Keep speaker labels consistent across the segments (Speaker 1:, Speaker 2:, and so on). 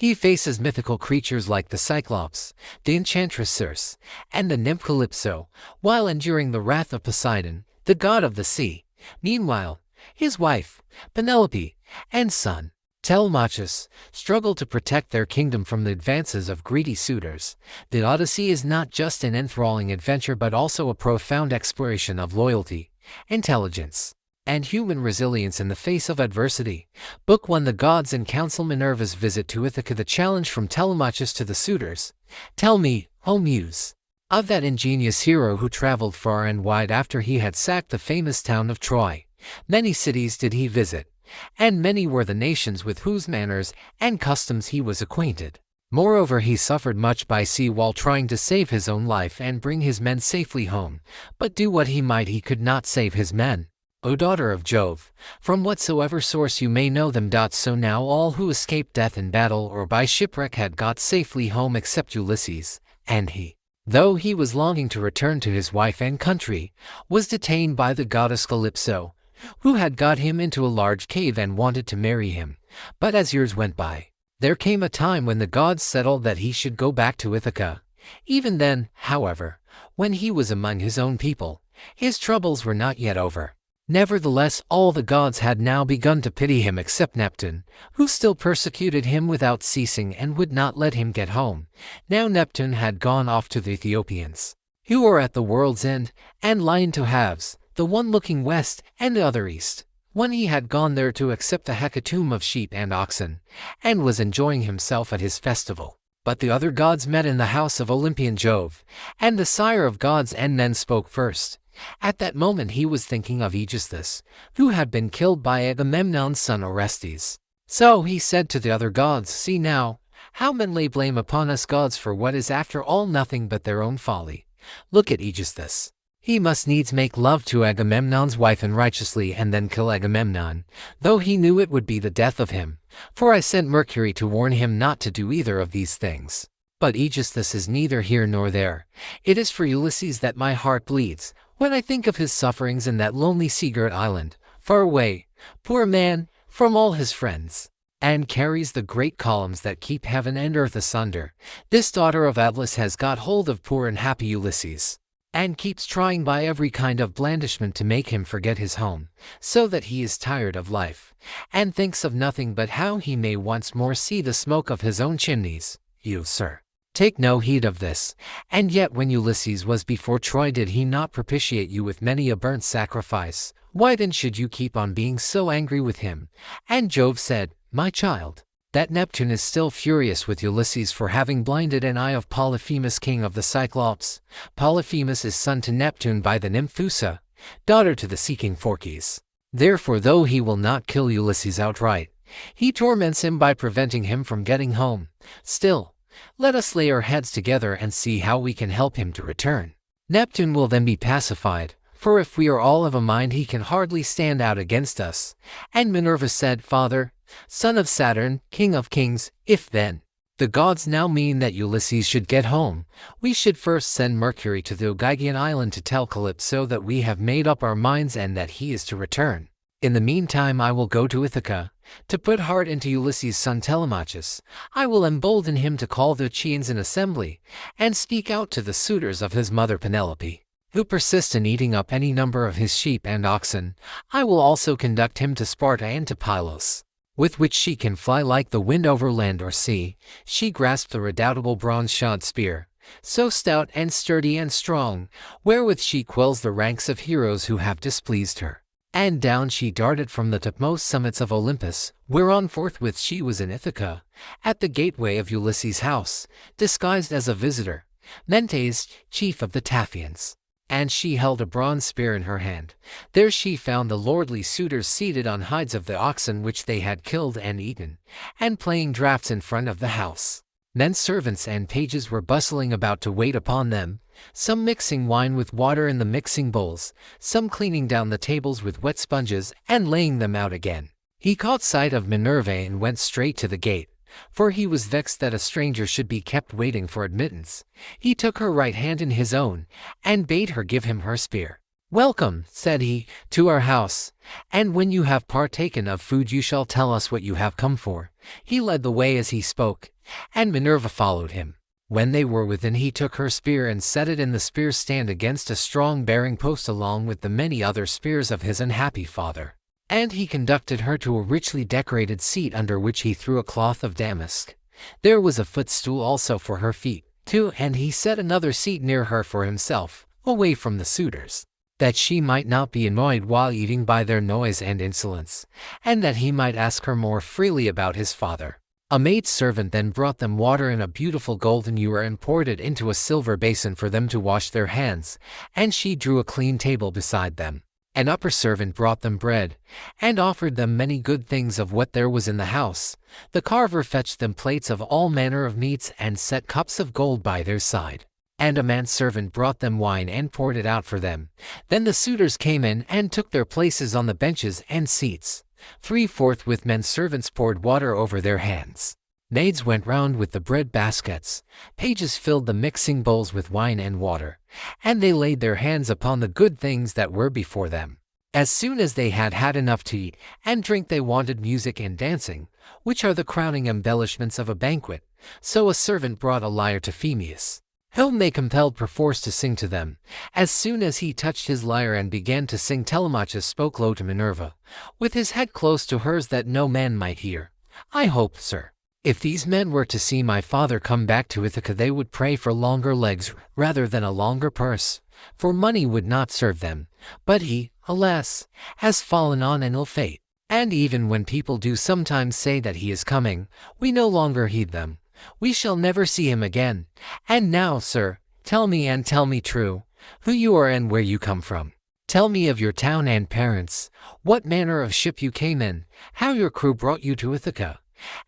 Speaker 1: He faces mythical creatures like the Cyclops, the enchantress Circe, and the nymph Calypso, while enduring the wrath of Poseidon, the god of the sea. Meanwhile, his wife, Penelope, and son, Telemachus, struggle to protect their kingdom from the advances of greedy suitors. The Odyssey is not just an enthralling adventure but also a profound exploration of loyalty, intelligence, and human resilience in the face of adversity. Book 1: The Gods and Council. Minerva's visit to Ithaca. The challenge from Telemachus to the suitors. Tell me, O Muse, of that ingenious hero who traveled far and wide after he had sacked the famous town of Troy. Many cities did he visit, and many were the nations with whose manners and customs he was acquainted. Moreover, he suffered much by sea while trying to save his own life and bring his men safely home. But do what he might, he could not save his men. O daughter of Jove, from whatsoever source you may know them. So now all who escaped death in battle or by shipwreck had got safely home except Ulysses, and he, though he was longing to return to his wife and country, was detained by the goddess Calypso, who had got him into a large cave and wanted to marry him. But as years went by, there came a time when the gods settled that he should go back to Ithaca. Even then, however, when he was among his own people, his troubles were not yet over. Nevertheless, all the gods had now begun to pity him except Neptune, who still persecuted him without ceasing and would not let him get home. Now Neptune had gone off to the Ethiopians, who were at the world's end, and lie into halves, the one looking west and the other east. When he had gone there to accept a hecatomb of sheep and oxen, and was enjoying himself at his festival. But the other gods met in the house of Olympian Jove, and the sire of gods and men spoke first. At that moment he was thinking of Aegisthus, who had been killed by Agamemnon's son Orestes. So he said to the other gods, "See now, how men lay blame upon us gods for what is after all nothing but their own folly. Look at Aegisthus. He must needs make love to Agamemnon's wife unrighteously and then kill Agamemnon, though he knew it would be the death of him. For I sent Mercury to warn him not to do either of these things. But Aegisthus is neither here nor there. It is for Ulysses that my heart bleeds, when I think of his sufferings in that lonely sea-girt island, far away, poor man, from all his friends, and carries the great columns that keep heaven and earth asunder. This daughter of Atlas has got hold of poor unhappy Ulysses, and keeps trying by every kind of blandishment to make him forget his home, so that he is tired of life, and thinks of nothing but how he may once more see the smoke of his own chimneys. You, sir, take no heed of this. And yet when Ulysses was before Troy, did he not propitiate you with many a burnt sacrifice? Why then should you keep on being so angry with him?" And Jove said, "My child, that Neptune is still furious with Ulysses for having blinded an eye of Polyphemus, king of the Cyclops. Polyphemus is son to Neptune by the nymph Thusa, daughter to the sea king Phorcys. Therefore, though he will not kill Ulysses outright, he torments him by preventing him from getting home. Still, let us lay our heads together and see how we can help him to return. Neptune will then be pacified, for if we are all of a mind he can hardly stand out against us." And Minerva said, "Father, son of Saturn, king of kings, if then the gods now mean that Ulysses should get home, we should first send Mercury to the Ogygian island to tell Calypso that we have made up our minds and that he is to return. In the meantime I will go to Ithaca, to put heart into Ulysses' son Telemachus. I will embolden him to call the Achaeans in assembly, and speak out to the suitors of his mother Penelope, who persist in eating up any number of his sheep and oxen. I will also conduct him to Sparta and to Pylos, with which she can fly like the wind over land or sea." She grasped the redoubtable bronze-shod spear, so stout and sturdy and strong, wherewith she quells the ranks of heroes who have displeased her. And down she darted from the topmost summits of Olympus, whereon forthwith she was in Ithaca, at the gateway of Ulysses' house, disguised as a visitor, Mentes, chief of the Taphians. And she held a bronze spear in her hand. There she found the lordly suitors seated on hides of the oxen which they had killed and eaten, and playing draughts in front of the house. Men servants and pages were bustling about to wait upon them, some mixing wine with water in the mixing bowls, some cleaning down the tables with wet sponges and laying them out again. He caught sight of Minerva and went straight to the gate, for he was vexed that a stranger should be kept waiting for admittance. He took her right hand in his own, and bade her give him her spear. "Welcome," said he, "to our house, and when you have partaken of food you shall tell us what you have come for." He led the way as he spoke, and Minerva followed him. When they were within, he took her spear and set it in the spear stand against a strong bearing post along with the many other spears of his unhappy father. And he conducted her to a richly decorated seat under which he threw a cloth of damask. There was a footstool also for her feet, too, and he set another seat near her for himself, away from the suitors, that she might not be annoyed while eating by their noise and insolence, and that he might ask her more freely about his father. A maidservant then brought them water in a beautiful golden ewer and poured it into a silver basin for them to wash their hands, and she drew a clean table beside them. An upper servant brought them bread, and offered them many good things of what there was in the house. The carver fetched them plates of all manner of meats and set cups of gold by their side. And a manservant brought them wine and poured it out for them. Then the suitors came in and took their places on the benches and seats. 3 forthwith menservants poured water over their hands. Maids went round with the bread baskets. Pages filled the mixing bowls with wine and water, and they laid their hands upon the good things that were before them. As soon as they had had enough to eat and drink, they wanted music and dancing, which are the crowning embellishments of a banquet. So a servant brought a lyre to Phemius, whom they compelled perforce to sing to them. As soon as he touched his lyre and began to sing, Telemachus spoke low to Minerva, with his head close to hers that no man might hear. "I hope, sir, if these men were to see my father come back to Ithaca, they would pray for longer legs rather than a longer purse, for money would not serve them. But he, alas, has fallen on an ill fate. And even when people do sometimes say that he is coming, we no longer heed them. We shall never see him again. And now, sir, tell me, and tell me true, who you are and where you come from. Tell me of your town and parents, what manner of ship you came in, how your crew brought you to Ithaca,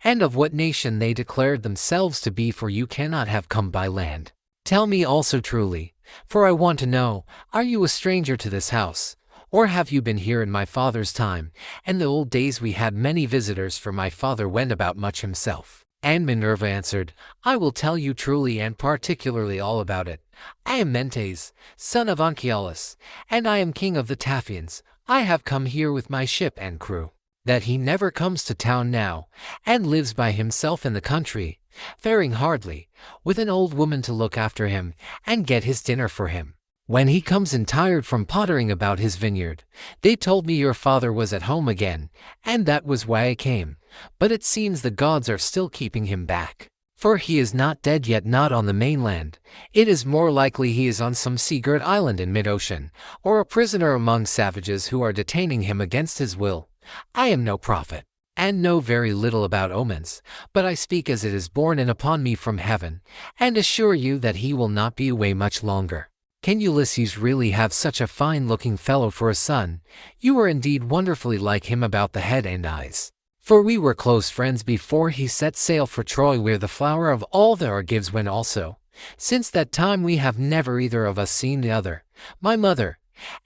Speaker 1: and of what nation they declared themselves to be, for you cannot have come by land. Tell me also truly, for I want to know, are you a stranger to this house, or have you been here in my father's time? In the old days we had many visitors, for my father went about much himself." And Minerva answered, "I will tell you truly and particularly all about it. I am Mentes, son of Onkealus, and I am king of the Taphians. I have come here with my ship and crew. That he never comes to town now, and lives by himself in the country, faring hardly, with an old woman to look after him and get his dinner for him. When he comes in tired from pottering about his vineyard, they told me your father was at home again, and that was why I came. But it seems the gods are still keeping him back. For he is not dead yet, not on the mainland. It is more likely he is on some sea-girt island in mid-ocean, or a prisoner among savages who are detaining him against his will. I am no prophet, and know very little about omens, but I speak as it is borne in upon me from heaven, and assure you that he will not be away much longer. Can Ulysses really have such a fine-looking fellow for a son? You are indeed wonderfully like him about the head and eyes. For we were close friends before he set sail for Troy, where the flower of all the Argives went also. Since that time we have never either of us seen the other. My mother,"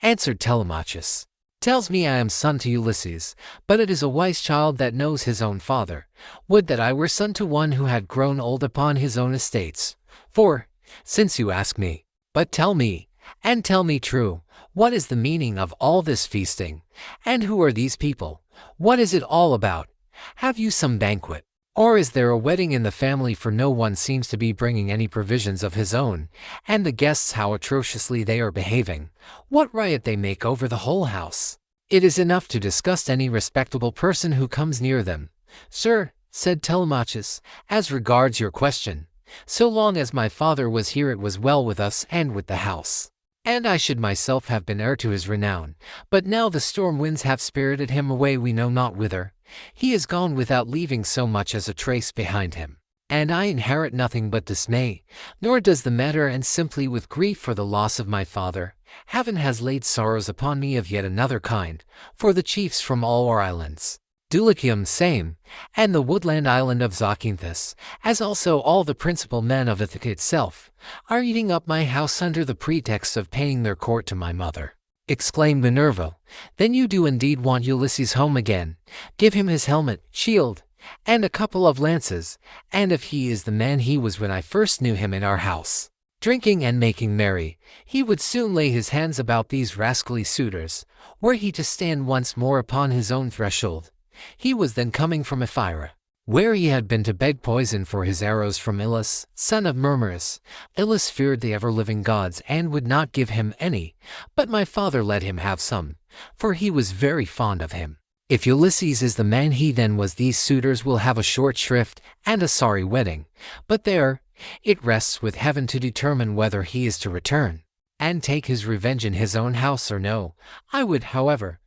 Speaker 1: answered Telemachus, "tells me I am son to Ulysses, but it is a wise child that knows his own father. Would that I were son to one who had grown old upon his own estates. For, since you ask me, but tell me, and tell me true, what is the meaning of all this feasting? And who are these people? What is it all about? Have you some banquet? Or is there a wedding in the family? For no one seems to be bringing any provisions of his own, and the guests, how atrociously they are behaving! What riot they make over the whole house! It is enough to disgust any respectable person who comes near them." "Sir," said Telemachus, "as regards your question, so long as my father was here it was well with us and with the house, and I should myself have been heir to his renown. But now the storm winds have spirited him away we know not whither. He is gone without leaving so much as a trace behind him, and I inherit nothing but dismay. Nor does the matter end simply with grief for the loss of my father. Heaven has laid sorrows upon me of yet another kind, for the chiefs from all our islands, Dulichium same, and the woodland island of Zakynthus, as also all the principal men of Ithaca itself, are eating up my house under the pretext of paying their court to my mother." Exclaimed Minerva, "Then you do indeed want Ulysses home again. Give him his helmet, shield, and a couple of lances, and if he is the man he was when I first knew him in our house, Drinking and making merry, he would soon lay his hands about these rascally suitors, were he to stand once more upon his own threshold. He was then coming from Ephyra, where he had been to beg poison for his arrows from Ilus, son of Murmurus. Ilus feared the ever-living gods and would not give him any, but my father let him have some, for he was very fond of him. If Ulysses is the man he then was, these suitors will have a short shrift and a sorry wedding, but there, it rests with heaven to determine whether he is to return and take his revenge in his own house or no. I would, however,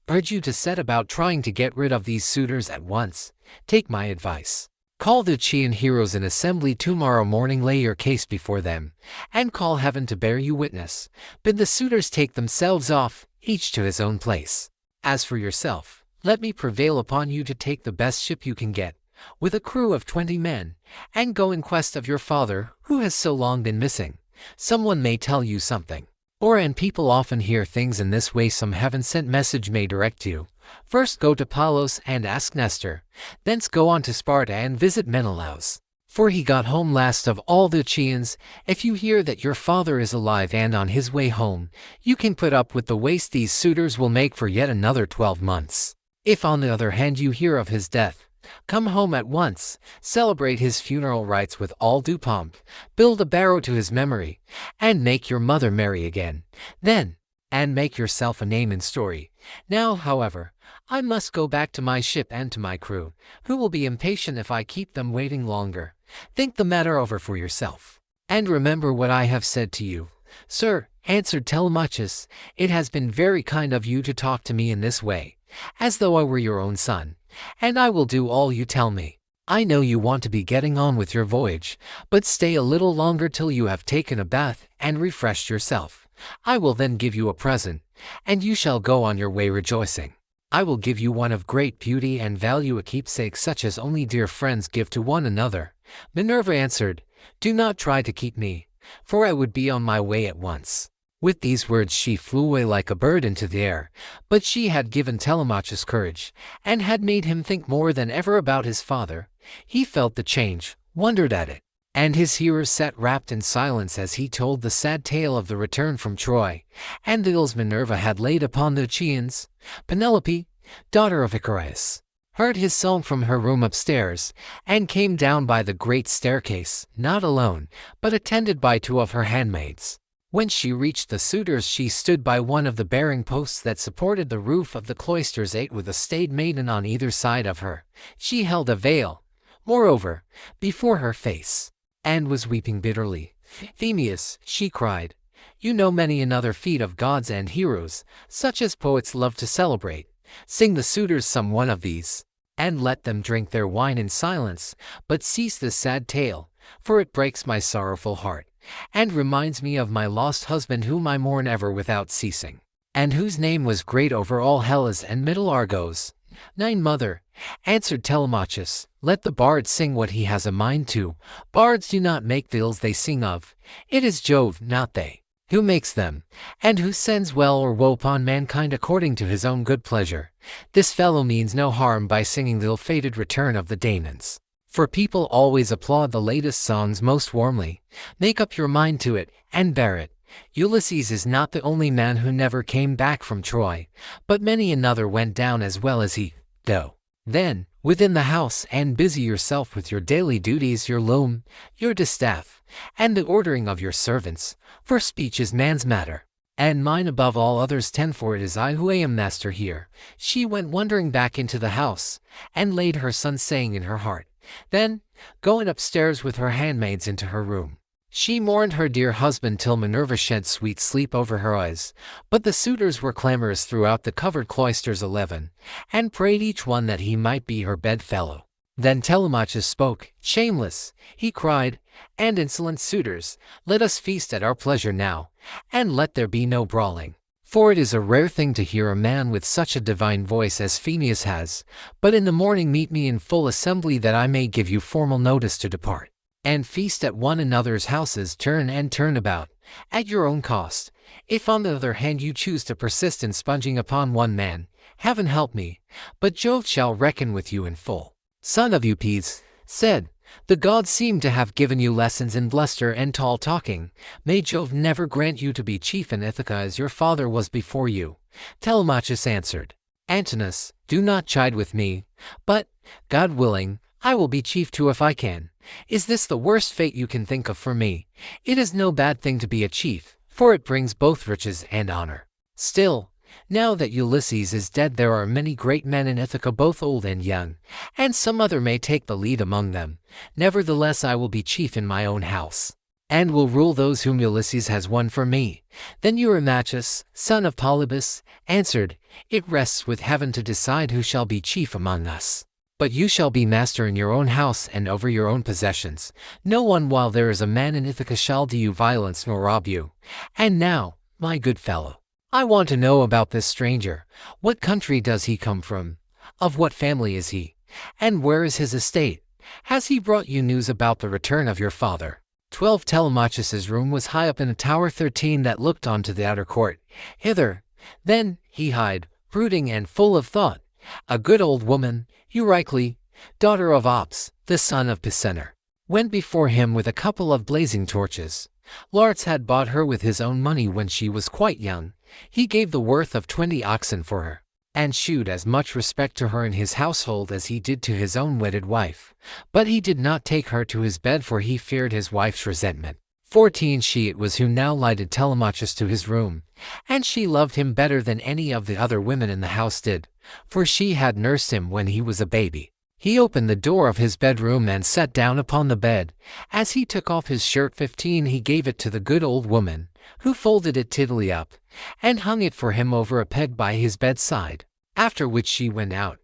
Speaker 1: urge you to set about trying to get rid of these suitors at once. Take my advice. Call the Chian heroes in assembly tomorrow morning, lay your case before them, and call heaven to bear you witness. Bid the suitors take themselves off, each to his own place. As for yourself, let me prevail upon you to take the best ship you can get, with a crew of 20 men, and go in quest of your father, who has so long been missing. Someone may tell you something, and people often hear things in this way. Some heaven-sent message may direct you. First go to Palos and ask Nestor, thence go on to Sparta and visit Menelaus, for he got home last of all the Chians. If you hear that your father is alive and on his way home, you can put up with the waste these suitors will make for yet another 12 months. If on the other hand you hear of his death, come home at once, celebrate his funeral rites with all due pomp, build a barrow to his memory, and make your mother marry again. Then, and make yourself a name in story. Now, however, I must go back to my ship and to my crew, who will be impatient if I keep them waiting longer. Think the matter over for yourself, and remember what I have said to you. Sir, answered Telemachus, it has been very kind of you to talk to me in this way, as though I were your own son, and I will do all you tell me. I know you want to be getting on with your voyage, but stay a little longer till you have taken a bath and refreshed yourself. I will then give you a present, and you shall go on your way rejoicing. I will give you one of great beauty and value, a keepsake such as only dear friends give to one another. Minerva answered, do not try to keep me, for I would be on my way at once. With these words she flew away like a bird into the air, but she had given Telemachus courage, and had made him think more than ever about his father. He felt the change, wondered at it, and his hearers sat wrapped in silence as he told the sad tale of the return from Troy, and the ills Minerva had laid upon the Chians. Penelope, daughter of Icarius, heard his song from her room upstairs, and came down by the great staircase, not alone, but attended by 2 of her handmaids. When she reached the suitors, she stood by one of the bearing posts that supported the roof of the cloisters, 8 with a staid maiden on either side of her. She held a veil, moreover, before her face, and was weeping bitterly. Phemius, she cried, you know many another feat of gods and heroes, such as poets love to celebrate. Sing the suitors some one of these, and let them drink their wine in silence, but cease this sad tale, for it breaks my sorrowful heart, and reminds me of my lost husband whom I mourn ever without ceasing, and whose name was great over all Hellas and middle Argos. 9 Mother, answered Telemachus, let the bard sing what he has a mind to. Bards do not make the ills they sing of. It is Jove, not they, who makes them, and who sends well or woe upon mankind according to his own good pleasure. This fellow means no harm by singing the ill-fated return of the Danaans, for people always applaud the latest songs most warmly. Make up your mind to it, and bear it. Ulysses is not the only man who never came back from Troy, but many another went down as well as he. Go, then, within the house and busy yourself with your daily duties, your loom, your distaff, and the ordering of your servants, for speech is man's matter, and mine above all others 10, for it is I who am master here. She went wondering back into the house, and laid her son saying in her heart. Then, going upstairs with her handmaids into her room, she mourned her dear husband till Minerva shed sweet sleep over her eyes. But the suitors were clamorous throughout the covered cloisters 11, and prayed each one that he might be her bedfellow. Then Telemachus spoke. Shameless, he cried, and insolent suitors, let us feast at our pleasure now, and let there be no brawling. For it is a rare thing to hear a man with such a divine voice as Phemius has. But in the morning meet me in full assembly, that I may give you formal notice to depart, and feast at one another's houses, turn and turn about, at your own cost. If on the other hand you choose to persist in sponging upon one man, heaven help me, but Jove shall reckon with you in full. Son of Eupedes, said The gods seem to have given you lessons in bluster and tall talking. May Jove never grant you to be chief in Ithaca as your father was before you. Telemachus answered. Antinous, do not chide with me, but, God willing, I will be chief too if I can. Is this the worst fate you can think of for me? It is no bad thing to be a chief, for it brings both riches and honor. Still, now that Ulysses is dead, there are many great men in Ithaca, both old and young, and some other may take the lead among them. Nevertheless, I will be chief in my own house, and will rule those whom Ulysses has won for me. Then Eurymachus, son of Polybus, answered, It rests with heaven to decide who shall be chief among us. But you shall be master in your own house and over your own possessions. No one while there is a man in Ithaca shall do you violence nor rob you. And now, my good fellow, I want to know about this stranger. What country does he come from? Of what family is he? And where is his estate? Has he brought you news about the return of your father? 12 Telemachus's room was high up in a tower 13 that looked onto the outer court. Hither, then, he hied, brooding and full of thought, a good old woman, Eurycle, daughter of Ops, the son of Pisenor, went before him with a couple of blazing torches. Laertes had bought her with his own money when she was quite young. He gave the worth of 20 oxen for her, and shewed as much respect to her in his household as he did to his own wedded wife. But he did not take her to his bed, for he feared his wife's resentment. 14 She it was who now lighted Telemachus to his room, and she loved him better than any of the other women in the house did, for she had nursed him when he was a baby. He opened the door of his bedroom and sat down upon the bed. As he took off his shirt 15 he gave it to the good old woman, who folded it tidily up, and hung it for him over a peg by his bedside, after which she went out,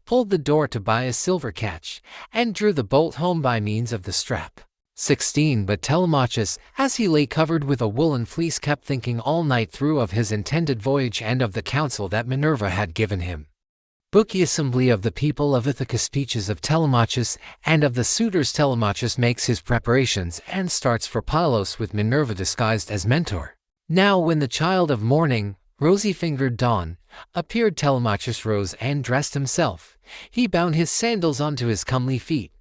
Speaker 1: pulled the door to buy a silver catch, and drew the bolt home by means of the strap. 16 But Telemachus, as he lay covered with a woolen fleece, kept thinking all night through of his intended voyage and of the counsel that Minerva had given him. Book the assembly of the people of Ithaca, speeches of Telemachus, and of the suitors. Telemachus makes his preparations and starts for Pylos with Minerva disguised as Mentor. Now when the child of morning, rosy-fingered dawn, appeared, Telemachus rose and dressed himself. He bound his sandals onto his comely feet,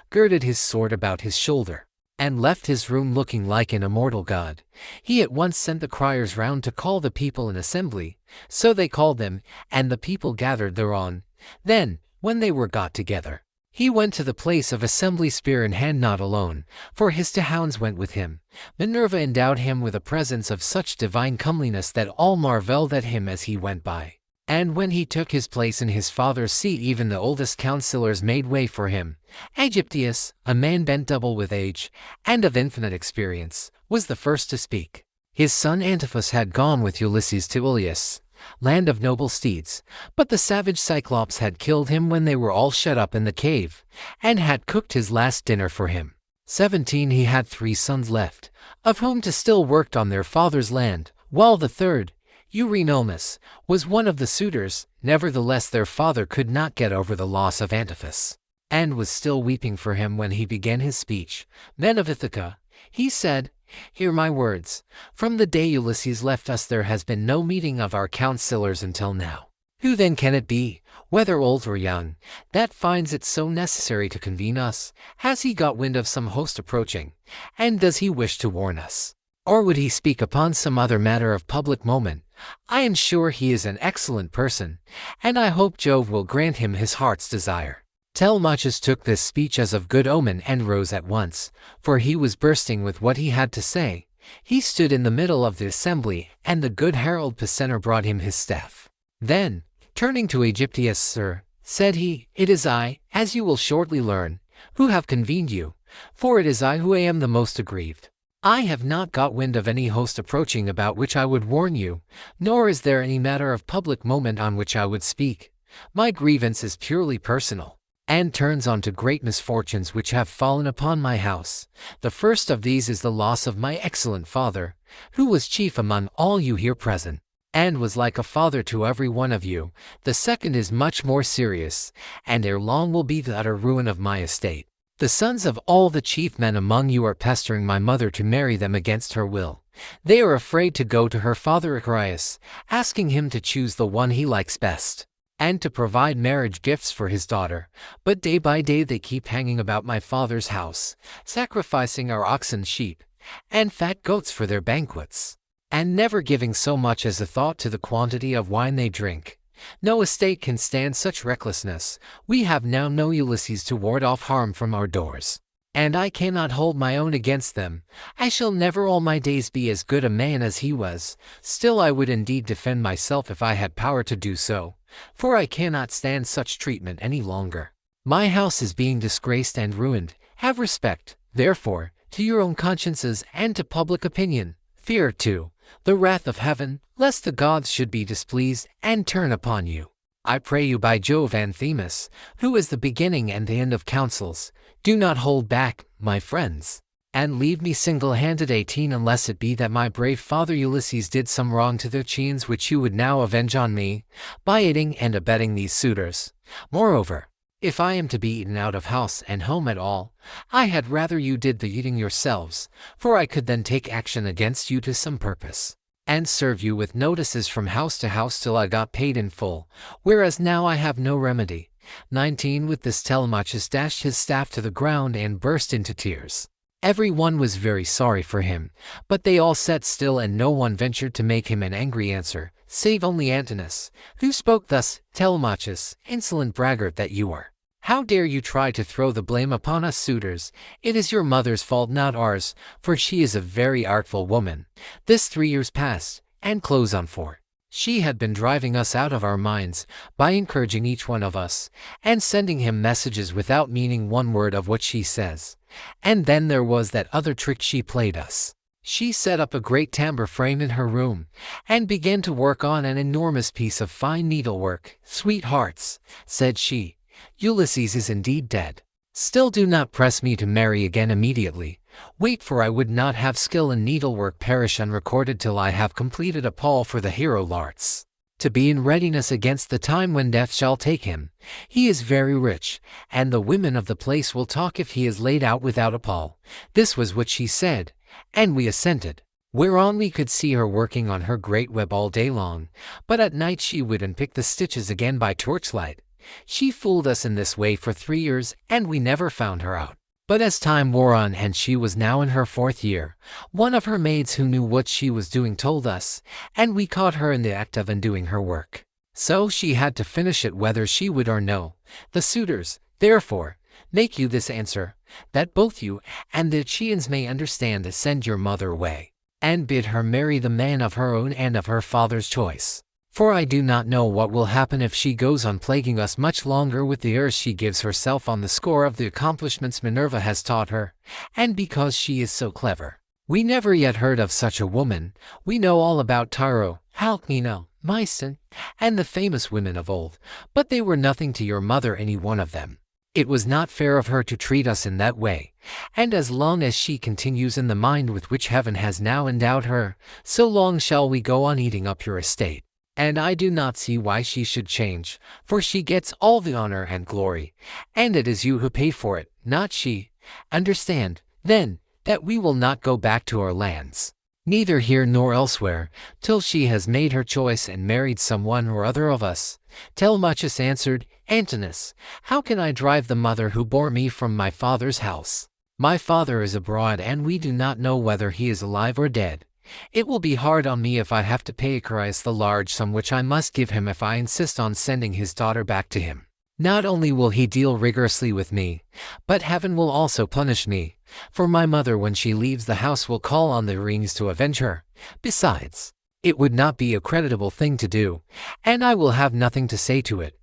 Speaker 1: girded his sword about his shoulder, and left his room looking like an immortal god. He at once sent the criers round to call the people in assembly. So they called them, and the people gathered thereon. Then, when they were got together, he went to the place of assembly, spear in hand, not alone, for his two hounds went with him. Minerva endowed him with a presence of such divine comeliness that all marveled at him as he went by. And when he took his place in his father's seat, even the oldest counselors made way for him. Aegyptius, a man bent double with age, and of infinite experience, was the first to speak. His son Antiphus had gone with Ulysses to Ilius, land of noble steeds, but the savage Cyclops had killed him when they were all shut up in the cave, and had cooked his last dinner for him. 17 He had 3 sons left, of whom 2 still worked on their father's land, while the third, Eurynomus, was one of the suitors. Nevertheless their father could not get over the loss of Antiphus, and was still weeping for him when he began his speech. Men of Ithaca, he said, hear my words. From the day Ulysses left us there has been no meeting of our counselors until now. Who then can it be, whether old or young, that finds it so necessary to convene us? Has he got wind of some host approaching, and does he wish to warn us? Or would he speak upon some other matter of public moment? I am sure he is an excellent person, and I hope Jove will grant him his heart's desire. Telemachus took this speech as of good omen and rose at once, for he was bursting with what he had to say. He stood in the middle of the assembly, and the good herald Pisenor brought him his staff. Then, turning to Aegyptius, Sir, said he, it is I, as you will shortly learn, who have convened you, for it is I who am the most aggrieved. I have not got wind of any host approaching about which I would warn you, nor is there any matter of public moment on which I would speak. My grievance is purely personal, and turns on to great misfortunes which have fallen upon my house. The first of these is the loss of my excellent father, who was chief among all you here present, and was like a father to every one of you. The second is much more serious, and ere long will be the utter ruin of my estate. The sons of all the chief men among you are pestering my mother to marry them against her will. They are afraid to go to her father Icarius, asking him to choose the one he likes best. and to provide marriage gifts for his daughter. But day by day they keep hanging about my father's house, sacrificing our oxen, sheep, and fat goats for their banquets, and never giving so much as a thought to the quantity of wine they drink. No estate can stand such recklessness. We have now no Ulysses to ward off harm from our doors, and I cannot hold my own against them. I shall never all my days be as good a man as he was. Still I would indeed defend myself if I had power to do so, for I cannot stand such treatment any longer. My house is being disgraced and ruined. Have respect, therefore, to your own consciences and to public opinion. Fear, too, the wrath of heaven, lest the gods should be displeased and turn upon you. I pray you by Jove and Themis, who is the beginning and the end of counsels, do not hold back, my friends, and leave me single-handed 18, unless it be that my brave father Ulysses did some wrong to the Chians which you would now avenge on me, by aiding and abetting these suitors. Moreover, if I am to be eaten out of house and home at all, I had rather you did the eating yourselves, for I could then take action against you to some purpose, and serve you with notices from house to house till I got paid in full, whereas now I have no remedy. 19. With this Telemachus dashed his staff to the ground and burst into tears. Every one was very sorry for him, but they all sat still and no one ventured to make him an angry answer, save only Antinous, who spoke thus: Telemachus, insolent braggart that you are, how dare you try to throw the blame upon us suitors? It is your mother's fault, not ours, for she is a very artful woman. This 3 years past, and close on 4. She had been driving us out of our minds by encouraging each one of us, and sending him messages without meaning one word of what she says. And then there was that other trick she played us. She set up a great tambour frame in her room, and began to work on an enormous piece of fine needlework. Sweethearts, said she, Ulysses is indeed dead. Still do not press me to marry again immediately. Wait, for I would not have skill in needlework perish unrecorded till I have completed a pall for the hero Larts, to be in readiness against the time when death shall take him. He is very rich, and the women of the place will talk if he is laid out without a pall. This was what she said, and we assented. Whereon we could see her working on her great web all day long, but at night she would unpick the stitches again by torchlight. She fooled us in this way for 3 years, and we never found her out. But as time wore on and she was now in her 4th year, one of her maids who knew what she was doing told us, and we caught her in the act of undoing her work. So she had to finish it whether she would or no. The suitors, therefore, make you this answer, that both you and the Chians may understand: send your mother away, and bid her marry the man of her own and of her father's choice. For I do not know what will happen if she goes on plaguing us much longer with the airs she gives herself on the score of the accomplishments Minerva has taught her, and because she is so clever. We never yet heard of such a woman. We know all about Tyro, Alcmena, Mycen, and the famous women of old, but they were nothing to your mother, any one of them. It was not fair of her to treat us in that way, and as long as she continues in the mind with which heaven has now endowed her, so long shall we go on eating up your estate. And I do not see why she should change, for she gets all the honor and glory, and it is you who pay for it, not she. Understand, then, that we will not go back to our lands, neither here nor elsewhere, till she has made her choice and married someone or other of us. Telemachus answered, Antinous, how can I drive the mother who bore me from my father's house? My father is abroad, and we do not know whether he is alive or dead. It will be hard on me if I have to pay Icarus the large sum which I must give him if I insist on sending his daughter back to him. Not only will he deal rigorously with me, but heaven will also punish me, for my mother when she leaves the house will call on the Erinyes to avenge her. Besides, it would not be a creditable thing to do, and I will have nothing to say to it.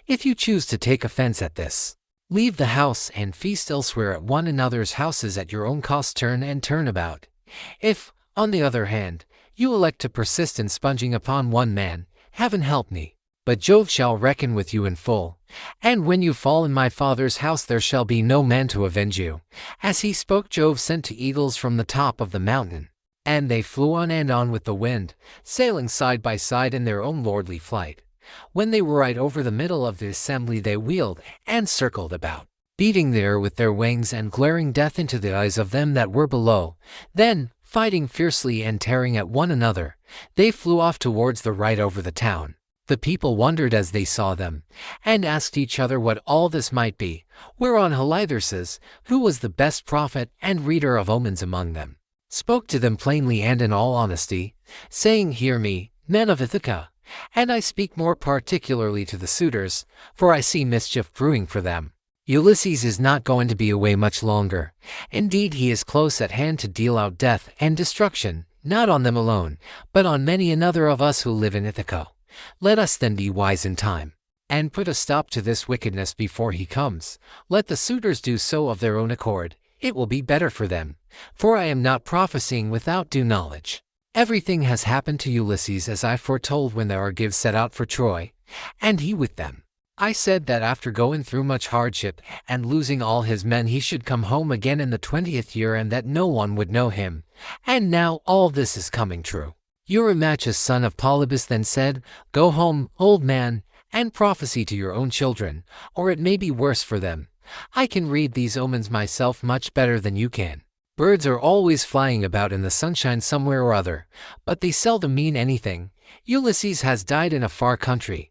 Speaker 1: If you choose to take offense at this, leave the house and feast elsewhere at one another's houses at your own cost, turn and turn about. If, on the other hand, you elect to persist in sponging upon one man, heaven help me, but Jove shall reckon with you in full, and when you fall in my father's house there shall be no man to avenge you. As he spoke, Jove sent 2 eagles from the top of the mountain, and they flew on and on with the wind, sailing side by side in their own lordly flight. When they were right over the middle of the assembly they wheeled and circled about, beating the air with their wings and glaring death into the eyes of them that were below. Then, fighting fiercely and tearing at one another, they flew off towards the right over the town. The people wondered as they saw them, and asked each other what all this might be, whereon Halitherses, who was the best prophet and reader of omens among them, spoke to them plainly and in all honesty, saying, "Hear me, men of Ithaca, and I speak more particularly to the suitors, for I see mischief brewing for them. Ulysses is not going to be away much longer. Indeed, he is close at hand to deal out death and destruction, not on them alone, but on many another of us who live in Ithaca. Let us then be wise in time, and put a stop to this wickedness before he comes. Let the suitors do so of their own accord. It will be better for them, for I am not prophesying without due knowledge. Everything has happened to Ulysses as I foretold when the Argives set out for Troy, and he with them. I said that after going through much hardship and losing all his men he should come home again in the 20th year and that no one would know him. And now all this is coming true." Eurymachus, son of Polybus, then said, "Go home, old man, and prophesy to your own children, or it may be worse for them. I can read these omens myself much better than you can. Birds are always flying about in the sunshine somewhere or other, but they seldom mean anything. Ulysses has died in a far country,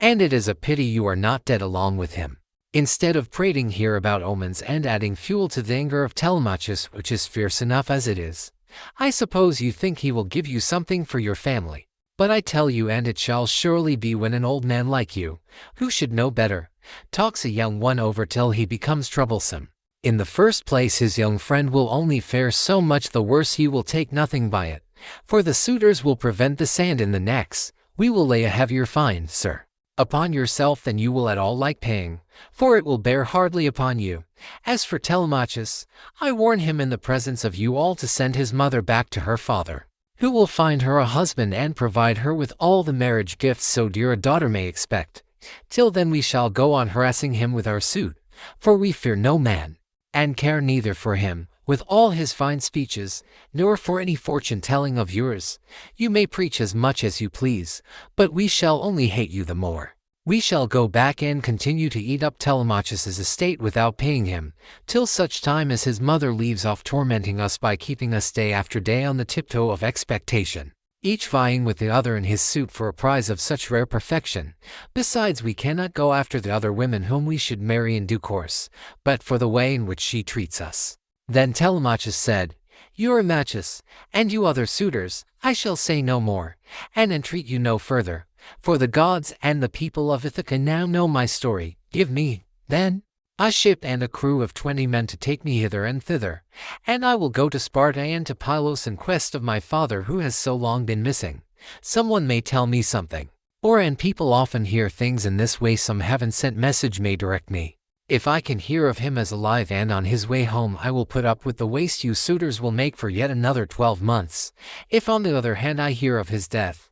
Speaker 1: and it is a pity you are not dead along with him." Instead of prating here about omens and adding fuel to the anger of Telemachus, which is fierce enough as it is, I suppose you think he will give you something for your family. But I tell you, and it shall surely be when an old man like you, who should know better, talks a young one over till he becomes troublesome. In the first place, his young friend will only fare so much the worse. He will take nothing by it, for the suitors will prevent the sand in the necks. We will lay a heavier fine, sir, upon yourself than you will at all like paying, for it will bear hardly upon you. As for Telemachus, I warn him in the presence of you all to send his mother back to her father, who will find her a husband and provide her with all the marriage gifts so dear a daughter may expect. Till then we shall go on harassing him with our suit, for we fear no man, and care neither for him, with all his fine speeches, nor for any fortune-telling of yours. You may preach as much as you please, but we shall only hate you the more. We shall go back and continue to eat up Telemachus's estate without paying him, till such time as his mother leaves off tormenting us by keeping us day after day on the tiptoe of expectation, each vying with the other in his suit for a prize of such rare perfection. Besides, we cannot go after the other women whom we should marry in due course, but for the way in which she treats us." Then Telemachus said, "Eurymachus, and you other suitors, I shall say no more, and entreat you no further, for the gods and the people of Ithaca now know my story. Give me, then, a ship and a crew of 20 men to take me hither and thither, and I will go to Sparta and to Pylos in quest of my father who has so long been missing. Someone may tell me something, and people often hear things in this way. Some heaven-sent message may direct me. If I can hear of him as alive and on his way home, I will put up with the waste you suitors will make for yet another 12 months. If on the other hand I hear of his death,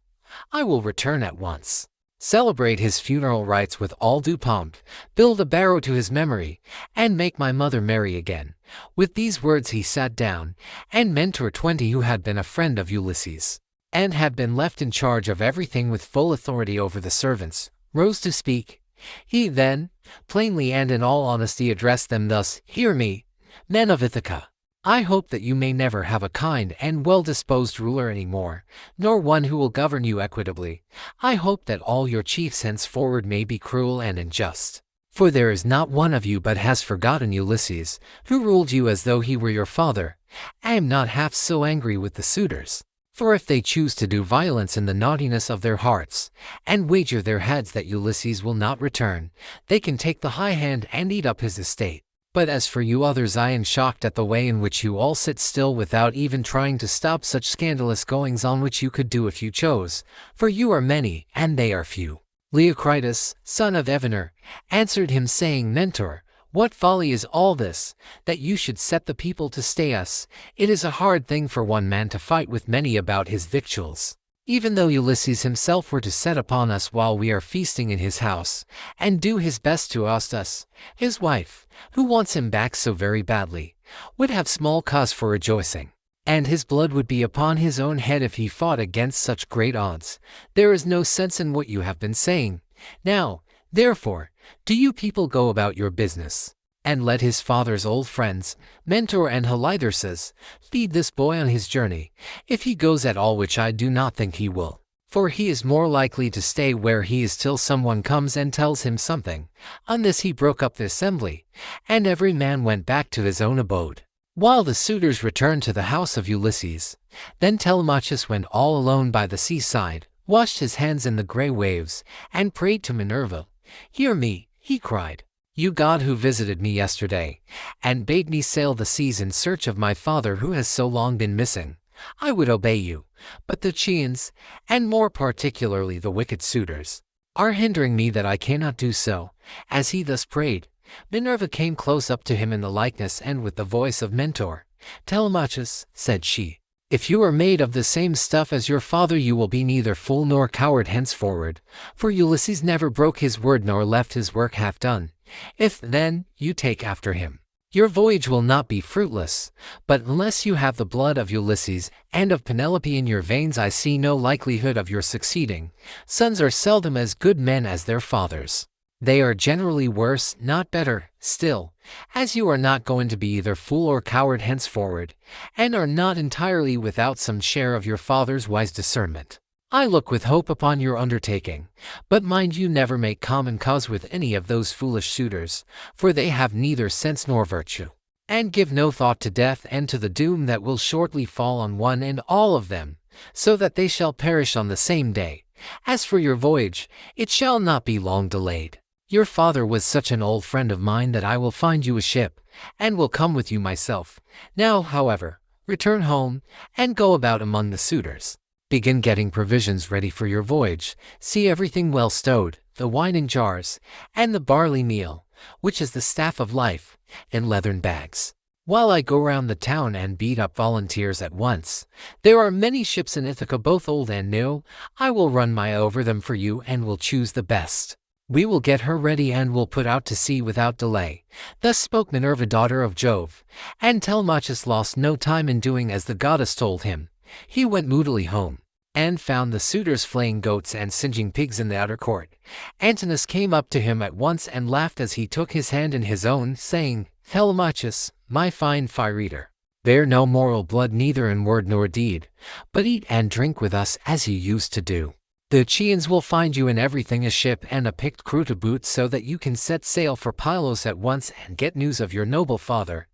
Speaker 1: I will return at once, celebrate his funeral rites with all due pomp, build a barrow to his memory, and make my mother marry again." With these words he sat down, and Mentor 20, who had been a friend of Ulysses, and had been left in charge of everything with full authority over the servants, rose to speak. He then, plainly and in all honesty, addressed them thus: "Hear me, men of Ithaca. I hope that you may never have a kind and well-disposed ruler any more, nor one who will govern you equitably. I hope that all your chiefs henceforward may be cruel and unjust. For there is not one of you but has forgotten Ulysses, who ruled you as though he were your father. I am not half so angry with the suitors, for if they choose to do violence in the naughtiness of their hearts, and wager their heads that Ulysses will not return, they can take the high hand and eat up his estate. But as for you others, I am shocked at the way in which you all sit still without even trying to stop such scandalous goings-on, which you could do if you chose, for you are many, and they are few." Leocritus, son of Evenor, answered him, saying, "Mentor, what folly is all this, that you should set the people to stay us? It is a hard thing for one man to fight with many about his victuals. Even though Ulysses himself were to set upon us while we are feasting in his house, and do his best to oust us, his wife, who wants him back so very badly, would have small cause for rejoicing, and his blood would be upon his own head if he fought against such great odds. There is no sense in what you have been saying. Now, therefore, do you people go about your business, and let his father's old friends, Mentor and Halitherses, feed this boy on his journey, if he goes at all, which I do not think he will. for he is more likely to stay where he is till someone comes and tells him something. On this he broke up the assembly, and every man went back to his own abode, while the suitors returned to the house of Ulysses. Then Telemachus went all alone by the seaside, washed his hands in the grey waves, and prayed to Minerva. "Hear me," he cried, "you god who visited me yesterday, and bade me sail the seas in search of my father who has so long been missing. I would obey you, but the Chians, and more particularly the wicked suitors, are hindering me that I cannot do so." As he thus prayed, Minerva came close up to him in the likeness and with the voice of Mentor. "Telemachus," said she, "if you are made of the same stuff as your father, you will be neither fool nor coward henceforward, for Ulysses never broke his word nor left his work half done. If, then, you take after him, your voyage will not be fruitless, but unless you have the blood of Ulysses and of Penelope in your veins, I see no likelihood of your succeeding. Sons are seldom as good men as their fathers. They are generally worse, not better. Still, as you are not going to be either fool or coward henceforward, and are not entirely without some share of your father's wise discernment, I look with hope upon your undertaking. But mind you never make common cause with any of those foolish suitors, for they have neither sense nor virtue, and give no thought to death and to the doom that will shortly fall on one and all of them, so that they shall perish on the same day. As for your voyage, it shall not be long delayed. Your father was such an old friend of mine that I will find you a ship, and will come with you myself. Now, however, return home, and go about among the suitors. Begin getting provisions ready for your voyage. See everything well stowed, the wine in jars, and the barley meal, which is the staff of life, in leathern bags, while I go round the town and beat up volunteers at once. There are many ships in Ithaca, both old and new. I will run my eye over them for you and will choose the best. We will get her ready and will put out to sea without delay." Thus spoke Minerva, daughter of Jove, and Telemachus lost no time in doing as the goddess told him. He went moodily home, and found the suitors flaying goats and singeing pigs in the outer court. Antinous came up to him at once and laughed as he took his hand in his own, saying, "Telemachus, my fine fire-eater, bear no moral blood neither in word nor deed, but eat and drink with us as you used to do. The Chians will find you in everything, a ship and a picked crew to boot, so that you can set sail for Pylos at once and get news of your noble father."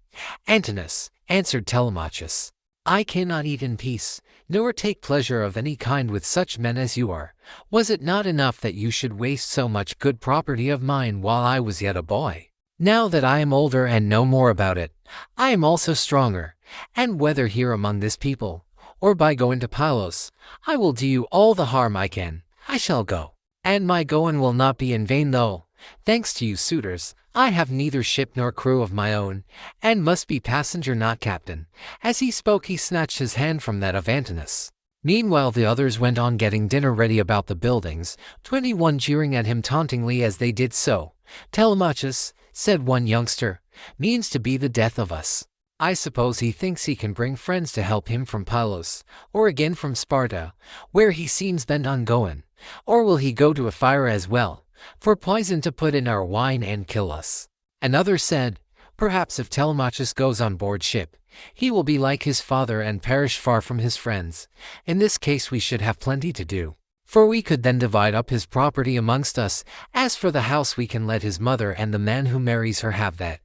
Speaker 1: "Antinous," answered Telemachus, "I cannot eat in peace, nor take pleasure of any kind with such men as you are. Was it not enough that you should waste so much good property of mine while I was yet a boy? Now that I am older and know more about it, I am also stronger, and whether here among this people, or by going to Pylos, I will do you all the harm I can. I shall go, and my going will not be in vain, though, thanks to you suitors, I have neither ship nor crew of my own, and must be passenger not captain." As he spoke he snatched his hand from that of Antinous. Meanwhile the others went on getting dinner ready about the buildings, 21 jeering at him tauntingly as they did so. "Telemachus," said one youngster, "means to be the death of us. I suppose he thinks he can bring friends to help him from Pylos, or again from Sparta, where he seems bent on going. Or will he go to a fire as well, for poison to put in our wine and kill us?" Another said, "Perhaps if Telemachus goes on board ship, he will be like his father and perish far from his friends. In this case we should have plenty to do, for we could then divide up his property amongst us. As for the house, we can let his mother and the man who marries her have that."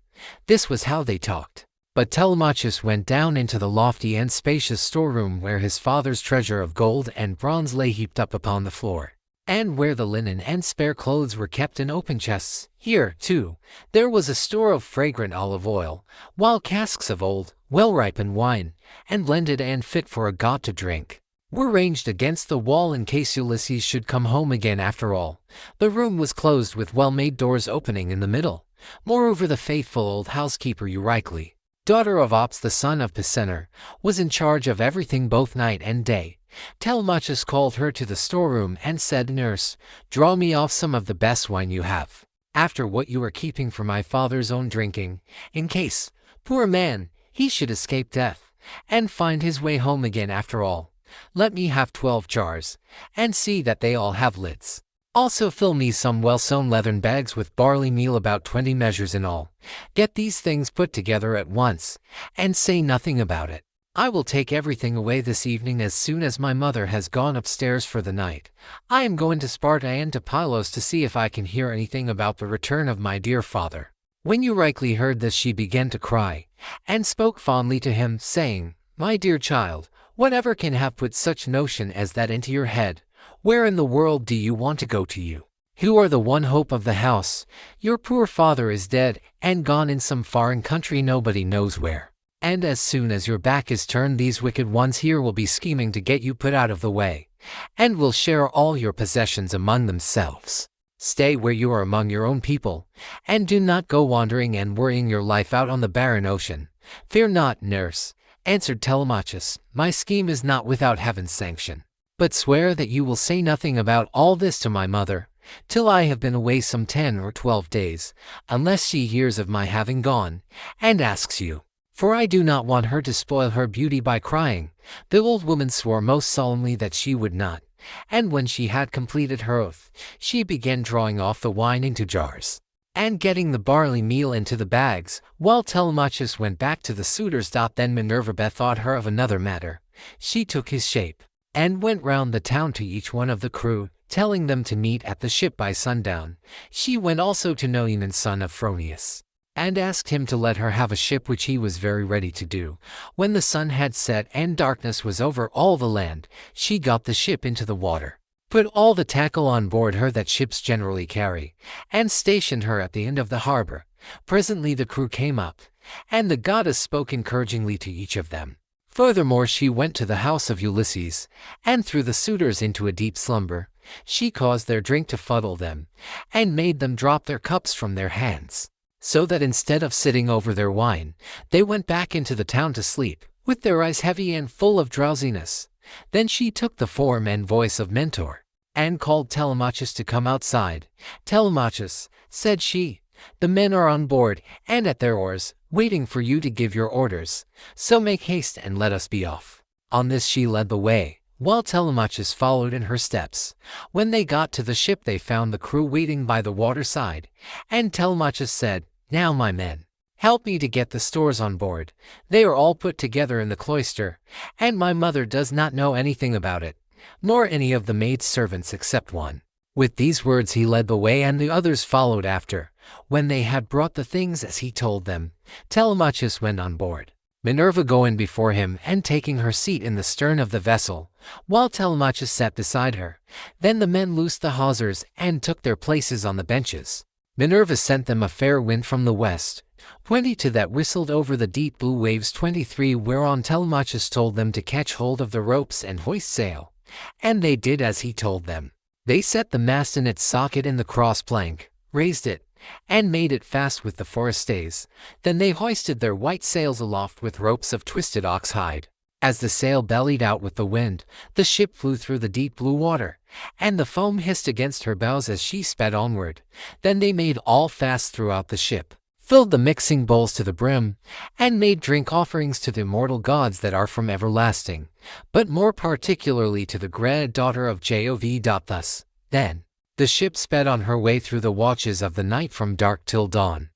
Speaker 1: This was how they talked. But Telemachus went down into the lofty and spacious storeroom where his father's treasure of gold and bronze lay heaped up upon the floor, and where the linen and spare clothes were kept in open chests. Here, too, there was a store of fragrant olive oil, while casks of old, well-ripened wine, and blended and fit for a god to drink, were ranged against the wall in case Ulysses should come home again after all. The room was closed with well-made doors opening in the middle. Moreover, the faithful old housekeeper Eurycle, daughter of Ops the son of Pisenor, was in charge of everything both night and day. Telemachus called her to the storeroom and said, "Nurse, draw me off some of the best wine you have, after what you are keeping for my father's own drinking, in case, poor man, he should escape death, and find his way home again after all. Let me have 12 jars, and see that they all have lids. Also fill me some well-sewn leathern bags with barley meal, about 20 measures in all. Get these things put together at once, and say nothing about it." I will take everything away this evening as soon as my mother has gone upstairs for the night. I am going to Sparta and to Pylos to see if I can hear anything about the return of my dear father." When Eurycle heard this, she began to cry, and spoke fondly to him, saying, "My dear child, whatever can have put such notion as that into your head? Where in the world do you want to go to you? You are the one hope of the house. Your poor father is dead and gone in some foreign country nobody knows where. And as soon as your back is turned, these wicked ones here will be scheming to get you put out of the way, and will share all your possessions among themselves. Stay where you are among your own people, and do not go wandering and worrying your life out on the barren ocean." "Fear not, nurse," answered Telemachus, "my scheme is not without heaven's sanction. But swear that you will say nothing about all this to my mother, till I have been away some 10 or 12 days, unless she hears of my having gone, and asks you. For I do not want her to spoil her beauty by crying." The old woman swore most solemnly that she would not, and when she had completed her oath, she began drawing off the wine into jars, and getting the barley meal into the bags, while Telemachus went back to the suitors. Then Minerva bethought her of another matter. She took his shape, and went round the town to each one of the crew, telling them to meet at the ship by sundown. She went also to Noemon, son of Phronius, and asked him to let her have a ship, which he was very ready to do. When the sun had set and darkness was over all the land, she got the ship into the water, put all the tackle on board her that ships generally carry, and stationed her at the end of the harbor. Presently the crew came up, and the goddess spoke encouragingly to each of them. Furthermore, she went to the house of Ulysses, and threw the suitors into a deep slumber. She caused their drink to fuddle them, and made them drop their cups from their hands, so that instead of sitting over their wine, they went back into the town to sleep, with their eyes heavy and full of drowsiness. Then she took the form and voice of Mentor, and called Telemachus to come outside. "Telemachus," said she, "the men are on board, and at their oars, waiting for you to give your orders. So make haste and let us be off." On this she led the way, while Telemachus followed in her steps. When they got to the ship, they found the crew waiting by the waterside, and Telemachus said, "Now, my men, help me to get the stores on board. They are all put together in the cloister, and my mother does not know anything about it, nor any of the maid's servants except one." With these words he led the way, and the others followed after. When they had brought the things as he told them, Telemachus went on board, Minerva going before him and taking her seat in the stern of the vessel, while Telemachus sat beside her. Then the men loosed the hawsers and took their places on the benches. Minerva sent them a fair wind from the west, 22, that whistled over the deep blue waves, 23, whereon Telemachus told them to catch hold of the ropes and hoist sail, and they did as he told them. They set the mast in its socket in the cross plank, raised it, and made it fast with the forestays. Then they hoisted their white sails aloft with ropes of twisted ox hide. As the sail bellied out with the wind, the ship flew through the deep blue water, and the foam hissed against her bows as she sped onward. Then they made all fast throughout the ship, filled the mixing bowls to the brim, and made drink offerings to the immortal gods that are from everlasting, but more particularly to the great daughter of Jove. Thus, then, the ship sped on her way through the watches of the night from dark till dawn.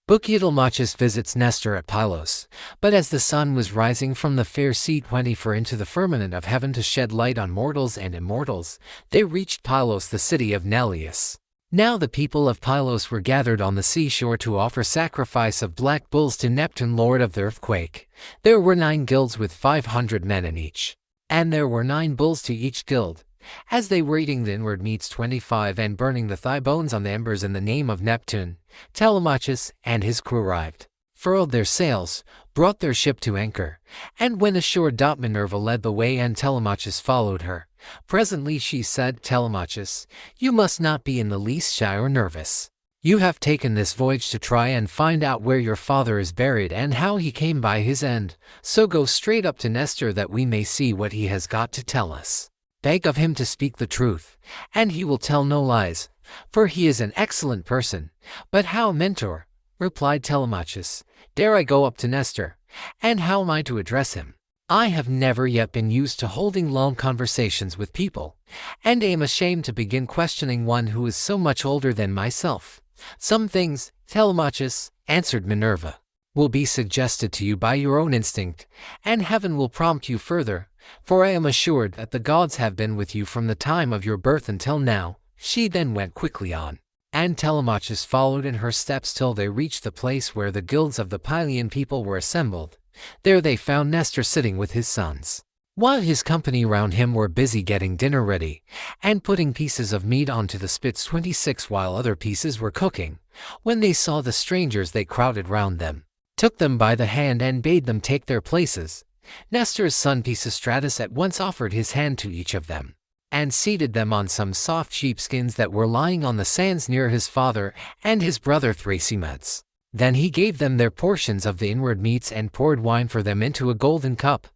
Speaker 1: Book Telemachus visits Nestor at Pylos. But as the sun was rising from the fair sea 24 into the firmament of heaven to shed light on mortals and immortals, they reached Pylos, the city of Neleus. Now the people of Pylos were gathered on the seashore to offer sacrifice of black bulls to Neptune, lord of the earthquake. There were 9 guilds with 500 men in each, and there were 9 bulls to each guild. As they were eating the inward meats 25 and burning the thigh bones on the embers in the name of Neptune, Telemachus and his crew arrived, furled their sails, brought their ship to anchor, and went ashore. Minerva led the way and Telemachus followed her. Presently she said, "Telemachus, you must not be in the least shy or nervous. You have taken this voyage to try and find out where your father is buried and how he came by his end. So go straight up to Nestor that we may see what he has got to tell us. Beg of him to speak the truth, and he will tell no lies, for he is an excellent person." "But how, Mentor?" replied Telemachus. "Dare I go up to Nestor? And how am I to address him? I have never yet been used to holding long conversations with people, and am ashamed to begin questioning one who is so much older than myself." "Some things, Telemachus," answered Minerva, will be suggested to you by your own instinct, and heaven will prompt you further, for I am assured that the gods have been with you from the time of your birth until now." She then went quickly on, and Telemachus followed in her steps till they reached the place where the guilds of the Pylian people were assembled. There they found Nestor sitting with his sons, while his company round him were busy getting dinner ready, and putting pieces of meat onto the spits 26 while other pieces were cooking. When they saw the strangers they crowded round them, took them by the hand and bade them take their places. Nestor's son Pisistratus at once offered his hand to each of them, and seated them on some soft sheepskins that were lying on the sands near his father and his brother Thrasymedes. Then he gave them their portions of the inward meats and poured wine for them into a golden cup,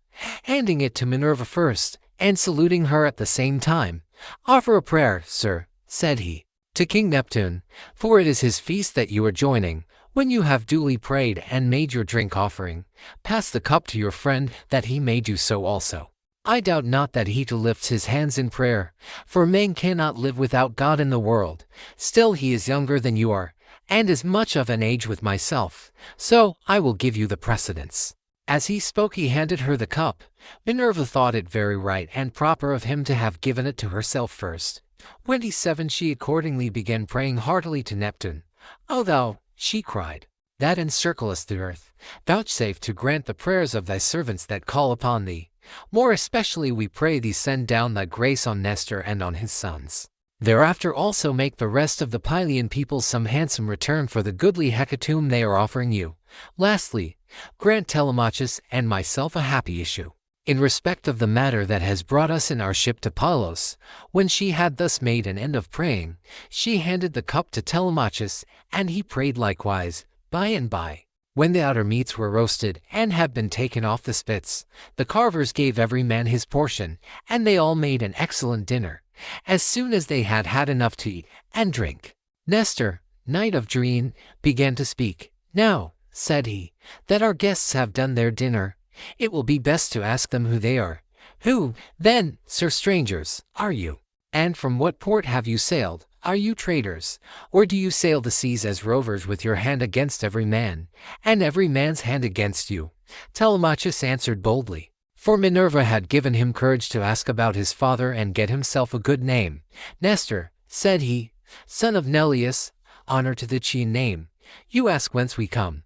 Speaker 1: handing it to Minerva first, and saluting her at the same time. "Offer a prayer, sir," said he, "to King Neptune, for it is his feast that you are joining. When you have duly prayed and made your drink offering, pass the cup to your friend that he may do so also. I doubt not that he too lifts his hands in prayer, for man cannot live without God in the world. Still he is younger than you are, and is much of an age with myself, so I will give you the precedence." As he spoke he handed her the cup. Minerva thought it very right and proper of him to have given it to herself first. 27 She accordingly began praying heartily to Neptune. "O thou," she cried, "that encirclest the earth, vouchsafe to grant the prayers of thy servants that call upon thee. More especially we pray thee send down thy grace on Nestor and on his sons. Thereafter also make the rest of the Pylian people some handsome return for the goodly hecatomb they are offering you. Lastly, grant Telemachus and myself a happy issue, in respect of the matter that has brought us in our ship to Pylos." When she had thus made an end of praying, she handed the cup to Telemachus, and he prayed likewise. By and by, when the outer meats were roasted and had been taken off the spits, the carvers gave every man his portion, and they all made an excellent dinner. As soon as they had had enough to eat and drink, Nestor, knight of Gerene, began to speak. "Now," said he, "that our guests have done their dinner, it will be best to ask them who they are. Who, then, sir strangers, are you? And from what port have you sailed? Are you traders, or do you sail the seas as rovers with your hand against every man, and every man's hand against you?" Telemachus answered boldly, for Minerva had given him courage to ask about his father and get himself a good name. "Nestor," said he, "son of Neleus, honor to the Chian name. You ask whence we come,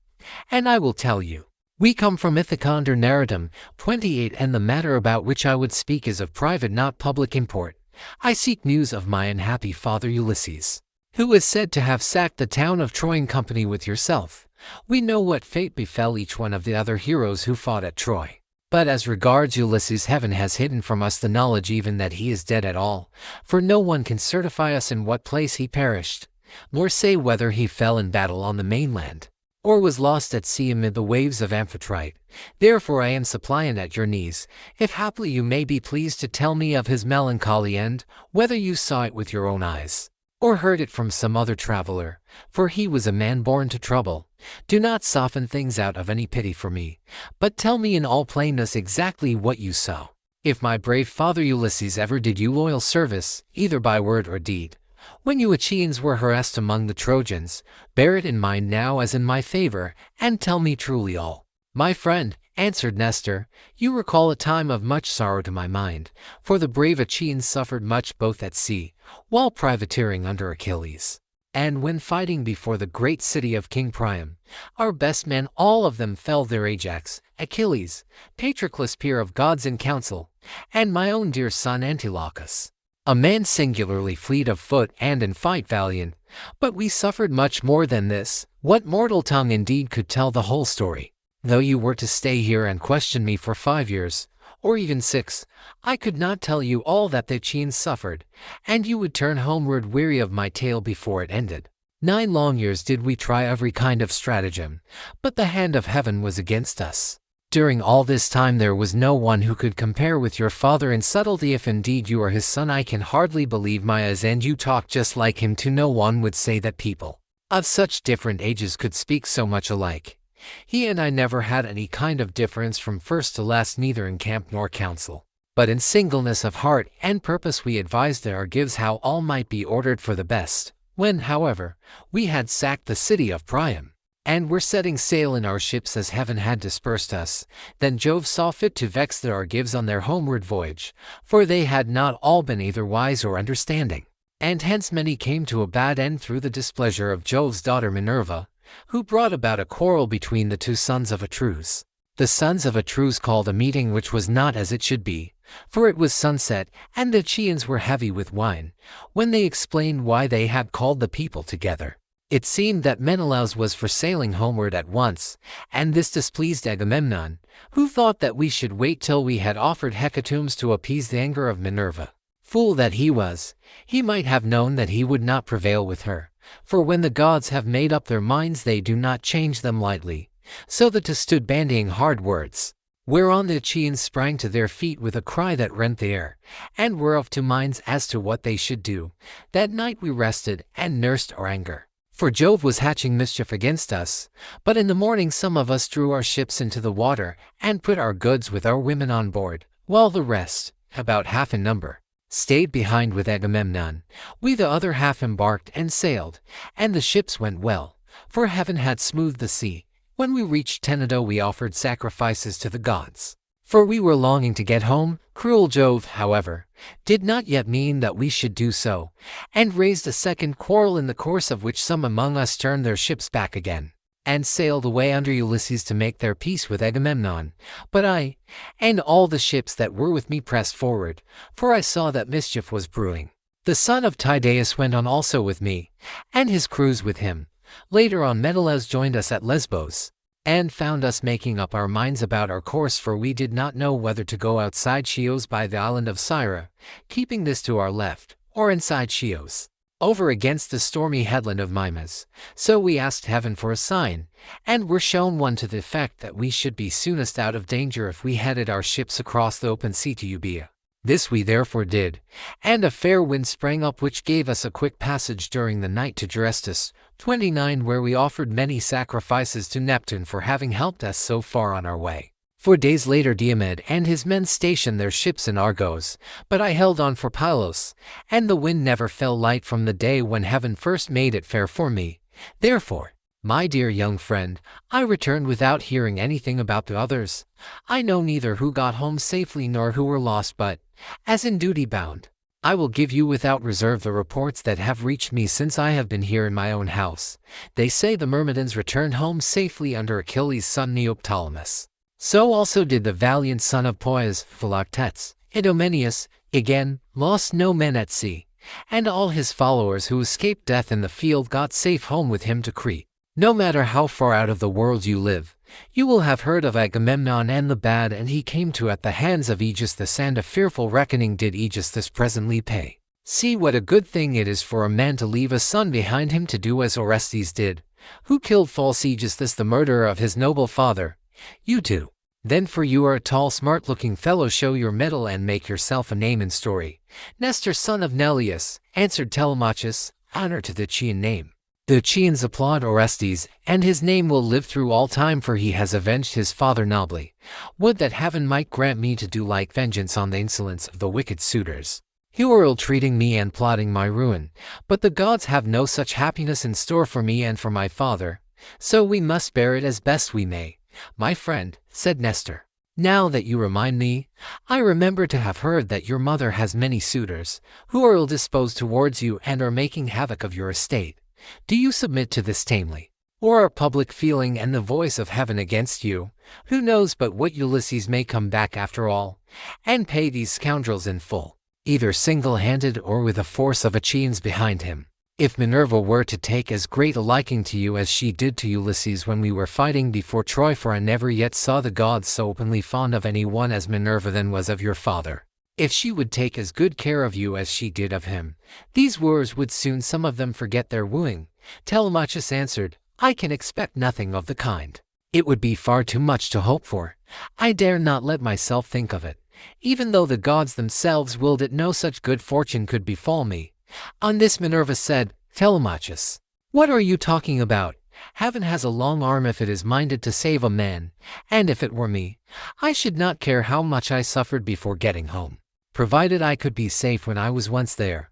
Speaker 1: and I will tell you. We come from Ithaca under Neritum, 28, and the matter about which I would speak is of private not public import. I seek news of my unhappy father Ulysses, who is said to have sacked the town of Troy in company with yourself. We know what fate befell each one of the other heroes who fought at Troy. But as regards Ulysses, heaven has hidden from us the knowledge even that he is dead at all, for no one can certify us in what place he perished, nor say whether he fell in battle on the mainland, or was lost at sea amid the waves of Amphitrite. Therefore I am suppliant at your knees, if haply you may be pleased to tell me of his melancholy end, whether you saw it with your own eyes, or heard it from some other traveler, for he was a man born to trouble. Do not soften things out of any pity for me, but tell me in all plainness exactly what you saw. If my brave father Ulysses ever did you loyal service, either by word or deed, when you Achaeans were harassed among the Trojans, bear it in mind now as in my favor, and tell me truly all." "My friend," answered Nestor, "you recall a time of much sorrow to my mind, for the brave Achaeans suffered much both at sea, while privateering under Achilles, and when fighting before the great city of King Priam. Our best men all of them fell there, Ajax, Achilles, Patroclus, peer of gods in council, and my own dear son Antilochus, a man singularly fleet of foot and in fight valiant. But we suffered much more than this. What mortal tongue indeed could tell the whole story? Though you were to stay here and question me for 5 years, or even 6, I could not tell you all that the Achaeans suffered, and you would turn homeward weary of my tale before it ended. 9 long years did we try every kind of stratagem, but the hand of heaven was against us. During all this time there was no one who could compare with your father in subtlety. If indeed you are his son, I can hardly believe my eyes, and you talk just like him too. No one would say that people of such different ages could speak so much alike. He and I never had any kind of difference from first to last, neither in camp nor council, but in singleness of heart and purpose we advised our gives how all might be ordered for the best. When, however, we had sacked the city of Priam, and were setting sail in our ships as heaven had dispersed us. Then Jove saw fit to vex the Argives on their homeward voyage, for they had not all been either wise or understanding. And hence many came to a bad end through the displeasure of Jove's daughter Minerva, who brought about a quarrel between the two sons of Atreus. The sons of Atreus called a meeting which was not as it should be, for it was sunset, and the Achaeans were heavy with wine, when they explained why they had called the people together. It seemed that Menelaus was for sailing homeward at once, and this displeased Agamemnon, who thought that we should wait till we had offered hecatombs to appease the anger of Minerva. Fool that he was, he might have known that he would not prevail with her, for when the gods have made up their minds they do not change them lightly. So the two stood bandying hard words, whereon the Achaeans sprang to their feet with a cry that rent the air, and were of two minds as to what they should do. That night we rested and nursed our anger, for Jove was hatching mischief against us. But in the morning some of us drew our ships into the water, and put our goods with our women on board, while the rest, about half in number, stayed behind with Agamemnon. We the other half embarked and sailed, and the ships went well, for heaven had smoothed the sea. When we reached Tenedo we offered sacrifices to the gods, for we were longing to get home. Cruel Jove, however, did not yet mean that we should do so, and raised a second quarrel, in the course of which some among us turned their ships back again, and sailed away under Ulysses to make their peace with Agamemnon. But I, and all the ships that were with me, pressed forward, for I saw that mischief was brewing. The son of Tydeus went on also with me, and his crews with him. Later on Menelaus joined us at Lesbos, and found us making up our minds about our course, for we did not know whether to go outside Chios by the island of Syra, keeping this to our left, or inside Chios, over against the stormy headland of Mimas. So we asked heaven for a sign, and were shown one to the effect that we should be soonest out of danger if we headed our ships across the open sea to Euboea. This we therefore did, and a fair wind sprang up which gave us a quick passage during the night to Gerestus, 29, where we offered many sacrifices to Neptune for having helped us so far on our way. 4 days later Diomed and his men stationed their ships in Argos, but I held on for Pylos, and the wind never fell light from the day when heaven first made it fair for me. Therefore, my dear young friend, I returned without hearing anything about the others. I know neither who got home safely nor who were lost, but, as in duty bound, I will give you without reserve the reports that have reached me since I have been here in my own house. They say the Myrmidons returned home safely under Achilles' son Neoptolemus. So also did the valiant son of Poeas, Philoctetes. Idomeneus, again, lost no men at sea, and all his followers who escaped death in the field got safe home with him to Crete. No matter how far out of the world you live, you will have heard of Agamemnon and the bad and he came to at the hands of Aegisthus, and a fearful reckoning did Aegisthus presently pay. See what a good thing it is for a man to leave a son behind him to do as Orestes did, who killed false Aegisthus, the murderer of his noble father. You too. Then, for you are a tall smart-looking fellow, show your mettle and make yourself a name in story. Nestor, son of Neleus, answered Telemachus, honor to the Achaean name. The Achaeans applaud Orestes, and his name will live through all time, for he has avenged his father nobly. Would that heaven might grant me to do like vengeance on the insolence of the wicked suitors, who are ill-treating me and plotting my ruin. But the gods have no such happiness in store for me and for my father, so we must bear it as best we may. My friend, said Nestor, now that you remind me, I remember to have heard that your mother has many suitors, who are ill-disposed towards you and are making havoc of your estate. Do you submit to this tamely, or are public feeling and the voice of heaven against you? Who knows but what Ulysses may come back after all, and pay these scoundrels in full, either single-handed or with a force of Achaeans behind him? If Minerva were to take as great a liking to you as she did to Ulysses when we were fighting before Troy, for I never yet saw the gods so openly fond of any one as Minerva then was of your father, if she would take as good care of you as she did of him, these wooers would soon some of them forget their wooing. Telemachus answered, I can expect nothing of the kind. It would be far too much to hope for. I dare not let myself think of it, even though the gods themselves willed it no such good fortune could befall me. On this Minerva said, Telemachus, what are you talking about? Heaven has a long arm if it is minded to save a man, and if it were me, I should not care how much I suffered before getting home, provided I could be safe when I was once there.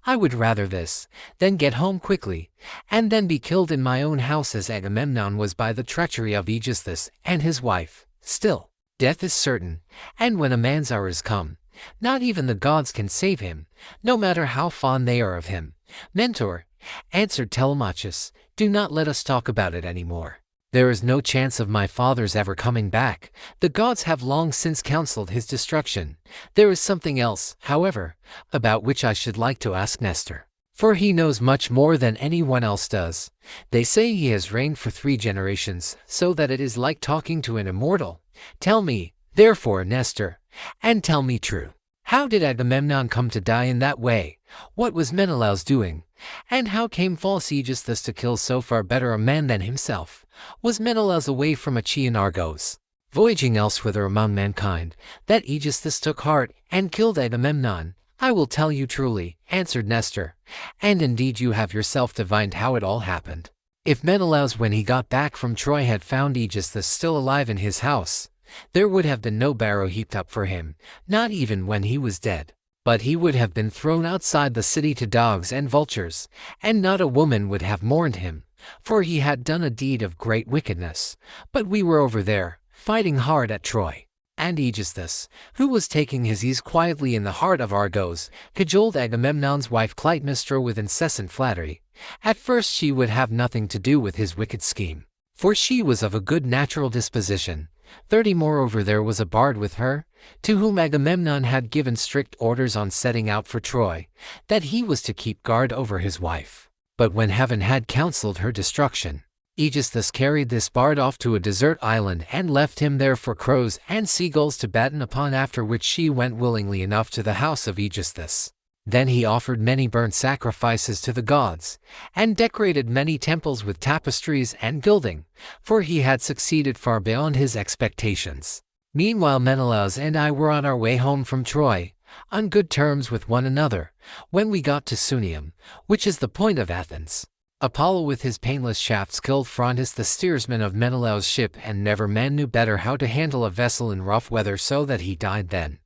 Speaker 1: I would rather this, than get home quickly, and then be killed in my own house as Agamemnon was by the treachery of Aegisthus and his wife. Still, death is certain, and when a man's hour is come, not even the gods can save him, no matter how fond they are of him. Mentor, answered Telemachus, do not let us talk about it any more. There is no chance of my father's ever coming back. The gods have long since counseled his destruction. There is something else, however, about which I should like to ask Nestor, for he knows much more than anyone else does. They say he has reigned for 3 generations, so that it is like talking to an immortal. Tell me, therefore, Nestor, and tell me true. How did Agamemnon come to die in that way? What was Menelaus doing? And how came false Aegisthus to kill so far better a man than himself? Was Menelaus away from Achaean Argos, voyaging elsewhither among mankind, that Aegisthus took heart and killed Agamemnon? I will tell you truly, answered Nestor, and indeed you have yourself divined how it all happened. If Menelaus when he got back from Troy had found Aegisthus still alive in his house, there would have been no barrow heaped up for him, not even when he was dead. But he would have been thrown outside the city to dogs and vultures, and not a woman would have mourned him, for he had done a deed of great wickedness. But we were over there, fighting hard at Troy. And Aegisthus, who was taking his ease quietly in the heart of Argos, cajoled Agamemnon's wife Clytemnestra with incessant flattery. At first she would have nothing to do with his wicked scheme, for she was of a good natural disposition. 30 Moreover there was a bard with her, to whom Agamemnon had given strict orders on setting out for Troy, that he was to keep guard over his wife. But when heaven had counseled her destruction, Aegisthus carried this bard off to a desert island and left him there for crows and seagulls to batten upon, after which she went willingly enough to the house of Aegisthus. Then he offered many burnt sacrifices to the gods, and decorated many temples with tapestries and gilding, for he had succeeded far beyond his expectations. Meanwhile Menelaus and I were on our way home from Troy, on good terms with one another, when we got to Sunium, which is the point of Athens. Apollo with his painless shafts killed Phrontis the steersman of Menelaus' ship, and never man knew better how to handle a vessel in rough weather, so that he died then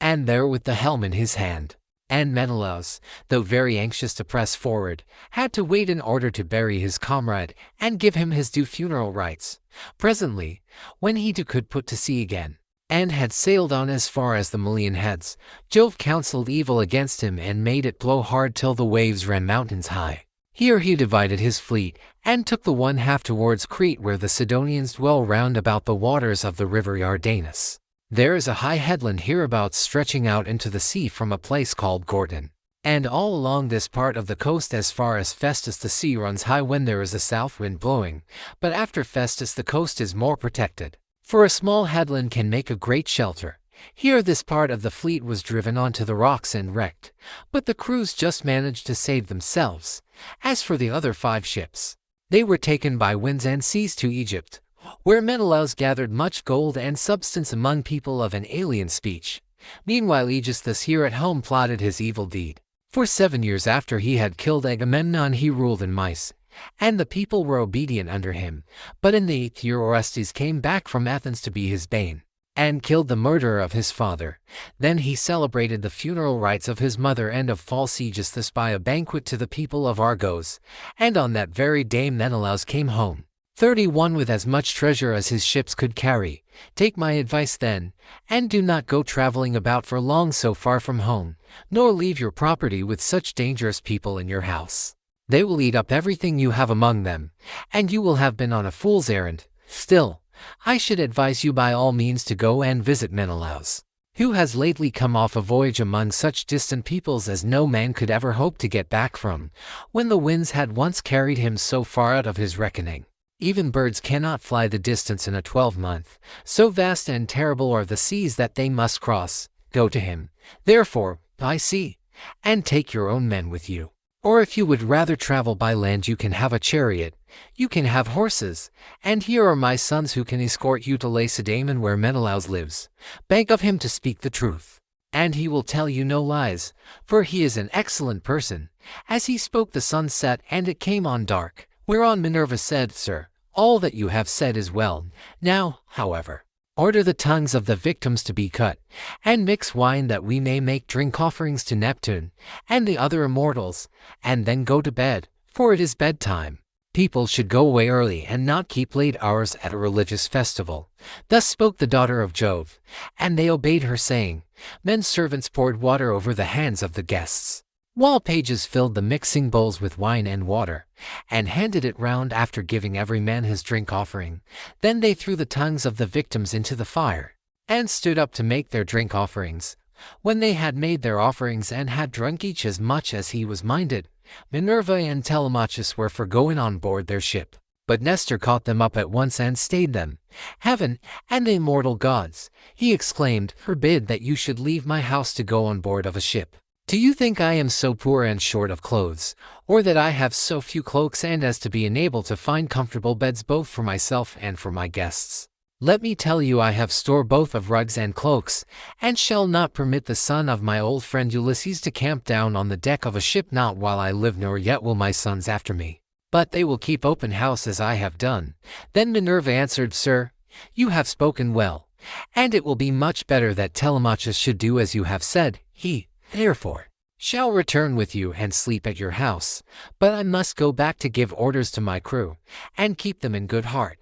Speaker 1: and there with the helm in his hand. And Menelaus, though very anxious to press forward, had to wait in order to bury his comrade and give him his due funeral rites. Presently, when he too could put to sea again, and had sailed on as far as the Malian heads, Jove counseled evil against him and made it blow hard till the waves ran mountains high. Here he divided his fleet, and took the one half towards Crete, where the Sidonians dwell round about the waters of the river Iardanus. There is a high headland hereabouts stretching out into the sea from a place called Gortyn. And all along this part of the coast as far as Festus the sea runs high when there is a south wind blowing, but after Festus the coast is more protected, for a small headland can make a great shelter. Here this part of the fleet was driven onto the rocks and wrecked, but the crews just managed to save themselves. As for the other 5 ships, they were taken by winds and seas to Egypt, where Menelaus gathered much gold and substance among people of an alien speech. Meanwhile Aegisthus here at home plotted his evil deed. For 7 years after he had killed Agamemnon he ruled in Mycene, and the people were obedient under him. But in the 8th year Orestes came back from Athens to be his bane, and killed the murderer of his father. Then he celebrated the funeral rites of his mother and of false Aegisthus by a banquet to the people of Argos, and on that very day Menelaus came home, 31 with as much treasure as his ships could carry. Take my advice then, and do not go traveling about for long so far from home, nor leave your property with such dangerous people in your house. They will eat up everything you have among them, and you will have been on a fool's errand. Still, I should advise you by all means to go and visit Menelaus, who has lately come off a voyage among such distant peoples as no man could ever hope to get back from, when the winds had once carried him so far out of his reckoning. Even birds cannot fly the distance in a 12-month, so vast and terrible are the seas that they must cross. Go to him, therefore, by sea, and take your own men with you. Or if you would rather travel by land, you can have a chariot, you can have horses, and here are my sons who can escort you to Lacedaemon, where Menelaus lives. Beg of him to speak the truth, and he will tell you no lies, for he is an excellent person. As he spoke the sun set, and it came on dark. Whereon Minerva said, Sir, all that you have said is well. Now, however, Order the tongues of the victims to be cut, and mix wine that we may make drink offerings to Neptune and the other immortals, and then go to bed, for it is bedtime. People should go away early and not keep late hours at a religious festival. Thus spoke the daughter of Jove, and they obeyed her, saying, men's servants poured water over the hands of the guests, while pages filled the mixing bowls with wine and water, and handed it round after giving every man his drink offering. Then they threw the tongues of the victims into the fire, and stood up to make their drink offerings. When they had made their offerings and had drunk each as much as he was minded, Minerva and Telemachus were for going on board their ship. But Nestor caught them up at once and stayed them. Heaven and the immortal gods, he exclaimed, forbid that you should leave my house to go on board of a ship. Do you think I am so poor and short of clothes, or that I have so few cloaks and as to be unable to find comfortable beds both for myself and for my guests? Let me tell you, I have store both of rugs and cloaks, and shall not permit the son of my old friend Ulysses to camp down on the deck of a ship, not while I live, nor yet will my sons after me. But they will keep open house as I have done. Then Minerva answered, Sir, you have spoken well, and it will be much better that Telemachus should do as you have said. He, therefore, shall return with you and sleep at your house, but I must go back to give orders to my crew, and keep them in good heart.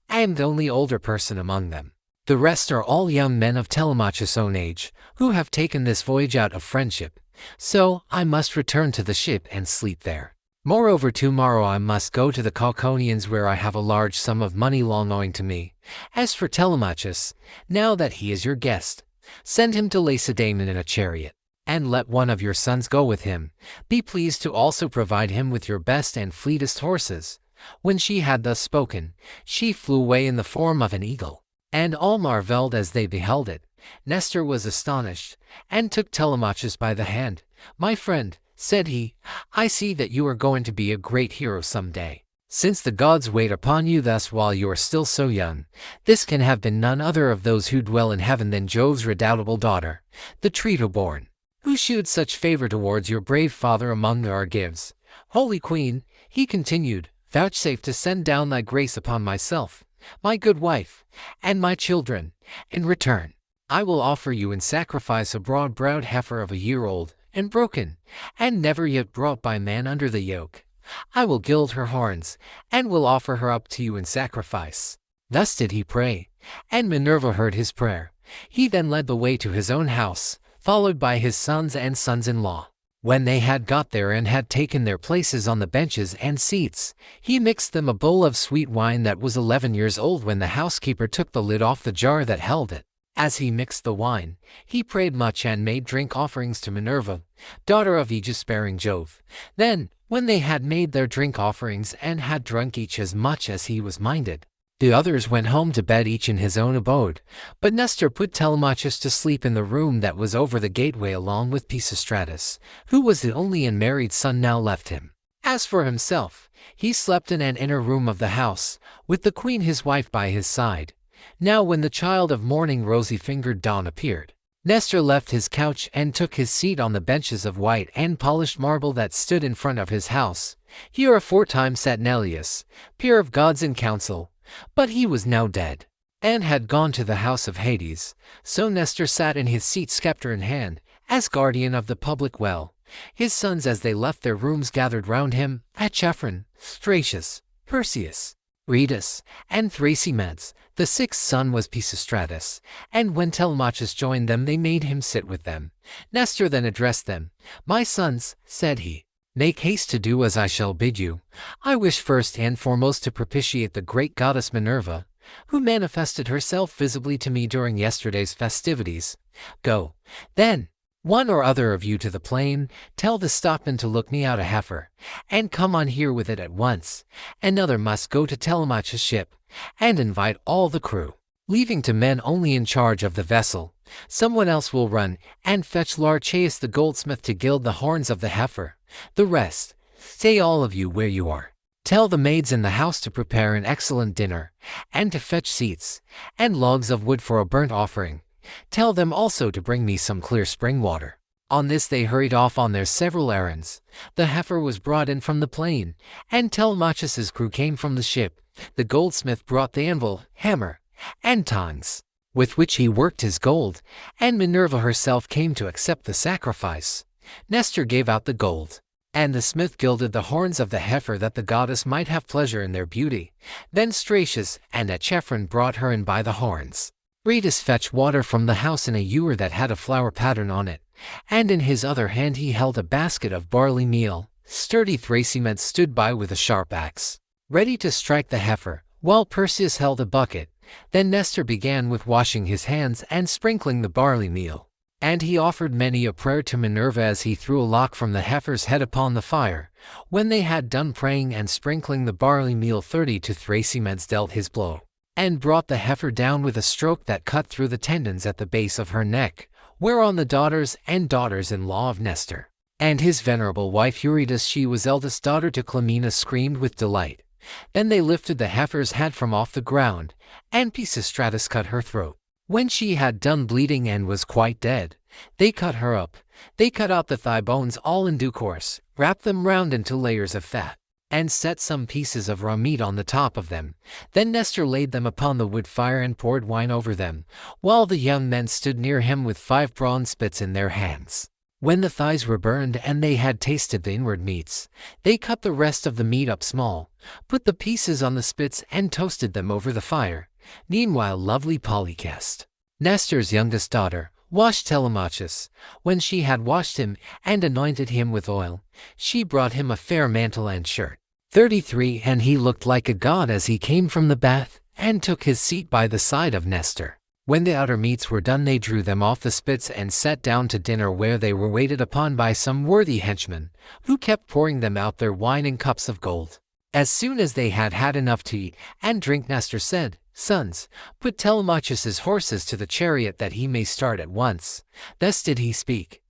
Speaker 1: I am the only older person among them. The rest are all young men of Telemachus' own age, who have taken this voyage out of friendship, so I must return to the ship and sleep there. Moreover, tomorrow I must go to the Cauconians, where I have a large sum of money long owing to me. As for Telemachus, now that he is your guest, send him to Lacedaemon in a chariot, and let one of your sons go with him. Be pleased to also provide him with your best and fleetest horses. When she had thus spoken, she flew away in the form of an eagle, and all marveled as they beheld it. Nestor was astonished, and took Telemachus by the hand. My friend, said he, I see that you are going to be a great hero some day. Since the gods wait upon you thus while you are still so young, this can have been none other of those who dwell in heaven than Jove's redoubtable daughter, the Trito-born, who shewed such favor towards your brave father among the Argives. Holy queen, he continued, vouchsafe to send down thy grace upon myself, my good wife, and my children. In return, I will offer you in sacrifice a broad-browed heifer of a year old, and broken, and never yet brought by man under the yoke. I will gild her horns, and will offer her up to you in sacrifice. Thus did he pray, and Minerva heard his prayer. He then led the way to his own house, followed by his sons and sons-in-law. When they had got there and had taken their places on the benches and seats, he mixed them a bowl of sweet wine that was 11 years old, when the housekeeper took the lid off the jar that held it. As he mixed the wine, he prayed much and made drink offerings to Minerva, daughter of aegis-bearing Jove. Then, when they had made their drink offerings and had drunk each as much as he was minded, the others went home to bed, each in his own abode. But Nestor put Telemachus to sleep in the room that was over the gateway, along with Pisistratus, who was the only unmarried son now left him. As for himself, he slept in an inner room of the house, with the queen his wife by his side. Now when the child of morning, rosy-fingered Dawn, appeared, Nestor left his couch and took his seat on the benches of white and polished marble that stood in front of his house. Here aforetime sat Neleus, peer of gods in council, but he was now dead, and had gone to the house of Hades. So Nestor sat in his seat, scepter in hand, as guardian of the public well. His sons, as they left their rooms, gathered round him, Echephron, Stratius, Perseus, Rhoetus, and Thrasymens. The sixth son was Pisistratus, and when Telemachus joined them, they made him sit with them. Nestor then addressed them. My sons, said he, make haste to do as I shall bid you. I wish first and foremost to propitiate the great goddess Minerva, who manifested herself visibly to me during yesterday's festivities. Go, then, one or other of you to the plain, tell the stockman to look me out a heifer, and come on here with it at once. Another must go to Telemachus' ship, and invite all the crew, leaving to men only in charge of the vessel. Someone else will run and fetch Larchaeus the goldsmith to gild the horns of the heifer. The rest, stay all of you where you are. Tell the maids in the house to prepare an excellent dinner, and to fetch seats and logs of wood for a burnt offering. Tell them also to bring me some clear spring water. On this they hurried off on their several errands. The heifer was brought in from the plain, and Telemachus's crew came from the ship. The goldsmith brought the anvil, hammer, and tongs. with which he worked his gold, and Minerva herself came to accept the sacrifice. Nestor gave out the gold, and the smith gilded the horns of the heifer that the goddess might have pleasure in their beauty. Then Stratius and Echephron brought her in by the horns. Rhetus fetched water from the house in a ewer that had a flower pattern on it, and in his other hand he held a basket of barley meal. Sturdy Thrasymede stood by with a sharp axe, ready to strike the heifer, while Perseus held a bucket. Then Nestor began with washing his hands and sprinkling the barley meal. And he offered many a prayer to Minerva as he threw a lock from the heifer's head upon the fire. When they had done praying and sprinkling the barley meal, 32 Thrasymedes dealt his blow, and brought the heifer down with a stroke that cut through the tendons at the base of her neck, whereon the daughters and daughters-in-law of Nestor, and his venerable wife Eurydice, she was eldest daughter to Clymene, screamed with delight. Then they lifted the heifer's head from off the ground, and Pisistratus cut her throat. When she had done bleeding and was quite dead, they cut her up. They cut out the thigh bones all in due course, wrapped them round into layers of fat, and set some pieces of raw meat on the top of them. Then Nestor laid them upon the wood fire and poured wine over them, while the young men stood near him with 5 bronze spits in their hands. When the thighs were burned and they had tasted the inward meats, they cut the rest of the meat up small, put the pieces on the spits, and toasted them over the fire. Meanwhile lovely Polycaste, Nestor's youngest daughter, washed Telemachus. When she had washed him and anointed him with oil, she brought him a fair mantle and shirt. 33 And he looked like a god as he came from the bath, and took his seat by the side of Nestor. When the outer meats were done, they drew them off the spits and sat down to dinner, where they were waited upon by some worthy henchmen, who kept pouring them out their wine in cups of gold. As soon as they had had enough to eat and drink, Nestor said, "Sons, put Telemachus's horses to the chariot that he may start at once." Thus did he speak,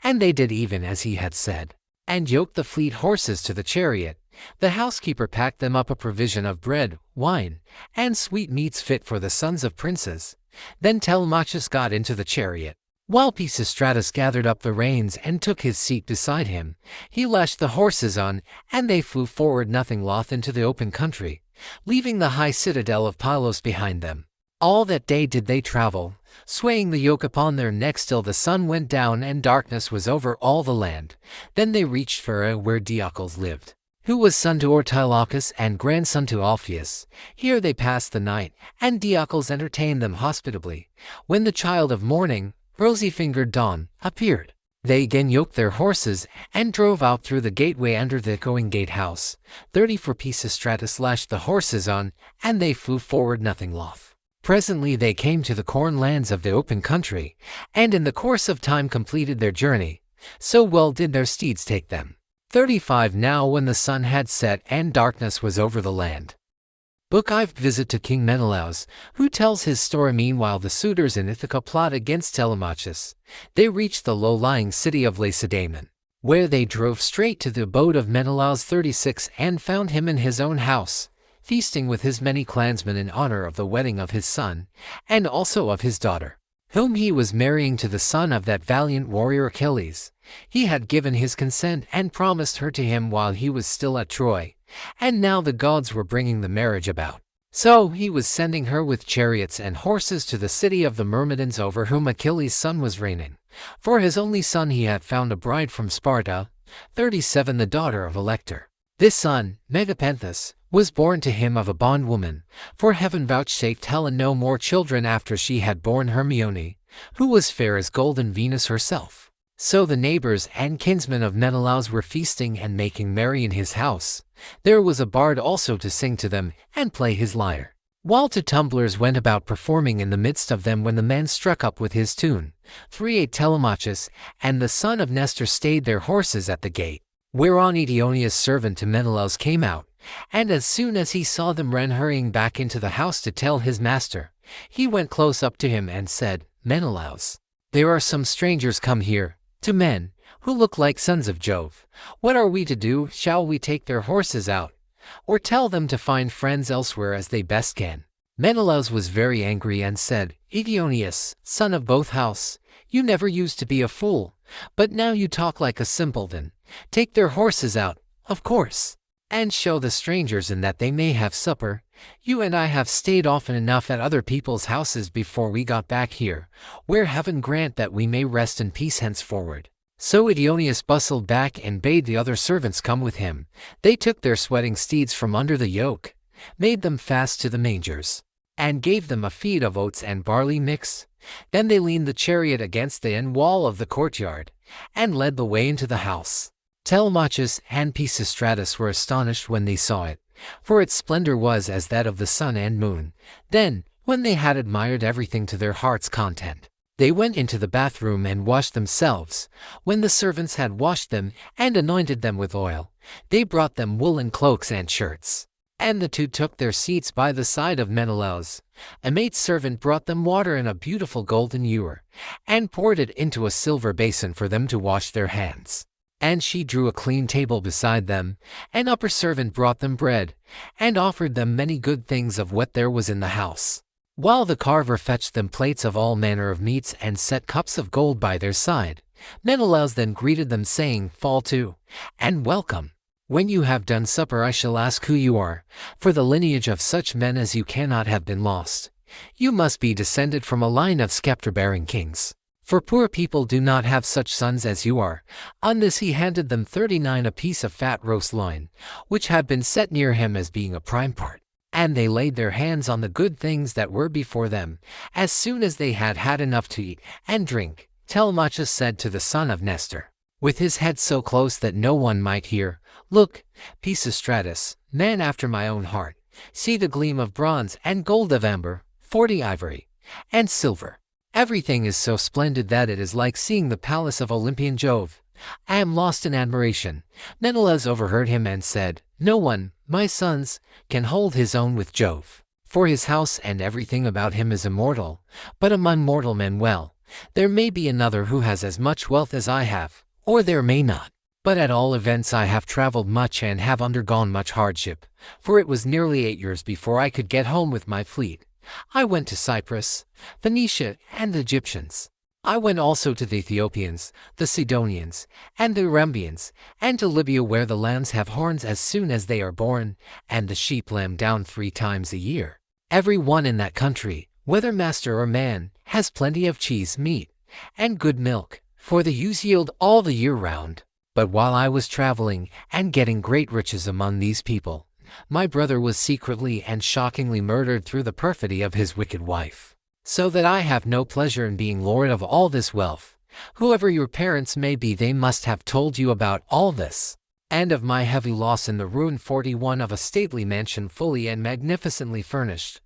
Speaker 1: and they did even as he had said, and yoked the fleet horses to the chariot. The housekeeper packed them up a provision of bread, wine, and sweetmeats fit for the sons of princes. Then Telemachus got into the chariot, while Pisistratus gathered up the reins and took his seat beside him. He lashed the horses on, and they flew forward nothing loth into the open country, leaving the high citadel of Pylos behind them. All that day did they travel, swaying the yoke upon their necks till the sun went down and darkness was over all the land. Then they reached Pherae, where Diocles lived, who was son to Ortilochus and grandson to Alpheus. Here they passed the night, and Diocles entertained them hospitably. When the child of morning, rosy-fingered Dawn, appeared, they again yoked their horses and drove out through the gateway under the echoing gatehouse. 34 Pisistratus lashed the horses on, and they flew forward nothing loth. Presently they came to the corn lands of the open country, and in the course of time completed their journey. So well did their steeds take them. 35 Now when the sun had set and darkness was over the land, Book V Visit to King Menelaus, who tells his story. Meanwhile the suitors in Ithaca plot against Telemachus. They reached the low-lying city of Lacedaemon, where they drove straight to the abode of Menelaus. 36 And found him in his own house, feasting with his many clansmen in honor of the wedding of his son, and also of his daughter, whom he was marrying to the son of that valiant warrior Achilles. He had given his consent and promised her to him while he was still at Troy, and now the gods were bringing the marriage about. So he was sending her with chariots and horses to the city of the Myrmidons, over whom Achilles' son was reigning. For his only son he had found a bride from Sparta. 37 The daughter of Alector. This son, Megapenthus, was born to him of a bondwoman, for heaven vouchsafed Helen no more children after she had borne Hermione, who was fair as golden Venus herself. So the neighbors and kinsmen of Menelaus were feasting and making merry in his house. There was a bard also to sing to them and play his lyre, while two tumblers went about performing in the midst of them, when the man struck up with his tune. 38 Telemachus and the son of Nestor stayed their horses at the gate, whereon Eteonius' servant to Menelaus came out, and as soon as he saw them ran hurrying back into the house to tell his master. He went close up to him and said, "Menelaus, there are some strangers come here, two men, who look like sons of Jove. What are we to do? Shall we take their horses out, or tell them to find friends elsewhere as they best can?" Menelaus was very angry and said, "Eteonius, son of both house, you never used to be a fool, but now you talk like a simpleton. Take their horses out, of course." and show the strangers in that they may have supper. You and I have stayed often enough at other people's houses before we got back here, where heaven grant that we may rest in peace henceforward." So Odysseus bustled back and bade the other servants come with him. They took their sweating steeds from under the yoke, made them fast to the mangers, and gave them a feed of oats and barley mix. Then they leaned the chariot against the end wall of the courtyard, and led the way into the house. Telemachus and Pisistratus were astonished when they saw it, for its splendor was as that of the sun and moon. Then, when they had admired everything to their heart's content, they went into the bathroom and washed themselves. When the servants had washed them and anointed them with oil, they brought them woolen cloaks and shirts. And the two took their seats by the side of Menelaus. A maidservant brought them water in a beautiful golden ewer, and poured it into a silver basin for them to wash their hands. And she drew a clean table beside them. An upper servant brought them bread, and offered them many good things of what there was in the house, while the carver fetched them plates of all manner of meats and set cups of gold by their side. Menelaus then greeted them, saying, "Fall to, and welcome. When you have done supper I shall ask who you are, for the lineage of such men as you cannot have been lost. You must be descended from a line of scepter-bearing kings, for poor people do not have such sons as you are." On this he handed them 39 a piece of fat roast loin, which had been set near him as being a prime part. And they laid their hands on the good things that were before them. As soon as they had had enough to eat and drink, Telemachus said to the son of Nestor, with his head so close that no one might hear, "Look, Pisistratus, man after my own heart, see the gleam of bronze and gold of amber, 40 ivory, and silver. Everything is so splendid that it is like seeing the palace of Olympian Jove. I am lost in admiration." Menelaus overheard him and said, "No one, my sons, can hold his own with Jove, for his house and everything about him is immortal. But among mortal men, well, there may be another who has as much wealth as I have, or there may not. But at all events I have traveled much and have undergone much hardship, for it was nearly 8 years before I could get home with my fleet. I went to Cyprus, Phoenicia, and the Egyptians. I went also to the Ethiopians, the Sidonians, and the Erembians, and to Libya, where the lambs have horns as soon as they are born, and the sheep lamb down 3 times a year. Every one in that country, whether master or man, has plenty of cheese, meat, and good milk, for the ewes yield all the year round. But while I was traveling and getting great riches among these people, my brother was secretly and shockingly murdered through the perfidy of his wicked wife. So that I have no pleasure in being lord of all this wealth. Whoever your parents may be, they must have told you about all this, and of my heavy loss in the ruin 41 of a stately mansion fully and magnificently furnished.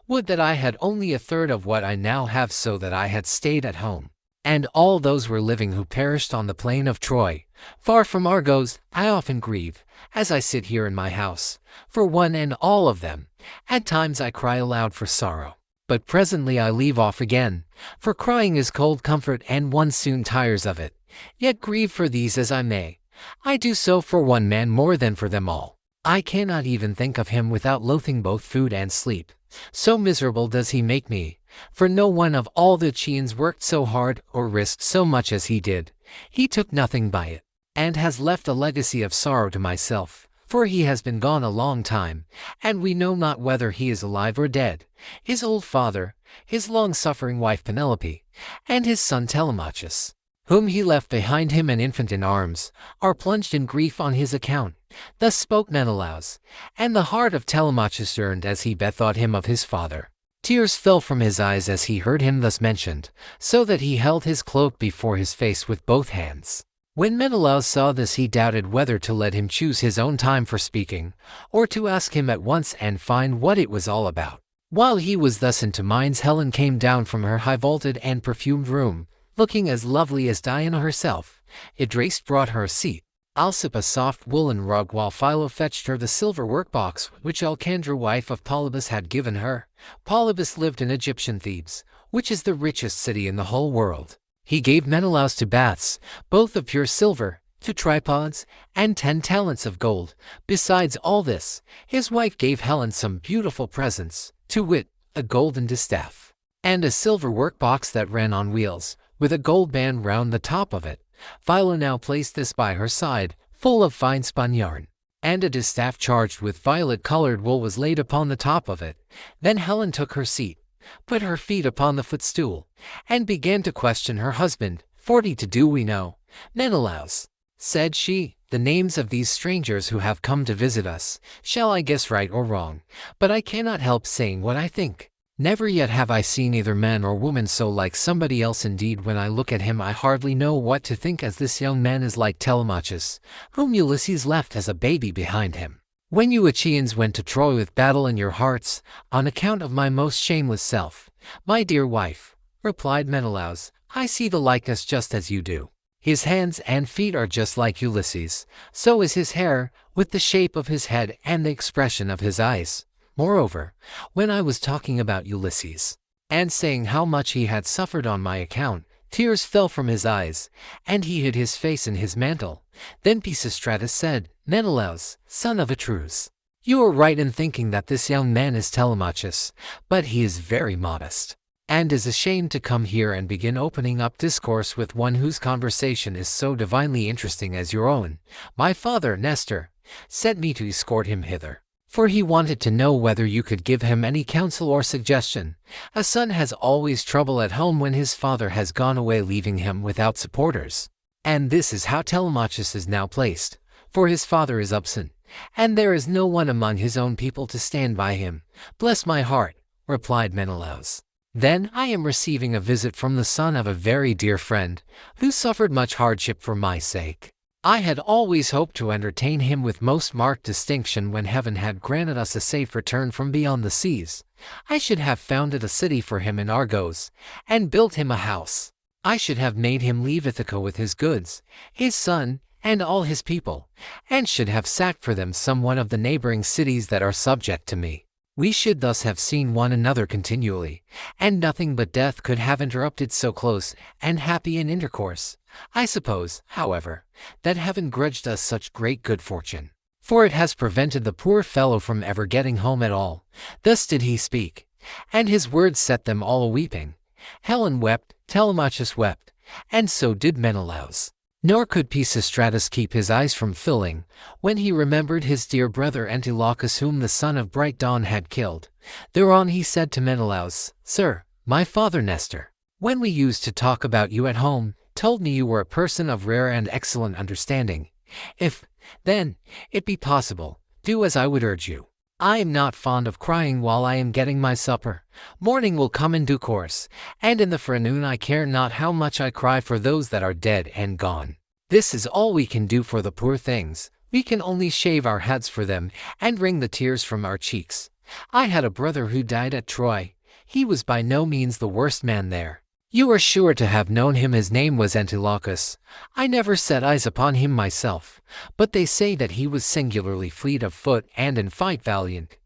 Speaker 1: Would that I had only a third of what I now have, so that I had stayed at home. And all those were living who perished on the plain of Troy, far from Argos. I often grieve, as I sit here in my house, for one and all of them. At times I cry aloud for sorrow, but presently I leave off again, for crying is cold comfort and one soon tires of it. Yet grieve for these as I may, I do so for one man more than for them all. I cannot even think of him without loathing both food and sleep. So miserable does he make me, for no one of all the Chians worked so hard or risked so much as he did. He took nothing by it, and has left a legacy of sorrow to myself, for he has been gone a long time, and we know not whether he is alive or dead. His old father, his long-suffering wife Penelope, and his son Telemachus, whom he left behind him an infant in arms, are plunged in grief on his account." Thus spoke Menelaus, and the heart of Telemachus yearned as he bethought him of his father. Tears fell from his eyes as he heard him thus mentioned, so that he held his cloak before his face with both hands. When Menelaus saw this, he doubted whether to let him choose his own time for speaking, or to ask him at once and find what it was all about. While he was thus in two minds, Helen came down from her high-vaulted and perfumed room, looking as lovely as Diana herself. Idris brought her a seat, Alcip a soft woolen rug, while Philo fetched her the silver workbox which Alcandra, wife of Polybus, had given her. Polybus lived in Egyptian Thebes, which is the richest city in the whole world. He gave Menelaus 2 baths, both of pure silver, 2 tripods, and 10 talents of gold. Besides all this, his wife gave Helen some beautiful presents, to wit, a golden distaff, and a silver workbox that ran on wheels, with a gold band round the top of it. Philo now placed this by her side, full of fine spun yarn. and a distaff charged with violet-colored wool was laid upon the top of it. Then Helen took her seat, put her feet upon the footstool, and began to question her husband. 42 do we know, Menelaus, said she, the names of these strangers who have come to visit us? Shall I guess right or wrong? But I cannot help saying what I think. Never yet have I seen either man or woman so like somebody else. Indeed, when I look at him I hardly know what to think, as this young man is like Telemachus, whom Ulysses left as a baby behind him. When you Achaeans went to Troy with battle in your hearts, on account of my most shameless self, my dear wife, replied Menelaus, I see the likeness just as you do. His hands and feet are just like Ulysses, so is his hair, with the shape of his head and the expression of his eyes. Moreover, when I was talking about Ulysses, and saying how much he had suffered on my account, tears fell from his eyes, and he hid his face in his mantle. Then Pisistratus said, Menelaus, son of Atreus, you are right in thinking that this young man is Telemachus, but he is very modest, and is ashamed to come here and begin opening up discourse with one whose conversation is so divinely interesting as your own. My father, Nestor, sent me to escort him hither, for he wanted to know whether you could give him any counsel or suggestion. A son has always trouble at home when his father has gone away, leaving him without supporters. And this is how Telemachus is now placed, for his father is absent, and there is no one among his own people to stand by him. Bless my heart, replied Menelaus. Then I am receiving a visit from the son of a very dear friend, who suffered much hardship for my sake. I had always hoped to entertain him with most marked distinction when heaven had granted us a safe return from beyond the seas. I should have founded a city for him in Argos, and built him a house. I should have made him leave Ithaca with his goods, his son, and all his people, and should have sacked for them some one of the neighboring cities that are subject to me. We should thus have seen one another continually, and nothing but death could have interrupted so close and happy an intercourse. I suppose, however, that heaven grudged us such great good fortune, for it has prevented the poor fellow from ever getting home at all. Thus did he speak, and his words set them all a-weeping. Helen wept, Telemachus wept, and so did Menelaus. Nor could Pisistratus keep his eyes from filling, when he remembered his dear brother Antilochus, whom the son of bright dawn had killed. Thereon he said to Menelaus, Sir, my father Nestor, when we used to talk about you at home, told me you were a person of rare and excellent understanding. If, then, it be possible, do as I would urge you. I am not fond of crying while I am getting my supper. Morning will come in due course, and in the forenoon I care not how much I cry for those that are dead and gone. This is all we can do for the poor things. We can only shave our heads for them, and wring the tears from our cheeks. I had a brother who died at Troy. He was by no means the worst man there. You are sure to have known him. His name was Antilochus. I never set eyes upon him myself, but they say that he was singularly fleet of foot and in fight valiant.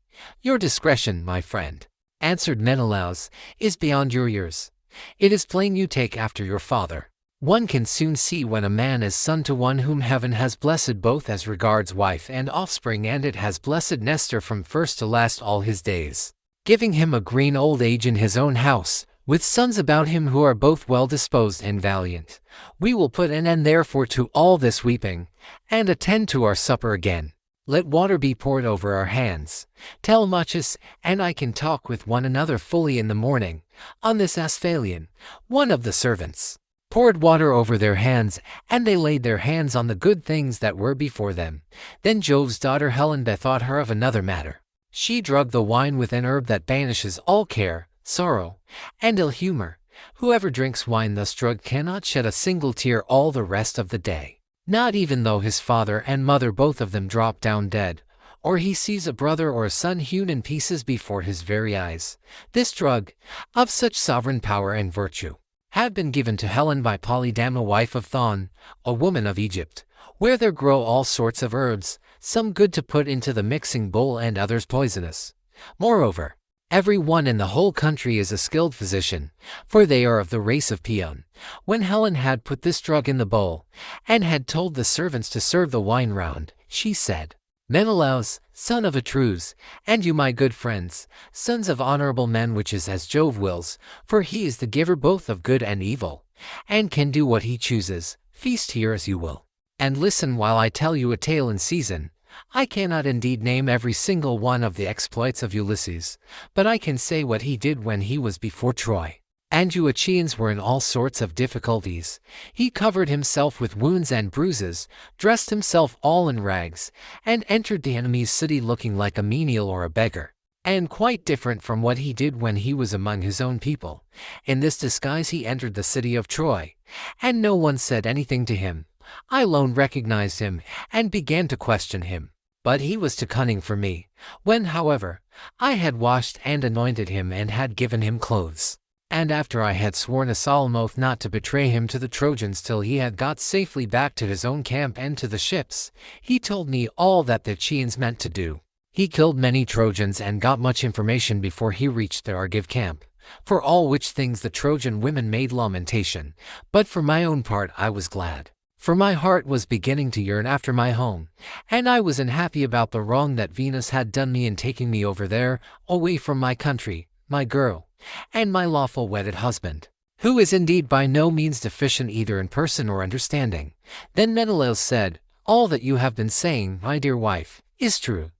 Speaker 1: Your discretion, my friend, answered Menelaus, is beyond your years. It is plain you take after your father. One can soon see when a man is son to one whom heaven has blessed both as regards wife and offspring, and it has blessed Nestor from first to last all his days, giving him a green old age in his own house, with sons about him who are both well-disposed and valiant. We will put an end therefore to all this weeping, and attend to our supper again. Let water be poured over our hands. Telemachus and I can talk with one another fully in the morning. On this Asphalion, one of the servants, poured water over their hands, and they laid their hands on the good things that were before them. Then Jove's daughter Helen bethought her of another matter. She drugged the wine with an herb that banishes all care, sorrow, and ill humor. Whoever drinks wine thus drugged cannot shed a single tear all the rest of the day, not even though his father and mother both of them drop down dead, or he sees a brother or a son hewn in pieces before his very eyes. This drug, of such sovereign power and virtue, had been given to Helen by Polydamna, wife of Thon, a woman of Egypt, where there grow all sorts of herbs, some good to put into the mixing bowl and others poisonous. Moreover, every one in the whole country is a skilled physician, for they are of the race of Paeon. When Helen had put this drug in the bowl, and had told the servants to serve the wine round, she said, Menelaus, son of Atreus, and you my good friends, sons of honorable men, which is as Jove wills, for he is the giver both of good and evil, and can do what he chooses, feast here as you will, and listen while I tell you a tale in season. I cannot indeed name every single one of the exploits of Ulysses, but I can say what he did when he was before Troy. And you Achaeans were in all sorts of difficulties. He covered himself with wounds and bruises, dressed himself all in rags, and entered the enemy's city looking like a menial or a beggar. And quite different from what he did when he was among his own people. In this disguise he entered the city of Troy, and no one said anything to him. I alone recognized him, and began to question him. But he was too cunning for me. When, however, I had washed and anointed him and had given him clothes, and after I had sworn a solemn oath not to betray him to the Trojans till he had got safely back to his own camp and to the ships, he told me all that the Achaeans meant to do. He killed many Trojans and got much information before he reached the Argive camp, for all which things the Trojan women made lamentation, but for my own part I was glad. For my heart was beginning to yearn after my home, and I was unhappy about the wrong that Venus had done me in taking me over there, away from my country, my girl, and my lawful wedded husband, who is indeed by no means deficient either in person or understanding. Then Menelaus said, "All that you have been saying, my dear wife, is true.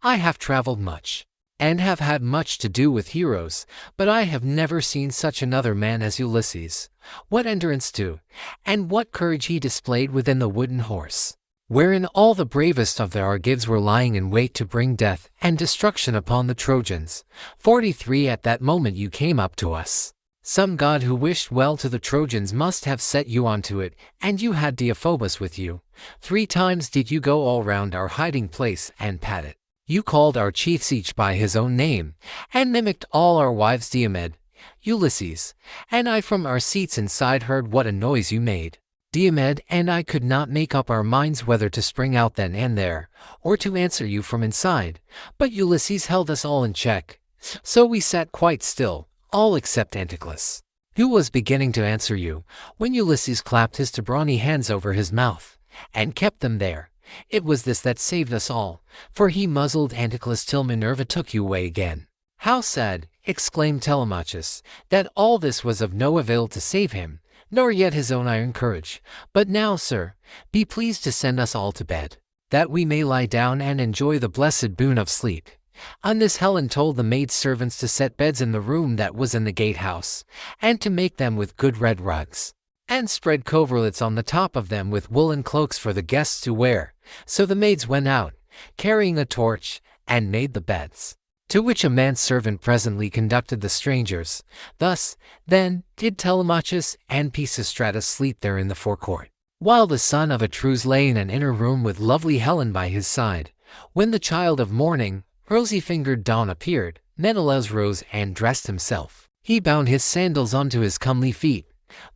Speaker 1: I have traveled much, and have had much to do with heroes, but I have never seen such another man as Ulysses. What endurance too, and what courage he displayed within the wooden horse, wherein all the bravest of the Argives were lying in wait to bring death and destruction upon the Trojans. 43 At that moment you came up to us. Some god who wished well to the Trojans must have set you onto it, and you had Deiphobus with you. 3 times did you go all round our hiding place and pat it. You called our chiefs each by his own name, and mimicked all our wives Diomed, Ulysses, and I from our seats inside heard what a noise you made. Diomed and I could not make up our minds whether to spring out then and there, or to answer you from inside, but Ulysses held us all in check. So we sat quite still, all except Anticlus, who was beginning to answer you, when Ulysses clapped his two brawny hands over his mouth, and kept them there. It was this that saved us all, for he muzzled Anticlus till Minerva took you away again." "How sad," exclaimed Telemachus, "that all this was of no avail to save him, nor yet his own iron courage. But now, sir, be pleased to send us all to bed, that we may lie down and enjoy the blessed boon of sleep." On this Helen told the maid servants to set beds in the room that was in the gatehouse, and to make them with good red rugs, and spread coverlets on the top of them with woolen cloaks for the guests to wear. So the maids went out, carrying a torch, and made the beds, to which a manservant presently conducted the strangers. Thus, then, did Telemachus and Pisistratus sleep there in the forecourt, while the son of Atreus lay in an inner room with lovely Helen by his side. When the child of morning, rosy-fingered Dawn, appeared, Menelaus rose and dressed himself. He bound his sandals onto his comely feet,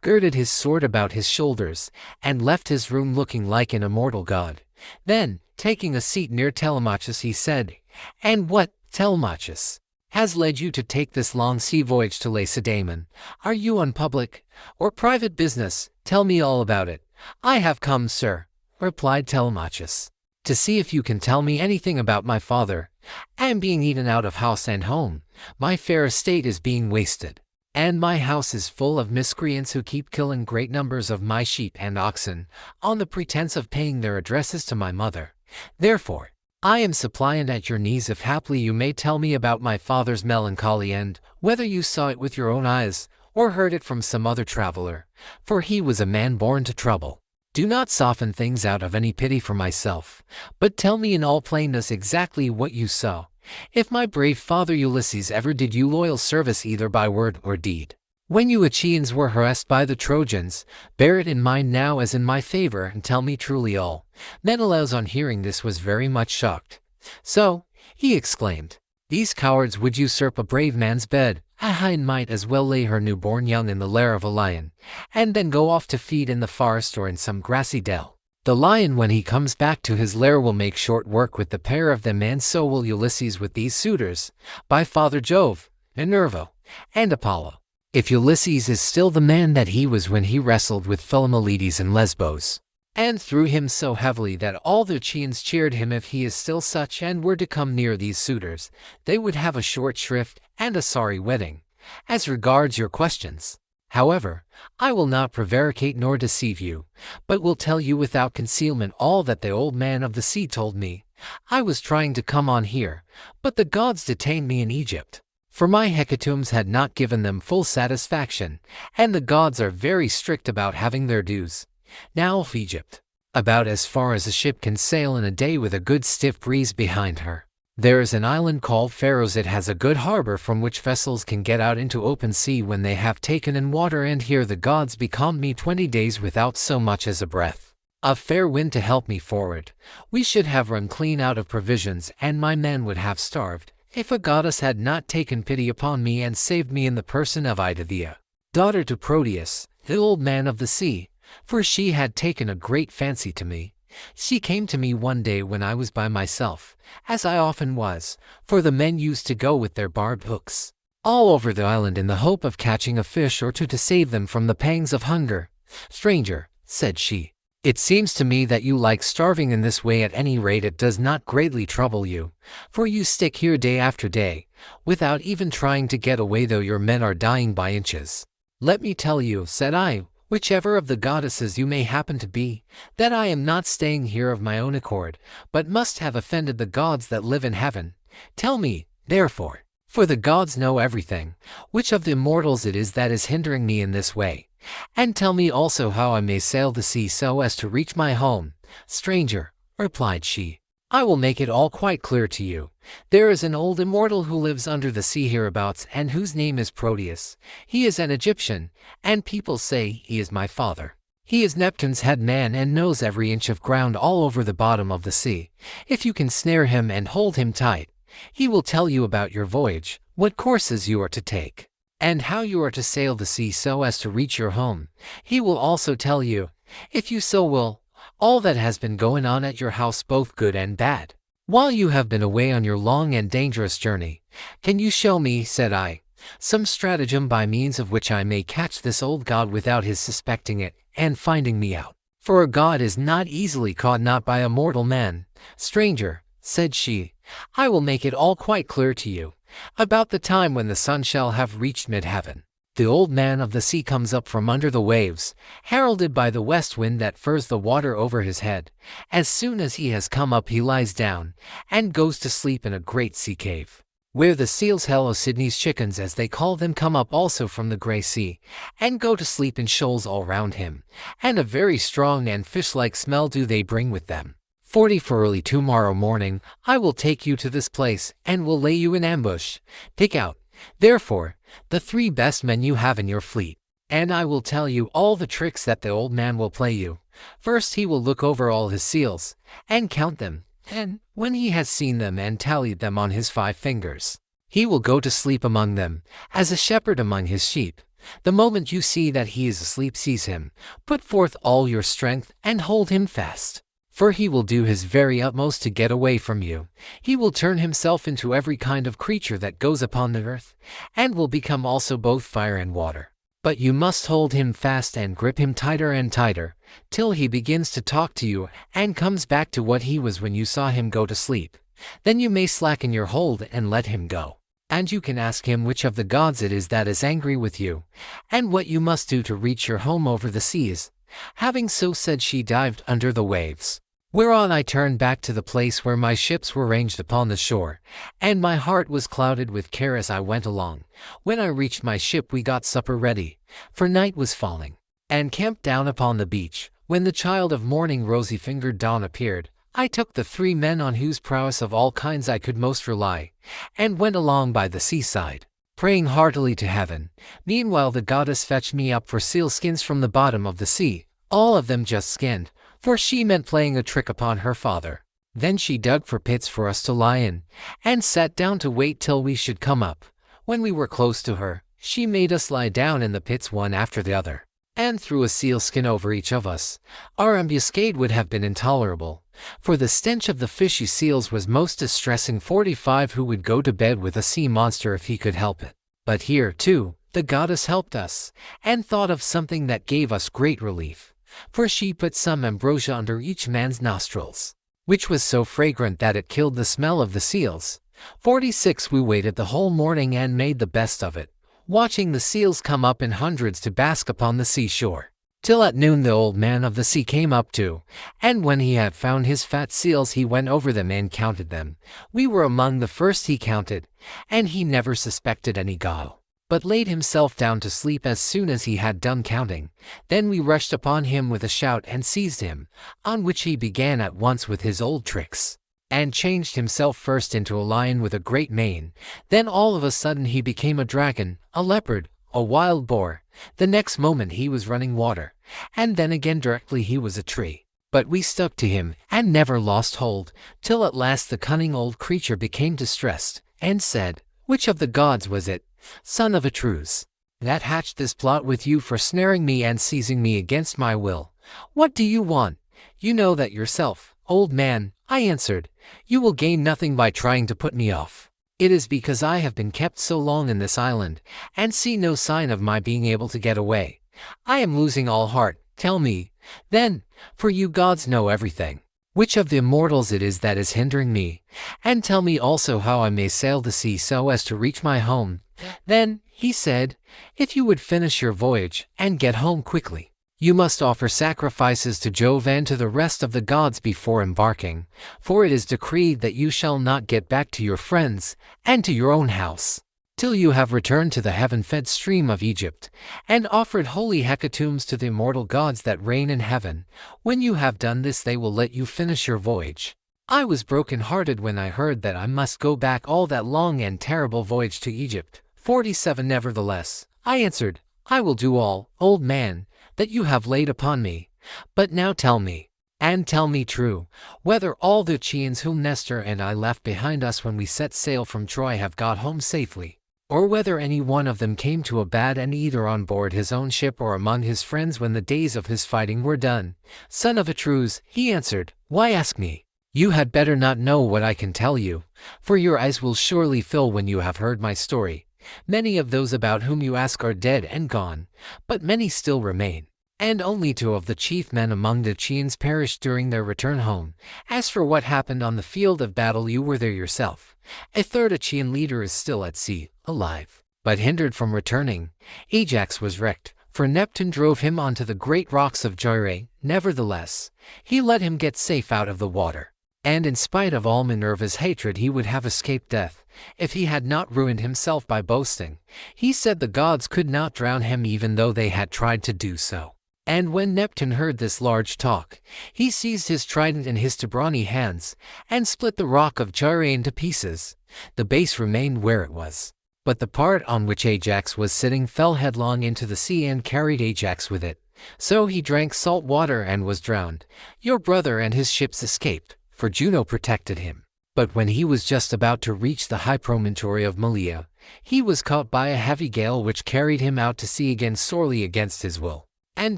Speaker 1: girded his sword about his shoulders, and left his room looking like an immortal god. Then, taking a seat near Telemachus, he said, "And what, Telemachus, has led you to take this long sea voyage to Lacedaemon? Are you on public or private business? Tell me all about it." "I have come, sir," replied Telemachus, "to see if you can tell me anything about my father. I am being eaten out of house and home. My fair estate is being wasted, and my house is full of miscreants who keep killing great numbers of my sheep and oxen, on the pretense of paying their addresses to my mother. Therefore, I am suppliant at your knees if haply you may tell me about my father's melancholy, and whether you saw it with your own eyes, or heard it from some other traveler, for he was a man born to trouble. Do not soften things out of any pity for myself, but tell me in all plainness exactly what you saw. If my brave father Ulysses ever did you loyal service either by word or deed, when you Achaeans were harassed by the Trojans, bear it in mind now as in my favor, and tell me truly all." Menelaus on hearing this was very much shocked. "So," he exclaimed, "these cowards would usurp a brave man's bed. A hind might as well lay her newborn young in the lair of a lion, and then go off to feed in the forest or in some grassy dell. The lion, when he comes back to his lair, will make short work with the pair of them, and so will Ulysses with these suitors, by Father Jove, Minerva, and Apollo. If Ulysses is still the man that he was when he wrestled with Philomelides in Lesbos, and threw him so heavily that all the Achaeans cheered him, if he is still such and were to come near these suitors, they would have a short shrift and a sorry wedding. As regards your questions, However, I will not prevaricate nor deceive you, but will tell you without concealment all that the old man of the sea told me. I was trying to come on here, but the gods detained me in Egypt. For my hecatombs had not given them full satisfaction, and the gods are very strict about having their dues. Now of Egypt, about as far as a ship can sail in a day with a good stiff breeze behind her. There is an island called Pharos. It has a good harbor from which vessels can get out into open sea when they have taken in water, and here the gods becalmed me 20 days without so much as a breath. A fair wind to help me forward. We should have run clean out of provisions, and my men would have starved, if a goddess had not taken pity upon me and saved me in the person of Idathea, daughter to Proteus, the old man of the sea, for she had taken a great fancy to me. She came to me one day when I was by myself, as I often was, for the men used to go with their barbed hooks all over the island in the hope of catching a fish or two to save them from the pangs of hunger. "Stranger," said she, "it seems to me that you like starving in this way. At any rate, it does not greatly trouble you, for you stick here day after day, without even trying to get away, though your men are dying by inches. Let me tell you," said I, "whichever of the goddesses you may happen to be, that I am not staying here of my own accord, but must have offended the gods that live in heaven. Tell me, therefore, for the gods know everything, which of the immortals it is that is hindering me in this way. And tell me also how I may sail the sea so as to reach my home." "Stranger," replied she, "I will make it all quite clear to you. There is an old immortal who lives under the sea hereabouts, and whose name is Proteus. He is an Egyptian, and people say he is my father. He is Neptune's head man and knows every inch of ground all over the bottom of the sea. If you can snare him and hold him tight, he will tell you about your voyage, what courses you are to take, and how you are to sail the sea so as to reach your home. He will also tell you, if you so will, all that has been going on at your house, both good and bad, while you have been away on your long and dangerous journey. Can you show me," said I, "some stratagem by means of which I may catch this old god without his suspecting it and finding me out? For a god is not easily caught, not by a mortal man." "Stranger," said she, "I will make it all quite clear to you. About the time when the sun shall have reached mid-heaven, the old man of the sea comes up from under the waves, heralded by the west wind that furs the water over his head. As soon as he has come up, he lies down and goes to sleep in a great sea cave, where the seals, Hello Sydney's chickens as they call them, come up also from the grey sea, and go to sleep in shoals all round him, and a very strong and fish-like smell do they bring with them. 40 for early tomorrow morning I will take you to this place, and will lay you in ambush. Pick out, therefore, the 3 best men you have in your fleet, and I will tell you all the tricks that the old man will play you. First he will look over all his seals, and count them, and, when he has seen them and tallied them on his 5 fingers, he will go to sleep among them, as a shepherd among his sheep. The moment you see that he is asleep, seize him, put forth all your strength, and hold him fast. For he will do his very utmost to get away from you. He will turn himself into every kind of creature that goes upon the earth, and will become also both fire and water. But you must hold him fast and grip him tighter and tighter, till he begins to talk to you and comes back to what he was when you saw him go to sleep. Then you may slacken your hold and let him go. And you can ask him which of the gods it is that is angry with you, and what you must do to reach your home over the seas." Having so said, she dived under the waves. Whereon I turned back to the place where my ships were ranged upon the shore, and my heart was clouded with care as I went along. When I reached my ship, we got supper ready, for night was falling, and camped down upon the beach. When the child of morning, rosy-fingered dawn, appeared, I took the 3 men on whose prowess of all kinds I could most rely, and went along by the seaside, praying heartily to heaven. Meanwhile the goddess fetched me up for seal skins from the bottom of the sea, all of them just skinned, for she meant playing a trick upon her father. Then she dug for pits for us to lie in, and sat down to wait till we should come up. When we were close to her, she made us lie down in the pits one after the other, and threw a sealskin over each of us. Our ambuscade would have been intolerable, for the stench of the fishy seals was most distressing. 45 who would go to bed with a sea monster if he could help it. But here, too, the goddess helped us, and thought of something that gave us great relief. For she put some ambrosia under each man's nostrils, which was so fragrant that it killed the smell of the seals. 46 we waited the whole morning and made the best of it. watching the seals come up in hundreds to bask upon the seashore. Till at noon the old man of the sea came up too, and when he had found his fat seals he went over them and counted them. We were among the first he counted, and he never suspected any guile, but laid himself down to sleep as soon as he had done counting. Then we rushed upon him with a shout and seized him, on which he began at once with his old tricks, and changed himself first into a lion with a great mane, then all of a sudden he became a dragon, a leopard, a wild boar. The next moment he was running water, and then again directly he was a tree. But we stuck to him, and never lost hold, till at last the cunning old creature became distressed, and said, "Which of the gods was it, son of Atreus, that hatched this plot with you for snaring me and seizing me against my will? What do you want? You know that yourself, old man," I answered. "You will gain nothing by trying to put me off. It is because I have been kept so long in this island, and see no sign of my being able to get away. I am losing all heart. Tell me, then, for you gods know everything, which of the immortals it is that is hindering me, and tell me also how I may sail the sea so as to reach my home." Then, he said, "If you would finish your voyage, and get home quickly, you must offer sacrifices to Jove and to the rest of the gods before embarking, for it is decreed that you shall not get back to your friends, and to your own house, till you have returned to the heaven-fed stream of Egypt, and offered holy hecatombs to the immortal gods that reign in heaven. When you have done this they will let you finish your voyage." I was broken-hearted when I heard that I must go back all that long and terrible voyage to Egypt. 47 Nevertheless, I answered, "I will do all, old man, that you have laid upon me. But now tell me, and tell me true, whether all the Achaeans whom Nestor and I left behind us when we set sail from Troy have got home safely, or whether any one of them came to a bad end either on board his own ship or among his friends when the days of his fighting were done." "Son of Atreus," he answered, "why ask me? You had better not know what I can tell you, for your eyes will surely fill when you have heard my story. Many of those about whom you ask are dead and gone, but many still remain, and only 2 of the chief men among the Achaeans perished during their return home. As for what happened on the field of battle, you were there yourself. A 3rd Achaean leader is still at sea, alive, but hindered from returning. Ajax was wrecked, for Neptune drove him onto the great rocks of Gyrae. Nevertheless, he let him get safe out of the water, and in spite of all Minerva's hatred he would have escaped death, if he had not ruined himself by boasting. He said the gods could not drown him even though they had tried to do so. And when Neptune heard this large talk, he seized his trident in his brawny hands, and split the rock of Gyrae into pieces. The base remained where it was, but the part on which Ajax was sitting fell headlong into the sea and carried Ajax with it. So he drank salt water and was drowned. Your brother and his ships escaped, for Juno protected him. But when he was just about to reach the high promontory of Malea, he was caught by a heavy gale which carried him out to sea again sorely against his will, and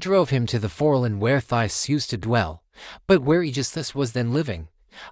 Speaker 1: drove him to the foreland where Thais used to dwell, but where Odysseus was then living.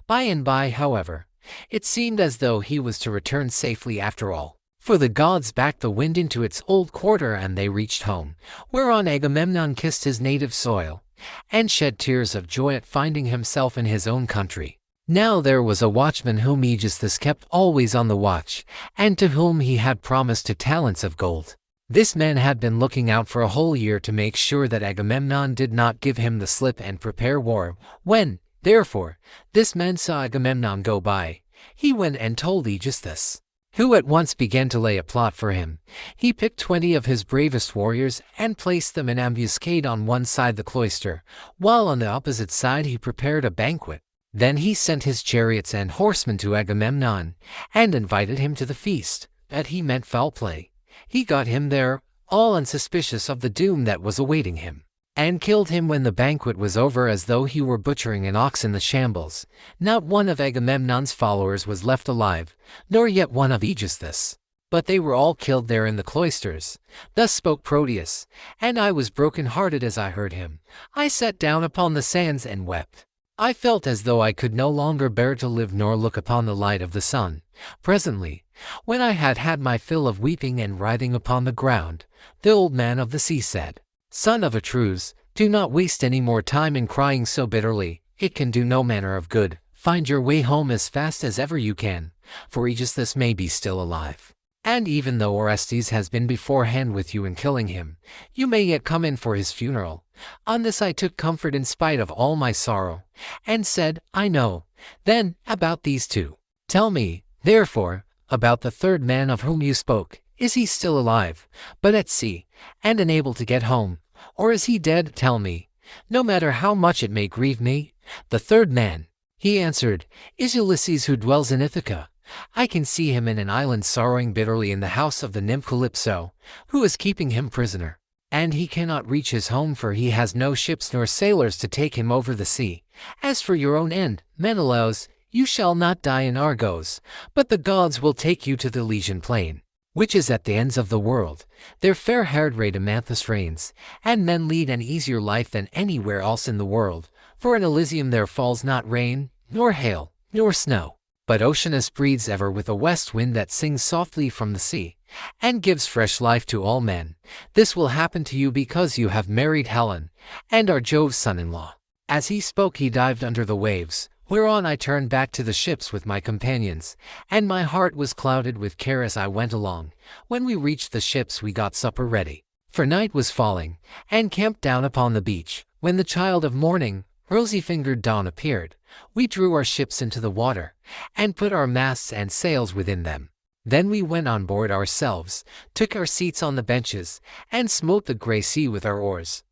Speaker 1: By and by, however, it seemed as though he was to return safely after all, for the gods backed the wind into its old quarter and they reached home, whereon Agamemnon kissed his native soil, and shed tears of joy at finding himself in his own country. Now there was a watchman whom Odysseus kept always on the watch, and to whom he had promised 2 talents of gold. This man had been looking out for a whole year to make sure that Agamemnon did not give him the slip and prepare war. When, therefore, this man saw Agamemnon go by, he went and told Odysseus, who at once began to lay a plot for him. He picked 20 of his bravest warriors and placed them in ambuscade on one side the cloister, while on the opposite side he prepared a banquet. Then he sent his chariots and horsemen to Agamemnon, and invited him to the feast. That he meant foul play, he got him there, all unsuspicious of the doom that was awaiting him, and killed him when the banquet was over as though he were butchering an ox in the shambles. Not one of Agamemnon's followers was left alive, nor yet one of Aegisthus, but they were all killed there in the cloisters. Thus spoke Proteus, and I was broken-hearted as I heard him. I sat down upon the sands and wept. I felt as though I could no longer bear to live nor look upon the light of the sun. Presently, when I had had my fill of weeping and writhing upon the ground, the old man of the sea said, "Son of Atreus, do not waste any more time in crying so bitterly. It can do no manner of good. Find your way home as fast as ever you can, for Aegisthus may be still alive, And even though Orestes has been beforehand with you in killing him, you may yet come in for his funeral. On this I took comfort in spite of all my sorrow, and said, I know. Then, about these two. Tell me, therefore, about the third man of whom you spoke. Is he still alive, but at sea, and unable to get home? Or is he dead? Tell me, no matter how much it may grieve me. The third man, he answered, is Ulysses, who dwells in Ithaca. I can see him in an island sorrowing bitterly in the house of the nymph Calypso, who is keeping him prisoner. And he cannot reach his home, for he has no ships nor sailors to take him over the sea. As for your own end, Menelaus, you shall not die in Argos, but the gods will take you to the Elysian plain, which is at the ends of the world. There fair-haired Rhadamanthus reigns, and men lead an easier life than anywhere else in the world. For in Elysium there falls not rain, nor hail, nor snow, but Oceanus breathes ever with a west wind that sings softly from the sea, and gives fresh life to all men. This will happen to you because you have married Helen, and are Jove's son-in-law. As he spoke he dived under the waves, whereon I turned back to the ships with my companions, and my heart was clouded with care as I went along. When we reached the ships we got supper ready, for night was falling, and camped down upon the beach. When the child of morning, rosy-fingered dawn, appeared, we drew our ships into the water, and put our masts and sails within them. Then we went on board ourselves, took our seats on the benches, and smote the grey sea with our oars.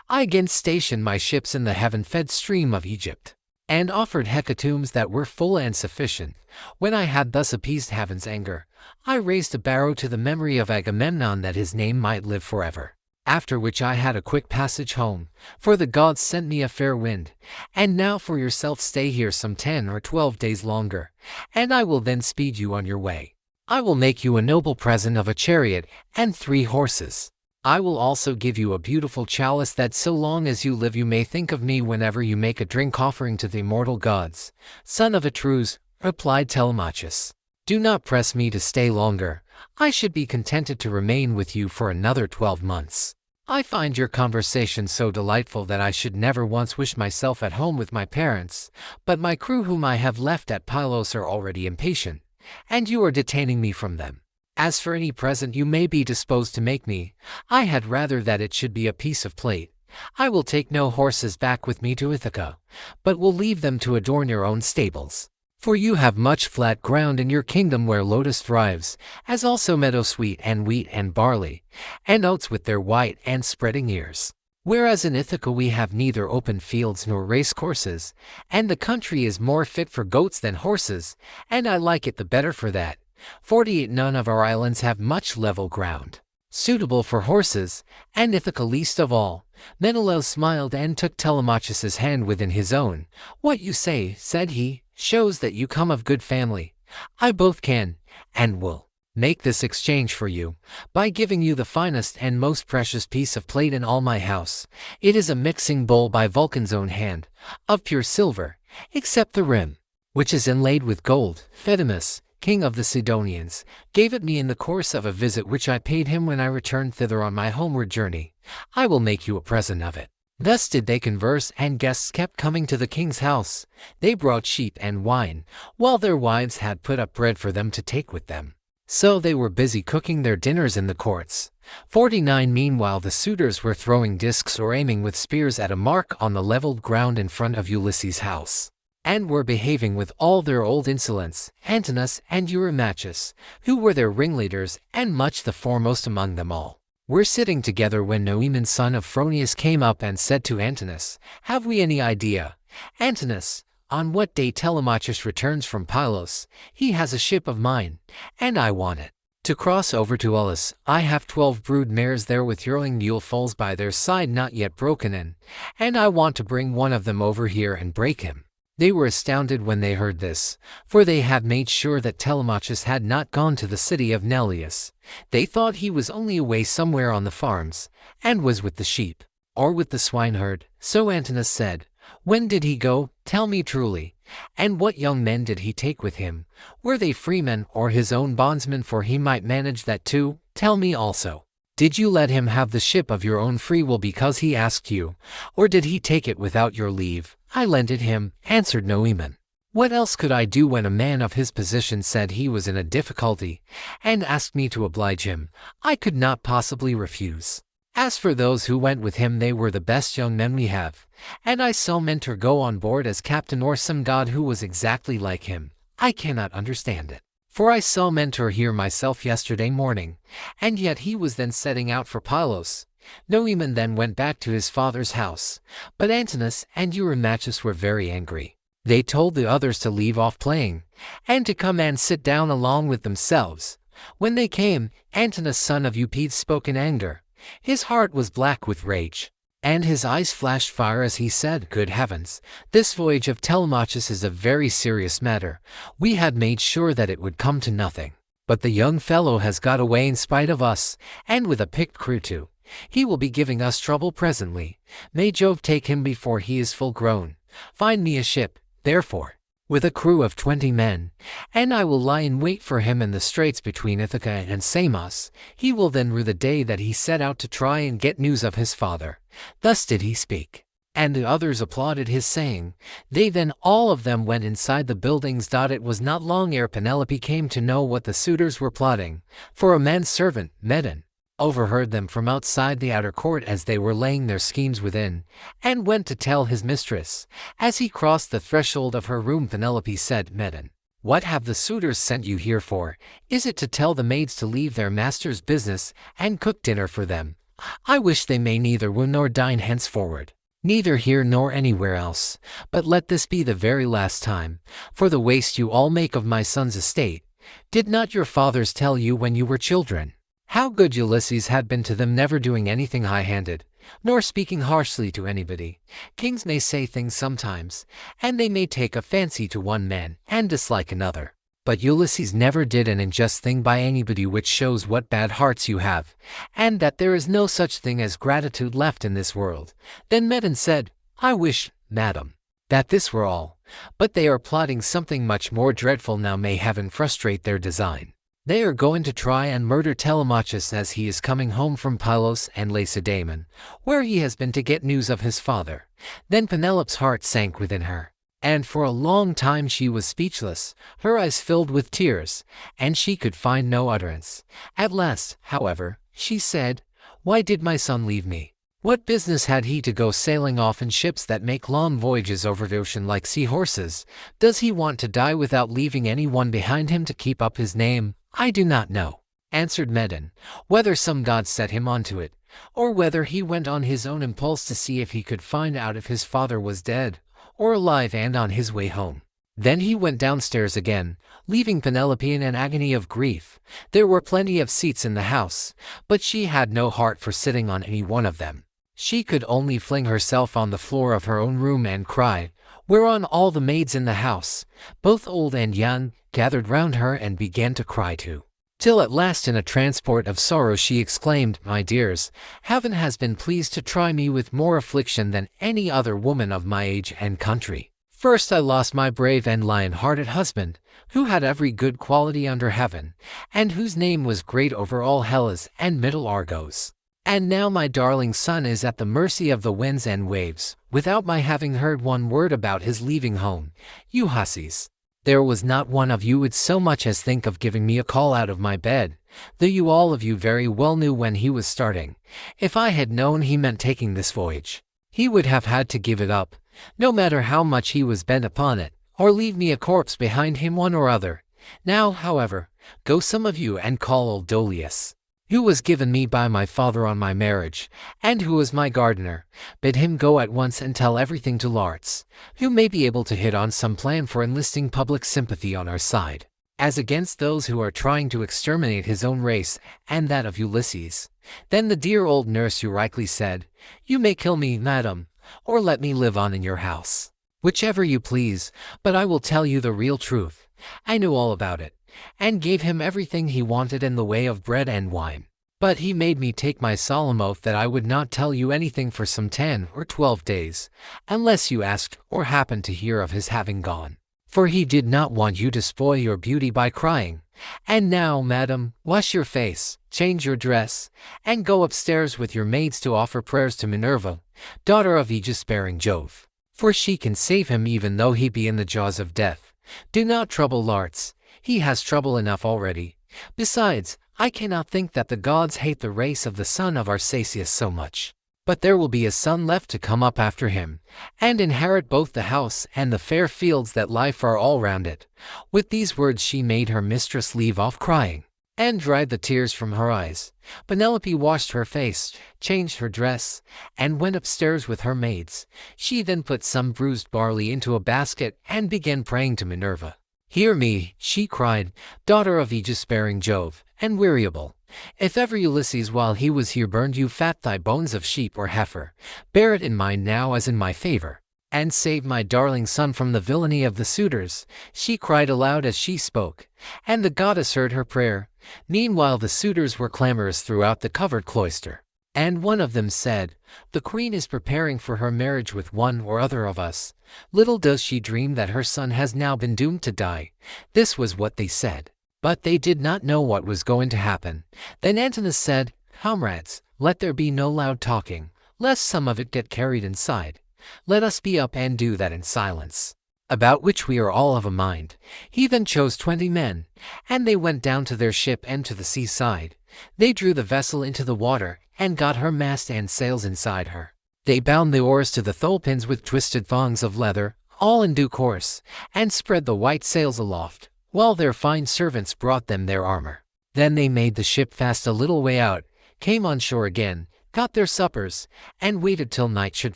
Speaker 1: I again stationed my ships in the heaven-fed stream of Egypt, and offered hecatombs that were full and sufficient. When I had thus appeased heaven's anger, I raised a barrow to the memory of Agamemnon that his name might live forever. After which I had a quick passage home, for the gods sent me a fair wind. And now for yourself stay here some 10 or 12 days longer, and I will then speed you on your way. I will make you a noble present of a chariot and 3 horses. I will also give you a beautiful chalice that so long as you live you may think of me whenever you make a drink offering to the immortal gods. Son of Atreus, replied Telemachus, do not press me to stay longer. I should be contented to remain with you for another 12 months. I find your conversation so delightful that I should never once wish myself at home with my parents, but my crew whom I have left at Pylos are already impatient, and you are detaining me from them. As for any present you may be disposed to make me, I had rather that it should be a piece of plate. I will take no horses back with me to Ithaca, but will leave them to adorn your own stables. For you have much flat ground in your kingdom where lotus thrives, as also meadowsweet and wheat and barley, and oats with their white and spreading ears. Whereas in Ithaca we have neither open fields nor race courses, and the country is more fit for goats than horses, and I like it the better for that. 48 None of our islands have much level ground, suitable for horses, and Ithaca least of all. Menelaus smiled and took Telemachus's hand within his own. What you say, said he, shows that you come of good family. I both can, and will, make this exchange for you, by giving you the finest and most precious piece of plate in all my house. It is a mixing bowl by Vulcan's own hand, of pure silver, except the rim, which is inlaid with gold. Phaedimus, king of the Sidonians, gave it me in the course of a visit which I paid him when I returned thither on my homeward journey. I will make you a present of it. Thus did they converse, and guests kept coming to the king's house. They brought sheep and wine, while their wives had put up bread for them to take with them. So they were busy cooking their dinners in the courts. 49 Meanwhile the suitors were throwing discs or aiming with spears at a mark on the leveled ground in front of Ulysses' house, and were behaving with all their old insolence. Antinous and Eurymachus, who were their ringleaders and much the foremost among them all, were sitting together when Noemon son of Phronius came up and said to Antinous, have we any idea, Antinous, on what day Telemachus returns from Pylos? He has a ship of mine, and I want it to cross over to Aulis. I have 12 brood mares there with yearling mule foals by their side not yet broken in, and I want to bring one of them over here and break him. They were astounded when they heard this, for they had made sure that Telemachus had not gone to the city of Neleus. They thought he was only away somewhere on the farms, and was with the sheep, or with the swineherd. So Antinous said, when did he go? Tell me truly. And what young men did he take with him? Were they freemen or his own bondsmen? For he might manage that too. Tell me also, did you let him have the ship of your own free will because he asked you, or did he take it without your leave? I lent it him, answered Noemon. What else could I do when a man of his position said he was in a difficulty and asked me to oblige him? I could not possibly refuse. As for those who went with him, they were the best young men we have, and I saw Mentor go on board as captain or some god who was exactly like him. I cannot understand it. For I saw Mentor here myself yesterday morning, and yet he was then setting out for Pylos. Noemon then went back to his father's house, but Antinous and Eurymachus were very angry. They told the others to leave off playing, and to come and sit down along with themselves. When they came, Antinous son of Eupedes spoke in anger. His heart was black with rage, and his eyes flashed fire as he said, "Good heavens, this voyage of Telemachus is a very serious matter. We had made sure that it would come to nothing. But the young fellow has got away in spite of us, and with a picked crew too. He will be giving us trouble presently. May Jove take him before he is full grown. Find me a ship, therefore, with a crew of 20 men, and I will lie in wait for him in the straits between Ithaca and Samos. He will then rue the day that he set out to try and get news of his father." Thus did he speak, and the others applauded his saying. They then all of them went inside the buildings. It was not long ere Penelope came to know what the suitors were plotting, for a manservant, Medon, overheard them from outside the outer court as they were laying their schemes within, and went to tell his mistress. As he crossed the threshold of her room, Penelope said, "Medon, what have the suitors sent you here for? Is it to tell the maids to leave their master's business and cook dinner for them? I wish they may neither woo nor dine henceforward, neither here nor anywhere else. But let this be the very last time, for the waste you all make of my son's estate. Did not your fathers tell you when you were children how good Ulysses had been to them, never doing anything high-handed, nor speaking harshly to anybody? Kings may say things sometimes, and they may take a fancy to one man and dislike another. But Ulysses never did an unjust thing by anybody, which shows what bad hearts you have, and that there is no such thing as gratitude left in this world." Then Medon said, "I wish, madam, that this were all, but they are plotting something much more dreadful now. May heaven frustrate their design. They are going to try and murder Telemachus as he is coming home from Pylos and Lacedaemon, where he has been to get news of his father." Then Penelope's heart sank within her, and for a long time she was speechless, her eyes filled with tears, and she could find no utterance. At last, however, she said, "Why did my son leave me? What business had he to go sailing off in ships that make long voyages over the ocean like sea-horses? Does he want to die without leaving anyone behind him to keep up his name?" "I do not know," answered Medon, "whether some god set him onto it, or whether he went on his own impulse to see if he could find out if his father was dead or alive and on his way home." Then he went downstairs again, leaving Penelope in an agony of grief. There were plenty of seats in the house, but she had no heart for sitting on any one of them. She could only fling herself on the floor of her own room and cry, whereon all the maids in the house, both old and young, gathered round her and began to cry too, till at last in a transport of sorrow she exclaimed, "My dears, heaven has been pleased to try me with more affliction than any other woman of my age and country. First I lost my brave and lion-hearted husband, who had every good quality under heaven, and whose name was great over all Hellas and Middle Argos. And now my darling son is at the mercy of the winds and waves, without my having heard one word about his leaving home. You hussies, there was not one of you would so much as think of giving me a call out of my bed, though you all of you very well knew when he was starting. If I had known he meant taking this voyage, he would have had to give it up, no matter how much he was bent upon it, or leave me a corpse behind him, one or other. Now, however, go some of you and call old Dolius, who was given me by my father on my marriage, and who was my gardener. Bid him go at once and tell everything to Larts, who may be able to hit on some plan for enlisting public sympathy on our side, as against those who are trying to exterminate his own race and that of Ulysses." Then the dear old nurse Eurycles said, "You may kill me, madam, or let me live on in your house, whichever you please, but I will tell you the real truth. I know all about it, and gave him everything he wanted in the way of bread and wine. But he made me take my solemn oath that I would not tell you anything for some 10 or 12 days, unless you asked or happened to hear of his having gone. For he did not want you to spoil your beauty by crying. And now, madam, wash your face, change your dress, and go upstairs with your maids to offer prayers to Minerva, daughter of aegis-bearing Jove. for she can save him even though he be in the jaws of death. Do not trouble Larts, he has trouble enough already. Besides, I cannot think that the gods hate the race of the son of Arceisius so much. But there will be a son left to come up after him, and inherit both the house and the fair fields that lie far all round it." With these words she made her mistress leave off crying, and dried the tears from her eyes. Penelope washed her face, changed her dress, and went upstairs with her maids. She then put some bruised barley into a basket and began praying to Minerva. "Hear me," she cried, "daughter of aegis-bearing Jove, and weariable. If ever Ulysses while he was here burned you fat thigh bones of sheep or heifer, bear it in mind now as in my favor, and save my darling son from the villainy of the suitors." She cried aloud as she spoke, and the goddess heard her prayer. Meanwhile the suitors were clamorous throughout the covered cloister, and one of them said, "The queen is preparing for her marriage with one or other of us. Little does she dream that her son has now been doomed to die." This was what they said, but they did not know what was going to happen. Then Antinous said, "Comrades, let there be no loud talking, lest some of it get carried inside. Let us be up and do that in silence, about which we are all of a mind." He then chose 20 men, and they went down to their ship and to the seaside. They drew the vessel into the water, and got her mast and sails inside her. They bound the oars to the thole-pins with twisted thongs of leather, all in due course, and spread the white sails aloft, while their fine servants brought them their armor. Then they made the ship fast a little way out, came on shore again, got their suppers, and waited till night should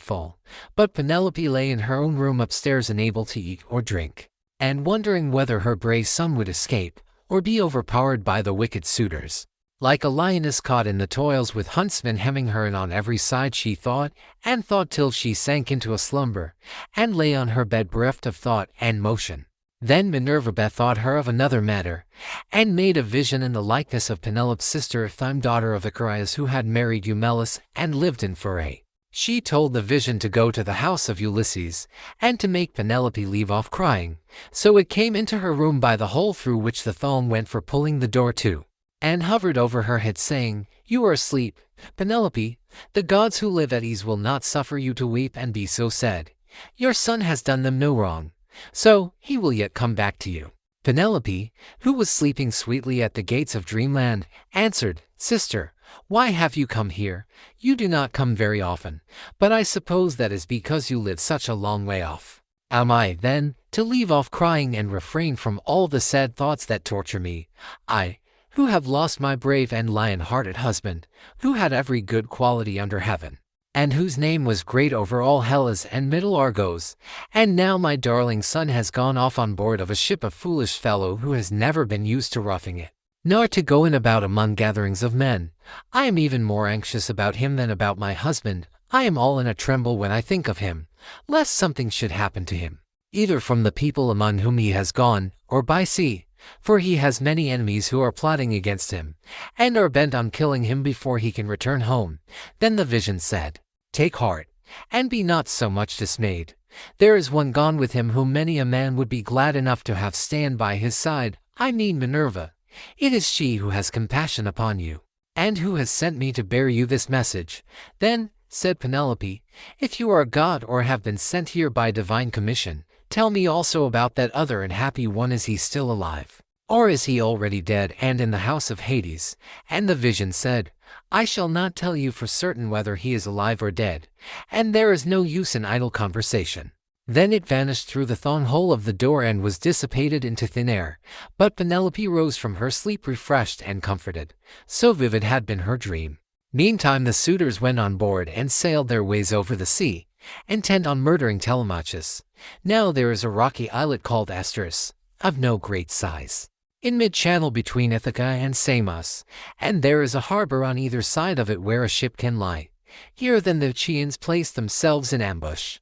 Speaker 1: fall. But Penelope lay in her own room upstairs unable to eat or drink, and wondering whether her brave son would escape, or be overpowered by the wicked suitors. Like a lioness caught in the toils with huntsmen hemming her in on every side, she thought, and thought till she sank into a slumber, and lay on her bed bereft of thought and motion. Then Minerva bethought her of another matter, and made a vision in the likeness of Penelope's sister Iphyme, daughter of Icarius, who had married Eumelus and lived in Pherae. She told the vision to go to the house of Ulysses, and to make Penelope leave off crying. So it came into her room by the hole through which the thong went for pulling the door to, and hovered over her head, saying, "You are asleep, Penelope. The gods who live at ease will not suffer you to weep and be so sad. Your son has done them no wrong, so he will yet come back to you." Penelope, who was sleeping sweetly at the gates of dreamland, answered, "Sister, why have you come here? You do not come very often, but I suppose that is because you live such a long way off. Am I, then, to leave off crying and refrain from all the sad thoughts that torture me? I, who have lost my brave and lion-hearted husband, who had every good quality under heaven, and whose name was great over all Hellas and Middle Argos, and now my darling son has gone off on board of a ship, a foolish fellow who has never been used to roughing it, nor to going about among gatherings of men. I am even more anxious about him than about my husband. I am all in a tremble when I think of him, lest something should happen to him, either from the people among whom he has gone, or by sea, for he has many enemies who are plotting against him, and are bent on killing him before he can return home." Then the vision said, "Take heart, and be not so much dismayed. There is one gone with him whom many a man would be glad enough to have stand by his side. I mean Minerva. It is she who has compassion upon you, and who has sent me to bear you this message." Then said Penelope, "If you are a god or have been sent here by divine commission, tell me also about that other unhappy one. Is he still alive, or is he already dead and in the house of Hades?" And the vision said, "I shall not tell you for certain whether he is alive or dead, and there is no use in idle conversation." Then it vanished through the thong hole of the door and was dissipated into thin air. But Penelope rose from her sleep refreshed and comforted, so vivid had been her dream. Meantime the suitors went on board and sailed their ways over the sea, intent on murdering Telemachus. Now there is a rocky islet called Asteris, of no great size, in mid-channel between Ithaca and Samos, and there is a harbor on either side of it where a ship can lie. Here then the Chians placed themselves in ambush.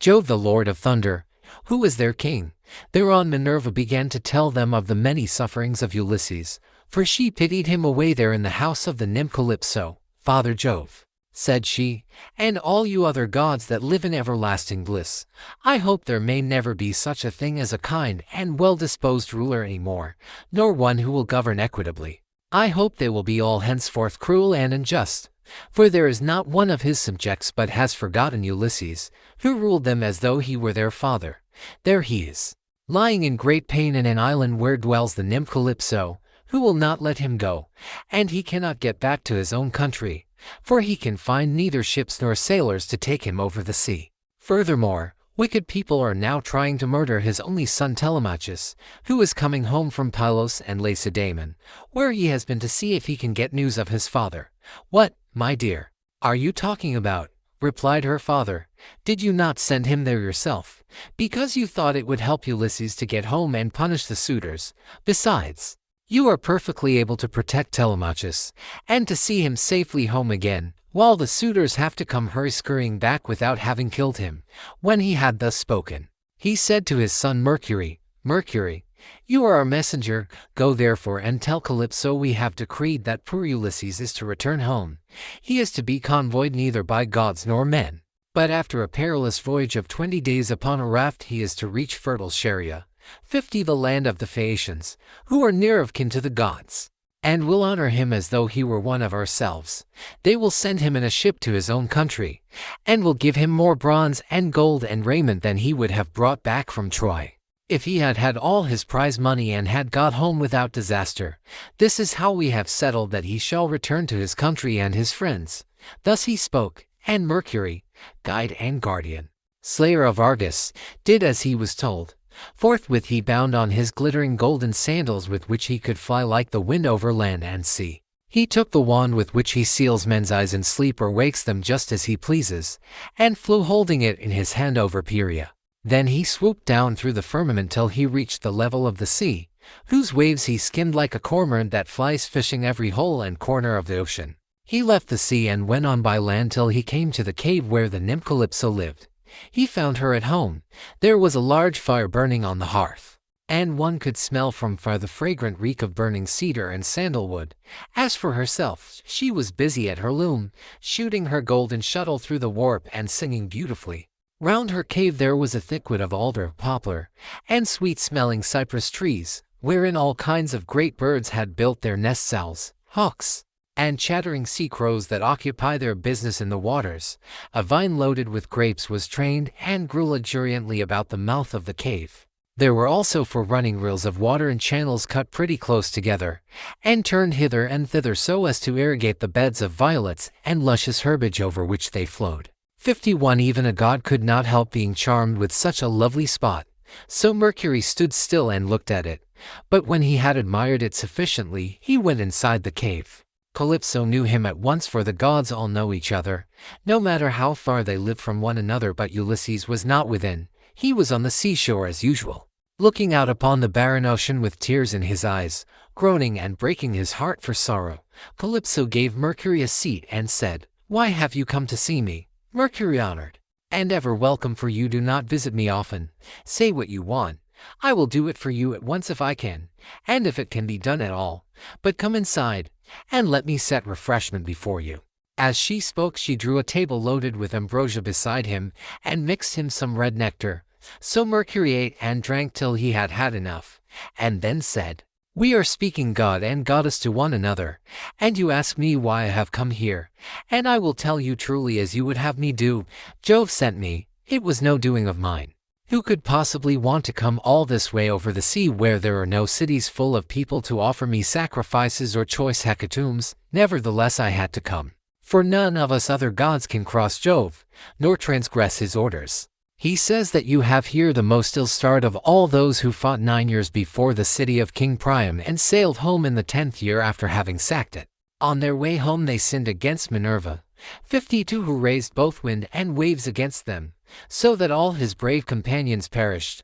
Speaker 1: Jove, the Lord of Thunder, who is their king, thereon Minerva began to tell them of the many sufferings of Ulysses, for she pitied him away there in the house of the nymph Calypso. "Father Jove," said she, "and all you other gods that live in everlasting bliss, I hope there may never be such a thing as a kind and well-disposed ruler any more, nor one who will govern equitably. I hope they will be all henceforth cruel and unjust. for there is not one of his subjects but has forgotten Ulysses, who ruled them as though he were their father. There he is, lying in great pain in an island where dwells the nymph Calypso, who will not let him go, and he cannot get back to his own country, for he can find neither ships nor sailors to take him over the sea. Furthermore, wicked people are now trying to murder his only son Telemachus, who is coming home from Pylos and Lacedaemon, where he has been to see if he can get news of his father. "What, my dear, are you talking about?" replied her father. "Did you not send him there yourself, because you thought it would help Ulysses to get home and punish the suitors? Besides, you are perfectly able to protect Telemachus, and to see him safely home again, while the suitors have to come scurrying back without having killed him." When he had thus spoken, he said to his son Mercury, "Mercury, you are our messenger. Go therefore and tell Calypso we have decreed that poor Ulysses is to return home. He is to be convoyed neither by gods nor men, but after a perilous voyage of 20 days upon a raft he is to reach fertile Scheria, 50 the land of the Phaeacians, who are near of kin to the gods, and will honor him as though he were one of ourselves. They will send him in a ship to his own country, and will give him more bronze and gold and raiment than he would have brought back from Troy, if he had had all his prize money and had got home without disaster. This is how we have settled that he shall return to his country and his friends." Thus he spoke, and Mercury, guide and guardian, slayer of Argus, did as he was told. Forthwith he bound on his glittering golden sandals with which he could fly like the wind over land and sea. He took the wand with which he seals men's eyes in sleep or wakes them just as he pleases, and flew holding it in his hand over Pieria. Then he swooped down through the firmament till he reached the level of the sea, whose waves he skimmed like a cormorant that flies fishing every hole and corner of the ocean. He left the sea and went on by land till he came to the cave where the nymph Calypso lived. He found her at home. There was a large fire burning on the hearth, and one could smell from far the fragrant reek of burning cedar and sandalwood. As for herself, she was busy at her loom, shooting her golden shuttle through the warp and singing beautifully. Round her cave there was a thicket of alder, poplar, and sweet-smelling cypress trees, wherein all kinds of great birds had built their nests, owls, hawks, and chattering sea crows that occupy their business in the waters. A vine loaded with grapes was trained and grew luxuriantly about the mouth of the cave. There were also 4 running rills of water in channels cut pretty close together, and turned hither and thither so as to irrigate the beds of violets and luscious herbage over which they flowed. 51 Even a god could not help being charmed with such a lovely spot, so Mercury stood still and looked at it, but when he had admired it sufficiently, he went inside the cave. Calypso knew him at once, for the gods all know each other, no matter how far they live from one another. But Ulysses was not within. He was on the seashore as usual, looking out upon the barren ocean with tears in his eyes, groaning and breaking his heart for sorrow. Calypso gave Mercury a seat and said, "Why have you come to see me?" Mercury honored and ever welcome, for you do not visit me often. Say what you want. I will do it for you at once if I can, and if it can be done at all. But come inside, and let me set refreshment before you." As she spoke, she drew a table loaded with ambrosia beside him, and mixed him some red nectar. So Mercury ate and drank till he had had enough, and then said, "We are speaking god and goddess to one another, and you ask me why I have come here, and I will tell you truly as you would have me do. Jove sent me. It was no doing of mine. Who could possibly want to come all this way over the sea, where there are no cities full of people to offer me sacrifices or choice hecatombs? Nevertheless I had to come, for none of us other gods can cross Jove, nor transgress his orders. He says that you have here the most ill-starred of all those who fought 9 years before the city of King Priam and sailed home in the 10th year after having sacked it. On their way home they sinned against Minerva, 52 who raised both wind and waves against them, so that all his brave companions perished,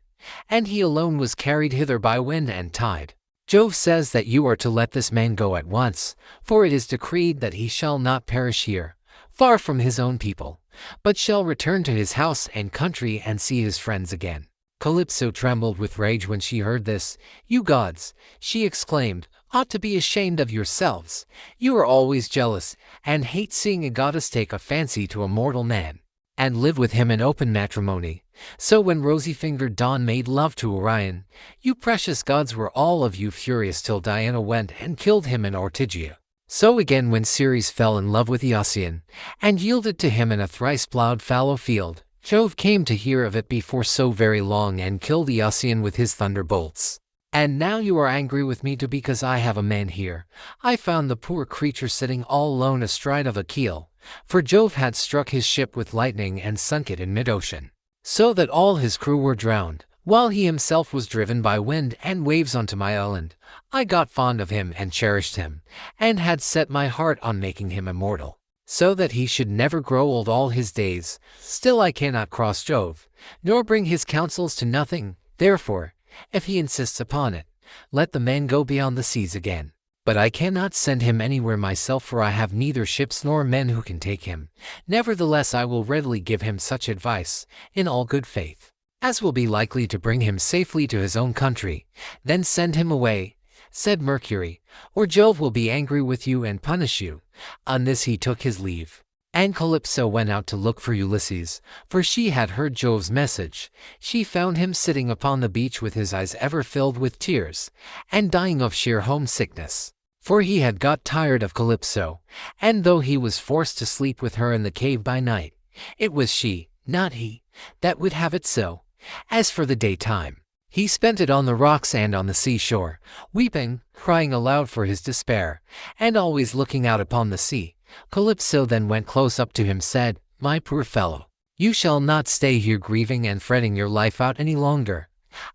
Speaker 1: and he alone was carried hither by wind and tide. Jove says that you are to let this man go at once, for it is decreed that he shall not perish here, far from his own people, but shall return to his house and country and see his friends again." Calypso trembled with rage when she heard this. "You gods," she exclaimed, "ought to be ashamed of yourselves. You are always jealous, and hate seeing a goddess take a fancy to a mortal man, and live with him in open matrimony. So when rosy-fingered Dawn made love to Orion, you precious gods were all of you furious till Diana went and killed him in Ortygia. So again when Ceres fell in love with Ocean, and yielded to him in a thrice-plowed fallow field, Jove came to hear of it before so very long and killed Ocean with his thunderbolts. And now you are angry with me too because I have a man here. I found the poor creature sitting all alone astride of a keel, for Jove had struck his ship with lightning and sunk it in mid-ocean, so that all his crew were drowned, while he himself was driven by wind and waves onto my island. I got fond of him and cherished him, and had set my heart on making him immortal, so that he should never grow old all his days. Still I cannot cross Jove, nor bring his counsels to nothing. Therefore, if he insists upon it, let the man go beyond the seas again. But I cannot send him anywhere myself, for I have neither ships nor men who can take him. Nevertheless I will readily give him such advice, in all good faith, as will be likely to bring him safely to his own country. Then send him away, said Mercury, or Jove will be angry with you and punish you. On this he took his leave. And Calypso went out to look for Ulysses, for she had heard Jove's message. She found him sitting upon the beach with his eyes ever filled with tears, and dying of sheer homesickness. For he had got tired of Calypso, and though he was forced to sleep with her in the cave by night, it was she, not he, that would have it so. As for the daytime, he spent it on the rocks and on the seashore, weeping, crying aloud for his despair, and always looking out upon the sea. Calypso then went close up to him, said, "My poor fellow, you shall not stay here grieving and fretting your life out any longer.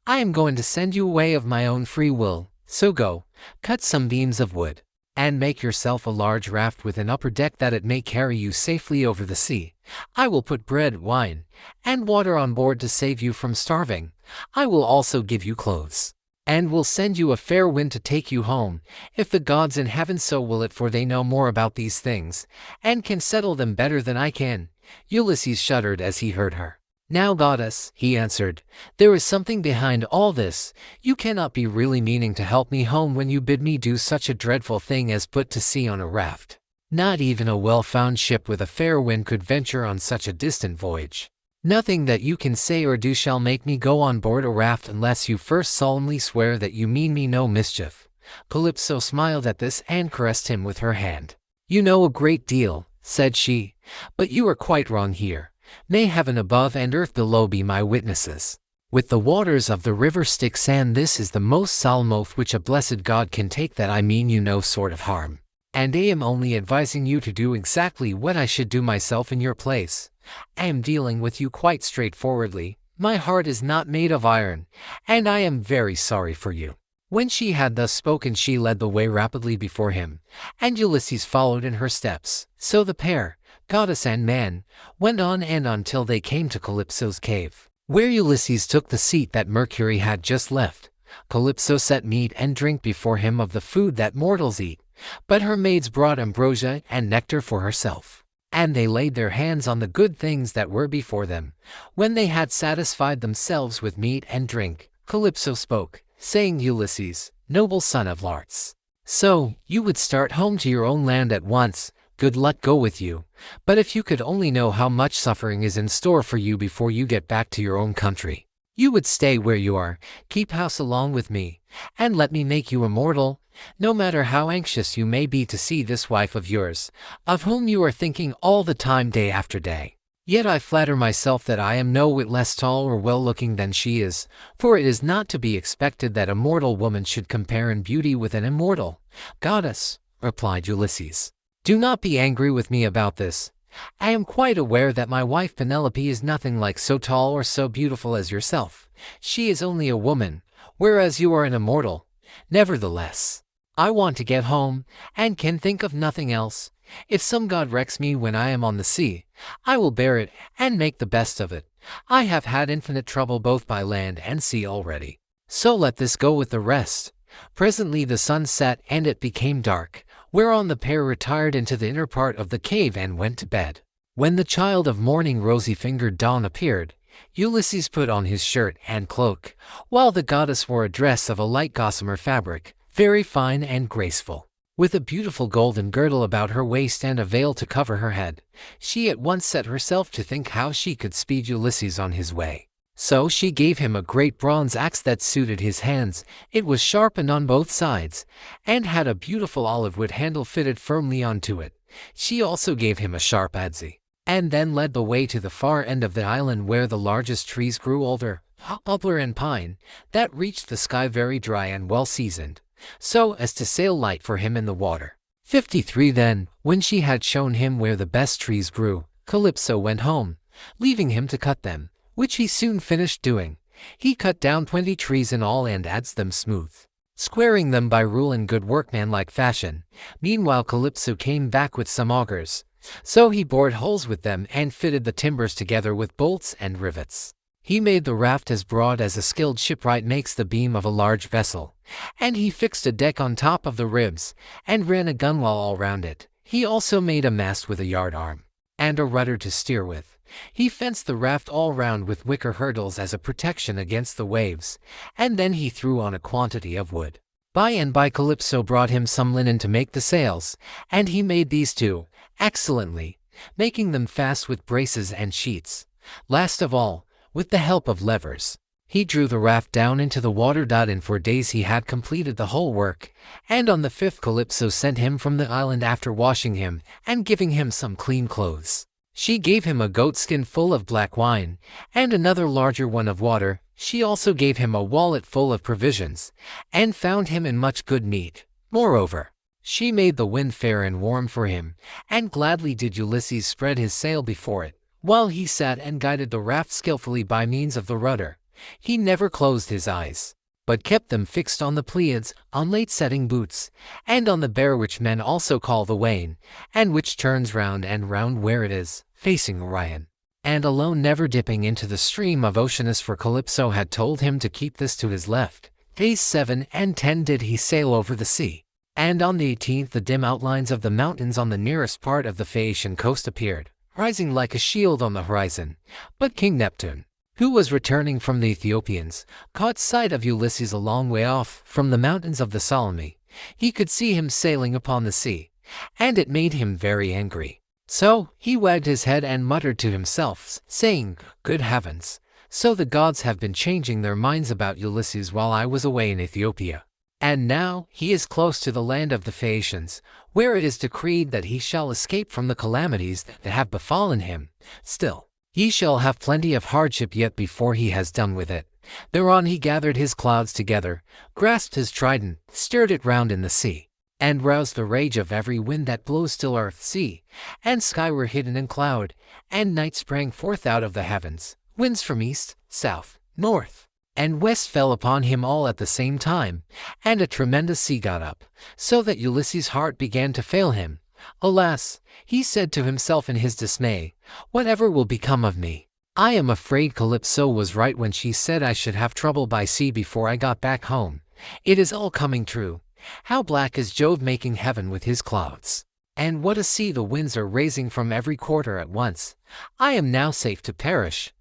Speaker 1: I am going to send you away of my own free will, so go, cut some beams of wood, and make yourself a large raft with an upper deck that it may carry you safely over the sea. I will put bread, wine, and water on board to save you from starving. I will also give you clothes, and will send you a fair wind to take you home, if the gods in heaven so will it, for they know more about these things, and can settle them better than I can." Ulysses shuddered as he heard her. "Now, goddess," he answered, "there is something behind all this. You cannot be really meaning to help me home when you bid me do such a dreadful thing as put to sea on a raft. Not even a well-found ship with a fair wind could venture on such a distant voyage. Nothing that you can say or do shall make me go on board a raft unless you first solemnly swear that you mean me no mischief." Calypso smiled at this and caressed him with her hand. "You know a great deal," said she, "but you are quite wrong here. May heaven above and earth below be my witnesses. With the waters of the river Styx, and this is the most solemn oath which a blessed god can take, that I mean you no sort of harm, and I am only advising you to do exactly what I should do myself in your place. I am dealing with you quite straightforwardly. My heart is not made of iron, and I am very sorry for you." When she had thus spoken, she led the way rapidly before him, and Ulysses followed in her steps. So the pair, goddess and man, went on and on till they came to Calypso's cave, where Ulysses took the seat that Mercury had just left. Calypso set meat and drink before him of the food that mortals eat, but her maids brought ambrosia and nectar for herself, and they laid their hands on the good things that were before them. When they had satisfied themselves with meat and drink, Calypso spoke, saying, "Ulysses, noble son of Larts, so you would start home to your own land at once. Good luck go with you. But if you could only know how much suffering is in store for you before you get back to your own country, you would stay where you are, keep house along with me, and let me make you immortal. No matter how anxious you may be to see this wife of yours, of whom you are thinking all the time, day after day, yet I flatter myself that I am no whit less tall or well-looking than she is, for it is not to be expected that a mortal woman should compare in beauty with an immortal." "Goddess," replied Ulysses, "do not be angry with me about this. I am quite aware that my wife Penelope is nothing like so tall or so beautiful as yourself. She is only a woman, whereas you are an immortal. Nevertheless, I want to get home, and can think of nothing else. If some god wrecks me when I am on the sea, I will bear it and make the best of it. I have had infinite trouble both by land and sea already, so let this go with the rest." Presently the sun set and it became dark, whereon the pair retired into the inner part of the cave and went to bed. When the child of morning, rosy-fingered Dawn, appeared, Ulysses put on his shirt and cloak, while the goddess wore a dress of a light gossamer fabric, very fine and graceful, with a beautiful golden girdle about her waist and a veil to cover her head. She at once set herself to think how she could speed Ulysses on his way, So she gave him a great bronze axe that suited his hands. It was sharpened on both sides, and had a beautiful olive wood handle fitted firmly onto it. She also gave him a sharp adze, and then led the way to the far end of the island where the largest trees grew, alder, poplar and pine, that reached the sky, very dry and well seasoned, so as to sail light for him in the water. 53 Then, when she had shown him where the best trees grew, Calypso went home, leaving him to cut them, which he soon finished doing. He cut down 20 trees in all and adds them smooth, squaring them by rule in good workmanlike fashion. Meanwhile Calypso came back with some augers, so he bored holes with them and fitted the timbers together with bolts and rivets. He made the raft as broad as a skilled shipwright makes the beam of a large vessel, and he fixed a deck on top of the ribs, and ran a gunwale all round it. He also made a mast with a yard arm, and a rudder to steer with. He fenced the raft all round with wicker hurdles as a protection against the waves, and then he threw on a quantity of wood. By and by Calypso brought him some linen to make the sails, and he made these too, excellently, making them fast with braces and sheets. Last of all, with the help of levers, he drew the raft down into the water. In 4 days he had completed the whole work, and on the 5th Calypso sent him from the island after washing him and giving him some clean clothes. She gave him a goatskin full of black wine, and another larger one of water. She also gave him a wallet full of provisions, and found him in much good meat. Moreover, she made the wind fair and warm for him, and gladly did Ulysses spread his sail before it, while he sat and guided the raft skillfully by means of the rudder. He never closed his eyes, but kept them fixed on the Pleiads, on late-setting boots, and on the bear which men also call the wain, and which turns round and round where it is, facing Orion, and alone never dipping into the stream of Oceanus, for Calypso had told him to keep this to his left. Days 7 and 10 did he sail over the sea, and on the 18th the dim outlines of the mountains on the nearest part of the Phaeacian coast appeared, rising like a shield on the horizon. But King Neptune, who was returning from the Ethiopians, caught sight of Ulysses a long way off from the mountains of the Solymi. He could see him sailing upon the sea, and it made him very angry. So he wagged his head and muttered to himself, saying, "Good heavens! So the gods have been changing their minds about Ulysses while I was away in Ethiopia. And now he is close to the land of the Phaeacians, where it is decreed that he shall escape from the calamities that have befallen him. Still, he shall have plenty of hardship yet before he has done with it." Thereon he gathered his clouds together, grasped his trident, stirred it round in the sea, and roused the rage of every wind that blows till earth, sea, and sky were hidden in cloud, and night sprang forth out of the heavens. Winds from east, south, north, and west fell upon him all at the same time, and a tremendous sea got up, so that Ulysses' heart began to fail him. "Alas," he said to himself in his dismay, "whatever will become of me? I am afraid Calypso was right when she said I should have trouble by sea before I got back home. It is all coming true. How black is Jove making heaven with his clouds! And what a sea the winds are raising from every quarter at once! I am now safe to perish.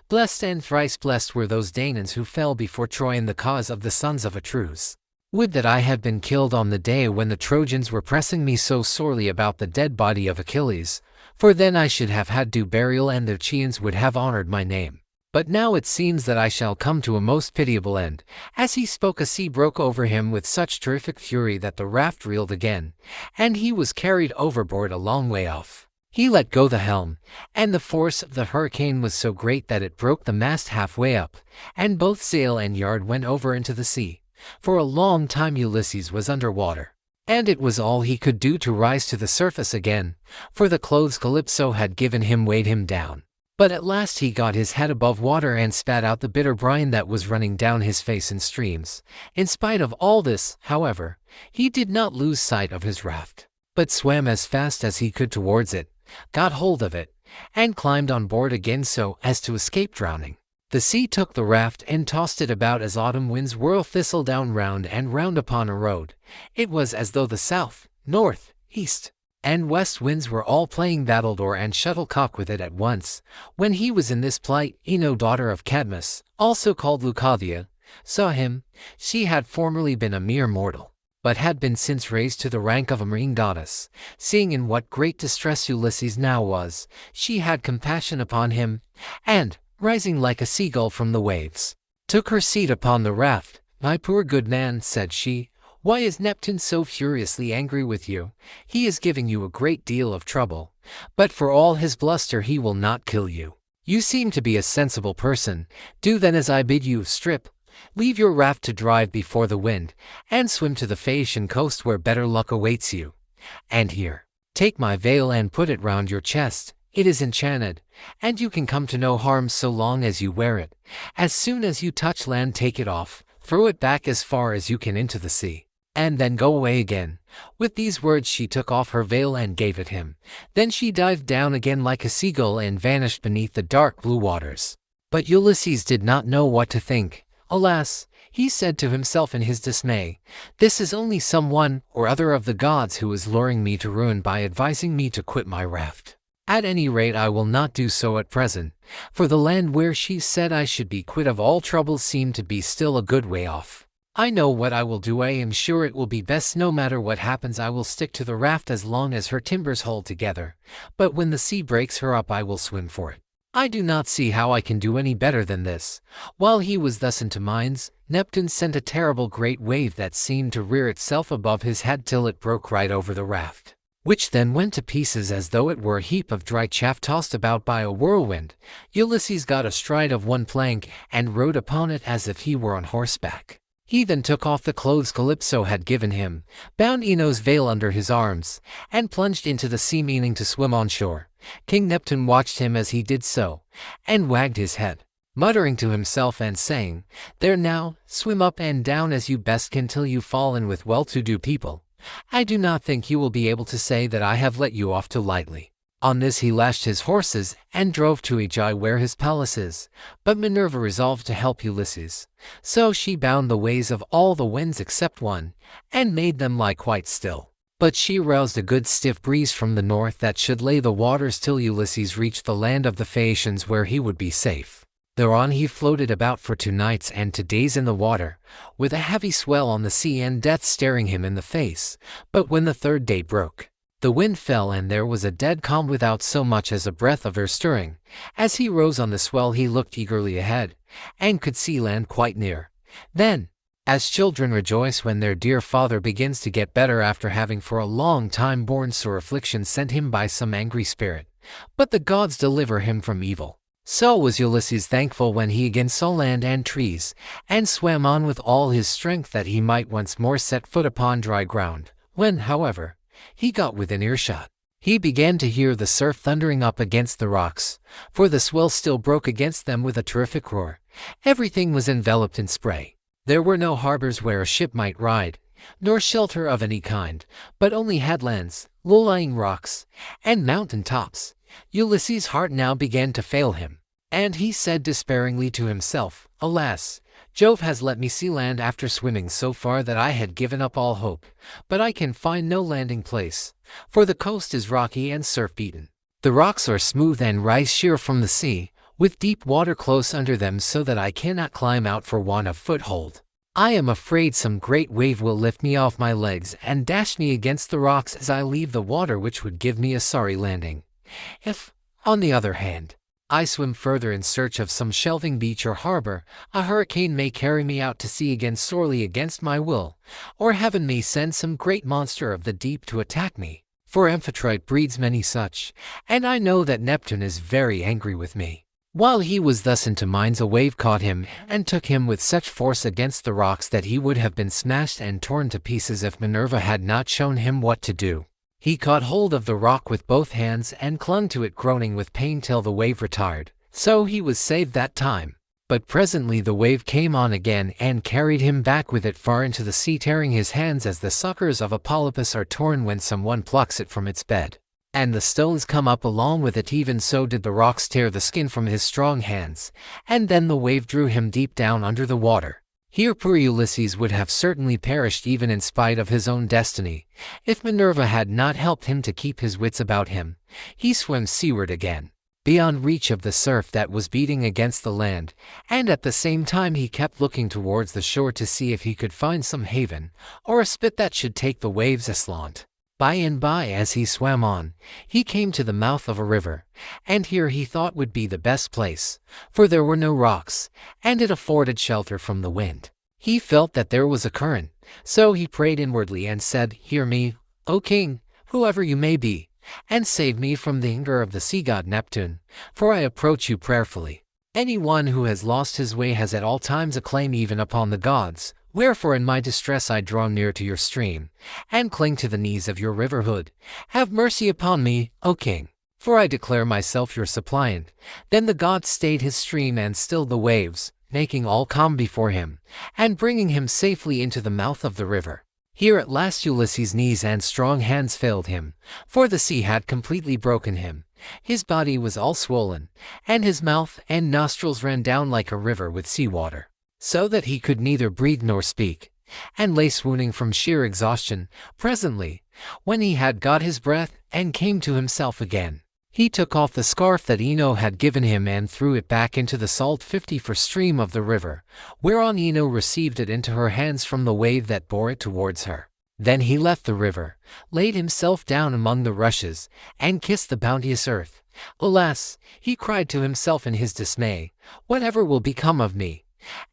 Speaker 1: Blessed and thrice blessed were those Danaans who fell before Troy in the cause of the sons of Atreus. Would that I had been killed on the day when the Trojans were pressing me so sorely about the dead body of Achilles, for then I should have had due burial and the Chians would have honored my name. But now it seems that I shall come to a most pitiable end." As he spoke, a sea broke over him with such terrific fury that the raft reeled again, and he was carried overboard a long way off. He let go the helm, and the force of the hurricane was so great that it broke the mast halfway up, and both sail and yard went over into the sea. For a long time Ulysses was under water, and it was all he could do to rise to the surface again, for the clothes Calypso had given him weighed him down. But at last he got his head above water and spat out the bitter brine that was running down his face in streams. In spite of all this, however, he did not lose sight of his raft, but swam as fast as he could towards it, got hold of it, and climbed on board again so as to escape drowning. The sea took the raft and tossed it about as autumn winds whirl thistledown round and round upon a road. It was as though the south, north, east, and west winds were all playing battledore and shuttlecock with it at once. When he was in this plight, Ino, daughter of Cadmus, also called Leucothea, saw him. She had formerly been a mere mortal, but had been since raised to the rank of a marine goddess. Seeing in what great distress Ulysses now was, she had compassion upon him, and, rising like a seagull from the waves, took her seat upon the raft. "My poor good man," said she, "why is Neptune so furiously angry with you? He is giving you a great deal of trouble, but for all his bluster he will not kill you. You seem to be a sensible person. Do then as I bid you, strip, leave your raft to drive before the wind, and swim to the Phaeacian coast where better luck awaits you. And here, take my veil and put it round your chest. It is enchanted, and you can come to no harm so long as you wear it. As soon as you touch land, take it off, throw it back as far as you can into the sea, and then go away again." With these words she took off her veil and gave it him. Then she dived down again like a seagull and vanished beneath the dark blue waters. But Ulysses did not know what to think. "Alas," he said to himself in his dismay, "this is only some one or other of the gods who is luring me to ruin by advising me to quit my raft. At any rate I will not do so at present, for the land where she said I should be quit of all troubles seemed to be still a good way off. I know what I will do. I am sure it will be best. No matter what happens, I will stick to the raft as long as her timbers hold together, but when the sea breaks her up I will swim for it. I do not see how I can do any better than this." While he was thus in two minds, Neptune sent a terrible great wave that seemed to rear itself above his head till it broke right over the raft, which then went to pieces as though it were a heap of dry chaff tossed about by a whirlwind. Ulysses got astride of one plank and rode upon it as if he were on horseback. He then took off the clothes Calypso had given him, bound Ino's veil under his arms, and plunged into the sea, meaning to swim on shore. King Neptune watched him as he did so, and wagged his head, muttering to himself and saying, "There now, swim up and down as you best can till you fall in with well-to-do people. I do not think you will be able to say that I have let you off too lightly." On this he lashed his horses and drove to Aegea where his palace is, but Minerva resolved to help Ulysses. So she bound the ways of all the winds except one, and made them lie quite still. But she roused a good stiff breeze from the north that should lay the waters till Ulysses reached the land of the Phaeacians where he would be safe. Thereon he floated about for 2 nights and 2 days in the water, with a heavy swell on the sea and death staring him in the face. But when the 3rd day broke, the wind fell and there was a dead calm without so much as a breath of air stirring. As he rose on the swell he looked eagerly ahead, and could see land quite near. Then, as children rejoice when their dear father begins to get better after having for a long time borne sore affliction sent him by some angry spirit, but the gods deliver him from evil, so was Ulysses thankful when he again saw land and trees, and swam on with all his strength that he might once more set foot upon dry ground. When, however, he got within earshot, he began to hear the surf thundering up against the rocks, for the swell still broke against them with a terrific roar. Everything was enveloped in spray. There were no harbors where a ship might ride, nor shelter of any kind, but only headlands, low-lying rocks, and mountain tops. Ulysses' heart now began to fail him, and he said despairingly to himself, "Alas, Jove has let me see land after swimming so far that I had given up all hope, but I can find no landing place, for the coast is rocky and surf-beaten. The rocks are smooth and rise sheer from the sea, with deep water close under them so that I cannot climb out for want of foothold. I am afraid some great wave will lift me off my legs and dash me against the rocks as I leave the water, which would give me a sorry landing. If, on the other hand, I swim further in search of some shelving beach or harbor, a hurricane may carry me out to sea again sorely against my will, or heaven may send some great monster of the deep to attack me, for Amphitrite breeds many such, and I know that Neptune is very angry with me." While he was thus in two minds, a wave caught him and took him with such force against the rocks that he would have been smashed and torn to pieces if Minerva had not shown him what to do. He caught hold of the rock with both hands and clung to it, groaning with pain till the wave retired. So he was saved that time. But presently the wave came on again and carried him back with it far into the sea, tearing his hands as the suckers of a polypus are torn when someone plucks it from its bed. And the stones come up along with it, even so did the rocks tear the skin from his strong hands, and then the wave drew him deep down under the water. Here poor Ulysses would have certainly perished even in spite of his own destiny, if Minerva had not helped him to keep his wits about him. He swam seaward again, beyond reach of the surf that was beating against the land, and at the same time he kept looking towards the shore to see if he could find some haven, or a spit that should take the waves aslant. By and by, as he swam on, he came to the mouth of a river, and here he thought would be the best place, for there were no rocks, and it afforded shelter from the wind. He felt that there was a current, so he prayed inwardly and said, "Hear me, O king, whoever you may be, and save me from the anger of the sea god Neptune, for I approach you prayerfully. Anyone who has lost his way has at all times a claim even upon the gods. Wherefore in my distress I draw near to your stream, and cling to the knees of your river hood. Have mercy upon me, O king, for I declare myself your suppliant." Then the god stayed his stream and stilled the waves, making all calm before him, and bringing him safely into the mouth of the river. Here at last Ulysses' knees and strong hands failed him, for the sea had completely broken him. His body was all swollen, and his mouth and nostrils ran down like a river with sea water, so that he could neither breathe nor speak, and lay swooning from sheer exhaustion. Presently, when he had got his breath and came to himself again, he took off the scarf that Ino had given him and threw it back into the salt 50-foot stream of the river, whereon Ino received it into her hands from the wave that bore it towards her. Then he left the river, laid himself down among the rushes, and kissed the bounteous earth. Alas, he cried to himself in his dismay, "Whatever will become of me?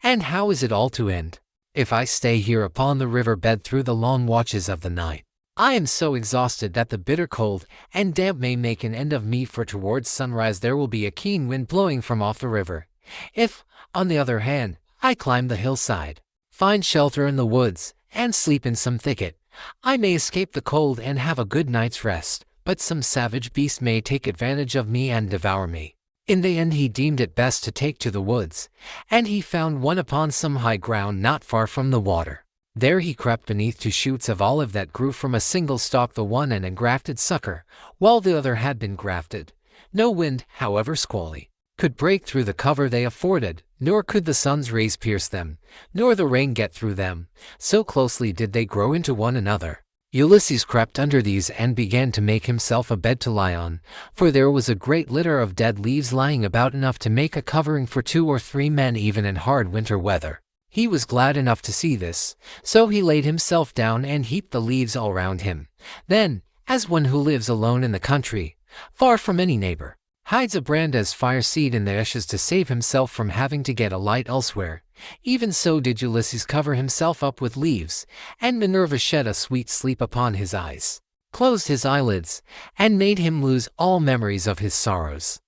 Speaker 1: And how is it all to end, if I stay here upon the river bed through the long watches of the night? I am so exhausted that the bitter cold and damp may make an end of me, for towards sunrise there will be a keen wind blowing from off the river. If, on the other hand, I climb the hillside, find shelter in the woods, and sleep in some thicket, I may escape the cold and have a good night's rest, but some savage beast may take advantage of me and devour me." In the end he deemed it best to take to the woods, and he found one upon some high ground not far from the water. There he crept beneath 2 shoots of olive that grew from a single stalk, the one an engrafted sucker, while the other had been grafted. No wind, however squally, could break through the cover they afforded, nor could the sun's rays pierce them, nor the rain get through them, so closely did they grow into one another. Ulysses crept under these and began to make himself a bed to lie on, for there was a great litter of dead leaves lying about, enough to make a covering for 2 or 3 men even in hard winter weather. He was glad enough to see this, so he laid himself down and heaped the leaves all round him. Then, as one who lives alone in the country, far from any neighbor, hides a brand as fire seed in the ashes to save himself from having to get a light elsewhere, even so did Ulysses cover himself up with leaves, and Minerva shed a sweet sleep upon his eyes, closed his eyelids, and made him lose all memories of his sorrows.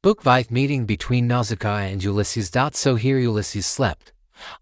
Speaker 1: Book 5. Meeting between Nausicaa and Ulysses. So here Ulysses slept,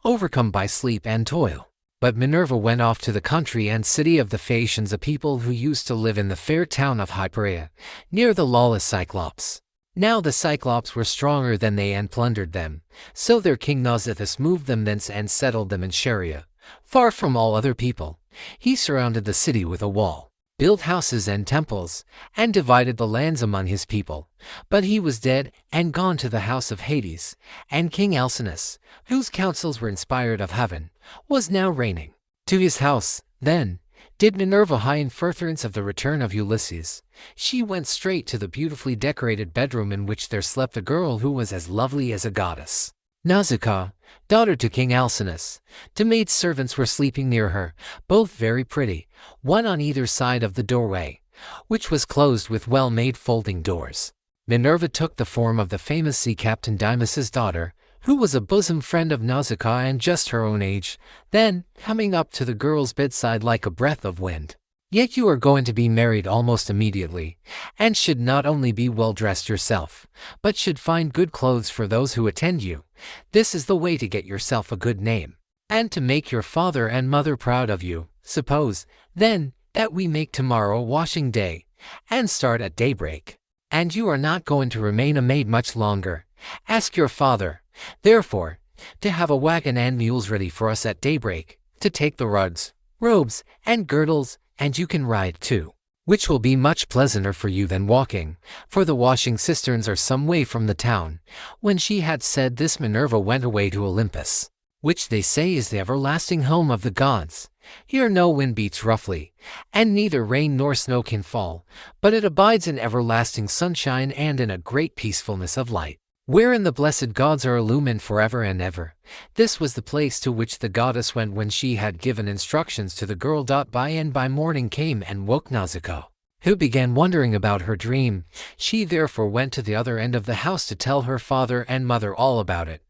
Speaker 1: overcome by sleep and toil. But Minerva went off to the country and city of the Phaeacians, a people who used to live in the fair town of Hypereia, near the lawless Cyclops. Now the Cyclops were stronger than they and plundered them, so their king Nausithous moved them thence and settled them in Scheria, far from all other people. He surrounded the city with a wall, built houses and temples, and divided the lands among his people. But he was dead and gone to the house of Hades, and King Alcinous, whose counsels were inspired of heaven, was now reigning. To his house, then, did Minerva hie in furtherance of the return of Ulysses. She went straight to the beautifully decorated bedroom in which there slept a girl who was as lovely as a goddess. Nausicaa, daughter to King Alcinous, 2 maidservants were sleeping near her, both very pretty, one on either side of the doorway, which was closed with well-made folding doors. Minerva took the form of the famous sea captain Dymas' daughter, who was a bosom friend of Nausicaa and just her own age, then, coming up to the girl's bedside like a breath of wind, "Yet you are going to be married almost immediately, and should not only be well dressed yourself, but should find good clothes for those who attend you. This is the way to get yourself a good name, and to make your father and mother proud of you. Suppose, then, that we make tomorrow washing day, and start at daybreak, and you are not going to remain a maid much longer. Ask your father, therefore, to have a wagon and mules ready for us at daybreak, to take the rugs, robes, and girdles, and you can ride too, which will be much pleasanter for you than walking, for the washing cisterns are some way from the town." When she had said this, Minerva went away to Olympus, which they say is the everlasting home of the gods. Here no wind beats roughly, and neither rain nor snow can fall, but it abides in everlasting sunshine and in a great peacefulness of light. wherein the blessed gods are illumined forever and ever. This was the place to which the goddess went when she had given instructions to the girl. By morning came and woke Nausicaa, who began wondering about her dream. She therefore went to the other end of the house to tell her father and mother all about it,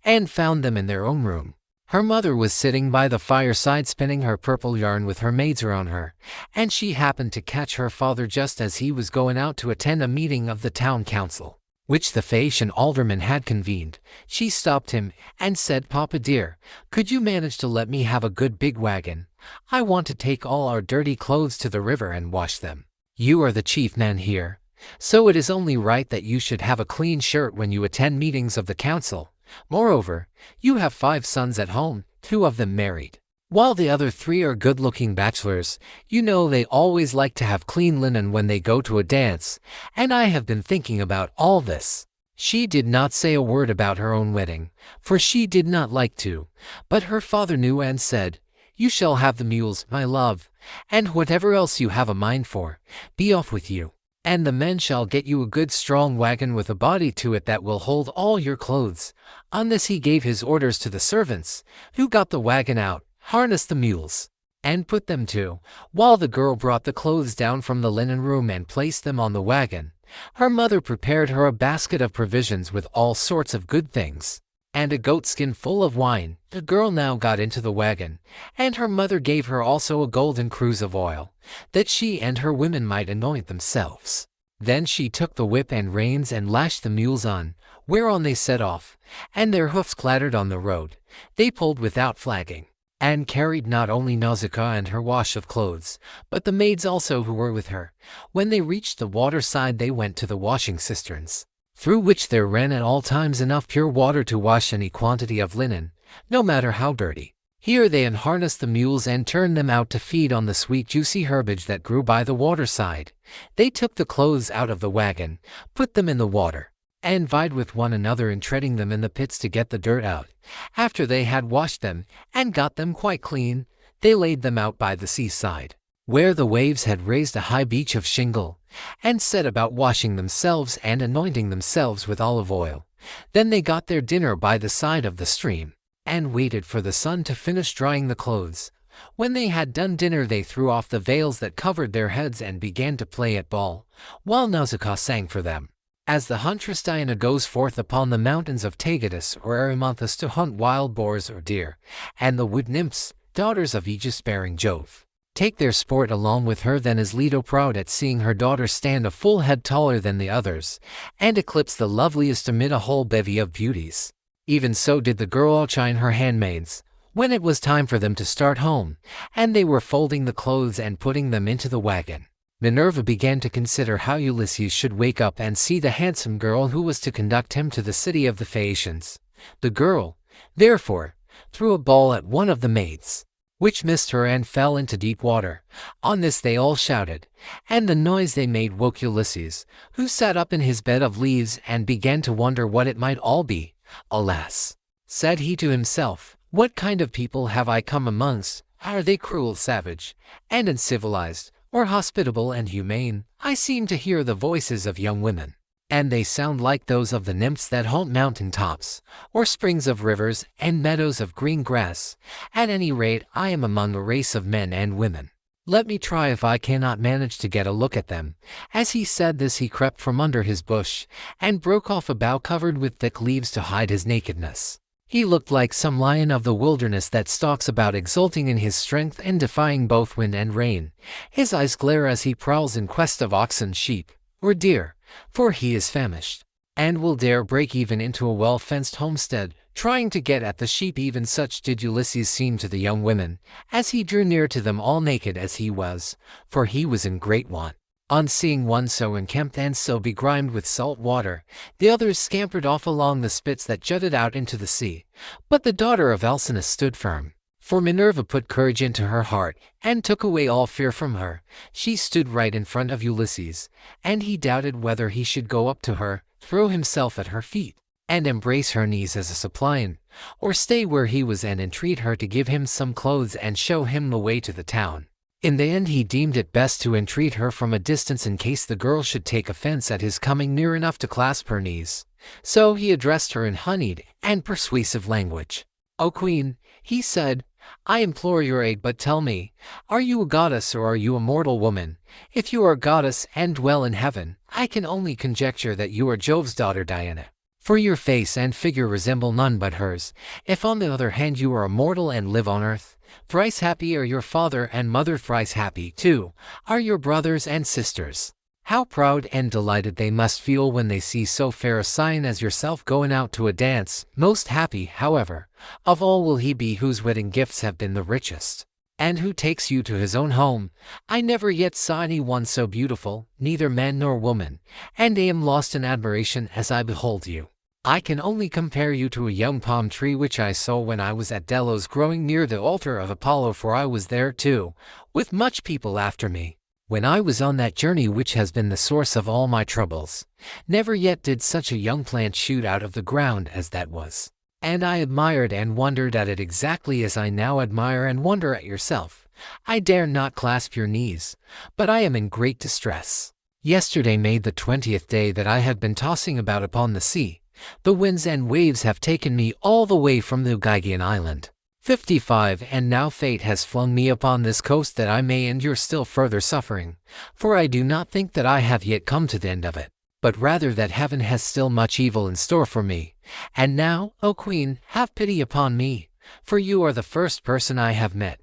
Speaker 1: and found them in their own room. Her mother was sitting by the fireside spinning her purple yarn with her maids around her, and she happened to catch her father just as he was going out to attend a meeting of the town council, which the Phaeacian alderman had convened. She stopped him and said, "Papa dear, could you manage to let me have a good big wagon? I want to take all our dirty clothes to the river and wash them. You are the chief man here, so it is only right that you should have a clean shirt when you attend meetings of the council. Moreover, you have 5 sons at home, 2 of them married, while the other 3 are good-looking bachelors. You know they always like to have clean linen when they go to a dance, and I have been thinking about all this." She did not say a word about her own wedding, for she did not like to, but her father knew and said, "You shall have the mules, my love, and whatever else you have a mind for, be off with you. And the men shall get you a good strong wagon with a body to it that will hold all your clothes." On this he gave his orders to the servants, who got the wagon out, harnessed the mules, and put them to, while the girl brought the clothes down from the linen room and placed them on the wagon. Her mother prepared her a basket of provisions with all sorts of good things, and a goatskin full of wine. The girl now got into the wagon, and her mother gave her also a golden cruse of oil, that she and her women might anoint themselves. Then she took the whip and reins and lashed the mules on, whereon they set off, and their hoofs clattered on the road. They pulled without flagging, and carried not only Nausicaa and her wash of clothes, but the maids also who were with her. When they reached the water side they went to the washing cisterns, through which there ran at all times enough pure water to wash any quantity of linen, no matter how dirty. Here they unharnessed the mules and turned them out to feed on the sweet juicy herbage that grew by the waterside. They took the clothes out of the wagon, put them in the water, and vied with one another in treading them in the pits to get the dirt out. After they had washed them and got them quite clean, they laid them out by the seaside, where the waves had raised a high beach of shingle, and set about washing themselves and anointing themselves with olive oil. Then they got their dinner by the side of the stream, and waited for the sun to finish drying the clothes. When they had done dinner they threw off the veils that covered their heads and began to play at ball, while Nausicaa sang for them. As the huntress Diana goes forth upon the mountains of Taygetus or Erymanthus to hunt wild boars or deer, and the wood nymphs, daughters of aegis-bearing Jove, take their sport along with her, then is Leto proud at seeing her daughter stand a full head taller than the others, and eclipse the loveliest amid a whole bevy of beauties. Even so did the girl outshine her handmaids, when it was time for them to start home, and they were folding the clothes and putting them into the wagon. Minerva began to consider how Ulysses should wake up and see the handsome girl who was to conduct him to the city of the Phaeacians. The girl, therefore, threw a ball at one of the maids, which missed her and fell into deep water. On this they all shouted, and the noise they made woke Ulysses, who sat up in his bed of leaves and began to wonder what it might all be. "Alas," said he to himself, "what kind of people have I come amongst? Are they cruel, savage, and uncivilized, or hospitable and humane? I seem to hear the voices of young women, and they sound like those of the nymphs that haunt mountain tops, or springs of rivers and meadows of green grass. At any rate, I am among a race of men and women. Let me try if I cannot manage to get a look at them." As he said this he crept from under his bush, and broke off a bough covered with thick leaves to hide his nakedness. He looked like some lion of the wilderness that stalks about exulting in his strength and defying both wind and rain. His eyes glare as he prowls in quest of oxen, sheep, or deer, for he is famished, and will dare break even into a well-fenced homestead, trying to get at the sheep. Even such did Ulysses seem to the young women, as he drew near to them, all naked as he was, for he was in great want. On seeing one so unkempt and so begrimed with salt water, the others scampered off along the spits that jutted out into the sea. But the daughter of Alcinous stood firm, for Minerva put courage into her heart and took away all fear from her. She stood right in front of Ulysses, and he doubted whether he should go up to her, throw himself at her feet, and embrace her knees as a suppliant, or stay where he was and entreat her to give him some clothes and show him the way to the town. In the end he deemed it best to entreat her from a distance in case the girl should take offense at his coming near enough to clasp her knees. So he addressed her in honeyed and persuasive language. "O Queen," he said, "I implore your aid, but tell me, are you a goddess or are you a mortal woman? If you are a goddess and dwell in heaven, I can only conjecture that you are Jove's daughter Diana, for your face and figure resemble none but hers. If on the other hand you are a mortal and live on earth, thrice happy are your father and mother, thrice happy, too, are your brothers and sisters. How proud and delighted they must feel when they see so fair a scion as yourself going out to a dance. Most happy, however, of all will he be whose wedding gifts have been the richest, and who takes you to his own home. I never yet saw any one so beautiful, neither man nor woman, and I am lost in admiration as I behold you. I can only compare you to a young palm tree which I saw when I was at Delos growing near the altar of Apollo, for I was there too, with much people after me, when I was on that journey which has been the source of all my troubles. Never yet did such a young plant shoot out of the ground as that was, and I admired and wondered at it exactly as I now admire and wonder at yourself. I dare not clasp your knees, but I am in great distress. Yesterday made the 20th day that I had been tossing about upon the sea. The winds and waves have taken me all the way from the Gygaean island. 55, and now fate has flung me upon this coast that I may endure still further suffering, for I do not think that I have yet come to the end of it, but rather that heaven has still much evil in store for me. And now, O Queen, have pity upon me, for you are the first person I have met,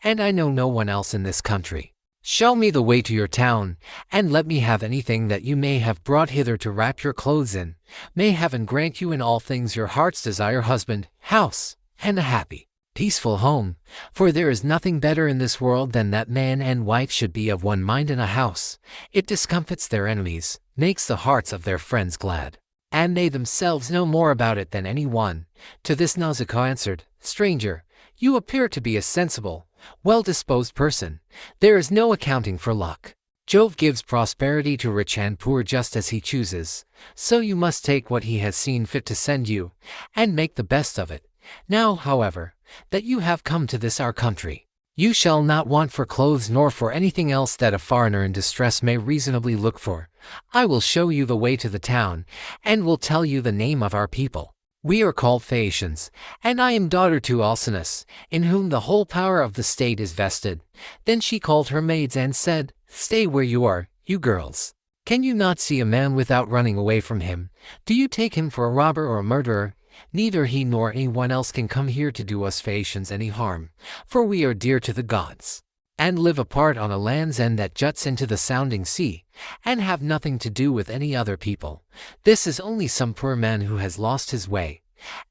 Speaker 1: and I know no one else in this country. Show me the way to your town, and let me have anything that you may have brought hither to wrap your clothes in. May heaven grant you in all things your heart's desire, husband, house, and a happy, peaceful home, for there is nothing better in this world than that man and wife should be of one mind in a house. It discomfits their enemies, makes the hearts of their friends glad, and they themselves know more about it than any one." To this Nausicaa answered, "Stranger, you appear to be a sensible, well-disposed person. There is no accounting for luck. Jove gives prosperity to rich and poor just as he chooses, so you must take what he has seen fit to send you, and make the best of it. Now, however, that you have come to this our country, you shall not want for clothes nor for anything else that a foreigner in distress may reasonably look for. I will show you the way to the town, and will tell you the name of our people. We are called Phaeacians, and I am daughter to Alcinous, in whom the whole power of the state is vested." Then she called her maids and said, "Stay where you are, you girls. Can you not see a man without running away from him? Do you take him for a robber or a murderer? Neither he nor anyone else can come here to do us Phaeacians any harm, for we are dear to the gods, and live apart on a land's end that juts into the sounding sea, and have nothing to do with any other people. This is only some poor man who has lost his way,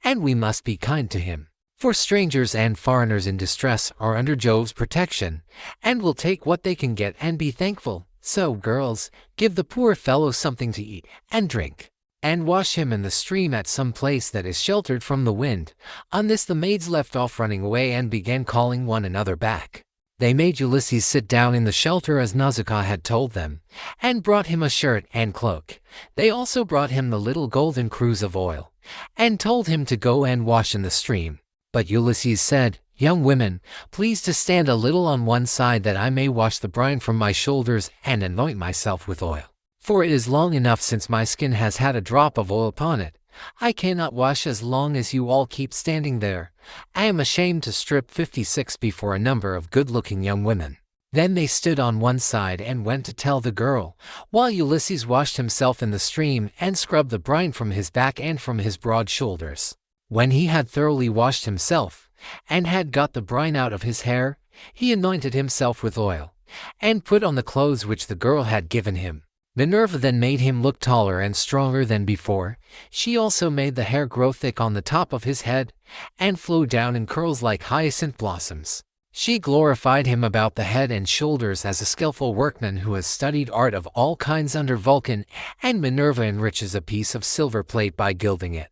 Speaker 1: and we must be kind to him, for strangers and foreigners in distress are under Jove's protection, and will take what they can get and be thankful. So, girls, give the poor fellow something to eat and drink, and wash him in the stream at some place that is sheltered from the wind." On this the maids left off running away and began calling one another back. They made Ulysses sit down in the shelter as Nausicaa had told them, and brought him a shirt and cloak. They also brought him the little golden cruse of oil, and told him to go and wash in the stream. But Ulysses said, "Young women, please to stand a little on one side that I may wash the brine from my shoulders and anoint myself with oil. For it is long enough since my skin has had a drop of oil upon it. I cannot wash as long as you all keep standing there. I am ashamed to strip 56 before a number of good-looking young women." Then they stood on one side and went to tell the girl, while Ulysses washed himself in the stream and scrubbed the brine from his back and from his broad shoulders. When he had thoroughly washed himself, and had got the brine out of his hair, he anointed himself with oil, and put on the clothes which the girl had given him. Minerva then made him look taller and stronger than before. She also made the hair grow thick on the top of his head, and flow down in curls like hyacinth blossoms. She glorified him about the head and shoulders as a skillful workman who has studied art of all kinds under Vulcan, and Minerva enriches a piece of silver plate by gilding it,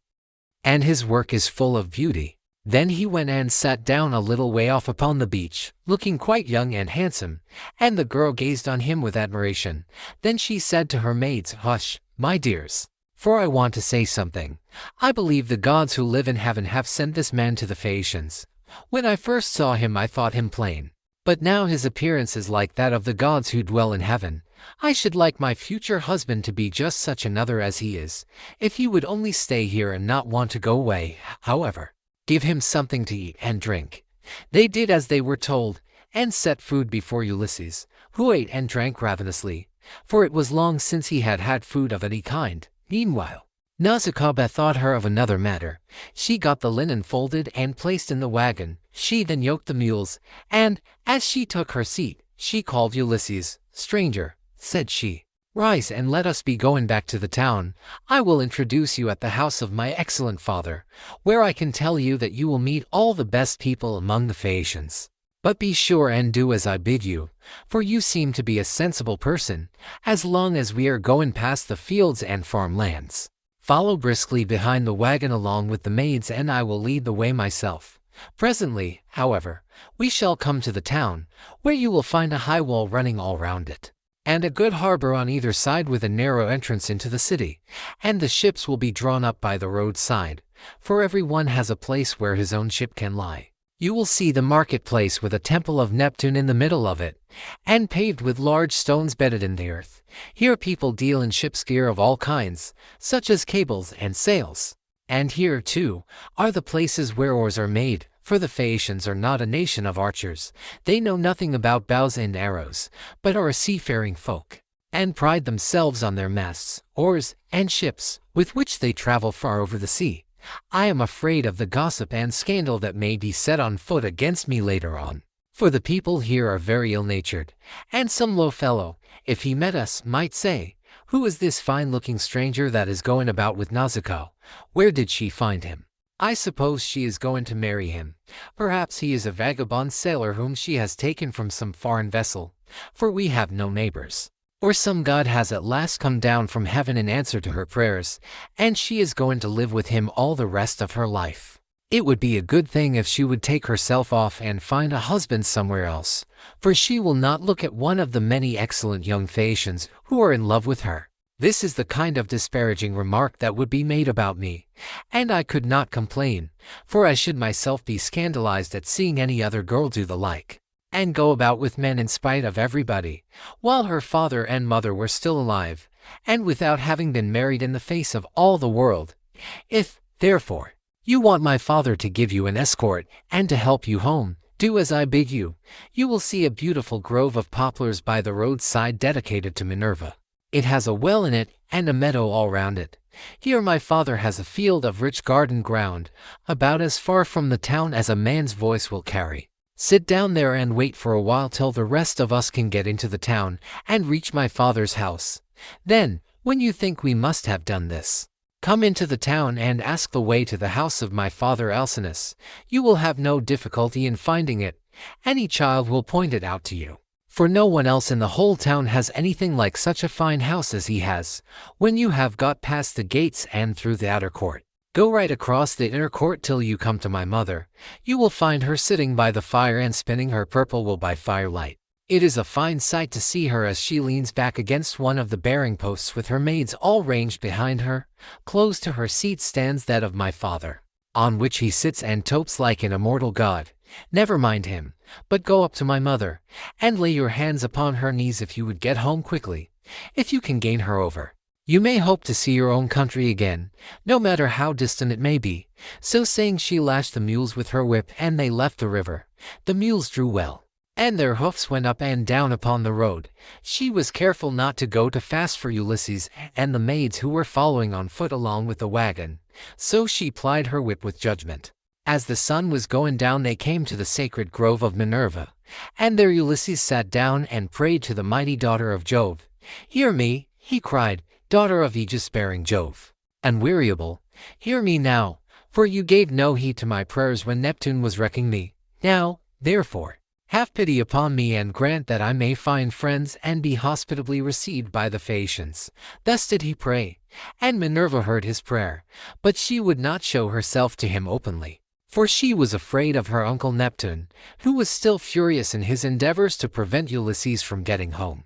Speaker 1: and his work is full of beauty. Then he went and sat down a little way off upon the beach, looking quite young and handsome, and the girl gazed on him with admiration. Then she said to her maids, "Hush, my dears, for I want to say something. I believe the gods who live in heaven have sent this man to the Phaeacians. When I first saw him I thought him plain, But now his appearance is like that of the gods who dwell in heaven. I should like my future husband to be just such another as he is, if he would only stay here and not want to go away. However, give him something to eat and drink." They did as they were told, and set food before Ulysses, who ate and drank ravenously, for it was long since he had had food of any kind. Meanwhile, Nausicaa bethought her of another matter. She got the linen folded and placed in the wagon. She then yoked the mules, and, as she took her seat, she called Ulysses. "Stranger," said she, "rise and let us be going back to the town. I will introduce you at the house of my excellent father, where I can tell you that you will meet all the best people among the Phaeacians. But be sure and do as I bid you, for you seem to be a sensible person, as long as we are going past the fields and farmlands. Follow briskly behind the wagon along with the maids, and I will lead the way myself. Presently, however, we shall come to the town, where you will find a high wall running all round it, and a good harbor on either side with a narrow entrance into the city, and the ships will be drawn up by the roadside, for every one has a place where his own ship can lie. You will see the marketplace with a temple of Neptune in the middle of it, and paved with large stones bedded in the earth. Here people deal in ship's gear of all kinds, such as cables and sails. And here, too, are the places where oars are made, for the Phaeacians are not a nation of archers. They know nothing about bows and arrows, but are a seafaring folk, and pride themselves on their masts, oars, and ships, with which they travel far over the sea. I am afraid of the gossip and scandal that may be set on foot against me later on, for the people here are very ill-natured, and some low fellow, if he met us, might say, 'Who is this fine-looking stranger that is going about with Nausicaa? Where did she find him? I suppose she is going to marry him. Perhaps he is a vagabond sailor whom she has taken from some foreign vessel, for we have no neighbors. Or some god has at last come down from heaven in answer to her prayers, and she is going to live with him all the rest of her life. It would be a good thing if she would take herself off and find a husband somewhere else, for she will not look at one of the many excellent young Phaeacians who are in love with her.' This is the kind of disparaging remark that would be made about me, and I could not complain, for I should myself be scandalized at seeing any other girl do the like, and go about with men in spite of everybody, while her father and mother were still alive, and without having been married in the face of all the world. If, therefore, you want my father to give you an escort and to help you home, do as I bid you. You will see a beautiful grove of poplars by the roadside dedicated to Minerva. It has a well in it and a meadow all round it. Here my father has a field of rich garden ground, about as far from the town as a man's voice will carry. Sit down there and wait for a while till the rest of us can get into the town and reach my father's house. Then, when you think we must have done this, come into the town and ask the way to the house of my father Alcinous. You will have no difficulty in finding it. Any child will point it out to you, for no one else in the whole town has anything like such a fine house as he has. When you have got past the gates and through the outer court, go right across the inner court till you come to my mother. You will find her sitting by the fire and spinning her purple wool by firelight. It is a fine sight to see her as she leans back against one of the bearing posts with her maids all ranged behind her. Close to her seat stands that of my father, on which he sits and topes like an immortal god. Never mind him, but go up to my mother, and lay your hands upon her knees if you would get home quickly. If you can gain her over, you may hope to see your own country again, no matter how distant it may be." So saying, she lashed the mules with her whip, and they left the river. The mules drew well, and their hoofs went up and down upon the road. She was careful not to go too fast for Ulysses and the maids who were following on foot along with the wagon, so she plied her whip with judgment. As the sun was going down, they came to the sacred grove of Minerva, and there Ulysses sat down and prayed to the mighty daughter of Jove. "Hear me," he cried, "daughter of aegis-bearing Jove, unweariable, hear me now, for you gave no heed to my prayers when Neptune was wrecking me. Now, therefore, have pity upon me and grant that I may find friends and be hospitably received by the Phaeacians." Thus did he pray, and Minerva heard his prayer, but she would not show herself to him openly, for she was afraid of her uncle Neptune, who was still furious in his endeavors to prevent Ulysses from getting home.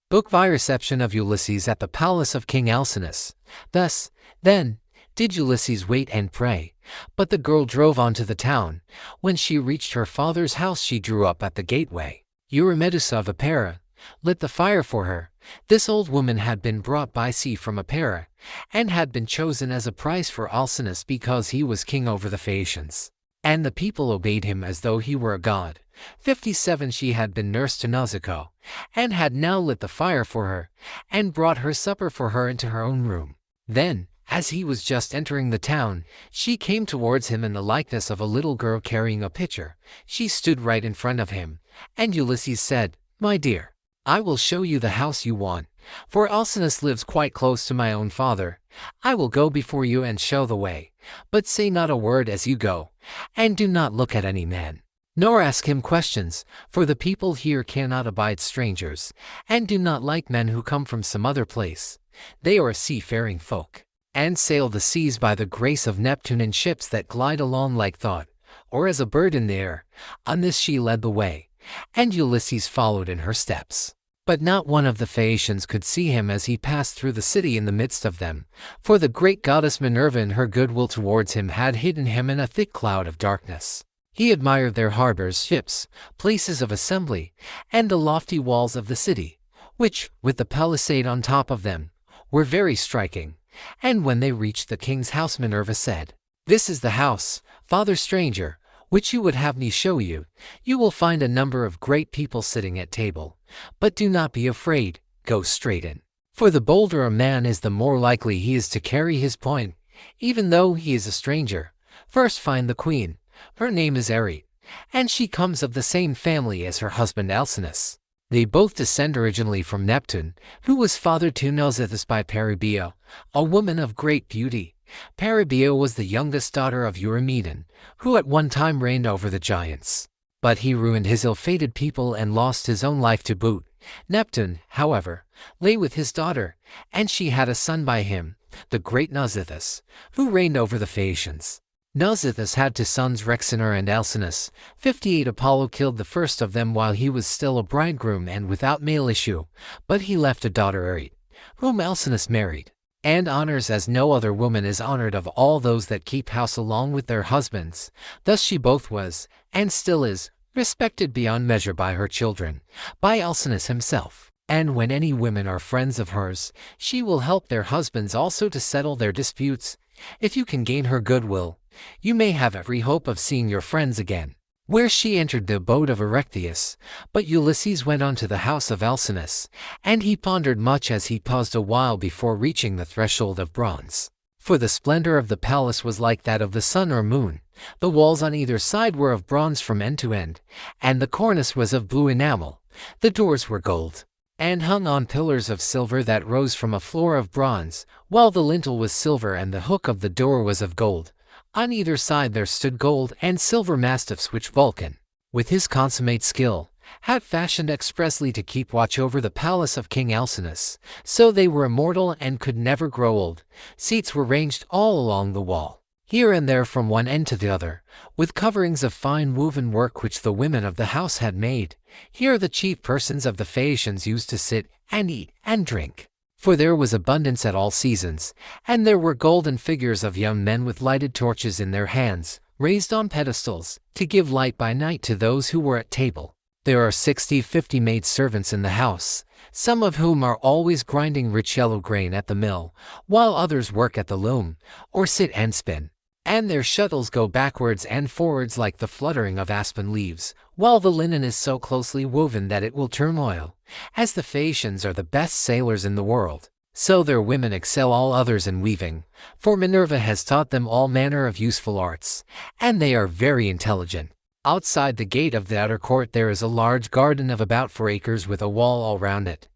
Speaker 1: Book by reception of Ulysses at the palace of King Alcinous. Thus, then, did Ulysses wait and pray. But the girl drove on to the town. When she reached her father's house, she drew up at the gateway. Eurymedusa of Epera lit the fire for her. This old woman had been brought by sea from Epera, and had been chosen as a prize for Alcinous because he was king over the Phaeacians. And the people obeyed him as though he were a god. 57 She had been nurse to Nausicaa, and had now lit the fire for her, and brought her supper for her into her own room. Then, as he was just entering the town, she came towards him in the likeness of a little girl carrying a pitcher. She stood right in front of him, and Ulysses said, "My dear, I will show you the house you want, for Alcinous lives quite close to my own father. I will go before you and show the way, but say not a word as you go, and do not look at any man, nor ask him questions, for the people here cannot abide strangers, and do not like men who come from some other place. They are a seafaring folk, and sail the seas by the grace of Neptune in ships that glide along like thought, or as a bird in the air." On this she led the way, and Ulysses followed in her steps. But not one of the Phaeacians could see him as he passed through the city in the midst of them, for the great goddess Minerva in her goodwill towards him had hidden him in a thick cloud of darkness. He admired their harbors, ships, places of assembly, and the lofty walls of the city, which, with the palisade on top of them, were very striking. And when they reached the king's house, Minerva said, "This is the house, Father Stranger, which you would have me show you. You will find a number of great people sitting at table. But do not be afraid, go straight in. For the bolder a man is, the more likely he is to carry his point, even though he is a stranger. First find the queen. Her name is Arete, and she comes of the same family as her husband Alcinous. They both descend originally from Neptune, who was father to Nausithous by Peribea, a woman of great beauty. Peribea was the youngest daughter of Eurymedon, who at one time reigned over the giants. But he ruined his ill-fated people and lost his own life to boot. Neptune, however, lay with his daughter, and she had a son by him, the great Nausithous, who reigned over the Phaeacians. Nausithous had two sons, Rhexenor and Alcinous. 58 Apollo killed the first of them while he was still a bridegroom and without male issue, but he left a daughter Arete, whom Alcinous married, and honors as no other woman is honored of all those that keep house along with their husbands. Thus she both was, and still is, respected beyond measure by her children, by Alcinous himself. And when any women are friends of hers, she will help their husbands also to settle their disputes. If you can gain her goodwill, you may have every hope of seeing your friends again." Where she entered the abode of Erechtheus, but Ulysses went on to the house of Alcinous, and he pondered much as he paused a while before reaching the threshold of bronze. For the splendor of the palace was like that of the sun or moon. The walls on either side were of bronze from end to end, and the cornice was of blue enamel. The doors were gold, and hung on pillars of silver that rose from a floor of bronze, while the lintel was silver and the hook of the door was of gold. On either side there stood gold and silver mastiffs which Vulcan, with his consummate skill, had fashioned expressly to keep watch over the palace of King Alcinous. So they were immortal and could never grow old. Seats were ranged all along the wall, here and there from one end to the other, with coverings of fine woven work which the women of the house had made. Here the chief persons of the Phaeacians used to sit and eat and drink. For there was abundance at all seasons, and there were golden figures of young men with lighted torches in their hands, raised on pedestals, to give light by night to those who were at table. There are 50 maid servants in the house, some of whom are always grinding rich yellow grain at the mill, while others work at the loom, or sit and spin. And their shuttles go backwards and forwards like the fluttering of aspen leaves, while the linen is so closely woven that it will turn oil. As the Phaeacians are the best sailors in the world, so their women excel all others in weaving, for Minerva has taught them all manner of useful arts, and they are very intelligent. Outside the gate of the outer court there is a large garden of about 4 acres with a wall all round it.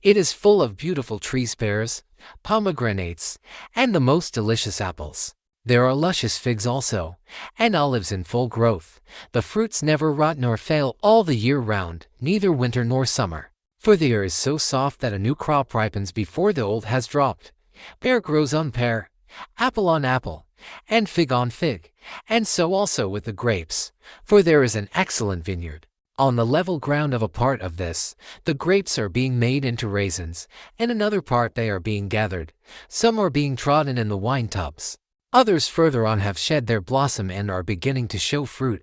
Speaker 1: It is full of beautiful trees, pears, pomegranates, and the most delicious apples. There are luscious figs also, and olives in full growth. The fruits never rot nor fail all the year round, neither winter nor summer. For the air is so soft that a new crop ripens before the old has dropped. Pear grows on pear, apple on apple, and fig on fig, and so also with the grapes, for there is an excellent vineyard. On the level ground of a part of this, the grapes are being made into raisins, and another part they are being gathered. Some are being trodden in the wine tubs. Others further on have shed their blossom and are beginning to show fruit.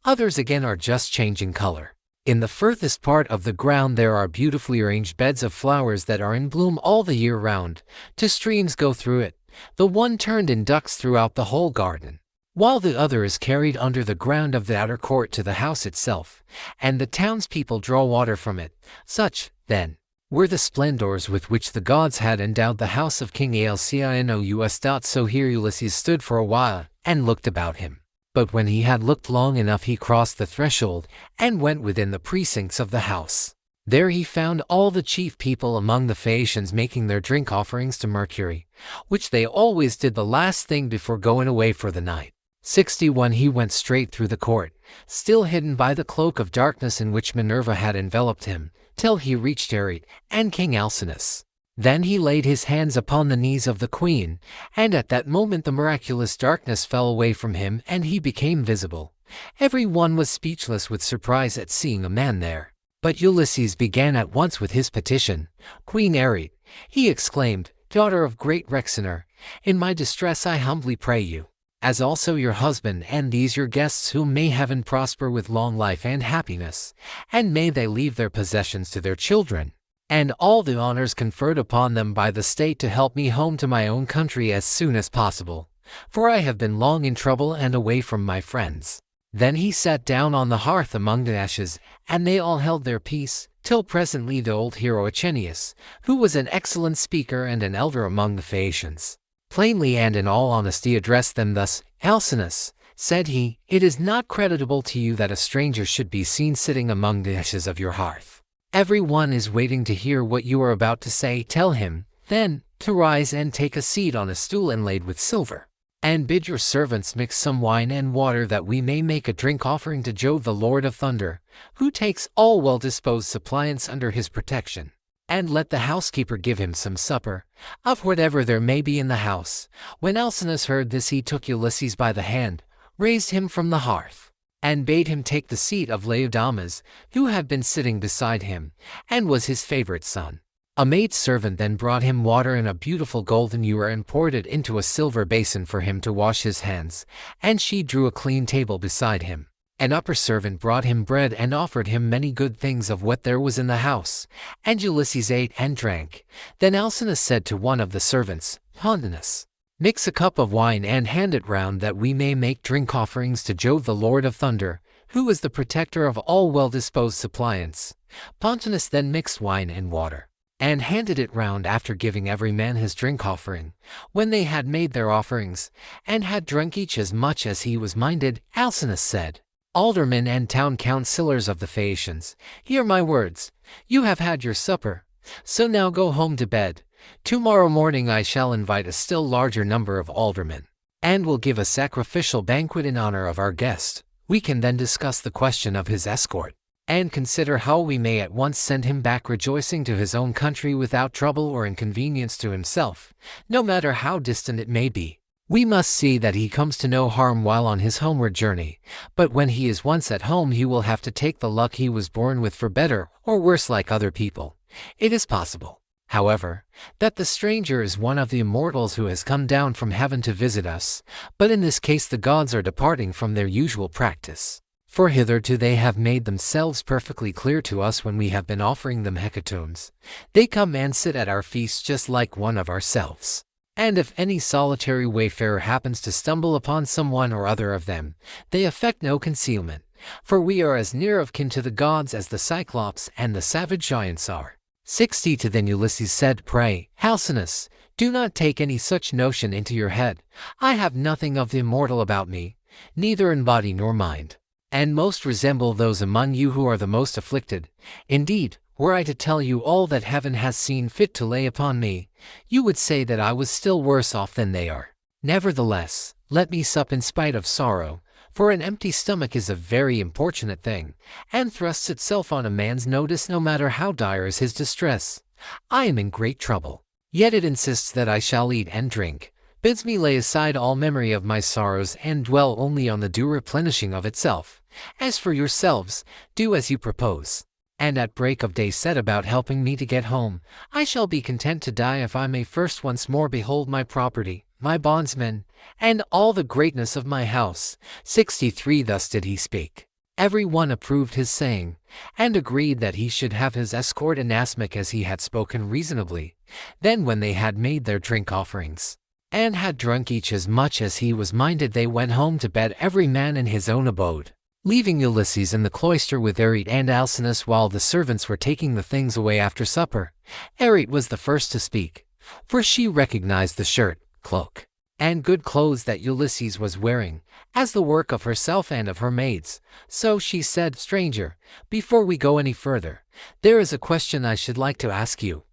Speaker 1: Others again are just changing color. In the furthest part of the ground there are beautifully arranged beds of flowers that are in bloom all the year round. Two streams go through it, the one turned in ducts throughout the whole garden, while the other is carried under the ground of the outer court to the house itself, and the townspeople draw water from it. Such, then, were the splendors with which the gods had endowed the house of King Alcinous. So here Ulysses stood for a while, and looked about him. But when he had looked long enough he crossed the threshold, and went within the precincts of the house. There he found all the chief people among the Phaeacians making their drink offerings to Mercury, which they always did the last thing before going away for the night. 61 He went straight through the court, still hidden by the cloak of darkness in which Minerva had enveloped him, till he reached Arete and King Alcinous. Then he laid his hands upon the knees of the queen, and at that moment the miraculous darkness fell away from him and he became visible. Every one was speechless with surprise at seeing a man there. But Ulysses began at once with his petition. "Queen Arete," he exclaimed, "daughter of great Rhexenor, in my distress I humbly pray you, as also your husband and these your guests, whom may heaven prosper with long life and happiness, and may they leave their possessions to their children, and all the honors conferred upon them by the state, to help me home to my own country as soon as possible, for I have been long in trouble and away from my friends." Then he sat down on the hearth among the ashes, and they all held their peace, till presently the old hero Aeneas, who was an excellent speaker and an elder among the Phaeacians, plainly and in all honesty addressed them thus. "Alcinous," said he, "it is not creditable to you that a stranger should be seen sitting among the ashes of your hearth. Every one is waiting to hear what you are about to say. Tell him, then, to rise and take a seat on a stool inlaid with silver, and bid your servants mix some wine and water, that we may make a drink offering to Jove the Lord of Thunder, who takes all well-disposed suppliants under his protection. And let the housekeeper give him some supper, of whatever there may be in the house." When Alcinous heard this he took Ulysses by the hand, raised him from the hearth, and bade him take the seat of Laodamas, who had been sitting beside him, and was his favorite son. A maidservant then brought him water in a beautiful golden ewer and poured it into a silver basin for him to wash his hands, and she drew a clean table beside him. An upper servant brought him bread and offered him many good things of what there was in the house, and Ulysses ate and drank. Then Alcinous said to one of the servants, "Pontonous, mix a cup of wine and hand it round, that we may make drink offerings to Jove the Lord of Thunder, who is the protector of all well-disposed suppliants." Pontonous then mixed wine and water, and handed it round, after giving every man his drink offering. When they had made their offerings, and had drunk each as much as he was minded, Alcinous said, "Aldermen and town councillors of the Phaeacians, hear my words. You have had your supper, so now go home to bed. Tomorrow morning I shall invite a still larger number of aldermen, and will give a sacrificial banquet in honor of our guest. We can then discuss the question of his escort, and consider how we may at once send him back rejoicing to his own country without trouble or inconvenience to himself, no matter how distant it may be. We must see that he comes to no harm while on his homeward journey, but when he is once at home he will have to take the luck he was born with, for better or worse, like other people. It is possible, however, that the stranger is one of the immortals who has come down from heaven to visit us, but in this case the gods are departing from their usual practice. For hitherto they have made themselves perfectly clear to us when we have been offering them hecatombs. They come and sit at our feasts just like one of ourselves. And if any solitary wayfarer happens to stumble upon some one or other of them, they affect no concealment, for we are as near of kin to the gods as the Cyclops and the savage giants are. 62 Then Ulysses said, "Pray, Alcinous, do not take any such notion into your head. I have nothing of the immortal about me, neither in body nor mind, and most resemble those among you who are the most afflicted. Indeed, were I to tell you all that heaven has seen fit to lay upon me, you would say that I was still worse off than they are. Nevertheless, let me sup in spite of sorrow, for an empty stomach is a very importunate thing, and thrusts itself on a man's notice no matter how dire is his distress. I am in great trouble, yet it insists that I shall eat and drink, bids me lay aside all memory of my sorrows and dwell only on the due replenishing of itself. As for yourselves, do as you propose, and at break of day set about helping me to get home. I shall be content to die if I may first once more behold my property, my bondsmen, and all the greatness of my house. 63 Thus did he speak. Every one approved his saying, and agreed that he should have his escort inasmuch as he had spoken reasonably. Then when they had made their drink offerings, and had drunk each as much as he was minded, they went home to bed every man in his own abode, leaving Ulysses in the cloister with Arete and Alcinous while the servants were taking the things away after supper. Arete was the first to speak, for she recognized the shirt, cloak, and good clothes that Ulysses was wearing, as the work of herself and of her maids. So she said, "Stranger, before we go any further, there is a question I should like to ask you.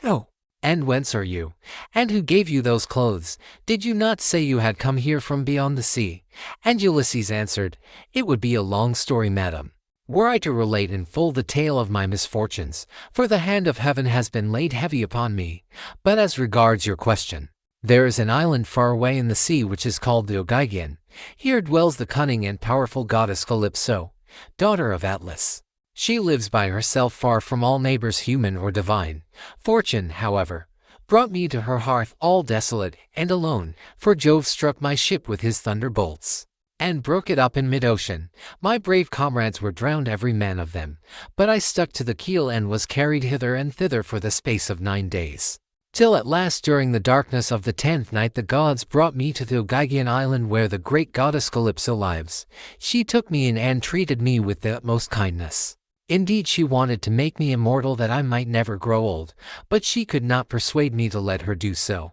Speaker 1: Oh, and whence are you? And who gave you those clothes? Did you not say you had come here from beyond the sea?" And Ulysses answered, "It would be a long story, madam, were I to relate in full the tale of my misfortunes, for the hand of heaven has been laid heavy upon me. But as regards your question, there is an island far away in the sea which is called the Ogygian. Here dwells the cunning and powerful goddess Calypso, daughter of Atlas. She lives by herself far from all neighbors human or divine. Fortune, however, brought me to her hearth all desolate and alone, for Jove struck my ship with his thunderbolts, and broke it up in mid-ocean. My brave comrades were drowned every man of them, but I stuck to the keel and was carried hither and thither for the space of 9 days, till at last during the darkness of the 10th night the gods brought me to the Ogygian island where the great goddess Calypso lives. She took me in and treated me with the utmost kindness. Indeed, she wanted to make me immortal that I might never grow old, but she could not persuade me to let her do so.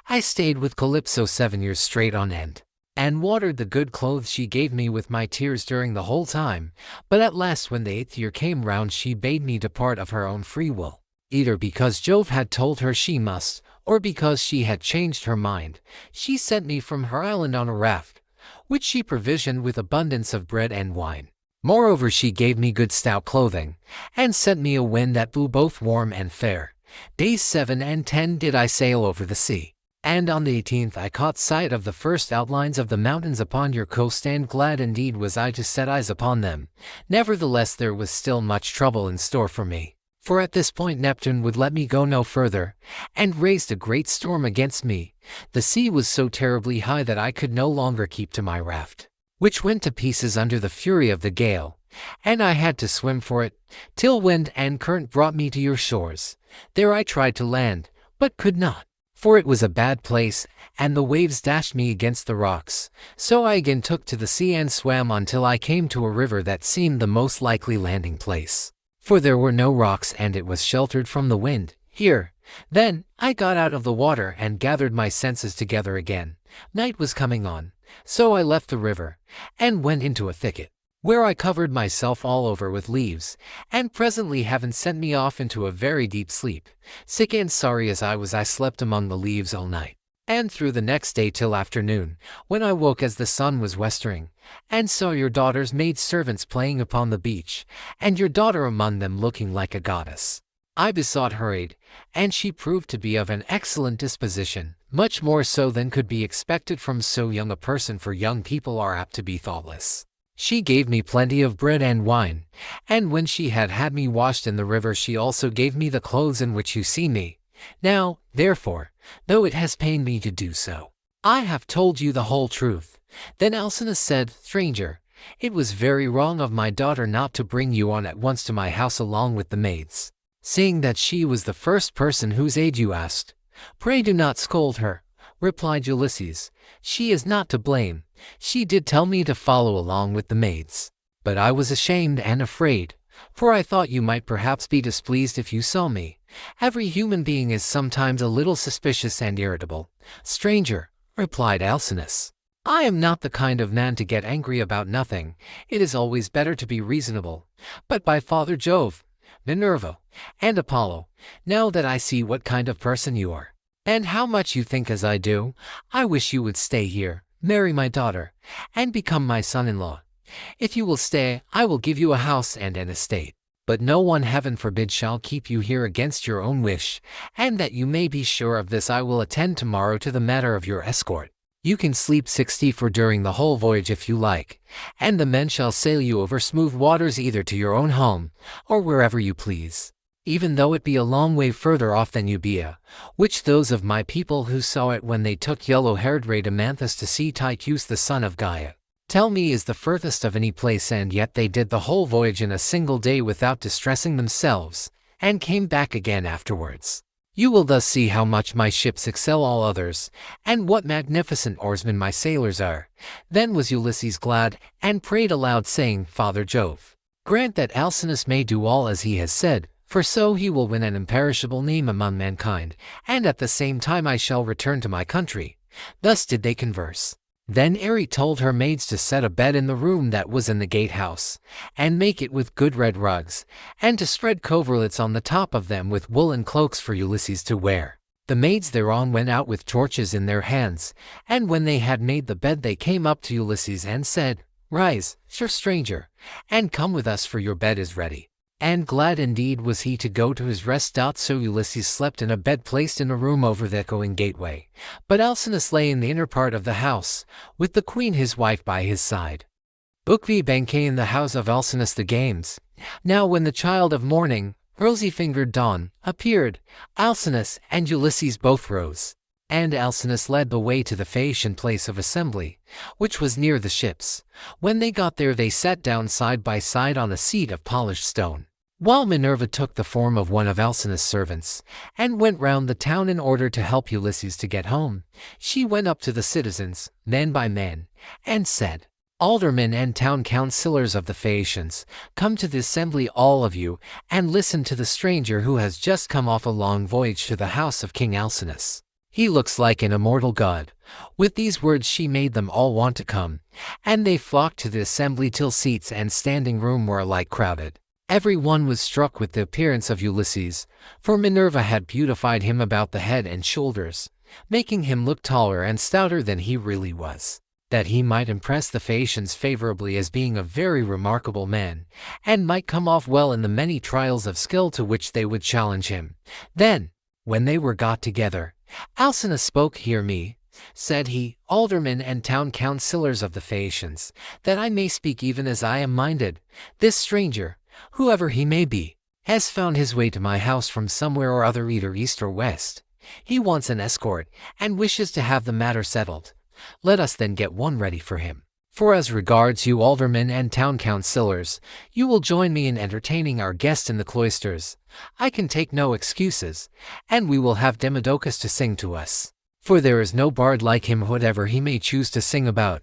Speaker 1: I stayed with Calypso 7 years straight on end, and watered the good clothes she gave me with my tears during the whole time. But at last when the 8th year came round she bade me depart of her own free will, either because Jove had told her she must, or because she had changed her mind. She sent me from her island on a raft, which she provisioned with abundance of bread and wine. Moreover, she gave me good stout clothing, and sent me a wind that blew both warm and fair. Days 7 and 10 did I sail over the sea, and on the 18th I caught sight of the first outlines of the mountains upon your coast, and glad indeed was I to set eyes upon them. Nevertheless, there was still much trouble in store for me, for at this point Neptune would let me go no further, and raised a great storm against me. The sea was so terribly high that I could no longer keep to my raft, which went to pieces under the fury of the gale, and I had to swim for it, till wind and current brought me to your shores. There I tried to land, but could not, for it was a bad place, and the waves dashed me against the rocks. So I again took to the sea and swam until I came to a river that seemed the most likely landing place, for there were no rocks and it was sheltered from the wind. Here, then, I got out of the water and gathered my senses together again. Night was coming on, so I left the river, and went into a thicket, where I covered myself all over with leaves, and presently heaven sent me off into a very deep sleep. Sick and sorry as I was, I slept among the leaves all night, and through the next day till afternoon, when I woke as the sun was westering, and saw your daughter's maid servants playing upon the beach, and your daughter among them looking like a goddess. I besought her aid, and she proved to be of an excellent disposition, much more so than could be expected from so young a person, for young people are apt to be thoughtless. She gave me plenty of bread and wine, and when she had had me washed in the river she also gave me the clothes in which you see me. Now, therefore, though it has pained me to do so, I have told you the whole truth." Then Alcinous said, "Stranger, it was very wrong of my daughter not to bring you on at once to my house along with the maids, seeing that she was the first person whose aid you asked." "Pray do not scold her," replied Ulysses. "She is not to blame. She did tell me to follow along with the maids, but I was ashamed and afraid, for I thought you might perhaps be displeased if you saw me. Every human being is sometimes a little suspicious and irritable." "Stranger," replied Alcinous, "I am not the kind of man to get angry about nothing. It is always better to be reasonable. But by Father Jove, Minerva, and Apollo, now that I see what kind of person you are, and how much you think as I do, I wish you would stay here, marry my daughter, and become my son-in-law. If you will stay, I will give you a house and an estate. But no one, heaven forbid, shall keep you here against your own wish, and that you may be sure of this, I will attend tomorrow to the matter of your escort. You can sleep 60 for during the whole voyage if you like, and the men shall sail you over smooth waters either to your own home, or wherever you please." even though it be a long way further off than Euboea, which those of my people who saw it when they took yellow-haired Rhadamanthus to see Tycheus the son of Gaia, tell me is the furthest of any place, and yet they did the whole voyage in a single day without distressing themselves, and came back again afterwards. You will thus see how much my ships excel all others, and what magnificent oarsmen my sailors are. Then was Ulysses glad, and prayed aloud, saying, Father Jove, grant that Alcinous may do all as he has said, for so he will win an imperishable name among mankind, and at the same time I shall return to my country. Thus did they converse. Then Eri told her maids to set a bed in the room that was in the gatehouse, and make it with good red rugs, and to spread coverlets on the top of them with woolen cloaks for Ulysses to wear. The maids thereon went out with torches in their hands, and when they had made the bed they came up to Ulysses and said, Rise, sir stranger, and come with us, for your bed is ready. And glad indeed was he to go to his rest. So Ulysses slept in a bed placed in a room over the echoing gateway, but Alcinous lay in the inner part of the house, with the queen his wife by his side. Book V. Banquet in the house of Alcinous. The games. Now when the child of morning, rosy-fingered dawn, appeared, Alcinous and Ulysses both rose, and Alcinous led the way to the Phaeacian place of assembly, which was near the ships. When they got there they sat down side by side on a seat of polished stone, while Minerva took the form of one of Alcinous' servants, and went round the town in order to help Ulysses to get home. She went up to the citizens, man by man, and said, Aldermen and town councillors of the Phaeacians, come to the assembly all of you, and listen to the stranger who has just come off a long voyage to the house of King Alcinous. He looks like an immortal god. With these words she made them all want to come, and they flocked to the assembly till seats and standing room were alike crowded. Every one was struck with the appearance of Ulysses, for Minerva had beautified him about the head and shoulders, making him look taller and stouter than he really was, that he might impress the Phaeacians favorably as being a very remarkable man, and might come off well in the many trials of skill to which they would challenge him. Then, when they were got together, Alcinous spoke. Hear me, said he, aldermen and town councillors of the Phaeacians, that I may speak even as I am minded. This stranger, whoever he may be, has found his way to my house from somewhere or other, either east or west. He wants an escort, and wishes to have the matter settled. Let us then get one ready for him. For as regards you aldermen and town councillors, you will join me in entertaining our guest in the cloisters. I can take no excuses, and we will have Demodocus to sing to us, for there is no bard like him whatever he may choose to sing about.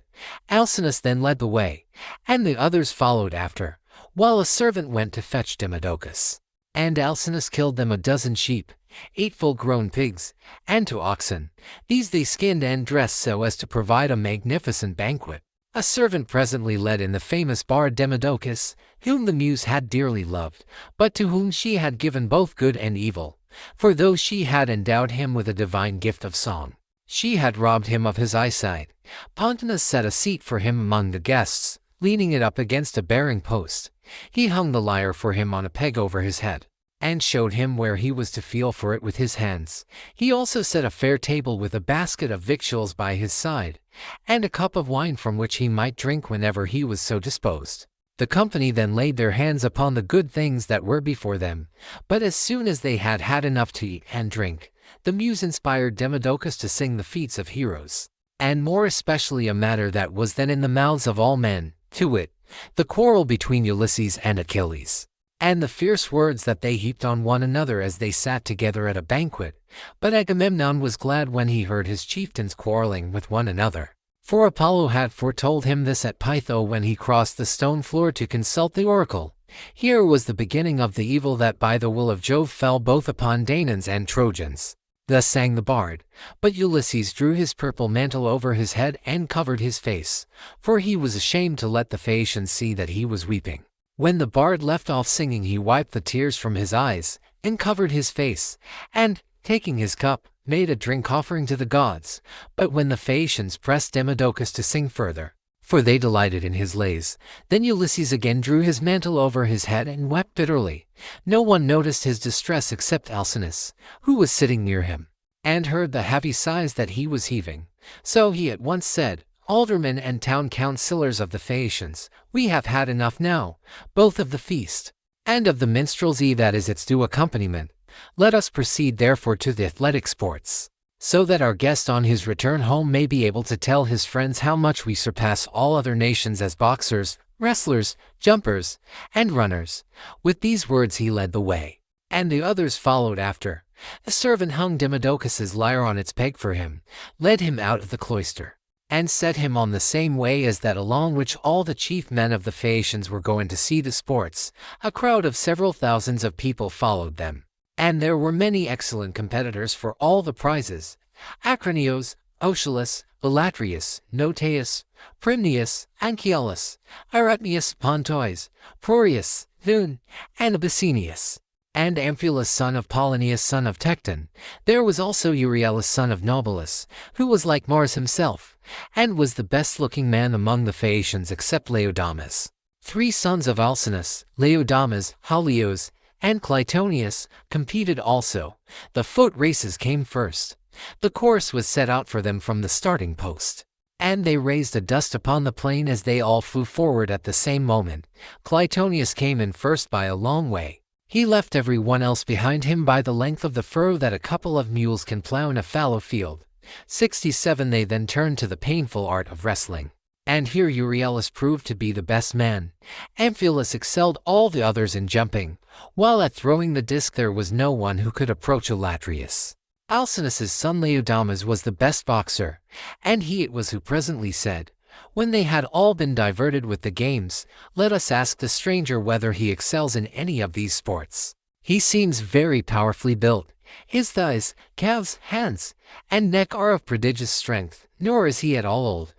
Speaker 1: Alcinous then led the way, and the others followed after, while a servant went to fetch Demodocus. And Alcinous killed them 12 sheep, 8 full-grown pigs, and 2 oxen. These they skinned and dressed so as to provide a magnificent banquet. A servant presently led in the famous bard Demodocus, whom the muse had dearly loved, but to whom she had given both good and evil. For though she had endowed him with a divine gift of song, she had robbed him of his eyesight. Pontonous set a seat for him among the guests, leaning it up against a bearing post. He hung the lyre for him on a peg over his head, and showed him where he was to feel for it with his hands. He also set a fair table with a basket of victuals by his side, and a cup of wine from which he might drink whenever he was so disposed. The company then laid their hands upon the good things that were before them, but as soon as they had had enough to eat and drink, the muse inspired Demodocus to sing the feats of heroes, and more especially a matter that was then in the mouths of all men, to wit, the quarrel between Ulysses and Achilles, and the fierce words that they heaped on one another as they sat together at a banquet. But Agamemnon was glad when he heard his chieftains quarreling with one another, for Apollo had foretold him this at Pytho when he crossed the stone floor to consult the oracle. Here was the beginning of the evil that by the will of Jove fell both upon Danaans and Trojans. Thus sang the bard, but Ulysses drew his purple mantle over his head and covered his face, for he was ashamed to let the Phaeacians see that he was weeping. When the bard left off singing he wiped the tears from his eyes, and covered his face, and, taking his cup, made a drink offering to the gods. But when the Phaeacians pressed Demodocus to sing further, for they delighted in his lays, then Ulysses again drew his mantle over his head and wept bitterly. No one noticed his distress except Alcinous, who was sitting near him, and heard the heavy sighs that he was heaving. So he at once said, Aldermen and town councillors of the Phaeacians, we have had enough now, both of the feast, and of the minstrelsy that is its due accompaniment. Let us proceed therefore to the athletic sports, so that our guest on his return home may be able to tell his friends how much we surpass all other nations as boxers, wrestlers, jumpers, and runners." With these words he led the way, and the others followed after. A servant hung Demodocus's lyre on its peg for him, led him out of the cloister, and set him on the same way as that along which all the chief men of the Phaeacians were going to see the sports. A crowd of several thousands of people followed them, and there were many excellent competitors for all the prizes: Acronios, Oeschylus, Elatrius, Notaeus, Primnius, Anchialus, Aretmius, Pontois, Prorius, Thun, and Abyssinius, and Amphilus son of Polonius son of Tecton. There was also Euryalus son of Nobilus, who was like Mars himself, and was the best-looking man among the Phaeacians except Laodamas. 3 sons of Alcinous, Laodamas, Halios, and Clytonius, competed also. The foot races came first. The course was set out for them from the starting post, and they raised a dust upon the plain as they all flew forward at the same moment. Clytonius came in first by a long way. He left every one else behind him by the length of the furrow that a couple of mules can plow in a fallow field. 67 They then turned to the painful art of wrestling, and here Euryalus proved to be the best man. Amphilus excelled all the others in jumping, while at throwing the disc there was no one who could approach Elatrius. Alcinous's son Laodamas was the best boxer, and he it was who presently said, when they had all been diverted with the games, "Let us ask the stranger whether he excels in any of these sports. He seems very powerfully built. His thighs, calves, hands, and neck are of prodigious strength, nor is he at all old.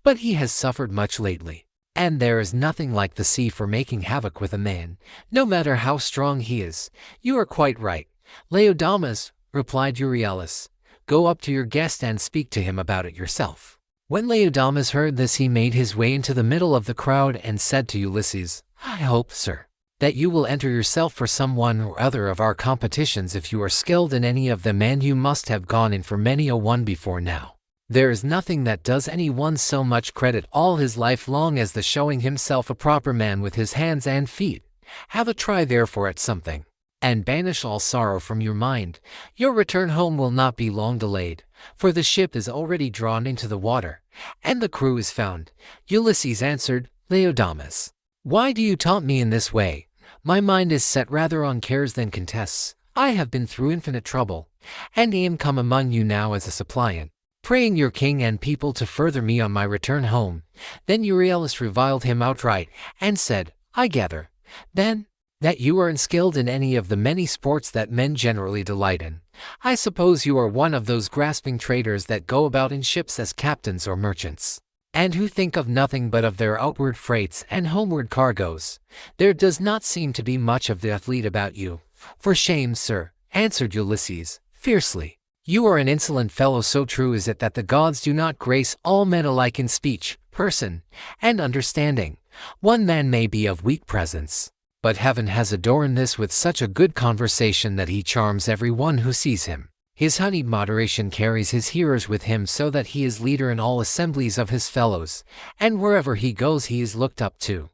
Speaker 1: But he has suffered much lately, and there is nothing like the sea for making havoc with a man, no matter how strong he is." "You are quite right, Laodamas," replied Euryalus. "Go up to your guest and speak to him about it yourself." When Laodamas heard this, he made his way into the middle of the crowd and said to Ulysses, "I hope, sir, that you will enter yourself for some one or other of our competitions if you are skilled in any of them, and you must have gone in for many a one before now. There is nothing that does any one so much credit all his life long as the showing himself a proper man with his hands and feet. Have a try therefore at something, and banish all sorrow from your mind. Your return home will not be long delayed, for the ship is already drawn into the water, and the crew is found." Ulysses answered, "Laodamas, why do you taunt me in this way? My mind is set rather on cares than contests. I have been through infinite trouble, and am come among you now as a suppliant, praying your king and people to further me on my return home." Then Euryalus reviled him outright, and said, "I gather, then, that you are unskilled in any of the many sports that men generally delight in. I suppose you are one of those grasping traders that go about in ships as captains or merchants, and who think of nothing but of their outward freights and homeward cargoes. There does not seem to be much of the athlete about you." "For shame, sir," answered Ulysses, fiercely. "You are an insolent fellow. So true is it that the gods do not grace all men alike in speech, person, and understanding. One man may be of weak presence, but heaven has adorned this with such a good conversation that he charms every one who sees him. His honeyed moderation carries his hearers with him, so that he is leader in all assemblies of his fellows, and wherever he goes he is looked up to.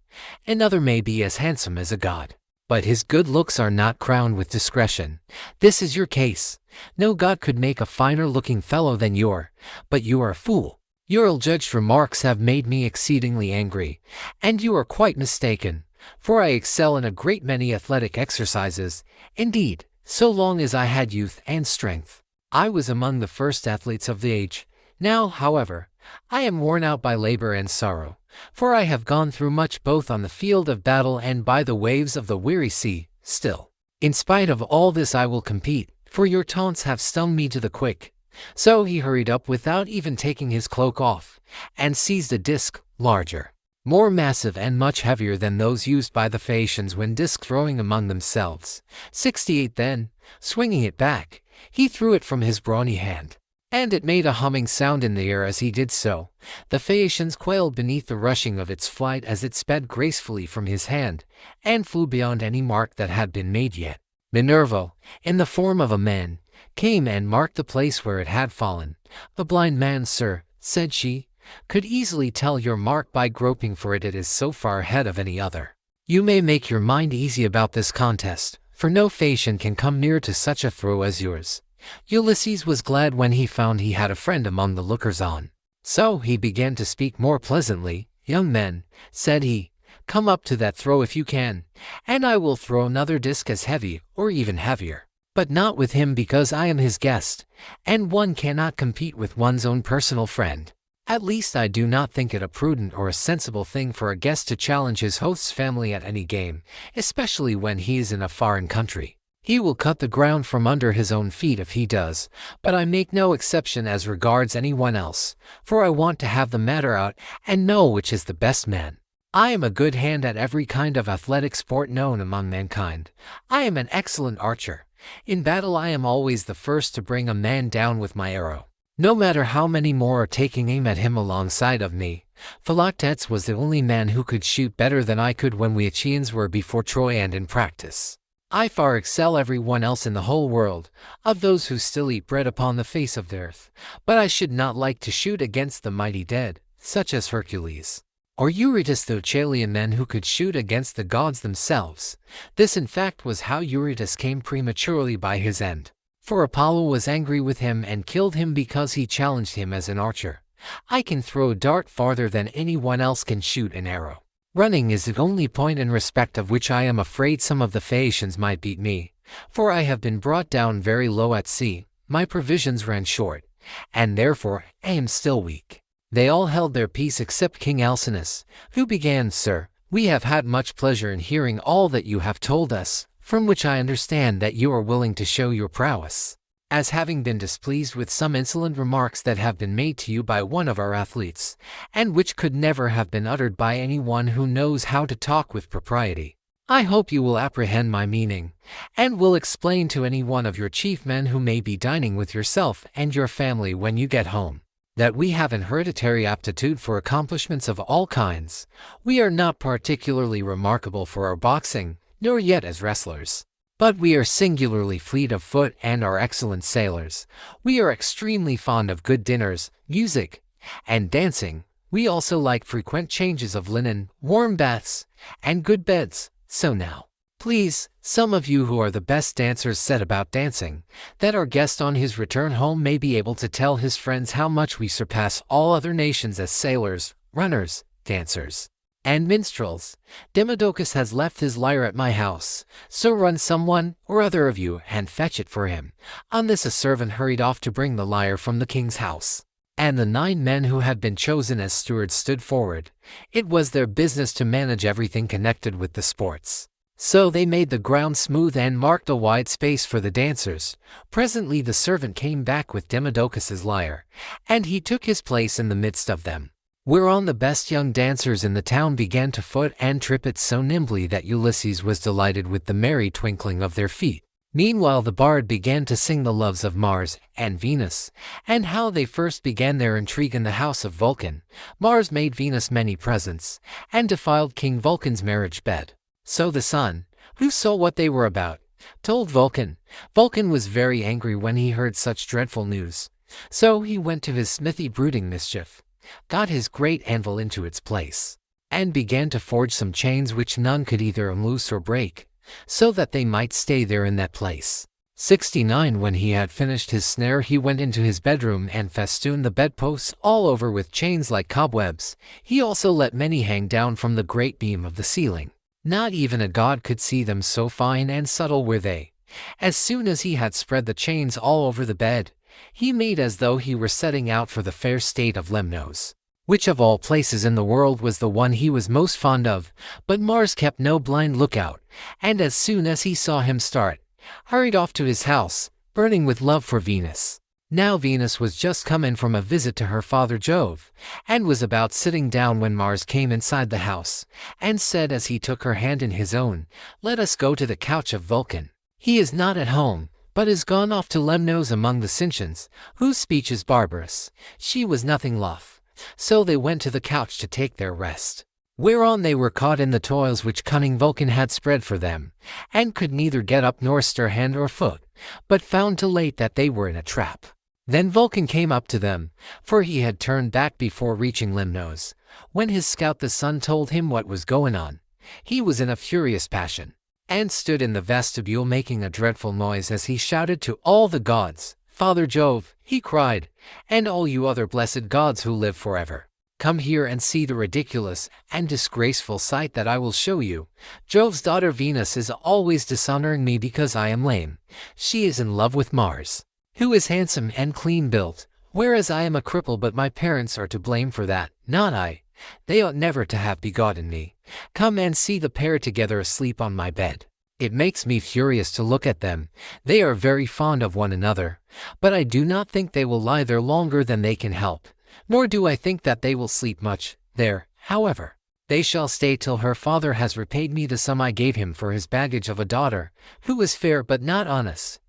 Speaker 1: Another may be as handsome as a god, but his good looks are not crowned with discretion. This is your case. No god could make a finer-looking fellow than you are, but you are a fool. Your ill-judged remarks have made me exceedingly angry, and you are quite mistaken, for I excel in a great many athletic exercises. Indeed, so long as I had youth and strength, I was among the first athletes of the age. Now, however, I am worn out by labor and sorrow, for I have gone through much both on the field of battle and by the waves of the weary sea. Still, in spite of all this I will compete, for your taunts have stung me to the quick." So he hurried up without even taking his cloak off, and seized a disc, larger, more massive and much heavier than those used by the Phaeacians when disc-throwing among themselves. 68 Then, swinging it back, he threw it from his brawny hand, and it made a humming sound in the air as he did so. The Phaeacians quailed beneath the rushing of its flight as it sped gracefully from his hand, and flew beyond any mark that had been made yet. Minerva, in the form of a man, came and marked the place where it had fallen. "The blind man, sir," said she, "could easily tell your mark by groping for it. It is so far ahead of any other." You may make your mind easy about this contest, for no Phaeacian can come near to such a throw as yours." Ulysses was glad when he found he had a friend among the lookers-on. So he began to speak more pleasantly. "Young men," said he, "come up to that throw if you can, and I will throw another disc as heavy or even heavier. But not with him, because I am his guest, and one cannot compete with one's own personal friend. At least I do not think it a prudent or a sensible thing for a guest to challenge his host's family at any game, especially when he is in a foreign country. He will cut the ground from under his own feet if he does, but I make no exception as regards anyone else, for I want to have the matter out and know which is the best man. I am a good hand at every kind of athletic sport known among mankind. I am an excellent archer. In battle I am always the first to bring a man down with my arrow, no matter how many more are taking aim at him alongside of me. Philoctetes was the only man who could shoot better than I could when we Achaeans were before Troy and in practice. I far excel everyone else in the whole world, of those who still eat bread upon the face of the earth, but I should not like to shoot against the mighty dead, such as Hercules, or Eurytus, the Oechalian men who could shoot against the gods themselves. This in fact was how Eurytus came prematurely by his end, for Apollo was angry with him and killed him because he challenged him as an archer. I can throw a dart farther than anyone else can shoot an arrow. Running is the only point in respect of which I am afraid some of the Phaeacians might beat me, for I have been brought down very low at sea, my provisions ran short, and therefore I am still weak." They all held their peace except King Alcinous, who began, "Sir, we have had much pleasure in hearing all that you have told us, from which I understand that you are willing to show your prowess, as having been displeased with some insolent remarks that have been made to you by one of our athletes, and which could never have been uttered by any one who knows how to talk with propriety. I hope you will apprehend my meaning, and will explain to any one of your chief men who may be dining with yourself and your family when you get home, that we have an hereditary aptitude for accomplishments of all kinds. We are not particularly remarkable for our boxing, nor yet as wrestlers, but we are singularly fleet of foot and are excellent sailors. We are extremely fond of good dinners, music, and dancing. We also like frequent changes of linen, warm baths, and good beds. So now, please, some of you who are the best dancers set about dancing, that our guest on his return home may be able to tell his friends how much we surpass all other nations as sailors, runners, dancers, and minstrels. Demodocus has left his lyre at my house, so run someone or other of you and fetch it for him." On this a servant hurried off to bring the lyre from the king's house, and the 9 men who had been chosen as stewards stood forward. It was their business to manage everything connected with the sports, so they made the ground smooth and marked a wide space for the dancers. Presently the servant came back with Demodocus's lyre, and he took his place in the midst of them, whereon the best young dancers in the town began to foot and trip it so nimbly that Ulysses was delighted with the merry twinkling of their feet. Meanwhile the bard began to sing the loves of Mars and Venus, and how they first began their intrigue in the house of Vulcan. Mars made Venus many presents, and defiled King Vulcan's marriage bed. So the sun, who saw what they were about, told Vulcan. Vulcan was very angry when he heard such dreadful news, so he went to his smithy brooding mischief, got his great anvil into its place, and began to forge some chains which none could either unloose or break, so that they might stay there in that place. 69 When he had finished his snare he went into his bedroom and festooned the bedposts all over with chains like cobwebs. He also let many hang down from the great beam of the ceiling. Not even a god could see them, so fine and subtle were they. As soon as he had spread the chains all over the bed, he made as though he were setting out for the fair state of Lemnos, which of all places in the world was the one he was most fond of. But Mars kept no blind lookout, and as soon as he saw him start, hurried off to his house, burning with love for Venus. Now Venus was just come in from a visit to her father Jove, and was about sitting down when Mars came inside the house, and said as he took her hand in his own, "Let us go to the couch of Vulcan. He is not at home, but is gone off to Lemnos among the Sintians, whose speech is barbarous." She was nothing loth, so they went to the couch to take their rest, whereon they were caught in the toils which cunning Vulcan had spread for them, and could neither get up nor stir hand or foot, but found too late that they were in a trap. Then Vulcan came up to them, for he had turned back before reaching Lemnos. When his scout the sun told him what was going on, He was in a furious passion, and stood in the vestibule making a dreadful noise as he shouted to all the gods. "Father Jove," he cried, "and all you other blessed gods who live forever, come here and see the ridiculous and disgraceful sight that I will show you. Jove's daughter Venus is always dishonoring me because I am lame. She is in love with Mars, who is handsome and clean-built, whereas I am a cripple, but my parents are to blame for that, not I. They ought never to have begotten me. Come and see the pair together asleep on my bed. It makes me furious to look at them. They are very fond of one another, but I do not think they will lie there longer than they can help, nor do I think that they will sleep much there, however. They shall stay till her father has repaid me the sum I gave him for his baggage of a daughter, who is fair but not honest."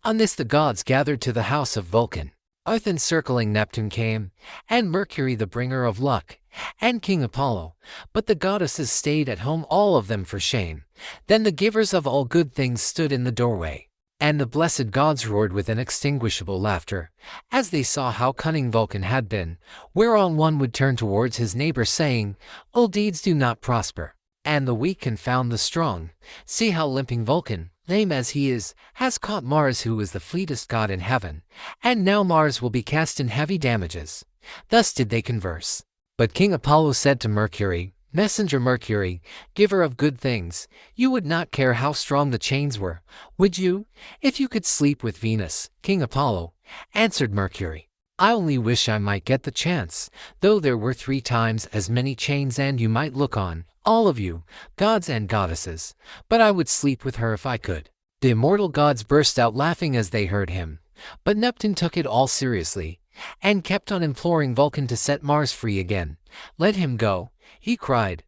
Speaker 1: On this the gods gathered to the house of Vulcan. Earth encircling Neptune came, and Mercury the bringer of luck, and King Apollo, but the goddesses stayed at home, all of them for shame. Then the givers of all good things stood in the doorway, and the blessed gods roared with inextinguishable laughter, as they saw how cunning Vulcan had been, whereon one would turn towards his neighbor saying, "Ill deeds do not prosper, and the weak confound the strong. See how limping Vulcan, lame as he is, has caught Mars, who is the fleetest god in heaven, and now Mars will be cast in heavy damages." Thus did they converse. But King Apollo said to Mercury, "Messenger Mercury, giver of good things, you would not care how strong the chains were, would you, if you could sleep with Venus?" "King Apollo," answered Mercury, "I only wish I might get the chance, though there were 3 times as many chains and you might look on, all of you, gods and goddesses, but I would sleep with her if I could." The immortal gods burst out laughing as they heard him, but Neptune took it all seriously, and kept on imploring Vulcan to set Mars free again. "Let him go," he cried,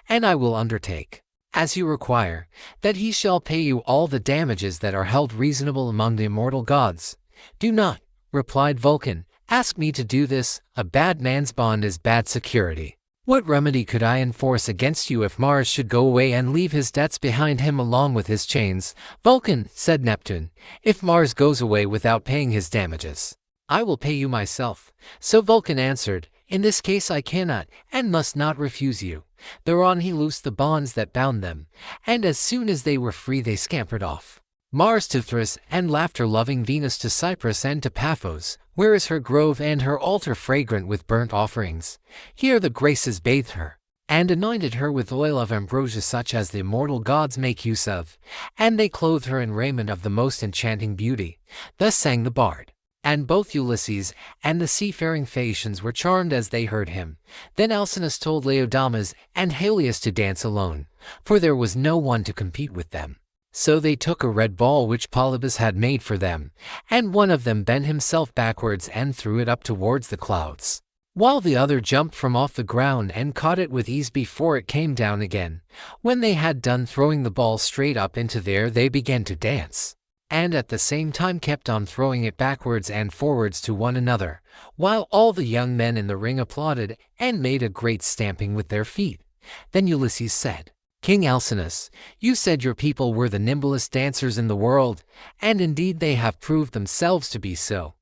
Speaker 1: "and I will undertake, as you require, that he shall pay you all the damages that are held reasonable among the immortal gods." "Do not," replied Vulcan, "ask me to do this. A bad man's bond is bad security. What remedy could I enforce against you if Mars should go away and leave his debts behind him along with his chains?" "Vulcan," said Neptune, "if Mars goes away without paying his damages, I will pay you myself." So Vulcan answered, "In this case I cannot and must not refuse you." Thereon he loosed the bonds that bound them, and as soon as they were free they scampered off. Mars to Thrace, and laughter-loving Venus to Cyprus and to Paphos, where is her grove and her altar fragrant with burnt offerings. Here the Graces bathed her, and anointed her with oil of ambrosia such as the immortal gods make use of, and they clothed her in raiment of the most enchanting beauty. Thus sang the bard. And both Ulysses and the seafaring Phaeacians were charmed as they heard him. Then Alcinous told Laodamas and Helios to dance alone, for there was no one to compete with them. So they took a red ball which Polybus had made for them, and one of them bent himself backwards and threw it up towards the clouds, while the other jumped from off the ground and caught it with ease before it came down again. When they had done throwing the ball straight up into the air, they began to dance, and at the same time kept on throwing it backwards and forwards to one another, while all the young men in the ring applauded and made a great stamping with their feet. Then Ulysses said, "King Alcinous, you said your people were the nimblest dancers in the world, and indeed they have proved themselves to be so.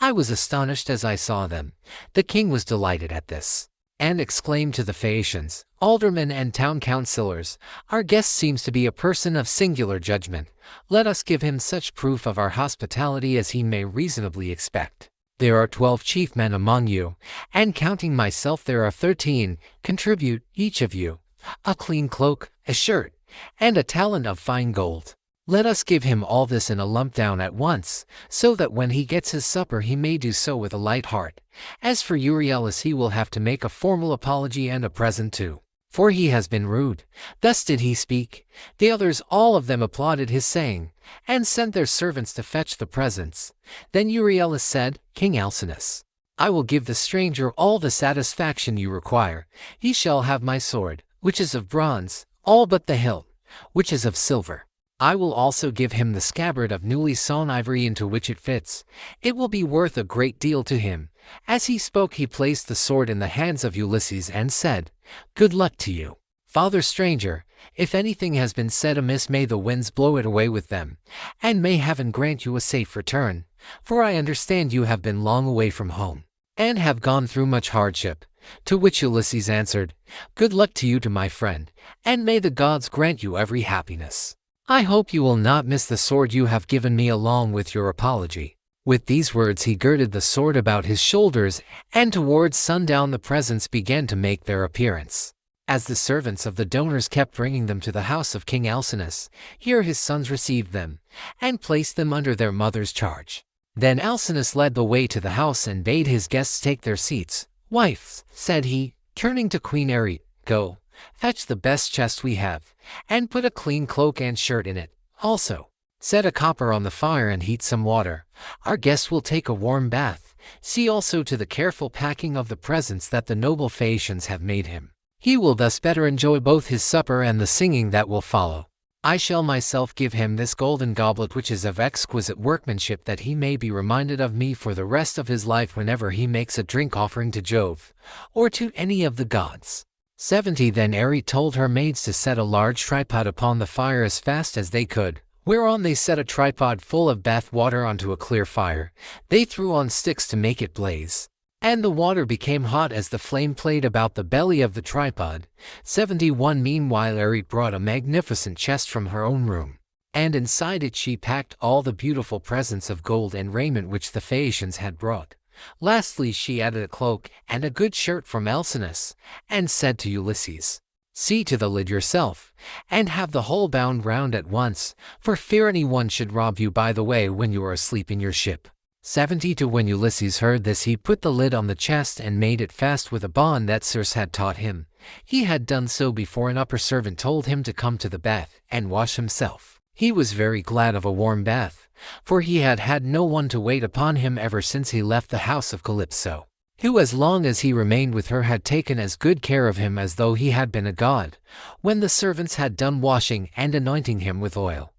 Speaker 1: I was astonished as I saw them." The king was delighted at this, and exclaimed to the Phaeacians, aldermen and town councillors, "Our guest seems to be a person of singular judgment. Let us give him such proof of our hospitality as he may reasonably expect. There are 12 chief men among you, and counting myself there are 13. Contribute, each of you, a clean cloak, a shirt, and a talent of fine gold. Let us give him all this in a lump down at once, so that when he gets his supper he may do so with a light heart. As for Euryalus, he will have to make a formal apology and a present too, for he has been rude." Thus did he speak. The others all of them applauded his saying, and sent their servants to fetch the presents. Then Euryalus said, "King Alcinous, I will give the stranger all the satisfaction you require. He shall have my sword, which is of bronze, all but the hilt, which is of silver. I will also give him the scabbard of newly sawn ivory into which it fits. It will be worth a great deal to him." As he spoke he placed the sword in the hands of Ulysses and said, "Good luck to you, father stranger. If anything has been said amiss, may the winds blow it away with them, and may heaven grant you a safe return, for I understand you have been long away from home, and have gone through much hardship. To which Ulysses answered, "Good luck to you, my friend, and may the gods grant you every happiness. I hope you will not miss the sword you have given me along with your apology." With these words he girded the sword about his shoulders, and towards sundown the presents began to make their appearance. As the servants of the donors kept bringing them to the house of King Alcinous, here his sons received them, and placed them under their mother's charge. Then Alcinous led the way to the house and bade his guests take their seats. "Wife," said he, turning to Queen Arete, "go, fetch the best chest we have, and put a clean cloak and shirt in it. Also, set a copper on the fire and heat some water. Our guest will take a warm bath. See also to the careful packing of the presents that the noble Phaeacians have made him. He will thus better enjoy both his supper and the singing that will follow. I shall myself give him this golden goblet which is of exquisite workmanship, that he may be reminded of me for the rest of his life whenever he makes a drink offering to Jove, or to any of the gods." 70 Then Arete told her maids to set a large tripod upon the fire as fast as they could, whereon they set a tripod full of bath water onto a clear fire. They threw on sticks to make it blaze, and the water became hot as the flame played about the belly of the tripod. 71 Meanwhile Arete brought a magnificent chest from her own room, and inside it she packed all the beautiful presents of gold and raiment which the Phaeacians had brought. Lastly she added a cloak and a good shirt from Alcinous, and said to Ulysses, "See to the lid yourself, and have the whole bound round at once, for fear anyone should rob you by the way when you are asleep in your ship." 72 When Ulysses heard this he put the lid on the chest and made it fast with a bond that Circe had taught him. He had done so before an upper servant told him to come to the bath and wash himself. He was very glad of a warm bath, for he had had no one to wait upon him ever since he left the house of Calypso, who as long as he remained with her had taken as good care of him as though he had been a god. When the servants had done washing and anointing him with oil,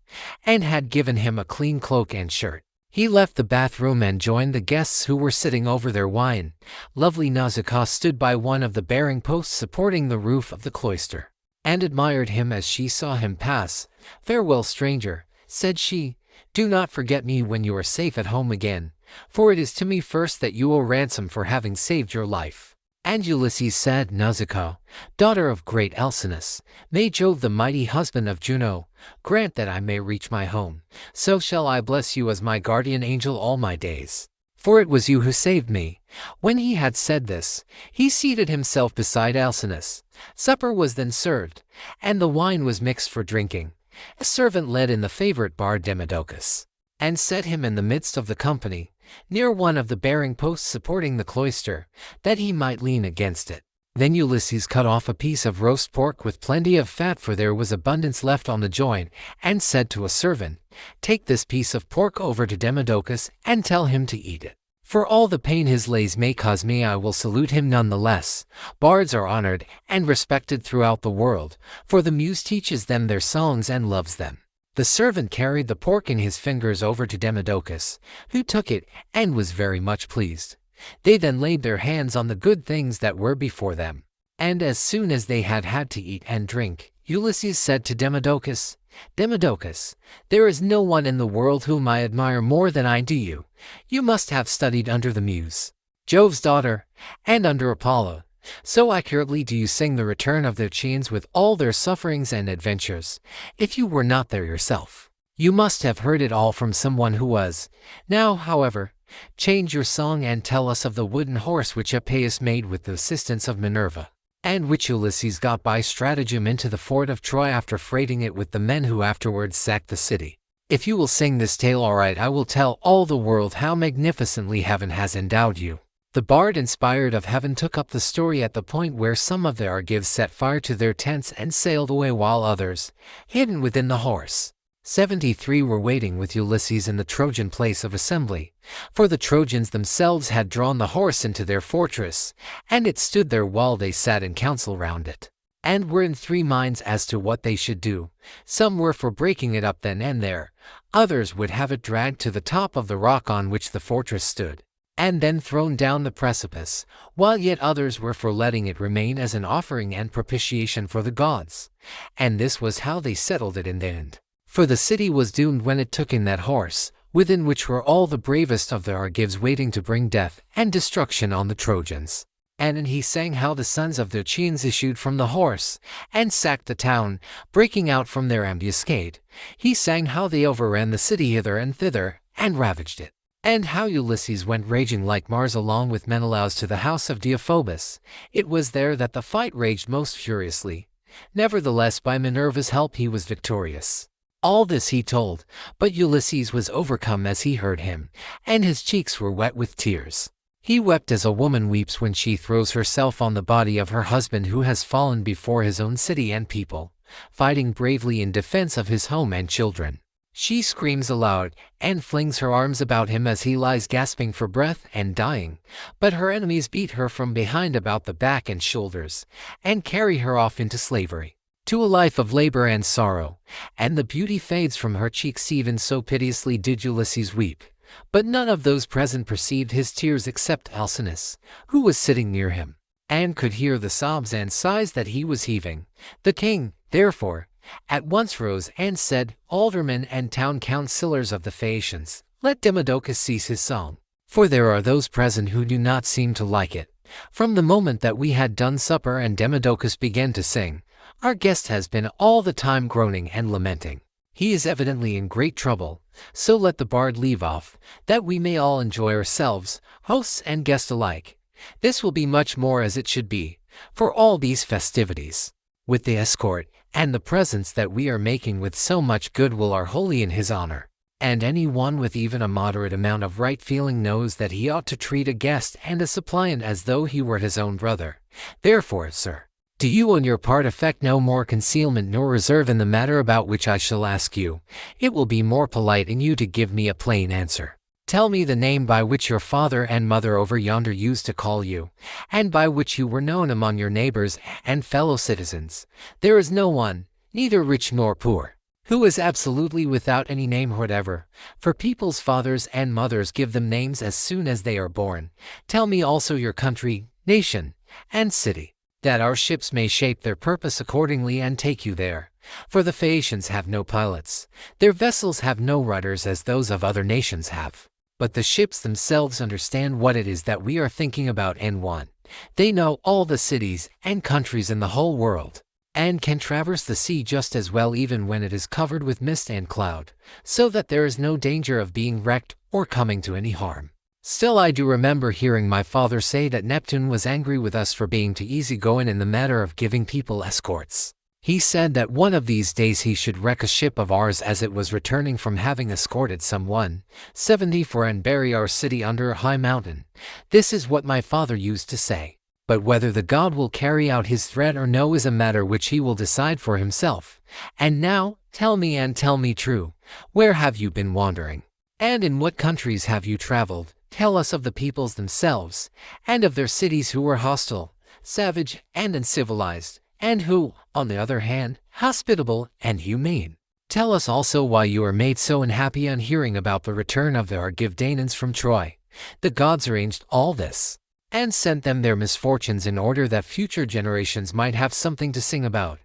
Speaker 1: and had given him a clean cloak and shirt, he left the bathroom and joined the guests who were sitting over their wine. Lovely Nausicaa stood by one of the bearing posts supporting the roof of the cloister, and admired him as she saw him pass. "Farewell, stranger," said she, "do not forget me when you are safe at home again, for it is to me first that you owe ransom for having saved your life." And Ulysses said, "Nausicaa, daughter of great Alcinous, may Jove, the mighty husband of Juno, grant that I may reach my home. So shall I bless you as my guardian angel all my days, for it was you who saved me." When he had said this, he seated himself beside Alcinous. Supper was then served, and the wine was mixed for drinking. A servant led in the favorite bard Demodocus, and set him in the midst of the company, near one of the bearing posts supporting the cloister, that he might lean against it. Then Ulysses cut off a piece of roast pork with plenty of fat, for there was abundance left on the joint, and said to a servant, "Take this piece of pork over to Demodocus and tell him to eat it. For all the pain his lays may cause me, I will salute him none the less." Bards are honored and respected throughout the world, for the muse teaches them their songs and loves them. The servant carried the pork in his fingers over to Demodocus, who took it and was very much pleased. They then laid their hands on the good things that were before them, and as soon as they had had to eat and drink, Ulysses said to Demodocus, "Demodocus, there is no one in the world whom I admire more than I do you. You must have studied under the Muse, Jove's daughter, and under Apollo. So accurately do you sing the return of their Chians with all their sufferings and adventures. If you were not there yourself, you must have heard it all from someone who was. Now, however, change your song and tell us of the wooden horse which Epeius made with the assistance of Minerva, and which Ulysses got by stratagem into the fort of Troy after freighting it with the men who afterwards sacked the city. If you will sing this tale aright, I will tell all the world how magnificently heaven has endowed you." The bard, inspired of heaven, took up the story at the point where some of the Argives set fire to their tents and sailed away, while others, hidden within the horse, 73, were waiting with Ulysses in the Trojan place of assembly, for the Trojans themselves had drawn the horse into their fortress, and it stood there while they sat in council round it, and were in 3 minds as to what they should do. Some were for breaking it up then and there, others would have it dragged to the top of the rock on which the fortress stood, and then thrown down the precipice, while yet others were for letting it remain as an offering and propitiation for the gods. And this was how they settled it in the end. For the city was doomed when it took in that horse, within which were all the bravest of the Argives waiting to bring death and destruction on the Trojans. And he sang how the sons of the Achaeans issued from the horse, and sacked the town, breaking out from their ambuscade. He sang how they overran the city hither and thither, and ravaged it. And how Ulysses went raging like Mars along with Menelaus to the house of Deiphobus. It was there that the fight raged most furiously. Nevertheless, by Minerva's help he was victorious. All this he told, but Ulysses was overcome as he heard him, and his cheeks were wet with tears. He wept as a woman weeps when she throws herself on the body of her husband who has fallen before his own city and people, fighting bravely in defense of his home and children. She screams aloud and flings her arms about him as he lies gasping for breath and dying, but her enemies beat her from behind about the back and shoulders, and carry her off into slavery, to a life of labor and sorrow, and the beauty fades from her cheeks. Even so piteously did Ulysses weep. But none of those present perceived his tears except Alcinous, who was sitting near him, and could hear the sobs and sighs that he was heaving. The king, therefore, at once rose and said, "Aldermen and town councillors of the Phaeacians, let Demodocus cease his song, for there are those present who do not seem to like it." From the moment that we had done supper and Demodocus began to sing, our guest has been all the time groaning and lamenting. He is evidently in great trouble, so let the bard leave off, that we may all enjoy ourselves, hosts and guests alike. This will be much more as it should be, for all these festivities, with the escort, and the presents that we are making with so much goodwill are wholly in his honor. And any one with even a moderate amount of right feeling knows that he ought to treat a guest and a suppliant as though he were his own brother. Therefore, sir, do you on your part affect no more concealment nor reserve in the matter about which I shall ask you. It will be more polite in you to give me a plain answer. Tell me the name by which your father and mother over yonder used to call you, and by which you were known among your neighbors and fellow citizens. There is no one, neither rich nor poor, who is absolutely without any name whatever, for people's fathers and mothers give them names as soon as they are born. Tell me also your country, nation, and city, that our ships may shape their purpose accordingly and take you there. For the Phaeacians have no pilots, their vessels have no rudders as those of other nations have. But the ships themselves understand what it is that we are thinking about and want. They know all the cities and countries in the whole world, and can traverse the sea just as well even when it is covered with mist and cloud, so that there is no danger of being wrecked or coming to any harm. Still, I do remember hearing my father say that Neptune was angry with us for being too easygoing in the matter of giving people escorts. He said that one of these days he should wreck a ship of ours as it was returning from having escorted some 174 and bury our city under a high mountain. This is what my father used to say. But whether the god will carry out his threat or no is a matter which he will decide for himself. And now, tell me and tell me true, where have you been wandering? And in what countries have you traveled? Tell us of the peoples themselves, and of their cities who were hostile, savage, and uncivilized, and who, on the other hand, hospitable and humane. Tell us also why you are made so unhappy on hearing about the return of the Argive from Troy. The gods arranged all this, and sent them their misfortunes in order that future generations might have something to sing about.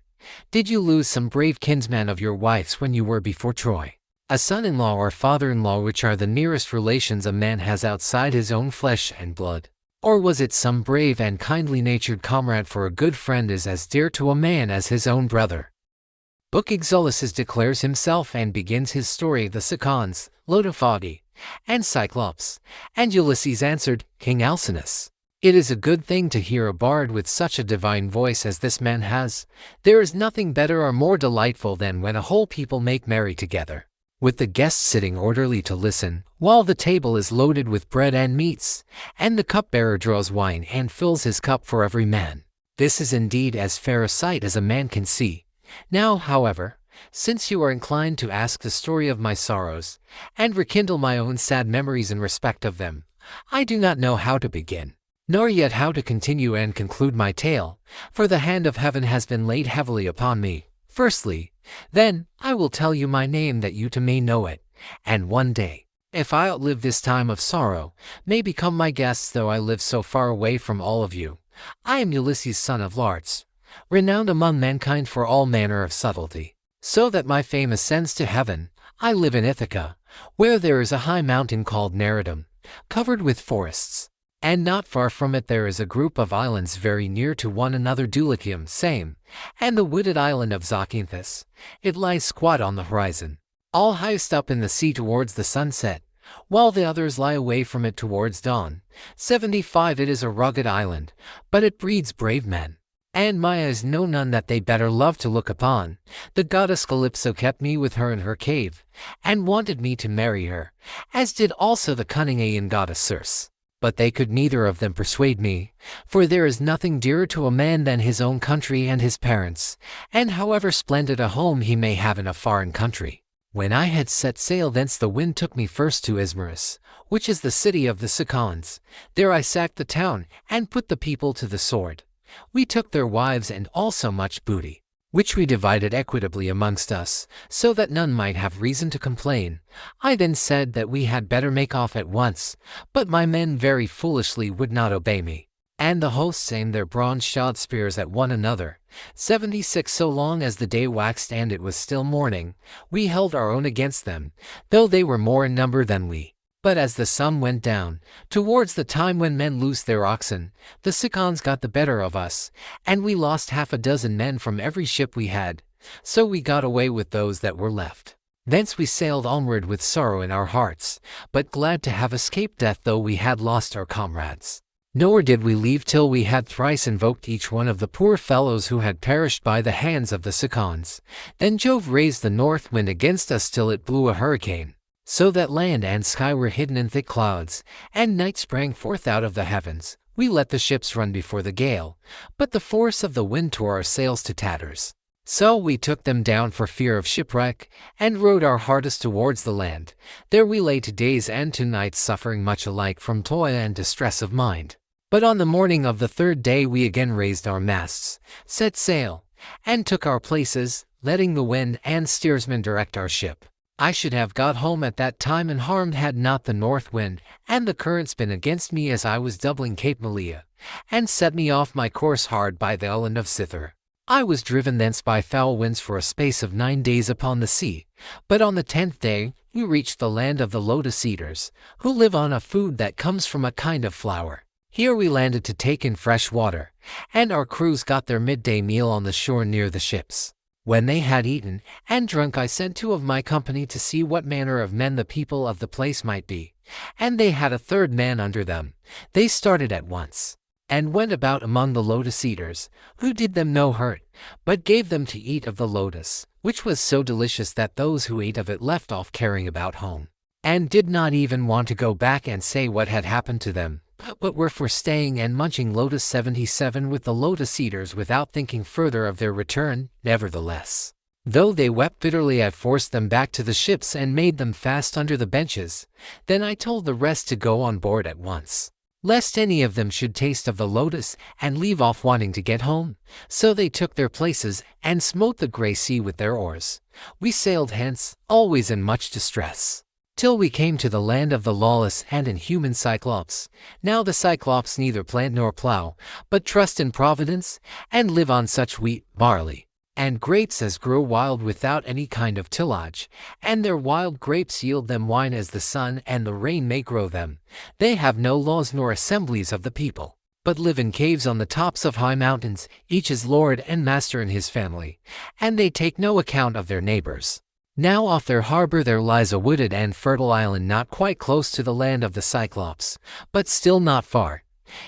Speaker 1: Did you lose some brave kinsman of your wife's when you were before Troy? A son-in-law or father-in-law, which are the nearest relations a man has outside his own flesh and blood? Or was it some brave and kindly-natured comrade, for a good friend is as dear to a man as his own brother? Book Ulysses declares himself and begins his story of the Cicons, Lotophagi, and Cyclops. And Ulysses answered, King Alcinous, it is a good thing to hear a bard with such a divine voice as this man has. There is nothing better or more delightful than when a whole people make merry together, with the guests sitting orderly to listen, while the table is loaded with bread and meats, and the cupbearer draws wine and fills his cup for every man. This is indeed as fair a sight as a man can see. Now, however, since you are inclined to ask the story of my sorrows, and rekindle my own sad memories in respect of them, I do not know how to begin, nor yet how to continue and conclude my tale, for the hand of heaven has been laid heavily upon me. Firstly, then, I will tell you my name that you too may know it, and one day, if I outlive this time of sorrow, may become my guests, though I live so far away from all of you. I am Ulysses, son of Laertes, renowned among mankind for all manner of subtlety, so that my fame ascends to heaven. I live in Ithaca, where there is a high mountain called Neridum, covered with forests. And not far from it there is a group of islands very near to one another, Dulichium same, and the wooded island of Zakynthus. It lies squat on the horizon, all highest up in the sea towards the sunset, while the others lie away from it towards dawn. 75 It is a rugged island, but it breeds brave men. And my eyes know none that they better love to look upon. The goddess Calypso kept me with her in her cave, and wanted me to marry her, as did also the cunning Aeaean goddess Circe. But they could neither of them persuade me, for there is nothing dearer to a man than his own country and his parents, and however splendid a home he may have in a foreign country. When I had set sail thence, the wind took me first to Ismarus, which is the city of the Cicons. There I sacked the town, and put the people to the sword. We took their wives and also much booty, which we divided equitably amongst us, so that none might have reason to complain. I then said that we had better make off at once, but my men very foolishly would not obey me, and the hosts aimed their bronze-shod spears at one another. 76 So long as the day waxed and it was still morning, we held our own against them, though they were more in number than we. But as the sun went down, towards the time when men loose their oxen, the Cicons got the better of us, and we lost 6 men from every ship we had. So we got away with those that were left. Thence we sailed onward with sorrow in our hearts, but glad to have escaped death, though we had lost our comrades. Nor did we leave till we had thrice invoked each one of the poor fellows who had perished by the hands of the Cicons. Then Jove raised the north wind against us till it blew a hurricane, so that land and sky were hidden in thick clouds, and night sprang forth out of the heavens. We let the ships run before the gale, but the force of the wind tore our sails to tatters. So we took them down for fear of shipwreck, and rowed our hardest towards the land. There we lay to days and to nights, suffering much alike from toil and distress of mind. But on the morning of the third day we again raised our masts, set sail, and took our places, letting the wind and steersman direct our ship. I should have got home at that time unharmed had not the north wind and the currents been against me as I was doubling Cape Malea, and set me off my course hard by the island of Scythr. I was driven thence by foul winds for a space of 9 days upon the sea, but on the 10th day we reached the land of the lotus eaters, who live on a food that comes from a kind of flower. Here we landed to take in fresh water, and our crews got their midday meal on the shore near the ships. When they had eaten and drunk, I sent 2 of my company to see what manner of men the people of the place might be, and they had a 3rd man under them. They started at once, and went about among the lotus eaters, who did them no hurt, but gave them to eat of the lotus, which was so delicious that those who ate of it left off caring about home, and did not even want to go back and say what had happened to them, but were for staying and munching lotus. 77 With the lotus eaters, without thinking further of their return, nevertheless, though they wept bitterly, I forced them back to the ships and made them fast under the benches. Then I told the rest to go on board at once, lest any of them should taste of the lotus and leave off wanting to get home. So they took their places and smote the grey sea with their oars. We sailed hence, always in much distress, till we came to the land of the lawless and inhuman Cyclops. Now the Cyclops neither plant nor plow, but trust in Providence, and live on such wheat, barley, and grapes as grow wild without any kind of tillage, and their wild grapes yield them wine as the sun and the rain may grow them. They have no laws nor assemblies of the people, but live in caves on the tops of high mountains. Each is lord and master in his family, and they take no account of their neighbors. Now off their harbor there lies a wooded and fertile island not quite close to the land of the Cyclops, but still not far.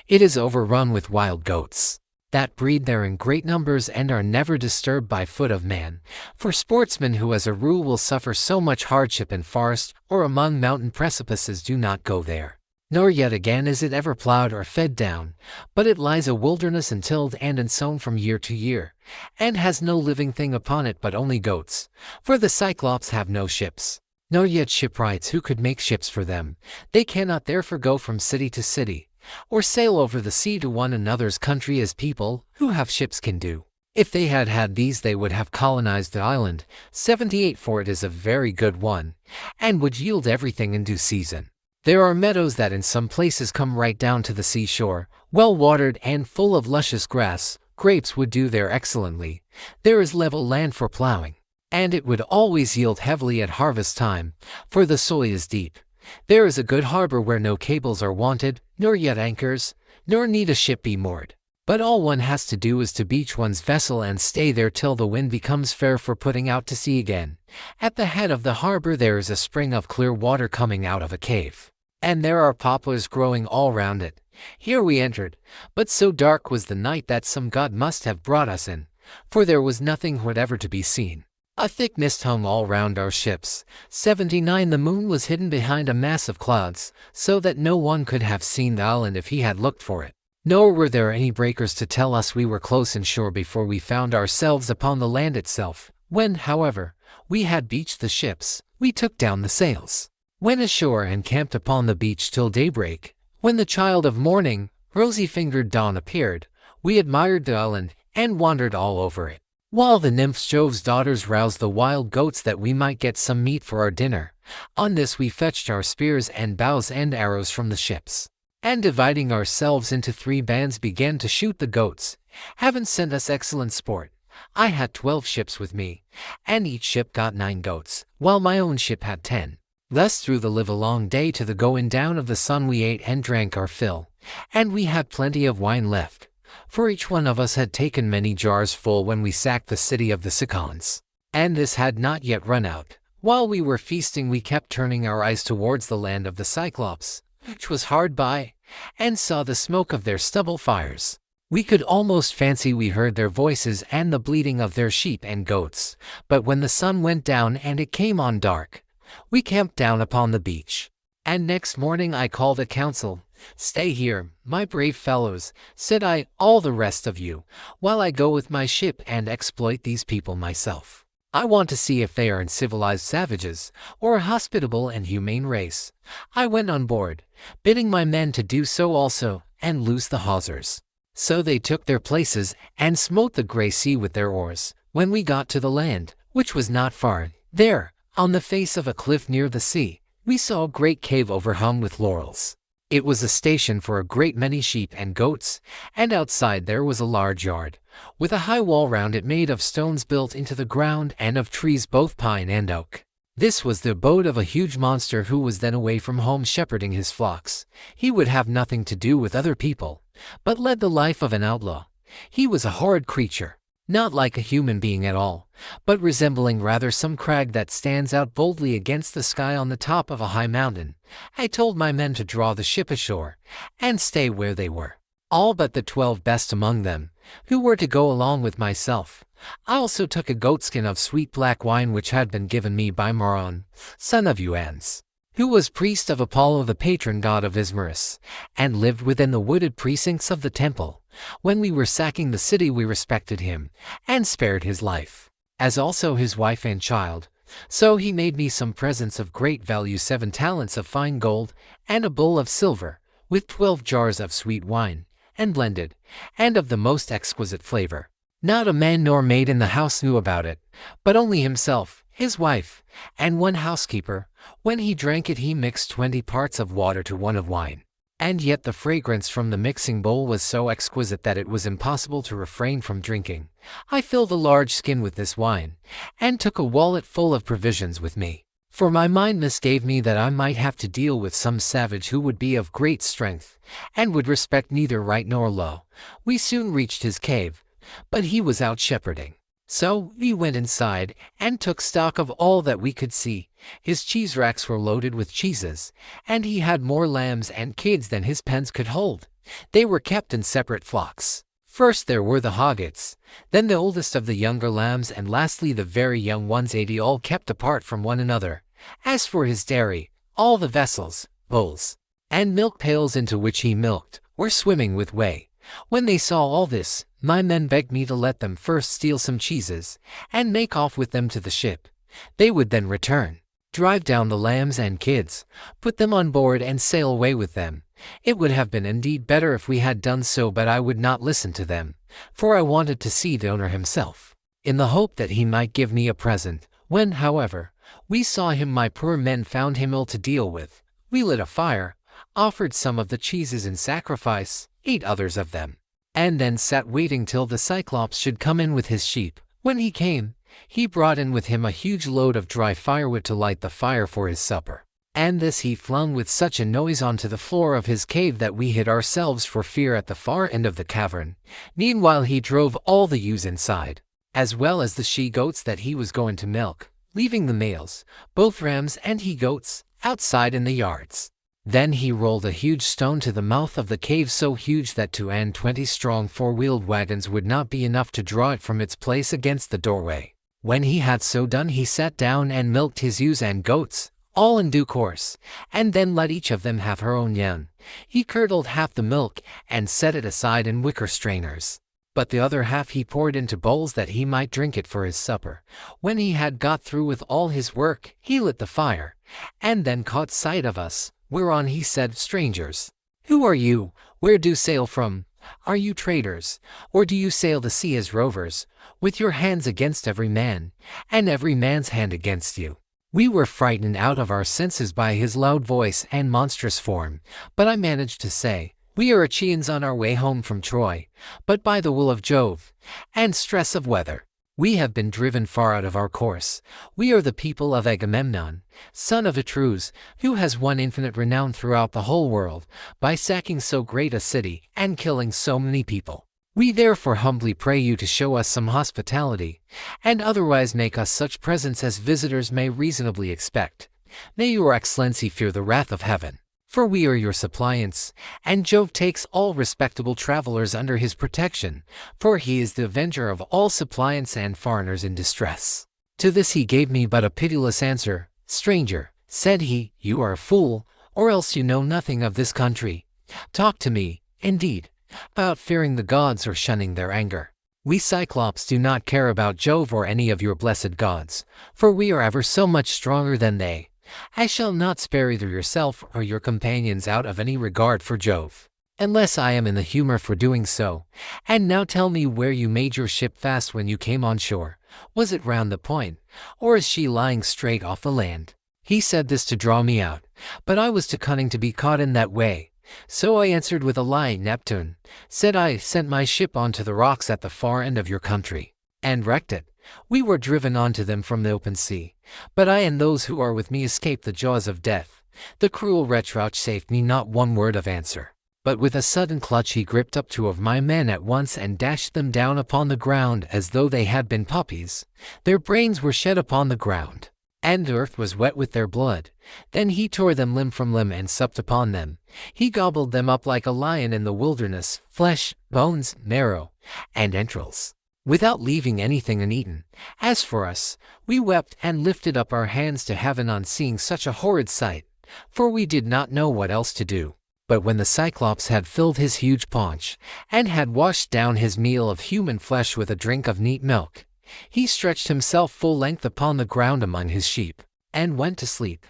Speaker 1: It is overrun with wild goats, that breed there in great numbers and are never disturbed by foot of man, for sportsmen who as a rule will suffer so much hardship in forest or among mountain precipices do not go there. Nor yet again is it ever plowed or fed down, but it lies a wilderness untilled and unsown from year to year, and has no living thing upon it but only goats, for the Cyclops have no ships, nor yet shipwrights who could make ships for them. They cannot therefore go from city to city, or sail over the sea to one another's country as people who have ships can do. If they had had these they would have colonized the island. 78 For it is a very good one, and would yield everything in due season. There are meadows that in some places come right down to the seashore, well watered and full of luscious grass. Grapes would do there excellently. There is level land for plowing, and it would always yield heavily at harvest time, for the soil is deep. There is a good harbor where no cables are wanted, nor yet anchors, nor need a ship be moored. But all one has to do is to beach one's vessel and stay there till the wind becomes fair for putting out to sea again. At the head of the harbor there is a spring of clear water coming out of a cave, and there are poplars growing all round it. Here we entered, but so dark was the night that some god must have brought us in, for there was nothing whatever to be seen. A thick mist hung all round our ships. 79 The moon was hidden behind a mass of clouds, so that no one could have seen the island if he had looked for it. Nor were there any breakers to tell us we were close inshore before we found ourselves upon the land itself. When, however, we had beached the ships, we took down the sails, went ashore and camped upon the beach till daybreak. When the child of morning, rosy-fingered dawn appeared, we admired the island and wandered all over it, while the nymph Jove's daughters roused the wild goats that we might get some meat for our dinner. On this we fetched our spears and bows and arrows from the ships, and dividing ourselves into 3 bands began to shoot the goats. Heaven sent us excellent sport. I had 12 ships with me, and each ship got 9 goats, while my own ship had 10. Thus through the livelong day to the going down of the sun we ate and drank our fill, and we had plenty of wine left, for each one of us had taken many jars full when we sacked the city of the Cicons, and this had not yet run out. While we were feasting we kept turning our eyes towards the land of the Cyclops, which was hard by, and saw the smoke of their stubble fires. We could almost fancy we heard their voices and the bleating of their sheep and goats, but when the sun went down and it came on dark, we camped down upon the beach. And next morning I called a council. "Stay here, my brave fellows," said I, "all the rest of you, while I go with my ship and exploit these people myself. I want to see if they are civilized savages, or a hospitable and humane race." I went on board, bidding my men to do so also, and loose the hawsers. So they took their places, and smote the grey sea with their oars. When we got to the land, which was not far, there, on the face of a cliff near the sea, we saw a great cave overhung with laurels. It was a station for a great many sheep and goats, and outside there was a large yard, with a high wall round it made of stones built into the ground and of trees both pine and oak. This was the abode of a huge monster who was then away from home shepherding his flocks. He would have nothing to do with other people, but led the life of an outlaw. He was a horrid creature, not like a human being at all, but resembling rather some crag that stands out boldly against the sky on the top of a high mountain. I told my men to draw the ship ashore, and stay where they were, all but the 12 best among them, who were to go along with myself. I also took a goatskin of sweet black wine which had been given me by Maron, son of Euans, who was priest of Apollo the patron god of Ismarus, and lived within the wooded precincts of the temple. When we were sacking the city we respected him, and spared his life, as also his wife and child. So he made me some presents of great value, 7 talents of fine gold, and a bowl of silver, with 12 jars of sweet wine, and blended, and of the most exquisite flavor. Not a man nor maid in the house knew about it, but only himself, his wife, and 1 housekeeper. When he drank it he mixed 20 parts of water to 1 of wine, and yet the fragrance from the mixing bowl was so exquisite that it was impossible to refrain from drinking. I filled a large skin with this wine, and took a wallet full of provisions with me, for my mind misgave me that I might have to deal with some savage who would be of great strength, and would respect neither right nor law. We soon reached his cave, but he was out shepherding. So we went inside, and took stock of all that we could see. His cheese racks were loaded with cheeses, and he had more lambs and kids than his pens could hold. They were kept in separate flocks. First there were the hoggets, then the oldest of the younger lambs, and lastly the very young ones, 80, all kept apart from one another. As for his dairy, all the vessels, bowls, and milk pails into which he milked were swimming with whey. When they saw all this, my men begged me to let them first steal some cheeses, and make off with them to the ship. They would then return, drive down the lambs and kids, put them on board, and sail away with them. It would have been indeed better if we had done so, but I would not listen to them, for I wanted to see the owner himself, in the hope that he might give me a present. When, however, we saw him, my poor men found him ill to deal with. We lit a fire, offered some of the cheeses in sacrifice, ate others of them, and then sat waiting till the Cyclops should come in with his sheep. When he came, he brought in with him a huge load of dry firewood to light the fire for his supper. And this he flung with such a noise onto the floor of his cave that we hid ourselves for fear at the far end of the cavern. Meanwhile he drove all the ewes inside, as well as the she-goats that he was going to milk, leaving the males, both rams and he-goats, outside in the yards. Then he rolled a huge stone to the mouth of the cave, so huge that 20 strong four-wheeled wagons would not be enough to draw it from its place against the doorway. When he had so done, he sat down and milked his ewes and goats, all in due course, and then let each of them have her own yam. He curdled half the milk and set it aside in wicker strainers, but the other half he poured into bowls that he might drink it for his supper. When he had got through with all his work, he lit the fire, and then caught sight of us, whereon he said, "Strangers, who are you? Where do you sail from? Are you traders, or do you sail the sea as rovers, with your hands against every man, and every man's hand against you?" We were frightened out of our senses by his loud voice and monstrous form, but I managed to say, "We are Achaeans on our way home from Troy, but by the will of Jove, and stress of weather, we have been driven far out of our course. We are the people of Agamemnon, son of Atreus, who has won infinite renown throughout the whole world, by sacking so great a city and killing so many people. We therefore humbly pray you to show us some hospitality, and otherwise make us such presents as visitors may reasonably expect. May your excellency fear the wrath of heaven, for we are your suppliants, and Jove takes all respectable travelers under his protection, for he is the avenger of all suppliants and foreigners in distress." To this he gave me but a pitiless answer. "Stranger," said he, "you are a fool, or else you know nothing of this country. Talk to me, indeed, about fearing the gods or shunning their anger. We Cyclops do not care about Jove or any of your blessed gods, for we are ever so much stronger than they. I shall not spare either yourself or your companions out of any regard for Jove, unless I am in the humor for doing so. And now tell me where you made your ship fast when you came on shore. Was it round the point, or is she lying straight off the land?" He said this to draw me out, but I was too cunning to be caught in that way. So I answered with a lie. "Neptune," said I, "sent my ship onto the rocks at the far end of your country, and wrecked it. We were driven onto them from the open sea, but I and those who are with me escaped the jaws of death." The cruel wretch vouchsafed me not one word of answer, but with a sudden clutch he gripped up 2 of my men at once and dashed them down upon the ground as though they had been puppies. Their brains were shed upon the ground, and the earth was wet with their blood. Then he tore them limb from limb and supped upon them. He gobbled them up like a lion in the wilderness, flesh, bones, marrow, and entrails, without leaving anything uneaten. As for us, we wept and lifted up our hands to heaven on seeing such a horrid sight, for we did not know what else to do. But when the Cyclops had filled his huge paunch, and had washed down his meal of human flesh with a drink of neat milk, he stretched himself full length upon the ground among his sheep, and went to sleep.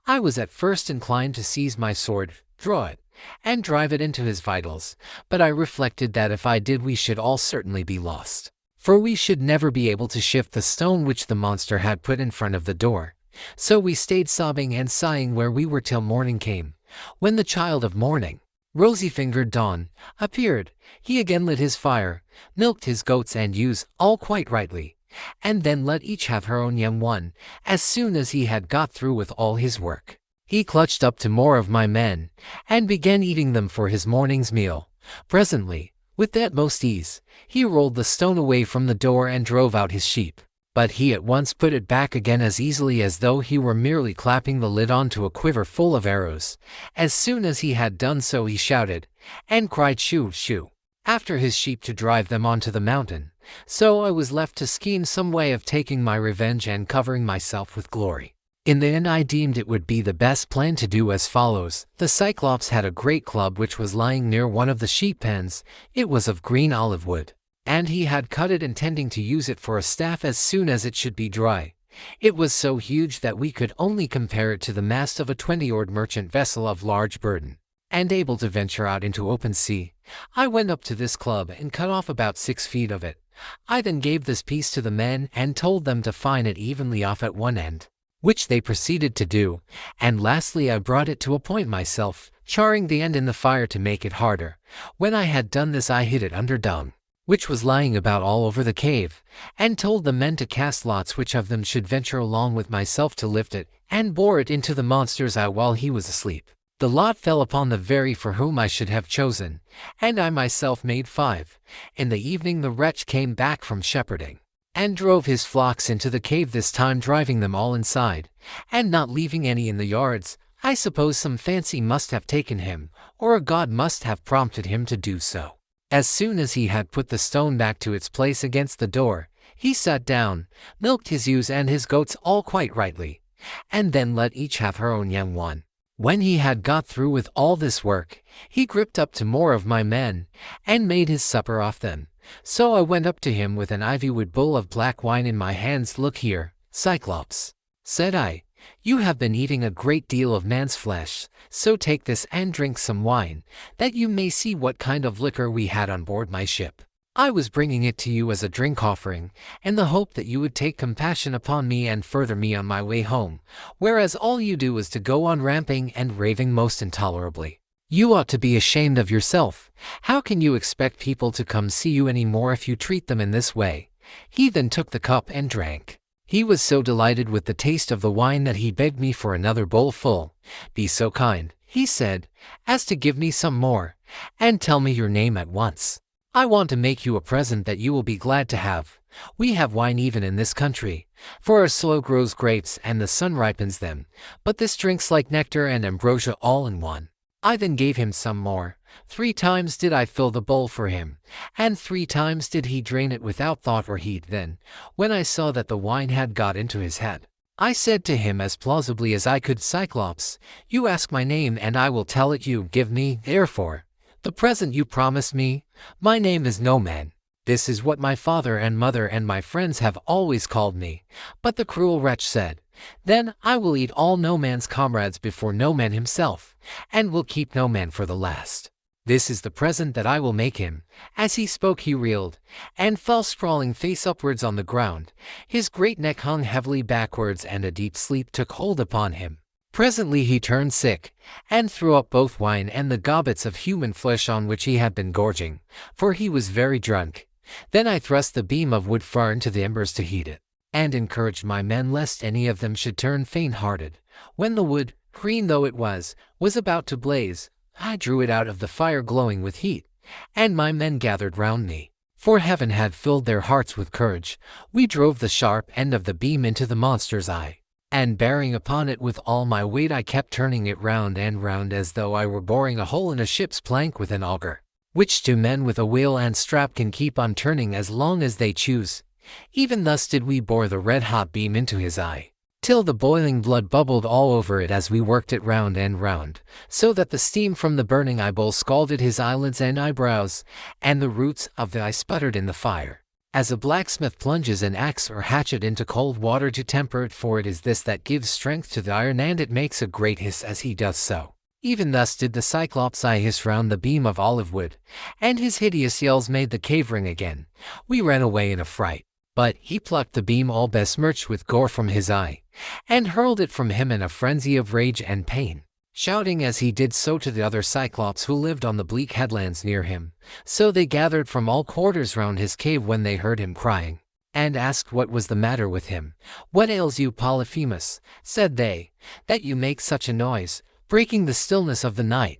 Speaker 1: I was at first inclined to seize my sword, draw it, and drive it into his vitals, but I reflected that if I did we should all certainly be lost, for we should never be able to shift the stone which the monster had put in front of the door. So we stayed sobbing and sighing where we were till morning came. When the child of morning, rosy-fingered Dawn, appeared, he again lit his fire, milked his goats and ewes, all quite rightly, and then let each have her own young one. As soon as he had got through with all his work, he clutched up to more of my men, and began eating them for his morning's meal. Presently, with the utmost ease, he rolled the stone away from the door and drove out his sheep. But he at once put it back again as easily as though he were merely clapping the lid onto a quiver full of arrows. As soon as he had done so he shouted, and cried "Shoo, shoo," after his sheep to drive them onto the mountain. So I was left to scheme some way of taking my revenge and covering myself with glory. In the end I deemed it would be the best plan to do as follows. The Cyclops had a great club which was lying near one of the sheep pens. It was of green olive wood, and he had cut it intending to use it for a staff as soon as it should be dry. It was so huge that we could only compare it to the mast of a 20-oared merchant vessel of large burden, and able to venture out into open sea. I went up to this club and cut off about 6 feet of it. I then gave this piece to the men and told them to fine it evenly off at one end, which they proceeded to do, and lastly I brought it to a point myself, charring the end in the fire to make it harder. When I had done this I hid it under dung, which was lying about all over the cave, and told the men to cast lots which of them should venture along with myself to lift it, and bore it into the monster's eye while he was asleep. The lot fell upon the very for whom I should have chosen, and I myself made 5. In the evening the wretch came back from shepherding, and drove his flocks into the cave, this time driving them all inside, and not leaving any in the yards. I suppose some fancy must have taken him, or a god must have prompted him to do so. As soon as he had put the stone back to its place against the door, he sat down, milked his ewes and his goats all quite rightly, and then let each have her own young one. When he had got through with all this work, he gripped up to more of my men, and made his supper off them. So I went up to him with an ivywood bowl of black wine in my hands. "Look here, Cyclops," said I, "you have been eating a great deal of man's flesh, so take this and drink some wine, that you may see what kind of liquor we had on board my ship. I was bringing it to you as a drink offering, in the hope that you would take compassion upon me and further me on my way home, whereas all you do is to go on ramping and raving most intolerably. You ought to be ashamed of yourself. How can you expect people to come see you any more if you treat them in this way?" He then took the cup and drank. He was so delighted with the taste of the wine that he begged me for another bowl full. "Be so kind," he said, "as to give me some more, and tell me your name at once. I want to make you a present that you will be glad to have. We have wine even in this country, for our soil grows grapes and the sun ripens them, but this drinks like nectar and ambrosia all in one." I then gave him some more. 3 times did I fill the bowl for him, and 3 times did he drain it without thought or heed. Then, when I saw that the wine had got into his head, I said to him as plausibly as I could, "Cyclops, you ask my name and I will tell it you. Give me, therefore, the present you promised me. My name is No Man. This is what my father and mother and my friends have always called me." But the cruel wretch said, "Then I will eat all No Man's comrades before No Man himself, and will keep No Man for the last. This is the present that I will make him." As he spoke he reeled, and fell sprawling face upwards on the ground. His great neck hung heavily backwards, and a deep sleep took hold upon him. Presently he turned sick, and threw up both wine and the gobbets of human flesh on which he had been gorging, for he was very drunk. Then I thrust the beam of wood far into the embers to heat it, and encouraged my men lest any of them should turn faint-hearted. When the wood, green though it was about to blaze, I drew it out of the fire glowing with heat, and my men gathered round me, for heaven had filled their hearts with courage. We drove the sharp end of the beam into the monster's eye, and bearing upon it with all my weight I kept turning it round and round as though I were boring a hole in a ship's plank with an auger, which 2 men with a wheel and strap can keep on turning as long as they choose. Even thus did we bore the red-hot beam into his eye, till the boiling blood bubbled all over it as we worked it round and round, so that the steam from the burning eyeball scalded his eyelids and eyebrows, and the roots of the eye sputtered in the fire, as a blacksmith plunges an axe or hatchet into cold water to temper it, for it is this that gives strength to the iron, and it makes a great hiss as he does so. Even thus did the Cyclops' eye hiss round the beam of olive wood, and his hideous yells made the cave ring again. We ran away in a fright, but he plucked the beam all besmirched with gore from his eye, and hurled it from him in a frenzy of rage and pain, shouting as he did so to the other Cyclops who lived on the bleak headlands near him. So they gathered from all quarters round his cave when they heard him crying, and asked what was the matter with him. "What ails you, Polyphemus," said they, "that you make such a noise, breaking the stillness of the night,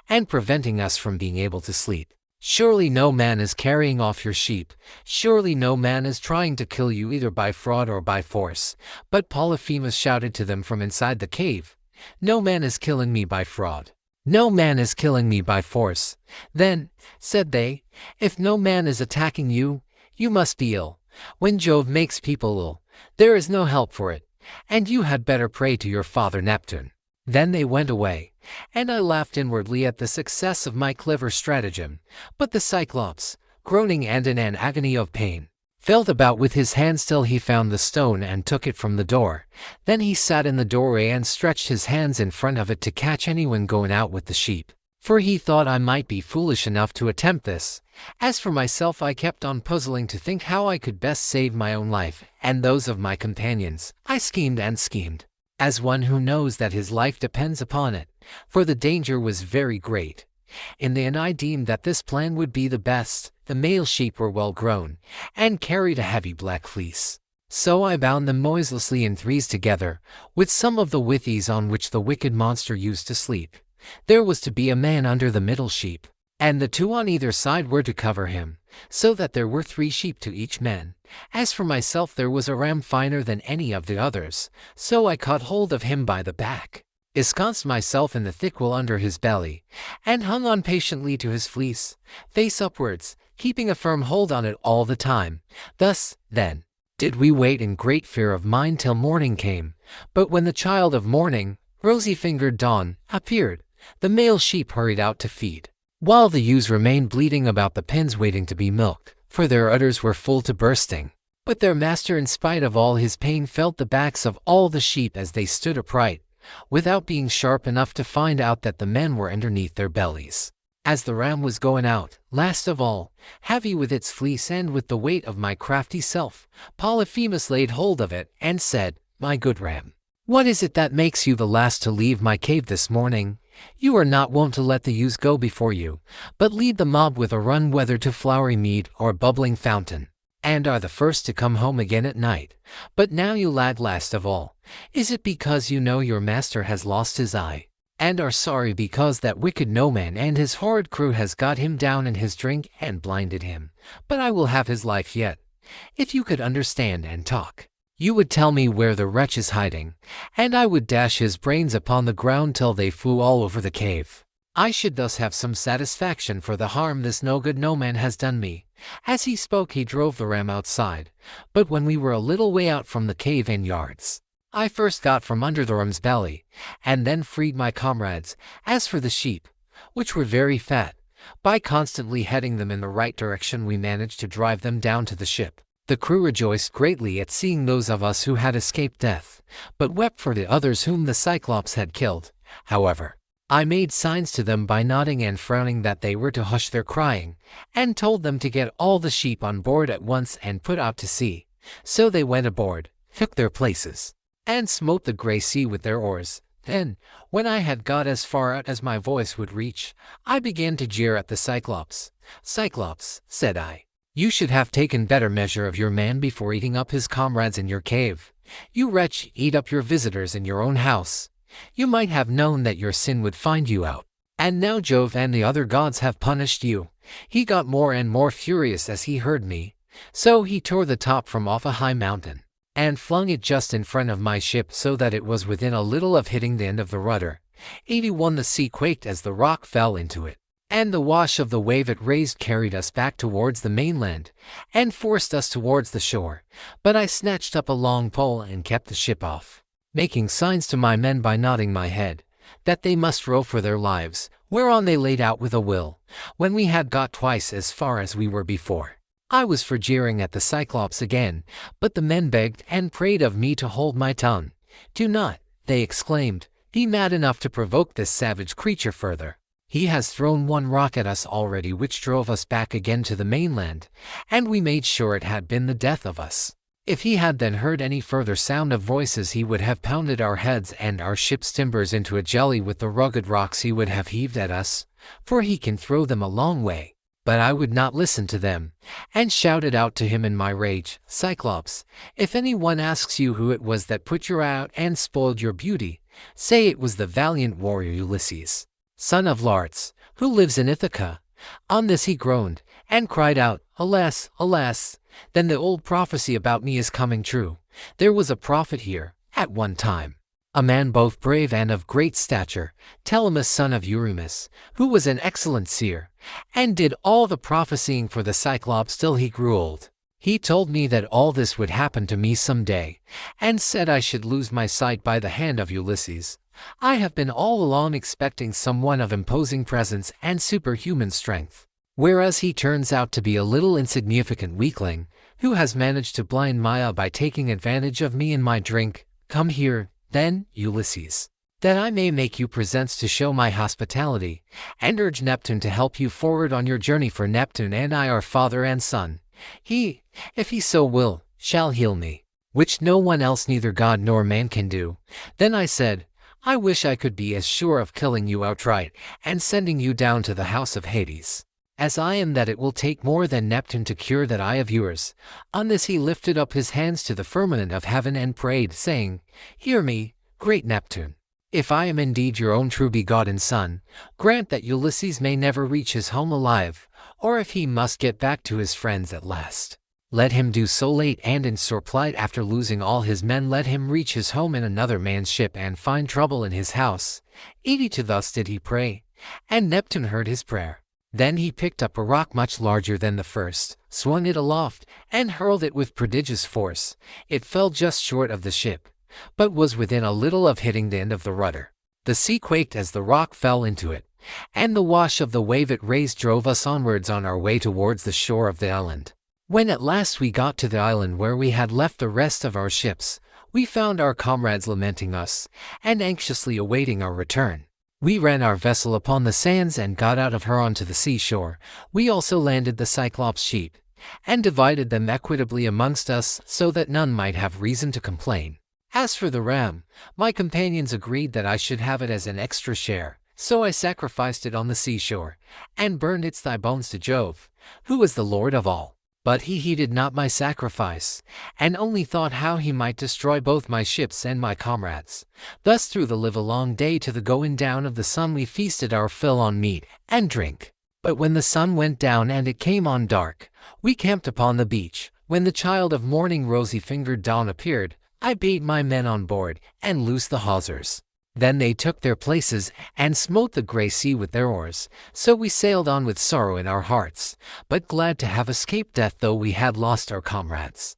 Speaker 1: and preventing us from being able to sleep? Surely no man is carrying off your sheep. Surely no man is trying to kill you either by fraud or by force." But Polyphemus shouted to them from inside the cave, "No man is killing me by fraud. No man is killing me by force." "Then," said they, "if no man is attacking you, you must be ill. When Jove makes people ill, there is no help for it, and you had better pray to your father Neptune." Then they went away, and I laughed inwardly at the success of my clever stratagem. But the Cyclops, groaning and in an agony of pain, felt about with his hands till he found the stone and took it from the door. Then he sat in the doorway and stretched his hands in front of it to catch anyone going out with the sheep, for he thought I might be foolish enough to attempt this. As for myself, I kept on puzzling to think how I could best save my own life and those of my companions. I schemed and schemed, as one who knows that his life depends upon it, for the danger was very great. In the end I deemed that this plan would be the best. The male sheep were well grown, and carried a heavy black fleece. So I bound them noiselessly in threes together, with some of the withies on which the wicked monster used to sleep. There was to be a man under the middle sheep, and the two on either side were to cover him, so that there were 3 sheep to each man. As for myself, there was a ram finer than any of the others, so I caught hold of him by the back, ensconced myself in the thick wool under his belly, and hung on patiently to his fleece, face upwards, keeping a firm hold on it all the time. Thus, then, did we wait in great fear of mind till morning came. But when the child of morning, rosy-fingered dawn, appeared, the male sheep hurried out to feed, while the ewes remained bleating about the pens waiting to be milked, for their udders were full to bursting. But their master, in spite of all his pain, felt the backs of all the sheep as they stood upright, without being sharp enough to find out that the men were underneath their bellies. As the ram was going out, last of all, heavy with its fleece and with the weight of my crafty self, Polyphemus laid hold of it and said, "My good ram, what is it that makes you the last to leave my cave this morning? You are not wont to let the ewes go before you, but lead the mob with a run whether to flowery mead or bubbling fountain, and are the first to come home again at night. But now you lag last of all. Is it because you know your master has lost his eye, and are sorry because that wicked Noman and his horrid crew has got him down in his drink and blinded him? But I will have his life yet. If you could understand and talk, you would tell me where the wretch is hiding, and I would dash his brains upon the ground till they flew all over the cave. I should thus have some satisfaction for the harm this no-good Noman has done me." As he spoke he drove the ram outside, but when we were a little way out from the cave and yards, I first got from under the ram's belly, and then freed my comrades. As for the sheep, which were very fat, by constantly heading them in the right direction we managed to drive them down to the ship. The crew rejoiced greatly at seeing those of us who had escaped death, but wept for the others whom the Cyclops had killed. However, I made signs to them by nodding and frowning that they were to hush their crying, and told them to get all the sheep on board at once and put out to sea. So they went aboard, took their places, and smote the grey sea with their oars. Then, when I had got as far out as my voice would reach, I began to jeer at the Cyclops. "Cyclops," said I, "you should have taken better measure of your man before eating up his comrades in your cave. You wretch, eat up your visitors in your own house. You might have known that your sin would find you out. And now Jove and the other gods have punished you." He got more and more furious as he heard me, so he tore the top from off a high mountain, and flung it just in front of my ship so that it was within a little of hitting the end of the rudder. 81 The sea quaked as the rock fell into it, and the wash of the wave it raised carried us back towards the mainland, and forced us towards the shore. But I snatched up a long pole and kept the ship off, making signs to my men by nodding my head, that they must row for their lives, whereon they laid out with a will. When we had got twice as far as we were before, I was for jeering at the Cyclops again, but the men begged and prayed of me to hold my tongue. "Do not," they exclaimed, "be mad enough to provoke this savage creature further. He has thrown one rock at us already which drove us back again to the mainland, and we made sure it had been the death of us. If he had then heard any further sound of voices he would have pounded our heads and our ship's timbers into a jelly with the rugged rocks he would have heaved at us, for he can throw them a long way." But I would not listen to them, and shouted out to him in my rage, "Cyclops, if any one asks you who it was that put you out and spoiled your beauty, say it was the valiant warrior Ulysses, son of Laertes, who lives in Ithaca." On this he groaned, and cried out, "Alas, alas, then the old prophecy about me is coming true. There was a prophet here, at one time, a man both brave and of great stature, Telemus son of Eurymus, who was an excellent seer, and did all the prophesying for the Cyclops till he grew old. He told me that all this would happen to me some day, and said I should lose my sight by the hand of Ulysses. I have been all along expecting someone of imposing presence and superhuman strength, whereas he turns out to be a little insignificant weakling, who has managed to blind Maia by taking advantage of me in my drink. Come here, then, Ulysses, that I may make you presents to show my hospitality, and urge Neptune to help you forward on your journey, for Neptune and I are father and son. He, if he so will, shall heal me, which no one else, neither god nor man, can do." Then I said, I wish I could be as sure of killing you outright and sending you down to the house of Hades, as I am that it will take more than Neptune to cure that eye of yours." On this he lifted up his hands to the firmament of heaven and prayed, saying, "Hear me, great Neptune. If I am indeed your own true begotten son, grant that Ulysses may never reach his home alive, or if he must get back to his friends at last, let him do so late and in sore plight after losing all his men. Let him reach his home in another man's ship and find trouble in his house." 82 Thus did he pray, and Neptune heard his prayer. Then he picked up a rock much larger than the first, swung it aloft, and hurled it with prodigious force. It fell just short of the ship, but was within a little of hitting the end of the rudder. The sea quaked as the rock fell into it, and the wash of the wave it raised drove us onwards on our way towards the shore of the island. When at last we got to the island where we had left the rest of our ships, we found our comrades lamenting us, and anxiously awaiting our return. We ran our vessel upon the sands and got out of her onto the seashore. We also landed the Cyclops sheep, and divided them equitably amongst us so that none might have reason to complain. As for the ram, my companions agreed that I should have it as an extra share, so I sacrificed it on the seashore, and burned its thigh bones to Jove, who is the Lord of all. But he heeded not my sacrifice, and only thought how he might destroy both my ships and my comrades. Thus through the livelong day to the going down of the sun we feasted our fill on meat and drink. But when the sun went down and it came on dark, we camped upon the beach. When the child of morning rosy-fingered dawn appeared, I bade my men on board and loosed the hawsers. Then they took their places and smote the grey sea with their oars. So we sailed on with sorrow in our hearts, but glad to have escaped death though we had lost our comrades.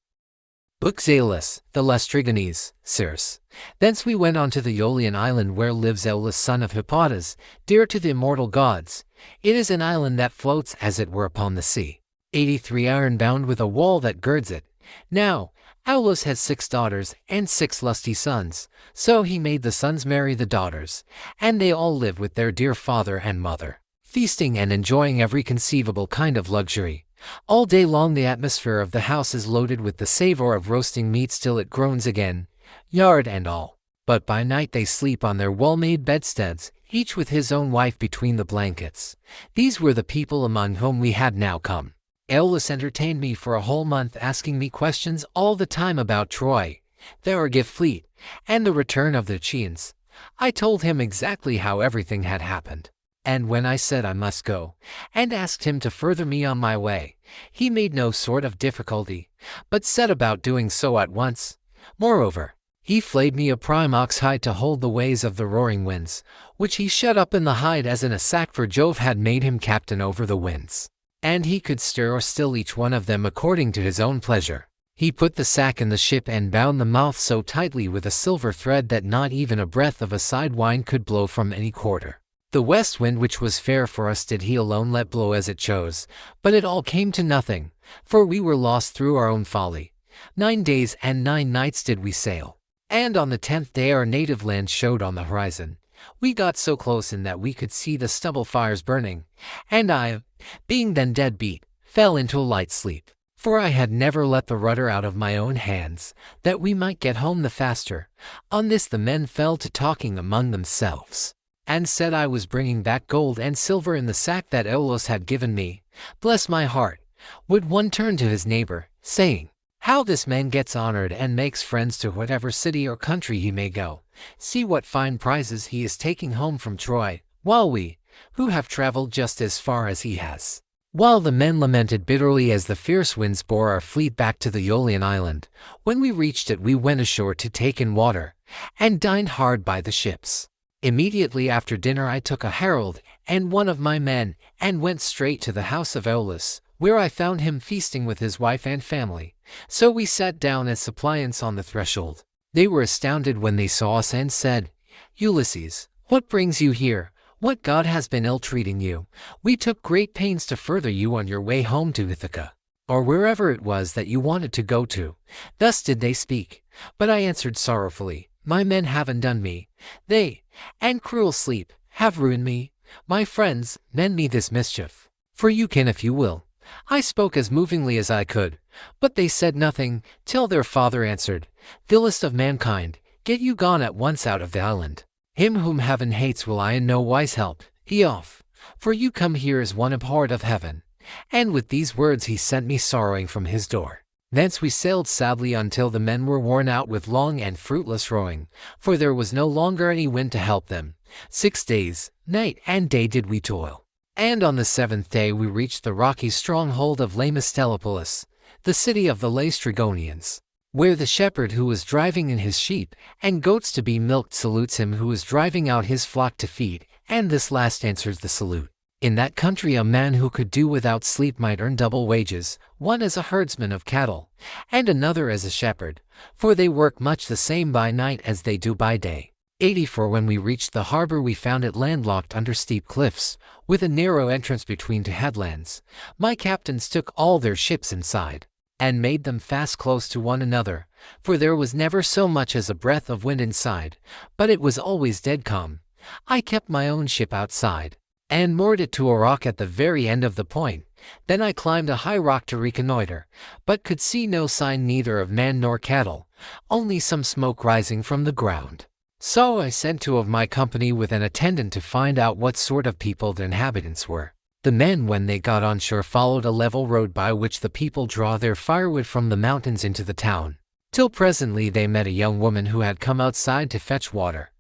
Speaker 1: Book Aeolus, the Laestrygones, Circe. Thence we went on to the Iolian island where lives Aeolus son of Hippotas, dear to the immortal gods. It is an island that floats as it were upon the sea, 83 iron bound with a wall that girds it. Now, Aeolus had 6 daughters and 6 lusty sons, so he made the sons marry the daughters, and they all live with their dear father and mother, feasting and enjoying every conceivable kind of luxury. All day long the atmosphere of the house is loaded with the savor of roasting meats till it groans again, yard and all. But by night they sleep on their well-made bedsteads, each with his own wife between the blankets. These were the people among whom we had now come. Aeolus entertained me for a whole month, asking me questions all the time about Troy, their Argive fleet, and the return of the Chians. I told him exactly how everything had happened, and when I said I must go, and asked him to further me on my way, he made no sort of difficulty, but set about doing so at once. Moreover, he flayed me a prime ox hide to hold the ways of the roaring winds, which he shut up in the hide as in a sack, for Jove had made him captain over the winds, and he could stir or still each one of them according to his own pleasure. He put the sack in the ship and bound the mouth so tightly with a silver thread that not even a breath of a side wind could blow from any quarter. The west wind, which was fair for us, did he alone let blow as it chose, but it all came to nothing, for we were lost through our own folly. 9 days and 9 nights did we sail, and on the 10th day our native land showed on the horizon. We got so close in that we could see the stubble fires burning, and I, being then dead beat, fell into a light sleep, for I had never let the rudder out of my own hands, that we might get home the faster. On this the men fell to talking among themselves, and said I was bringing back gold and silver in the sack that Aeolus had given me. Bless my heart, would one turn to his neighbor, saying, "How this man gets honored and makes friends to whatever city or country he may go. See what fine prizes he is taking home from Troy, while we, who have traveled just as far as he has." While the men lamented bitterly as the fierce winds bore our fleet back to the Iolian island, when we reached it we went ashore to take in water, and dined hard by the ships. Immediately after dinner I took a herald and one of my men, and went straight to the house of Aeolus, where I found him feasting with his wife and family. So we sat down as suppliants on the threshold. They were astounded when they saw us and said, "Ulysses, what brings you here? What god has been ill-treating you? We took great pains to further you on your way home to Ithaca, or wherever it was that you wanted to go to." Thus did they speak, but I answered sorrowfully, "My men have undone me. They, and cruel sleep, have ruined me. My friends, mend me this mischief, for you can if you will." I spoke as movingly as I could, but they said nothing, till their father answered, "Vilest of mankind, get you gone at once out of the island. Him whom heaven hates will I in no wise help, Eof, for you come here as one abhorred of heaven. And with these words he sent me sorrowing from his door. Thence we sailed sadly until the men were worn out with long and fruitless rowing, for there was no longer any wind to help them. 6 days, night and day did we toil. And on the 7th day we reached the rocky stronghold of Lamistelopolis, the city of the Laestrygonians, where the shepherd who was driving in his sheep and goats to be milked salutes him who is driving out his flock to feed, and this last answers the salute. In that country a man who could do without sleep might earn double wages, one as a herdsman of cattle, and another as a shepherd, for they work much the same by night as they do by day. 84 When we reached the harbor we found it landlocked under steep cliffs, with a narrow entrance between two headlands. My captains took all their ships inside, and made them fast close to one another, for there was never so much as a breath of wind inside, but it was always dead calm. I kept my own ship outside, and moored it to a rock at the very end of the point. Then I climbed a high rock to reconnoiter, but could see no sign neither of man nor cattle, only some smoke rising from the ground. So I sent 2 of my company with an attendant to find out what sort of people the inhabitants were. The men, when they got on shore, followed a level road by which the people draw their firewood from the mountains into the town, till presently they met a young woman who had come outside to fetch water,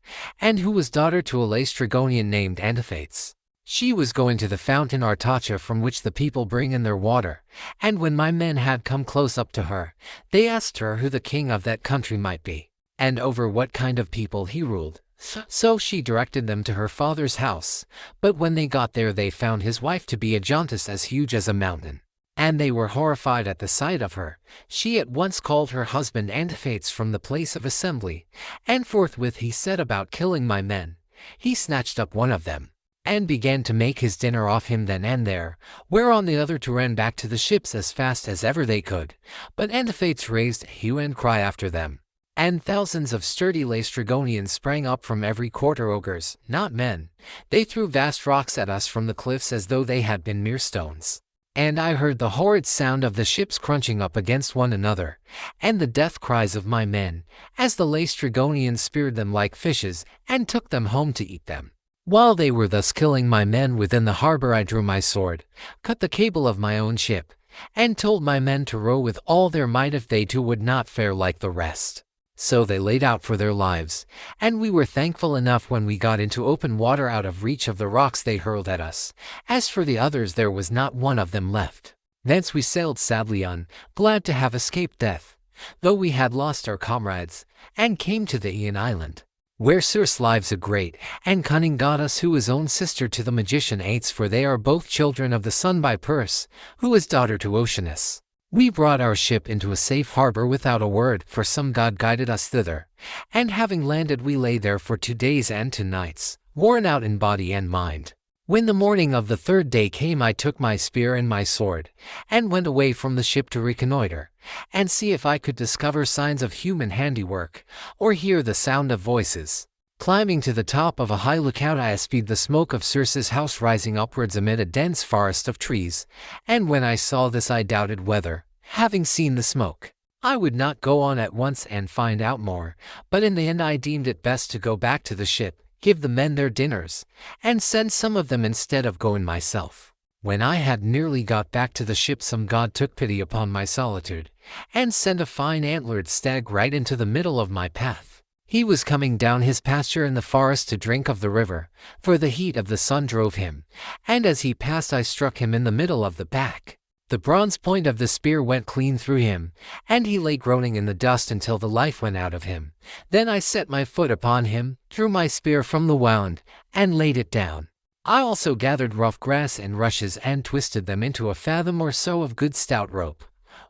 Speaker 1: and who was daughter to a Laestrygonian named Antiphates. She was going to the fountain Artacha from which the people bring in their water, and when my men had come close up to her, they asked her who the king of that country might be, and over what kind of people he ruled. So she directed them to her father's house, but when they got there they found his wife to be a giantess as huge as a mountain, and they were horrified at the sight of her. She at once called her husband Antiphates from the place of assembly, and forthwith he set about killing my men. He snatched up one of them, and began to make his dinner off him then and there, whereon the other 2 ran back to the ships as fast as ever they could. But Antiphates raised a hue and cry after them, and thousands of sturdy Laestrygonians sprang up from every quarter, ogres, not men. They threw vast rocks at us from the cliffs as though they had been mere stones. And I heard the horrid sound of the ships crunching up against one another, and the death cries of my men, as the Laestrygonians speared them like fishes, and took them home to eat them. While they were thus killing my men within the harbor, I drew my sword, cut the cable of my own ship, and told my men to row with all their might if they too would not fare like the rest. So they laid out for their lives, and we were thankful enough when we got into open water out of reach of the rocks they hurled at us. As for the others, there was not one of them left. Thence we sailed sadly on, glad to have escaped death, though we had lost our comrades, and came to the Aeaean island, where Circe lives, a great and cunning goddess, who is own sister to the magician Ates, for they are both children of the sun by Perse, who is daughter to Oceanus. We brought our ship into a safe harbor without a word, for some god guided us thither, and having landed we lay there for 2 days and 2 nights, worn out in body and mind. When the morning of the 3rd day came, I took my spear and my sword, and went away from the ship to reconnoiter, and see if I could discover signs of human handiwork, or hear the sound of voices. Climbing to the top of a high lookout, I espied the smoke of Circe's house rising upwards amid a dense forest of trees, and when I saw this I doubted whether, having seen the smoke, I would not go on at once and find out more, but in the end I deemed it best to go back to the ship, give the men their dinners, and send some of them instead of going myself. When I had nearly got back to the ship, some god took pity upon my solitude, and sent a fine antlered stag right into the middle of my path. He was coming down his pasture in the forest to drink of the river, for the heat of the sun drove him, and as he passed I struck him in the middle of the back. The bronze point of the spear went clean through him, and he lay groaning in the dust until the life went out of him. Then I set my foot upon him, drew my spear from the wound, and laid it down. I also gathered rough grass and rushes and twisted them into a fathom or so of good stout rope,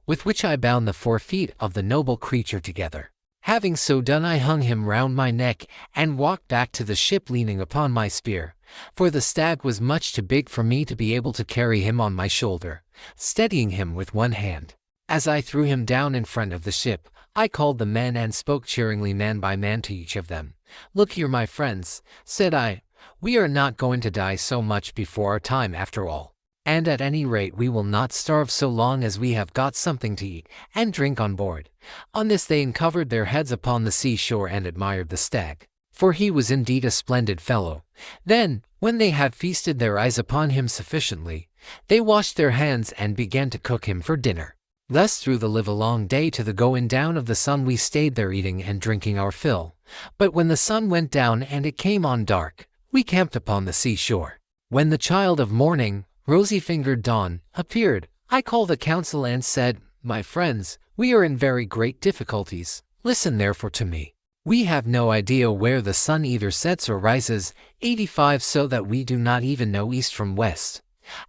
Speaker 1: with which I bound the 4 feet of the noble creature together. Having so done, I hung him round my neck and walked back to the ship leaning upon my spear, for the stag was much too big for me to be able to carry him on my shoulder, steadying him with one hand. As I threw him down in front of the ship, I called the men and spoke cheeringly man by man to each of them. "Look here, my friends," said I, "we are not going to die so much before our time after all. And at any rate we will not starve so long as we have got something to eat and drink on board." On this they uncovered their heads upon the seashore and admired the stag. for he was indeed a splendid fellow. Then, when they had feasted their eyes upon him sufficiently, they washed their hands and began to cook him for dinner. Thus through the livelong day to the going down of the sun we stayed there eating and drinking our fill. But when the sun went down and it came on dark, we camped upon the seashore. When the child of morning, rosy-fingered dawn, appeared, I called a council and said, "My friends, we are in very great difficulties. Listen therefore to me. We have no idea where the sun either sets or rises, 85 so that we do not even know east from west.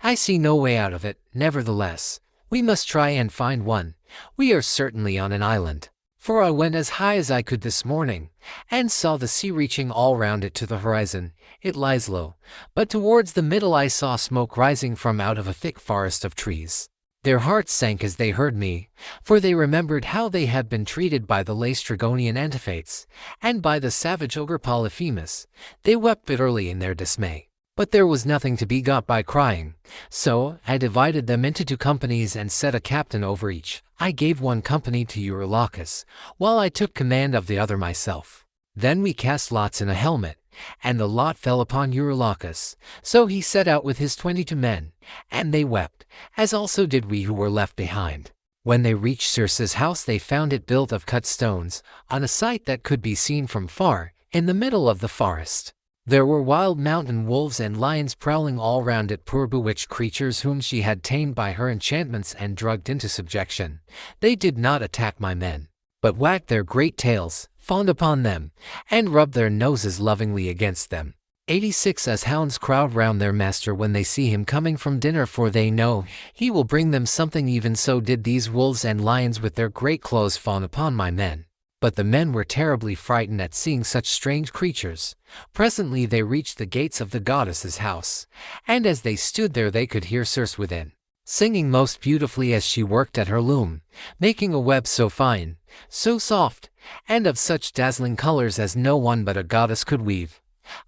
Speaker 1: I see no way out of it, nevertheless. We must try and find one. We are certainly on an island. For I went as high as I could this morning, and saw the sea reaching all round it to the horizon. It lies low, but towards the middle I saw smoke rising from out of a thick forest of trees." Their hearts sank as they heard me, for they remembered how they had been treated by the Laestrygonian Antiphates, and by the savage ogre Polyphemus. They wept bitterly in their dismay. But there was nothing to be got by crying, so I divided them into 2 companies and set a captain over each. I gave one company to Eurylochus, while I took command of the other myself. Then we cast lots in a helmet, and the lot fell upon Eurylochus. So he set out with his 22 men, and they wept, as also did we who were left behind. When they reached Circe's house they found it built of cut stones, on a site that could be seen from far, in the middle of the forest. There were wild mountain wolves and lions prowling all round it, poor bewitched creatures whom she had tamed by her enchantments and drugged into subjection. They did not attack my men, but wagged their great tails, fawned upon them, and rubbed their noses lovingly against them. 86 As hounds crowd round their master when they see him coming from dinner, for they know he will bring them something, even so did these wolves and lions with their great claws fawn upon my men. But the men were terribly frightened at seeing such strange creatures. Presently they reached the gates of the goddess's house, and as they stood there they could hear Circe within, singing most beautifully as she worked at her loom, making a web so fine, so soft, and of such dazzling colors as no one but a goddess could weave.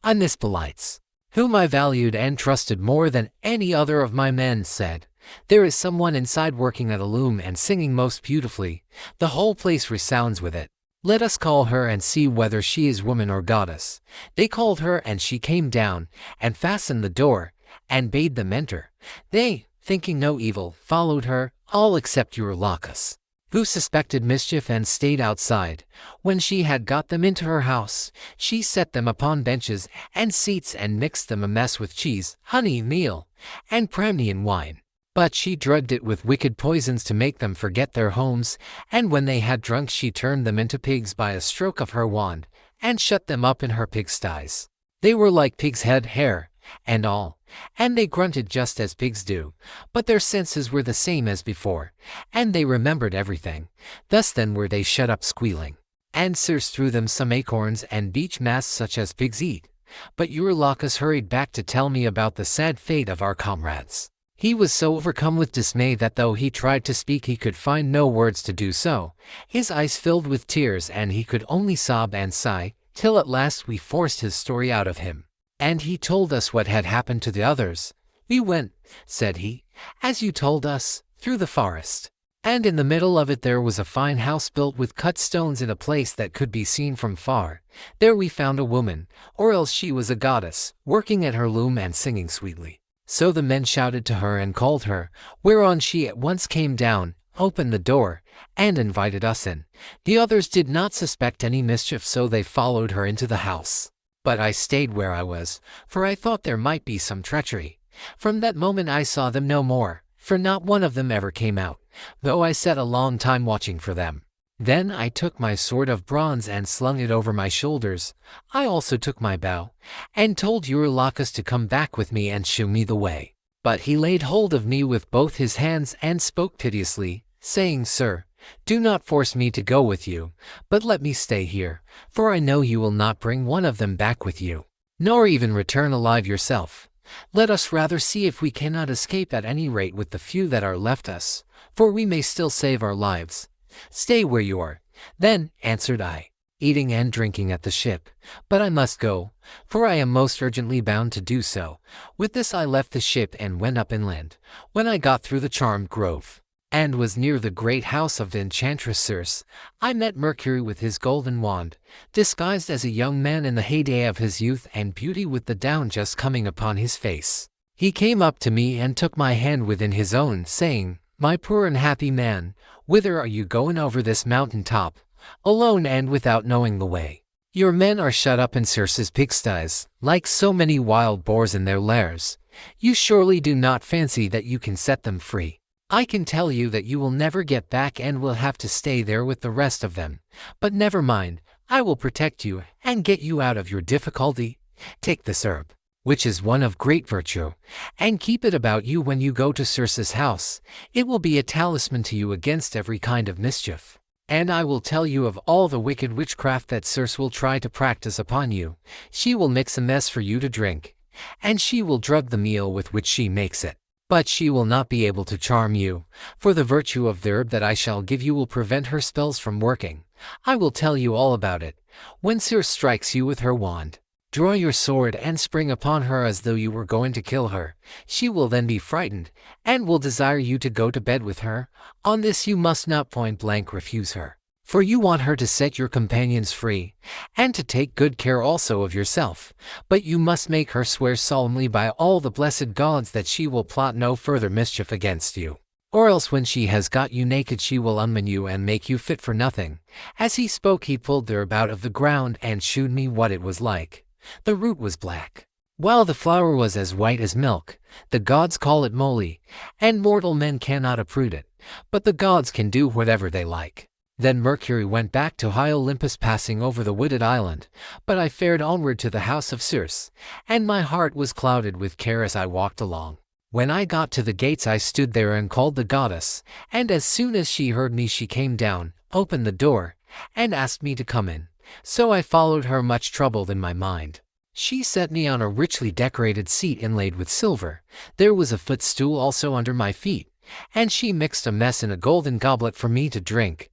Speaker 1: Anispolites, whom I valued and trusted more than any other of my men, said, "There is someone inside working at a loom and singing most beautifully. The whole place resounds with it. Let us call her and see whether she is woman or goddess." They called her, and she came down, and fastened the door, and bade them enter. They, thinking no evil, followed her, all except Eurylochus, who suspected mischief and stayed outside. When she had got them into her house, she set them upon benches and seats and mixed them a mess with cheese, honey, meal, and Pramnian wine. But she drugged it with wicked poisons to make them forget their homes, and when they had drunk she turned them into pigs by a stroke of her wand, and shut them up in her pigsties. They were like pigs' hair, and all, and they grunted just as pigs do, but their senses were the same as before, and they remembered everything. Thus then were they shut up squealing. And Circe threw them some acorns and beech mast such as pigs eat. But Eurylochus hurried back to tell me about the sad fate of our comrades. He was so overcome with dismay that though he tried to speak he could find no words to do so. His eyes filled with tears and he could only sob and sigh, till at last we forced his story out of him. And he told us what had happened to the others. "We went," said he, "as you told us, through the forest. And in the middle of it there was a fine house built with cut stones in a place that could be seen from far. There we found a woman, or else she was a goddess, working at her loom and singing sweetly. So the men shouted to her and called her, whereon she at once came down, opened the door, and invited us in. The others did not suspect any mischief, so they followed her into the house. But I stayed where I was, for I thought there might be some treachery. From that moment I saw them no more, for not one of them ever came out, though I sat a long time watching for them. Then I took my sword of bronze and slung it over my shoulders. I also took my bow, and told Eurylochus to come back with me and shew me the way. But he laid hold of me with both his hands and spoke piteously, saying, "Sir, do not force me to go with you, but let me stay here, for I know you will not bring one of them back with you, nor even return alive yourself. Let us rather see if we cannot escape at any rate with the few that are left us, for we may still save our lives. Stay where you are." "Then," answered I, "eating and drinking at the ship, but I must go, for I am most urgently bound to do so." With this I left the ship and went up inland. When I got through the charmed grove, and was near the great house of the enchantress Circe, I met Mercury with his golden wand, disguised as a young man in the heyday of his youth and beauty with the down just coming upon his face. He came up to me and took my hand within his own, saying, "My poor unhappy man, whither are you going over this mountain top, alone and without knowing the way? Your men are shut up in Circe's pigsties, like so many wild boars in their lairs. You surely do not fancy that you can set them free. I can tell you that you will never get back and will have to stay there with the rest of them. But never mind, I will protect you and get you out of your difficulty. Take this herb, which is one of great virtue, and keep it about you when you go to Circe's house. It will be a talisman to you against every kind of mischief. And I will tell you of all the wicked witchcraft that Circe will try to practice upon you. She will mix a mess for you to drink, and she will drug the meal with which she makes it. But she will not be able to charm you, for the virtue of the herb that I shall give you will prevent her spells from working. I will tell you all about it. When Circe strikes you with her wand, draw your sword and spring upon her as though you were going to kill her. She will then be frightened, and will desire you to go to bed with her. On this you must not point-blank refuse her, for you want her to set your companions free, and to take good care also of yourself. But you must make her swear solemnly by all the blessed gods that she will plot no further mischief against you. Or else when she has got you naked she will unman you and make you fit for nothing." As he spoke he pulled the herb out of the ground and shewed me what it was like. The root was black, while the flower was as white as milk. The gods call it moly, and mortal men cannot uproot it, but the gods can do whatever they like. Then Mercury went back to high Olympus, passing over the wooded island, but I fared onward to the house of Circe, and my heart was clouded with care as I walked along. When I got to the gates I stood there and called the goddess, and as soon as she heard me she came down, opened the door, and asked me to come in. So I followed her, much troubled in my mind. She set me on a richly decorated seat inlaid with silver. There was a footstool also under my feet, and she mixed a mess in a golden goblet for me to drink.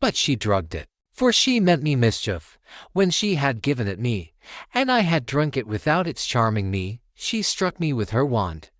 Speaker 1: But she drugged it, for she meant me mischief. When she had given it me, and I had drunk it without its charming me, she struck me with her wand.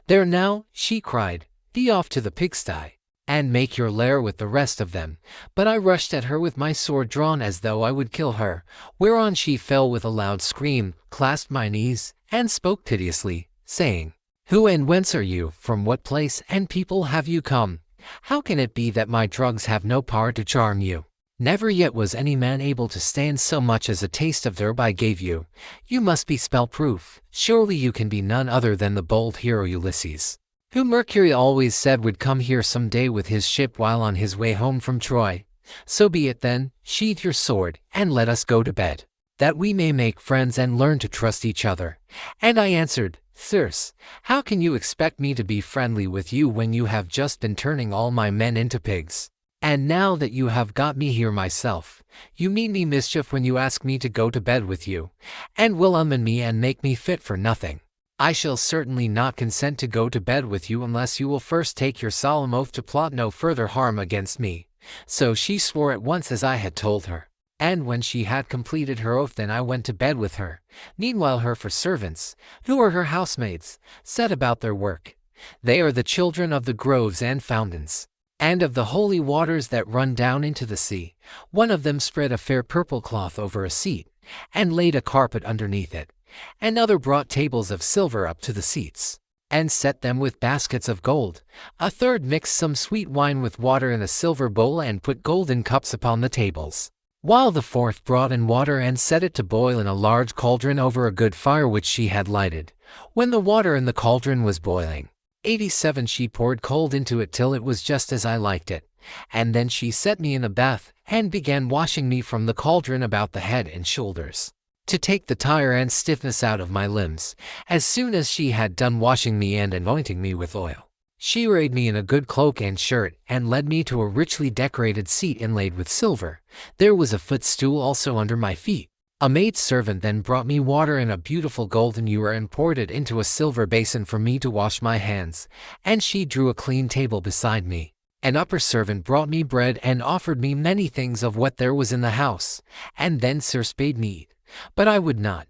Speaker 1: "There now," she cried, "be off to the pigsty, and make your lair with the rest of them." But I rushed at her with my sword drawn as though I would kill her, whereon she fell with a loud scream, clasped my knees, and spoke piteously, saying, "Who and whence are you? From what place and people have you come? How can it be that my drugs have no power to charm you? Never yet was any man able to stand so much as a taste of the herb I gave you. You must be spell-proof. Surely you can be none other than the bold hero Ulysses, who Mercury always said would come here some day with his ship while on his way home from Troy. So be it then, sheathe your sword, and let us go to bed, that we may make friends and learn to trust each other." And I answered, "Circe, how can you expect me to be friendly with you when you have just been turning all my men into pigs? And now that you have got me here myself, you mean me mischief when you ask me to go to bed with you, and will unman me and make me fit for nothing. I shall certainly not consent to go to bed with you unless you will first take your solemn oath to plot no further harm against me." So she swore at once as I had told her. And when she had completed her oath, then I went to bed with her. Meanwhile her 4 servants, who are her housemaids, set about their work. They are the children of the groves and fountains, and of the holy waters that run down into the sea. One of them spread a fair purple cloth over a seat, and laid a carpet underneath it. Another brought tables of silver up to the seats, and set them with baskets of gold. A third mixed some sweet wine with water in a silver bowl and put golden cups upon the tables, while the fourth brought in water and set it to boil in a large cauldron over a good fire which she had lighted. When the water in the cauldron was boiling, 87 she poured cold into it till it was just as I liked it, and then she set me in a bath, and began washing me from the cauldron about the head and shoulders, to take the tire and stiffness out of my limbs. As soon as she had done washing me and anointing me with oil, she arrayed me in a good cloak and shirt, and led me to a richly decorated seat inlaid with silver. There was a footstool also under my feet. A maidservant then brought me water in a beautiful golden ewer and poured it into a silver basin for me to wash my hands, and she drew a clean table beside me. An upper servant brought me bread and offered me many things of what there was in the house, and then Circe bade me eat, but I would not,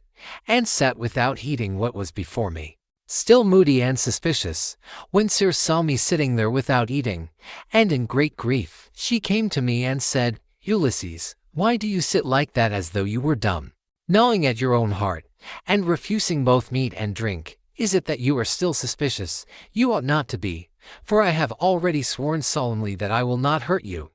Speaker 1: and sat without heeding what was before me. still moody and suspicious, when Circe saw me sitting there without eating, and in great grief, she came to me and said, "Ulysses, why do you sit like that as though you were dumb, gnawing at your own heart, and refusing both meat and drink? Is it that you are still suspicious? You ought not to be, for I have already sworn solemnly that I will not hurt you."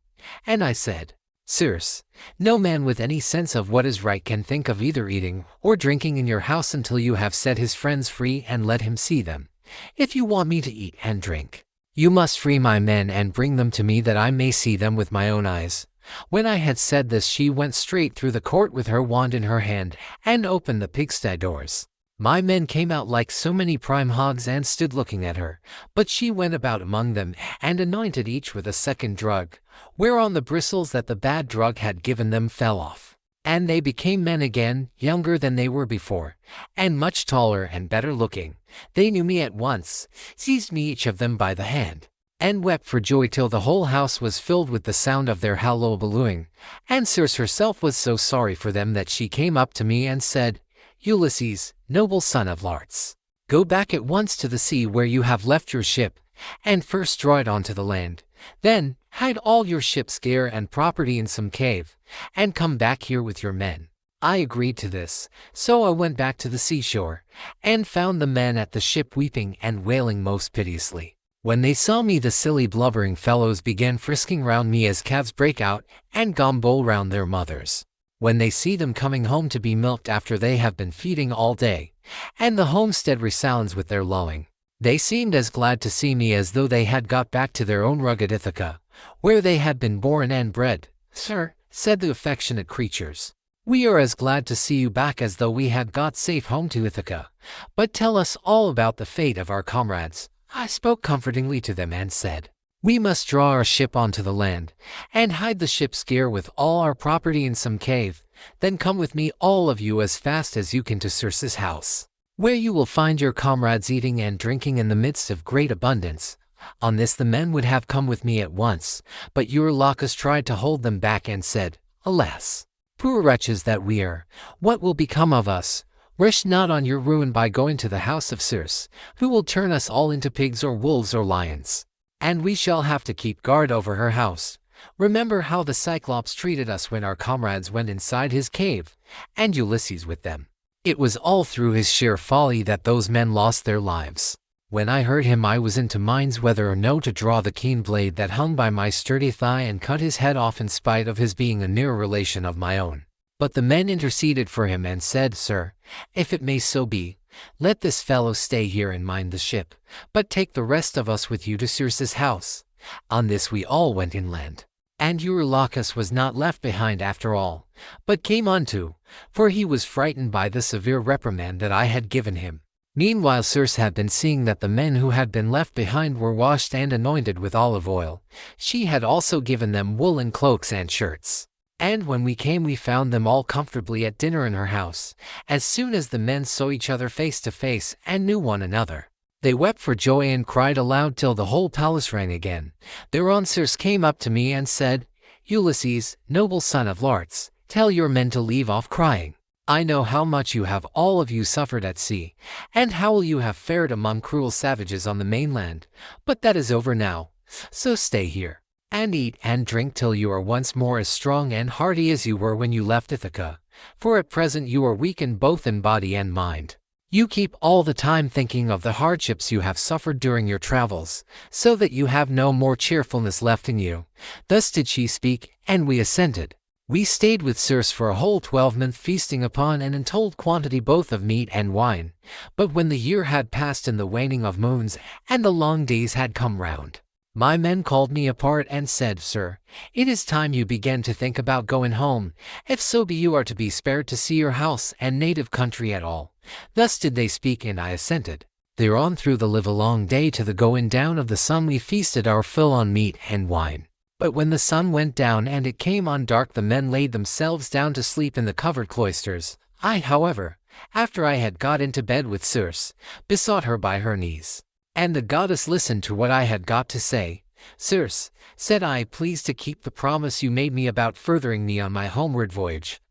Speaker 1: And I said, "Circe, no man with any sense of what is right can think of either eating or drinking in your house until you have set his friends free and let him see them. If you want me to eat and drink, you must free my men and bring them to me that I may see them with my own eyes." When I had said this, she went straight through the court with her wand in her hand and opened the pigsty doors. My men came out like so many prime hogs and stood looking at her, but she went about among them and anointed each with a second drug, whereon the bristles that the bad drug had given them fell off, and they became men again, younger than they were before, and much taller and better looking. They knew me at once, seized me each of them by the hand, and wept for joy till the whole house was filled with the sound of their hullabalooing. And Circe herself was so sorry for them that she came up to me and said, "Ulysses, noble son of Larts, go back at once to the sea where you have left your ship, and first draw it onto the land. Then hide all your ship's gear and property in some cave, and come back here with your men." I agreed to this, so I went back to the seashore, and found the men at the ship weeping and wailing most piteously. When they saw me, the silly blubbering fellows began frisking round me as calves break out and gambol round their mothers, when they see them coming home to be milked after they have been feeding all day, and the homestead resounds with their lowing. They seemed as glad to see me as though they had got back to their own rugged Ithaca, where they had been born and bred. "Sir," said the affectionate creatures, "we are as glad to see you back as though we had got safe home to Ithaca. But tell us all about the fate of our comrades." I spoke comfortingly to them and said, "We must draw our ship onto the land, and hide the ship's gear with all our property in some cave. Then come with me, all of you, as fast as you can to Circe's house, where you will find your comrades eating and drinking in the midst of great abundance." On this the men would have come with me at once, but Eurylochus tried to hold them back and said, "Alas, poor wretches that we are, what will become of us? Wish not on your ruin by going to the house of Circe, who will turn us all into pigs or wolves or lions, and we shall have to keep guard over her house. Remember how the Cyclops treated us when our comrades went inside his cave, and Ulysses with them. It was all through his sheer folly that those men lost their lives." When I heard him, I was in two minds whether or no to draw the keen blade that hung by my sturdy thigh and cut his head off, in spite of his being a near relation of my own. But the men interceded for him and said, "Sir, if it may so be, let this fellow stay here and mind the ship, but take the rest of us with you to Circe's house." On this we all went inland, and Eurylochus was not left behind after all, but came on too, for he was frightened by the severe reprimand that I had given him. Meanwhile Circe had been seeing that the men who had been left behind were washed and anointed with olive oil. She had also given them woolen cloaks and shirts. And when we came, we found them all comfortably at dinner in her house. As soon as the men saw each other face to face and knew one another, they wept for joy and cried aloud till the whole palace rang again. Thereon Circe came up to me and said, "Ulysses, noble son of Larts, tell your men to leave off crying. I know how much you have all of you suffered at sea, and how you have fared among cruel savages on the mainland, but that is over now, so stay here, and eat and drink till you are once more as strong and hearty as you were when you left Ithaca, for at present you are weakened both in body and mind. You keep all the time thinking of the hardships you have suffered during your travels, so that you have no more cheerfulness left in you." Thus did she speak, and we assented. We stayed with Circe for a whole 12-month, feasting upon an untold quantity both of meat and wine. But when the year had passed in the waning of moons, and the long days had come round, my men called me apart and said, "Sir, it is time you began to think about going home, if so be you are to be spared to see your house and native country at all." Thus did they speak, and I assented. Thereon through the livelong day to the going down of the sun we feasted our fill on meat and wine. But when the sun went down and it came on dark, the men laid themselves down to sleep in the covered cloisters. I, however, after I had got into bed with Circe, besought her by her knees, and the goddess listened to what I had got to say. "Circe," said I, "please to keep the promise you made me about furthering me on my homeward voyage.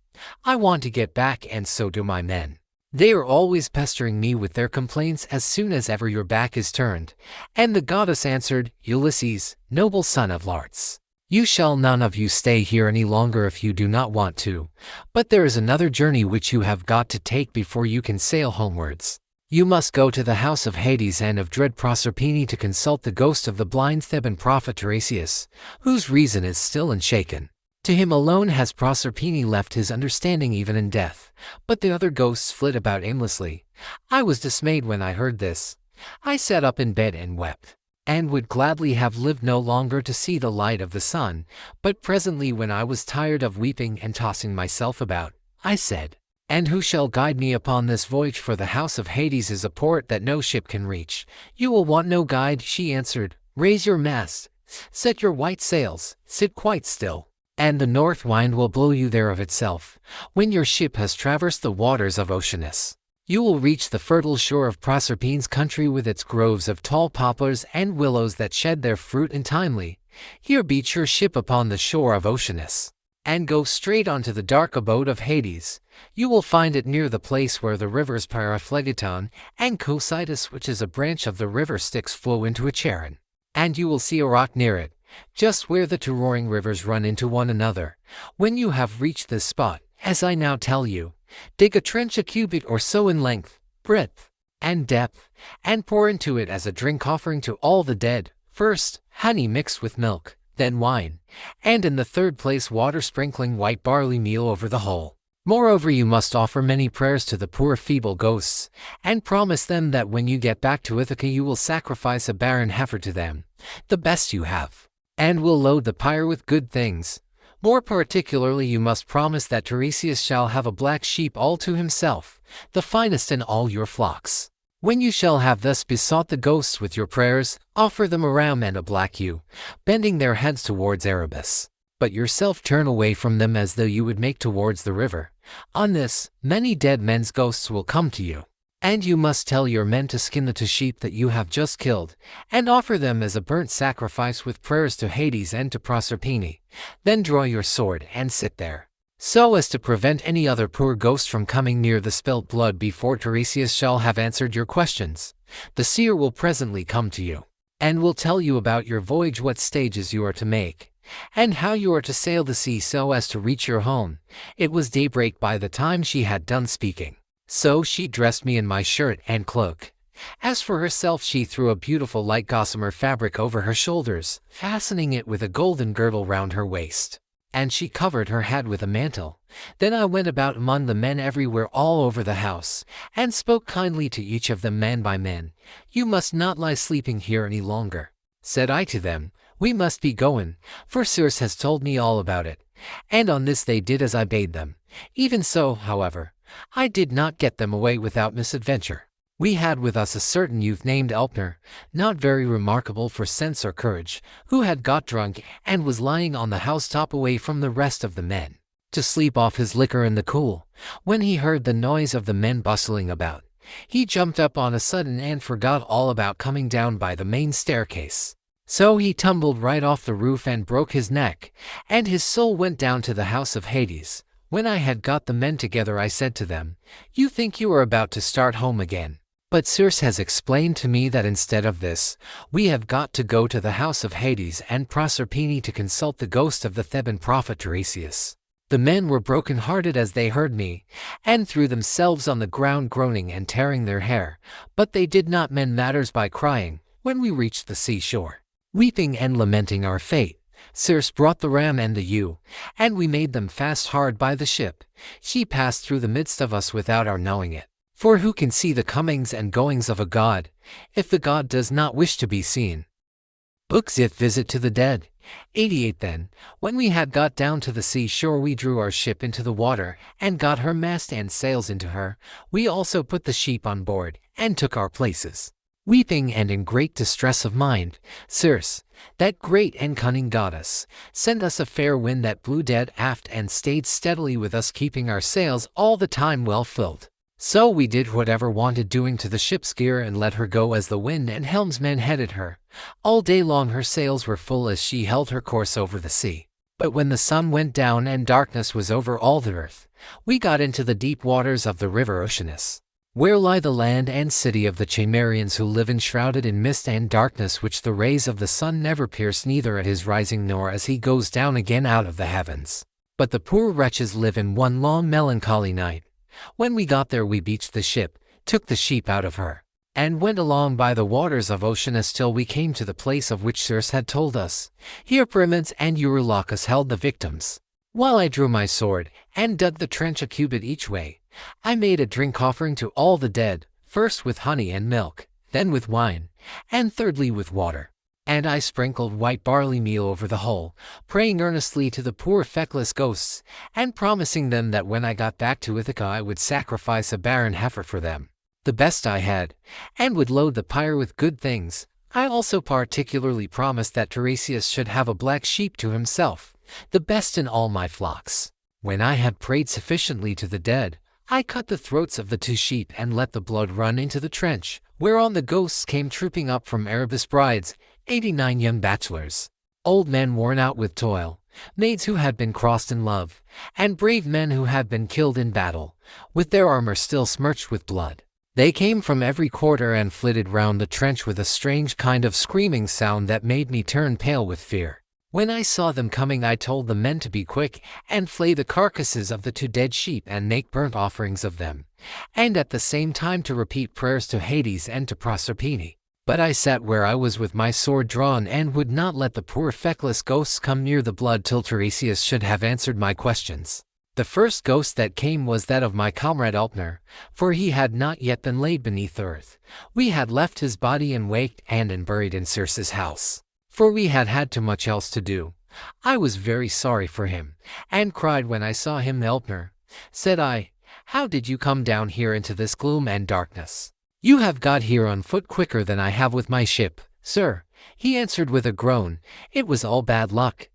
Speaker 1: I want to get back, and so do my men. They are always pestering me with their complaints as soon as ever your back is turned. And the goddess answered, Ulysses, noble son of Larts, you shall none of you stay here any longer if you do not want to. But there is another journey which you have got to take before you can sail homewards. You must go to the house of Hades and of dread Proserpine to consult the ghost of the blind Theban prophet Odysseus, whose reason is still unshaken. To him alone has Proserpine left his understanding even in death, but the other ghosts flit about aimlessly. I was dismayed when I heard this. I sat up in bed and wept, and would gladly have lived no longer to see the light of the sun. But presently, when I was tired of weeping and tossing myself about, I said, And who shall guide me upon this voyage? For the house of Hades is a port that no ship can reach. You will want no guide, she answered. Raise your mast, set your white sails, sit quite still, and the north wind will blow you there of itself. When your ship has traversed the waters of Oceanus, you will reach the fertile shore of Proserpine's country with its groves of tall poplars and willows that shed their fruit untimely. Here beach your ship upon the shore of Oceanus, and go straight on to the dark abode of Hades. You will find it near the place where the rivers Pyrophlegeton and Cocytus, which is a branch of the river Styx, flow into a Charon. And you will see a rock near it, just where the two roaring rivers run into one another. When you have reached this spot, as I now tell you, dig a trench a cubit or so in length, breadth, and depth, and pour into it as a drink offering to all the dead, first, honey mixed with milk, then wine, and in the third place water sprinkling white barley meal over the whole. Moreover, you must offer many prayers to the poor feeble ghosts, and promise them that when you get back to Ithaca you will sacrifice a barren heifer to them, the best you have, and will load the pyre with good things. More particularly you must promise that Tiresias shall have a black sheep all to himself, the finest in all your flocks. When you shall have thus besought the ghosts with your prayers, offer them a ram and a black ewe, bending their heads towards Erebus, but yourself turn away from them as though you would make towards the river. On this, many dead men's ghosts will come to you, and you must tell your men to skin the two sheep that you have just killed, and offer them as a burnt sacrifice with prayers to Hades and to Proserpine. Then draw your sword and sit there, so as to prevent any other poor ghost from coming near the spilt blood before Tiresias shall have answered your questions. The seer will presently come to you, and will tell you about your voyage, what stages you are to make, and how you are to sail the sea so as to reach your home. It was daybreak by the time she had done speaking, so she dressed me in my shirt and cloak. As for herself, she threw a beautiful light gossamer fabric over her shoulders, fastening it with a golden girdle round her waist, and she covered her head with a mantle. Then I went about among the men everywhere all over the house, and spoke kindly to each of them man by man. You must not lie sleeping here any longer, said I to them. We must be going, for Circe has told me all about it. And on this they did as I bade them. Even so, however, I did not get them away without misadventure. We had with us a certain youth named Elpner, not very remarkable for sense or courage, who had got drunk and was lying on the housetop away from the rest of the men, to sleep off his liquor in the cool. When he heard the noise of the men bustling about, he jumped up on a sudden and forgot all about coming down by the main staircase. So he tumbled right off the roof and broke his neck, and his soul went down to the house of Hades. When I had got the men together, I said to them, You think you are about to start home again, but Circe has explained to me that instead of this, we have got to go to the house of Hades and Proserpine to consult the ghost of the Theban prophet Odysseus. The men were broken-hearted as they heard me, and threw themselves on the ground groaning and tearing their hair, but they did not mend matters by crying. When we reached the seashore, weeping and lamenting our fate, Circe brought the ram and the ewe, and we made them fast hard by the ship. She passed through the midst of us without our knowing it. For who can see the comings and goings of a god, if the god does not wish to be seen? Book Zith Visit to the Dead. 88. Then, when we had got down to the seashore, we drew our ship into the water, and got her mast and sails into her. We also put the sheep on board, and took our places, weeping and in great distress of mind. Circe, that great and cunning goddess, sent us a fair wind that blew dead aft and stayed steadily with us, keeping our sails all the time well filled. So we did whatever wanted doing to the ship's gear and let her go as the wind and helmsman headed her. All day long her sails were full as she held her course over the sea. But when the sun went down and darkness was over all the earth, we got into the deep waters of the river Oceanus, where lie the land and city of the Cimmerians who live enshrouded in mist and darkness which the rays of the sun never pierce neither at his rising nor as he goes down again out of the heavens. But the poor wretches live in one long melancholy night. When we got there we beached the ship, took the sheep out of her, and went along by the waters of Oceanus till we came to the place of which Circe had told us. Here Pyramids and Eurylochus held the victims. While I drew my sword, and dug the trench a cubit each way, I made a drink offering to all the dead, first with honey and milk, then with wine, and thirdly with water. And I sprinkled white barley meal over the whole, praying earnestly to the poor feckless ghosts, and promising them that when I got back to Ithaca I would sacrifice a barren heifer for them, the best I had, and would load the pyre with good things. I also particularly promised that Tiresias should have a black sheep to himself, the best in all my flocks. When I had prayed sufficiently to the dead, I cut the throats of the 2 sheep and let the blood run into the trench, whereon the ghosts came trooping up from Erebus brides, 89 young bachelors, old men worn out with toil, maids who had been crossed in love, and brave men who had been killed in battle, with their armor still smirched with blood. They came from every quarter and flitted round the trench with a strange kind of screaming sound that made me turn pale with fear. When I saw them coming I told the men to be quick and flay the carcasses of the 2 dead sheep and make burnt offerings of them, and at the same time to repeat prayers to Hades and to Proserpine. But I sat where I was with my sword drawn and would not let the poor feckless ghosts come near the blood till Tiresias should have answered my questions. The first ghost that came was that of my comrade Elpner, for he had not yet been laid beneath earth. We had left his body and waked and buried in Circe's house, for we had had too much else to do. I was very sorry for him, and cried when I saw him. Elpner, said I, how did you come down here into this gloom and darkness? You have got here on foot quicker than I have with my ship. Sir, he answered with a groan, it was all bad luck,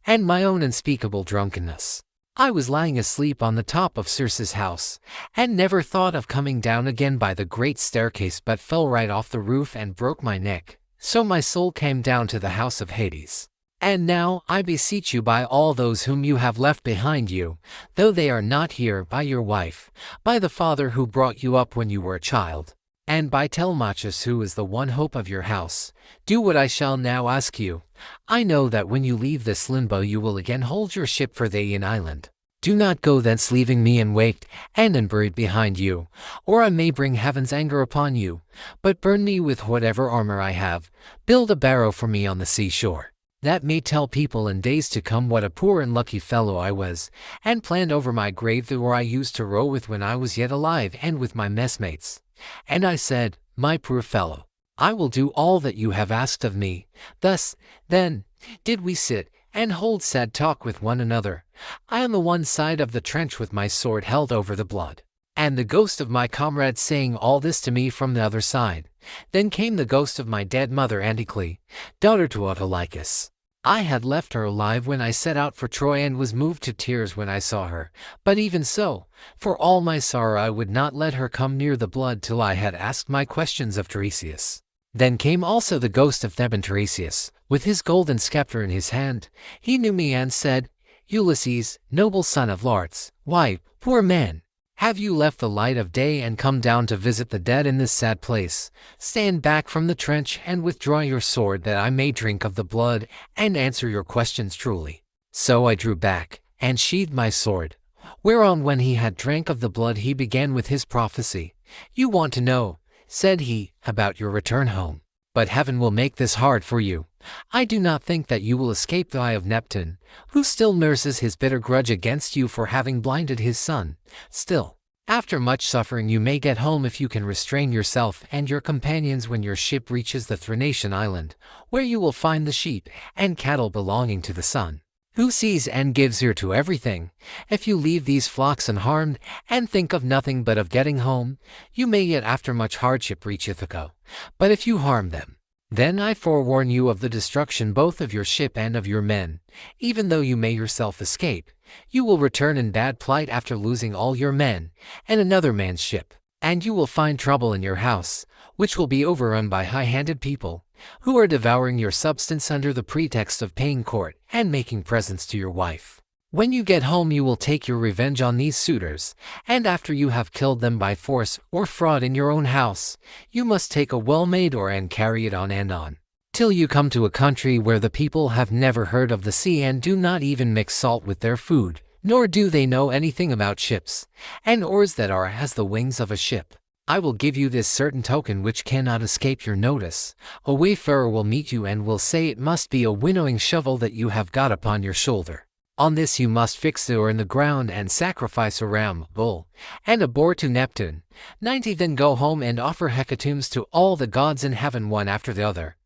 Speaker 1: and my own unspeakable drunkenness. I was lying asleep on the top of Circe's house, and never thought of coming down again by the great staircase but fell right off the roof and broke my neck. So my soul came down to the house of Hades. And now I beseech you by all those whom you have left behind you, though they are not here, by your wife, by the father who brought you up when you were a child, and by Telemachus who is the one hope of your house, do what I shall now ask you. I know that when you leave this limbo you will again hold your ship for the Aeaean island. Do not go thence leaving me unwaked and buried behind you, or I may bring heaven's anger upon you, but burn me with whatever armor I have, build a barrow for me on the seashore, that may tell people in days to come what a poor and lucky fellow I was, and plant over my grave the oar I used to row with when I was yet alive and with my messmates. And I said, my poor fellow, I will do all that you have asked of me. Thus, then, did we sit and hold sad talk with one another, I on the one side of the trench with my sword held over the blood, and the ghost of my comrade saying all this to me from the other side. Then came the ghost of my dead mother Anticle, daughter to Autolycus. I had left her alive when I set out for Troy and was moved to tears when I saw her, but even so, for all my sorrow I would not let her come near the blood till I had asked my questions of Tiresias. Then came also the ghost of Theban Tiresias, with his golden scepter in his hand. He knew me and said, Ulysses, noble son of Laertes, why, poor man, have you left the light of day and come down to visit the dead in this sad place? Stand back from the trench and withdraw your sword that I may drink of the blood and answer your questions truly. So I drew back and sheathed my sword, whereon when he had drank of the blood he began with his prophecy. You want to know, said he, about your return home. But heaven will make this hard for you. I do not think that you will escape the eye of Neptune, who still nurses his bitter grudge against you for having blinded his son. Still, after much suffering you may get home if you can restrain yourself and your companions when your ship reaches the Thrinacian island, where you will find the sheep and cattle belonging to the sun, who sees and gives ear to everything. If you leave these flocks unharmed and think of nothing but of getting home, you may yet after much hardship reach Ithaca. But if you harm them, then I forewarn you of the destruction both of your ship and of your men. Even though you may yourself escape, you will return in bad plight after losing all your men and another man's ship, and you will find trouble in your house, which will be overrun by high-handed people. who are devouring your substance under the pretext of paying court and making presents to your wife. When you get home you will take your revenge on these suitors, and after you have killed them by force or fraud in your own house, you must take a well-made oar and carry it on and on, till you come to a country where the people have never heard of the sea and do not even mix salt with their food, nor do they know anything about ships, and oars that are as the wings of a ship. I will give you this certain token which cannot escape your notice. A wayfarer will meet you and will say it must be a winnowing shovel that you have got upon your shoulder. On this you must fix the oar in the ground and sacrifice a ram, bull, and a boar to Neptune. 90 Then go home and offer hecatombs to all the gods in heaven one after the other.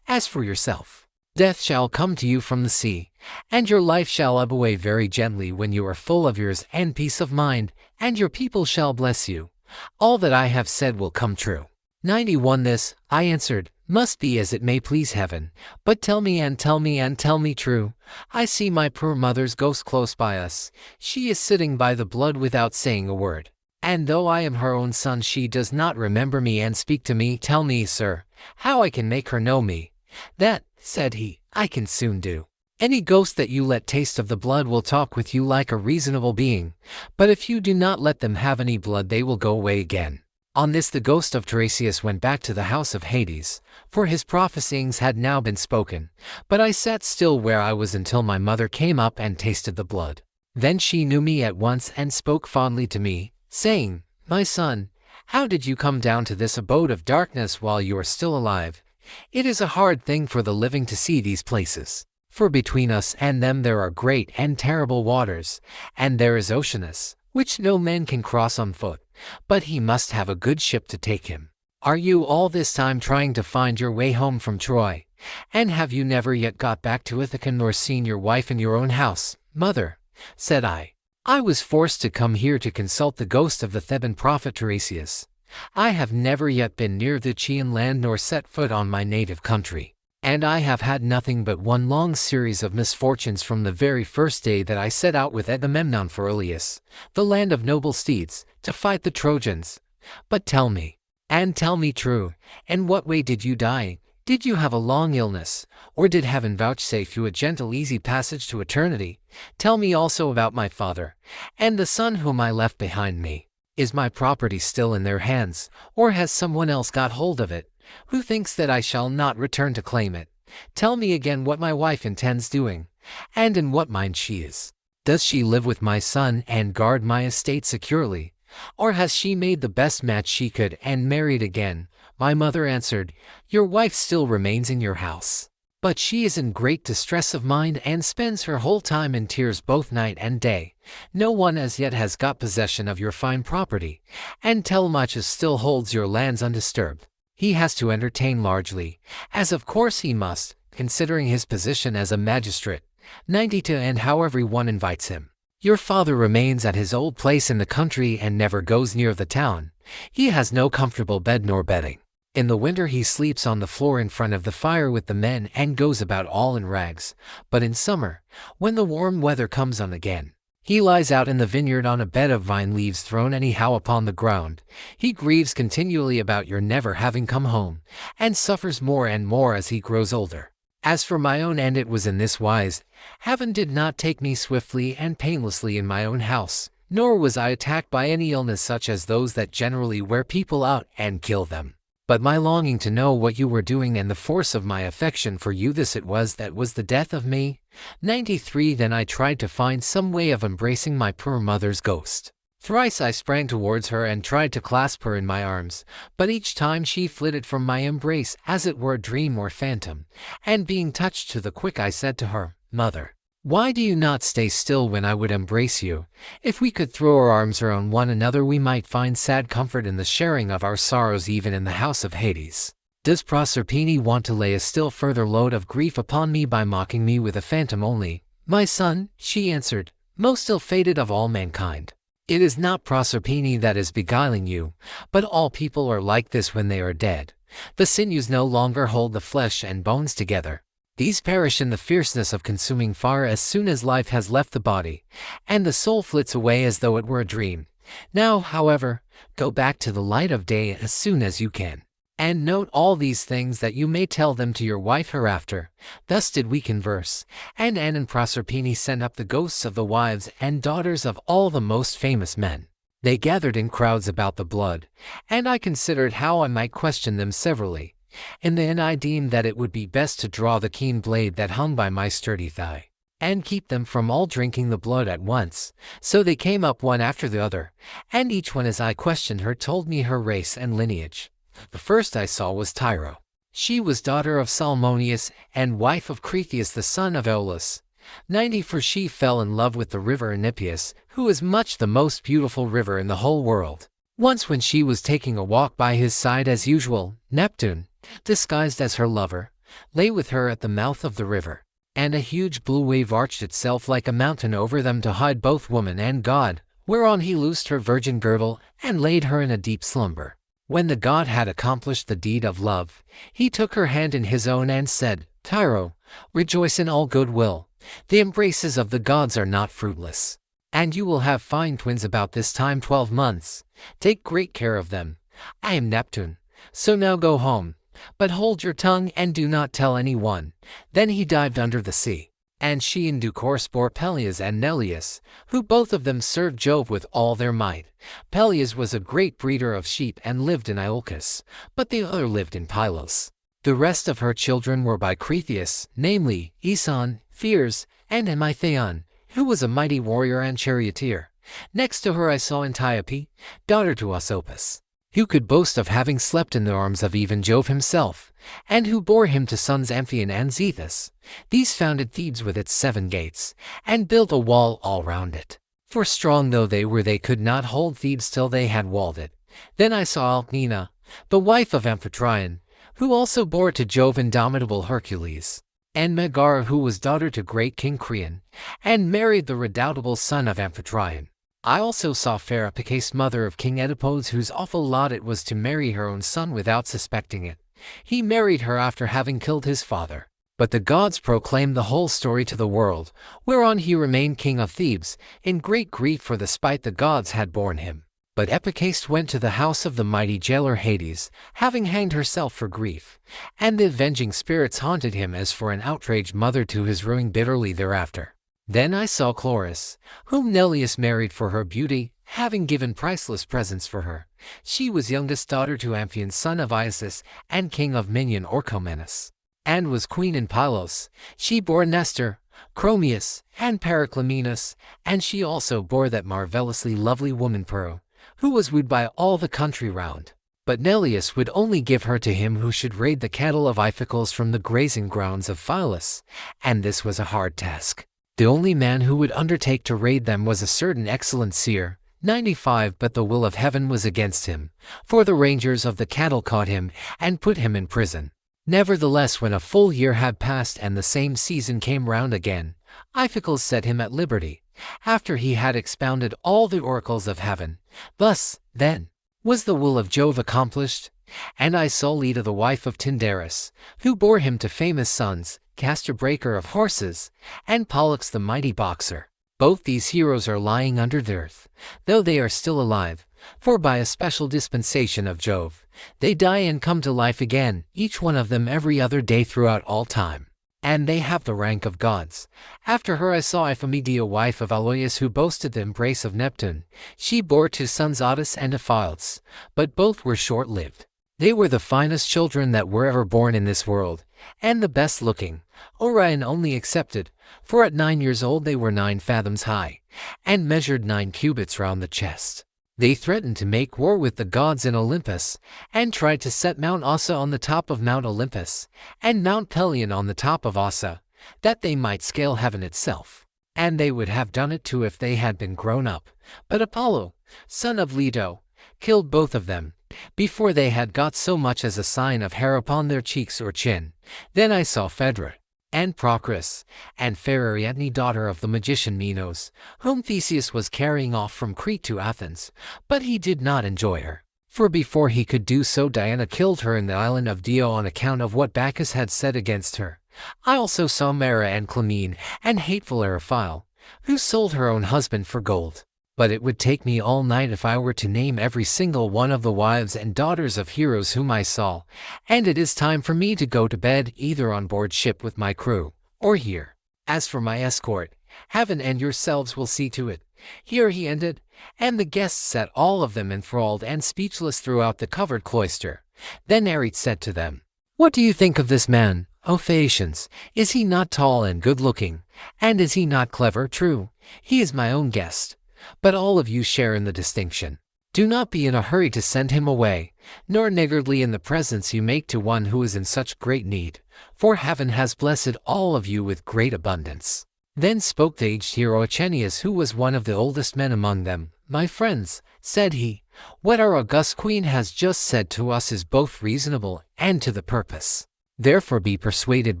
Speaker 1: As for yourself, death shall come to you from the sea, and your life shall ebb away very gently when you are full of yours and peace of mind, and your people shall bless you. All that I have said will come true. 91 This, I answered, must be as it may please heaven, but tell me and tell me and tell me true. I see my poor mother's ghost close by us. She is sitting by the blood without saying a word. And though I am her own son she does not remember me and speak to me. Tell me, sir, how I can make her know me. That, said he, I can soon do. Any ghost that you let taste of the blood will talk with you like a reasonable being, but if you do not let them have any blood they will go away again. On this the ghost of Odysseus went back to the house of Hades, for his prophesyings had now been spoken, but I sat still where I was until my mother came up and tasted the blood. Then she knew me at once and spoke fondly to me, saying, My son, how did you come down to this abode of darkness while you are still alive? It is a hard thing for the living to see these places, for between us and them there are great and terrible waters, and there is Oceanus, which no man can cross on foot, but he must have a good ship to take him. Are you all this time trying to find your way home from Troy? And have you never yet got back to Ithaca nor seen your wife in your own house? Mother, said I was forced to come here to consult the ghost of the Theban prophet Odysseus. I have never yet been near the Chian land nor set foot on my native country. And I have had nothing but one long series of misfortunes from the very first day that I set out with Agamemnon for Ilius, the land of noble steeds, to fight the Trojans. But tell me, and tell me true, in what way did you die? Did you have a long illness, or did heaven vouchsafe you a gentle easy passage to eternity? Tell me also about my father, and the son whom I left behind me. Is my property still in their hands, or has someone else got hold of it? Who thinks that I shall not return to claim it? Tell me again what my wife intends doing, and in what mind she is. Does she live with my son and guard my estate securely, or has she made the best match she could and married again? My mother answered, Your wife still remains in your house, but she is in great distress of mind and spends her whole time in tears both night and day. No one as yet has got possession of your fine property, and Telemachus still holds your lands undisturbed. He has to entertain largely, as of course he must, considering his position as a magistrate. 92 And how everyone invites him. Your father remains at his old place in the country and never goes near the town. He has no comfortable bed nor bedding. In the winter he sleeps on the floor in front of the fire with the men and goes about all in rags. But in summer, when the warm weather comes on again, he lies out in the vineyard on a bed of vine leaves thrown anyhow upon the ground. He grieves continually about your never having come home, and suffers more and more as he grows older. As for my own end, it was in this wise. Heaven did not take me swiftly and painlessly in my own house, nor was I attacked by any illness such as those that generally wear people out and kill them. But my longing to know what you were doing and the force of my affection for you, this it was that was the death of me. 93 Then I tried to find some way of embracing my poor mother's ghost. Thrice I sprang towards her and tried to clasp her in my arms, but each time she flitted from my embrace as it were a dream or phantom, and being touched to the quick I said to her, Mother, why do you not stay still when I would embrace you? If we could throw our arms around one another we might find sad comfort in the sharing of our sorrows even in the house of Hades. Does Proserpine want to lay a still further load of grief upon me by mocking me with a phantom only? My son, she answered, most ill-fated of all mankind. It is not Proserpine that is beguiling you, but all people are like this when they are dead. The sinews no longer hold the flesh and bones together. These perish in the fierceness of consuming fire as soon as life has left the body, and the soul flits away as though it were a dream. Now, however, go back to the light of day as soon as you can, And note all these things that you may tell them to your wife hereafter. Thus did we converse, and Anne and Proserpine sent up the ghosts of the wives and daughters of all the most famous men. They gathered in crowds about the blood, and I considered how I might question them severally. And then I deemed that it would be best to draw the keen blade that hung by my sturdy thigh, and keep them from all drinking the blood at once. So they came up one after the other, and each one as I questioned her told me her race and lineage. The first I saw was Tyro. She was daughter of Salmoneus and wife of Cretheus the son of Aeolus. 90 For she fell in love with the river Enipeus, who is much the most beautiful river in the whole world. Once when she was taking a walk by his side as usual, Neptune, disguised as her lover, lay with her at the mouth of the river, and a huge blue wave arched itself like a mountain over them to hide both woman and god, whereon he loosed her virgin girdle and laid her in a deep slumber. When the god had accomplished the deed of love, he took her hand in his own and said, Tyro, rejoice in all good will. The embraces of the gods are not fruitless, and you will have fine twins about this time 12 months. Take great care of them. I am Neptune, so now go home, but hold your tongue and do not tell anyone. Then he dived under the sea. And she in due course bore Peleus and Neleus, who both of them served Jove with all their might. Peleus was a great breeder of sheep and lived in Iolcus, but the other lived in Pylos. The rest of her children were by Cretheus, namely, Aeson, Pheres, and Amythaon, who was a mighty warrior and charioteer. Next to her I saw Antiope, daughter to Asopus, who could boast of having slept in the arms of even Jove himself, and who bore him to sons Amphion and Zethus. These founded Thebes with its 7 gates, and built a wall all round it. For strong though they were, they could not hold Thebes till they had walled it. Then I saw Alcmena, the wife of Amphitryon, who also bore to Jove indomitable Hercules, and Megara, who was daughter to great King Creon, and married the redoubtable son of Amphitryon. I also saw fair Epicase, mother of King Oedipus, whose awful lot it was to marry her own son without suspecting it. He married her after having killed his father. But the gods proclaimed the whole story to the world, whereon he remained king of Thebes, in great grief for the spite the gods had borne him. But Epicase went to the house of the mighty jailer Hades, having hanged herself for grief, and the avenging spirits haunted him as for an outraged mother to his ruin bitterly thereafter. Then I saw Chloris, whom Neleus married for her beauty, having given priceless presents for her. She was youngest daughter to Amphion son of Iasus and king of Minion Orchomenus, and was queen in Pylos. She bore Nestor, Chromius, and Periclymenus, and she also bore that marvelously lovely woman Pero, who was wooed by all the country round. But Neleus would only give her to him who should raid the cattle of Iphicles from the grazing grounds of Phyllis, and this was a hard task. The only man who would undertake to raid them was a certain excellent seer, 95, but the will of heaven was against him, for the rangers of the cattle caught him and put him in prison. Nevertheless, when a full year had passed and the same season came round again, Iphicles set him at liberty, after he had expounded all the oracles of heaven. Thus, then, was the will of Jove accomplished, and I saw Leda the wife of Tyndarus, who bore him to famous sons, Castor breaker of horses, and Pollux the mighty boxer. Both these heroes are lying under the earth, though they are still alive, for by a special dispensation of Jove, they die and come to life again, each one of them every other day throughout all time. And they have the rank of gods. After her I saw Iphimedia, wife of Aloeus, who boasted the embrace of Neptune. She bore 2 sons, Odysseus and Ephialtes, but both were short-lived. They were the finest children that were ever born in this world, and the best looking, Orion only excepted, for at 9 years old they were 9 fathoms high, and measured 9 cubits round the chest. They threatened to make war with the gods in Olympus, and tried to set Mount Ossa on the top of Mount Olympus, and Mount Pelion on the top of Ossa, that they might scale heaven itself. And they would have done it too if they had been grown up. But Apollo, son of Leto, killed both of them, before they had got so much as a sign of hair upon their cheeks or chin. Then I saw Phaedra, and Procris, and fair Ariadne, daughter of the magician Minos, whom Theseus was carrying off from Crete to Athens, but he did not enjoy her. For before he could do so, Diana killed her in the island of Dio on account of what Bacchus had said against her. I also saw Mara and Clymene, and hateful Eriphyle, who sold her own husband for gold. but it would take me all night if I were to name every single one of the wives and daughters of heroes whom I saw, and it is time for me to go to bed either on board ship with my crew, or here. As for my escort, heaven and yourselves will see to it." Here he ended, and the guests sat all of them enthralled and speechless throughout the covered cloister. Then Ares said to them, "What do you think of this man, O Phaeacians? Is he not tall and good-looking? And is he not clever? True, he is my own guest, but all of you share in the distinction. Do not be in a hurry to send him away, nor niggardly in the presents you make to one who is in such great need, for heaven has blessed all of you with great abundance." Then spoke the aged hero Achenius, who was one of the oldest men among them. "My friends," said he, "what our august queen has just said to us is both reasonable and to the purpose. Therefore be persuaded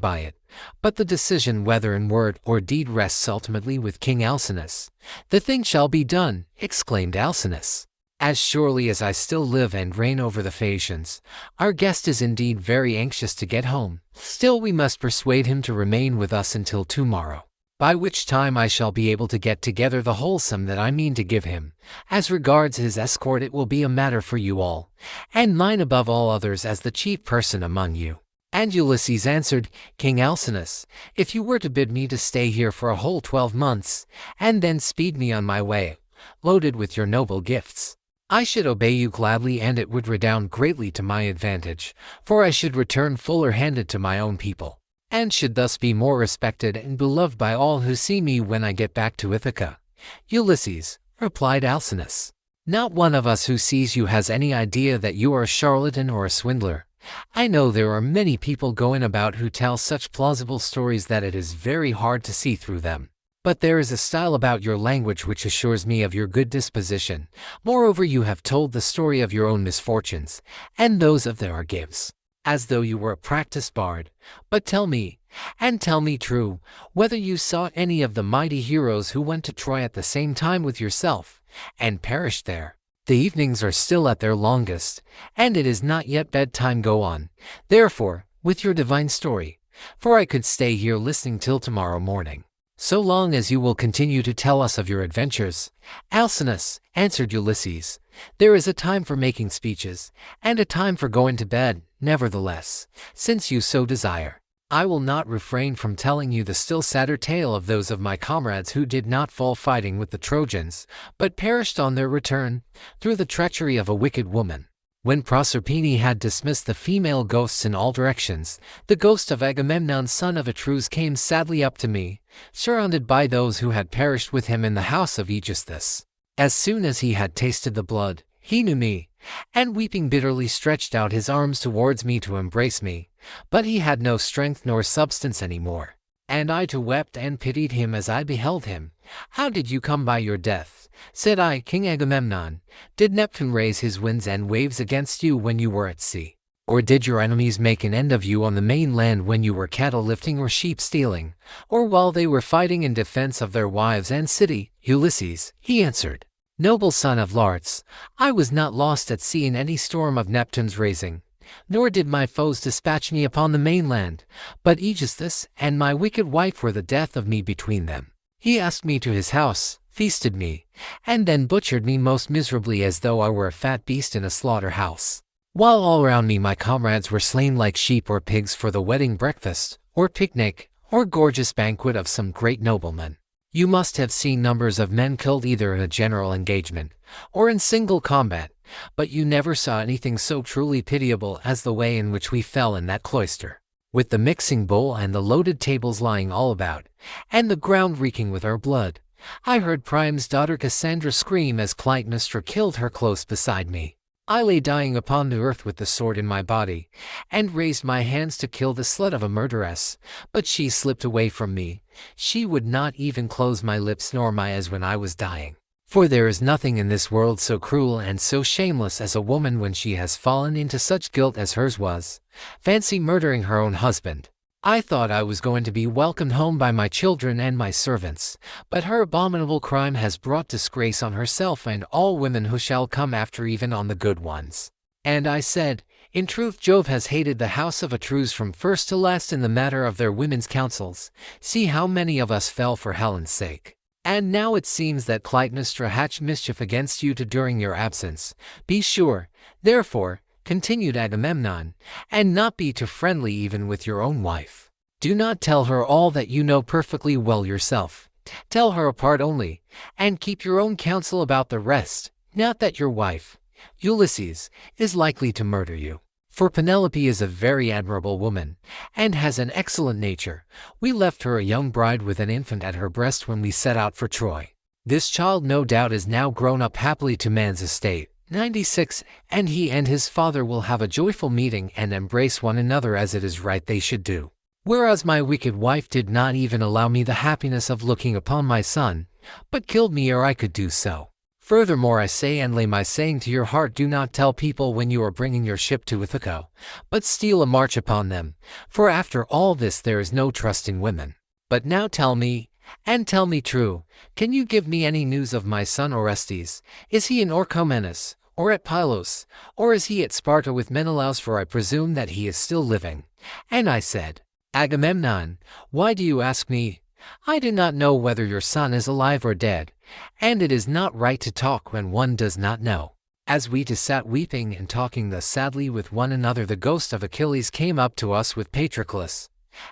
Speaker 1: by it. But the decision whether in word or deed rests ultimately with King Alcinous." "The thing shall be done," exclaimed Alcinous. "As surely as I still live and reign over the Phaeacians. Our guest is indeed very anxious to get home. Still we must persuade him to remain with us until tomorrow, by which time I shall be able to get together the whole sum that I mean to give him. As regards his escort, it will be a matter for you all, and mine above all others as the chief person among you." And Ulysses answered, "King Alcinous, if you were to bid me to stay here for a whole 12 months, and then speed me on my way, loaded with your noble gifts, I should obey you gladly, and it would redound greatly to my advantage, for I should return fuller-handed to my own people, and should thus be more respected and beloved by all who see me when I get back to Ithaca." "Ulysses," replied Alcinous, "not one of us who sees you has any idea that you are a charlatan or a swindler. I know there are many people going about who tell such plausible stories that it is very hard to see through them. But there is a style about your language which assures me of your good disposition. Moreover, you have told the story of your own misfortunes, and those of the Argives, as though you were a practiced bard. But tell me, and tell me true, whether you saw any of the mighty heroes who went to Troy at the same time with yourself, and perished there. The evenings are still at their longest, and it is not yet bedtime. Go on, therefore, with your divine story, for I could stay here listening till tomorrow morning, so long as you will continue to tell us of your adventures." "Alcinous," answered Ulysses, "there is a time for making speeches, and a time for going to bed. Nevertheless, since you so desire, I will not refrain from telling you the still sadder tale of those of my comrades who did not fall fighting with the Trojans, but perished on their return, through the treachery of a wicked woman. When Proserpine had dismissed the female ghosts in all directions, the ghost of Agamemnon son of Atreus came sadly up to me, surrounded by those who had perished with him in the house of Aegisthus. As soon as he had tasted the blood, he knew me, and weeping bitterly stretched out his arms towards me to embrace me, but he had no strength nor substance any more. And I too wept and pitied him as I beheld him. 'How did you come by your death?' said I, 'King Agamemnon. Did Neptune raise his winds and waves against you when you were at sea? Or did your enemies make an end of you on the mainland when you were cattle lifting or sheep stealing, or while they were fighting in defense of their wives and city?' Ulysses, he answered, 'Noble son of Laertes, I was not lost at sea in any storm of Neptune's raising, nor did my foes dispatch me upon the mainland, but Aegisthus and my wicked wife were the death of me between them. He asked me to his house, feasted me, and then butchered me most miserably as though I were a fat beast in a slaughter-house, while all around me my comrades were slain like sheep or pigs for the wedding breakfast, or picnic, or gorgeous banquet of some great nobleman. You must have seen numbers of men killed either in a general engagement, or in single combat, but you never saw anything so truly pitiable as the way in which we fell in that cloister, with the mixing bowl and the loaded tables lying all about, and the ground reeking with our blood. I heard Priam's daughter Cassandra scream as Clytemnestra killed her close beside me. I lay dying upon the earth with the sword in my body, and raised my hands to kill the slut of a murderess, but she slipped away from me. She would not even close my lips nor my eyes when I was dying. For there is nothing in this world so cruel and so shameless as a woman when she has fallen into such guilt as hers was. Fancy murdering her own husband. I thought I was going to be welcomed home by my children and my servants, but her abominable crime has brought disgrace on herself and all women who shall come after, even on the good ones." And I said, "In truth Jove has hated the house of Atreus from first to last in the matter of their women's counsels. See how many of us fell for Helen's sake." And now it seems that Clytemnestra hatched mischief against you during your absence. Be sure, therefore, continued Agamemnon, and not be too friendly even with your own wife. Do not tell her all that you know perfectly well yourself. Tell her a part only, and keep your own counsel about the rest, not that your wife, Ulysses, is likely to murder you. For Penelope is a very admirable woman, and has an excellent nature. We left her a young bride with an infant at her breast when we set out for Troy. This child no doubt is now grown up happily to man's estate. 96, and he and his father will have a joyful meeting and embrace one another as it is right they should do. Whereas my wicked wife did not even allow me the happiness of looking upon my son, but killed me ere I could do so. Furthermore, I say and lay my saying to your heart, do not tell people when you are bringing your ship to Ithaca, but steal a march upon them, for after all this there is no trust in women. But now tell me, and tell me true, can you give me any news of my son Orestes? Is he in Orchomenus, or at Pylos, or is he at Sparta with Menelaus, for I presume that he is still living? And I said, Agamemnon, why do you ask me? I do not know whether your son is alive or dead, and it is not right to talk when one does not know. As we two sat weeping and talking thus sadly with one another, the ghost of Achilles came up to us with Patroclus,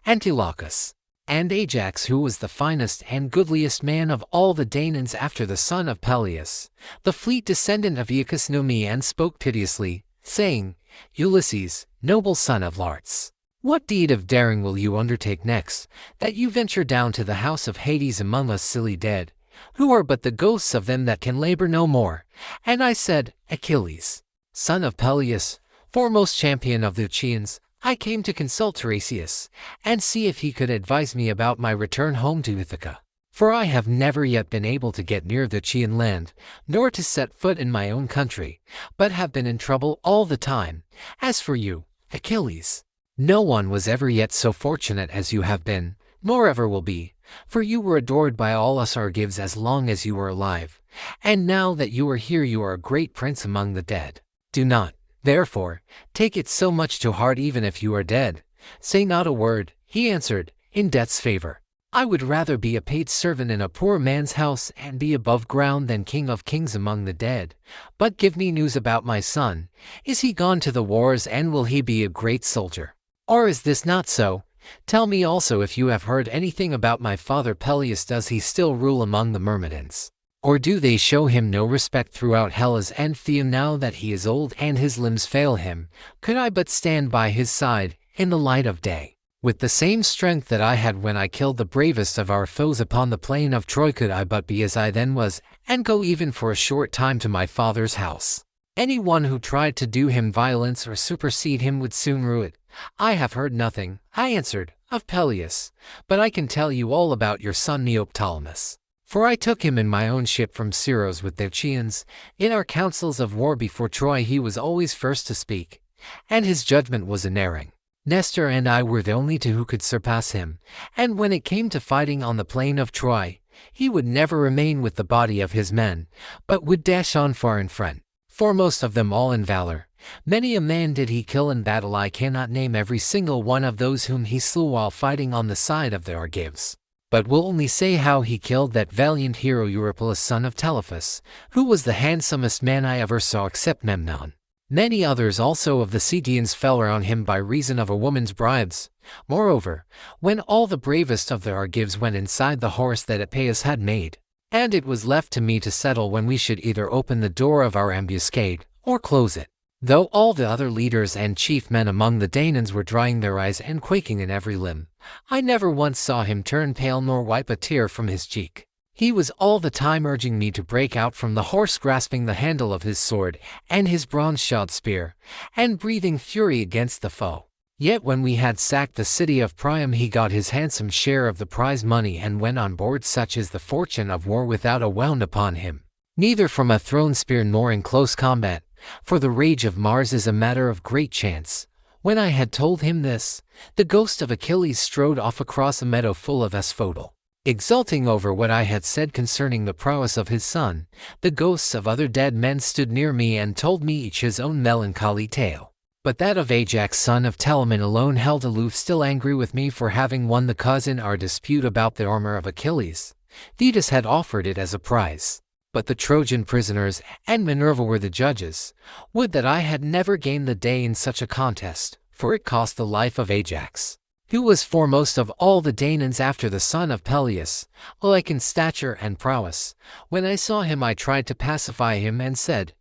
Speaker 1: Antilochus, and Ajax, who was the finest and goodliest man of all the Danaans after the son of Peleus, the fleet descendant of Aeacus, knew me and spoke piteously, saying, Ulysses, noble son of Larts, what deed of daring will you undertake next, that you venture down to the house of Hades among us silly dead, who are but the ghosts of them that can labor no more? And I said, Achilles, son of Peleus, foremost champion of the Achaeans, I came to consult Tiresias, and see if he could advise me about my return home to Ithaca. For I have never yet been able to get near the Achaean land, nor to set foot in my own country, but have been in trouble all the time. As for you, Achilles, no one was ever yet so fortunate as you have been, nor ever will be, for you were adored by all us Argives as long as you were alive, and now that you are here you are a great prince among the dead. Do not, therefore, take it so much to heart even if you are dead. Say not a word, he answered, in death's favor. I would rather be a paid servant in a poor man's house and be above ground than king of kings among the dead. But give me news about my son. Is he gone to the wars, and will he be a great soldier? Or is this not so? Tell me also if you have heard anything about my father Peleus. Does he still rule among the Myrmidons? Or do they show him no respect throughout Hellas and Phthia now that he is old and his limbs fail him? Could I but stand by his side, in the light of day, with the same strength that I had when I killed the bravest of our foes upon the plain of Troy, could I but be as I then was, and go even for a short time to my father's house. Any one who tried to do him violence or supersede him would soon rue it. I have heard nothing, I answered, of Peleus, but I can tell you all about your son Neoptolemus. For I took him in my own ship from Scyros with the Achaeans. In our councils of war before Troy he was always first to speak, and his judgment was unerring. Nestor and I were the only two who could surpass him, and when it came to fighting on the plain of Troy, he would never remain with the body of his men, but would dash on far in front, foremost of them all in valor. Many a man did he kill in battle. I cannot name every single one of those whom he slew while fighting on the side of the Argives, but will only say how he killed that valiant hero Eurypylus, son of Telephus, who was the handsomest man I ever saw except Memnon. Many others also of the Ceteans fell around him by reason of a woman's bribes. Moreover, when all the bravest of the Argives went inside the horse that Epeius had made, and it was left to me to settle when we should either open the door of our ambuscade, or close it, though all the other leaders and chief men among the Danaans were drying their eyes and quaking in every limb, I never once saw him turn pale nor wipe a tear from his cheek. He was all the time urging me to break out from the horse, grasping the handle of his sword and his bronze-shod spear, and breathing fury against the foe. Yet when we had sacked the city of Priam he got his handsome share of the prize money and went on board. Such is the fortune of war without a wound upon him, neither from a thrown spear nor in close combat, for the rage of Mars is a matter of great chance. When I had told him this, the ghost of Achilles strode off across a meadow full of asphodel. Exulting over what I had said concerning the prowess of his son, the ghosts of other dead men stood near me and told me each his own melancholy tale. But that of Ajax, son of Telamon, alone held aloof, still angry with me for having won the cause in our dispute about the armor of Achilles. Thetis had offered it as a prize. But the Trojan prisoners and Minerva were the judges. Would that I had never gained the day in such a contest, for it cost the life of Ajax, who was foremost of all the Danaans after the son of Peleus, alike in stature and prowess. When I saw him I tried to pacify him and said,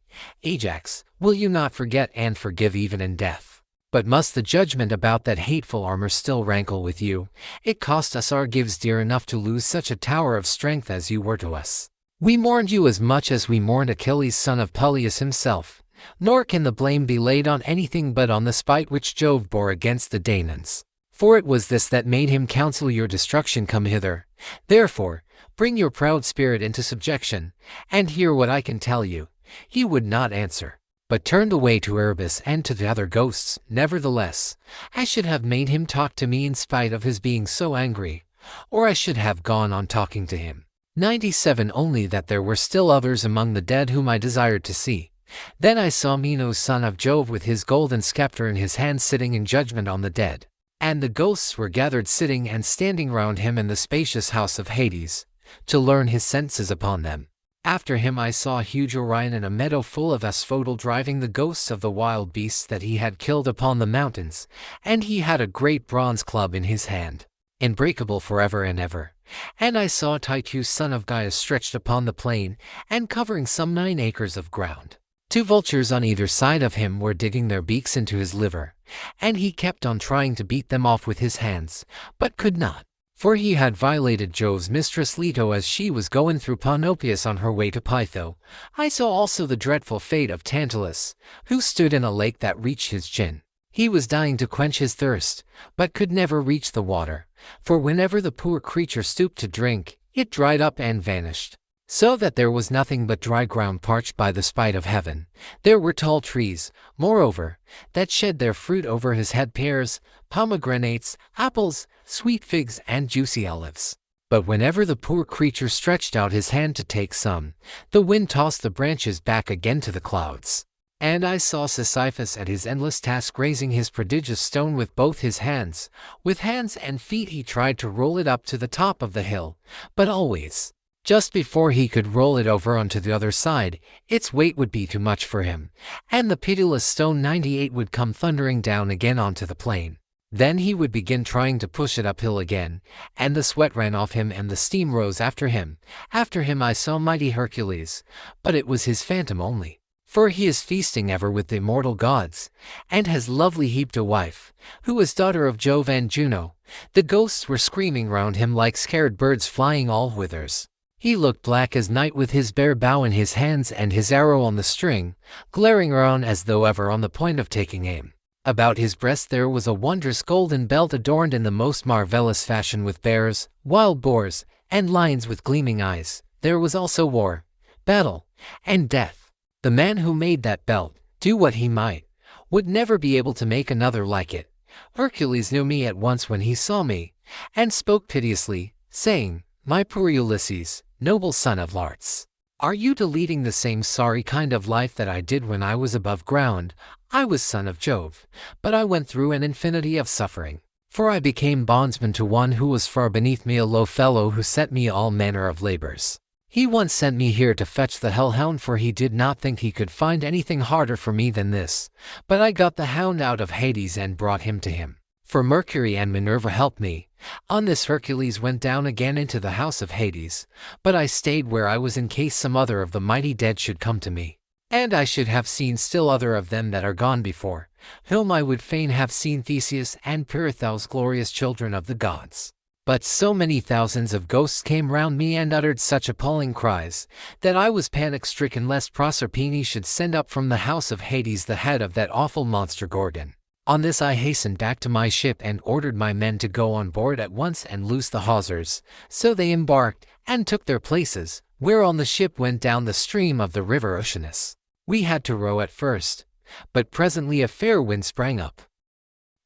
Speaker 1: Ajax, will you not forget and forgive even in death? But must the judgment about that hateful armor still rankle with you? It cost us our gifts dear enough to lose such a tower of strength as you were to us. We mourned you as much as we mourned Achilles son of Peleus himself, nor can the blame be laid on anything but on the spite which Jove bore against the Danaans. For it was this that made him counsel your destruction. Come hither, therefore, bring your proud spirit into subjection, and hear what I can tell you. He would not answer, but turned away to Erebus and to the other ghosts. Nevertheless, I should have made him talk to me in spite of his being so angry, or I should have gone on talking to him. 97 Only that there were still others among the dead whom I desired to see. Then I saw Minos son of Jove with his golden scepter in his hand sitting in judgment on the dead. And the ghosts were gathered sitting and standing round him in the spacious house of Hades, to learn his sentences upon them. After him I saw huge Orion in a meadow full of asphodel driving the ghosts of the wild beasts that he had killed upon the mountains, and he had a great bronze club in his hand, unbreakable forever and ever. And I saw Tydeus son of Gyas stretched upon the plain, and covering some 9 acres of ground. 2 vultures on either side of him were digging their beaks into his liver, and he kept on trying to beat them off with his hands, but could not, for he had violated Jove's mistress Leto as she was going through Panopeus on her way to Pytho. I saw also the dreadful fate of Tantalus, who stood in a lake that reached his chin. He was dying to quench his thirst, but could never reach the water, for whenever the poor creature stooped to drink, it dried up and vanished, so that there was nothing but dry ground parched by the spite of heaven. There were tall trees, moreover, that shed their fruit over his head, pears, pomegranates, apples, sweet figs, and juicy olives. But whenever the poor creature stretched out his hand to take some, the wind tossed the branches back again to the clouds. And I saw Sisyphus at his endless task raising his prodigious stone with both his hands. With hands and feet he tried to roll it up to the top of the hill, but always, just before he could roll it over onto the other side, its weight would be too much for him, and the pitiless stone 98 would come thundering down again onto the plain. Then he would begin trying to push it uphill again, and the sweat ran off him and the steam rose after him. After him I saw mighty Hercules, but it was his phantom only. For he is feasting ever with the immortal gods, and has lovely Hebe a wife, who is daughter of Jove and Juno. The ghosts were screaming round him like scared birds flying all whithers. He looked black as night with his bare bow in his hands and his arrow on the string, glaring around as though ever on the point of taking aim. About his breast there was a wondrous golden belt adorned in the most marvellous fashion with bears, wild boars, and lions with gleaming eyes. There was also war, battle, and death. The man who made that belt, do what he might, would never be able to make another like it. Hercules knew me at once when he saw me, and spoke piteously, saying, My poor Ulysses, noble son of Larts, are you leading the same sorry kind of life that I did when I was above ground? I was son of Jove, but I went through an infinity of suffering, for I became bondsman to one who was far beneath me, a low fellow who set me all manner of labors. He once sent me here to fetch the hellhound, for he did not think he could find anything harder for me than this. But I got the hound out of Hades and brought him to him. For Mercury and Minerva helped me. On this Hercules went down again into the house of Hades, but I stayed where I was in case some other of the mighty dead should come to me. And I should have seen still other of them that are gone before, whom I would fain have seen, Theseus and Pirithous, glorious children of the gods. But so many thousands of ghosts came round me and uttered such appalling cries, that I was panic-stricken lest Proserpine should send up from the house of Hades the head of that awful monster Gorgon. On this I hastened back to my ship and ordered my men to go on board at once and loose the hawsers. So they embarked, and took their places, whereon the ship went down the stream of the river Oceanus. We had to row at first, but presently a fair wind sprang up.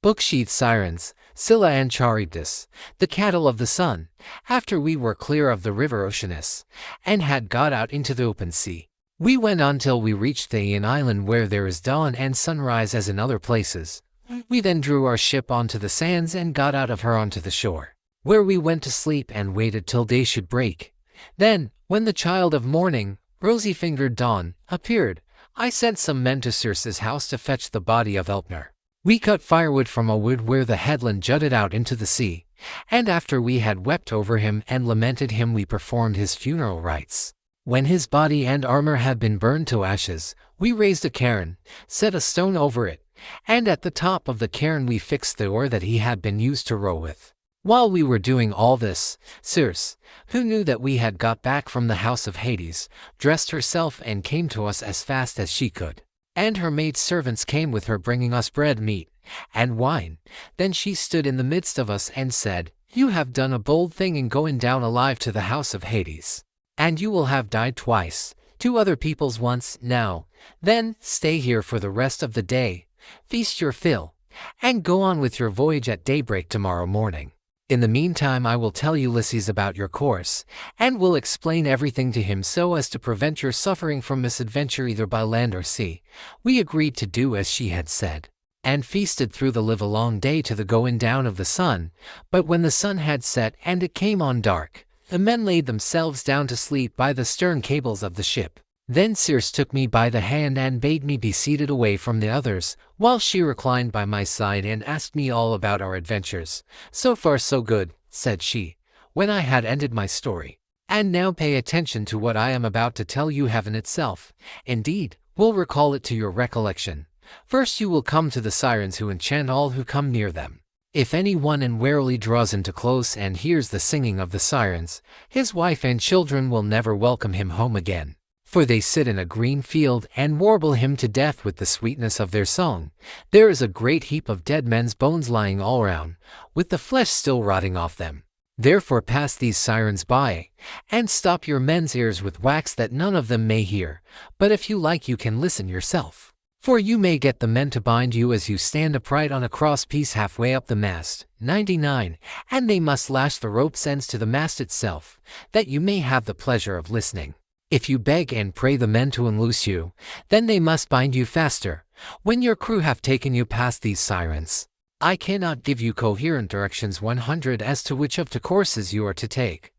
Speaker 1: Book-sheathed Sirens, Scylla and Charybdis, the cattle of the sun, after we were clear of the river Oceanus, and had got out into the open sea. We went on till we reached the Aeaean island, where there is dawn and sunrise as in other places. We then drew our ship onto the sands and got out of her onto the shore, where we went to sleep and waited till day should break. Then, when the child of morning, rosy-fingered dawn, appeared, I sent some men to Circe's house to fetch the body of Elpner. We cut firewood from a wood where the headland jutted out into the sea, and after we had wept over him and lamented him, we performed his funeral rites. When his body and armor had been burned to ashes, we raised a cairn, set a stone over it, and at the top of the cairn we fixed the oar that he had been used to row with. While we were doing all this, Circe, who knew that we had got back from the house of Hades, dressed herself and came to us as fast as she could. And her maid servants came with her bringing us bread, meat, and wine. Then she stood in the midst of us and said, "You have done a bold thing in going down alive to the house of Hades. And you will have died twice, to other peoples once. Now, then, stay here for the rest of the day, feast your fill, and go on with your voyage at daybreak tomorrow morning. In the meantime I will tell Ulysses about your course, and will explain everything to him so as to prevent your suffering from misadventure either by land or sea." We agreed to do as she had said, and feasted through the livelong day to the going down of the sun. But when the sun had set and it came on dark, the men laid themselves down to sleep by the stern cables of the ship. Then Circe took me by the hand and bade me be seated away from the others, while she reclined by my side and asked me all about our adventures. "So far so good," said she, when I had ended my story. "And now pay attention to what I am about to tell you. Heaven itself, indeed, will recall it to your recollection. First you will come to the sirens who enchant all who come near them. If any one unwarily draws into close and hears the singing of the sirens, his wife and children will never welcome him home again. For they sit in a green field and warble him to death with the sweetness of their song. There is a great heap of dead men's bones lying all around, with the flesh still rotting off them. Therefore pass these sirens by, and stop your men's ears with wax that none of them may hear. But if you like you can listen yourself. For you may get the men to bind you as you stand upright on a cross piece halfway up the mast. 99. And they must lash the rope's ends to the mast itself, that you may have the pleasure of listening. If you beg and pray the men to unloose you, then they must bind you faster, when your crew have taken you past these sirens. I cannot give you coherent directions 100 as to which of the courses you are to take.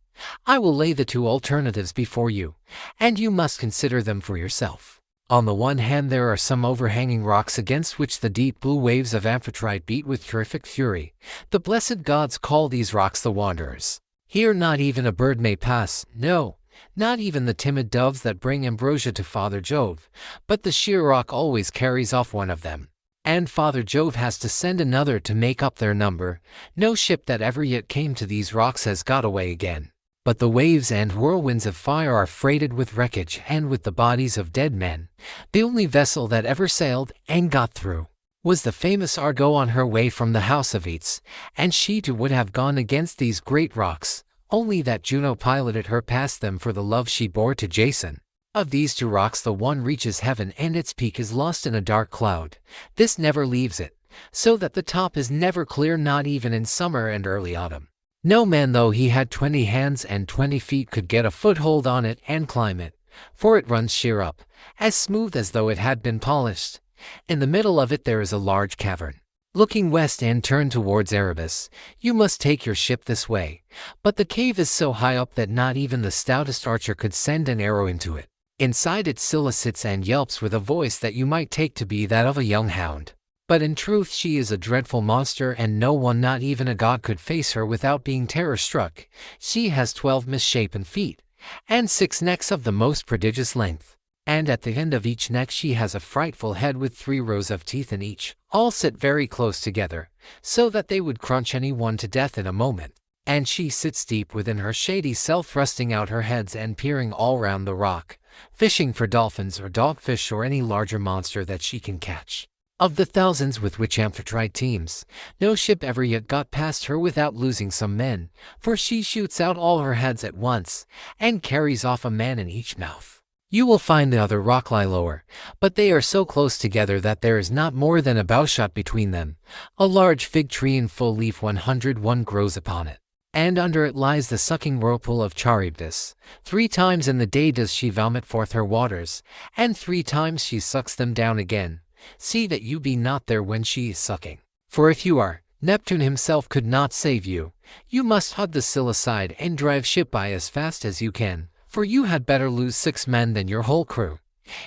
Speaker 1: I will lay the two alternatives before you, and you must consider them for yourself. On the one hand there are some overhanging rocks against which the deep blue waves of Amphitrite beat with terrific fury. The blessed gods call these rocks the Wanderers. Here not even a bird may pass, no, not even the timid doves that bring ambrosia to Father Jove, but the sheer rock always carries off one of them, and Father Jove has to send another to make up their number. No ship that ever yet came to these rocks has got away again. But the waves and whirlwinds of fire are freighted with wreckage and with the bodies of dead men. The only vessel that ever sailed and got through was the famous Argo on her way from the house of Aetes, and she too would have gone against these great rocks, only that Juno piloted her past them for the love she bore to Jason. Of these two rocks the one reaches heaven and its peak is lost in a dark cloud. This never leaves it, so that the top is never clear, not even in summer and early autumn. No man though he had 20 hands and 20 feet could get a foothold on it and climb it, for it runs sheer up, as smooth as though it had been polished. In the middle of it there is a large cavern. Looking west and turn towards Erebus, you must take your ship this way, but the cave is so high up that not even the stoutest archer could send an arrow into it. Inside it Scylla sits and yelps with a voice that you might take to be that of a young hound. But in truth she is a dreadful monster, and no one, not even a god, could face her without being terror-struck. She has 12 misshapen feet, and 6 necks of the most prodigious length. And at the end of each neck she has a frightful head with 3 rows of teeth in each, all set very close together, so that they would crunch any one to death in a moment. And she sits deep within her shady cell, thrusting out her heads and peering all round the rock, fishing for dolphins or dogfish or any larger monster that she can catch. Of the thousands with which Amphitrite teems, no ship ever yet got past her without losing some men, for she shoots out all her heads at once, and carries off a man in each mouth. You will find the other rock lie lower, but they are so close together that there is not more than a bowshot between them. A large fig tree in full leaf 101 grows upon it, and under it lies the sucking whirlpool of Charybdis. 3 times in the day does she vomit forth her waters, and 3 times she sucks them down again. See that you be not there when she is sucking. For if you are, Neptune himself could not save you. You must hug the Scylla side and drive ship by as fast as you can, for you had better lose 6 men than your whole crew."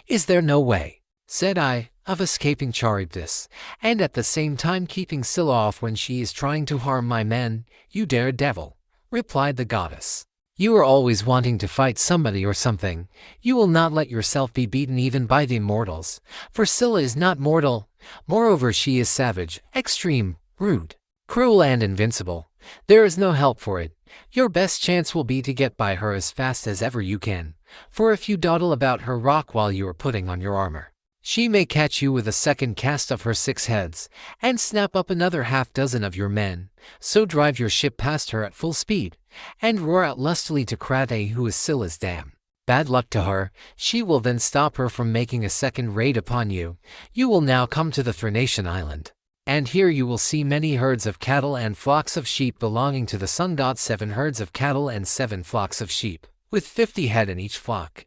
Speaker 1: "Is there no way," said I, "of escaping Charybdis, and at the same time keeping Scylla off when she is trying to harm my men?" "You daredevil," replied the goddess. "You are always wanting to fight somebody or something. You will not let yourself be beaten even by the immortals, for Scylla is not mortal. Moreover, she is savage, extreme, rude, cruel, and invincible. There is no help for it. Your best chance will be to get by her as fast as ever you can, for if you dawdle about her rock while you are putting on your armor, she may catch you with a second cast of her 6 heads, and snap up another half-dozen of your men. So drive your ship past her at full speed, and roar out lustily to Crate, who is Scylla's dam. Bad luck to her. She will then stop her from making a second raid upon you. You will now come to the Thrinacian island, and here you will see many herds of cattle and flocks of sheep belonging to the sun god, 7 herds of cattle and 7 flocks of sheep, with 50 head in each flock.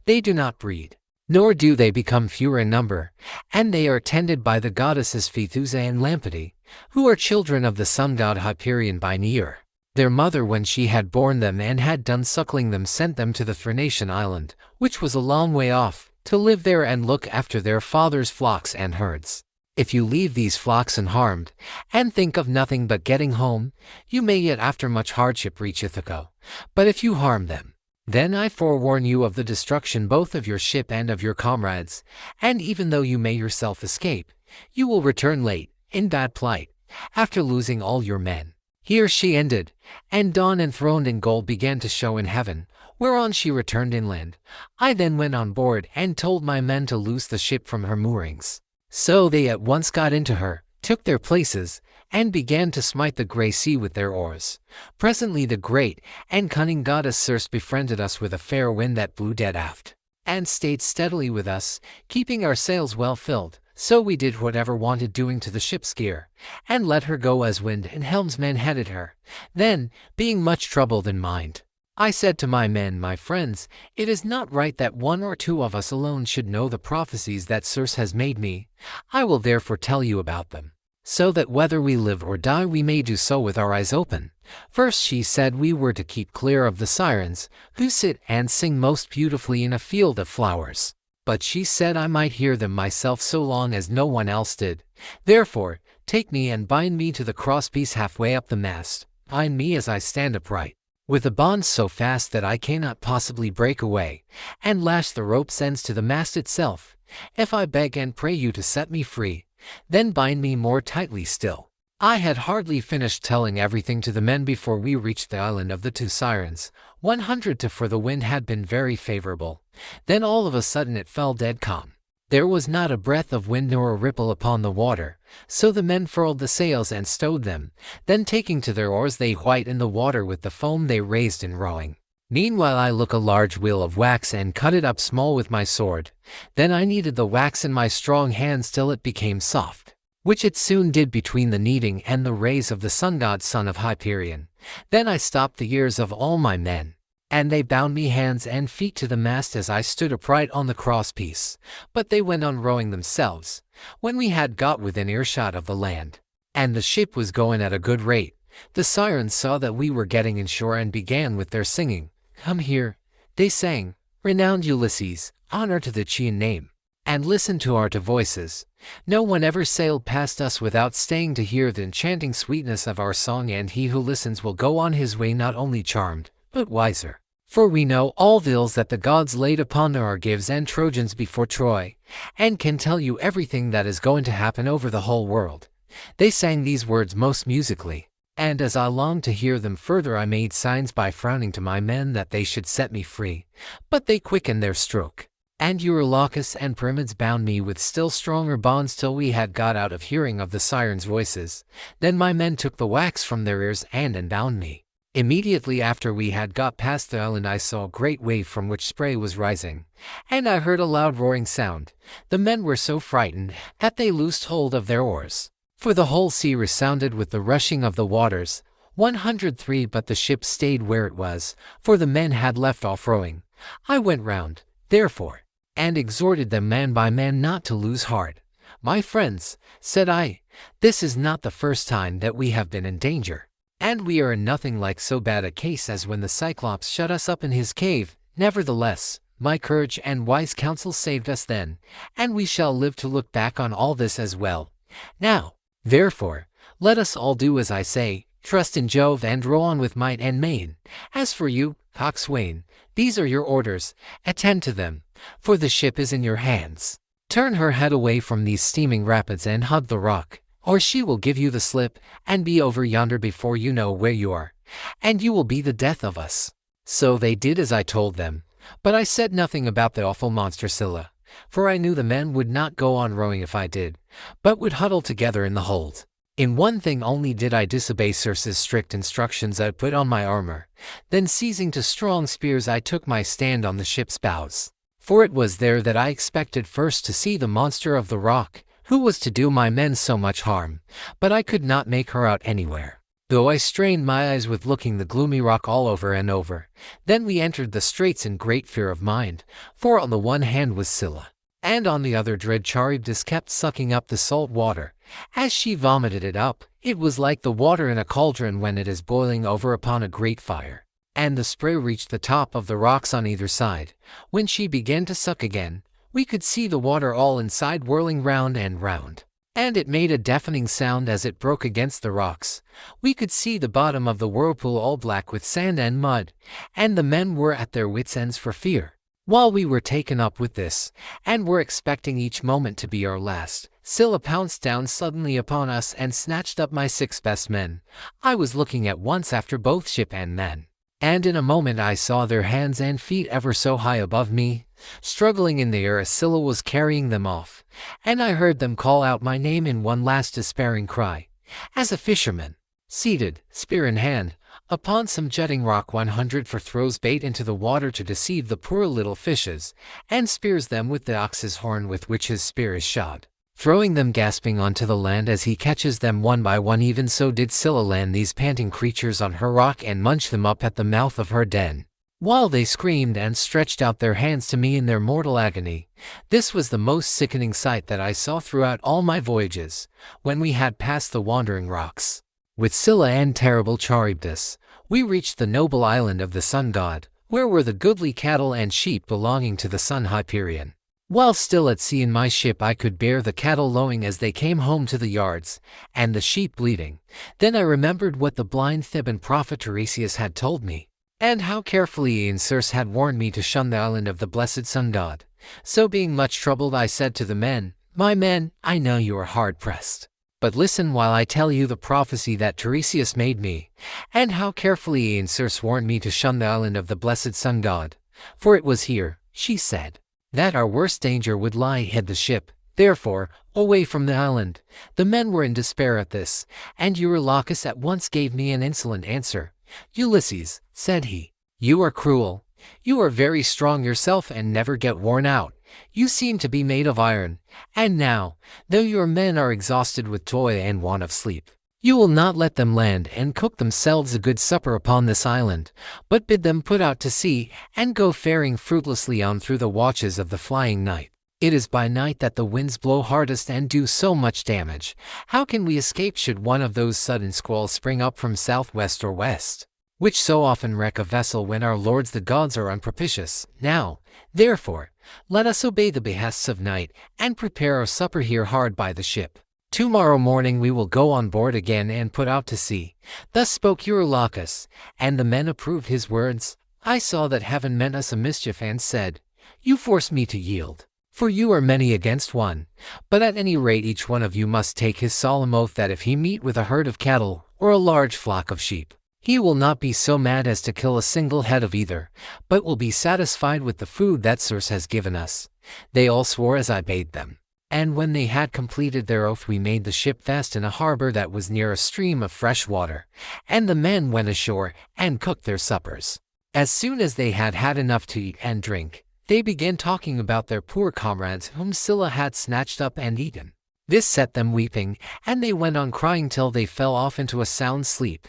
Speaker 1: They do not breed, nor do they become fewer in number, and they are tended by the goddesses Phaethusa and Lampede, who are children of the sun god Hyperion by Neaer. Their mother, when she had borne them and had done suckling them, sent them to the Thrinacian island, which was a long way off, to live there and look after their father's flocks and herds. If you leave these flocks unharmed, and think of nothing but getting home, you may yet after much hardship reach Ithaca. But if you harm them, then I forewarn you of the destruction both of your ship and of your comrades, and even though you may yourself escape, you will return late, in bad plight, after losing all your men." Here she ended, and dawn enthroned in gold began to show in heaven, whereon she returned inland. I then went on board and told my men to loose the ship from her moorings. So they at once got into her, took their places, and began to smite the grey sea with their oars. Presently the great and cunning goddess Circe befriended us with a fair wind that blew dead aft, and stayed steadily with us, keeping our sails well filled. So we did whatever wanted doing to the ship's gear, and let her go as wind and helmsman headed her. Then, being much troubled in mind, I said to my men, "My friends, it is not right that 1 or 2 of us alone should know the prophecies that Circe has made me. I will therefore tell you about them, so that whether we live or die we may do so with our eyes open." First she said we were to keep clear of the sirens, who sit and sing most beautifully in a field of flowers. But she said I might hear them myself so long as no one else did. Therefore, take me and bind me to the crosspiece halfway up the mast. Bind me as I stand upright, with the bonds so fast that I cannot possibly break away, and lash the rope's ends to the mast itself. If I beg and pray you to set me free, then bind me more tightly still. I had hardly finished telling everything to the men before we reached the island of the 2 sirens, 100 to, for the wind had been very favorable. Then all of a sudden it fell dead calm. There was not a breath of wind nor a ripple upon the water, so the men furled the sails and stowed them. Then taking to their oars they whitened the water with the foam they raised in rowing. Meanwhile I took a large wheel of wax and cut it up small with my sword. Then I kneaded the wax in my strong hands till it became soft, which it soon did between the kneading and the rays of the sun god, son of Hyperion. Then I stopped the ears of all my men, and they bound me hands and feet to the mast as I stood upright on the crosspiece. But they went on rowing themselves. When we had got within earshot of the land, and the ship was going at a good rate, the sirens saw that we were getting inshore and began with their singing. "Come here," they sang, "renowned Ulysses, honor to the Chian name, and listen to our 2 voices. No one ever sailed past us without staying to hear the enchanting sweetness of our song, and he who listens will go on his way not only charmed, but wiser. For we know all the ills that the gods laid upon the Argives and Trojans before Troy, and can tell you everything that is going to happen over the whole world." They sang these words most musically, and as I longed to hear them further I made signs by frowning to my men that they should set me free. But they quickened their stroke, and Eurylochus and Perimedes bound me with still stronger bonds till we had got out of hearing of the sirens' voices. Then my men took the wax from their ears and unbound me. Immediately after we had got past the island I saw a great wave from which spray was rising, and I heard a loud roaring sound. The men were so frightened that they loosed hold of their oars, for the whole sea resounded with the rushing of the waters. 103 But the ship stayed where it was, for the men had left off rowing. I went round, therefore, and exhorted them man by man not to lose heart. "My friends," said I, "this is not the first time that we have been in danger. And we are in nothing like so bad a case as when the Cyclops shut us up in his cave. Nevertheless, my courage and wise counsel saved us then, and we shall live to look back on all this as well. Now, therefore, let us all do as I say, trust in Jove and row on with might and main. As for you, coxswain, these are your orders, attend to them, for the ship is in your hands. Turn her head away from these steaming rapids and hug the rock, or she will give you the slip, and be over yonder before you know where you are, and you will be the death of us." So they did as I told them, but I said nothing about the awful monster Scylla, for I knew the men would not go on rowing if I did, but would huddle together in the hold. In one thing only did I disobey Circe's strict instructions. I put on my armor, then seizing to strong spears I took my stand on the ship's bows. For it was there that I expected first to see the monster of the rock, who was to do my men so much harm, but I could not make her out anywhere, though I strained my eyes with looking the gloomy rock all over and over. Then we entered the straits in great fear of mind, for on the one hand was Scylla, and on the other dread Charybdis kept sucking up the salt water. As she vomited it up, it was like the water in a cauldron when it is boiling over upon a great fire, and the spray reached the top of the rocks on either side. When she began to suck again, we could see the water all inside whirling round and round, and it made a deafening sound as it broke against the rocks. We could see the bottom of the whirlpool all black with sand and mud, and the men were at their wits' ends for fear. While we were taken up with this, and were expecting each moment to be our last, Scylla pounced down suddenly upon us and snatched up my 6 best men. I was looking at once after both ship and men, and in a moment I saw their hands and feet ever so high above me, struggling in the air as Scylla was carrying them off, and I heard them call out my name in one last despairing cry. As a fisherman, seated, spear in hand, upon some jutting rock 100 for throws bait into the water to deceive the poor little fishes, and spears them with the ox's horn with which his spear is shod, throwing them gasping onto the land as he catches them one by one, even so did Scylla land these panting creatures on her rock and munch them up at the mouth of her den, while they screamed and stretched out their hands to me in their mortal agony. This was the most sickening sight that I saw throughout all my voyages. When we had passed the wandering rocks, with Scylla and terrible Charybdis, we reached the noble island of the sun god, where were the goodly cattle and sheep belonging to the son Hyperion. While still at sea in my ship I could bear the cattle lowing as they came home to the yards, and the sheep bleating. Then I remembered what the blind Theban prophet Odysseus had told me, and how carefully Aeneas Circe had warned me to shun the island of the blessed sun god. So being much troubled I said to the men, "My men, I know you are hard pressed, but listen while I tell you the prophecy that Tiresias made me, and how carefully Aeneas Circe warned me to shun the island of the blessed sun god. For it was here," she said, "that our worst danger would lie. Hid the ship, therefore, away from the island." The men were in despair at this, and Eurylochus at once gave me an insolent answer. "Ulysses," said he, "you are cruel. You are very strong yourself and never get worn out. You seem to be made of iron, and now, though your men are exhausted with toil and want of sleep, you will not let them land and cook themselves a good supper upon this island, but bid them put out to sea and go faring fruitlessly on through the watches of the flying night. It is by night that the winds blow hardest and do so much damage. How can we escape should one of those sudden squalls spring up from southwest or west, which so often wreck a vessel when our lords the gods are unpropitious? Now, therefore, let us obey the behests of night, and prepare our supper here hard by the ship. Tomorrow morning we will go on board again and put out to sea." Thus spoke Eurylochus, and the men approved his words. I saw that heaven meant us a mischief and said, "You force me to yield, for you are many against one, but at any rate each one of you must take his solemn oath that if he meet with a herd of cattle or a large flock of sheep, he will not be so mad as to kill a single head of either, but will be satisfied with the food that Circe has given us." They all swore as I bade them, and when they had completed their oath we made the ship fast in a harbor that was near a stream of fresh water, and the men went ashore and cooked their suppers. As soon as they had had enough to eat and drink, they began talking about their poor comrades whom Scylla had snatched up and eaten. This set them weeping, and they went on crying till they fell off into a sound sleep.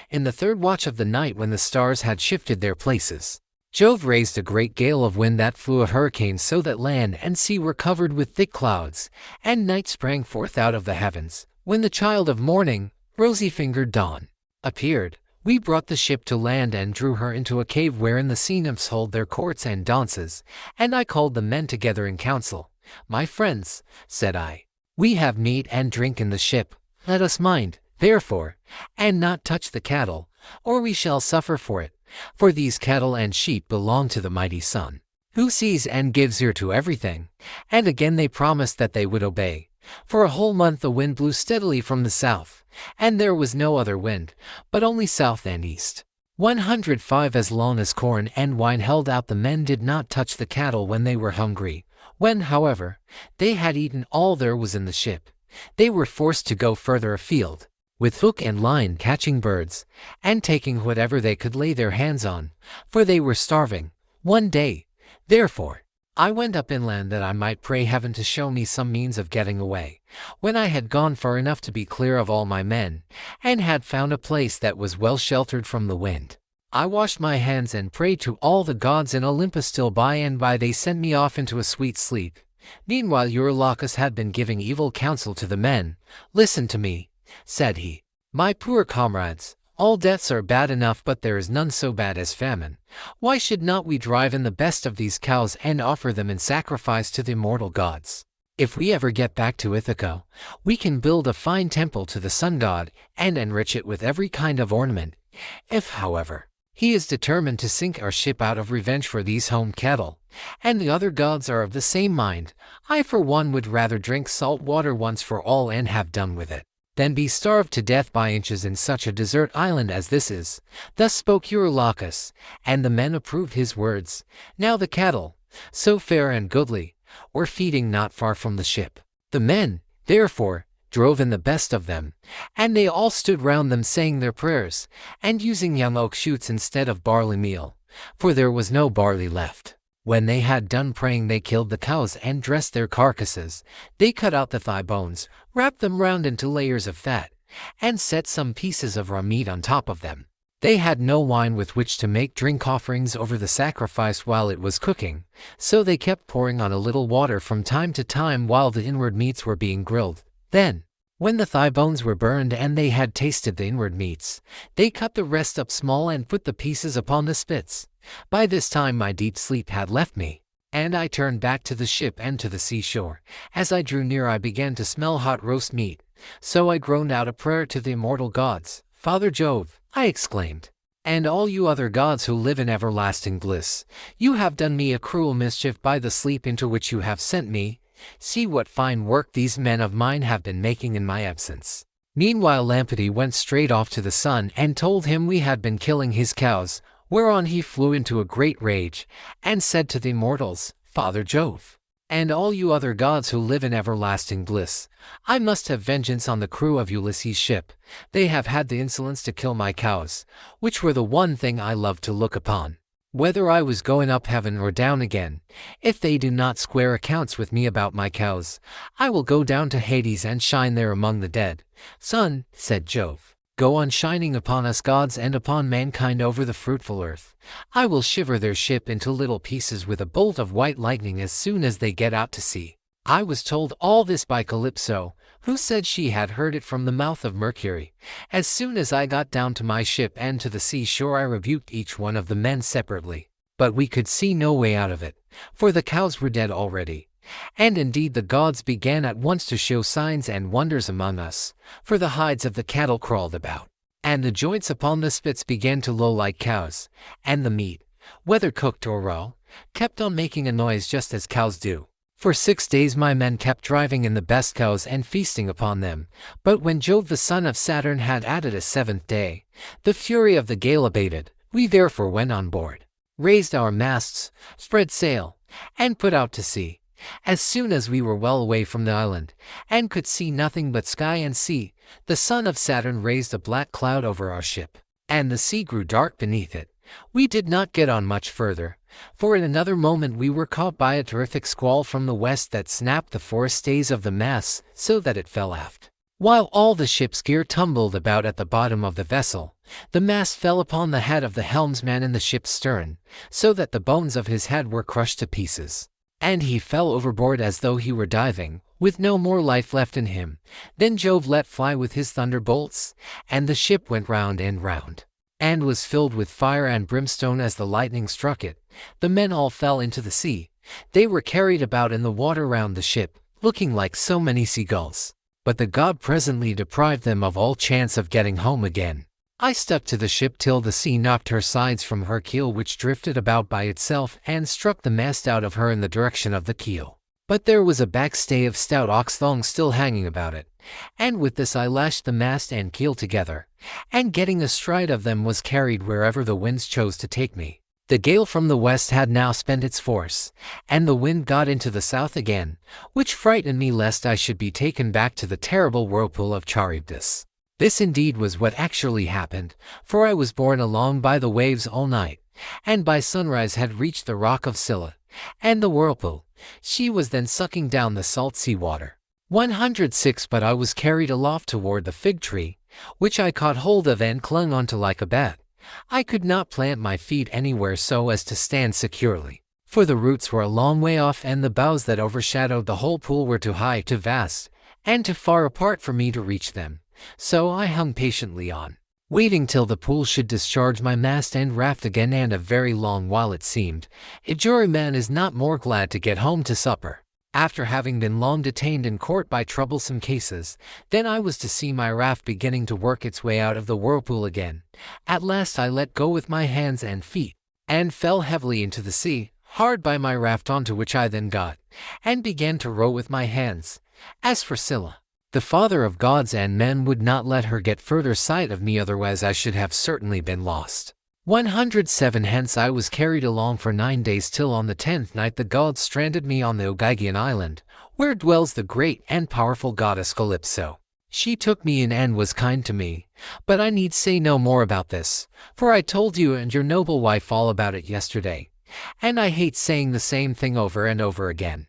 Speaker 1: In the third watch of the night, when the stars had shifted their places, Jove raised a great gale of wind that flew a hurricane so that land and sea were covered with thick clouds, and night sprang forth out of the heavens. When the child of morning, rosy-fingered dawn, appeared, we brought the ship to land and drew her into a cave wherein the sea nymphs hold their courts and dances, and I called the men together in council. My friends, said I, we have meat and drink in the ship. Let us mind, therefore, and not touch the cattle, or we shall suffer for it. For these cattle and sheep belong to the mighty Sun, who sees and gives ear to everything. And again they promised that they would obey. For a whole month the wind blew steadily from the south, and there was no other wind, but only south and east. 105 As long as corn and wine held out, the men did not touch the cattle when they were hungry. When, however, they had eaten all there was in the ship, they were forced to go further afield, with hook and line catching birds, and taking whatever they could lay their hands on, for they were starving. One day, therefore, I went up inland that I might pray heaven to show me some means of getting away. When I had gone far enough to be clear of all my men, and had found a place that was well sheltered from the wind, I washed my hands and prayed to all the gods in Olympus till by and by they sent me off into a sweet sleep. Meanwhile Eurylochus had been giving evil counsel to the men. Listen to me, said he. My poor comrades, all deaths are bad enough, but there is none so bad as famine. Why should not we drive in the best of these cows and offer them in sacrifice to the immortal gods? If we ever get back to Ithaca, we can build a fine temple to the sun god and enrich it with every kind of ornament. If, however, he is determined to sink our ship out of revenge for these home cattle, and the other gods are of the same mind, I for one would rather drink salt water once for all and have done with it, than be starved to death by inches in such a desert island as this is. Thus spoke Eurylochus, and the men approved his words. Now the cattle, so fair and goodly, were feeding not far from the ship. The men, therefore, drove in the best of them, and they all stood round them saying their prayers, and using young oak shoots instead of barley meal, for there was no barley left. When they had done praying they killed the cows and dressed their carcasses. They cut out the thigh bones, wrapped them round into layers of fat, and set some pieces of raw meat on top of them. They had no wine with which to make drink offerings over the sacrifice while it was cooking, so they kept pouring on a little water from time to time while the inward meats were being grilled. Then, when the thigh bones were burned and they had tasted the inward meats, they cut the rest up small and put the pieces upon the spits. By this time my deep sleep had left me, and I turned back to the ship and to the seashore. As I drew near I began to smell hot roast meat, so I groaned out a prayer to the immortal gods. Father Jove, I exclaimed, and all you other gods who live in everlasting bliss, you have done me a cruel mischief by the sleep into which you have sent me. See what fine work these men of mine have been making in my absence. Meanwhile Lampeter went straight off to the sun and told him we had been killing his cows, whereon he flew into a great rage, and said to the immortals, Father Jove, and all you other gods who live in everlasting bliss, I must have vengeance on the crew of Ulysses' ship. They have had the insolence to kill my cows, which were the one thing I loved to look upon, whether I was going up heaven or down again. If they do not square accounts with me about my cows, I will go down to Hades and shine there among the dead. Sun, said Jove, go on shining upon us gods and upon mankind over the fruitful earth. I will shiver their ship into little pieces with a bolt of white lightning as soon as they get out to sea. I was told all this by Calypso, who said she had heard it from the mouth of Mercury. As soon as I got down to my ship and to the seashore I rebuked each one of the men separately, but we could see no way out of it, for the cows were dead already. And indeed the gods began at once to show signs and wonders among us, for the hides of the cattle crawled about, and the joints upon the spits began to low like cows, and the meat, whether cooked or raw, kept on making a noise just as cows do. For 6 days my men kept driving in the best cows and feasting upon them, but when Jove the son of Saturn had added a 7th day, the fury of the gale abated. We therefore went on board, raised our masts, spread sail, and put out to sea. As soon as we were well away from the island, and could see nothing but sky and sea, the son of Saturn raised a black cloud over our ship, and the sea grew dark beneath it. We did not get on much further, for in another moment we were caught by a terrific squall from the west that snapped the forestays of the masts so that it fell aft. While all the ship's gear tumbled about at the bottom of the vessel, the mast fell upon the head of the helmsman in the ship's stern, so that the bones of his head were crushed to pieces. And he fell overboard as though he were diving, with no more life left in him. Then Jove let fly with his thunderbolts, and the ship went round and round, and was filled with fire and brimstone as the lightning struck it. The men all fell into the sea. They were carried about in the water round the ship, looking like so many seagulls. But the god presently deprived them of all chance of getting home again. I stuck to the ship till the sea knocked her sides from her keel, which drifted about by itself and struck the mast out of her in the direction of the keel. But there was a backstay of stout ox thongs still hanging about it, and with this I lashed the mast and keel together, and getting astride of them was carried wherever the winds chose to take me. The gale from the west had now spent its force, and the wind got into the south again, which frightened me lest I should be taken back to the terrible whirlpool of Charybdis. This indeed was what actually happened, for I was borne along by the waves all night, and by sunrise had reached the rock of Scylla, and the whirlpool. She was then sucking down the salt sea water. 106 But I was carried aloft toward the fig tree, which I caught hold of and clung onto like a bat. I could not plant my feet anywhere so as to stand securely, for the roots were a long way off and the boughs that overshadowed the whole pool were too high, too vast, and too far apart for me to reach them. So I hung patiently on, waiting till the pool should discharge my mast and raft again, and a very long while it seemed. A juryman is not more glad to get home to supper, after having been long detained in court by troublesome cases, than I was to see my raft beginning to work its way out of the whirlpool again. At last I let go with my hands and feet, and fell heavily into the sea, hard by my raft, onto which I then got, and began to row with my hands. As for Scylla, the father of gods and men would not let her get further sight of me, otherwise I should have certainly been lost. 107 Hence I was carried along for 9 days, till on the 10th night the gods stranded me on the Ogygian island, where dwells the great and powerful goddess Calypso. She took me in and was kind to me, but I need say no more about this, for I told you and your noble wife all about it yesterday, and I hate saying the same thing over and over again.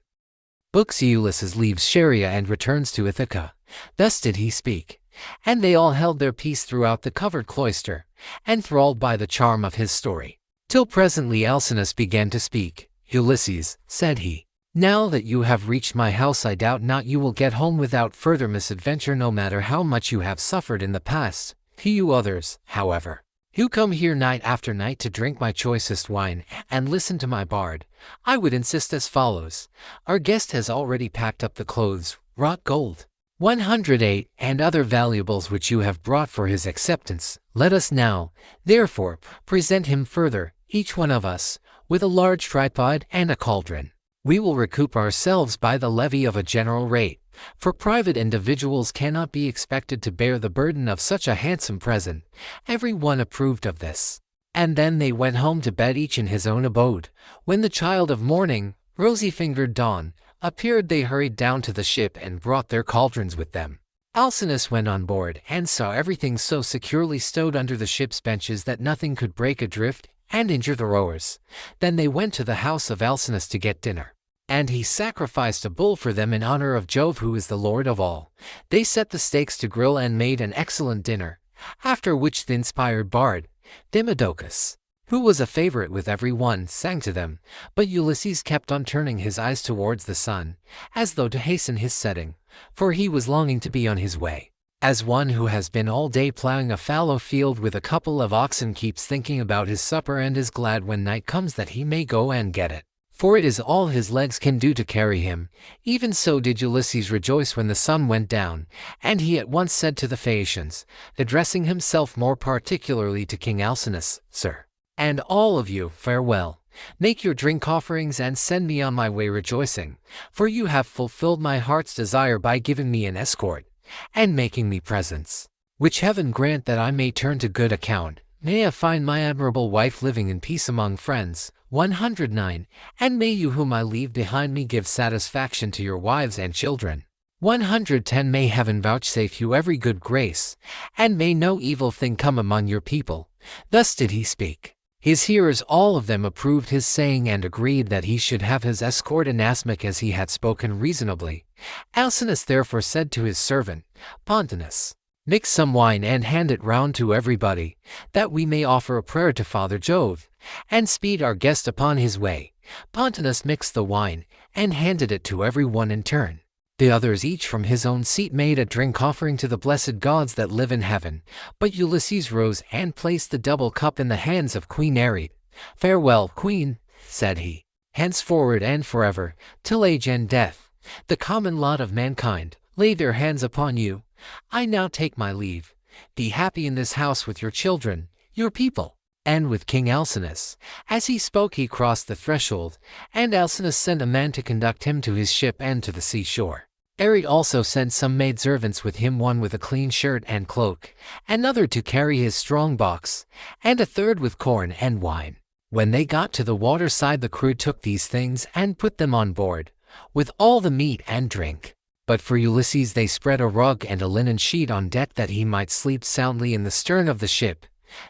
Speaker 1: Books. Ulysses leaves Scheria and returns to Ithaca. Thus did he speak, and they all held their peace throughout the covered cloister, enthralled by the charm of his story, till presently Alcinous began to speak. Ulysses, said he, now that you have reached my house, I doubt not you will get home without further misadventure, no matter how much you have suffered in the past. To you others, however, who come here night after night to drink my choicest wine and listen to my bard, I would insist as follows. Our guest has already packed up the clothes, wrought gold, 108, and other valuables which you have brought for his acceptance. Let us now, therefore, present him further, each one of us, with a large tripod and a cauldron. We will recoup ourselves by the levy of a general rate, for private individuals cannot be expected to bear the burden of such a handsome present. Every one approved of this, and then they went home to bed, each in his own abode. When the child of morning, rosy-fingered dawn, appeared, they hurried down to the ship and brought their cauldrons with them. Alcinous went on board and saw everything so securely stowed under the ship's benches that nothing could break adrift and injure the rowers. Then they went to the house of Alcinous to get dinner, and he sacrificed a bull for them in honor of Jove, who is the Lord of all. They set the steaks to grill and made an excellent dinner, after which the inspired bard, Demodocus, who was a favorite with every one, sang to them, but Ulysses kept on turning his eyes towards the sun, as though to hasten his setting, for he was longing to be on his way, as one who has been all day plowing a fallow field with a couple of oxen keeps thinking about his supper and is glad when night comes that he may go and get it, for it is all his legs can do to carry him. Even so did Ulysses rejoice when the sun went down, and he at once said to the Phaeacians, addressing himself more particularly to King Alcinous, Sir, and all of you, farewell. Make your drink offerings and send me on my way rejoicing, for you have fulfilled my heart's desire by giving me an escort, and making me presents, which heaven grant that I may turn to good account. May I find my admirable wife living in peace among friends. 109, and may you whom I leave behind me give satisfaction to your wives and children. 110, may heaven vouchsafe you every good grace, and may no evil thing come among your people. Thus did he speak. His hearers all of them approved his saying and agreed that he should have his escort inasmuch as he had spoken reasonably. Alcinous therefore said to his servant, Pontonous, mix some wine and hand it round to everybody, that we may offer a prayer to Father Jove, and speed our guest upon his way. Pontonous mixed the wine, and handed it to every one in turn. The others each from his own seat made a drink offering to the blessed gods that live in heaven. But Ulysses rose and placed the double cup in the hands of Queen Arete. Farewell, Queen, said he. Henceforward and forever, till age and death, the common lot of mankind, lay their hands upon you. I now take my leave. Be happy in this house with your children, your people, and with King Alcinous. As he spoke he crossed the threshold, and Alcinous sent a man to conduct him to his ship and to the seashore. Arete also sent some maidservants with him, one with a clean shirt and cloak, another to carry his strong box, and a third with corn and wine. When they got to the water side the crew took these things and put them on board, with all the meat and drink. But for Ulysses they spread a rug and a linen sheet on deck that he might sleep soundly in the stern of the ship.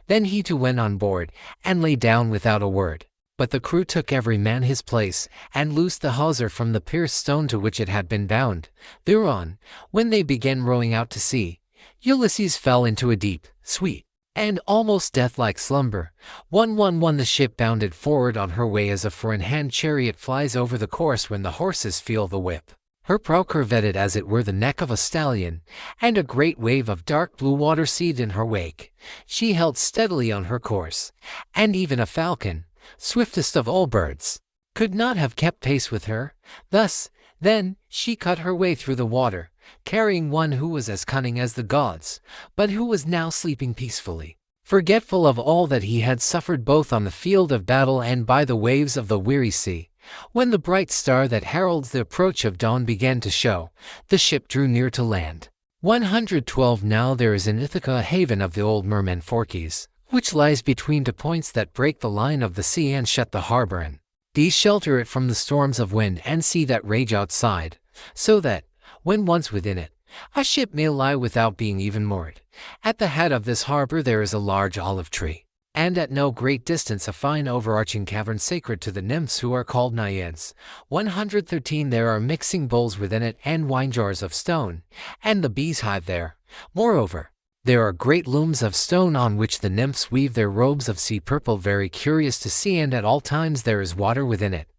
Speaker 1: Then he too went on board, and lay down without a word. But the crew took every man his place, and loosed the hawser from the pierced stone to which it had been bound. Thereon, when they began rowing out to sea, Ulysses fell into a deep, sweet, and almost death-like slumber. The ship bounded forward on her way as a four-in-hand chariot flies over the course when the horses feel the whip. Her prow curvetted as it were the neck of a stallion, and a great wave of dark blue water seethed in her wake. She held steadily on her course, and even a falcon, swiftest of all birds, could not have kept pace with her. Thus, then, she cut her way through the water, carrying one who was as cunning as the gods, but who was now sleeping peacefully, forgetful of all that he had suffered both on the field of battle and by the waves of the weary sea. When the bright star that heralds the approach of dawn began to show, the ship drew near to land. 112 Now there is in Ithaca a haven of the old merman Phorcys, which lies between two points that break the line of the sea and shut the harbor in. These shelter it from the storms of wind and sea that rage outside, so that, when once within it, a ship may lie without being even moored. At the head of this harbor there is a large olive tree, and at no great distance a fine overarching cavern sacred to the nymphs who are called Naiads. 113 There are mixing bowls within it and wine jars of stone, and the bees hive there. Moreover, there are great looms of stone on which the nymphs weave their robes of sea purple, very curious to see, and at all times there is water within it.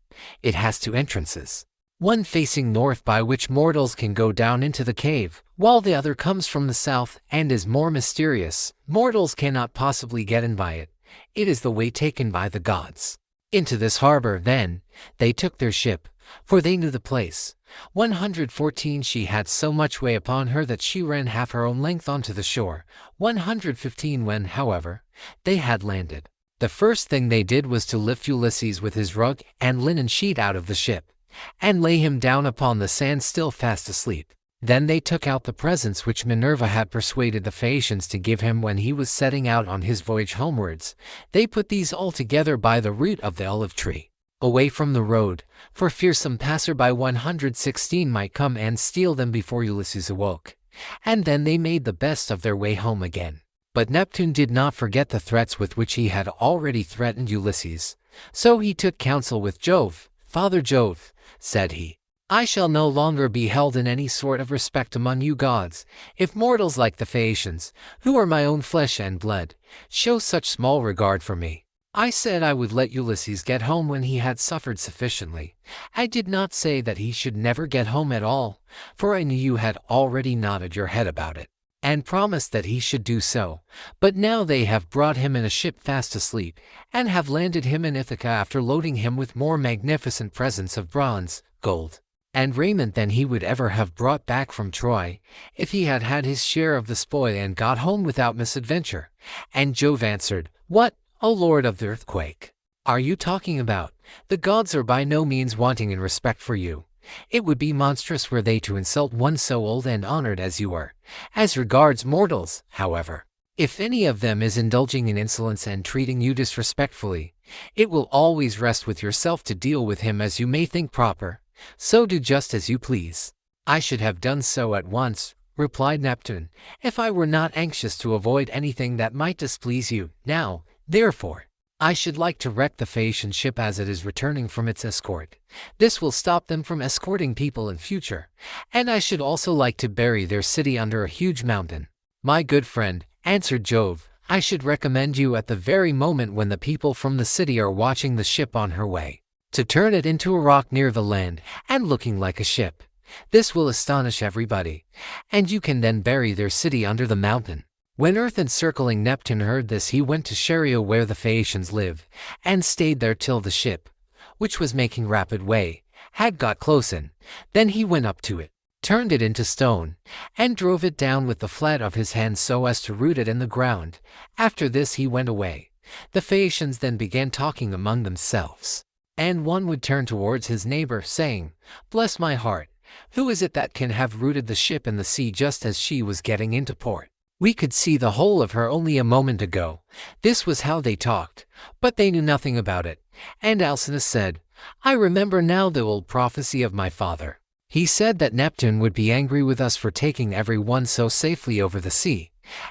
Speaker 1: It has two entrances, one facing north by which mortals can go down into the cave, while the other comes from the south and is more mysterious. Mortals cannot possibly get in by it. It is the way taken by the gods. Into this harbor, then, they took their ship, for they knew the place. 114 She had so much way upon her that she ran half her own length onto the shore. 115 When, however, they had landed, the first thing they did was to lift Ulysses with his rug and linen sheet out of the ship, and lay him down upon the sand still fast asleep. Then they took out the presents which Minerva had persuaded the Phaeacians to give him when he was setting out on his voyage homewards. They put these all together by the root of the olive tree, away from the road, for fear some passer-by. 116 might come and steal them before Ulysses awoke. And then they made the best of their way home again. But Neptune did not forget the threats with which he had already threatened Ulysses. So he took counsel with Jove. Father Jove, said he, I shall no longer be held in any sort of respect among you gods, if mortals like the Phaeacians, who are my own flesh and blood, show such small regard for me. I said I would let Ulysses get home when he had suffered sufficiently. I did not say that he should never get home at all, for I knew you had already nodded your head about it, and promised that he should do so. But now they have brought him in a ship fast asleep, and have landed him in Ithaca after loading him with more magnificent presents of bronze, gold, and raiment than he would ever have brought back from Troy, if he had had his share of the spoil and got home without misadventure. And Jove answered, What, O Lord of the earthquake, are you talking about? The gods are by no means wanting in respect for you. It would be monstrous were they to insult one so old and honored as you are. As regards mortals, however, if any of them is indulging in insolence and treating you disrespectfully, it will always rest with yourself to deal with him as you may think proper. So do just as you please. I should have done so at once, replied Neptune, if I were not anxious to avoid anything that might displease you. Now, therefore, I should like to wreck the Phaeacian ship as it is returning from its escort. This will stop them from escorting people in future, and I should also like to bury their city under a huge mountain." "My good friend," answered Jove, "I should recommend you at the very moment when the people from the city are watching the ship on her way, to turn it into a rock near the land and looking like a ship. This will astonish everybody, and you can then bury their city under the mountain." When earth-encircling Neptune heard this, he went to Scheria where the Phaeacians live, and stayed there till the ship, which was making rapid way, had got close in. Then he went up to it, turned it into stone, and drove it down with the flat of his hand so as to root it in the ground. After this he went away. The Phaeacians then began talking among themselves, and one would turn towards his neighbor, saying, "Bless my heart, who is it that can have rooted the ship in the sea just as she was getting into port? We could see the whole of her only a moment ago." This was how they talked, but they knew nothing about it. And Alcinous said, "I remember now the old prophecy of my father. He said that Neptune would be angry with us for taking every one so safely over the sea,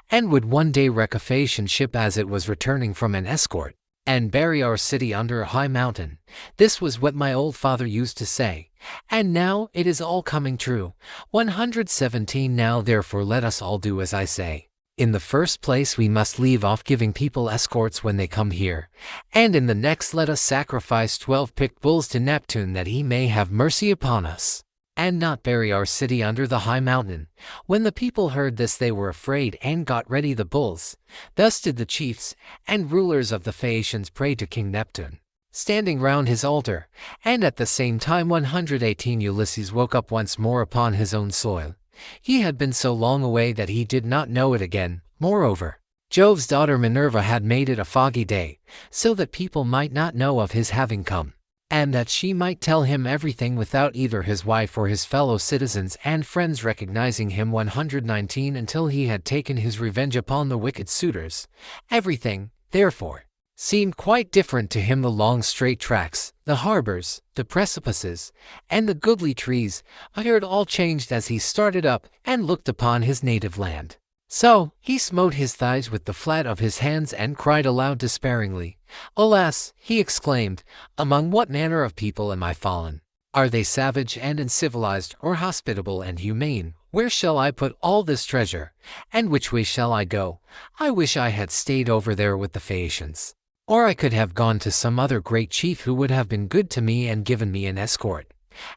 Speaker 1: and would one day wreck a Phaeacian ship as it was returning from an escort, and bury our city under a high mountain. This was what my old father used to say, and now it is all coming true." 117 Now therefore let us all do as I say. In the first place we must leave off giving people escorts when they come here, and in the next let us sacrifice 12 picked bulls to Neptune that he may have mercy upon us, and not bury our city under the high mountain. When the people heard this they were afraid and got ready the bulls. Thus did the chiefs and rulers of the Phaeacians pray to King Neptune, standing round his altar, and at the same time 118 Ulysses woke up once more upon his own soil. He had been so long away that he did not know it again. Moreover, Jove's daughter Minerva had made it a foggy day, so that people might not know of his having come, and that she might tell him everything without either his wife or his fellow citizens and friends recognizing him. 119 Until he had taken his revenge upon the wicked suitors. Everything, therefore, seemed quite different to him. The long straight tracks, the harbors, the precipices, and the goodly trees appeared all changed as he started up and looked upon his native land. So he smote his thighs with the flat of his hands and cried aloud despairingly. "Alas," he exclaimed, "among what manner of people am I fallen? Are they savage and uncivilized, or hospitable and humane? Where shall I put all this treasure, and which way shall I go? I wish I had stayed over there with the Phaeacians. Or I could have gone to some other great chief who would have been good to me and given me an escort.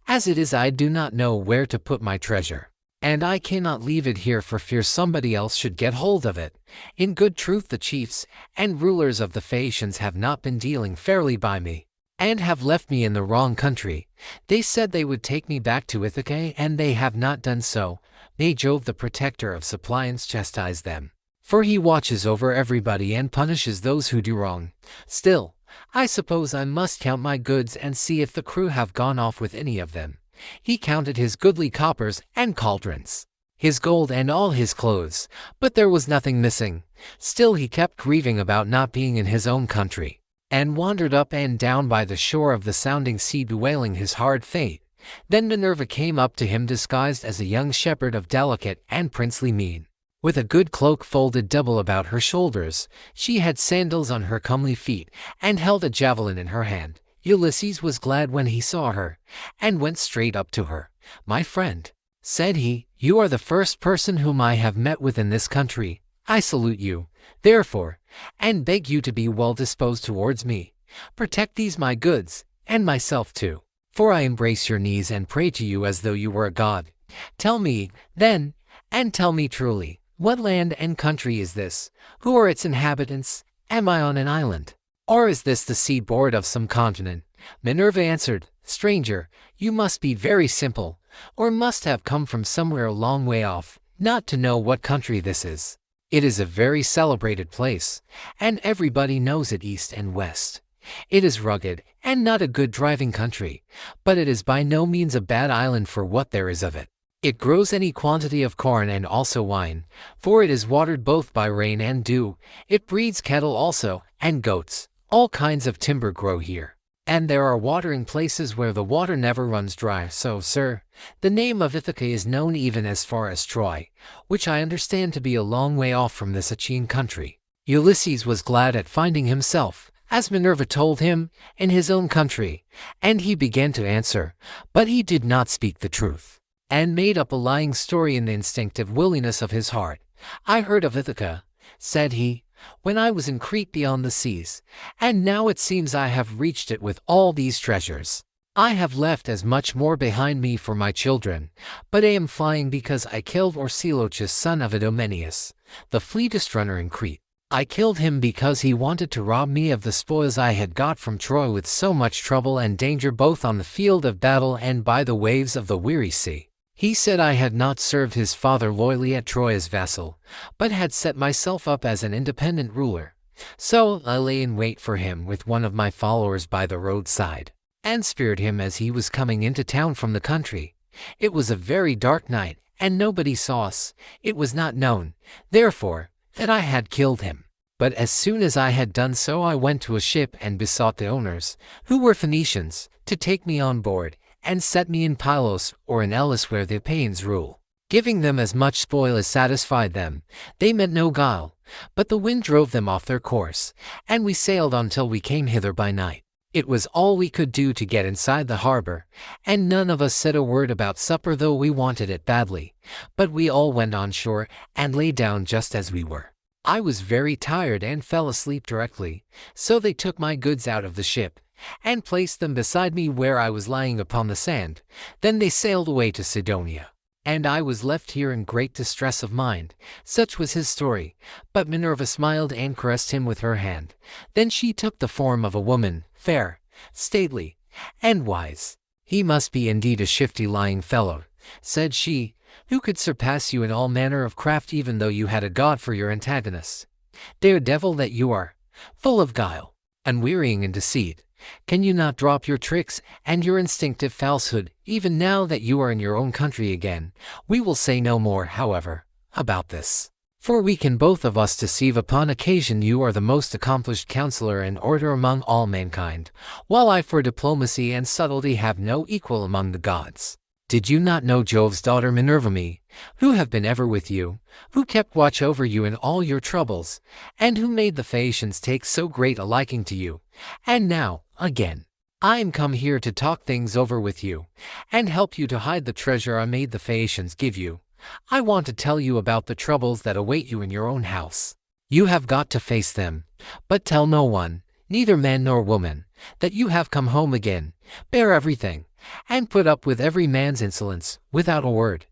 Speaker 1: As it is, I do not know where to put my treasure, and I cannot leave it here for fear somebody else should get hold of it. In good truth, the chiefs and rulers of the Phaeacians have not been dealing fairly by me, and have left me in the wrong country. They said they would take me back to Ithaca, and they have not done so. May Jove, the protector of suppliants, chastise them, for he watches over everybody and punishes those who do wrong. Still, I suppose I must count my goods and see if the crew have gone off with any of them." He counted his goodly coppers and cauldrons, his gold and all his clothes, but there was nothing missing. Still he kept grieving about not being in his own country, and wandered up and down by the shore of the sounding sea bewailing his hard fate. Then Minerva came up to him disguised as a young shepherd of delicate and princely mien, with a good cloak folded double about her shoulders. She had sandals on her comely feet, and held a javelin in her hand. Ulysses was glad when he saw her, and went straight up to her. "My friend," said he, "you are the first person whom I have met with in this country. I salute you, therefore, and beg you to be well disposed towards me. Protect these my goods, and myself too, for I embrace your knees and pray to you as though you were a god. Tell me, then, and tell me truly, what land and country is this? Who are its inhabitants? Am I on an island, or is this the seaboard of some continent?" Minerva answered, "Stranger, you must be very simple, or must have come from somewhere a long way off, not to know what country this is. It is a very celebrated place, and everybody knows it east and west. It is rugged, and not a good driving country, but it is by no means a bad island for what there is of it. It grows any quantity of corn and also wine, for it is watered both by rain and dew. It breeds cattle also, and goats. All kinds of timber grow here, and there are watering places where the water never runs dry. So, sir, the name of Ithaca is known even as far as Troy, which I understand to be a long way off from this Achaean country." Ulysses was glad at finding himself as Minerva told him, in his own country, and he began to answer, but he did not speak the truth, and made up a lying story in the instinctive willingness of his heart. "I heard of Ithaca," said he, "when I was in Crete beyond the seas, and now it seems I have reached it with all these treasures. I have left as much more behind me for my children, but I am flying because I killed Orsilochus, son of Idomeneus, the fleetest runner in Crete. I killed him because he wanted to rob me of the spoils I had got from Troy with so much trouble and danger, both on the field of battle and by the waves of the weary sea. He said I had not served his father loyally at Troy as vassal, but had set myself up as an independent ruler. So I lay in wait for him with one of my followers by the roadside, and speared him as he was coming into town from the country. It was a very dark night, and nobody saw us. It was not known, therefore, that I had killed him. But as soon as I had done so, I went to a ship and besought the owners, who were Phoenicians, to take me on board, and set me in Pylos or in Elis where the Paeans rule. Giving them as much spoil as satisfied them, they meant no guile, but the wind drove them off their course, and we sailed on till we came hither by night. It was all we could do to get inside the harbor, and none of us said a word about supper, though we wanted it badly, but we all went on shore and lay down just as we were. I was very tired and fell asleep directly, so they took my goods out of the ship, and placed them beside me where I was lying upon the sand. Then they sailed away to Sidonia, and I was left here in great distress of mind." Such was his story, but Minerva smiled and caressed him with her hand. Then she took the form of a woman, fair, stately, and wise. "He must be indeed a shifty lying fellow," said she, "who could surpass you in all manner of craft, even though you had a god for your antagonist. Daredevil that you are, full of guile, unwearying in deceit, can you not drop your tricks and your instinctive falsehood, even now that you are in your own country again? We will say no more, however, about this, for we can both of us deceive upon occasion. You are the most accomplished counselor and orator among all mankind, while I for diplomacy and subtlety have no equal among the gods. Did you not know Jove's daughter Minerva, me, who have been ever with you, who kept watch over you in all your troubles, and who made the Phaeacians take so great a liking to you? And now, again, I am come here to talk things over with you, and help you to hide the treasure I made the Phaeacians give you. I want to tell you about the troubles that await you in your own house. You have got to face them, but tell no one, neither man nor woman, that you have come home again. Bear everything, and put up with every man's insolence, without a word."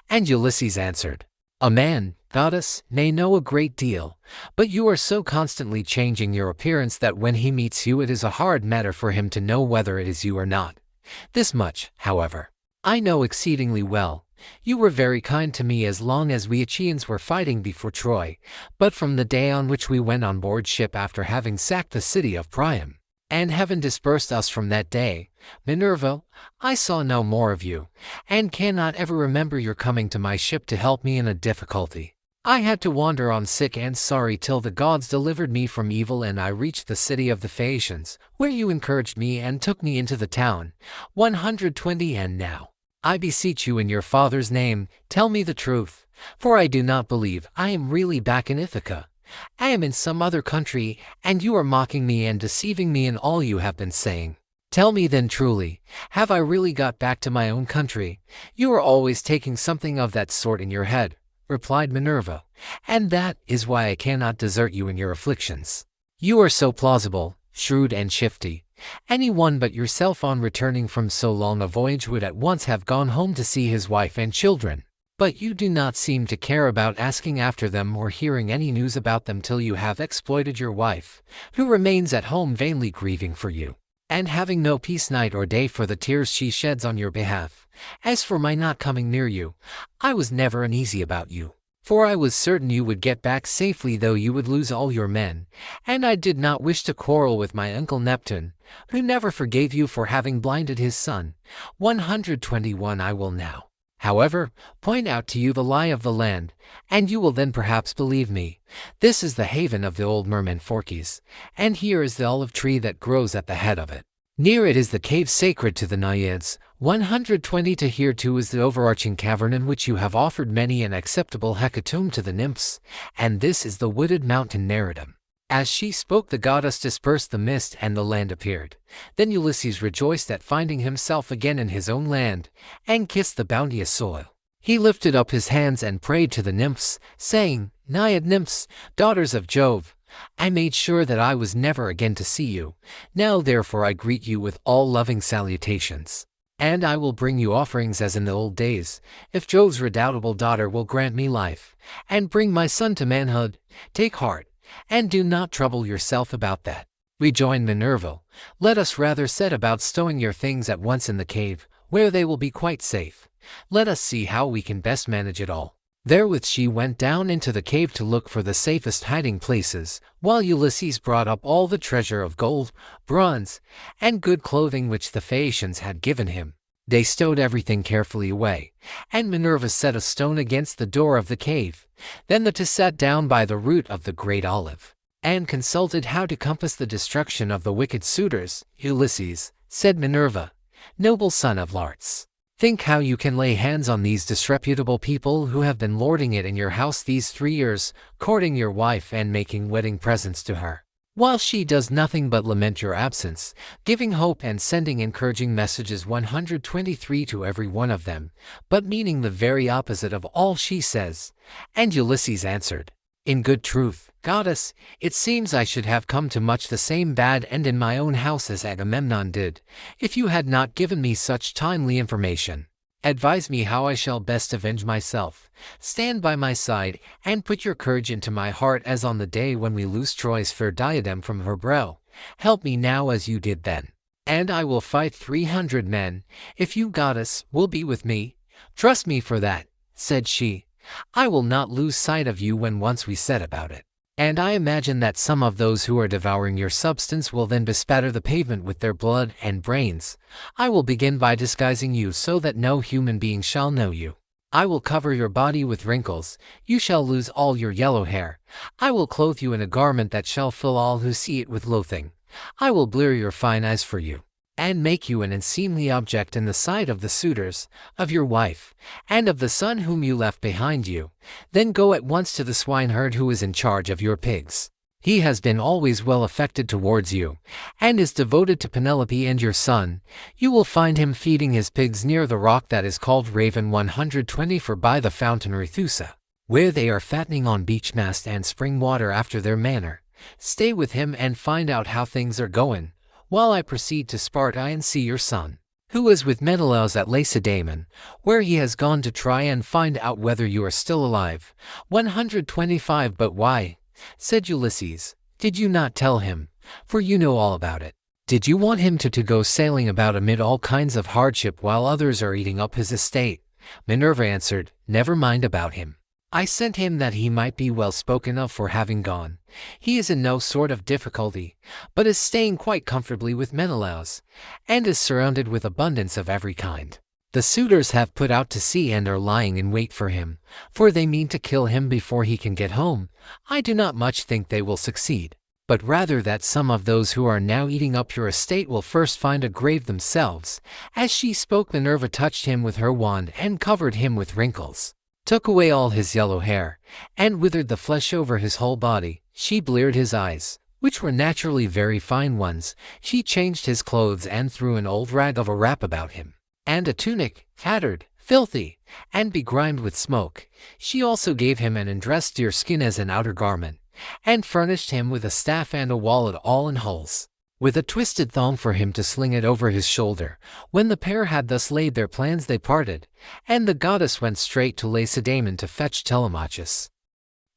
Speaker 1: And Ulysses answered, "A man, goddess, may know a great deal, but you are so constantly changing your appearance that when he meets you it is a hard matter for him to know whether it is you or not. This much, however, I know exceedingly well. You were very kind to me as long as we Achaeans were fighting before Troy, but from the day on which we went on board ship after having sacked the city of Priam, and heaven dispersed us from that day, Minerva, I saw no more of you, and cannot ever remember your coming to my ship to help me in a difficulty. I had to wander on sick and sorry till the gods delivered me from evil, and I reached the city of the Phaeacians, where you encouraged me and took me into the town. 120 And now, I beseech you in your father's name, tell me the truth, for I do not believe I am really back in Ithaca. I am in some other country, and you are mocking me and deceiving me in all you have been saying. Tell me then truly, have I really got back to my own country? You are always taking something of that sort in your head," replied Minerva, "and that is why I cannot desert you in your afflictions. You are so plausible, shrewd and shifty. Anyone but yourself on returning from so long a voyage would at once have gone home to see his wife and children. But you do not seem to care about asking after them or hearing any news about them till you have exploited your wife, who remains at home vainly grieving for you, and having no peace night or day for the tears she sheds on your behalf. As for my not coming near you, I was never uneasy about you, for I was certain you would get back safely though you would lose all your men, and I did not wish to quarrel with my uncle Neptune, who never forgave you for having blinded his son. 121 I will now, however, point out to you the lie of the land, and you will then perhaps believe me. This is the haven of the old merman Phorcys, and here is the olive tree that grows at the head of it. Near it is the cave sacred to the Naiads. 120 To here too is the overarching cavern in which you have offered many an acceptable hecatomb to the nymphs, and this is the wooded mountain Nereidum. As she spoke, the goddess dispersed the mist and the land appeared. Then Ulysses rejoiced at finding himself again in his own land, and kissed the bounteous soil. He lifted up his hands and prayed to the nymphs, saying, "Naiad nymphs, daughters of Jove, I made sure that I was never again to see you. Now therefore I greet you with all loving salutations. And I will bring you offerings as in the old days, if Jove's redoubtable daughter will grant me life, and bring my son to manhood. Take heart, and do not trouble yourself about that," rejoined Minerva. "Let us rather set about stowing your things at once in the cave, where they will be quite safe. Let us see how we can best manage it all." Therewith she went down into the cave to look for the safest hiding places, while Ulysses brought up all the treasure of gold, bronze, and good clothing which the Phaeacians had given him. They stowed everything carefully away, and Minerva set a stone against the door of the cave. Then the two sat down by the root of the great olive, and consulted how to compass the destruction of the wicked suitors. "Ulysses," said Minerva, "noble son of Larts, think how you can lay hands on these disreputable people who have been lording it in your house these 3 years, courting your wife and making wedding presents to her, while she does nothing but lament your absence, giving hope and sending encouraging messages 123 to every one of them, but meaning the very opposite of all she says." And Ulysses answered, "In good truth, goddess, it seems I should have come to much the same bad end in my own house as Agamemnon did, if you had not given me such timely information. Advise me how I shall best avenge myself. Stand by my side, and put your courage into my heart as on the day when we loosed Troy's fair diadem from her brow. Help me now as you did then, and I will fight 300 men, if you, goddess, will be with me. Trust me for that," said she. "I will not lose sight of you when once we set about it. And I imagine that some of those who are devouring your substance will then bespatter the pavement with their blood and brains. I will begin by disguising you so that no human being shall know you. I will cover your body with wrinkles. You shall lose all your yellow hair. I will clothe you in a garment that shall fill all who see it with loathing. I will blear your fine eyes for you, and make you an unseemly object in the sight of the suitors, of your wife, and of the son whom you left behind you. Then go at once to the swineherd who is in charge of your pigs. He has been always well affected towards you, and is devoted to Penelope and your son. You will find him feeding his pigs near the rock that is called Raven 124 by the fountain Rethusa, where they are fattening on beech mast and spring water after their manner. Stay with him and find out how things are going, while I proceed to Sparta and see your son, who is with Menelaus at Lacedaemon, where he has gone to try and find out whether you are still alive." 125 "But why," said Ulysses, "did you not tell him? For you know all about it. Did you want him to go sailing about amid all kinds of hardship while others are eating up his estate?" Minerva answered, "Never mind about him. I sent him that he might be well spoken of for having gone. He is in no sort of difficulty, but is staying quite comfortably with Menelaus, and is surrounded with abundance of every kind. The suitors have put out to sea and are lying in wait for him, for they mean to kill him before he can get home. I do not much think they will succeed, but rather that some of those who are now eating up your estate will first find a grave themselves." As she spoke, Minerva touched him with her wand and covered him with wrinkles, took away all his yellow hair, and withered the flesh over his whole body. She bleared his eyes, which were naturally very fine ones. She changed his clothes and threw an old rag of a wrap about him, and a tunic, tattered, filthy, and begrimed with smoke. She also gave him an undressed deer skin as an outer garment, and furnished him with a staff and a wallet all in hulls, with a twisted thong for him to sling it over his shoulder. When the pair had thus laid their plans, they parted, and the goddess went straight to Lacedaemon to fetch Telemachus.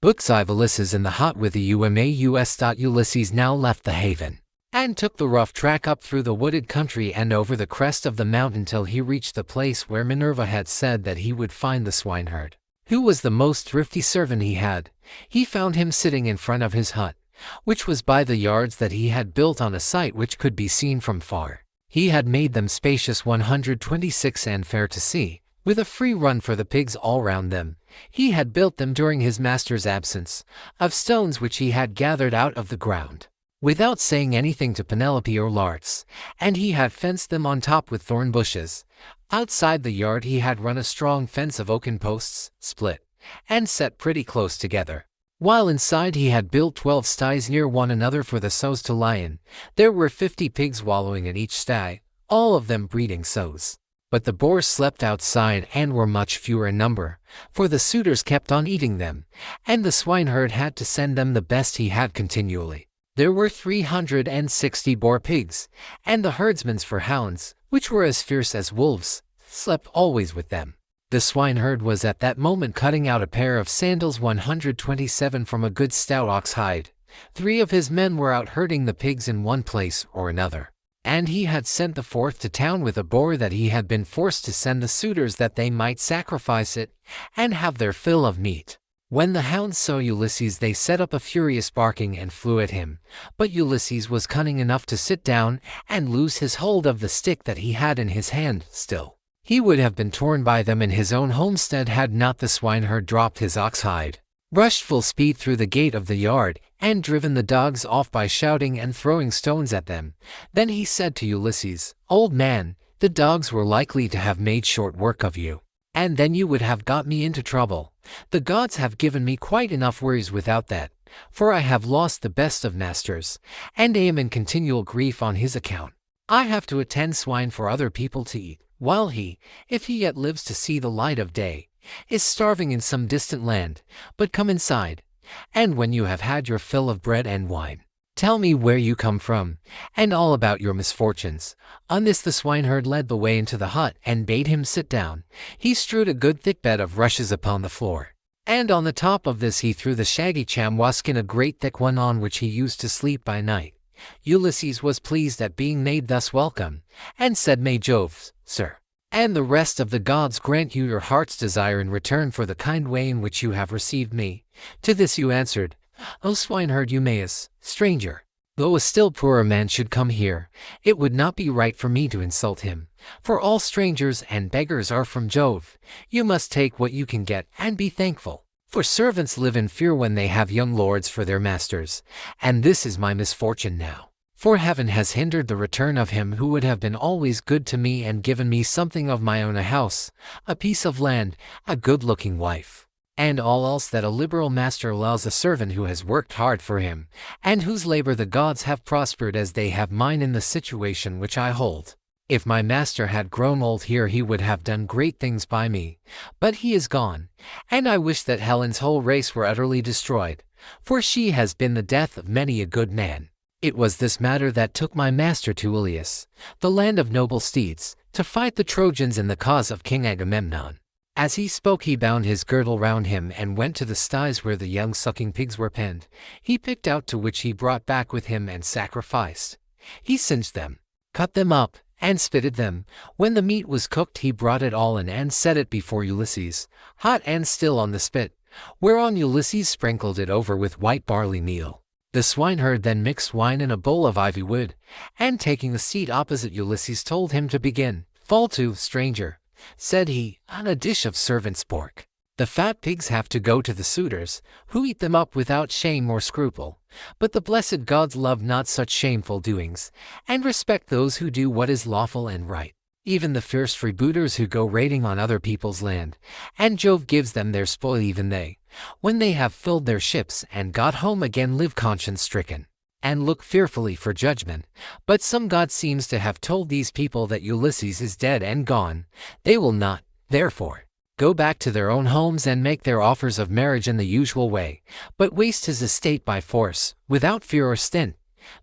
Speaker 1: Book 5 Ulysses in the hut with the UMAUS. Ulysses now left the haven, and took the rough track up through the wooded country and over the crest of the mountain till he reached the place where Minerva had said that he would find the swineherd, who was the most thrifty servant he had. He found him sitting in front of his hut, which was by the yards that he had built on a site which could be seen from far. He had made them spacious 126 and fair to see, with a free run for the pigs all round them. He had built them during his master's absence, of stones which he had gathered out of the ground, without saying anything to Penelope or Larts, and he had fenced them on top with thorn bushes. Outside the yard he had run a strong fence of oaken posts, split, and set pretty close together. While inside he had built 12 sties near one another for the sows to lie in. There were 50 pigs wallowing in each sty, all of them breeding sows. But the boars slept outside and were much fewer in number, for the suitors kept on eating them, and the swineherd had to send them the best he had continually. There were 360 boar pigs, and the herdsmen's for hounds, which were as fierce as wolves, slept always with them. The swineherd was at that moment cutting out a pair of sandals 127 from a good stout ox hide. 3 of his men were out herding the pigs in one place or another, and he had sent the 4th to town with a boar that he had been forced to send the suitors that they might sacrifice it and have their fill of meat. When the hounds saw Ulysses, they set up a furious barking and flew at him, but Ulysses was cunning enough to sit down and loose his hold of the stick that he had in his hand. Still, he would have been torn by them in his own homestead had not the swineherd dropped his ox hide, rushed full speed through the gate of the yard, and driven the dogs off by shouting and throwing stones at them. Then he said to Ulysses, "Old man, the dogs were likely to have made short work of you, and then you would have got me into trouble. The gods have given me quite enough worries without that, for I have lost the best of masters, and am in continual grief on his account. I have to attend swine for other people to eat, while he, if he yet lives to see the light of day, is starving in some distant land. But come inside, and when you have had your fill of bread and wine, tell me where you come from, and all about your misfortunes." On this the swineherd led the way into the hut and bade him sit down. He strewed a good thick bed of rushes upon the floor, and on the top of this he threw the shaggy chamois skin, a great thick one, on which he used to sleep by night. Ulysses was pleased at being made thus welcome, and said, "May Jove, sir, and the rest of the gods grant you your heart's desire in return for the kind way in which you have received me." To this you answered, "O swineherd Eumaeus, stranger, though a still poorer man should come here, it would not be right for me to insult him, for all strangers and beggars are from Jove. You must take what you can get and be thankful, for servants live in fear when they have young lords for their masters, and this is my misfortune now. For heaven has hindered the return of him who would have been always good to me and given me something of my own, a house, a piece of land, a good-looking wife, and all else that a liberal master allows a servant who has worked hard for him, and whose labor the gods have prospered as they have mine in the situation which I hold. If my master had grown old here he would have done great things by me, but he is gone, and I wish that Helen's whole race were utterly destroyed, for she has been the death of many a good man. It was this matter that took my master to Ilius, the land of noble steeds, to fight the Trojans in the cause of King Agamemnon." As he spoke he bound his girdle round him and went to the sties where the young sucking pigs were penned. He picked out to which he brought back with him and sacrificed. He singed them, cut them up, and spitted them. When the meat was cooked he brought it all in and set it before Ulysses, hot and still on the spit, whereon Ulysses sprinkled it over with white barley meal. The swineherd then mixed wine in a bowl of ivy wood, and taking the seat opposite Ulysses told him to begin. "Fall to, stranger," said he, "on a dish of servant's pork. The fat pigs have to go to the suitors, who eat them up without shame or scruple. But the blessed gods love not such shameful doings, and respect those who do what is lawful and right, even the fierce freebooters who go raiding on other people's land, and Jove gives them their spoil. Even they, when they have filled their ships and got home again, live conscience-stricken, and look fearfully for judgment. But some god seems to have told these people that Ulysses is dead and gone. They will not, therefore, go back to their own homes and make their offers of marriage in the usual way, but waste his estate by force, without fear or stint.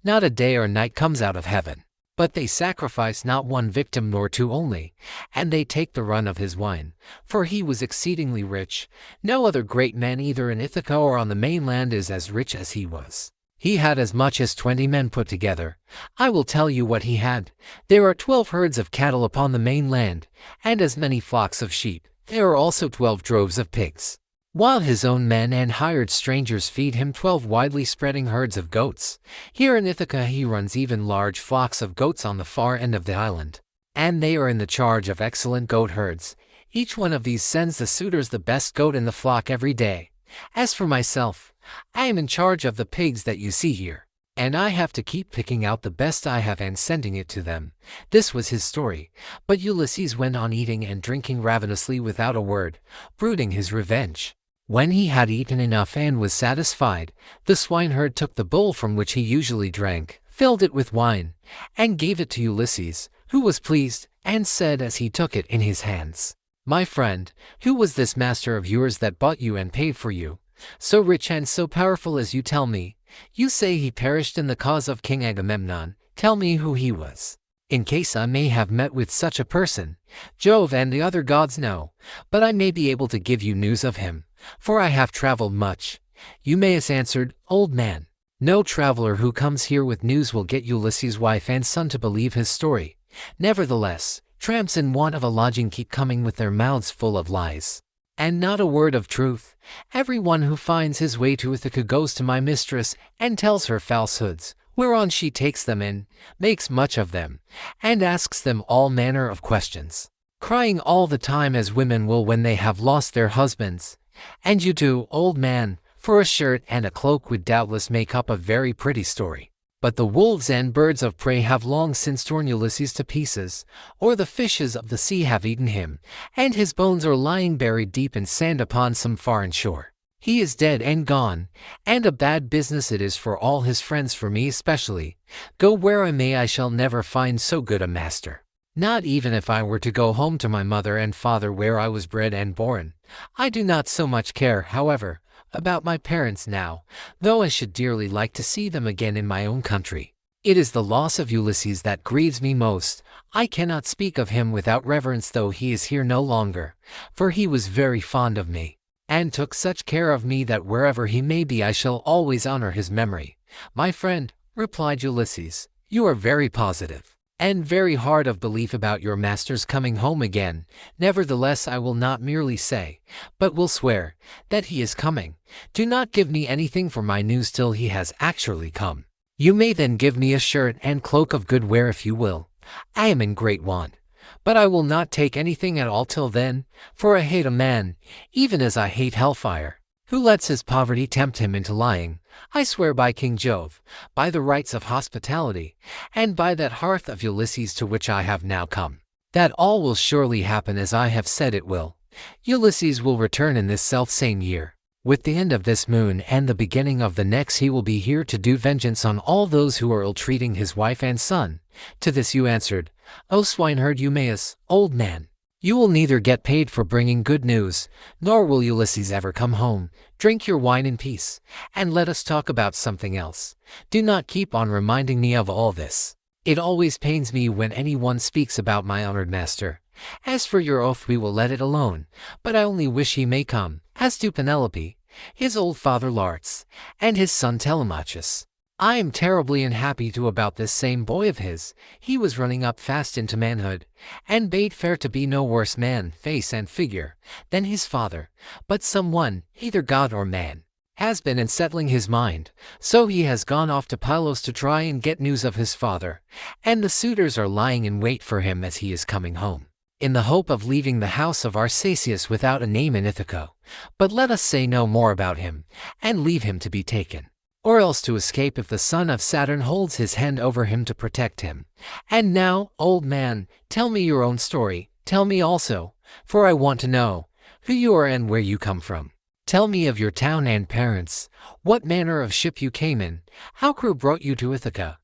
Speaker 1: Not a day or night comes out of heaven, but they sacrifice not one victim nor two only, and they take the run of his wine, for he was exceedingly rich. No other great man either in Ithaca or on the mainland is as rich as he was. He had as much as 20 men put together. I will tell you what he had. There are 12 herds of cattle upon the mainland, and as many flocks of sheep. There are also 12 droves of pigs, while his own men and hired strangers feed him 12 widely spreading herds of goats. Here in Ithaca he runs even large flocks of goats on the far end of the island, and they are in the charge of excellent goat herds. Each one of these sends the suitors the best goat in the flock every day. As for myself, I am in charge of the pigs that you see here, and I have to keep picking out the best I have and sending it to them." This was his story, but Ulysses went on eating and drinking ravenously without a word, brooding his revenge. When he had eaten enough and was satisfied, the swineherd took the bowl from which he usually drank, filled it with wine, and gave it to Ulysses, who was pleased, and said as he took it in his hands, "My friend, who was this master of yours that bought you and paid for you, so rich and so powerful as you tell me? You say he perished in the cause of King Agamemnon. Tell me who he was, in case I may have met with such a person. Jove and the other gods know, but I may be able to give you news of him, for I have traveled much." Eumaeus answered, "Old man, no traveler who comes here with news will get Ulysses' wife and son to believe his story. Nevertheless, tramps in want of a lodging keep coming with their mouths full of lies, and not a word of truth. Everyone who finds his way to Ithaca goes to my mistress and tells her falsehoods, whereon she takes them in, makes much of them, and asks them all manner of questions, crying all the time as women will when they have lost their husbands. And you too, old man, for a shirt and a cloak would doubtless make up a very pretty story. But the wolves and birds of prey have long since torn Ulysses to pieces, or the fishes of the sea have eaten him, and his bones are lying buried deep in sand upon some foreign shore. He is dead and gone, and a bad business it is for all his friends, for me especially. Go where I may, I shall never find so good a master. Not even if I were to go home to my mother and father where I was bred and born. I do not so much care, however, about my parents now, though I should dearly like to see them again in my own country. It is the loss of Ulysses that grieves me most. I cannot speak of him without reverence, though he is here no longer, for he was very fond of me, and took such care of me that wherever he may be I shall always honor his memory." "My friend," replied Ulysses, "you are very positive, and very hard of belief about your master's coming home again. Nevertheless, I will not merely say, but will swear, that he is coming. Do not give me anything for my news till he has actually come. You may then give me a shirt and cloak of good wear if you will. I am in great want, but I will not take anything at all till then, for I hate a man, even as I hate hellfire, who lets his poverty tempt him into lying. I swear by King Jove, by the rites of hospitality, and by that hearth of Ulysses to which I have now come, that all will surely happen as I have said it will. Ulysses will return in this self-same year. With the end of this moon and the beginning of the next he will be here to do vengeance on all those who are ill-treating his wife and son." To this you answered, "O swineherd Eumaeus, old man, you will neither get paid for bringing good news, nor will Ulysses ever come home. Drink your wine in peace, and let us talk about something else. Do not keep on reminding me of all this. It always pains me when anyone speaks about my honored master. As for your oath, we will let it alone, but I only wish he may come, as to Penelope, his old father Laertes, and his son Telemachus. I am terribly unhappy too about this same boy of his. He was running up fast into manhood, and bade fair to be no worse man, face and figure, than his father. But someone, either god or man, has been unsettling his mind, so he has gone off to Pylos to try and get news of his father, and the suitors are lying in wait for him as he is coming home, in the hope of leaving the house of Arceisius without a name in Ithaca. But let us say no more about him, and leave him to be taken, or else to escape if the son of Saturn holds his hand over him to protect him. And now, old man, tell me your own story. Tell me also, for I want to know, who you are and where you come from. Tell me of your town and parents, what manner of ship you came in, how crew brought you to Ithaca,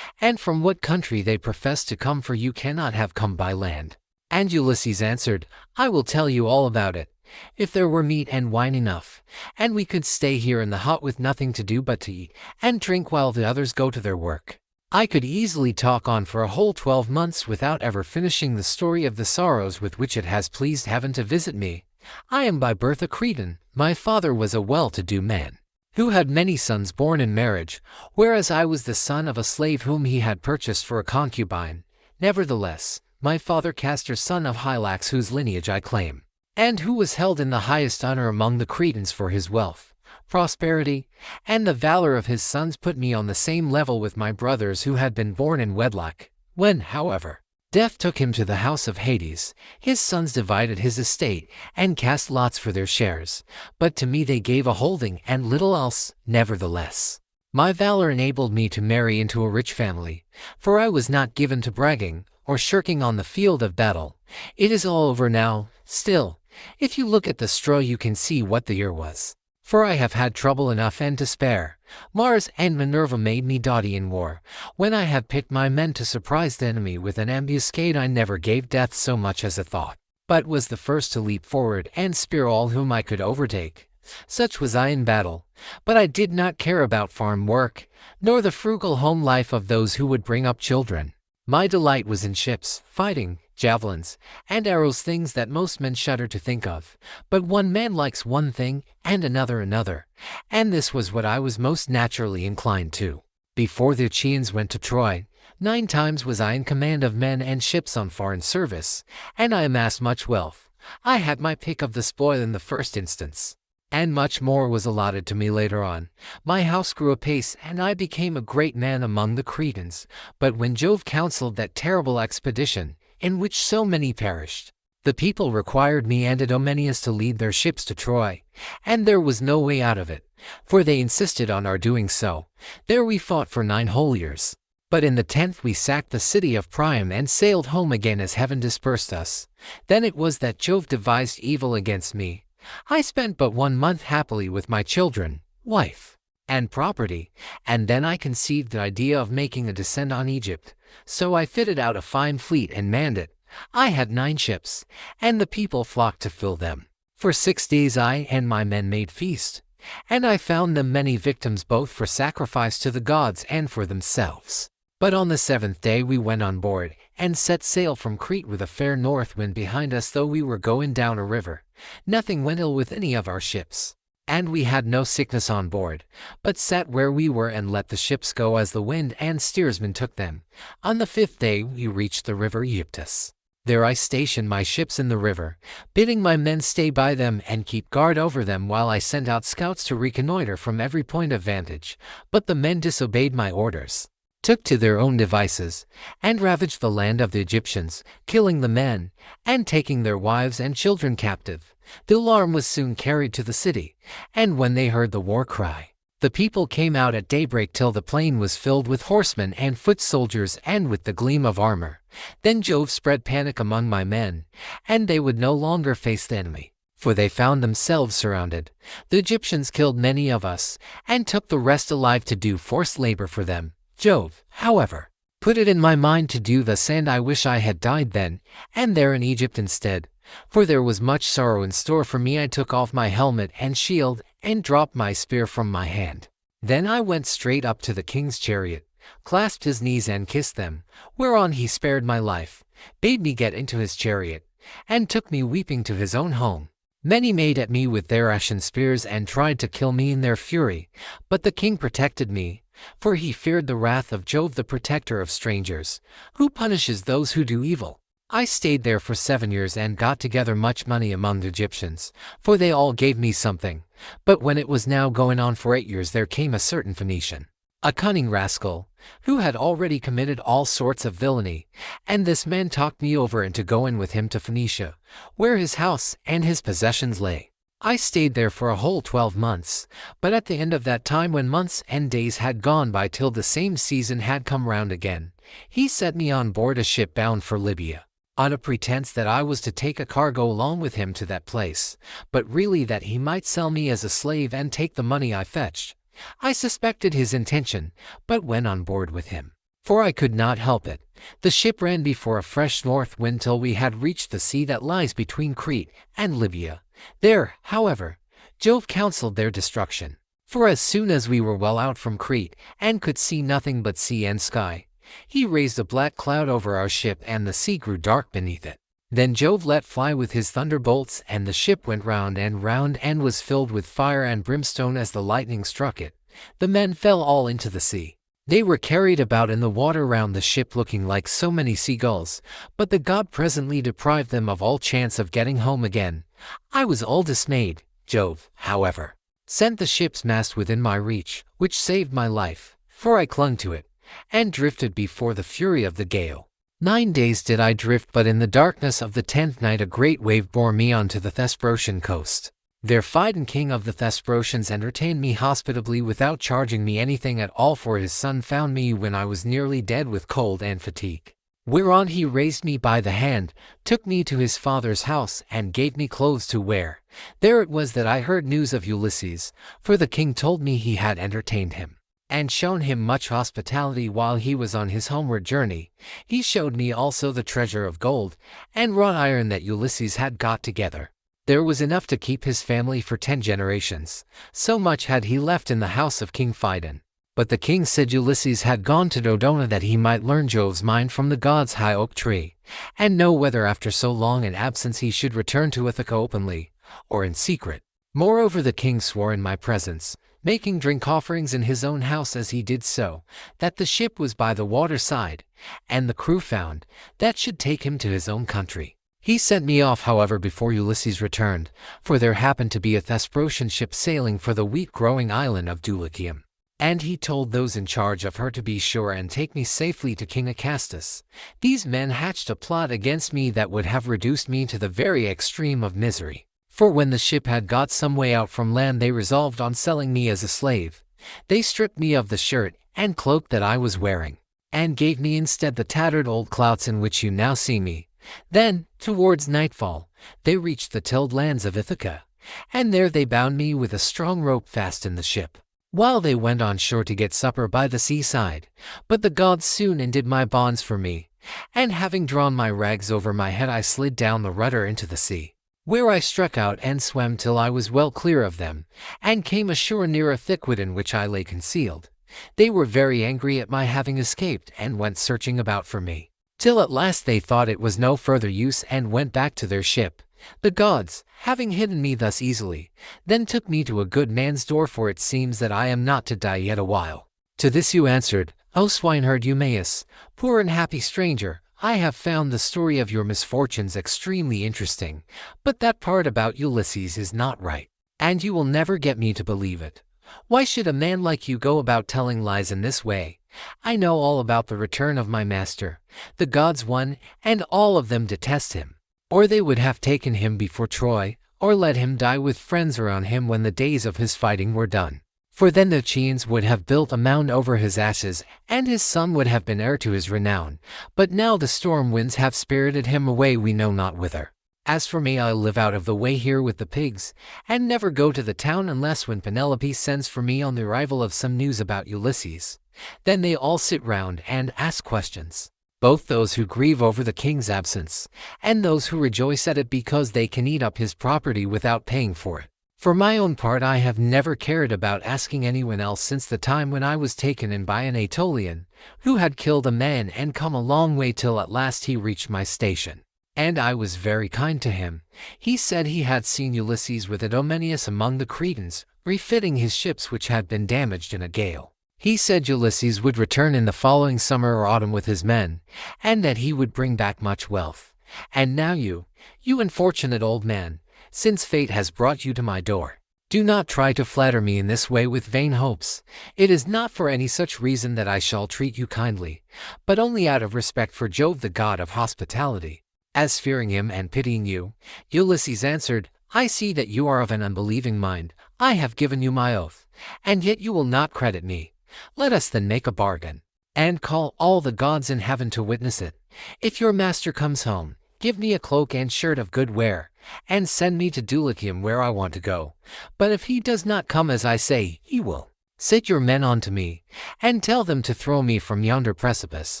Speaker 1: and from what country they profess to come, for you cannot have come by land." And Ulysses answered, "I will tell you all about it. If there were meat and wine enough, and we could stay here in the hut with nothing to do but to eat and drink while the others go to their work, I could easily talk on for a whole 12 months without ever finishing the story of the sorrows with which it has pleased heaven to visit me. I am by birth a Cretan. My father was a well-to-do man, who had many sons born in marriage, whereas I was the son of a slave whom he had purchased for a concubine. Nevertheless, my father Castor, son of Hylax, whose lineage I claim, and who was held in the highest honor among the Cretans for his wealth, prosperity, and the valor of his sons, put me on the same level with my brothers who had been born in wedlock. When, however, death took him to the house of Hades, his sons divided his estate and cast lots for their shares, but to me they gave a holding and little else. Nevertheless, my valor enabled me to marry into a rich family, for I was not given to bragging or shirking on the field of battle. It is all over now. Still, If you look at the straw you can see what the year was. For I have had trouble enough and to spare. Mars and Minerva made me doughty in war. When I have picked my men to surprise the enemy with an ambuscade, I never gave death so much as a thought, but was the first to leap forward and spear all whom I could overtake. Such was I in battle. But I did not care about farm work, nor the frugal home life of those who would bring up children. My delight was in ships, fighting, javelins, and arrows, things that most men shudder to think of. But one man likes one thing, and another another, and this was what I was most naturally inclined to. Before the Achaeans went to Troy, 9 times was I in command of men and ships on foreign service, and I amassed much wealth. I had my pick of the spoil in the first instance, and much more was allotted to me later on. My house grew apace, and I became a great man among the Cretans. But when Jove counseled that terrible expedition, in which so many perished, the people required me and Idomeneus to lead their ships to Troy, and there was no way out of it, for they insisted on our doing so. There we fought for 9 whole years. But in the 10th we sacked the city of Priam and sailed home again as heaven dispersed us. Then it was that Jove devised evil against me. I spent but 1 month happily with my children, wife, and property, and then I conceived the idea of making a descent on Egypt. So I fitted out a fine fleet and manned it. I had 9 ships, and the people flocked to fill them. For 6 days I and my men made feast, and I found them many victims both for sacrifice to the gods and for themselves. But on the 7th day we went on board, and set sail from Crete with a fair north wind behind us, though we were going down a river. Nothing went ill with any of our ships, and we had no sickness on board, but sat where we were and let the ships go as the wind and steersman took them. On the 5th day we reached the river Iaptus. There I stationed my ships in the river, bidding my men stay by them and keep guard over them while I sent out scouts to reconnoiter from every point of vantage. But the men disobeyed my orders, took to their own devices, and ravaged the land of the Egyptians, killing the men, and taking their wives and children captive. The alarm was soon carried to the city, and when they heard the war cry, the people came out at daybreak till the plain was filled with horsemen and foot soldiers and with the gleam of armor. Then Jove spread panic among my men, and they would no longer face the enemy, for they found themselves surrounded. The Egyptians killed many of us, and took the rest alive to do forced labor for them. Jove, however, put it in my mind to do thus, and I wish I had died then and there in Egypt instead, for there was much sorrow in store for me. I took off my helmet and shield, and dropped my spear from my hand. Then I went straight up to the king's chariot, clasped his knees and kissed them, whereon he spared my life, bade me get into his chariot, and took me weeping to his own home. Many made at me with their ashen spears and tried to kill me in their fury, but the king protected me, for he feared the wrath of Jove, the protector of strangers, who punishes those who do evil. I stayed there for 7 years and got together much money among the Egyptians, for they all gave me something. But when it was now going on for 8 years, there came a certain Phoenician, a cunning rascal, who had already committed all sorts of villainy, and this man talked me over into going with him to Phoenicia, where his house and his possessions lay. I stayed there for a whole 12 months, but at the end of that time, when months and days had gone by till the same season had come round again, he set me on board a ship bound for Libya, on a pretense that I was to take a cargo along with him to that place, but really that he might sell me as a slave and take the money I fetched. I suspected his intention, but went on board with him, for I could not help it. The ship ran before a fresh north wind till we had reached the sea that lies between Crete and Libya. There, however, Jove counseled their destruction, for as soon as we were well out from Crete, and could see nothing but sea and sky, he raised a black cloud over our ship, and the sea grew dark beneath it. Then Jove let fly with his thunderbolts, and the ship went round and was filled with fire and brimstone as the lightning struck it. The men fell all into the sea. They were carried about in the water round the ship, looking like so many seagulls, but the god presently deprived them of all chance of getting home again. I was all dismayed. Jove, however, sent the ship's mast within my reach, which saved my life, for I clung to it, and drifted before the fury of the gale. 9 days did I drift, but in the darkness of the 10th night a great wave bore me onto the Thesprotian coast. There Phidon, king of the Thesprotians, entertained me hospitably without charging me anything at all, for his son found me when I was nearly dead with cold and fatigue. Whereon he raised me by the hand, took me to his father's house, and gave me clothes to wear. There it was that I heard news of Ulysses, for the king told me he had entertained him, and shown him much hospitality while he was on his homeward journey. He showed me also the treasure of gold and wrought iron that Ulysses had got together. There was enough to keep his family for 10 generations, so much had he left in the house of King Phidon. But the king said Ulysses had gone to Dodona that he might learn Jove's mind from the god's high oak tree, and know whether after so long an absence he should return to Ithaca openly, or in secret. Moreover the king swore in my presence, making drink offerings in his own house as he did so, that the ship was by the water side, and the crew found, that should take him to his own country. He sent me off, however, before Ulysses returned, for there happened to be a Thesprotian ship sailing for the wheat-growing island of Dulichium. And he told those in charge of her to be sure and take me safely to King Acastus. These men hatched a plot against me that would have reduced me to the very extreme of misery. For when the ship had got some way out from land, they resolved on selling me as a slave. They stripped me of the shirt and cloak that I was wearing, and gave me instead the tattered old clouts in which you now see me. Then, towards nightfall, they reached the tilled lands of Ithaca, and there they bound me with a strong rope fast in the ship, while they went on shore to get supper by the seaside. But the gods soon undid my bonds for me, and having drawn my rags over my head, I slid down the rudder into the sea, where I struck out and swam till I was well clear of them, and came ashore near a thick wood in which I lay concealed. They were very angry at my having escaped, and went searching about for me, till at last they thought it was no further use, and went back to their ship. The gods, having hidden me thus easily, then took me to a good man's door, for it seems that I am not to die yet a while. To this you answered, O swineherd Eumaeus, poor and happy stranger, I have found the story of your misfortunes extremely interesting, but that part about Ulysses is not right, and you will never get me to believe it. Why should a man like you go about telling lies in this way? I know all about the return of my master. The gods, one and all of them, detest him, or they would have taken him before Troy, or let him die with friends around him when the days of his fighting were done. For then the Chians would have built a mound over his ashes, and his son would have been heir to his renown. But now the storm winds have spirited him away, we know not whither. As for me, I live out of the way here with the pigs, and never go to the town unless when Penelope sends for me on the arrival of some news about Ulysses. Then they all sit round and ask questions, both those who grieve over the king's absence, and those who rejoice at it because they can eat up his property without paying for it. For my own part, I have never cared about asking anyone else since the time when I was taken in by an Aetolian, who had killed a man and come a long way till at last he reached my station. And I was very kind to him. He said he had seen Ulysses with Idomeneus among the Cretans, refitting his ships which had been damaged in a gale. He said Ulysses would return in the following summer or autumn with his men, and that he would bring back much wealth. And now you unfortunate old man, since fate has brought you to my door, do not try to flatter me in this way with vain hopes. It is not for any such reason that I shall treat you kindly, but only out of respect for Jove, the god of hospitality. As fearing him and pitying you, Ulysses answered, I see that you are of an unbelieving mind. I have given you my oath, and yet you will not credit me. Let us then make a bargain, and call all the gods in heaven to witness it. If your master comes home, give me a cloak and shirt of good wear, and send me to Dulichium where I want to go. But if he does not come as I say he will, set your men on to me, and tell them to throw me from yonder precipice,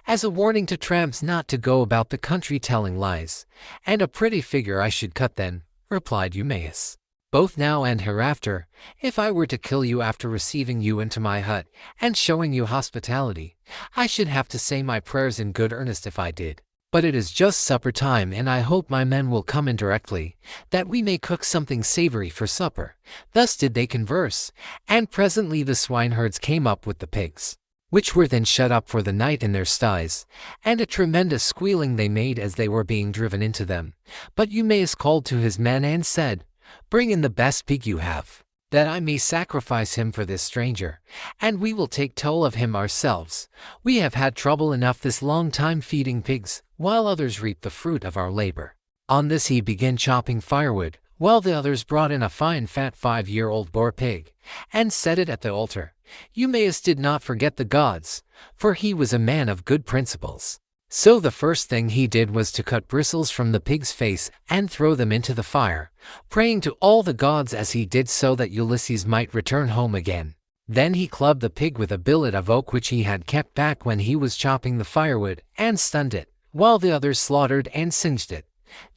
Speaker 1: as a warning to tramps not to go about the country telling lies. And a pretty figure I should cut then, replied Eumaeus, both now and hereafter, if I were to kill you after receiving you into my hut, and showing you hospitality. I should have to say my prayers in good earnest if I did. But it is just supper time, and I hope my men will come in directly, that we may cook something savory for supper. Thus did they converse, and presently the swineherds came up with the pigs, which were then shut up for the night in their sties, and a tremendous squealing they made as they were being driven into them. But Eumaeus called to his men and said, Bring in the best pig you have, that I may sacrifice him for this stranger, and we will take toll of him ourselves. We have had trouble enough this long time feeding pigs, while others reap the fruit of our labor. On this he began chopping firewood, while the others brought in a fine fat 5-year-old boar pig, and set it at the altar. Eumaeus did not forget the gods, for he was a man of good principles. So the first thing he did was to cut bristles from the pig's face and throw them into the fire, praying to all the gods as he did so that Ulysses might return home again. Then he clubbed the pig with a billet of oak which he had kept back when he was chopping the firewood, and stunned it, while the others slaughtered and singed it.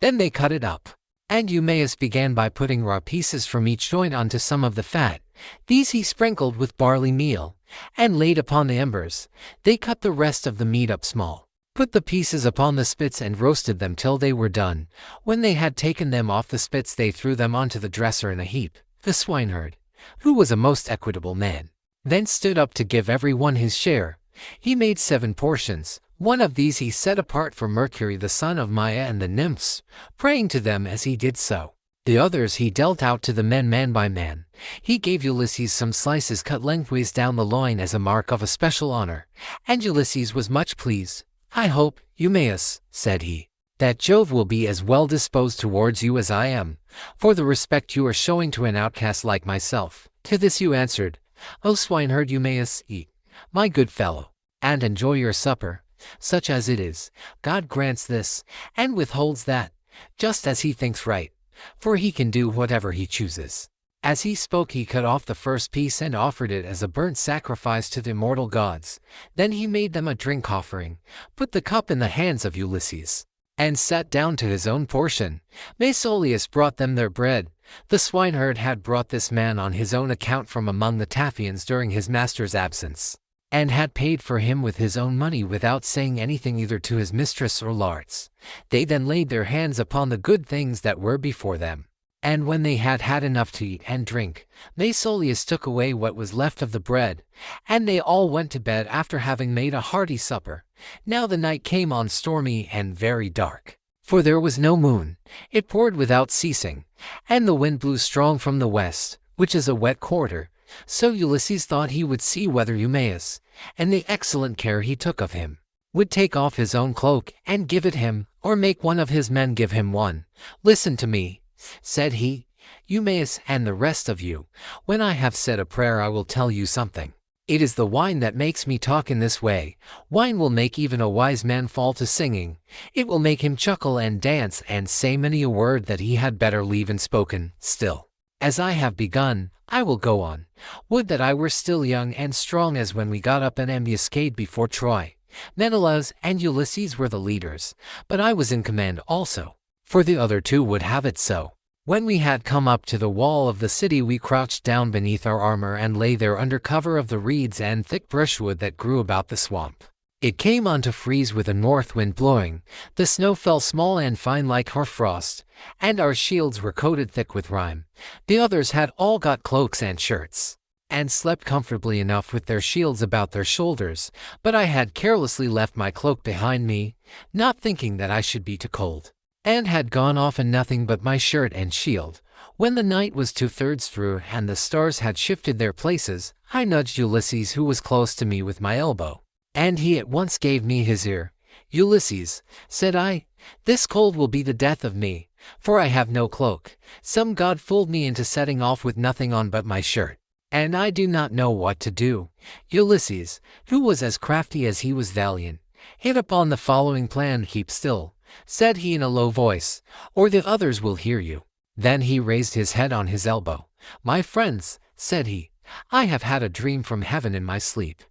Speaker 1: Then they cut it up. And Eumaeus began by putting raw pieces from each joint onto some of the fat. These he sprinkled with barley meal, and laid upon the embers. They cut the rest of the meat up small, put the pieces upon the spits and roasted them till they were done. When they had taken them off the spits they threw them onto the dresser in a heap. The swineherd, who was a most equitable man, then stood up to give every one his share. He made 7 portions. One of these he set apart for Mercury the son of Maia and the nymphs, praying to them as he did so. The others he dealt out to the men man by man. He gave Ulysses some slices cut lengthways down the loin as a mark of a special honor, and Ulysses was much pleased. "I hope, Eumaeus," said he, "that Jove will be as well disposed towards you as I am, for the respect you are showing to an outcast like myself." To this you answered, "O swineherd Eumaeus, eat, my good fellow, and enjoy your supper, such as it is. God grants this, and withholds that, just as he thinks right, for he can do whatever he chooses." As he spoke he cut off the first piece and offered it as a burnt sacrifice to the immortal gods. Then he made them a drink offering, put the cup in the hands of Ulysses, and sat down to his own portion. Mesolius brought them their bread. The swineherd had brought this man on his own account from among the Taphians during his master's absence, and had paid for him with his own money without saying anything either to his mistress or Larts. They then laid their hands upon the good things that were before them, and when they had had enough to eat and drink, Mesolius took away what was left of the bread, and they all went to bed after having made a hearty supper. Now the night came on stormy and very dark, for there was no moon. It poured without ceasing, and the wind blew strong from the west, which is a wet quarter. So Ulysses thought he would see whether Eumaeus, and the excellent care he took of him, would take off his own cloak and give it him, or make one of his men give him one. "Listen to me," said he, "Eumaeus and the rest of you. When I have said a prayer I will tell you something. It is the wine that makes me talk in this way. Wine will make even a wise man fall to singing. It will make him chuckle and dance and say many a word that he had better leave unspoken. Still, as I have begun, I will go on. Would that I were still young and strong as when we got up an ambuscade before Troy. Menelaus and Ulysses were the leaders, but I was in command also, for the other 2 would have it so. When we had come up to the wall of the city we crouched down beneath our armor and lay there under cover of the reeds and thick brushwood that grew about the swamp. It came on to freeze with a north wind blowing. The snow fell small and fine like hoarfrost, and our shields were coated thick with rime. The others had all got cloaks and shirts, and slept comfortably enough with their shields about their shoulders, but I had carelessly left my cloak behind me, not thinking that I should be too cold, and had gone off in nothing but my shirt and shield. When the night was 2/3 through and the stars had shifted their places, I nudged Ulysses who was close to me with my elbow, and he at once gave me his ear. "Ulysses," said I, "this cold will be the death of me, for I have no cloak. Some god fooled me into setting off with nothing on but my shirt, and I do not know what to do." Ulysses, who was as crafty as he was valiant, hit upon the following plan. "Keep still," said he in a low voice, "or the others will hear you." Then he raised his head on his elbow. "My friends," said he, "I have had a dream from heaven in my sleep.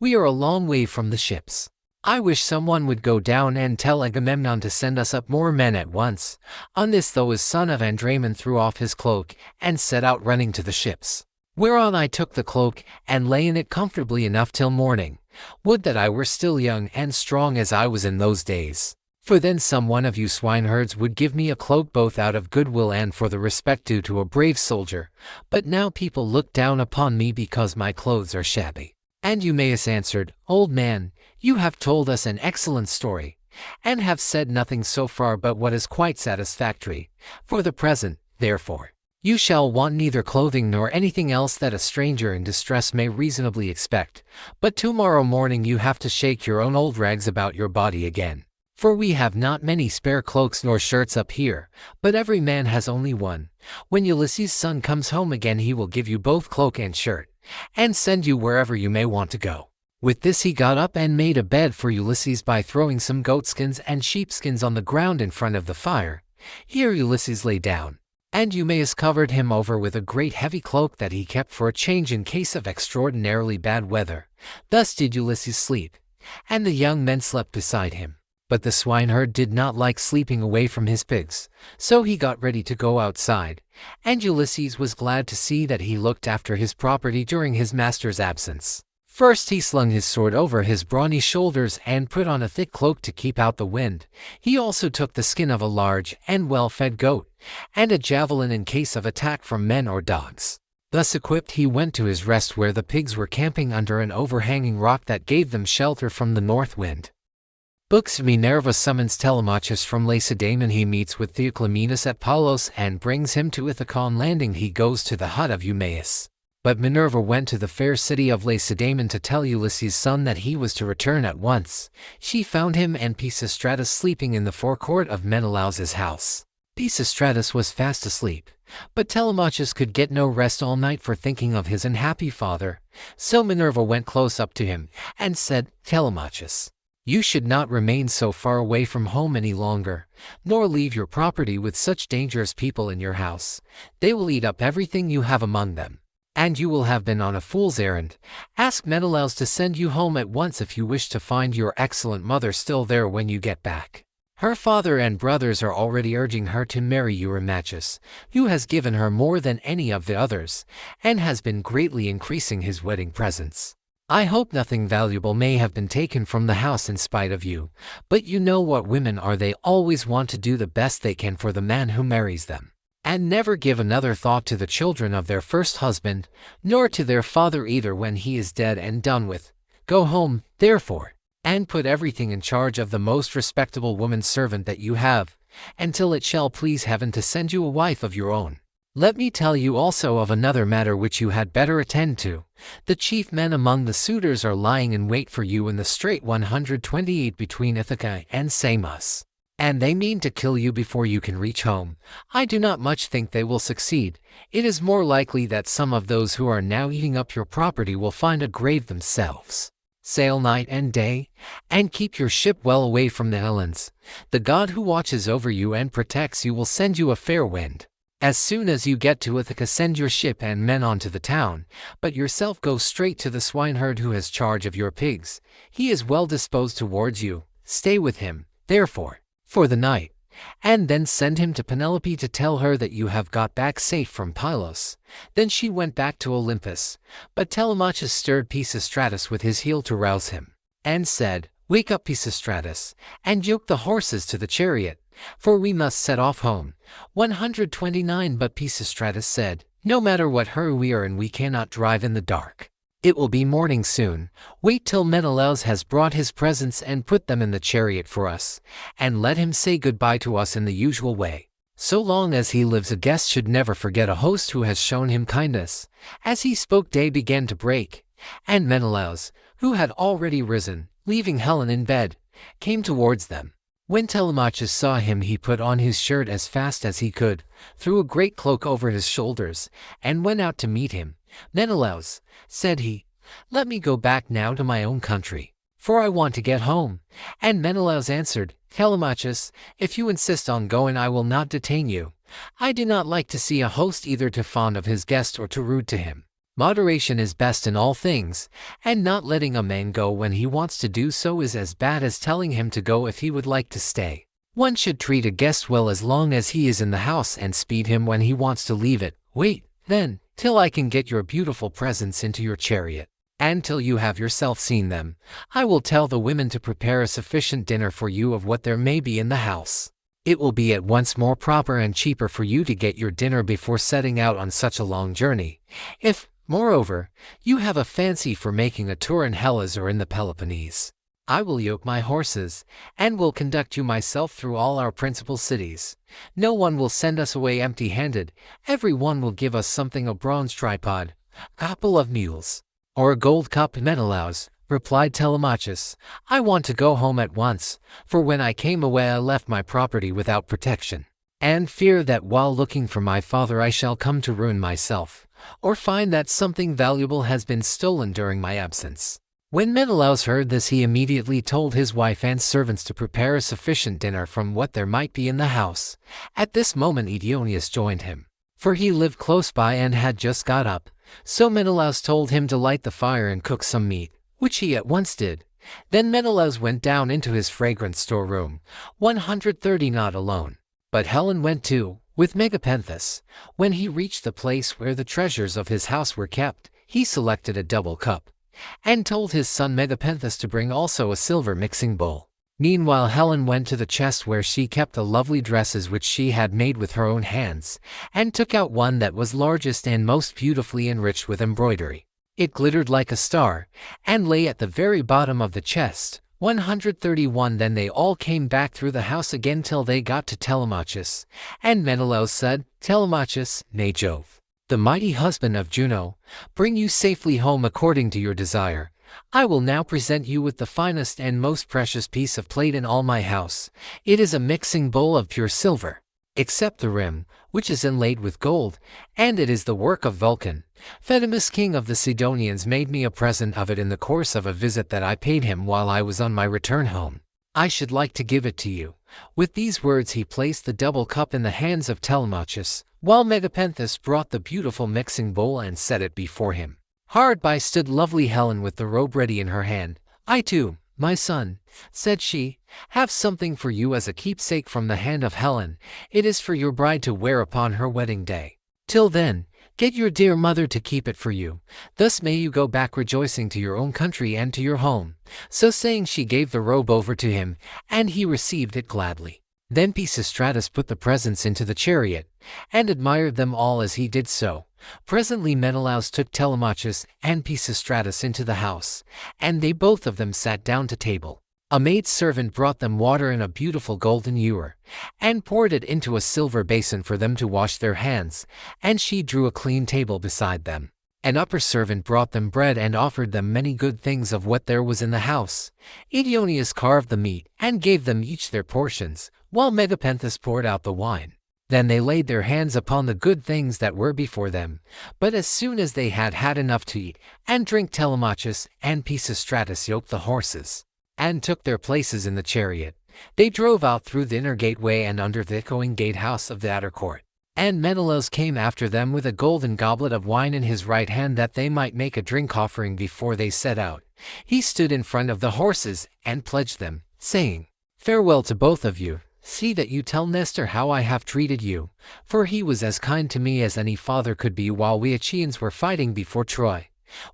Speaker 1: We are a long way from the ships. I wish someone would go down and tell Agamemnon to send us up more men at once." On this Thoas son of Andraemon threw off his cloak and set out running to the ships. Whereon I took the cloak and lay in it comfortably enough till morning. Would that I were still young and strong as I was in those days, for then some one of you swineherds would give me a cloak both out of goodwill and for the respect due to a brave soldier. But now people look down upon me because my clothes are shabby." And Eumaeus answered, "Old man, you have told us an excellent story, and have said nothing so far but what is quite satisfactory. For the present, therefore, you shall want neither clothing nor anything else that a stranger in distress may reasonably expect. But tomorrow morning you have to shake your own old rags about your body again. For we have not many spare cloaks nor shirts up here, but every man has only one. When Ulysses' son comes home again he will give you both cloak and shirt, and send you wherever you may want to go." With this he got up and made a bed for Ulysses by throwing some goatskins and sheepskins on the ground in front of the fire. Here Ulysses lay down, and Eumaeus covered him over with a great heavy cloak that he kept for a change in case of extraordinarily bad weather. Thus did Ulysses sleep, and the young men slept beside him. But the swineherd did not like sleeping away from his pigs, so he got ready to go outside, and Ulysses was glad to see that he looked after his property during his master's absence. First he slung his sword over his brawny shoulders and put on a thick cloak to keep out the wind. He also took the skin of a large and well-fed goat, and a javelin in case of attack from men or dogs. Thus equipped he went to his rest where the pigs were camping under an overhanging rock that gave them shelter from the north wind. Books. Minerva summons Telemachus from Lacedaemon. He meets with Theoclymenus at Pylos and brings him to Ithaca. On landing he goes to the hut of Eumaeus. But Minerva went to the fair city of Lacedaemon to tell Ulysses' son that he was to return at once. She found him and Pisistratus sleeping in the forecourt of Menelaus's house. Pisistratus was fast asleep, but Telemachus could get no rest all night for thinking of his unhappy father. So Minerva went close up to him and said, "Telemachus, you should not remain so far away from home any longer, nor leave your property with such dangerous people in your house. They will eat up everything you have among them, and you will have been on a fool's errand. Ask Menelaus to send you home at once if you wish to find your excellent mother still there when you get back. Her father and brothers are already urging her to marry Eurymachus, who has given her more than any of the others, and has been greatly increasing his wedding presents. I hope nothing valuable may have been taken from the house in spite of you, but you know what women are. They always want to do the best they can for the man who marries them, and never give another thought to the children of their first husband, nor to their father either when he is dead and done with. Go home, therefore, and put everything in charge of the most respectable woman servant that you have, until it shall please heaven to send you a wife of your own. Let me tell you also of another matter which you had better attend to. The chief men among the suitors are lying in wait for you in the strait 128 between Ithaca and Samos, and they mean to kill you before you can reach home. I do not much think they will succeed. It is more likely that some of those who are now eating up your property will find a grave themselves. Sail night and day, and keep your ship well away from the Hellenes. The god who watches over you and protects you will send you a fair wind. As soon as you get to Ithaca, send your ship and men on to the town, but yourself go straight to the swineherd who has charge of your pigs. He is well disposed towards you. Stay with him, therefore, for the night, and then send him to Penelope to tell her that you have got back safe from Pylos." Then she went back to Olympus, but Telemachus stirred Pisistratus with his heel to rouse him, and said, "Wake up, Pisistratus, and yoke the horses to the chariot, for we must set off home." 129 But Pisistratus said, "No matter what hurry we are in, we cannot drive in the dark. It will be morning soon. Wait till Menelaus has brought his presents and put them in the chariot for us, and let him say goodbye to us in the usual way. So long as he lives, a guest should never forget a host who has shown him kindness." As he spoke, day began to break, and Menelaus, who had already risen, leaving Helen in bed, came towards them. When Telemachus saw him, he put on his shirt as fast as he could, threw a great cloak over his shoulders, and went out to meet him. "Menelaus," said he, "let me go back now to my own country, for I want to get home." And Menelaus answered, "Telemachus, if you insist on going, I will not detain you. I do not like to see a host either too fond of his guest or too rude to him. Moderation is best in all things, and not letting a man go when he wants to do so is as bad as telling him to go if he would like to stay. One should treat a guest well as long as he is in the house and speed him when he wants to leave it. Wait, then, till I can get your beautiful presents into your chariot, and till you have yourself seen them. I will tell the women to prepare a sufficient dinner for you of what there may be in the house. It will be at once more proper and cheaper for you to get your dinner before setting out on such a long journey. If, moreover, you have a fancy for making a tour in Hellas or in the Peloponnese, I will yoke my horses, and will conduct you myself through all our principal cities. No one will send us away empty-handed. Every one will give us something: a bronze tripod, a couple of mules, or a gold cup." "Menelaus," replied Telemachus, "I want to go home at once, for when I came away I left my property without protection, and fear that while looking for my father I shall come to ruin myself, or find that something valuable has been stolen during my absence." When Menelaus heard this, he immediately told his wife and servants to prepare a sufficient dinner from what there might be in the house. At this moment Odyssey joined him, for he lived close by and had just got up. So Menelaus told him to light the fire and cook some meat, which he at once did. Then Menelaus went down into his fragrant storeroom, 130 not alone, but Helen went too, with Megapenthus. When he reached the place where the treasures of his house were kept, he selected a double cup, and told his son Megapenthus to bring also a silver mixing bowl. Meanwhile Helen went to the chest where she kept the lovely dresses which she had made with her own hands, and took out one that was largest and most beautifully enriched with embroidery. It glittered like a star, and lay at the very bottom of the chest. 131 Then they all came back through the house again till they got to Telemachus, and Menelaus said, "Telemachus, may Jove, the mighty husband of Juno, bring you safely home according to your desire. I will now present you with the finest and most precious piece of plate in all my house. It is a mixing bowl of pure silver, except the rim, which is inlaid with gold, and it is the work of Vulcan. Phaedimus, king of the Sidonians, made me a present of it in the course of a visit that I paid him while I was on my return home. I should like to give it to you." With these words he placed the double cup in the hands of Telemachus, while Megapenthus brought the beautiful mixing bowl and set it before him. Hard by stood lovely Helen with the robe ready in her hand. "I too, my son," said she, "have something for you as a keepsake from the hand of Helen. It is for your bride to wear upon her wedding day. Till then, get your dear mother to keep it for you. Thus may you go back rejoicing to your own country and to your home." So saying, she gave the robe over to him, and he received it gladly. Then Pisistratus put the presents into the chariot, and admired them all as he did so. Presently Menelaus took Telemachus and Pisistratus into the house, and they both of them sat down to table. A maidservant brought them water in a beautiful golden ewer, and poured it into a silver basin for them to wash their hands, and she drew a clean table beside them. An upper servant brought them bread and offered them many good things of what there was in the house. Odyssey carved the meat and gave them each their portions, while Megapenthus poured out the wine. Then they laid their hands upon the good things that were before them. But as soon as they had had enough to eat and drink, Telemachus and Pisistratus yoked the horses, and took their places in the chariot. They drove out through the inner gateway and under the echoing gatehouse of the outer court. And Menelaus came after them with a golden goblet of wine in his right hand, that they might make a drink offering before they set out. He stood in front of the horses and pledged them, saying, "Farewell to both of you. See that you tell Nestor how I have treated you, for he was as kind to me as any father could be while we Achaeans were fighting before Troy."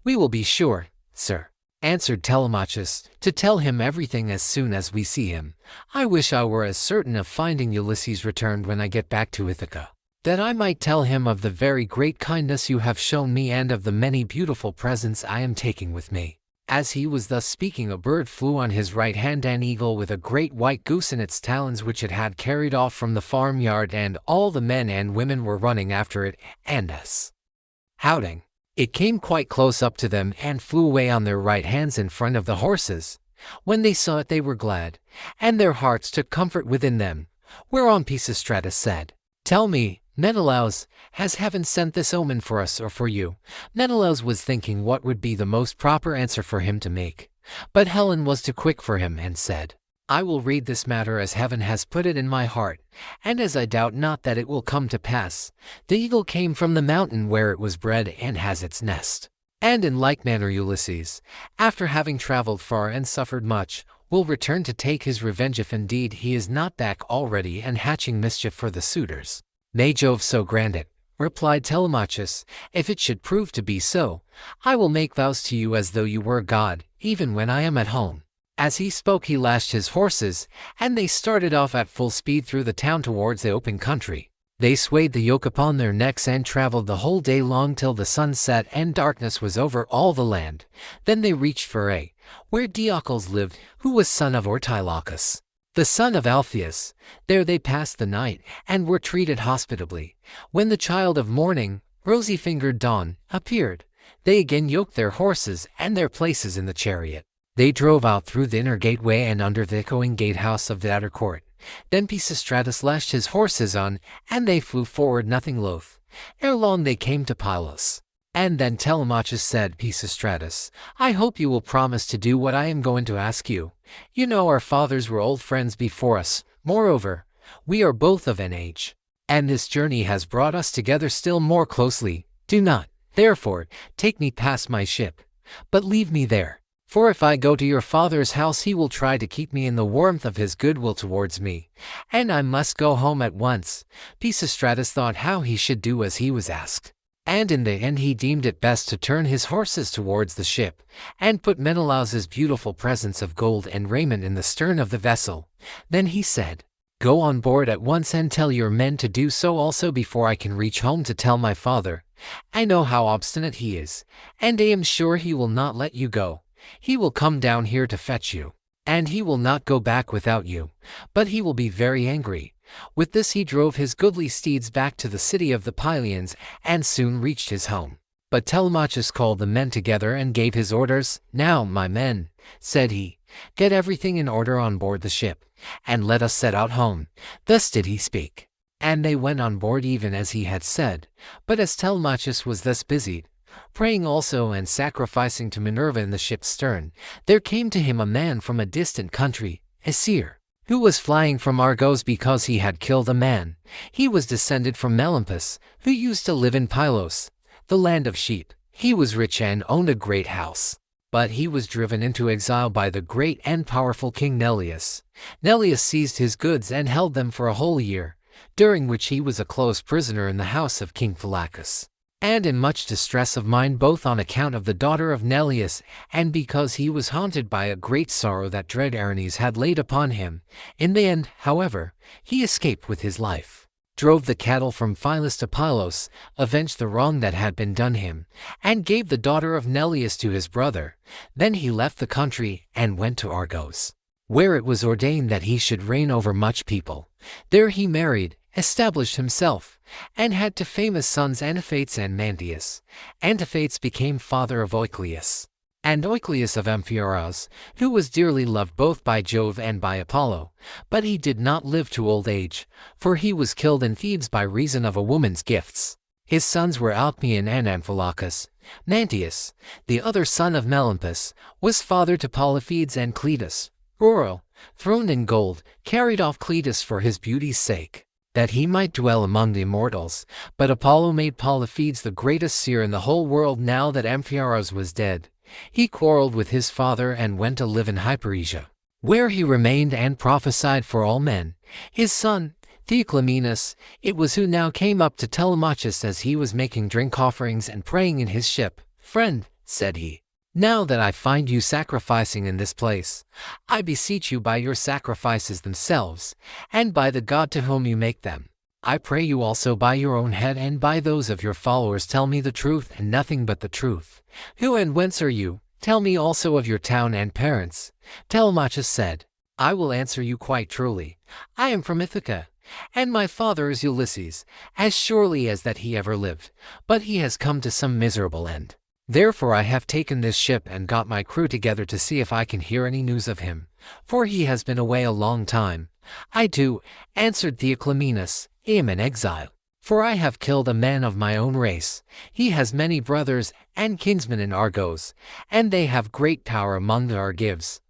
Speaker 1: "We will be sure, sir," answered Telemachus, "to tell him everything as soon as we see him. I wish I were as certain of finding Ulysses returned when I get back to Ithaca, that I might tell him of the very great kindness you have shown me and of the many beautiful presents I am taking with me." As he was thus speaking, a bird flew on his right hand, an eagle with a great white goose in its talons, which it had carried off from the farmyard, and all the men and women were running after it, and howling. It came quite close up to them and flew away on their right hands in front of the horses. When they saw it they were glad, and their hearts took comfort within them. Whereon Pisistratus said, "Tell me, Menelaus, has heaven sent this omen for us or for you?" Menelaus was thinking what would be the most proper answer for him to make, but Helen was too quick for him and said, "I will read this matter as heaven has put it in my heart, and as I doubt not that it will come to pass. The eagle came from the mountain where it was bred and has its nest. And in like manner Ulysses, after having traveled far and suffered much, will return to take his revenge if indeed he is not back already and hatching mischief for the suitors." "May Jove so grant it," replied Telemachus. "If it should prove to be so, I will make vows to you as though you were God, even when I am at home." As he spoke he lashed his horses, and they started off at full speed through the town towards the open country. They swayed the yoke upon their necks and traveled the whole day long till the sun set and darkness was over all the land. Then they reached Pherae, where Diocles lived, who was son of Ortilochus, the son of Alpheus. There they passed the night, and were treated hospitably. When the child of morning, rosy-fingered Dawn, appeared, they again yoked their horses and their places in the chariot. They drove out through the inner gateway and under the echoing gatehouse of the outer court. Then Pisistratus lashed his horses on, and they flew forward nothing loath. Ere long they came to Pylos. And then Telemachus said, Pisistratus, I hope you will promise to do what I am going to ask you. You know our fathers were old friends before us. Moreover, we are both of an age, and this journey has brought us together still more closely. Do not, therefore, take me past my ship, but leave me there. For if I go to your father's house, he will try to keep me in the warmth of his goodwill towards me, and I must go home at once. Pisistratus thought how he should do as he was asked, and in the end he deemed it best to turn his horses towards the ship, and put Menelaus's beautiful presents of gold and raiment in the stern of the vessel. Then he said, Go on board at once and tell your men to do so also before I can reach home to tell my father. I know how obstinate he is, and I am sure he will not let you go. He will come down here to fetch you, and he will not go back without you, but he will be very angry. With this he drove his goodly steeds back to the city of the Pylians, and soon reached his home. But Telemachus called the men together and gave his orders. Now, my men, said he, get everything in order on board the ship, and let us set out home. Thus did he speak. And they went on board even as he had said. But as Telemachus was thus busied, praying also and sacrificing to Minerva in the ship's stern, there came to him a man from a distant country, a seer, who was flying from Argos because he had killed a man. He was descended from Melampus, who used to live in Pylos, the land of sheep. He was rich and owned a great house. But he was driven into exile by the great and powerful King Neleus. Neleus seized his goods and held them for a whole year, during which he was a close prisoner in the house of King Phylacus, and in much distress of mind both on account of the daughter of Neleus and because he was haunted by a great sorrow that dread Erinyes had laid upon him. In the end, however, he escaped with his life, drove the cattle from Phylus to Pylos, avenged the wrong that had been done him, and gave the daughter of Neleus to his brother. Then he left the country and went to Argos, where it was ordained that he should reign over much people. There he married, established himself, and had two famous sons, Antiphates and Mantius. Antiphates became father of Oicleus, and Oicleus of Amphiaraus, who was dearly loved both by Jove and by Apollo. But he did not live to old age, for he was killed in Thebes by reason of a woman's gifts. His sons were Alcmaeon and Amphilachus. Mantius, the other son of Melampus, was father to Polyphetes and Cleitus. Royal, throned in gold, carried off Cleitus for his beauty's sake, that he might dwell among the immortals. But Apollo made Polyphetes the greatest seer in the whole world. Now that Amphiaraus was dead, he quarreled with his father and went to live in Hyperesia, where he remained and prophesied for all men. His son, Theoclymenus, it was who now came up to Telemachus as he was making drink offerings and praying in his ship. Friend, said he, now that I find you sacrificing in this place, I beseech you by your sacrifices themselves, and by the God to whom you make them, I pray you also by your own head and by those of your followers, tell me the truth and nothing but the truth. Who and whence are you? Tell me also of your town and parents. Telemachus said, I will answer you quite truly. I am from Ithaca, and my father is Ulysses, as surely as that he ever lived, but he has come to some miserable end. Therefore I have taken this ship and got my crew together to see if I can hear any news of him, for he has been away a long time. I too, answered Theoclymenus, am in exile, for I have killed a man of my own race. He has many brothers and kinsmen in Argos, and they have great power among the Argives.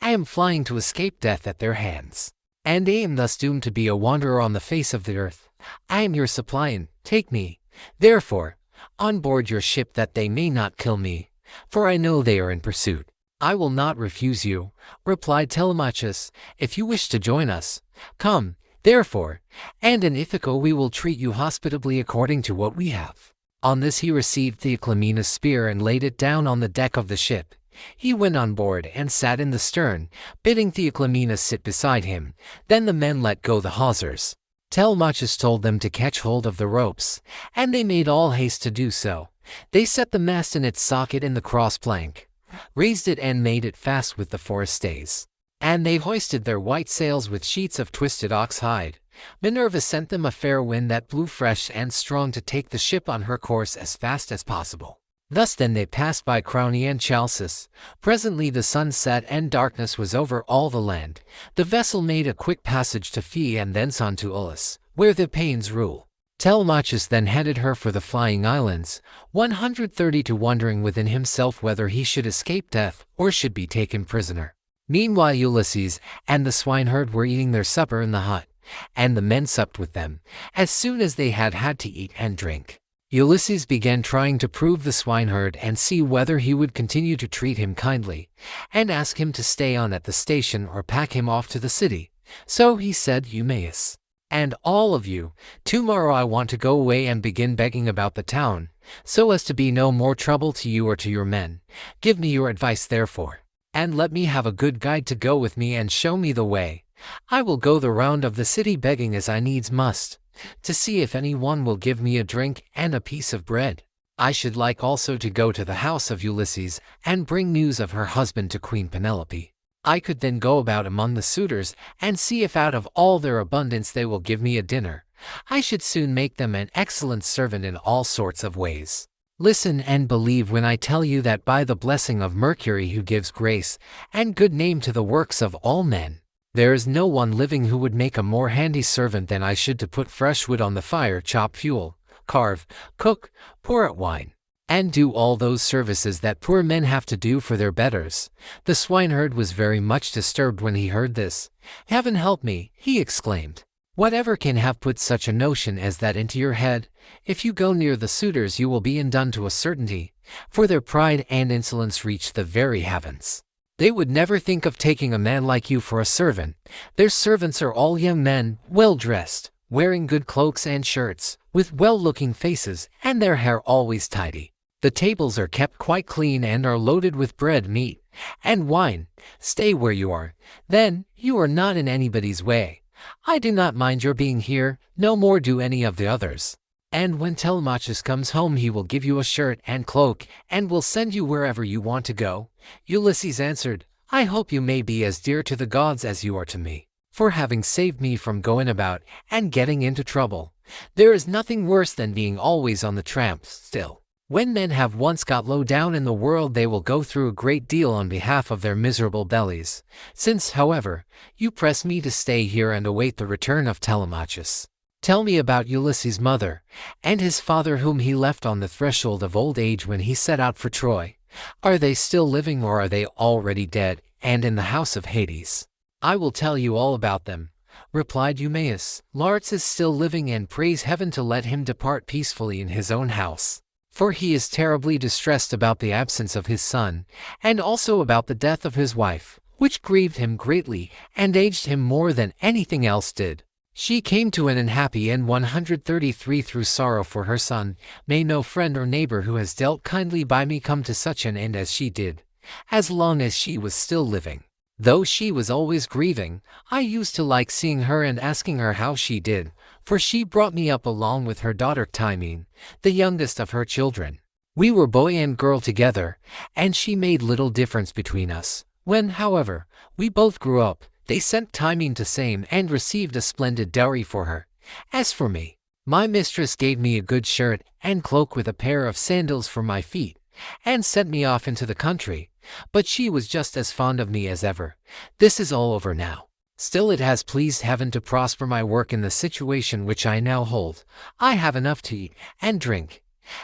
Speaker 1: I am flying to escape death at their hands, and am thus doomed to be a wanderer on the face of the earth. I am your suppliant, take me, therefore, on board your ship that they may not kill me, for I know they are in pursuit. I will not refuse you, replied Telemachus, if you wish to join us. Come, therefore, and in Ithaca we will treat you hospitably according to what we have. On this he received Theoclymenus' spear and laid it down on the deck of the ship. He went on board and sat in the stern, bidding Theoclymenus sit beside him. Then the men let go the hawsers. Telemachus told them to catch hold of the ropes, and they made all haste to do so. They set the mast in its socket in the cross plank, raised it and made it fast with the forestays, and they hoisted their white sails with sheets of twisted ox hide. Minerva sent them a fair wind that blew fresh and strong to take the ship on her course as fast as possible. Thus then they passed by Crony and Chalcis. Presently the sun set and darkness was over all the land. The vessel made a quick passage to Phae and thence on to Ullus, where the Paeans rule. Telemachus then headed her for the flying islands, 132, wondering within himself whether he should escape death or should be taken prisoner. Meanwhile Ulysses and the swineherd were eating their supper in the hut, and the men supped with them, as soon as they had had to eat and drink. Ulysses began trying to prove the swineherd and see whether he would continue to treat him kindly, and ask him to stay on at the station or pack him off to the city. So he said, Eumaeus, and all of you, tomorrow I want to go away and begin begging about the town, so as to be no more trouble to you or to your men. Give me your advice therefore, and let me have a good guide to go with me and show me the way. I will go the round of the city begging as I needs must, to see if any one will give me a drink and a piece of bread. I should like also to go to the house of Ulysses and bring news of her husband to Queen Penelope. I could then go about among the suitors and see if out of all their abundance they will give me a dinner. I should soon make them an excellent servant in all sorts of ways. Listen and believe when I tell you that by the blessing of Mercury, who gives grace and good name to the works of all men, there is no one living who would make a more handy servant than I should to put fresh wood on the fire, chop fuel, carve, cook, pour out wine, and do all those services that poor men have to do for their betters. The swineherd was very much disturbed when he heard this. Heaven help me, he exclaimed. Whatever can have put such a notion as that into your head? If you go near the suitors you will be undone to a certainty, for their pride and insolence reach the very heavens. They would never think of taking a man like you for a servant. Their servants are all young men, well dressed, wearing good cloaks and shirts, with well-looking faces, and their hair always tidy. The tables are kept quite clean and are loaded with bread, meat, and wine. Stay where you are, then you are not in anybody's way. I do not mind your being here, no more do any of the others. And when Telemachus comes home he will give you a shirt and cloak, and will send you wherever you want to go. Ulysses answered, I hope you may be as dear to the gods as you are to me, for having saved me from going about and getting into trouble. There is nothing worse than being always on the tramp. Still, when men have once got low down in the world they will go through a great deal on behalf of their miserable bellies. Since, however, you press me to stay here and await the return of Telemachus, tell me about Ulysses' mother and his father, whom he left on the threshold of old age when he set out for Troy. Are they still living or are they already dead and in the house of Hades? I will tell you all about them, replied Eumaeus. Laertes is still living, and praise heaven to let him depart peacefully in his own house. For he is terribly distressed about the absence of his son, and also about the death of his wife, which grieved him greatly and aged him more than anything else did. She came to an unhappy end 133 through sorrow for her son. May no friend or neighbor who has dealt kindly by me come to such an end as she did, as long as she was still living. Though she was always grieving, I used to like seeing her and asking her how she did, for she brought me up along with her daughter Timene, the youngest of her children. We were boy and girl together, and she made little difference between us. When, however, we both grew up, they sent Timene to Same and received a splendid dowry for her. As for me, my mistress gave me a good shirt and cloak with a pair of sandals for my feet, and sent me off into the country. But she was just as fond of me as ever. This is all over now. Still, it has pleased heaven to prosper my work in the situation which I now hold. I have enough to eat and drink,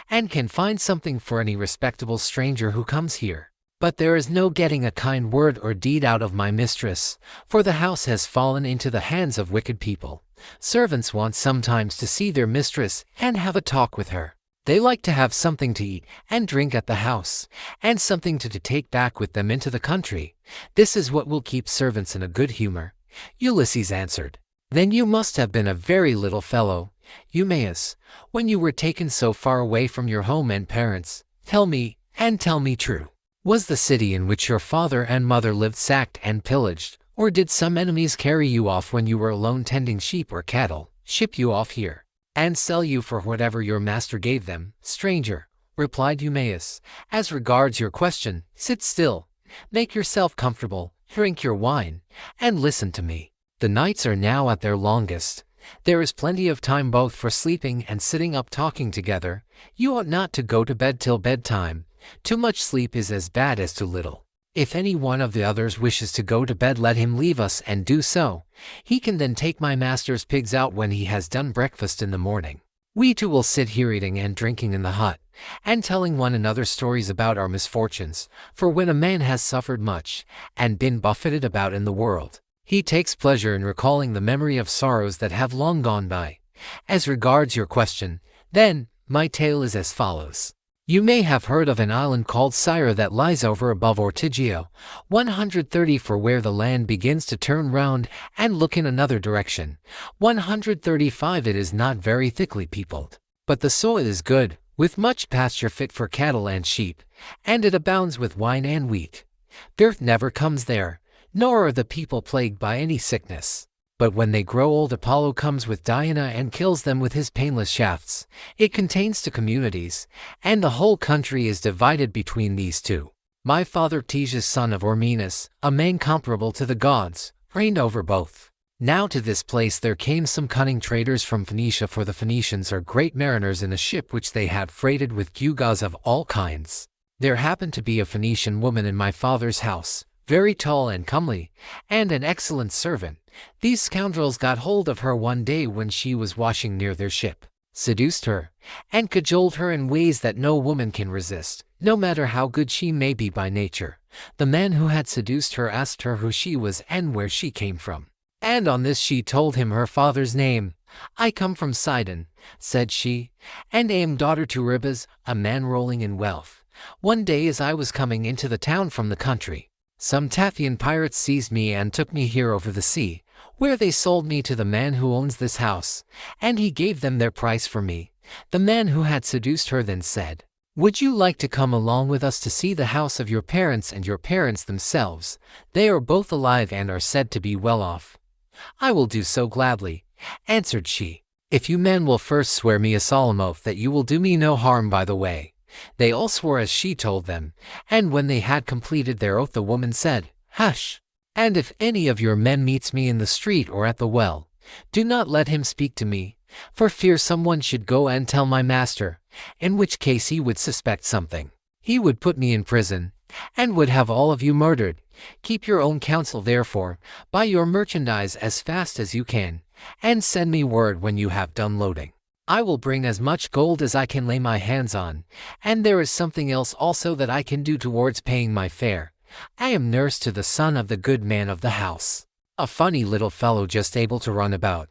Speaker 1: and can find something for any respectable stranger who comes here. But there is no getting a kind word or deed out of my mistress, for the house has fallen into the hands of wicked people. Servants want sometimes to see their mistress and have a talk with her. They like to have something to eat and drink at the house, and something to take back with them into the country. This is what will keep servants in a good humor. Ulysses answered, Then you must have been a very little fellow, Eumaeus, when you were taken so far away from your home and parents. Tell me, and tell me true. Was the city in which your father and mother lived sacked and pillaged, or did some enemies carry you off when you were alone tending sheep or cattle, ship you off here, and sell you for whatever your master gave them? Stranger, replied Eumaeus, as regards your question, sit still, make yourself comfortable, drink your wine, and listen to me. The nights are now at their longest. There is plenty of time both for sleeping and sitting up talking together. You ought not to go to bed till bedtime. Too much sleep is as bad as too little. If any one of the others wishes to go to bed, let him leave us and do so. He can then take my master's pigs out when he has done breakfast in the morning. We two will sit here eating and drinking in the hut, and telling one another stories about our misfortunes, for when a man has suffered much, and been buffeted about in the world, he takes pleasure in recalling the memory of sorrows that have long gone by. As regards your question, then, my tale is as follows. You may have heard of an island called Syra that lies over above Ortigio, 130 for where the land begins to turn round and look in another direction. 135 it is not very thickly peopled, but the soil is good, with much pasture fit for cattle and sheep, and it abounds with wine and wheat. Dearth never comes there, nor are the people plagued by any sickness. But when they grow old, Apollo comes with Diana and kills them with his painless shafts. It contains two communities, and the whole country is divided between these two. My father Theseus, son of Ormenus, a man comparable to the gods, reigned over both. Now to this place there came some cunning traders from Phoenicia, for the Phoenicians are great mariners, in a ship which they had freighted with gewgaws of all kinds. There happened to be a Phoenician woman in my father's house, very tall and comely, and an excellent servant. These scoundrels got hold of her one day when she was washing near their ship, seduced her, and cajoled her in ways that no woman can resist, no matter how good she may be by nature. The man who had seduced her asked her who she was and where she came from, and on this she told him her father's name. I come from Sidon, said she, and am daughter to Ribas, a man rolling in wealth. One day as I was coming into the town from the country, some Taphian pirates seized me and took me here over the sea, where they sold me to the man who owns this house, and he gave them their price for me. The man who had seduced her then said, "Would you like to come along with us to see the house of your parents and your parents themselves? They are both alive and are said to be well off." "I will do so gladly," answered she, "if you men will first swear me a solemn oath that you will do me no harm by the way." They all swore as she told them, and when they had completed their oath the woman said, "Hush! And if any of your men meets me in the street or at the well, do not let him speak to me, for fear someone should go and tell my master, in which case he would suspect something. He would put me in prison, and would have all of you murdered. Keep your own counsel therefore, buy your merchandise as fast as you can, and send me word when you have done loading. I will bring as much gold as I can lay my hands on, and there is something else also that I can do towards paying my fare. I am nurse to the son of the good man of the house, a funny little fellow just able to run about.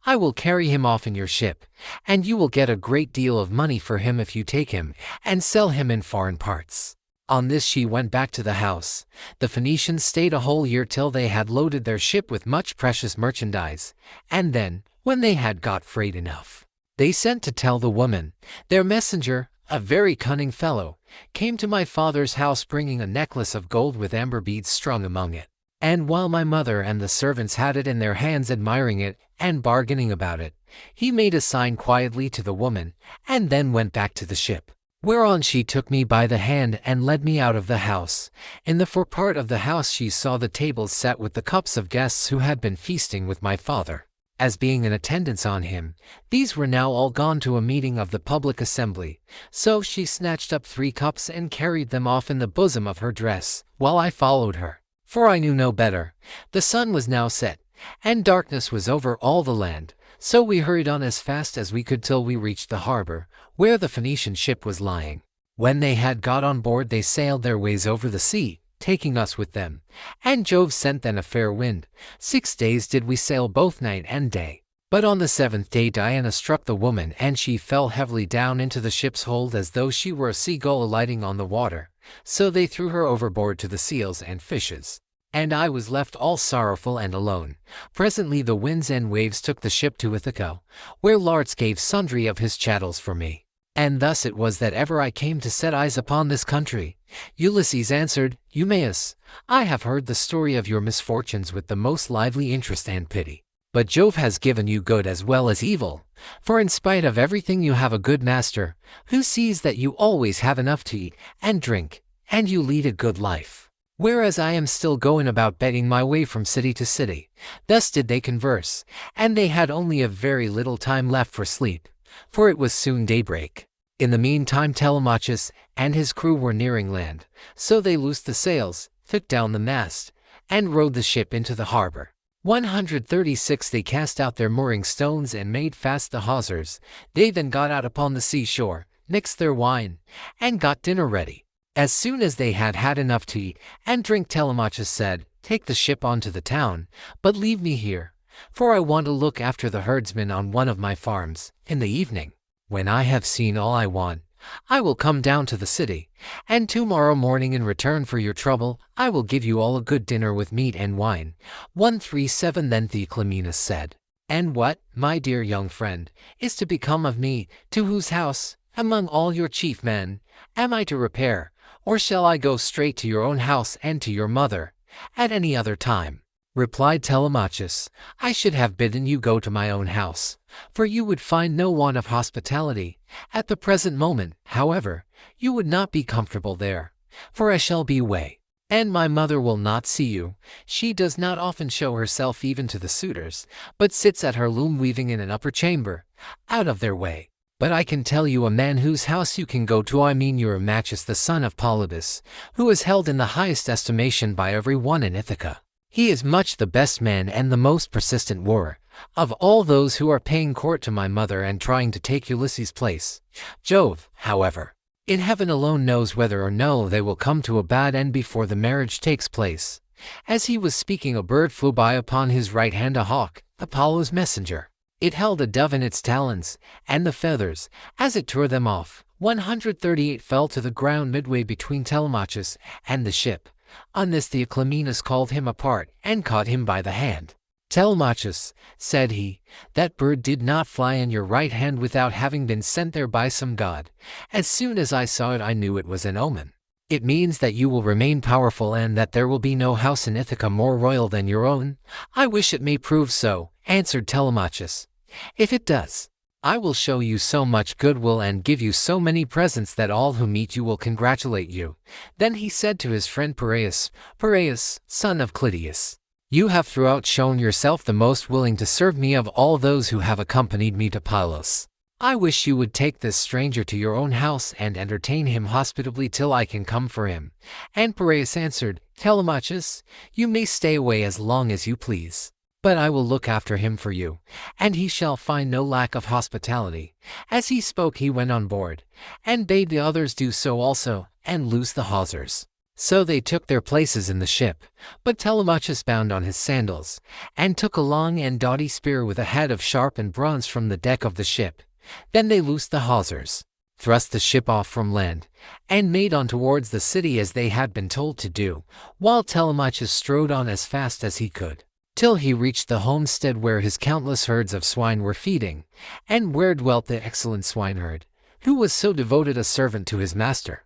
Speaker 1: I will carry him off in your ship, and you will get a great deal of money for him if you take him and sell him in foreign parts." On this she went back to the house. The Phoenicians stayed a whole year till they had loaded their ship with much precious merchandise, and then, when they had got freight enough, they sent to tell the woman. Their messenger, a very cunning fellow, came to my father's house bringing a necklace of gold with amber beads strung among it. And while my mother and the servants had it in their hands admiring it and bargaining about it, he made a sign quietly to the woman, and then went back to the ship. Whereon she took me by the hand and led me out of the house. In the forepart of the house she saw the tables set with the cups of guests who had been feasting with my father. As being in attendance on him, these were now all gone to a meeting of the public assembly. So she snatched up 3 cups and carried them off in the bosom of her dress, while I followed her, for I knew no better. The sun was now set, and darkness was over all the land, so we hurried on as fast as we could till we reached the harbor, where the Phoenician ship was lying. When they had got on board they sailed their ways over the sea, taking us with them, and Jove sent then a fair wind. 6 days did we sail both night and day. But on the 7th day Diana struck the woman, and she fell heavily down into the ship's hold as though she were a seagull alighting on the water. So they threw her overboard to the seals and fishes, and I was left all sorrowful and alone. Presently the winds and waves took the ship to Ithaca, where Laertes gave sundry of his chattels for me. And thus it was that ever I came to set eyes upon this country. Ulysses answered, "Eumaeus, I have heard the story of your misfortunes with the most lively interest and pity. But Jove has given you good as well as evil, for in spite of everything you have a good master, who sees that you always have enough to eat and drink, and you lead a good life, whereas I am still going about begging my way from city to city." Thus did they converse, and they had only a very little time left for sleep, for it was soon daybreak. In the meantime Telemachus and his crew were nearing land, so they loosed the sails, took down the mast, and rowed the ship into the harbor. 136 They cast out their mooring stones and made fast the hawsers. They then got out upon the seashore, mixed their wine, and got dinner ready. As soon as they had had enough to eat and drink, Telemachus said, "Take the ship on to the town, but leave me here, for I want to look after the herdsmen on one of my farms. In the evening, when I have seen all I want, I will come down to the city, and tomorrow morning in return for your trouble, I will give you all a good dinner with meat and wine." 137 Then Theoclymenus said, "And what, my dear young friend, is to become of me, to whose house, among all your chief men, am I to repair, or shall I go straight to your own house and to your mother, at any other time?" Replied Telemachus, "I should have bidden you go to my own house, for you would find no want of hospitality. At the present moment, however, you would not be comfortable there, for I shall be away, and my mother will not see you. She does not often show herself even to the suitors, but sits at her loom weaving in an upper chamber, out of their way. But I can tell you a man whose house you can go to. I mean Eurymachus, the son of Polybus, who is held in the highest estimation by every one in Ithaca. He is much the best man and the most persistent warrior of all those who are paying court to my mother and trying to take Ulysses' place. Jove, however, in heaven alone knows whether or no they will come to a bad end before the marriage takes place." As he was speaking, a bird flew by upon his right hand, a hawk, Apollo's messenger. It held a dove in its talons, and the feathers, as it tore them off, 138 fell to the ground midway between Telemachus and the ship. On this Theoclymenus called him apart and caught him by the hand. "Telemachus," said he, "that bird did not fly in your right hand without having been sent there by some god. As soon as I saw it, I knew it was an omen. It means that you will remain powerful and that there will be no house in Ithaca more royal than your own." "I wish it may prove so," answered Telemachus. "If it does, I will show you so much goodwill and give you so many presents that all who meet you will congratulate you." Then he said to his friend Piraeus, "Piraeus, son of Clytius, you have throughout shown yourself the most willing to serve me of all those who have accompanied me to Pylos. I wish you would take this stranger to your own house and entertain him hospitably till I can come for him." And Piraeus answered, "Telemachus, you may stay away as long as you please, but I will look after him for you, and he shall find no lack of hospitality." As he spoke, he went on board, and bade the others do so also, and loose the hawsers. So they took their places in the ship, but Telemachus bound on his sandals, and took a long and doughty spear with a head of sharpened bronze from the deck of the ship. Then they loosed the hawsers, thrust the ship off from land, and made on towards the city as they had been told to do, while Telemachus strode on as fast as he could, till he reached the homestead where his countless herds of swine were feeding, and where dwelt the excellent swineherd, who was so devoted a servant to his master.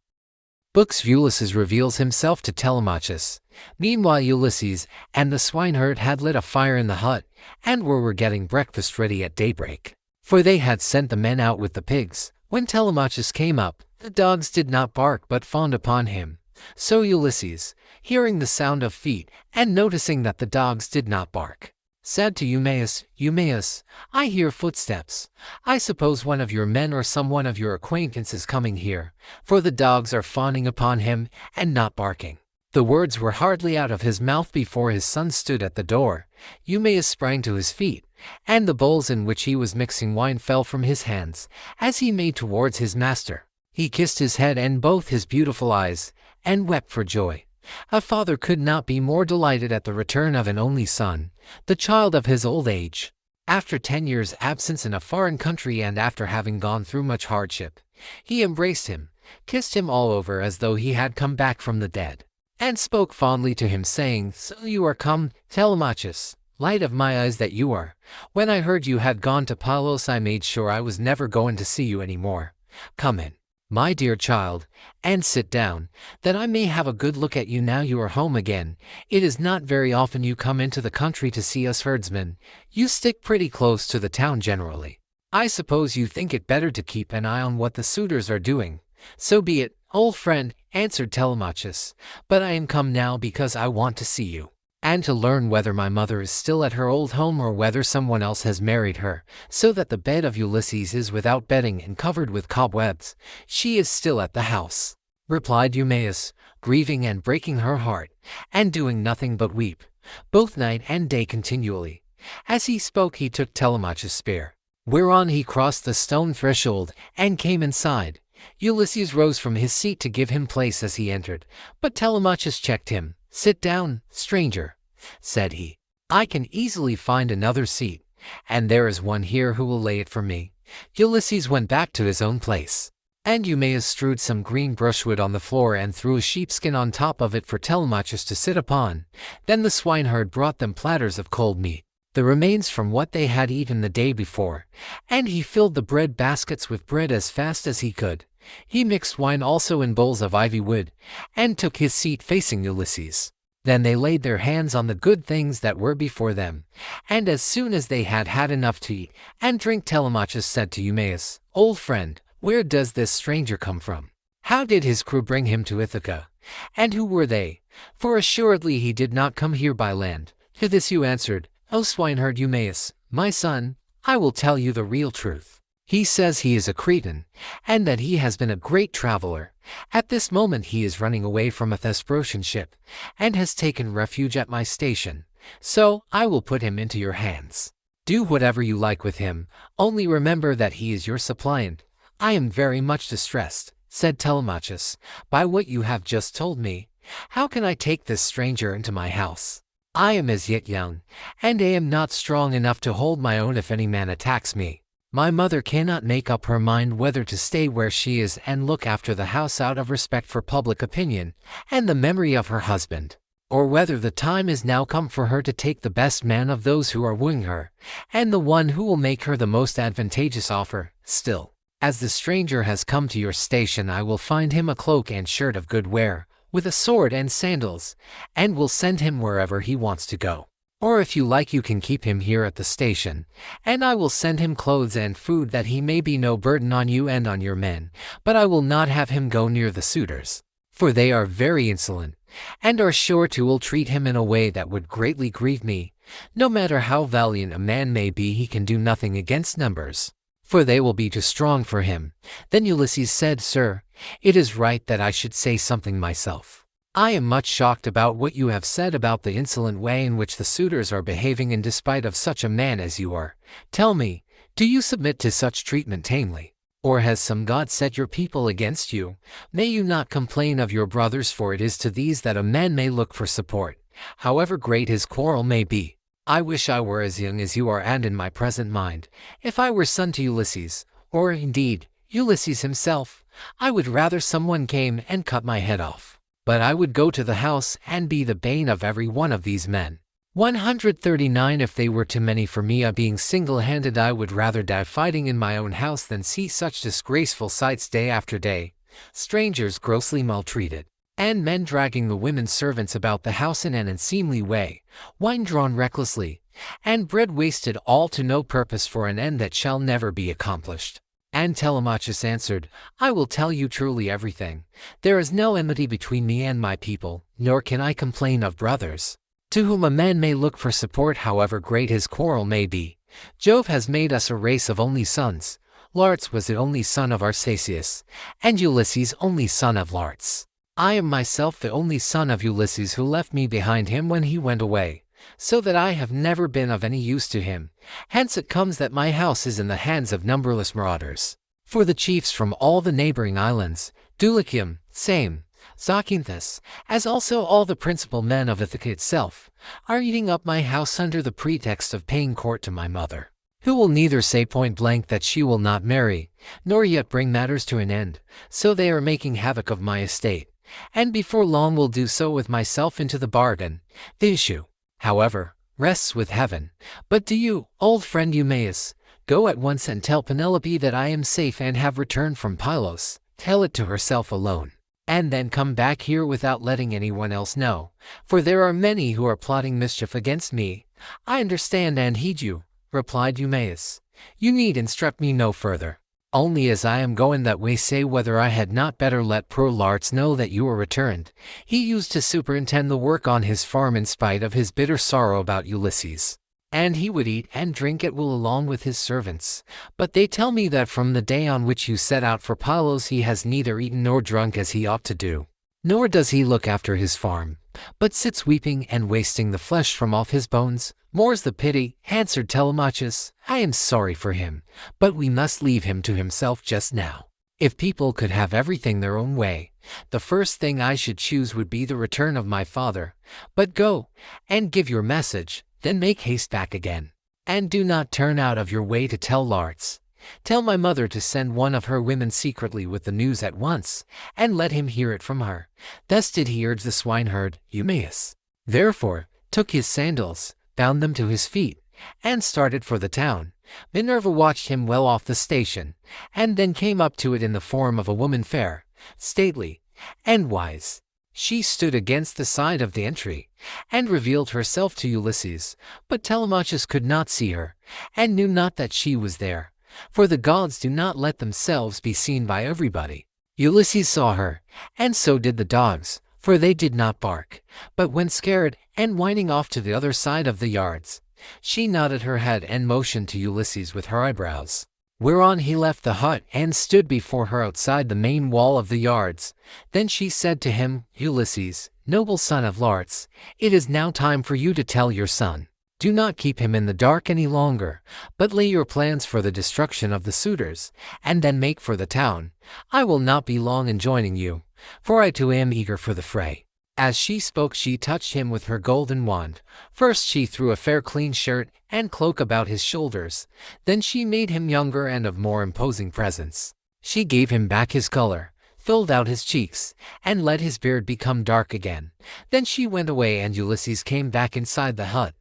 Speaker 1: Books Ulysses reveals himself to Telemachus. Meanwhile Ulysses and the swineherd had lit a fire in the hut, and were getting breakfast ready at daybreak, for they had sent the men out with the pigs. When Telemachus came up, the dogs did not bark but fawned upon him. So Ulysses, hearing the sound of feet, and noticing that the dogs did not bark, said to Eumaeus, "Eumaeus, I hear footsteps. I suppose one of your men or some one of your acquaintances coming here, for the dogs are fawning upon him and not barking." The words were hardly out of his mouth before his son stood at the door. Eumaeus sprang to his feet, and the bowls in which he was mixing wine fell from his hands as he made towards his master. He kissed his head and both his beautiful eyes, and wept for joy. A father could not be more delighted at the return of an only son, the child of his old age. After 10 years' absence in a foreign country and after having gone through much hardship, he embraced him, kissed him all over as though he had come back from the dead, and spoke fondly to him, saying, "So you are come, Telemachus, light of my eyes that you are. When I heard you had gone to Pylos, I made sure I was never going to see you any more. Come in, my dear child, and sit down, that I may have a good look at you now you are home again. It is not very often you come into the country to see us herdsmen. You stick pretty close to the town generally. I suppose you think it better to keep an eye on what the suitors are doing." "So be it, old friend," answered Telemachus, "but I am come now because I want to see you, and to learn whether my mother is still at her old home or whether someone else has married her, so that the bed of Ulysses is without bedding and covered with cobwebs. She is still at the house," replied Eumaeus, grieving and breaking her heart, and doing nothing but weep. both night and day continually. As he spoke he took Telemachus' spear, whereon he crossed the stone threshold, and came inside. Ulysses rose from his seat to give him place as he entered, but Telemachus checked him. "Sit down, stranger," said he. "I can easily find another seat, and there is one here who will lay it for me." Ulysses went back to his own place, and Eumaeus strewed some green brushwood on the floor and threw a sheepskin on top of it for Telemachus to sit upon. Then the swineherd brought them platters of cold meat, the remains from what they had eaten the day before, and he filled the bread baskets with bread as fast as he could. He mixed wine also in bowls of ivy wood, and took his seat facing Ulysses. Then they laid their hands on the good things that were before them, and as soon as they had had enough to eat and drink, Telemachus said to Eumaeus, "Old friend, where does this stranger come from? How did his crew bring him to Ithaca? And who were they? For assuredly he did not come here by land." To this you answered, "O swineherd Eumaeus, my son, I will tell you the real truth. He says he is a Cretan, and that he has been a great traveler. At this moment he is running away from a Thesprotian ship, and has taken refuge at my station. So I will put him into your hands. Do whatever you like with him, only remember that he is your suppliant." "I am very much distressed," said Telemachus, "by what you have just told me. How can I take this stranger into my house? I am as yet young, and I am not strong enough to hold my own if any man attacks me. My mother cannot make up her mind whether to stay where she is and look after the house out of respect for public opinion and the memory of her husband, or whether the time is now come for her to take the best man of those who are wooing her, and the one who will make her the most advantageous offer. Still, as the stranger has come to your station, I will find him a cloak and shirt of good wear, with a sword and sandals, and will send him wherever he wants to go. Or if you like, you can keep him here at the station, and I will send him clothes and food that he may be no burden on you and on your men. But I will not have him go near the suitors, for they are very insolent, and are sure to ill-treat him in a way that would greatly grieve me. No matter how valiant a man may be, he can do nothing against numbers, for they will be too strong for him." Then Ulysses said, "Sir, it is right that I should say something myself. I am much shocked about what you have said about the insolent way in which the suitors are behaving in despite of such a man as you are. Tell me, do you submit to such treatment tamely? Or has some god set your people against you? May you not complain of your brothers, for it is to these that a man may look for support, however great his quarrel may be. I wish I were as young as you are, and in my present mind, if I were son to Ulysses, or indeed Ulysses himself, I would rather someone came and cut my head off. But I would go to the house and be the bane of every one of these men. 139 If they were too many for me, being single-handed, I would rather die fighting in my own house than see such disgraceful sights day after day, strangers grossly maltreated, and men dragging the women servants about the house in an unseemly way, wine drawn recklessly, and bread wasted, all to no purpose, for an end that shall never be accomplished." And Telemachus answered, "I will tell you truly everything. There is no enmity between me and my people, nor can I complain of brothers, to whom a man may look for support however great his quarrel may be. Jove has made us a race of only sons. Laertes was the only son of Arceisius, and Ulysses only son of Laertes. I am myself the only son of Ulysses, who left me behind him when he went away, so that I have never been of any use to him. Hence it comes that my house is in the hands of numberless marauders. For the chiefs from all the neighboring islands, Dulichium, Same, Zacynthus, as also all the principal men of Ithaca itself, are eating up my house under the pretext of paying court to my mother, who will neither say point blank that she will not marry, nor yet bring matters to an end. So they are making havoc of my estate, and before long will do so with myself into the bargain. The issue, however, rests with heaven. But do you, old friend Eumaeus, go at once and tell Penelope that I am safe and have returned from Pylos. Tell it to herself alone, and then come back here without letting anyone else know, for there are many who are plotting mischief against me." "I understand and heed you," replied Eumaeus. "You need instruct me no further. Only as I am going that way, say whether I had not better let poor Laertes know that you are returned. He used to superintend the work on his farm in spite of his bitter sorrow about Ulysses, and he would eat and drink at will along with his servants. But they tell me that from the day on which you set out for Pylos he has neither eaten nor drunk as he ought to do. nor does he look after his farm, but sits weeping and wasting the flesh from off his bones. More's the pity, answered Telemachus. I am sorry for him, but we must leave him to himself just now. If people could have everything their own way, the first thing I should choose would be the return of my father. But go, and give your message, then make haste back again. And do not turn out of your way to tell Larts. Tell my mother to send one of her women secretly with the news at once, and let him hear it from her. Thus did he urge the swineherd, Eumaeus. Therefore took his sandals, bound them to his feet, and started for the town. Minerva watched him well off the station, and then came up to it in the form of a woman fair, stately, and wise. She stood against the side of the entry, and revealed herself to Ulysses, but Telemachus could not see her, and knew not that she was there, for the gods do not let themselves be seen by everybody. Ulysses saw her, and so did the dogs, for they did not bark, but went scared and whining off to the other side of the yards. She nodded her head and motioned to Ulysses with her eyebrows, whereon he left the hut and stood before her outside the main wall of the yards. Then she said to him, Ulysses, noble son of Larts, it is now time for you to tell your son. Do not keep him in the dark any longer, but lay your plans for the destruction of the suitors, and then make for the town. I will not be long in joining you, for I too am eager for the fray. As she spoke she touched him with her golden wand. First she threw a fair clean shirt and cloak about his shoulders. Then she made him younger and of more imposing presence. She gave him back his color, filled out his cheeks, and let his beard become dark again. Then she went away and Ulysses came back inside the hut.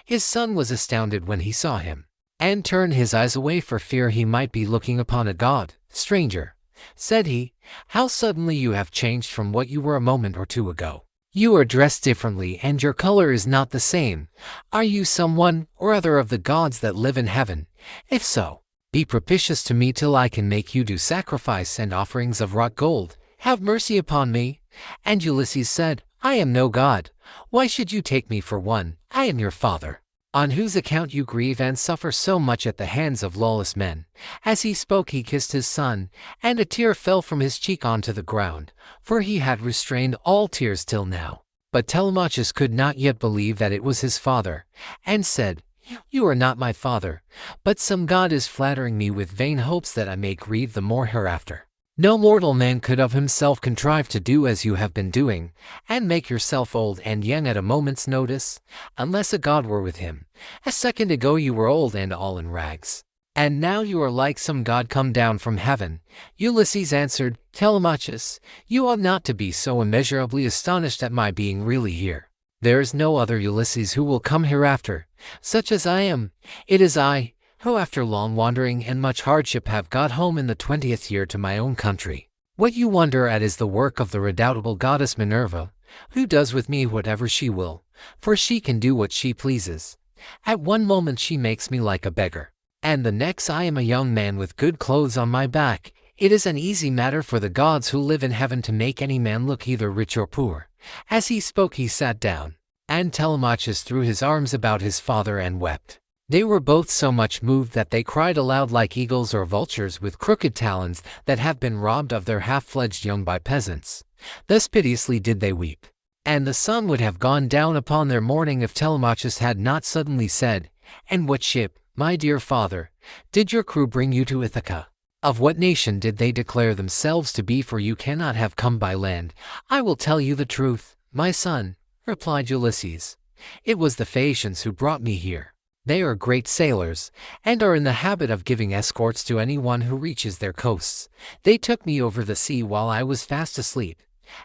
Speaker 1: His son was astounded when he saw him, and turned his eyes away for fear he might be looking upon a god. Stranger, said he, how suddenly you have changed from what you were a moment or two ago. You are dressed differently and your color is not the same. Are you someone or other of the gods that live in heaven? If so, be propitious to me till I can make you do sacrifice and offerings of wrought gold. Have mercy upon me. And Ulysses said, I am no god. Why should you take me for one? I am your father, on whose account you grieve and suffer so much at the hands of lawless men. As he spoke he kissed his son, and a tear fell from his cheek onto the ground, for he had restrained all tears till now. But Telemachus could not yet believe that it was his father, and said, You are not my father, but some god is flattering me with vain hopes that I may grieve the more hereafter. No mortal man could of himself contrive to do as you have been doing, and make yourself old and young at a moment's notice, unless a god were with him. A second ago you were old and all in rags, and now you are like some god come down from heaven. Ulysses answered, Telemachus, you ought not to be so immeasurably astonished at my being really here. There is no other Ulysses who will come hereafter, such as I am. It is I, who after long wandering and much hardship have got home in the 20th year to my own country. What you wonder at is the work of the redoubtable goddess Minerva, who does with me whatever she will, for she can do what she pleases. At one moment she makes me like a beggar, and the next I am a young man with good clothes on my back. It is an easy matter for the gods who live in heaven to make any man look either rich or poor. As he spoke he sat down, and Telemachus threw his arms about his father and wept. They were both so much moved that they cried aloud like eagles or vultures with crooked talons that have been robbed of their half-fledged young by peasants. Thus piteously did they weep. And the sun would have gone down upon their mourning if Telemachus had not suddenly said, And what ship, my dear father, did your crew bring you to Ithaca? Of what nation did they declare themselves to be? For you cannot have come by land. I will tell you the truth, my son, replied Ulysses. It was the Phaeacians who brought me here. They are great sailors, and are in the habit of giving escorts to anyone who reaches their coasts. They took me over the sea while I was fast asleep,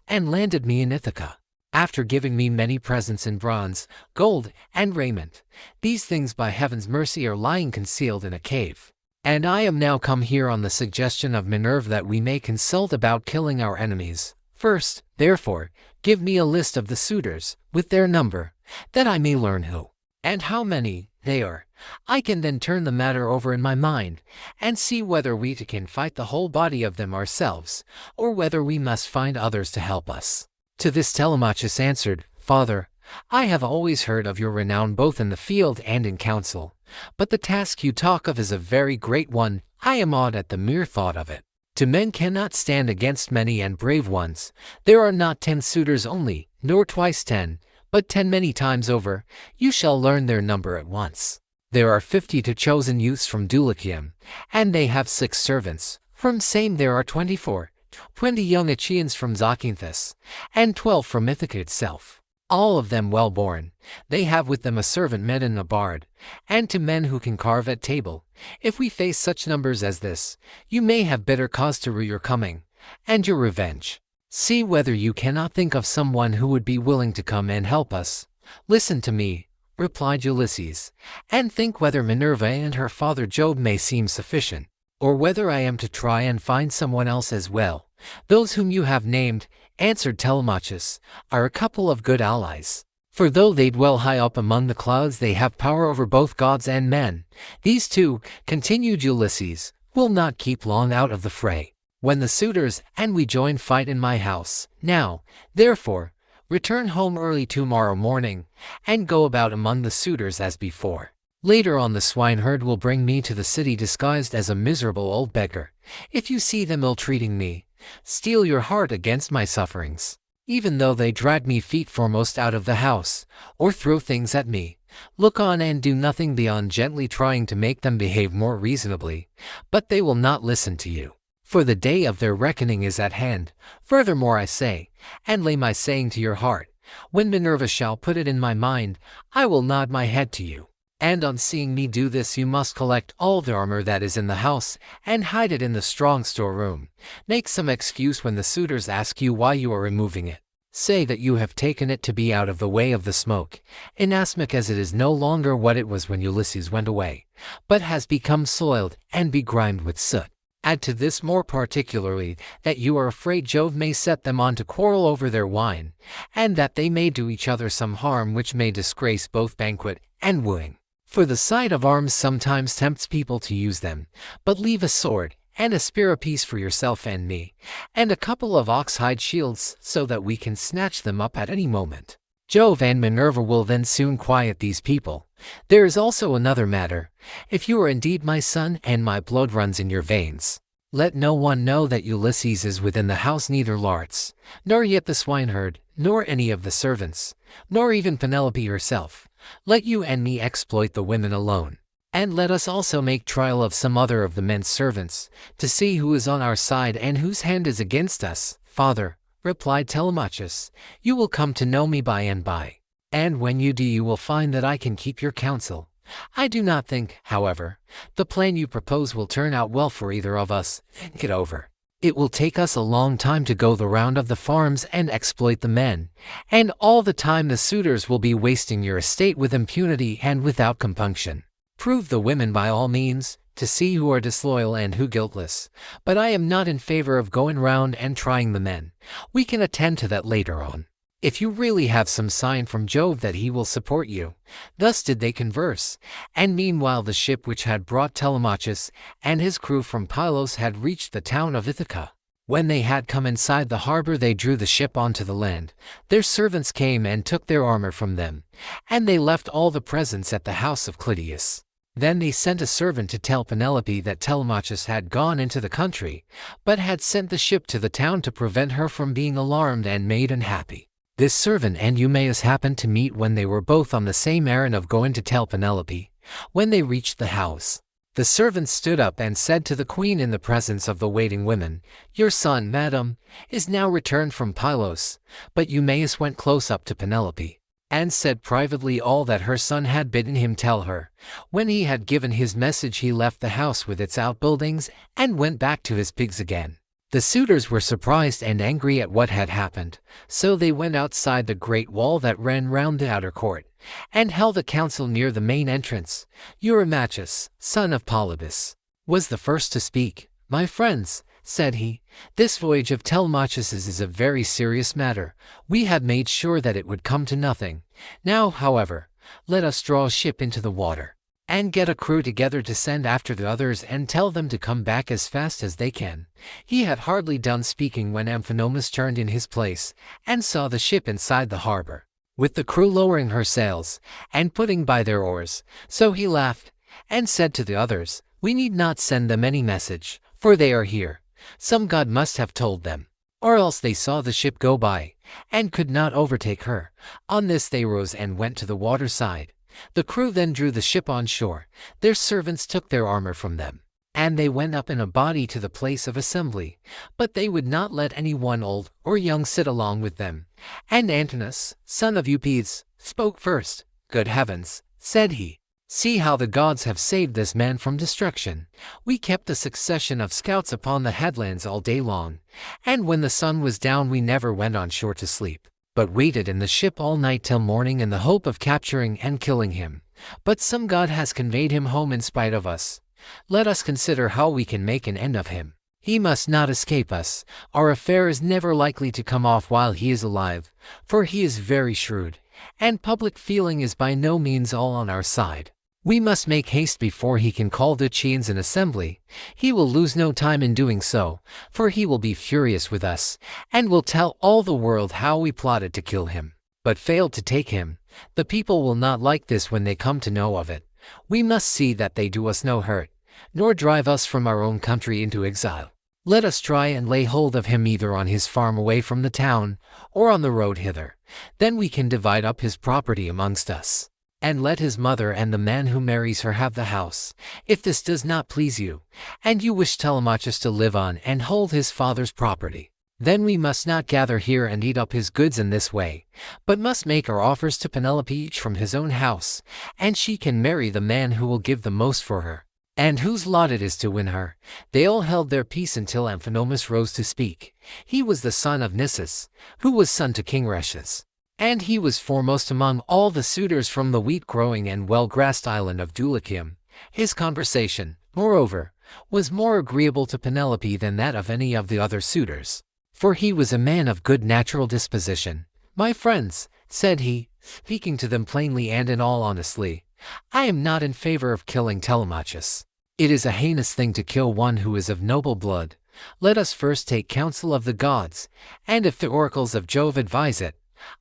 Speaker 1: and landed me in Ithaca, after giving me many presents in bronze, gold, and raiment. These things by heaven's mercy are lying concealed in a cave. And I am now come here on the suggestion of Minerva that we may consult about killing our enemies. First, therefore, give me a list of the suitors, with their number, that I may learn who and how many they are. I can then turn the matter over in my mind, and see whether we can fight the whole body of them ourselves, or whether we must find others to help us. To this Telemachus answered, Father, I have always heard of your renown both in the field and in council, but the task you talk of is a very great one. I am awed at the mere thought of it. Two men cannot stand against many and brave ones. There are not 10 suitors only, nor twice 10, but 10 many times over. You shall learn their number at once. There are 52 chosen youths from Dulichium, and they have 6 servants. From Same there are 24, 20 young Achaeans from Zacynthus, and 12 from Ithaca itself. All of them well born. They have with them a servant maid and a bard, and 2 men who can carve at table. If we face such numbers as this, you may have better cause to rue your coming, and your revenge. See whether you cannot think of someone who would be willing to come and help us. Listen to me, replied Ulysses, and think whether Minerva and her father Jove may seem sufficient, or whether I am to try and find someone else as well. Those whom you have named, answered Telemachus, are a couple of good allies. For though they dwell high up among the clouds, they have power over both gods and men. These two, continued Ulysses, will not keep long out of the fray. When the suitors and we join fight in my house, now, therefore, return home early tomorrow morning, and go about among the suitors as before. Later on the swineherd will bring me to the city disguised as a miserable old beggar. If you see them ill-treating me, steel your heart against my sufferings. Even though they drag me feet foremost out of the house, or throw things at me, look on and do nothing beyond gently trying to make them behave more reasonably, but they will not listen to you. For the day of their reckoning is at hand. Furthermore I say, and lay my saying to your heart, when Minerva shall put it in my mind, I will nod my head to you. And on seeing me do this you must collect all the armor that is in the house, and hide it in the strong storeroom. Make some excuse when the suitors ask you why you are removing it. Say that you have taken it to be out of the way of the smoke, inasmuch as it is no longer what it was when Ulysses went away, but has become soiled and begrimed with soot. Add to this more particularly that you are afraid Jove may set them on to quarrel over their wine, and that they may do each other some harm which may disgrace both banquet and wooing. For the sight of arms sometimes tempts people to use them, but leave a sword and a spear apiece for yourself and me, and a couple of ox-hide shields so that we can snatch them up at any moment. Jove and Minerva will then soon quiet these people. There is also another matter. If you are indeed my son and my blood runs in your veins, let no one know that Ulysses is within the house, neither Laertes, nor yet the swineherd, nor any of the servants, nor even Penelope herself. Let you and me exploit the women alone. And let us also make trial of some other of the men's servants, to see who is on our side and whose hand is against us. Father, replied Telemachus, you will come to know me by and by. And when you do you will find that I can keep your counsel. I do not think, however, the plan you propose will turn out well for either of us. Think it over. It will take us a long time to go the round of the farms and exploit the men, and all the time the suitors will be wasting your estate with impunity and without compunction. Prove the women by all means, to see who are disloyal and who guiltless, but I am not in favor of going round and trying the men. We can attend to that later on. If you really have some sign from Jove that he will support you. Thus did they converse, and meanwhile the ship which had brought Telemachus and his crew from Pylos had reached the town of Ithaca. When they had come inside the harbor they drew the ship onto the land. Their servants came and took their armor from them, and they left all the presents at the house of Clytius. Then they sent a servant to tell Penelope that Telemachus had gone into the country, but had sent the ship to the town to prevent her from being alarmed and made unhappy. This servant and Eumaeus happened to meet when they were both on the same errand of going to tell Penelope. When they reached the house, the servant stood up and said to the queen in the presence of the waiting women, "Your son, madam, is now returned from Pylos." But Eumaeus went close up to Penelope, and said privately all that her son had bidden him tell her. When he had given his message he left the house with its outbuildings, and went back to his pigs again. The suitors were surprised and angry at what had happened, so they went outside the great wall that ran round the outer court, and held a council near the main entrance. Eurymachus, son of Polybus, was the first to speak. "My friends," said he, "this voyage of Telemachus's is a very serious matter. We had made sure that it would come to nothing. Now, however, let us draw a ship into the water, and get a crew together to send after the others and tell them to come back as fast as they can." He had hardly done speaking when Amphinomus turned in his place, and saw the ship inside the harbor, with the crew lowering her sails, and putting by their oars. So he laughed, and said to the others, "We need not send them any message, for they are here. Some god must have told them, or else they saw the ship go by, and could not overtake her. On this they rose and went to the water side. The crew then drew the ship on shore. Their servants took their armor from them, and they went up in a body to the place of assembly. But they would not let anyone old or young sit along with them. And Antinous, son of Eupedes, spoke first. "Good heavens," said he, "see how the gods have saved this man from destruction. We kept a succession of scouts upon the headlands all day long, and when the sun was down we never went on shore to sleep, but waited in the ship all night till morning in the hope of capturing and killing him. But some god has conveyed him home in spite of us. Let us consider how we can make an end of him. He must not escape us. Our affair is never likely to come off while he is alive, for he is very shrewd, and public feeling is by no means all on our side. We must make haste before he can call the Chians in assembly. He will lose no time in doing so, for he will be furious with us, and will tell all the world how we plotted to kill him, but failed to take him. The people will not like this when they come to know of it. We must see that they do us no hurt, nor drive us from our own country into exile. Let us try and lay hold of him either on his farm away from the town, or on the road hither. Then we can divide up his property amongst us, and let his mother and the man who marries her have the house. If this does not please you, and you wish Telemachus to live on and hold his father's property, then we must not gather here and eat up his goods in this way, but must make our offers to Penelope each from his own house, and she can marry the man who will give the most for her, and whose lot it is to win her." They all held their peace until Amphinomus rose to speak. He was the son of Nisus, who was son to King Rheshes, and he was foremost among all the suitors from the wheat-growing and well-grassed island of Dulichium. His conversation, moreover, was more agreeable to Penelope than that of any of the other suitors, for he was a man of good natural disposition. "My friends," said he, speaking to them plainly and in all honesty, "I am not in favor of killing Telemachus. It is a heinous thing to kill one who is of noble blood. Let us first take counsel of the gods, and if the oracles of Jove advise it,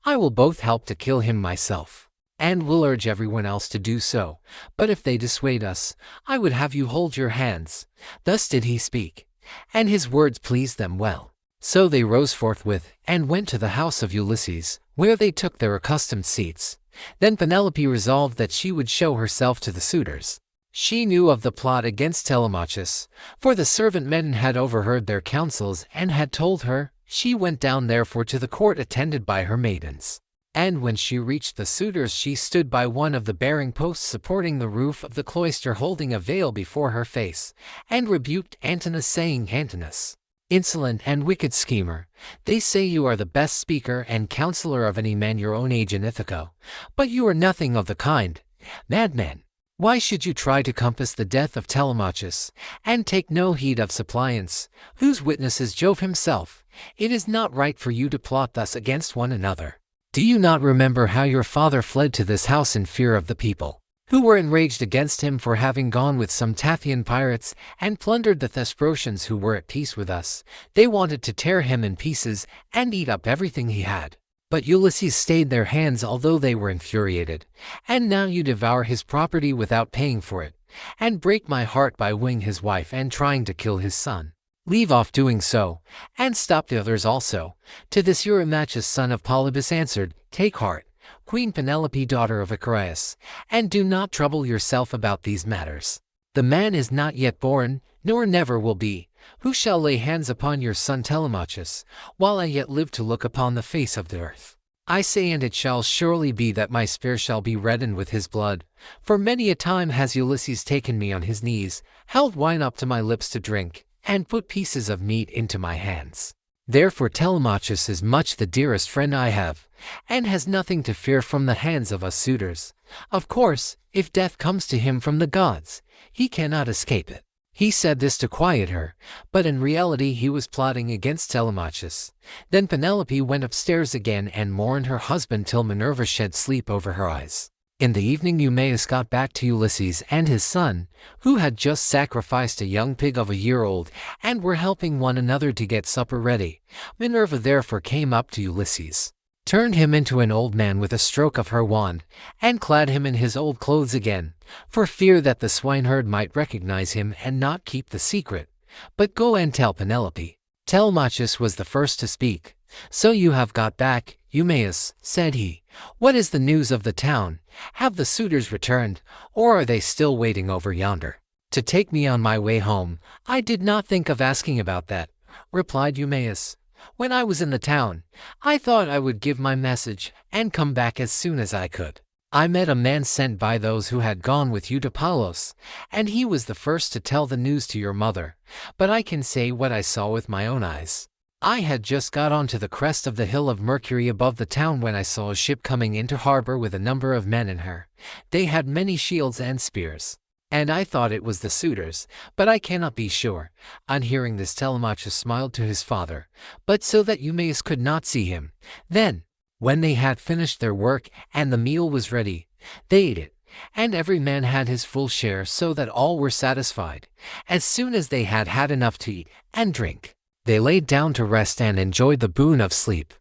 Speaker 1: I will both help to kill him myself, and will urge everyone else to do so. But if they dissuade us, I would have you hold your hands." Thus did he speak, and his words pleased them well. So they rose forthwith, and went to the house of Ulysses, where they took their accustomed seats. Then Penelope resolved that she would show herself to the suitors. She knew of the plot against Telemachus, for the servant maiden had overheard their counsels and had told her. She went down therefore to the court attended by her maidens. And when she reached the suitors, she stood by one of the bearing posts supporting the roof of the cloister, holding a veil before her face, and rebuked Antinous, saying, "Antinous, insolent and wicked schemer, they say you are the best speaker and counselor of any man your own age in Ithaca, but you are nothing of the kind. Madman, why should you try to compass the death of Telemachus, and take no heed of suppliants, whose witness is Jove himself? It is not right for you to plot thus against one another. Do you not remember how your father fled to this house in fear of the people, who were enraged against him for having gone with some Taphian pirates and plundered the Thesprotians who were at peace with us? They wanted to tear him in pieces and eat up everything he had. But Ulysses stayed their hands although they were infuriated, and now you devour his property without paying for it, and break my heart by wooing his wife and trying to kill his son. Leave off doing so, and stop the others also." To this Eurymachus son of Polybus answered, "Take heart, Queen Penelope, daughter of Icarius, and do not trouble yourself about these matters. The man is not yet born, nor never will be, who shall lay hands upon your son Telemachus, while I yet live to look upon the face of the earth. I say, and it shall surely be that my spear shall be reddened with his blood, for many a time has Ulysses taken me on his knees, held wine up to my lips to drink, and put pieces of meat into my hands. Therefore Telemachus is much the dearest friend I have, and has nothing to fear from the hands of us suitors. Of course, if death comes to him from the gods, he cannot escape it." He said this to quiet her, but in reality he was plotting against Telemachus. Then Penelope went upstairs again and mourned her husband till Minerva shed sleep over her eyes. In the evening Eumaeus got back to Ulysses and his son, who had just sacrificed a young pig of a year old, and were helping one another to get supper ready. Minerva therefore came up to Ulysses, turned him into an old man with a stroke of her wand, and clad him in his old clothes again, for fear that the swineherd might recognize him and not keep the secret. But go and tell Penelope." Telemachus was the first to speak. "So you have got back, Eumaeus," said he. "What is the news of the town? Have the suitors returned, or are they still waiting over yonder to take me on my way home?" "I did not think of asking about that," replied Eumaeus. "When I was in the town, I thought I would give my message and come back as soon as I could. I met a man sent by those who had gone with you to Pylos, and he was the first to tell the news to your mother. But I can say what I saw with my own eyes. I had just got onto the crest of the hill of Mercury above the town when I saw a ship coming into harbor with a number of men in her. They had many shields and spears, and I thought it was the suitors, but I cannot be sure." On hearing this, Telemachus smiled to his father, but so that Eumaeus could not see him. Then, when they had finished their work and the meal was ready, they ate it, and every man had his full share, so that all were satisfied. As soon as they had had enough to eat and drink, they laid down to rest and enjoyed the boon of sleep.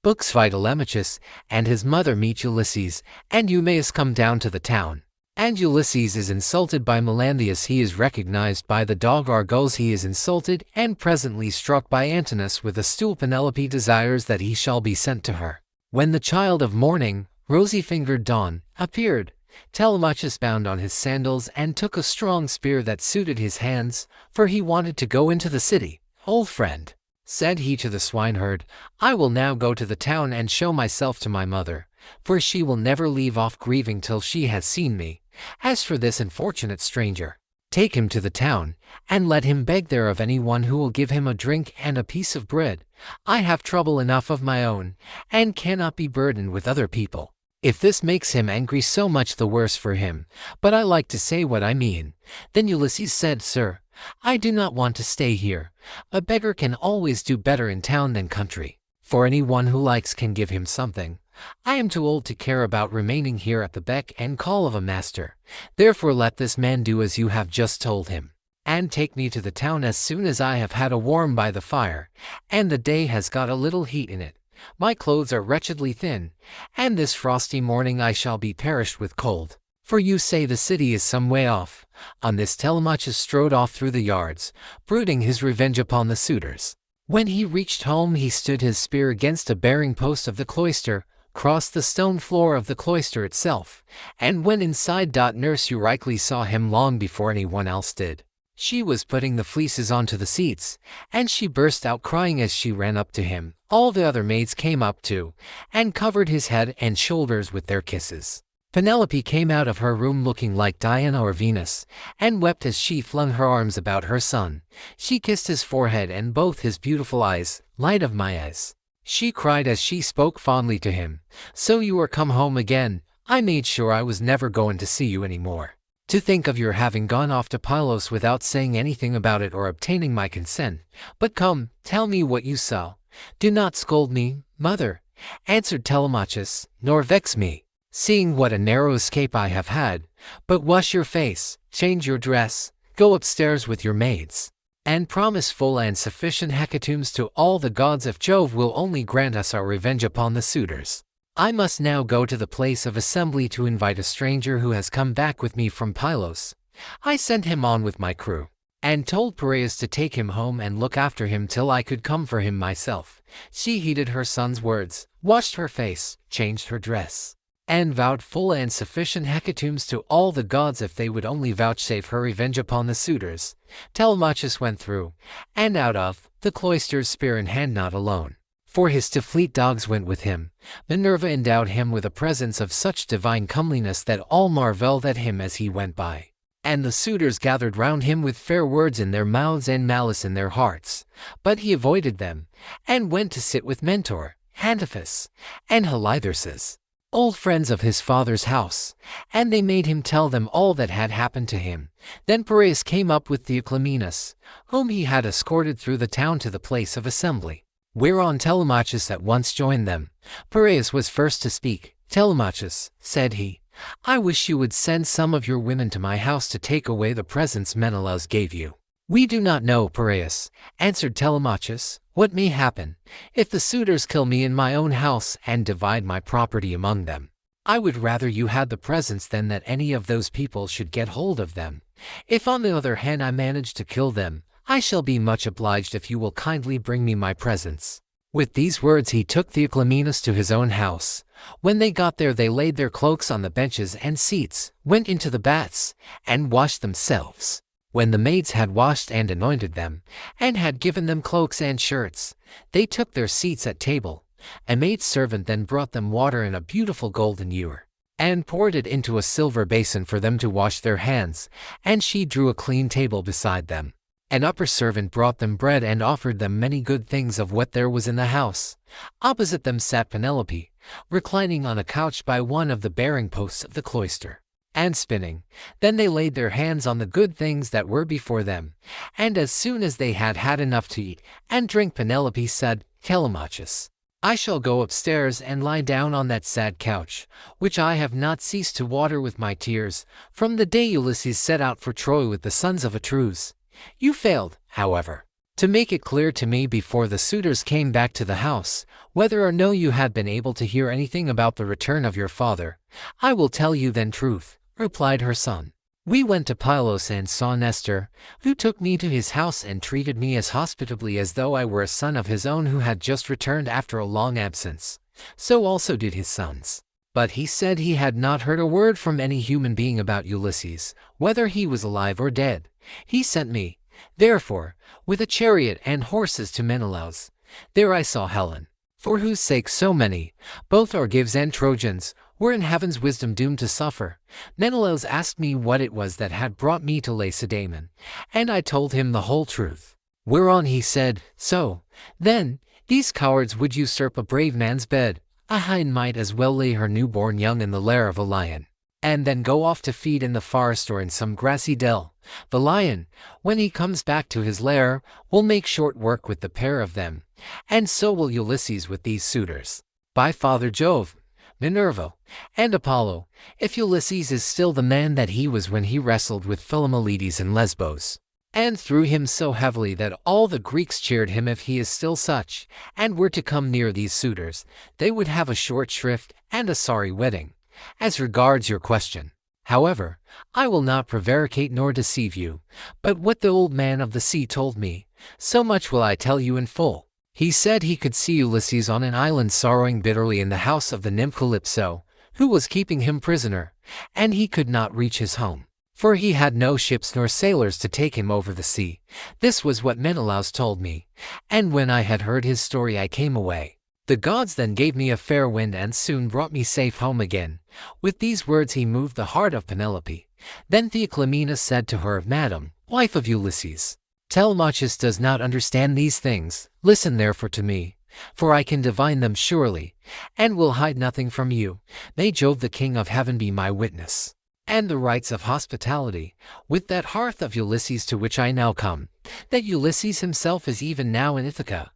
Speaker 1: Book 5. Telemachus and his mother meet Ulysses, and Eumaeus come down to the town. And Ulysses is insulted by Melanthius. He is recognized by the dog Argos. He is insulted and presently struck by Antinous with a stool. Penelope desires that he shall be sent to her. When the child of morning, rosy-fingered Dawn, appeared, Telemachus bound on his sandals and took a strong spear that suited his hands, for he wanted to go into the city. "Old friend," said he to the swineherd, "I will now go to the town and show myself to my mother, for she will never leave off grieving till she has seen me. As for this unfortunate stranger, take him to the town, and let him beg there of anyone who will give him a drink and a piece of bread. I have trouble enough of my own, and cannot be burdened with other people. If this makes him angry, so much the worse for him, but I like to say what I mean." Then Ulysses said, "Sir, I do not want to stay here. A beggar can always do better in town than country, for anyone who likes can give him something. I am too old to care about remaining here at the beck and call of a master. Therefore let this man do as you have just told him, and take me to the town as soon as I have had a warm by the fire, and the day has got a little heat in it. My clothes are wretchedly thin, and this frosty morning I shall be perished with cold, for you say the city is some way off." On this Telemachus strode off through the yards, brooding his revenge upon the suitors. When he reached home, he stood his spear against a bearing post of the cloister, crossed the stone floor of the cloister itself, and went inside. Nurse Eurycles saw him long before anyone else did. She was putting the fleeces onto the seats, and she burst out crying as she ran up to him. All the other maids came up too, and covered his head and shoulders with their kisses. Penelope came out of her room looking like Diana or Venus, and wept as she flung her arms about her son. She kissed his forehead and both his beautiful eyes. "Light of my eyes," she cried as she spoke fondly to him, "so you are come home again. I made sure I was never going to see you any more. To think of your having gone off to Pylos without saying anything about it or obtaining my consent. But come, tell me what you saw." "Do not scold me, mother," answered Telemachus, "nor vex me, seeing what a narrow escape I have had. But wash your face, change your dress, go upstairs with your maids, and promise full and sufficient hecatombs to all the gods if Jove will only grant us our revenge upon the suitors. I must now go to the place of assembly to invite a stranger who has come back with me from Pylos. I sent him on with my crew, and told Piraeus to take him home and look after him till I could come for him myself." She heeded her son's words, washed her face, changed her dress, and vowed full and sufficient hecatombs to all the gods if they would only vouchsafe her revenge upon the suitors. Telemachus went through and out of the cloisters, spear in hand, not alone, for his 2 fleet dogs went with him. Minerva endowed him with a presence of such divine comeliness that all marveled at him as he went by, and the suitors gathered round him with fair words in their mouths and malice in their hearts. But he avoided them, and went to sit with Mentor, Antiphus, and Halitherses, old friends of his father's house, and they made him tell them all that had happened to him. Then Piraeus came up with Theoclymenus, whom he had escorted through the town to the place of assembly, whereon Telemachus at once joined them. Piraeus was first to speak. "Telemachus," said he, "I wish you would send some of your women to my house to take away the presents Menelaus gave you." "We do not know, Piraeus," answered Telemachus, "what may happen if the suitors kill me in my own house and divide my property among them. I would rather you had the presents than that any of those people should get hold of them. If on the other hand I manage to kill them, I shall be much obliged if you will kindly bring me my presents." With these words he took Theoclymenus to his own house. When they got there they laid their cloaks on the benches and seats, went into the baths, and washed themselves. When the maids had washed and anointed them, and had given them cloaks and shirts, they took their seats at table. A maidservant then brought them water in a beautiful golden ewer, and poured it into a silver basin for them to wash their hands, and she drew a clean table beside them. An upper servant brought them bread and offered them many good things of what there was in the house. Opposite them sat Penelope, reclining on a couch by one of the bearing posts of the cloister, and spinning. Then they laid their hands on the good things that were before them, and as soon as they had had enough to eat and drink, Penelope said, "Telemachus, I shall go upstairs and lie down on that sad couch, which I have not ceased to water with my tears, from the day Ulysses set out for Troy with the sons of Atreus. You failed, however, to make it clear to me before the suitors came back to the house, whether or no you had been able to hear anything about the return of your father. I will tell you then truth," replied her son. "We went to Pylos and saw Nestor, who took me to his house and treated me as hospitably as though I were a son of his own who had just returned after a long absence. So also did his sons. But he said he had not heard a word from any human being about Ulysses, whether he was alive or dead. He sent me, therefore, with a chariot and horses to Menelaus. There I saw Helen, for whose sake so many, both Argives and Trojans, were in heaven's wisdom doomed to suffer. Menelaus asked me what it was that had brought me to Lacedaemon, and I told him the whole truth. Whereon he said, 'So, then, these cowards would usurp a brave man's bed. A hind might as well lay her newborn young in the lair of a lion, and then go off to feed in the forest or in some grassy dell. The lion, when he comes back to his lair, will make short work with the pair of them, and so will Ulysses with these suitors. By Father Jove, Minerva, and Apollo, if Ulysses is still the man that he was when he wrestled with Philomelides in Lesbos, and threw him so heavily that all the Greeks cheered him, if he is still such, and were to come near these suitors, they would have a short shrift and a sorry wedding. As regards your question, however, I will not prevaricate nor deceive you, but what the old man of the sea told me, so much will I tell you in full. He said he could see Ulysses on an island sorrowing bitterly in the house of the nymph Calypso, who was keeping him prisoner, and he could not reach his home, for he had no ships nor sailors to take him over the sea. This was what Menelaus told me, and when I had heard his story I came away. The gods then gave me a fair wind and soon brought me safe home again." With these words he moved the heart of Penelope. Then Theoclymenus said to her, "Madam, wife of Ulysses, Telemachus does not understand these things. Listen therefore to me, for I can divine them surely, and will hide nothing from you. May Jove the king of heaven be my witness, and the rites of hospitality, with that hearth of Ulysses to which I now come, that Ulysses himself is even now in Ithaca,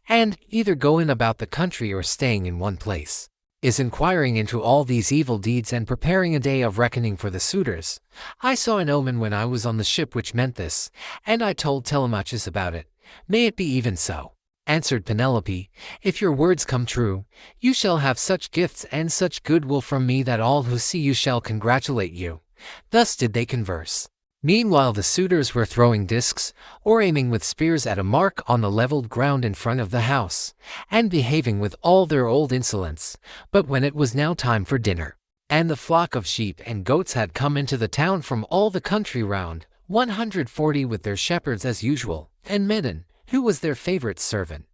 Speaker 1: and, either going about the country or staying in one place, is inquiring into all these evil deeds and preparing a day of reckoning for the suitors. I saw an omen when I was on the ship which meant this, and I told Telemachus about it. May it be even so," answered Penelope. "If your words come true, you shall have such gifts and such goodwill from me that all who see you shall congratulate you." Thus did they converse. Meanwhile the suitors were throwing discs, or aiming with spears at a mark on the leveled ground in front of the house, and behaving with all their old insolence. But when it was now time for dinner, and the flock of sheep and goats had come into the town from all the country round, 140 with their shepherds as usual, and Medon, who was their favorite servant,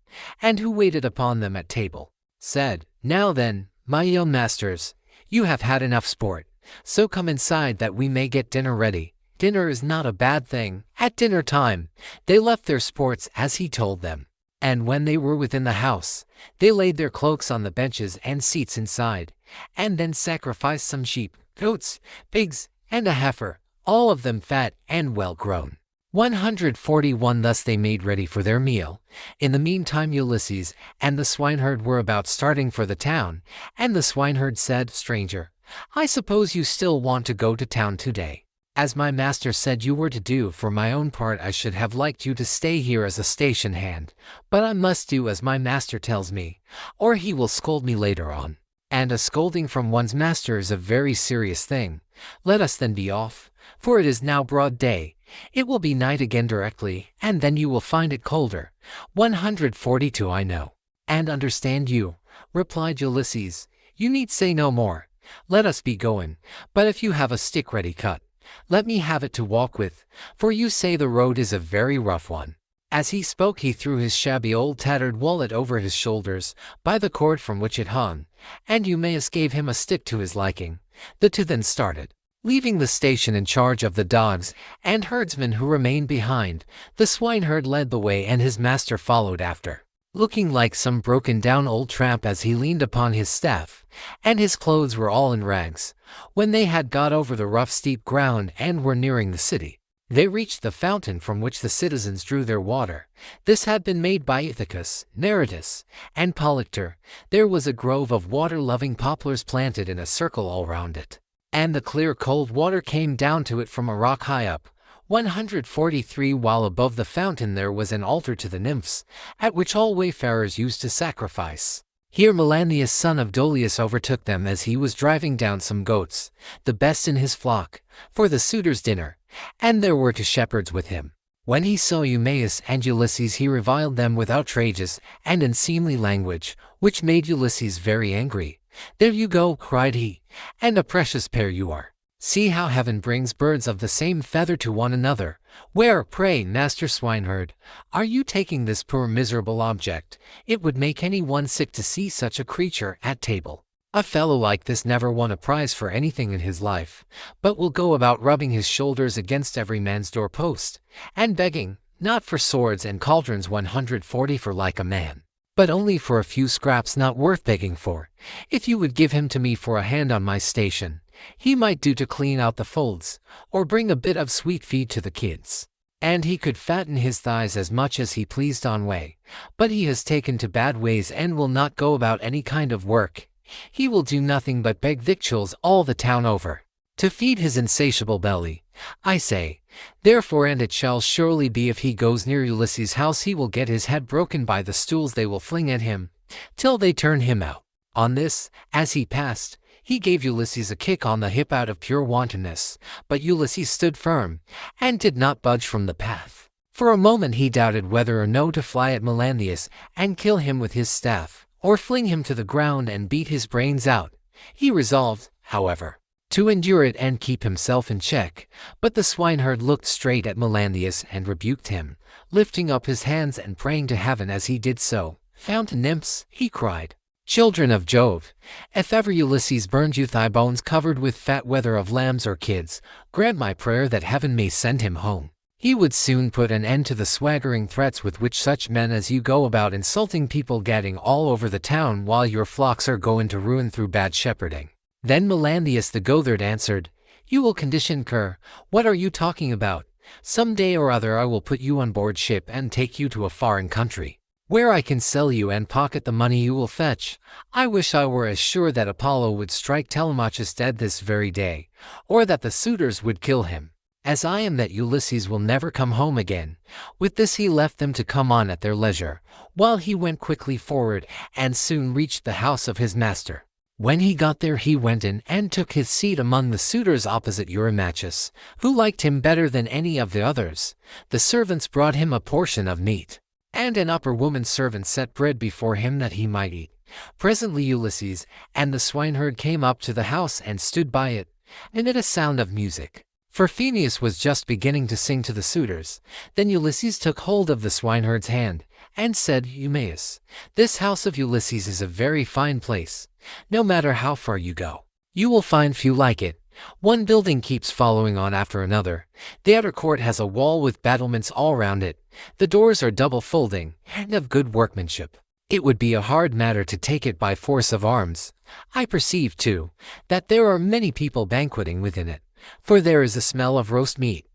Speaker 1: and who waited upon them at table, said, "Now then, my young masters, you have had enough sport, so come inside that we may get dinner ready. Dinner is not a bad thing." At dinner time, they left their sports as he told them, and when they were within the house, they laid their cloaks on the benches and seats inside, and then sacrificed some sheep, goats, pigs, and a heifer, all of them fat and well grown. 141 Thus they made ready for their meal. In the meantime Ulysses and the swineherd were about starting for the town, and the swineherd said, "Stranger, I suppose you still want to go to town today, as my master said you were to do. For my own part I should have liked you to stay here as a station hand, but I must do as my master tells me, or he will scold me later on, and a scolding from one's master is a very serious thing. Let us then be off, for it is now broad day, It will be night again directly, and then you will find it colder. 142 I know and understand you, replied Ulysses. You need say no more. Let us be going, but if you have a stick ready cut, let me have it to walk with, for you say the road is a very rough one. As he spoke he threw his shabby old tattered wallet over his shoulders, by the cord from which it hung, and Eumaeus gave him a stick to his liking. The two then started. Leaving the station in charge of the dogs and herdsmen who remained behind, the swineherd led the way and his master followed after, looking like some broken-down old tramp as he leaned upon his staff, and his clothes were all in rags. When they had got over the rough steep ground and were nearing the city, they reached the fountain from which the citizens drew their water. This had been made by Ithacus, Neritus, and Polyctor. There was a grove of water-loving poplars planted in a circle all round it, and the clear cold water came down to it from a rock high up. 143 While above the fountain there was an altar to the nymphs, at which all wayfarers used to sacrifice. Here Melanthius son of Dolius overtook them as he was driving down some goats, the best in his flock, for the suitors' dinner, and there were 2 shepherds with him. When he saw Eumaeus and Ulysses he reviled them with outrageous and unseemly language, which made Ulysses very angry. There you go, cried he, and a precious pair you are. See how heaven brings birds of the same feather to one another. Where, pray, master swineherd, are you taking this poor miserable object? It would make any one sick to see such a creature at table. A fellow like this never won a prize for anything in his life, but will go about rubbing his shoulders against every man's doorpost, and begging, not for swords and cauldrons 140 for like a man, but only for a few scraps not worth begging for. If you would give him to me for a hand on my station, he might do to clean out the folds, or bring a bit of sweet feed to the kids, and he could fatten his thighs as much as he pleased on way. But he has taken to bad ways and will not go about any kind of work. He will do nothing but beg victuals all the town over, to feed his insatiable belly. I say, therefore, and it shall surely be, if he goes near Ulysses' house he will get his head broken by the stools they will fling at him, till they turn him out. On this, as he passed, he gave Ulysses a kick on the hip out of pure wantonness, but Ulysses stood firm, and did not budge from the path. For a moment he doubted whether or no to fly at Melanthius and kill him with his staff, or fling him to the ground and beat his brains out. He resolved, however, to endure it and keep himself in check. But the swineherd looked straight at Melanthius and rebuked him, lifting up his hands and praying to heaven as he did so. Fountain nymphs, he cried, children of Jove, if ever Ulysses burned you thigh bones covered with fat, whether of lambs or kids, grant my prayer that heaven may send him home. He would soon put an end to the swaggering threats with which such men as you go about insulting people, gadding all over the town while your flocks are going to ruin through bad shepherding. Then Melanthius the Goatherd answered, You will condition cur, what are you talking about? Some day or other I will put you on board ship and take you to a foreign country, where I can sell you and pocket the money you will fetch. I wish I were as sure that Apollo would strike Telemachus dead this very day, or that the suitors would kill him, as I am that Ulysses will never come home again. With this he left them to come on at their leisure, while he went quickly forward and soon reached the house of his master. When he got there he went in and took his seat among the suitors opposite Eurymachus, who liked him better than any of the others. The servants brought him a portion of meat, and an upper woman servant set bread before him that he might eat. Presently Ulysses and the swineherd came up to the house and stood by it, amid a sound of music, for Phineus was just beginning to sing to the suitors. Then Ulysses took hold of the swineherd's hand, and said, Eumaeus, this house of Ulysses is a very fine place. No matter how far you go, you will find few like it. One building keeps following on after another. The outer court has a wall with battlements all round it. The doors are double folding, and of good workmanship. It would be a hard matter to take it by force of arms. I perceive, too, that there are many people banqueting within it, for there is a smell of roast meat,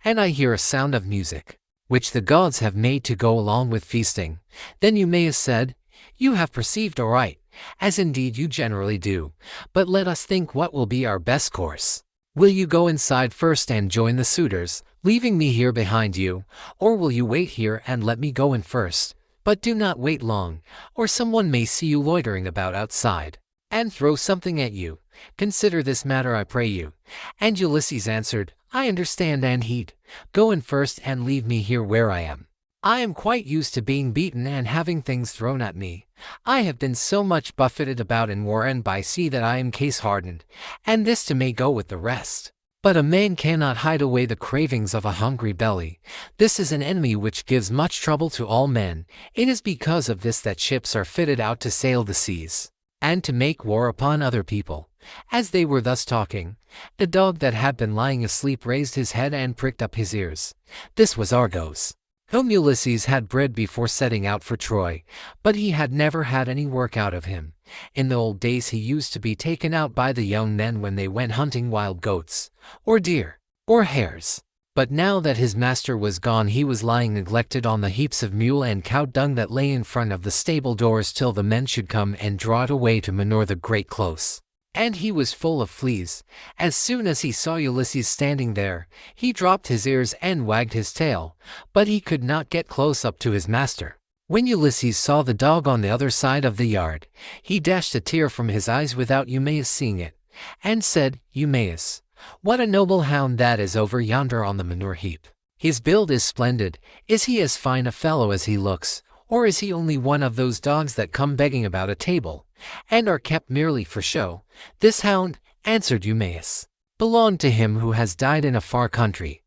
Speaker 1: and I hear a sound of music, which the gods have made to go along with feasting. Then Eumaeus said, You have perceived aright, as indeed you generally do, but let us think what will be our best course. Will you go inside first and join the suitors, leaving me here behind you, or will you wait here and let me go in first? But do not wait long, or someone may see you loitering about outside, and throw something at you. Consider this matter, I pray you. And Ulysses answered, I understand and heed. Go in first and leave me here where I am. I am quite used to being beaten and having things thrown at me. I have been so much buffeted about in war and by sea that I am case-hardened, and this too may go with the rest. But a man cannot hide away the cravings of a hungry belly. This is an enemy which gives much trouble to all men. It is because of this that ships are fitted out to sail the seas, and to make war upon other people. As they were thus talking, the dog that had been lying asleep raised his head and pricked up his ears. This was Argos, whom Ulysses had bred before setting out for Troy, but he had never had any work out of him. In the old days he used to be taken out by the young men when they went hunting wild goats, or deer, or hares. But now that his master was gone he was lying neglected on the heaps of mule and cow dung that lay in front of the stable doors till the men should come and draw it away to manure the great close. And he was full of fleas. As soon as he saw Ulysses standing there, he dropped his ears and wagged his tail, but he could not get close up to his master. When Ulysses saw the dog on the other side of the yard, he dashed a tear from his eyes without Eumaeus seeing it, and said, "Eumaeus, what a noble hound that is over yonder on the manure heap. His build is splendid. Is he as fine a fellow as he looks, or is he only one of those dogs that come begging about a table, and are kept merely for show?" "This hound," answered Eumaeus, "belonged to him who has died in a far country.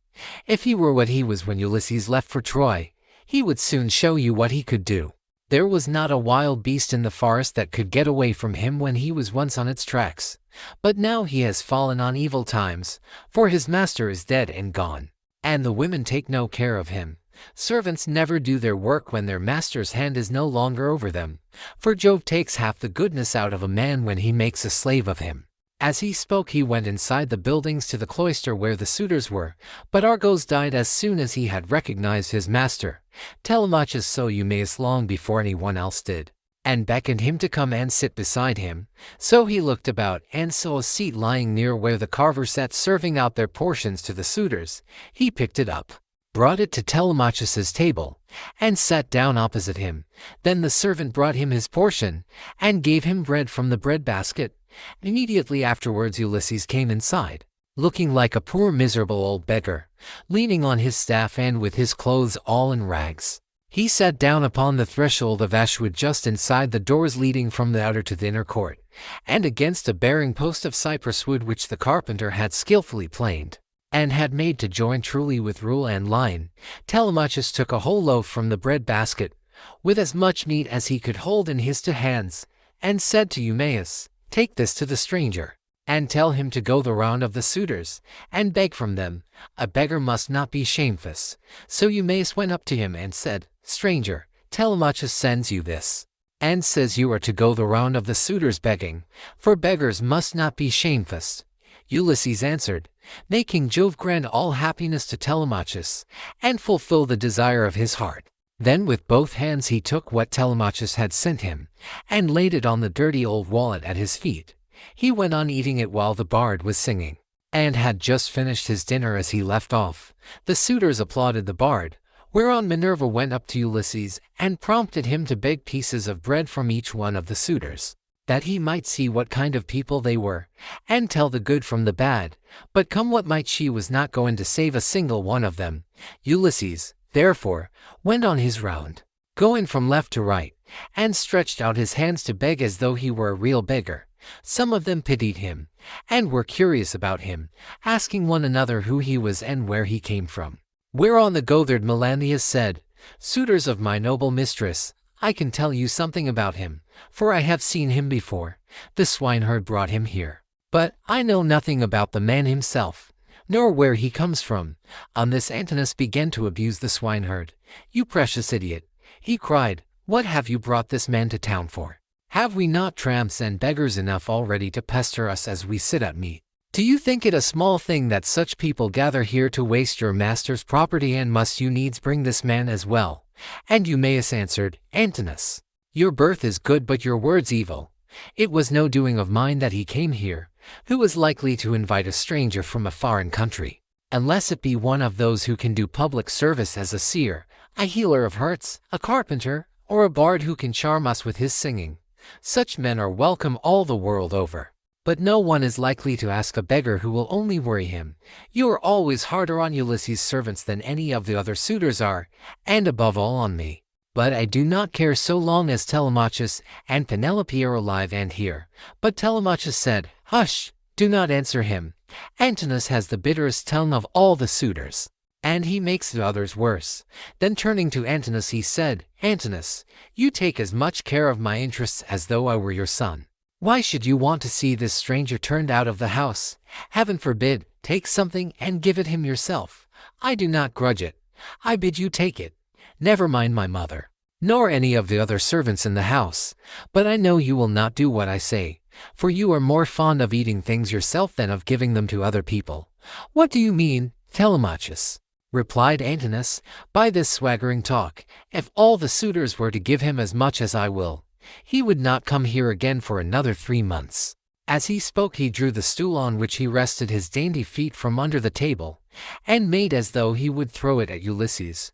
Speaker 1: If he were what he was when Ulysses left for Troy, he would soon show you what he could do. There was not a wild beast in the forest that could get away from him when he was once on its tracks. But now he has fallen on evil times, for his master is dead and gone, and the women take no care of him. Servants never do their work when their master's hand is no longer over them, for Jove takes half the goodness out of a man when he makes a slave of him." As he spoke he went inside the buildings to the cloister where the suitors were, but Argos died as soon as he had recognized his master. Telemachus saw Eumaeus long before anyone else did, and beckoned him to come and sit beside him. So he looked about and saw a seat lying near where the carvers sat serving out their portions to the suitors. He picked it up, brought it to Telemachus's table, and sat down opposite him. Then the servant brought him his portion, and gave him bread from the bread basket. Immediately afterwards Ulysses came inside, looking like a poor miserable old beggar, leaning on his staff and with his clothes all in rags. He sat down upon the threshold of ashwood just inside the doors leading from the outer to the inner court, and against a bearing post of cypress wood which the carpenter had skillfully planed, and had made to join truly with rule and line. Telemachus took a whole loaf from the bread basket, with as much meat as he could hold in his two hands, and said to Eumaeus, "Take this to the stranger, and tell him to go the round of the suitors, and beg from them. A beggar must not be shamefast." So Eumaeus went up to him and said, "Stranger, Telemachus sends you this, and says you are to go the round of the suitors begging, for beggars must not be shamefast." Ulysses answered, "May King Jove grant all happiness to Telemachus, and fulfill the desire of his heart." Then with both hands he took what Telemachus had sent him, and laid it on the dirty old wallet at his feet. He went on eating it while the bard was singing, and had just finished his dinner as he left off. The suitors applauded the bard, whereon Minerva went up to Ulysses and prompted him to beg pieces of bread from each one of the suitors, that he might see what kind of people they were, and tell the good from the bad. But come what might, she was not going to save a single one of them. Ulysses, therefore, went on his round, going from left to right, and stretched out his hands to beg as though he were a real beggar. Some of them pitied him, and were curious about him, asking one another who he was and where he came from. Whereon the goatherd Melanthius said, "Suitors of my noble mistress, I can tell you something about him, for I have seen him before. The swineherd brought him here. But I know nothing about the man himself, nor where he comes from." On this Antinous began to abuse the swineherd. "You precious idiot," he cried, "what have you brought this man to town for? Have we not tramps and beggars enough already to pester us as we sit at meat? Do you think it a small thing that such people gather here to waste your master's property, and must you needs bring this man as well?" And Eumaeus answered, "Antinous, your birth is good but your words evil. It was no doing of mine that he came here. Who is likely to invite a stranger from a foreign country, unless it be one of those who can do public service as a seer, a healer of hurts, a carpenter, or a bard who can charm us with his singing? Such men are welcome all the world over." But no one is likely to ask a beggar who will only worry him. You are always harder on Ulysses' servants than any of the other suitors are, and above all on me. But I do not care so long as Telemachus and Penelope are alive and here." But Telemachus said, "Hush, do not answer him. Antinous has the bitterest tongue of all the suitors, and he makes the others worse." Then turning to Antinous he said, "Antinous, you take as much care of my interests as though I were your son. Why should you want to see this stranger turned out of the house? Heaven forbid. Take something and give it him yourself. I do not grudge it. I bid you take it. Never mind my mother, nor any of the other servants in the house. But I know you will not do what I say, for you are more fond of eating things yourself than of giving them to other people." "What do you mean, Telemachus?" replied Antinous, "by this swaggering talk? If all the suitors were to give him as much as I will, he would not come here again for another 3 months." As he spoke he drew the stool on which he rested his dainty feet from under the table, and made as though he would throw it at Ulysses.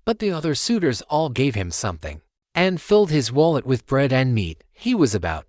Speaker 1: But the other suitors all gave him something, and filled his wallet with bread and meat. He was about,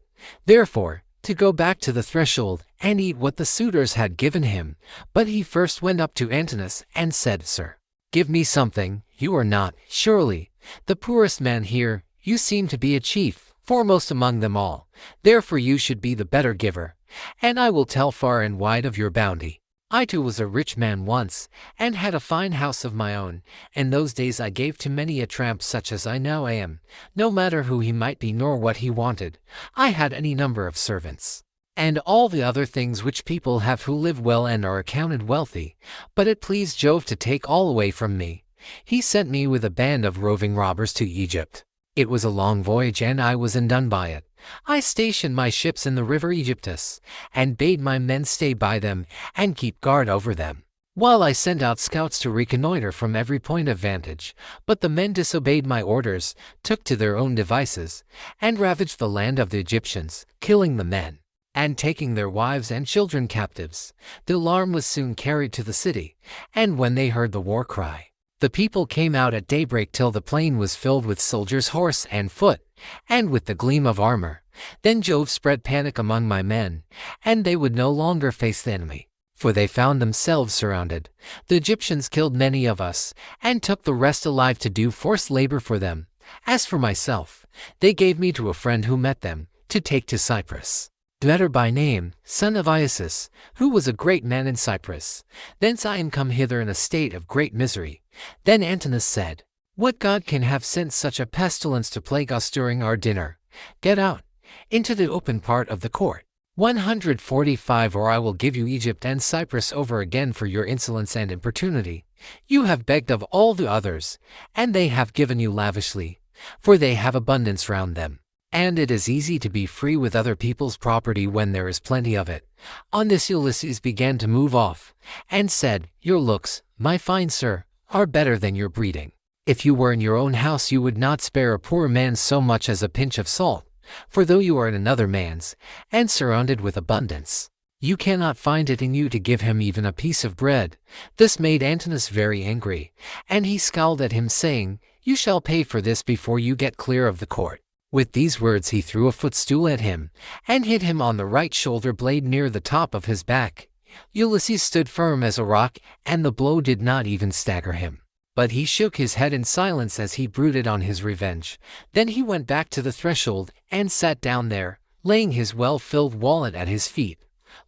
Speaker 1: therefore, to go back to the threshold and eat what the suitors had given him. But he first went up to Antinous and said, "Sir, give me something. You are not, surely, the poorest man here. You seem to be a chief, foremost among them all. Therefore you should be the better giver, and I will tell far and wide of your bounty. I too was a rich man once, and had a fine house of my own. In those days I gave to many a tramp such as I now am, no matter who he might be nor what he wanted. I had any number of servants, and all the other things which people have who live well and are accounted wealthy. But it pleased Jove to take all away from me. He sent me with a band of roving robbers to Egypt. It was a long voyage and I was undone by it. I stationed my ships in the river Aegyptus, and bade my men stay by them and keep guard over them, while I sent out scouts to reconnoiter from every point of vantage. But the men disobeyed my orders, took to their own devices, and ravaged the land of the Egyptians, killing the men, and taking their wives and children captives. The alarm was soon carried to the city, and when they heard the war cry, the people came out at daybreak till the plain was filled with soldiers horse and foot, and with the gleam of armor. Then Jove spread panic among my men, and they would no longer face the enemy, for they found themselves surrounded. The Egyptians killed many of us, and took the rest alive to do forced labor for them. As for myself, they gave me to a friend who met them, to take to Cyprus. Demeter by name, son of Odysseus, who was a great man in Cyprus. Thence I am come hither in a state of great misery." Then Antinous said, "What god can have sent such a pestilence to plague us during our dinner? Get out into the open part of the court. 145, or I will give you Egypt and Cyprus over again for your insolence and importunity. You have begged of all the others, and they have given you lavishly, for they have abundance round them. And it is easy to be free with other people's property when there is plenty of it." On this Ulysses began to move off, and said, "Your looks, my fine sir, are better than your breeding. If you were in your own house you would not spare a poor man so much as a pinch of salt, for though you are in another man's, and surrounded with abundance, you cannot find it in you to give him even a piece of bread." This made Antinous very angry, and he scowled at him, saying, "You shall pay for this before you get clear of the court." With these words he threw a footstool at him, and hit him on the right shoulder blade near the top of his back. Ulysses stood firm as a rock, and the blow did not even stagger him. But he shook his head in silence as he brooded on his revenge. Then he went back to the threshold, and sat down there, laying his well-filled wallet at his feet.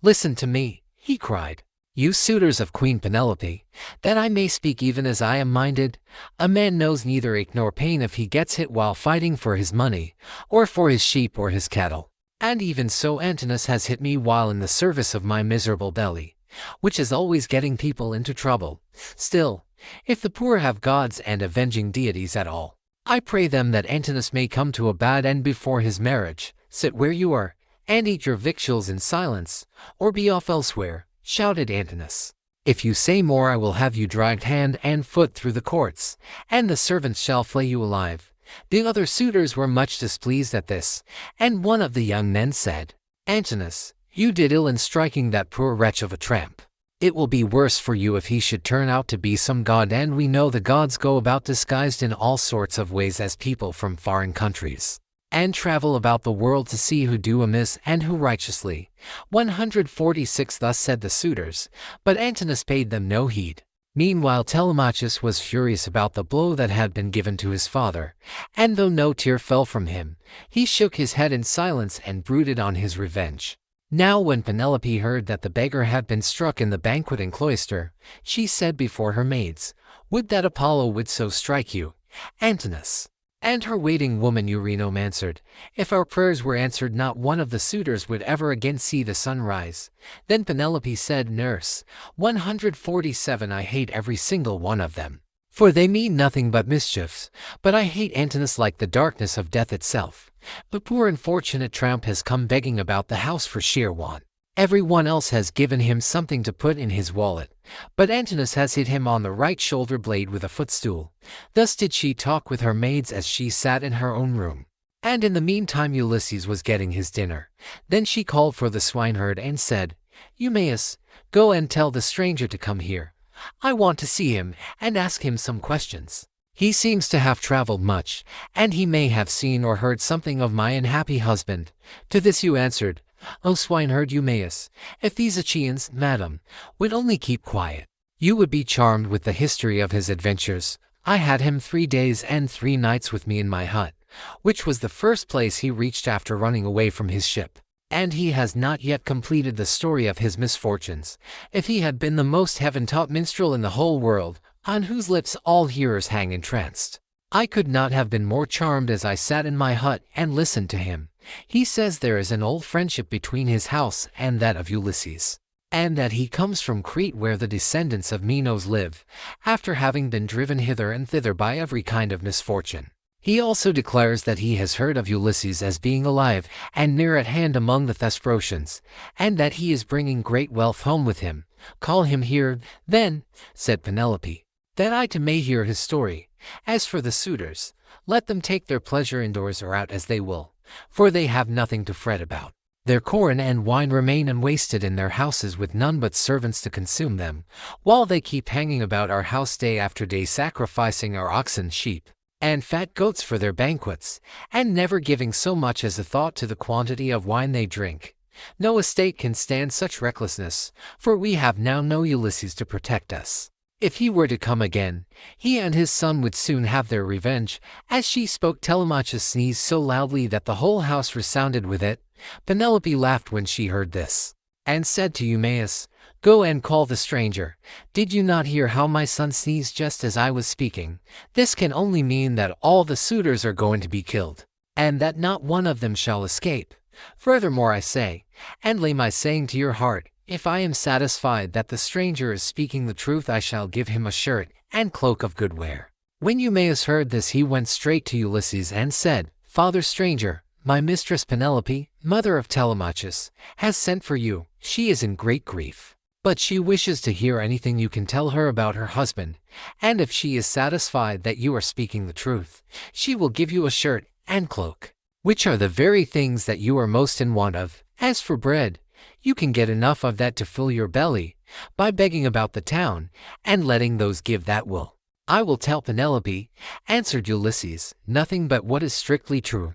Speaker 1: "Listen to me," he cried, "you suitors of Queen Penelope, that I may speak even as I am minded. A man knows neither ache nor pain if he gets hit while fighting for his money, or for his sheep or his cattle. And even so Antinous has hit me while in the service of my miserable belly, which is always getting people into trouble. Still, if the poor have gods and avenging deities at all, I pray them that Antinous may come to a bad end before his marriage. Sit where you are, and eat your victuals in silence, or be off elsewhere," shouted Antinous. "If you say more I will have you dragged hand and foot through the courts, and the servants shall flay you alive." The other suitors were much displeased at this, and one of the young men said, "Antinous, you did ill in striking that poor wretch of a tramp. It will be worse for you if he should turn out to be some god, and we know the gods go about disguised in all sorts of ways as people from foreign countries. and travel about the world to see who do amiss and who righteously. 146 Thus said the suitors, but Antinous paid them no heed. Meanwhile Telemachus was furious about the blow that had been given to his father, and though no tear fell from him, he shook his head in silence and brooded on his revenge. Now when Penelope heard that the beggar had been struck in the banqueting cloister, she said before her maids, "Would that Apollo would so strike you, Antinous." And her waiting woman Eurynome answered, "If our prayers were answered, not one of the suitors would ever again see the sun rise." Then Penelope said, "Nurse, 147 I hate every single one of them, for they mean nothing but mischiefs, but I hate Antinous like the darkness of death itself. The poor unfortunate tramp has come begging about the house for sheer want. Everyone else has given him something to put in his wallet, but Antinous has hit him on the right shoulder blade with a footstool." Thus did she talk with her maids as she sat in her own room. And in the meantime Ulysses was getting his dinner. Then she called for the swineherd and said, "Eumaeus, go and tell the stranger to come here. I want to see him and ask him some questions. He seems to have traveled much, and he may have seen or heard something of my unhappy husband." To this you answered, "O swineherd Eumaeus, if these Achaeans, madam, would only keep quiet, you would be charmed with the history of his adventures. I had him 3 days and 3 nights with me in my hut, which was the first place he reached after running away from his ship. And he has not yet completed the story of his misfortunes. If he had been the most heaven-taught minstrel in the whole world, on whose lips all hearers hang entranced, I could not have been more charmed as I sat in my hut and listened to him. He says there is an old friendship between his house and that of Ulysses, and that he comes from Crete where the descendants of Minos live, after having been driven hither and thither by every kind of misfortune. He also declares that he has heard of Ulysses as being alive and near at hand among the Thesprotians, and that he is bringing great wealth home with him. Call him here, then," said Penelope, "that I too may hear his story. As for the suitors, let them take their pleasure indoors or out as they will, for they have nothing to fret about. Their corn and wine remain unwasted in their houses with none but servants to consume them, while they keep hanging about our house day after day sacrificing our oxen, sheep, and fat goats for their banquets, and never giving so much as a thought to the quantity of wine they drink. No estate can stand such recklessness, for we have now no Ulysses to protect us. If he were to come again, he and his son would soon have their revenge." As she spoke, Telemachus sneezed so loudly that the whole house resounded with it. Penelope laughed when she heard this, and said to Eumaeus, "Go and call the stranger. Did you not hear how my son sneezed just as I was speaking? This can only mean that all the suitors are going to be killed, and that not one of them shall escape. Furthermore I say, and lay my saying to your heart, if I am satisfied that the stranger is speaking the truth, I shall give him a shirt and cloak of good wear." When Eumaeus heard this, he went straight to Ulysses and said, "Father stranger, my mistress Penelope, mother of Telemachus, has sent for you. She is in great grief, but she wishes to hear anything you can tell her about her husband, and if she is satisfied that you are speaking the truth, she will give you a shirt and cloak, which are the very things that you are most in want of. As for bread, you can get enough of that to fill your belly, by begging about the town, and letting those give that will." "I will tell Penelope," answered Ulysses, "nothing but what is strictly true.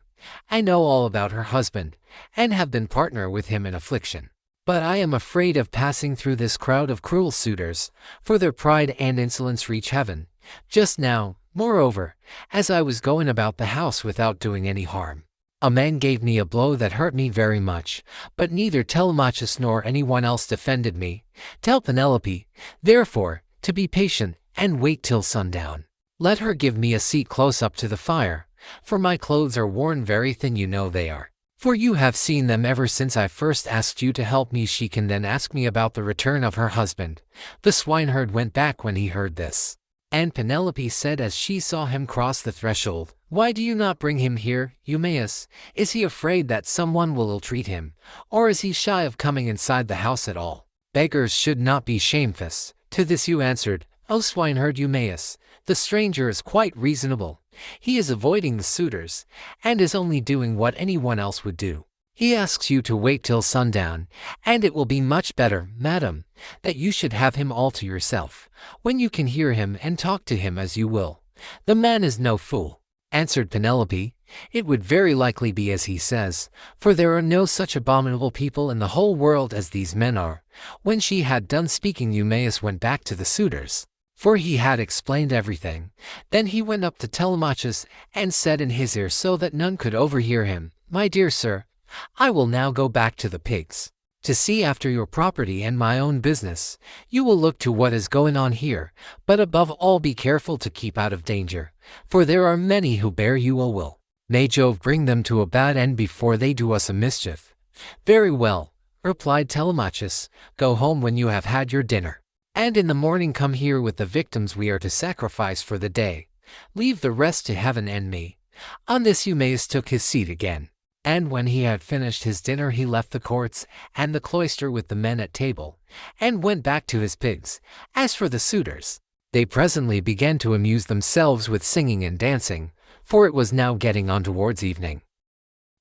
Speaker 1: I know all about her husband, and have been partner with him in affliction. But I am afraid of passing through this crowd of cruel suitors, for their pride and insolence reach heaven. Just now, moreover, as I was going about the house without doing any harm, a man gave me a blow that hurt me very much, but neither Telemachus nor anyone else defended me. Tell Penelope, therefore, to be patient and wait till sundown. Let her give me a seat close up to the fire, for my clothes are worn very thin, you know they are. For you have seen them ever since I first asked you to help me. She can then ask me about the return of her husband." The swineherd went back when he heard this, and Penelope said as she saw him cross the threshold, "Why do you not bring him here, Eumaeus? Is he afraid that someone will ill-treat him, or is he shy of coming inside the house at all? Beggars should not be shamefaced." To this you answered, "O swineherd Eumaeus, the stranger is quite reasonable. He is avoiding the suitors, and is only doing what anyone else would do. He asks you to wait till sundown, and it will be much better, madam, that you should have him all to yourself, when you can hear him and talk to him as you will. The man is no fool," answered Penelope. It would very likely be as he says, for there are no such abominable people in the whole world as these men are. When she had done speaking, Eumaeus went back to the suitors, for he had explained everything. Then he went up to Telemachus and said in his ear so that none could overhear him, "My dear sir, I will now go back to the pigs to see after your property and my own business. You will look to what is going on here, but above all be careful to keep out of danger, for there are many who bear you ill will. May Jove bring them to a bad end before they do us a mischief." "Very well," replied Telemachus, "go home when you have had your dinner, and in the morning come here with the victims we are to sacrifice for the day. Leave the rest to heaven and me." On this Eumaeus took his seat again, and when he had finished his dinner he left the courts and the cloister with the men at table, and went back to his pigs. As for the suitors, they presently began to amuse themselves with singing and dancing, for it was now getting on towards evening.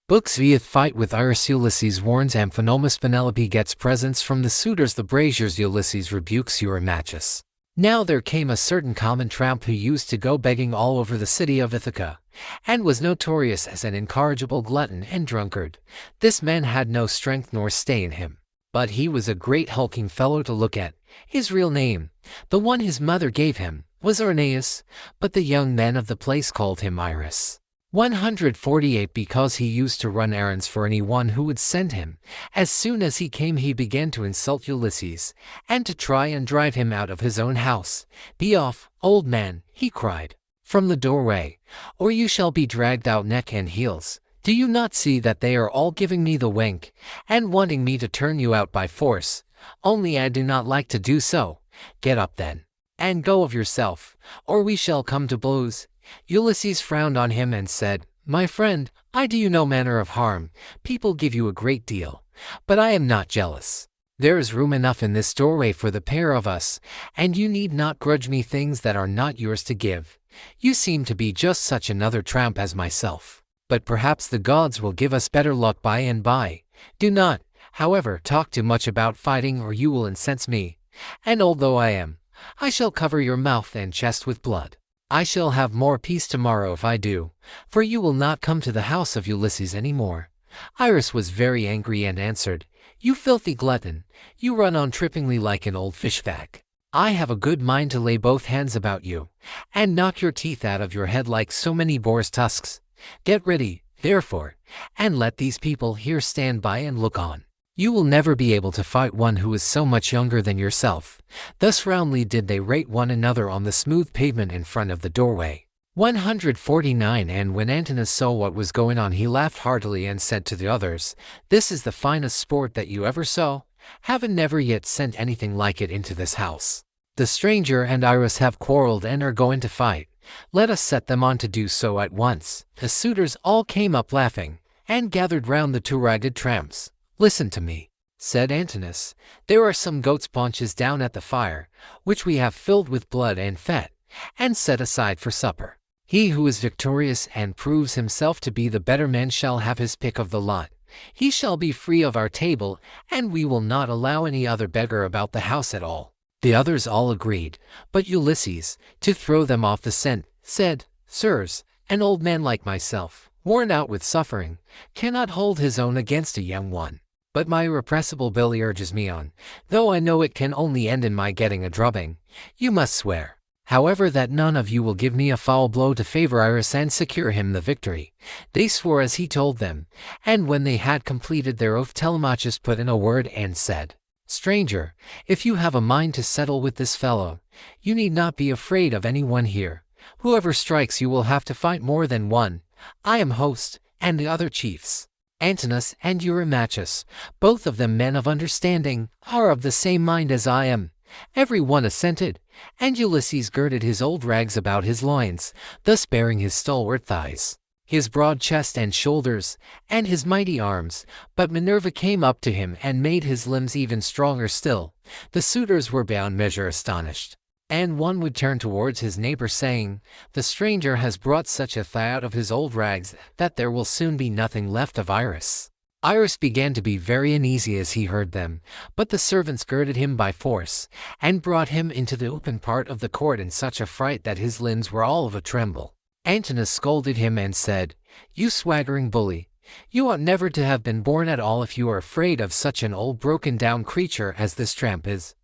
Speaker 1: Book 5 Fight with Iris. Ulysses warns Amphinomus. Penelope gets presents from the suitors. The braziers. Ulysses rebukes Eurymachus. Now there came a certain common tramp who used to go begging all over the city of Ithaca, and was notorious as an incorrigible glutton and drunkard. This man had no strength nor stay in him, but he was a great hulking fellow to look at. His real name, the one his mother gave him, was Orneus, but the young men of the place called him Iris. 148 Because he used to run errands for anyone who would send him. As soon as he came he began to insult Ulysses, and to try and drive him out of his own house. "Be off, old man," he cried, "from the doorway, or you shall be dragged out neck and heels. Do you not see that they are all giving me the wink, and wanting me to turn you out by force? Only I do not like to do so. Get up then, and go of yourself, or we shall come to blows." Ulysses frowned on him and said, "My friend, I do you no manner of harm. People give you a great deal, but I am not jealous. There is room enough in this doorway for the pair of us, and you need not grudge me things that are not yours to give. You seem to be just such another tramp as myself, but perhaps the gods will give us better luck by and by. Do not, however, talk too much about fighting or you will incense me, and old though I am, I shall cover your mouth and chest with blood. I shall have more peace tomorrow if I do, for you will not come to the house of Ulysses any more." Iris was very angry and answered, "You filthy glutton, you run on trippingly like an old fishbag. I have a good mind to lay both hands about you, and knock your teeth out of your head like so many boar's tusks. Get ready, therefore, and let these people here stand by and look on. You will never be able to fight one who is so much younger than yourself." Thus roundly did they rate one another on the smooth pavement in front of the doorway. 149 And when Antinous saw what was going on he laughed heartily and said to the others, "This is the finest sport that you ever saw. Heaven never yet sent anything like it into this house. The stranger and Iris have quarreled and are going to fight. Let us set them on to do so at once." The suitors all came up laughing, and gathered round the two ragged tramps. "Listen to me," said Antinous. "There are some goat's paunches down at the fire, which we have filled with blood and fat, and set aside for supper. He who is victorious and proves himself to be the better man shall have his pick of the lot. He shall be free of our table, and we will not allow any other beggar about the house at all." The others all agreed, but Ulysses, to throw them off the scent, said, "Sirs, an old man like myself, worn out with suffering, cannot hold his own against a young one. But my irrepressible belly urges me on, though I know it can only end in my getting a drubbing. You must swear, however, that none of you will give me a foul blow to favor Iris and secure him the victory." They swore as he told them, and when they had completed their oath Telemachus put in a word and said, "Stranger, if you have a mind to settle with this fellow, you need not be afraid of anyone here. Whoever strikes you will have to fight more than one. I am host, and the other chiefs, Antinous and Eurymachus, both of them men of understanding, are of the same mind as I am." Every one assented, and Ulysses girded his old rags about his loins, thus baring his stalwart thighs, his broad chest and shoulders, and his mighty arms. But Minerva came up to him and made his limbs even stronger still. The suitors were beyond measure astonished, and one would turn towards his neighbor saying, "The stranger has brought such a thigh out of his old rags that there will soon be nothing left of Iris." Iris began to be very uneasy as he heard them, but the servants girded him by force, and brought him into the open part of the court in such a fright that his limbs were all of a tremble. Antinous scolded him and said, "You swaggering bully! You ought never to have been born at all if you are afraid of such an old broken-down creature as this tramp is.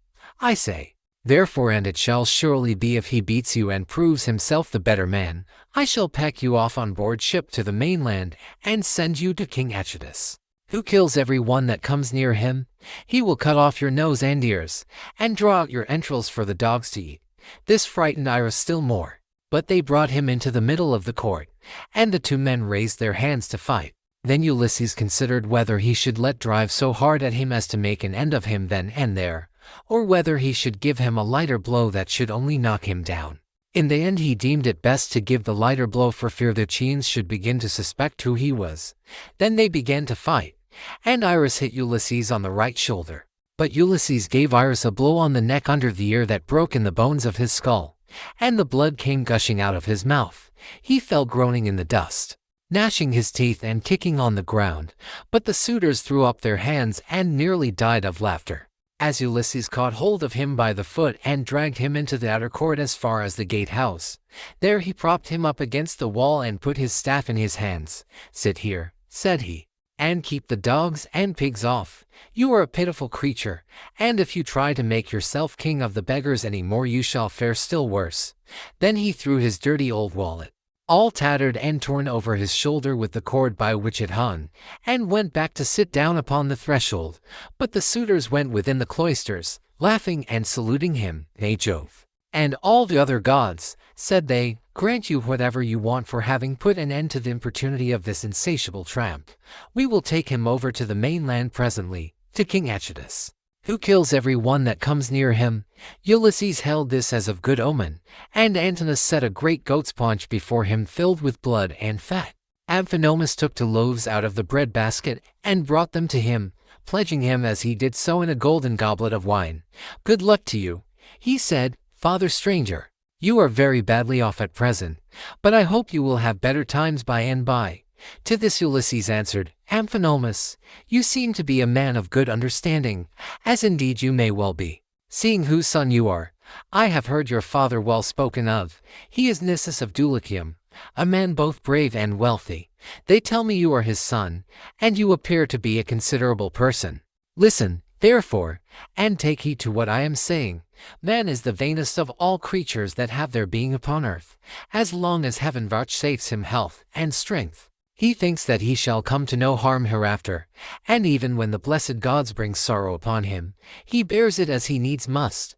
Speaker 1: I say, therefore, and it shall surely be if he beats you and proves himself the better man, I shall pack you off on board ship to the mainland and send you to King Aegeus, who kills every one that comes near him. He will cut off your nose and ears, and draw out your entrails for the dogs to eat." This frightened Iris still more, but they brought him into the middle of the court, and the two men raised their hands to fight. Then Ulysses considered whether he should let drive so hard at him as to make an end of him then and there, or whether he should give him a lighter blow that should only knock him down. In the end he deemed it best to give the lighter blow for fear the Chians should begin to suspect who he was. Then they began to fight, and Iris hit Ulysses on the right shoulder. But Ulysses gave Iris a blow on the neck under the ear that broke in the bones of his skull, and the blood came gushing out of his mouth. He fell groaning in the dust, gnashing his teeth and kicking on the ground, but the suitors threw up their hands and nearly died of laughter, as Ulysses caught hold of him by the foot and dragged him into the outer court as far as the gatehouse. There he propped him up against the wall and put his staff in his hands. "Sit here," said he, "and keep the dogs and pigs off. You are a pitiful creature, and if you try to make yourself king of the beggars any more you shall fare still worse." Then he threw his dirty old wallet, all tattered and torn, over his shoulder with the cord by which it hung, and went back to sit down upon the threshold. But the suitors went within the cloisters, laughing and saluting him. "May Jove and all the other gods," said they, "grant you whatever you want for having put an end to the importunity of this insatiable tramp. We will take him over to the mainland presently, to King Aegeus, who kills every one that comes near him." Ulysses held this as of good omen, and Antinous set a great goat's paunch before him filled with blood and fat. Amphinomus took 2 loaves out of the bread basket and brought them to him, pledging him as he did so in a golden goblet of wine. "Good luck to you," he said, "Father Stranger. You are very badly off at present, but I hope you will have better times by and by." To this Ulysses answered, "Amphinomus, you seem to be a man of good understanding, as indeed you may well be, seeing whose son you are. I have heard your father well spoken of. He is Nisus of Dulichium, a man both brave and wealthy. They tell me you are his son, and you appear to be a considerable person. Listen, therefore, and take heed to what I am saying. Man is the vainest of all creatures that have their being upon earth. As long as heaven vouchsafes him health and strength, he thinks that he shall come to no harm hereafter, and even when the blessed gods bring sorrow upon him, he bears it as he needs must,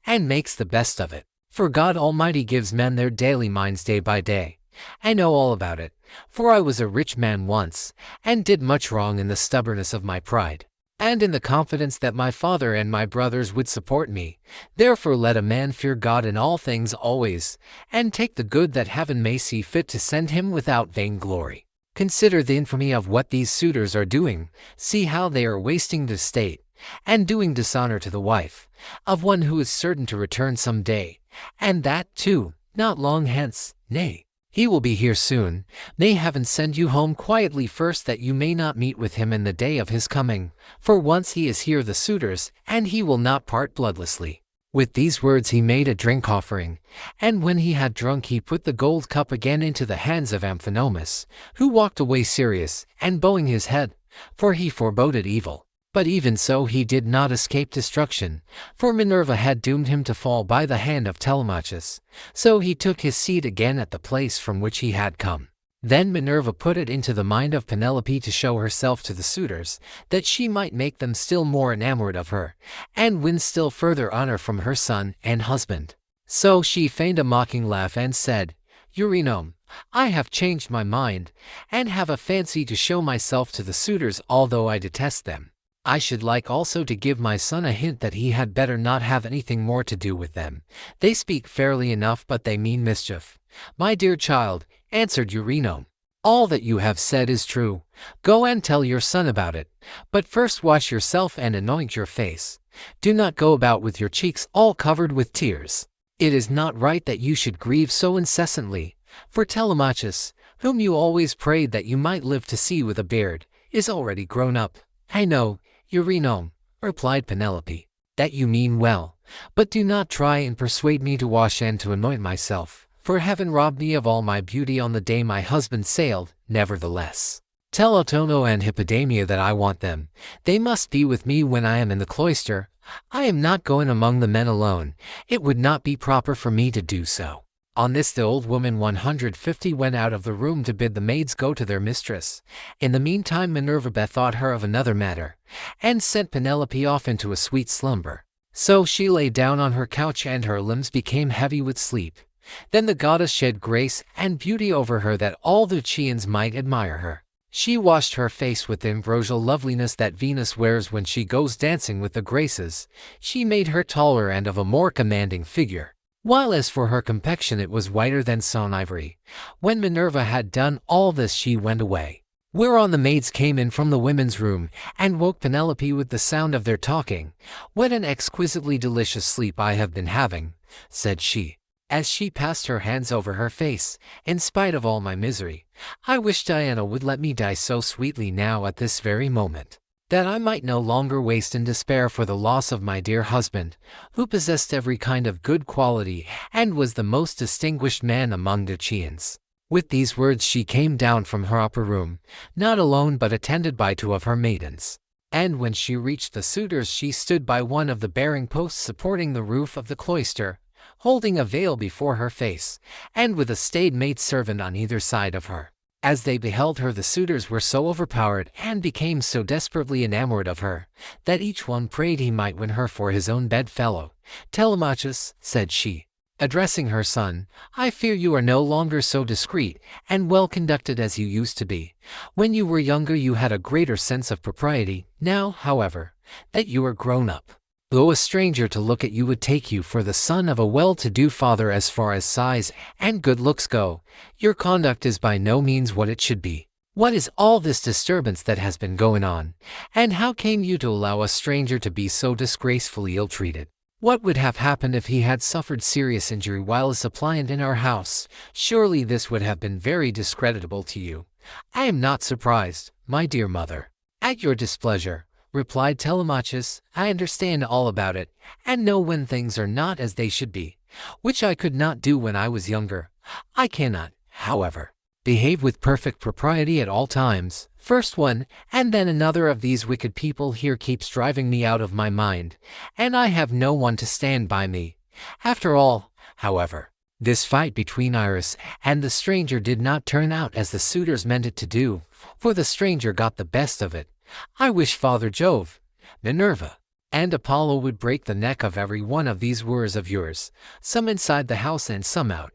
Speaker 1: and makes the best of it. For God Almighty gives men their daily minds day by day. I know all about it, for I was a rich man once, and did much wrong in the stubbornness of my pride, and in the confidence that my father and my brothers would support me. Therefore let a man fear God in all things always, and take the good that heaven may see fit to send him without vainglory. Consider the infamy of what these suitors are doing. See how they are wasting the state, and doing dishonor to the wife of one who is certain to return some day, and that, too, not long hence. Nay, he will be here soon. May heaven send you home quietly first, that you may not meet with him in the day of his coming. For once he is here, the suitors, and he will not part bloodlessly." With these words he made a drink offering, and when he had drunk he put the gold cup again into the hands of Amphinomus, who walked away serious and bowing his head, for he foreboded evil. But even so he did not escape destruction, for Minerva had doomed him to fall by the hand of Telemachus. So he took his seat again at the place from which he had come. Then Minerva put it into the mind of Penelope to show herself to the suitors, that she might make them still more enamored of her, and win still further honor from her son and husband. So she feigned a mocking laugh and said, "Eurynome, I have changed my mind, and have a fancy to show myself to the suitors, although I detest them. I should like also to give my son a hint that he had better not have anything more to do with them. They speak fairly enough, but they mean mischief." "My dear child," answered Eurynome, "all that you have said is true. Go and tell your son about it. But first wash yourself and anoint your face. Do not go about with your cheeks all covered with tears. It is not right that you should grieve so incessantly, for Telemachus, whom you always prayed that you might live to see with a beard, is already grown up." "I know, Eurynome," replied Penelope, "that you mean well, but do not try and persuade me to wash and to anoint myself, for heaven robbed me of all my beauty on the day my husband sailed. Nevertheless, tell Otono and Hippodamia that I want them. They must be with me when I am in the cloister. I am not going among the men alone. It would not be proper for me to do so." On this the old woman 150 went out of the room to bid the maids go to their mistress. In the meantime Minerva bethought her of another matter, and sent Penelope off into a sweet slumber. So she lay down on her couch and her limbs became heavy with sleep. Then the goddess shed grace and beauty over her that all the Chians might admire her. She washed her face with the ambrosial loveliness that Venus wears when she goes dancing with the Graces. She made her taller and of a more commanding figure, while as for her complexion it was whiter than sawn ivory. When Minerva had done all this she went away. Whereon the maids came in from the women's room, and woke Penelope with the sound of their talking. "What an exquisitely delicious sleep I have been having," said she, as she passed her hands over her face. "In spite of all my misery, I wish Diana would let me die so sweetly now at this very moment, that I might no longer waste in despair for the loss of my dear husband, who possessed every kind of good quality and was the most distinguished man among the Chians." With these words she came down from her upper room, not alone but attended by 2 of her maidens. And when she reached the suitors she stood by one of the bearing posts supporting the roof of the cloister, holding a veil before her face, and with a staid maidservant on either side of her. As they beheld her the suitors were so overpowered and became so desperately enamored of her, that each one prayed he might win her for his own bedfellow. "Telemachus," said she, addressing her son, "I fear you are no longer so discreet and well conducted as you used to be. When you were younger you had a greater sense of propriety. Now, however, that you are grown up, though a stranger to look at you would take you for the son of a well-to-do father as far as size and good looks go, your conduct is by no means what it should be. What is all this disturbance that has been going on, and how came you to allow a stranger to be so disgracefully ill-treated? What would have happened if he had suffered serious injury while a suppliant in our house? Surely this would have been very discreditable to you." "I am not surprised, my dear mother, at your displeasure," replied Telemachus. "I understand all about it, and know when things are not as they should be, which I could not do when I was younger. I cannot, however, behave with perfect propriety at all times. First one, and then another of these wicked people here keeps driving me out of my mind, and I have no one to stand by me. After all, however, this fight between Iris and the stranger did not turn out as the suitors meant it to do, for the stranger got the best of it. I wish Father Jove, Minerva, and Apollo would break the neck of every one of these wooers of yours, some inside the house and some out,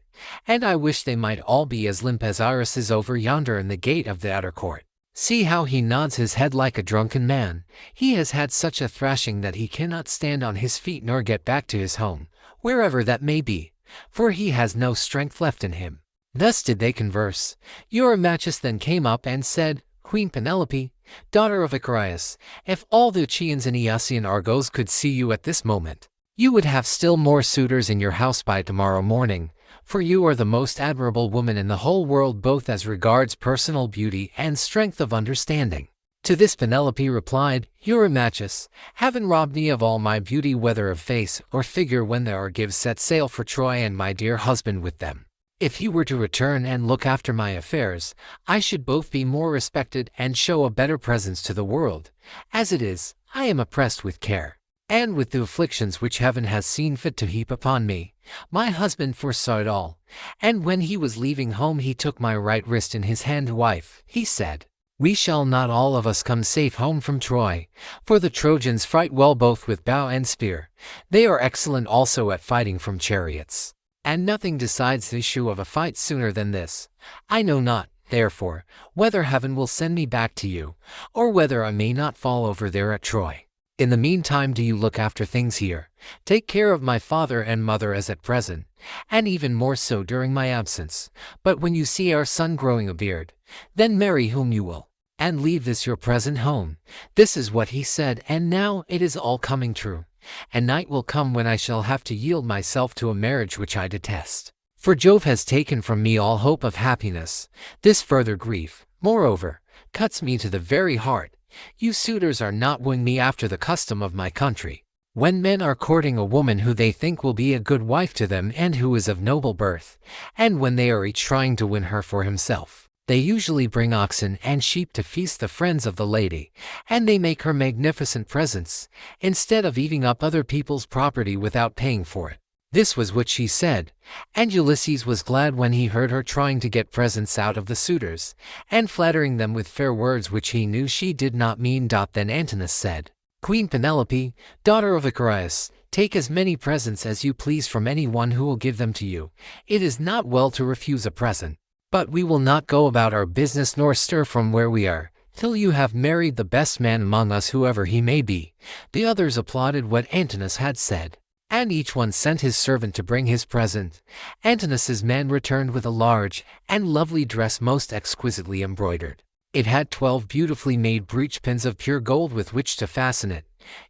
Speaker 1: and I wish they might all be as limp as Iris is over yonder in the gate of the outer court. See how he nods his head like a drunken man. He has had such a thrashing that he cannot stand on his feet nor get back to his home, wherever that may be, for he has no strength left in him." Thus did they converse. Eurymachus then came up and said, "Queen Penelope, daughter of Icarius, if all the Chians and Aeacian Argos could see you at this moment, you would have still more suitors in your house by tomorrow morning, for you are the most admirable woman in the whole world both as regards personal beauty and strength of understanding." To this Penelope replied, "Eurymachus, heaven robbed me of all my beauty whether of face or figure when the Argives set sail for Troy and my dear husband with them. If he were to return and look after my affairs, I should both be more respected and show a better presence to the world. As it is, I am oppressed with care, and with the afflictions which heaven has seen fit to heap upon me. My husband foresaw it all, and when he was leaving home he took my right wrist in his hand. Wife, he said, we shall not all of us come safe home from Troy, for the Trojans fight well both with bow and spear. They are excellent also at fighting from chariots, and nothing decides the issue of a fight sooner than this. I know not, therefore, whether heaven will send me back to you, or whether I may not fall over there at Troy. In the meantime do you look after things here, take care of my father and mother as at present, and even more so during my absence. But when you see our son growing a beard, then marry whom you will, and leave this your present home." This is what he said, and now it is all coming true. And night will come when I shall have to yield myself to a marriage which I detest. For Jove has taken from me all hope of happiness. This further grief, moreover, cuts me to the very heart. You suitors are not wooing me after the custom of my country, when men are courting a woman who they think will be a good wife to them and who is of noble birth, and when they are each trying to win her for himself. They usually bring oxen and sheep to feast the friends of the lady, and they make her magnificent presents, instead of eating up other people's property without paying for it. This was what she said, and Ulysses was glad when he heard her trying to get presents out of the suitors, and flattering them with fair words which he knew she did not mean. Then Antinous said, "Queen Penelope, daughter of Icarius, take as many presents as you please from anyone who will give them to you. It is not well to refuse a present. But we will not go about our business nor stir from where we are, till you have married the best man among us, whoever he may be." The others applauded what Antinous had said, and each one sent his servant to bring his present. Antinous' man returned with a large and lovely dress most exquisitely embroidered. It had 12 beautifully made breech pins of pure gold with which to fasten it.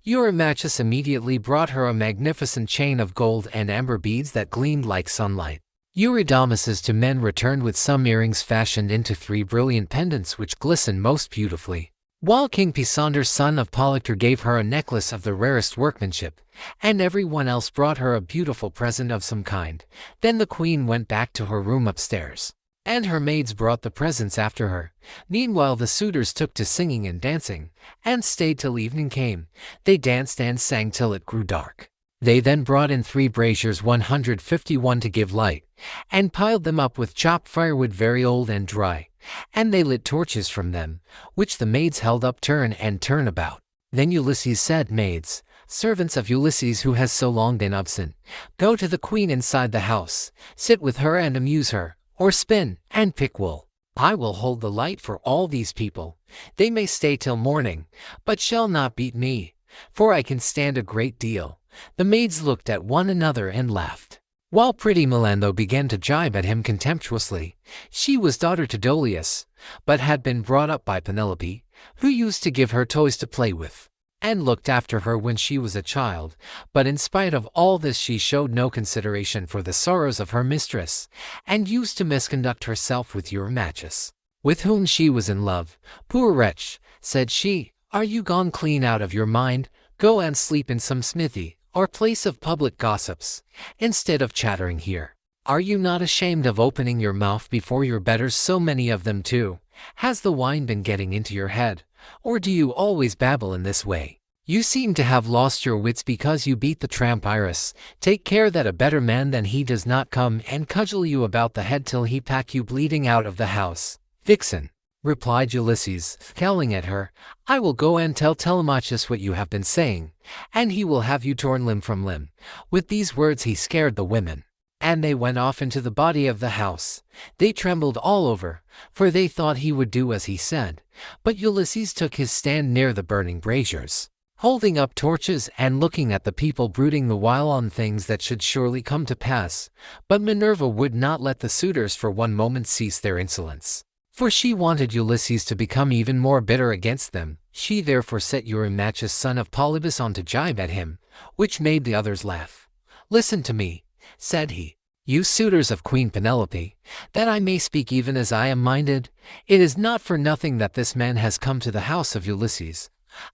Speaker 1: Eurymachus immediately brought her a magnificent chain of gold and amber beads that gleamed like sunlight. Eurydamas's two men returned with some earrings fashioned into 3 brilliant pendants which glistened most beautifully, while King Pisander, son of Polyctor, gave her a necklace of the rarest workmanship, and everyone else brought her a beautiful present of some kind. Then the queen went back to her room upstairs, and her maids brought the presents after her. Meanwhile the suitors took to singing and dancing, and stayed till evening came. They danced and sang till it grew dark. They then brought in 3 braziers 151 to give light, and piled them up with chopped firewood very old and dry, and they lit torches from them, which the maids held up turn and turn about. Then Ulysses said, "Maids, servants of Ulysses who has so long been absent, go to the queen inside the house, sit with her and amuse her, or spin and pick wool. I will hold the light for all these people. They may stay till morning, but shall not beat me, for I can stand a great deal." The maids looked at one another and laughed, while pretty Melantho began to jibe at him contemptuously. She was daughter to Dolius, but had been brought up by Penelope, who used to give her toys to play with, and looked after her when she was a child. But in spite of all this she showed no consideration for the sorrows of her mistress, and used to misconduct herself with Eurymachus, with whom she was in love. "Poor wretch," said she, "are you gone clean out of your mind? Go and sleep in some smithy, or place of public gossips, instead of chattering here. Are you not ashamed of opening your mouth before your betters, so many of them too? Has the wine been getting into your head, or do you always babble in this way? You seem to have lost your wits because you beat the tramp Iris. Take care that a better man than he does not come and cudgel you about the head till he pack you bleeding out of the house." "Vixen," replied Ulysses, scowling at her, "I will go and tell Telemachus what you have been saying, and he will have you torn limb from limb." With these words he scared the women, and they went off into the body of the house. They trembled all over, for they thought he would do as he said. But Ulysses took his stand near the burning braziers, holding up torches and looking at the people, brooding the while on things that should surely come to pass. But Minerva would not let the suitors for one moment cease their insolence, for she wanted Ulysses to become even more bitter against them. She therefore set Eurymachus, son of Polybus, on to jibe at him, which made the others laugh. "Listen to me," said he, "you suitors of Queen Penelope, that I may speak even as I am minded. It is not for nothing that this man has come to the house of Ulysses.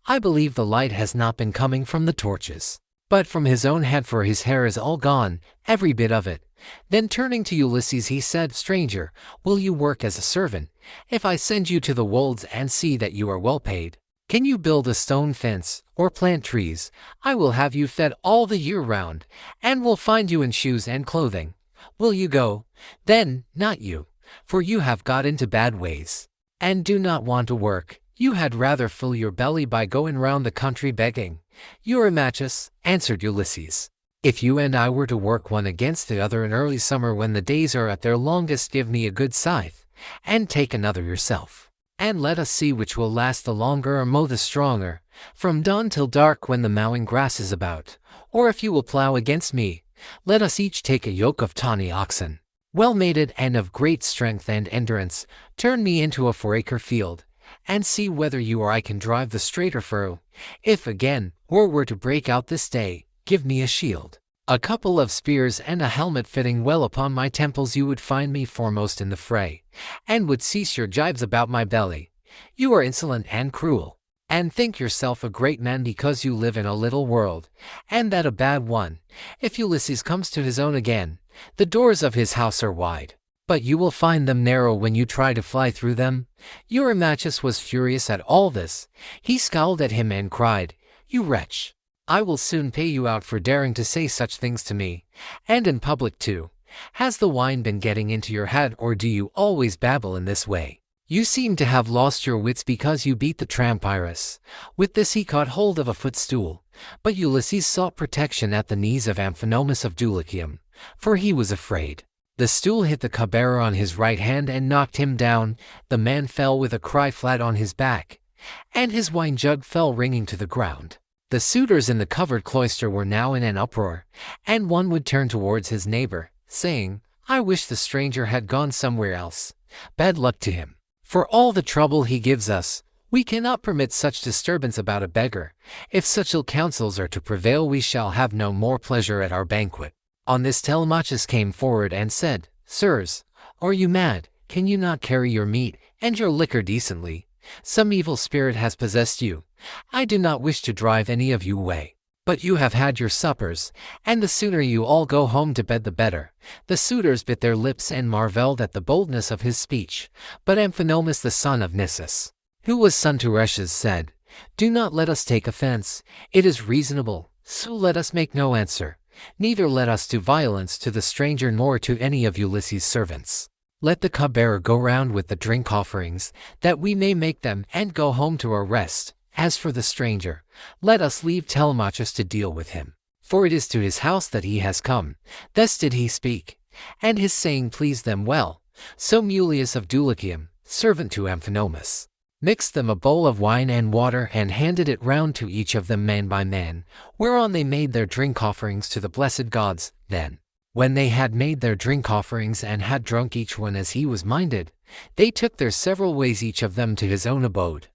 Speaker 1: I believe the light has not been coming from the torches, but from his own head, for his hair is all gone, every bit of it." Then turning to Ulysses he said, "Stranger, will you work as a servant, if I send you to the wolds and see that you are well paid? Can you build a stone fence, or plant trees? I will have you fed all the year round, and will find you in shoes and clothing. Will you go? Then, not you, for you have got into bad ways, and do not want to work. You had rather fill your belly by going round the country begging." "Eurymachus," answered Ulysses, "if you and I were to work one against the other in early summer, when the days are at their longest, give me a good scythe, and take another yourself, and let us see which will last the longer or mow the stronger, from dawn till dark when the mowing grass is about. Or if you will plow against me, let us each take a yoke of tawny oxen, well mated and of great strength and endurance. Turn me into a 4-acre field, and see whether you or I can drive the straighter furrow. If again war were to break out this day, give me a shield, a couple of spears, and a helmet fitting well upon my temples. You would find me foremost in the fray, and would cease your jibes about my belly. You are insolent and cruel, and think yourself a great man because you live in a little world, and that a bad one. If Ulysses comes to his own again, the doors of his house are wide, but you will find them narrow when you try to fly through them." Eurymachus was furious at all this. He scowled at him and cried, "You wretch! I will soon pay you out for daring to say such things to me, and in public too. Has the wine been getting into your head, or do you always babble in this way? You seem to have lost your wits because you beat the Trampiras." With this he caught hold of a footstool, but Ulysses sought protection at the knees of Amphinomus of Dulichium, for he was afraid. The stool hit the cupbearer on his right hand and knocked him down. The man fell with a cry flat on his back, and his wine jug fell ringing to the ground. The suitors in the covered cloister were now in an uproar, and one would turn towards his neighbor, saying, "I wish the stranger had gone somewhere else. Bad luck to him. For all the trouble he gives us, we cannot permit such disturbance about a beggar. If such ill counsels are to prevail, we shall have no more pleasure at our banquet." On this Telemachus came forward and said, "Sirs, are you mad? Can you not carry your meat and your liquor decently? Some evil spirit has possessed you. I do not wish to drive any of you away, but you have had your suppers, and the sooner you all go home to bed the better." The suitors bit their lips and marveled at the boldness of his speech, but Amphinomus the son of Nisus, who was son to Rheshes, said, "Do not let us take offense. It is reasonable, so let us make no answer. Neither let us do violence to the stranger nor to any of Ulysses' servants. Let the cupbearer go round with the drink offerings, that we may make them and go home to our rest. As for the stranger, let us leave Telemachus to deal with him, for it is to his house that he has come." Thus did he speak, and his saying pleased them well. So Mulius of Dulichium, servant to Amphinomus, mixed them a bowl of wine and water and handed it round to each of them man by man, whereon they made their drink offerings to the blessed gods. Then, when they had made their drink offerings and had drunk each one as he was minded, they took their several ways each of them to his own abode.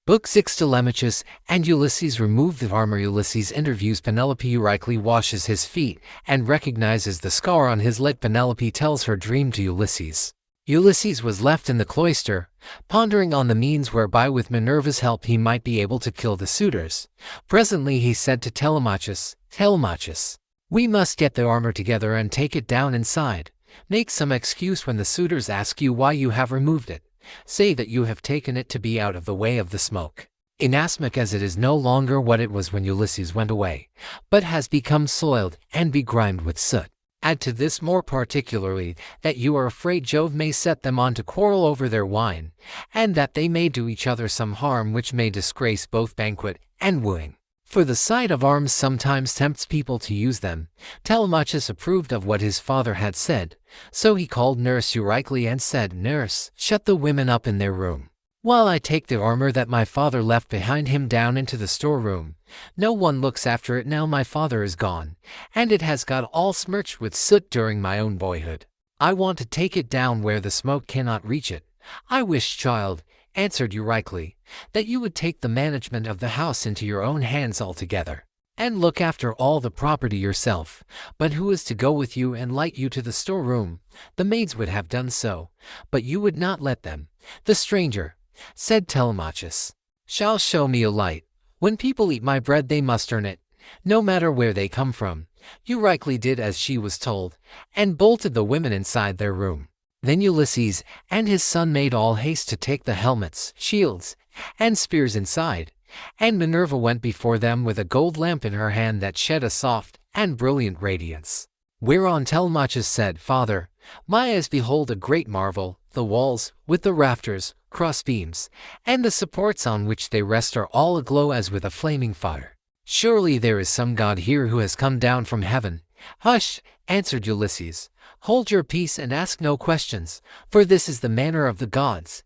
Speaker 1: Book 6. Telemachus and Ulysses remove the armor. Ulysses interviews Penelope. Eurycle washes his feet and recognizes the scar on his leg. Penelope tells her dream to Ulysses. Ulysses was left in the cloister, pondering on the means whereby with Minerva's help he might be able to kill the suitors. Presently he said to Telemachus, "Telemachus, we must get the armor together and take it down inside. Make some excuse when the suitors ask you why you have removed it. Say that you have taken it to be out of the way of the smoke, inasmuch as it is no longer what it was when Ulysses went away, but has become soiled and begrimed with soot. Add to this more particularly that you are afraid Jove may set them on to quarrel over their wine, and that they may do each other some harm which may disgrace both banquet and wooing. For the sight of arms sometimes tempts people to use them." Telemachus approved of what his father had said, so he called nurse Eurycle and said, "Nurse, shut the women up in their room, while I take the armor that my father left behind him down into the storeroom. No one looks after it now my father is gone, and it has got all smirched with soot during my own boyhood. I want to take it down where the smoke cannot reach it." "I wish, child," answered Eurycle, "that you would take the management of the house into your own hands altogether, and look after all the property yourself. But who is to go with you and light you to the storeroom?" "The maids would have done so, but you would not let them." "The stranger," said Telemachus, "shall show me a light. When people eat my bread they must earn it, no matter where they come from." Eurycle did as she was told, and bolted the women inside their room. Then Ulysses and his son made all haste to take the helmets, shields, and spears inside, and Minerva went before them with a gold lamp in her hand that shed a soft and brilliant radiance. Whereon Telemachus said, "Father, my eyes behold a great marvel. The walls, with the rafters, crossbeams, and the supports on which they rest are all aglow as with a flaming fire. Surely there is some god here who has come down from heaven." "Hush," answered Ulysses. "Hold your peace and ask no questions, for this is the manner of the gods.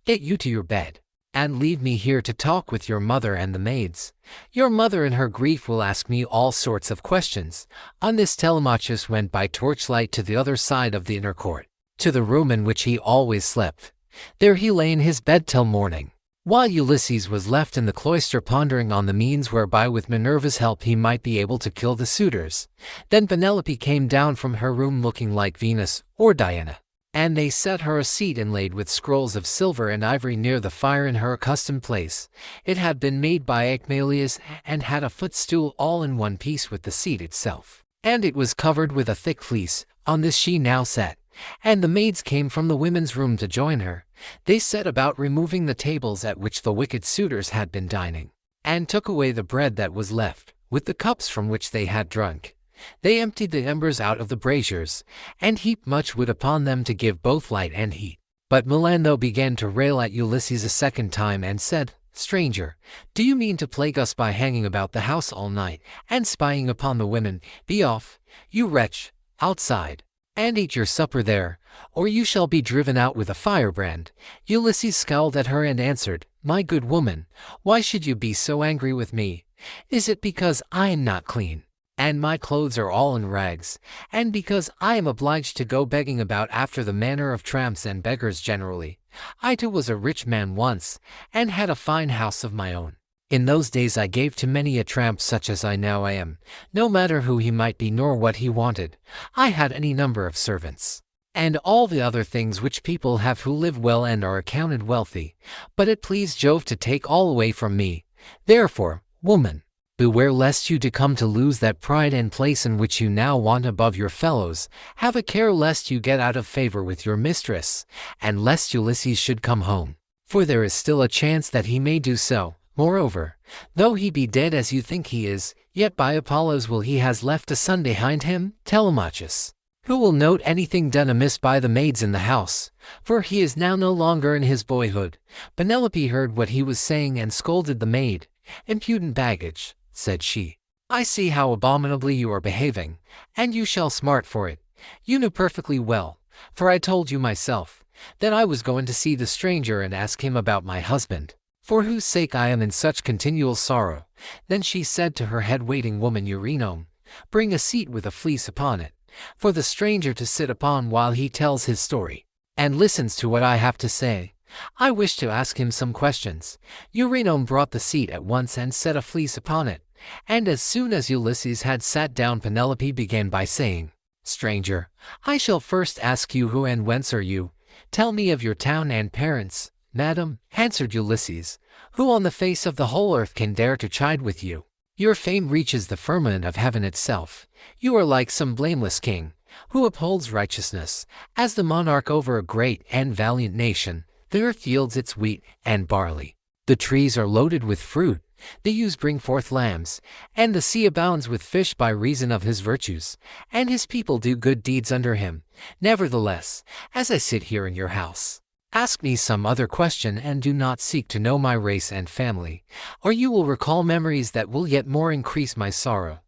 Speaker 1: Get you to your bed, and leave me here to talk with your mother and the maids. Your mother in her grief will ask me all sorts of questions." On this Telemachus went by torchlight to the other side of the inner court, to the room in which he always slept. There he lay in his bed till morning, while Ulysses was left in the cloister pondering on the means whereby with Minerva's help he might be able to kill the suitors. Then Penelope came down from her room looking like Venus or Diana, and they set her a seat inlaid with scrolls of silver and ivory near the fire in her accustomed place. It had been made by Ecmelius and had a footstool all in one piece with the seat itself, and it was covered with a thick fleece. On this she now sat, and the maids came from the women's room to join her. They set about removing the tables at which the wicked suitors had been dining, and took away the bread that was left, with the cups from which they had drunk. They emptied the embers out of the braziers, and heaped much wood upon them to give both light and heat. But Melantho began to rail at Ulysses a second time and said, "Stranger, do you mean to plague us by hanging about the house all night, and spying upon the women? Be off, you wretch, outside, and eat your supper there, or you shall be driven out with a firebrand." Ulysses scowled at her and answered, "My good woman, why should you be so angry with me? Is it because I am not clean, and my clothes are all in rags, and because I am obliged to go begging about after the manner of tramps and beggars generally? I too was a rich man once, and had a fine house of my own. In those days I gave to many a tramp such as I now am, no matter who he might be nor what he wanted. I had any number of servants, and all the other things which people have who live well and are accounted wealthy. But it pleased Jove to take all away from me. Therefore, woman, beware lest you to come to lose that pride and place in which you now want above your fellows. Have a care lest you get out of favor with your mistress, and lest Ulysses should come home, for there is still a chance that he may do so. Moreover, though he be dead as you think he is, yet by Apollo's will he has left a son behind him, Telemachus, who will note anything done amiss by the maids in the house, for he is now no longer in his boyhood." Penelope heard what he was saying and scolded the maid. "Impudent baggage," said she. "I see how abominably you are behaving, and you shall smart for it. You knew perfectly well, for I told you myself, that I was going to see the stranger and ask him about my husband, for whose sake I am in such continual sorrow." Then she said to her head-waiting woman Eurynome, "Bring a seat with a fleece upon it, for the stranger to sit upon while he tells his story, and listens to what I have to say. I wish to ask him some questions." Eurynome brought the seat at once and set a fleece upon it, and as soon as Ulysses had sat down, Penelope began by saying, "Stranger, I shall first ask you who and whence are you? Tell me of your town and parents." "Madam," answered Ulysses, "who on the face of the whole earth can dare to chide with you? Your fame reaches the firmament of heaven itself. You are like some blameless king, who upholds righteousness, as the monarch over a great and valiant nation. The earth yields its wheat and barley. The trees are loaded with fruit. The ewes bring forth lambs, and the sea abounds with fish by reason of his virtues, and his people do good deeds under him. Nevertheless, as I sit here in your house, ask me some other question and do not seek to know my race and family, or you will recall memories that will yet more increase my sorrow.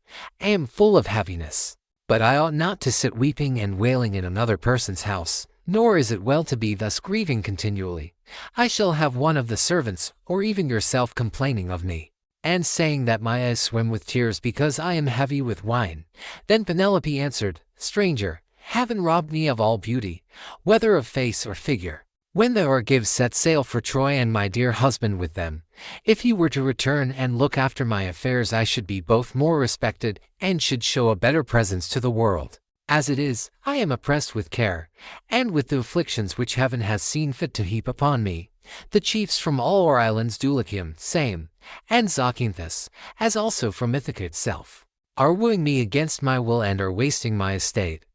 Speaker 1: I am full of happiness, but I ought not to sit weeping and wailing in another person's house, nor is it well to be thus grieving continually. I shall have one of the servants, or even yourself, complaining of me, and saying that my eyes swim with tears because I am heavy with wine." Then Penelope answered, "Stranger, heaven robbed me of all beauty, whether of face or figure, when the Argives set sail for Troy and my dear husband with them. If he were to return and look after my affairs, I should be both more respected and should show a better presence to the world. As it is, I am oppressed with care, and with the afflictions which heaven has seen fit to heap upon me. The chiefs from all our islands, Dulichium, Same, and Zacynthus, as also from Ithaca itself, are wooing me against my will and are wasting my estate.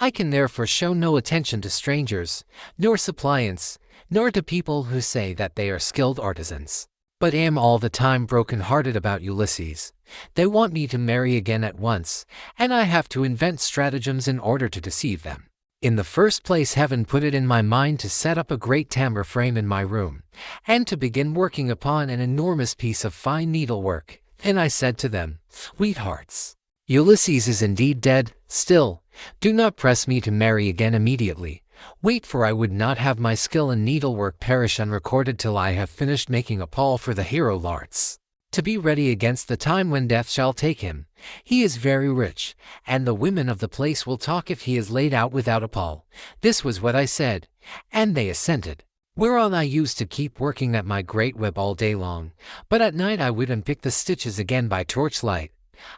Speaker 1: I can therefore show no attention to strangers, nor suppliants, nor to people who say that they are skilled artisans, but am all the time broken-hearted about Ulysses. They want me to marry again at once, and I have to invent stratagems in order to deceive them. In the first place, heaven put it in my mind to set up a great tambour frame in my room, and to begin working upon an enormous piece of fine needlework. And I said to them, 'Sweethearts, Ulysses is indeed dead. Still, do not press me to marry again immediately. Wait, for I would not have my skill in needlework perish unrecorded till I have finished making a pall for the hero Larts, to be ready against the time when death shall take him. He is very rich, and the women of the place will talk if he is laid out without a pall.' This was what I said, and they assented. Whereon I used to keep working at my great web all day long, but at night I would unpick the stitches again by torchlight.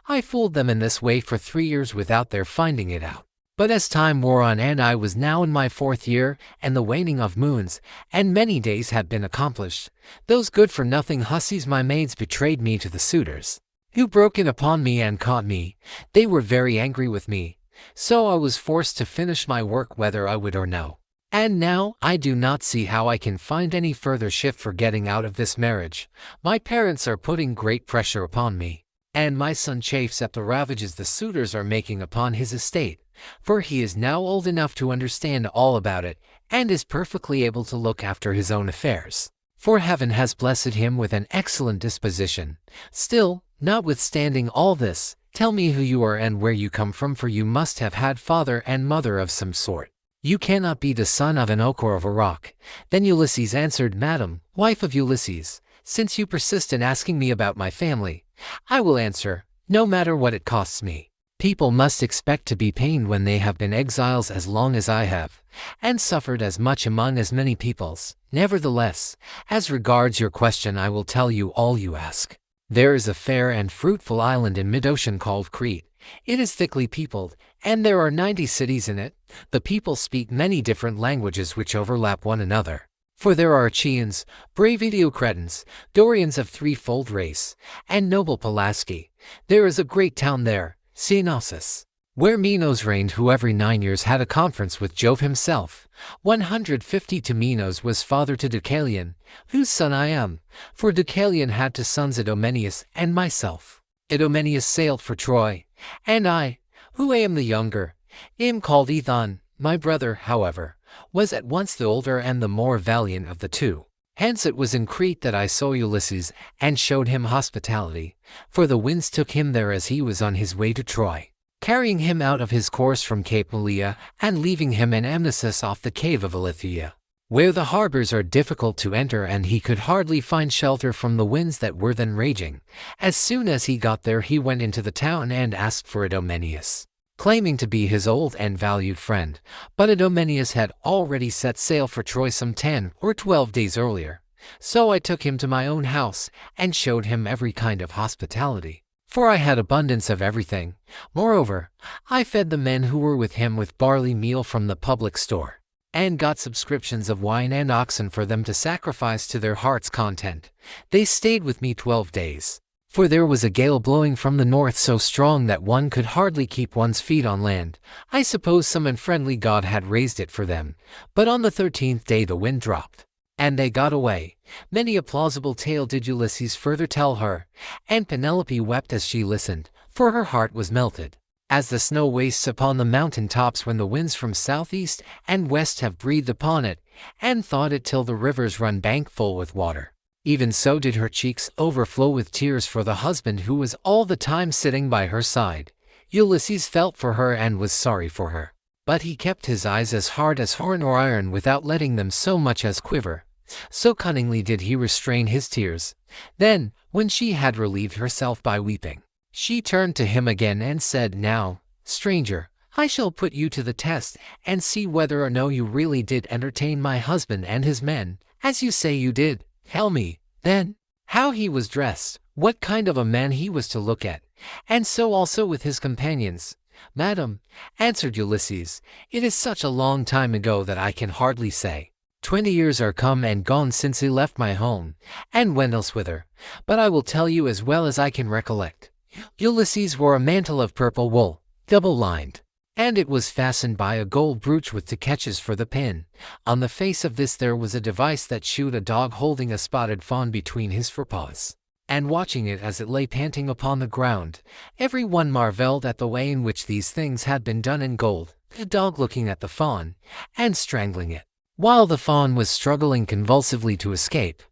Speaker 1: I fooled them in this way for 3 years without their finding it out. But as time wore on, and I was now in my 4th year, and the waning of moons, and many days had been accomplished, those good-for-nothing hussies, my maids, betrayed me to the suitors, who broke in upon me and caught me. They were very angry with me, so I was forced to finish my work whether I would or no. And now I do not see how I can find any further shift for getting out of this marriage. My parents are putting great pressure upon me, and my son chafes at the ravages the suitors are making upon his estate, for he is now old enough to understand all about it, and is perfectly able to look after his own affairs. For heaven has blessed him with an excellent disposition. Still, notwithstanding all this, tell me who you are and where you come from, for you must have had father and mother of some sort. You cannot be the son of an oak or of a rock. Then Ulysses answered, Madam, wife of Ulysses, since you persist in asking me about my family, I will answer, no matter what it costs me. People must expect to be pained when they have been exiles as long as I have, and suffered as much among as many peoples. Nevertheless, as regards your question, I will tell you all you ask. There is a fair and fruitful island in mid-ocean called Crete. It is thickly peopled, and there are 90 cities in it. The people speak many different languages which overlap one another. For there are Achaeans, brave Idiocretans, Dorians of threefold race, and noble Pelasgi. There is a great town there, Cenosus, where Minos reigned, who every 9 years had a conference with Jove himself. 150 to Minos was father to Deucalion, whose son I am, for Deucalion had two sons, Idomeneus and myself. Idomeneus sailed for Troy, and I, who am the younger, am called Ethon. My brother, however, was at once the older and the more valiant of the two. Hence it was in Crete that I saw Ulysses and showed him hospitality, for the winds took him there as he was on his way to Troy, carrying him out of his course from Cape Malea and leaving him in Amnisus off the cave of Elythia, where the harbors are difficult to enter, and he could hardly find shelter from the winds that were then raging. As soon as he got there, he went into the town and asked for Idomeneus, claiming to be his old and valued friend. But Idomeneus had already set sail for Troy some 10 or 12 days earlier. So I took him to my own house and showed him every kind of hospitality, for I had abundance of everything. Moreover, I fed the men who were with him with barley meal from the public store, and got subscriptions of wine and oxen for them to sacrifice to their heart's content. They stayed with me 12 days. For there was a gale blowing from the north so strong that one could hardly keep one's feet on land. I suppose some unfriendly god had raised it for them. But on the 13th day the wind dropped, and they got away. Many a plausible tale did Ulysses further tell her, and Penelope wept as she listened, for her heart was melted, as the snow wastes upon the mountain tops when the winds from southeast and west have breathed upon it, and thawed it till the rivers run bank full with water. Even so did her cheeks overflow with tears for the husband who was all the time sitting by her side. Ulysses felt for her and was sorry for her, but he kept his eyes as hard as horn or iron without letting them so much as quiver. So cunningly did he restrain his tears. Then, when she had relieved herself by weeping, she turned to him again and said, Now, stranger, I shall put you to the test, and see whether or no you really did entertain my husband and his men, as you say you did. Tell me, then, how he was dressed, what kind of a man he was to look at, and so also with his companions. Madam, answered Ulysses, it is such a long time ago that I can hardly say. 20 years are come and gone since he left my home, and went elsewhither, but I will tell you as well as I can recollect. Ulysses wore a mantle of purple wool, double-lined, and it was fastened by a gold brooch with two catches for the pin. On the face of this there was a device that shewed a dog holding a spotted fawn between his forepaws, and watching it as it lay panting upon the ground. Every one marveled at the way in which these things had been done in gold, the dog looking at the fawn, and strangling it, while the fawn was struggling convulsively to escape.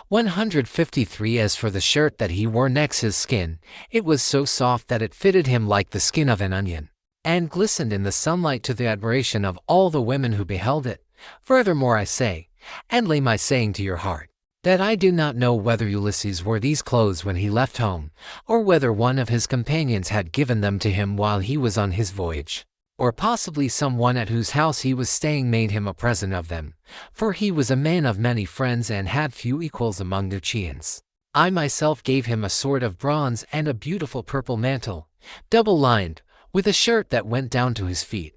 Speaker 1: 153 As for the shirt that he wore next his skin, it was so soft that it fitted him like the skin of an onion, and glistened in the sunlight to the admiration of all the women who beheld it. Furthermore I say, and lay my saying to your heart, that I do not know whether Ulysses wore these clothes when he left home, or whether one of his companions had given them to him while he was on his voyage, or possibly some one at whose house he was staying made him a present of them, for he was a man of many friends and had few equals among the Chians. I myself gave him a sword of bronze and a beautiful purple mantle, double-lined, with a shirt that went down to his feet,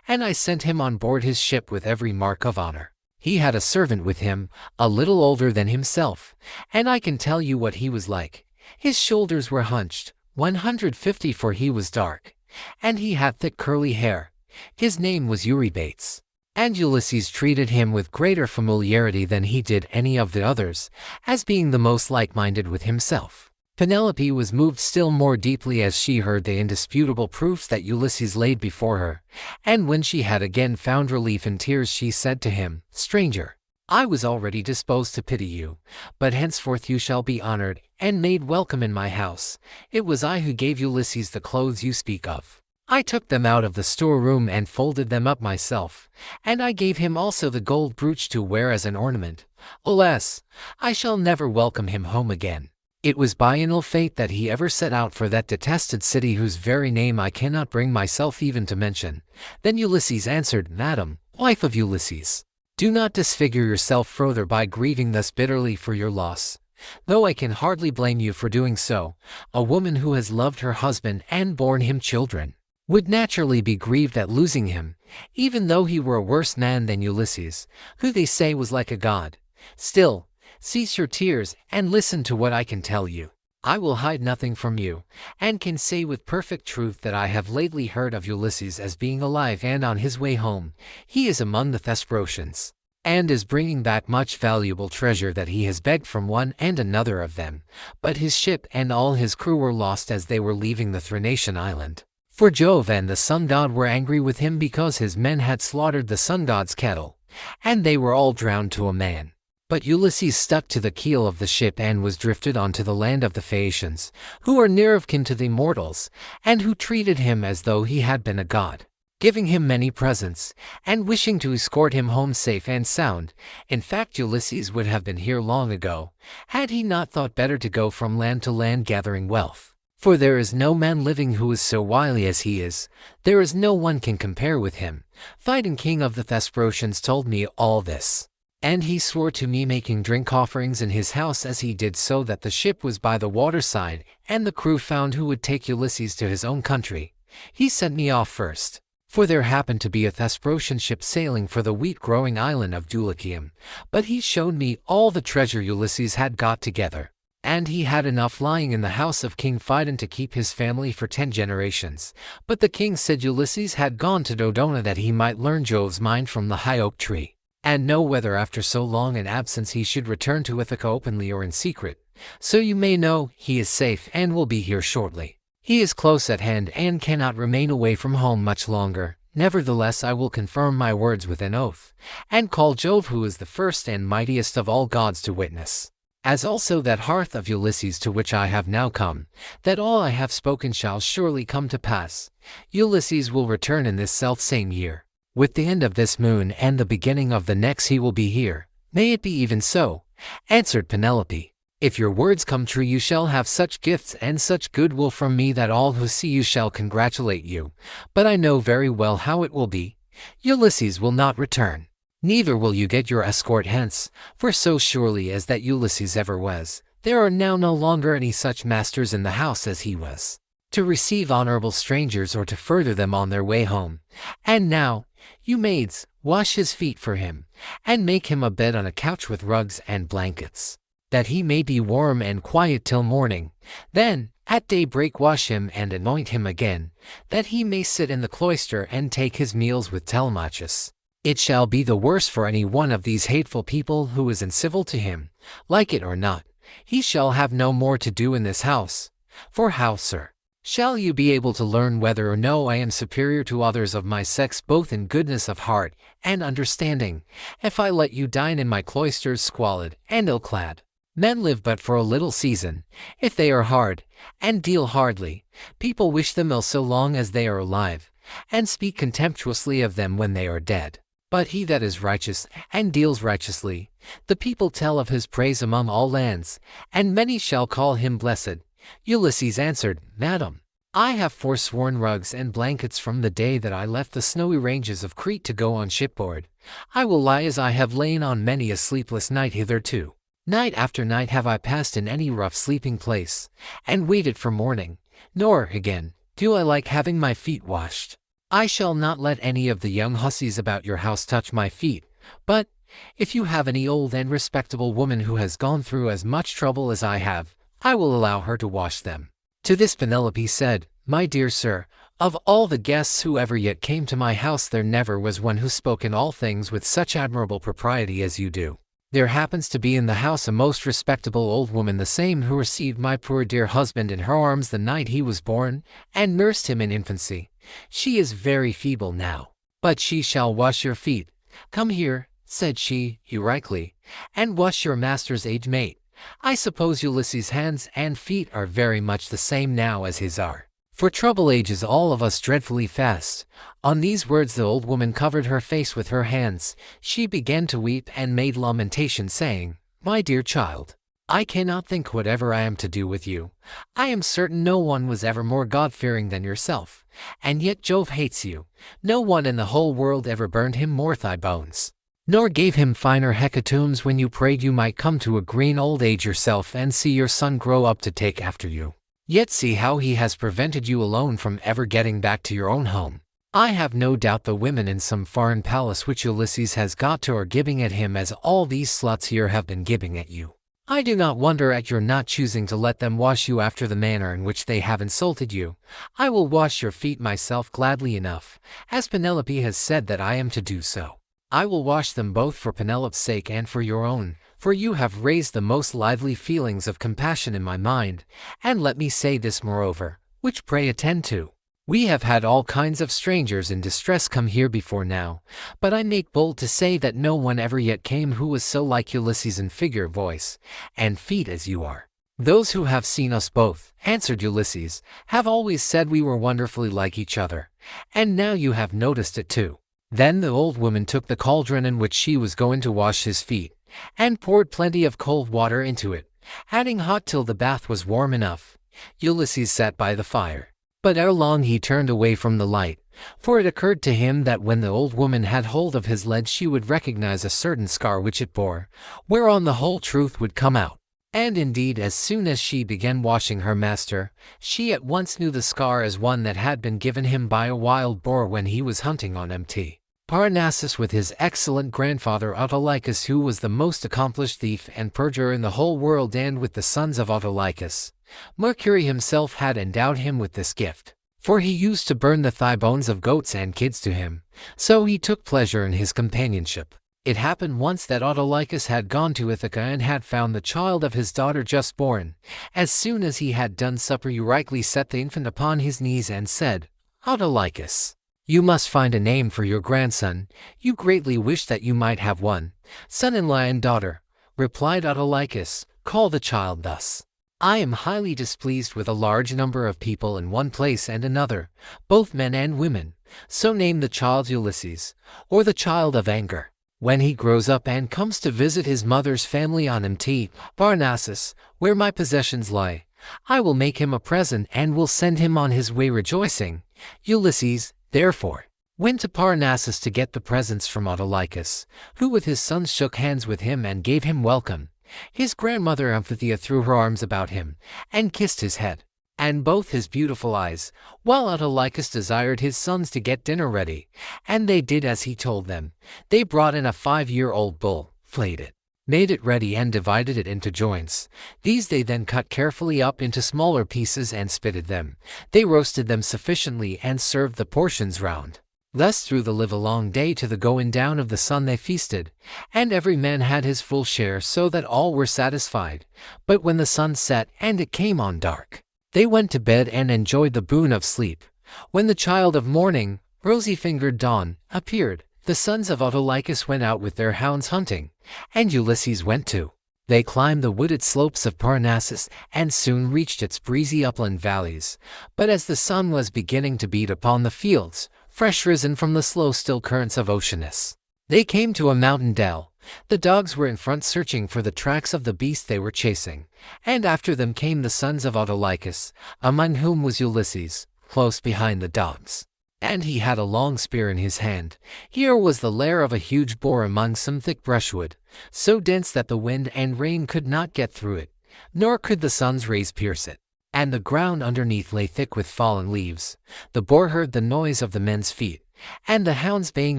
Speaker 1: and I sent him on board his ship with every mark of honor. He had a servant with him, a little older than himself, and I can tell you what he was like. His shoulders were hunched, 150, for he was dark, and he had thick curly hair. His name was Eurybates. And Ulysses treated him with greater familiarity than he did any of the others, as being the most like-minded with himself. Penelope was moved still more deeply as she heard the indisputable proofs that Ulysses laid before her, and when she had again found relief in tears she said to him, "Stranger, I was already disposed to pity you, but henceforth you shall be honored and made welcome in my house. It was I who gave Ulysses the clothes you speak of. I took them out of the storeroom and folded them up myself, and I gave him also the gold brooch to wear as an ornament. Alas, I shall never welcome him home again. It was by an ill fate that he ever set out for that detested city whose very name I cannot bring myself even to mention." Then Ulysses answered, "Madam, wife of Ulysses, do not disfigure yourself further by grieving thus bitterly for your loss, though I can hardly blame you for doing so. A woman who has loved her husband and borne him children would naturally be grieved at losing him, even though he were a worse man than Ulysses, who they say was like a god. Still, cease your tears and listen to what I can tell you. I will hide nothing from you, and can say with perfect truth that I have lately heard of Ulysses as being alive and on his way home. He is among the Thesprotians, and is bringing back much valuable treasure that he has begged from one and another of them, but his ship and all his crew were lost as they were leaving the Thrinacian island. For Jove and the sun god were angry with him because his men had slaughtered the sun god's cattle, and they were all drowned to a man. But Ulysses stuck to the keel of the ship and was drifted onto the land of the Phaeacians, who are near of kin to the immortals, and who treated him as though he had been a god, giving him many presents, and wishing to escort him home safe and sound. In fact, Ulysses would have been here long ago, had he not thought better to go from land to land gathering wealth. For there is no man living who is so wily as he is. There is no one can compare with him. Phaedon, king of the Thesprotians, told me all this. And he swore to me, making drink offerings in his house as he did so, that the ship was by the waterside, and the crew found who would take Ulysses to his own country. He sent me off first, for there happened to be a Thesprotian ship sailing for the wheat-growing island of Dulichium. But he showed me all the treasure Ulysses had got together, and he had enough lying in the house of King Phaedon to keep his family for 10 generations. But the king said Ulysses had gone to Dodona that he might learn Jove's mind from the high oak tree, and know whether after so long an absence he should return to Ithaca openly or in secret. So you may know he is safe and will be here shortly. He is close at hand and cannot remain away from home much longer. Nevertheless, I will confirm my words with an oath, and call Jove, who is the first and mightiest of all gods, to witness, as also that hearth of Ulysses to which I have now come, that all I have spoken shall surely come to pass. Ulysses will return in this self-same year. With the end of this moon and the beginning of the next he will be here. May it be even so, answered Penelope. If your words come true, you shall have such gifts and such goodwill from me that all who see you shall congratulate you. But I know very well how it will be. Ulysses will not return. Neither will you get your escort hence, for so surely as that Ulysses ever was, there are now no longer any such masters in the house as he was, to receive honorable strangers or to further them on their way home. And now, you maids, wash his feet for him, and make him a bed on a couch with rugs and blankets, that he may be warm and quiet till morning. Then, at daybreak, wash him and anoint him again, that he may sit in the cloister and take his meals with Telemachus. It shall be the worse for any one of these hateful people who is uncivil to him. Like it or not, he shall have no more to do in this house. For how, sir, shall you be able to learn whether or no I am superior to others of my sex, both in goodness of heart and understanding, if I let you dine in my cloisters squalid and ill-clad? Men live but for a little season. If they are hard, and deal hardly, people wish them ill so long as they are alive, and speak contemptuously of them when they are dead. But he that is righteous and deals righteously, the people tell of his praise among all lands, and many shall call him blessed. Ulysses answered, Madam, I have forsworn rugs and blankets from the day that I left the snowy ranges of Crete to go on shipboard. I will lie as I have lain on many a sleepless night hitherto. Night after night have I passed in any rough sleeping place, and waited for morning. Nor, again, do I like having my feet washed. I shall not let any of the young hussies about your house touch my feet, but if you have any old and respectable woman who has gone through as much trouble as I have, I will allow her to wash them. To this Penelope said, My dear sir, Of all the guests who ever yet came to my house, there never was one who spoke in all things with such admirable propriety as you do. There happens to be in the house a most respectable old woman, the same who received my poor dear husband in her arms the night he was born, and nursed him in infancy. She is very feeble now, but she shall wash your feet. Come here, said she, heroically, and wash your master's aged mate. I suppose Ulysses' hands and feet are very much the same now as his are, for trouble ages all of us dreadfully fast. On these words the old woman covered her face with her hands. She began to weep and made lamentation, saying, My dear child, I cannot think whatever I am to do with you. I am certain no one was ever more God-fearing than yourself, and yet Jove hates you. No one in the whole world ever burned him more thigh bones, nor gave him finer hecatombs when you prayed you might come to a green old age yourself and see your son grow up to take after you. Yet see how he has prevented you alone from ever getting back to your own home. I have no doubt the women in some foreign palace which Ulysses has got to are gibing at him as all these sluts here have been gibing at you. I do not wonder at your not choosing to let them wash you after the manner in which they have insulted you. I will wash your feet myself gladly enough, as Penelope has said that I am to do so. I will wash them both for Penelope's sake and for your own, for you have raised the most lively feelings of compassion in my mind. And let me say this moreover, which pray attend to. We have had all kinds of strangers in distress come here before now, but I make bold to say that no one ever yet came who was so like Ulysses in figure, voice, and feet as you are. Those who have seen us both, answered Ulysses, have always said we were wonderfully like each other, and now you have noticed it too. Then the old woman took the cauldron in which she was going to wash his feet, and poured plenty of cold water into it, adding hot till the bath was warm enough. Ulysses sat by the fire, but ere long he turned away from the light, for it occurred to him that when the old woman had hold of his lead she would recognize a certain scar which it bore, whereon the whole truth would come out. And indeed, as soon as she began washing her master, she at once knew the scar as one that had been given him by a wild boar when he was hunting on Mt. Parnassus with his excellent grandfather Autolycus, who was the most accomplished thief and perjurer in the whole world, and with the sons of Autolycus, Mercury himself had endowed him with this gift, for he used to burn the thigh bones of goats and kids to him, so he took pleasure in his companionship. It happened once that Autolycus had gone to Ithaca and had found the child of his daughter just born. As soon as he had done supper, Eurycles set the infant upon his knees and said, Autolycus, you must find a name for your grandson. You greatly wish that you might have one. Son-in-law and daughter, replied Autolycus, call the child thus. I am highly displeased with a large number of people in one place and another, both men and women, so name the child Ulysses, or the child of anger. When he grows up and comes to visit his mother's family on Mt. Parnassus, where my possessions lie, I will make him a present and will send him on his way rejoicing. Ulysses, therefore, went to Parnassus to get the presents from Autolycus, who with his sons shook hands with him and gave him welcome. His grandmother Amphithea threw her arms about him, and kissed his head, and both his beautiful eyes, while Autolycus desired his sons to get dinner ready, and they did as he told them. They brought in a 5-year-old bull, flayed it, made it ready and divided it into joints. These they then cut carefully up into smaller pieces and spitted them. They roasted them sufficiently and served the portions round. Thus through the livelong day to the going down of the sun they feasted, and every man had his full share, so that all were satisfied. But when the sun set and it came on dark, they went to bed and enjoyed the boon of sleep. When the child of morning, rosy-fingered Dawn, appeared, the sons of Autolycus went out with their hounds hunting, and Ulysses went too. They climbed the wooded slopes of Parnassus and soon reached its breezy upland valleys. But as the sun was beginning to beat upon the fields, fresh risen from the slow still currents of Oceanus, they came to a mountain dell. The dogs were in front searching for the tracks of the beast they were chasing, and after them came the sons of Autolycus, among whom was Ulysses, close behind the dogs. And he had a long spear in his hand. Here was the lair of a huge boar among some thick brushwood, so dense that the wind and rain could not get through it, nor could the sun's rays pierce it. And the ground underneath lay thick with fallen leaves. The boar heard the noise of the men's feet, and the hounds baying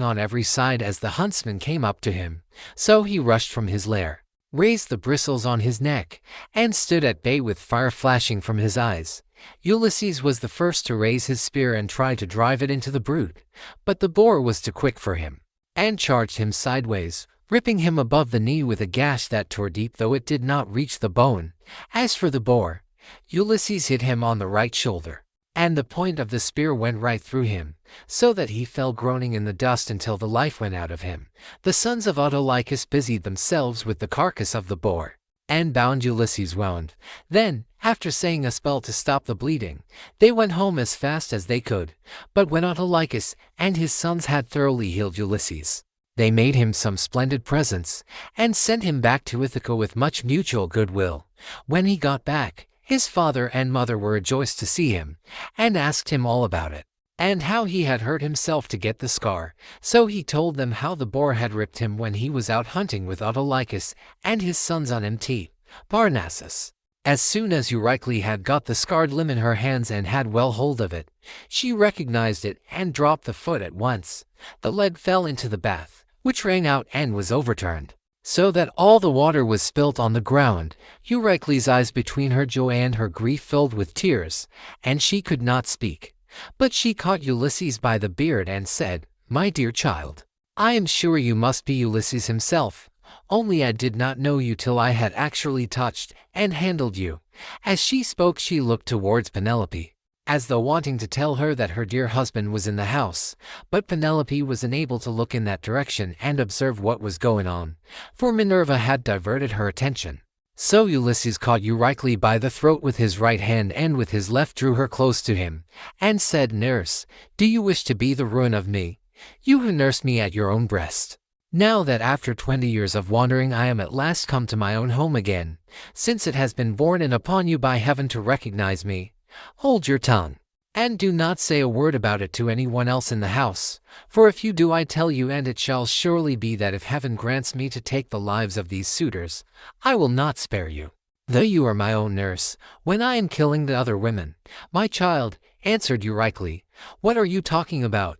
Speaker 1: on every side as the huntsman came up to him. So he rushed from his lair, raised the bristles on his neck, and stood at bay with fire flashing from his eyes. Ulysses was the first to raise his spear and try to drive it into the brute, but the boar was too quick for him, and charged him sideways, ripping him above the knee with a gash that tore deep though it did not reach the bone. As for the boar, Ulysses hit him on the right shoulder, and the point of the spear went right through him, so that he fell groaning in the dust until the life went out of him. The sons of Autolycus busied themselves with the carcass of the boar, and bound Ulysses wound. Then, after saying a spell to stop the bleeding, they went home as fast as they could. But when Autolycus and his sons had thoroughly healed Ulysses, they made him some splendid presents, and sent him back to Ithaca with much mutual goodwill. When he got back, his father and mother were rejoiced to see him, and asked him all about it, and how he had hurt himself to get the scar. So he told them how the boar had ripped him when he was out hunting with Autolycus and his sons on Mt. Parnassus. As soon as Eurycle had got the scarred limb in her hands and had well hold of it, she recognized it and dropped the foot at once. The leg fell into the bath, which ran out and was overturned, so that all the water was spilt on the ground. Eurycle's eyes between her joy and her grief filled with tears, and she could not speak. But she caught Ulysses by the beard and said, "My dear child, I am sure you must be Ulysses himself, only I did not know you till I had actually touched and handled you." As she spoke she looked towards Penelope, as though wanting to tell her that her dear husband was in the house, but Penelope was unable to look in that direction and observe what was going on, for Minerva had diverted her attention. So Ulysses caught Eurycle by the throat with his right hand and with his left drew her close to him, and said, "Nurse, do you wish to be the ruin of me, you who nursed me at your own breast? Now that after 20 years of wandering I am at last come to my own home again, since it has been borne in upon you by heaven to recognize me, hold your tongue, and do not say a word about it to anyone else in the house, for if you do I tell you, and it shall surely be that if heaven grants me to take the lives of these suitors, I will not spare you, though you are my own nurse, when I am killing the other women." "My child," answered Eurycle, "what are you talking about?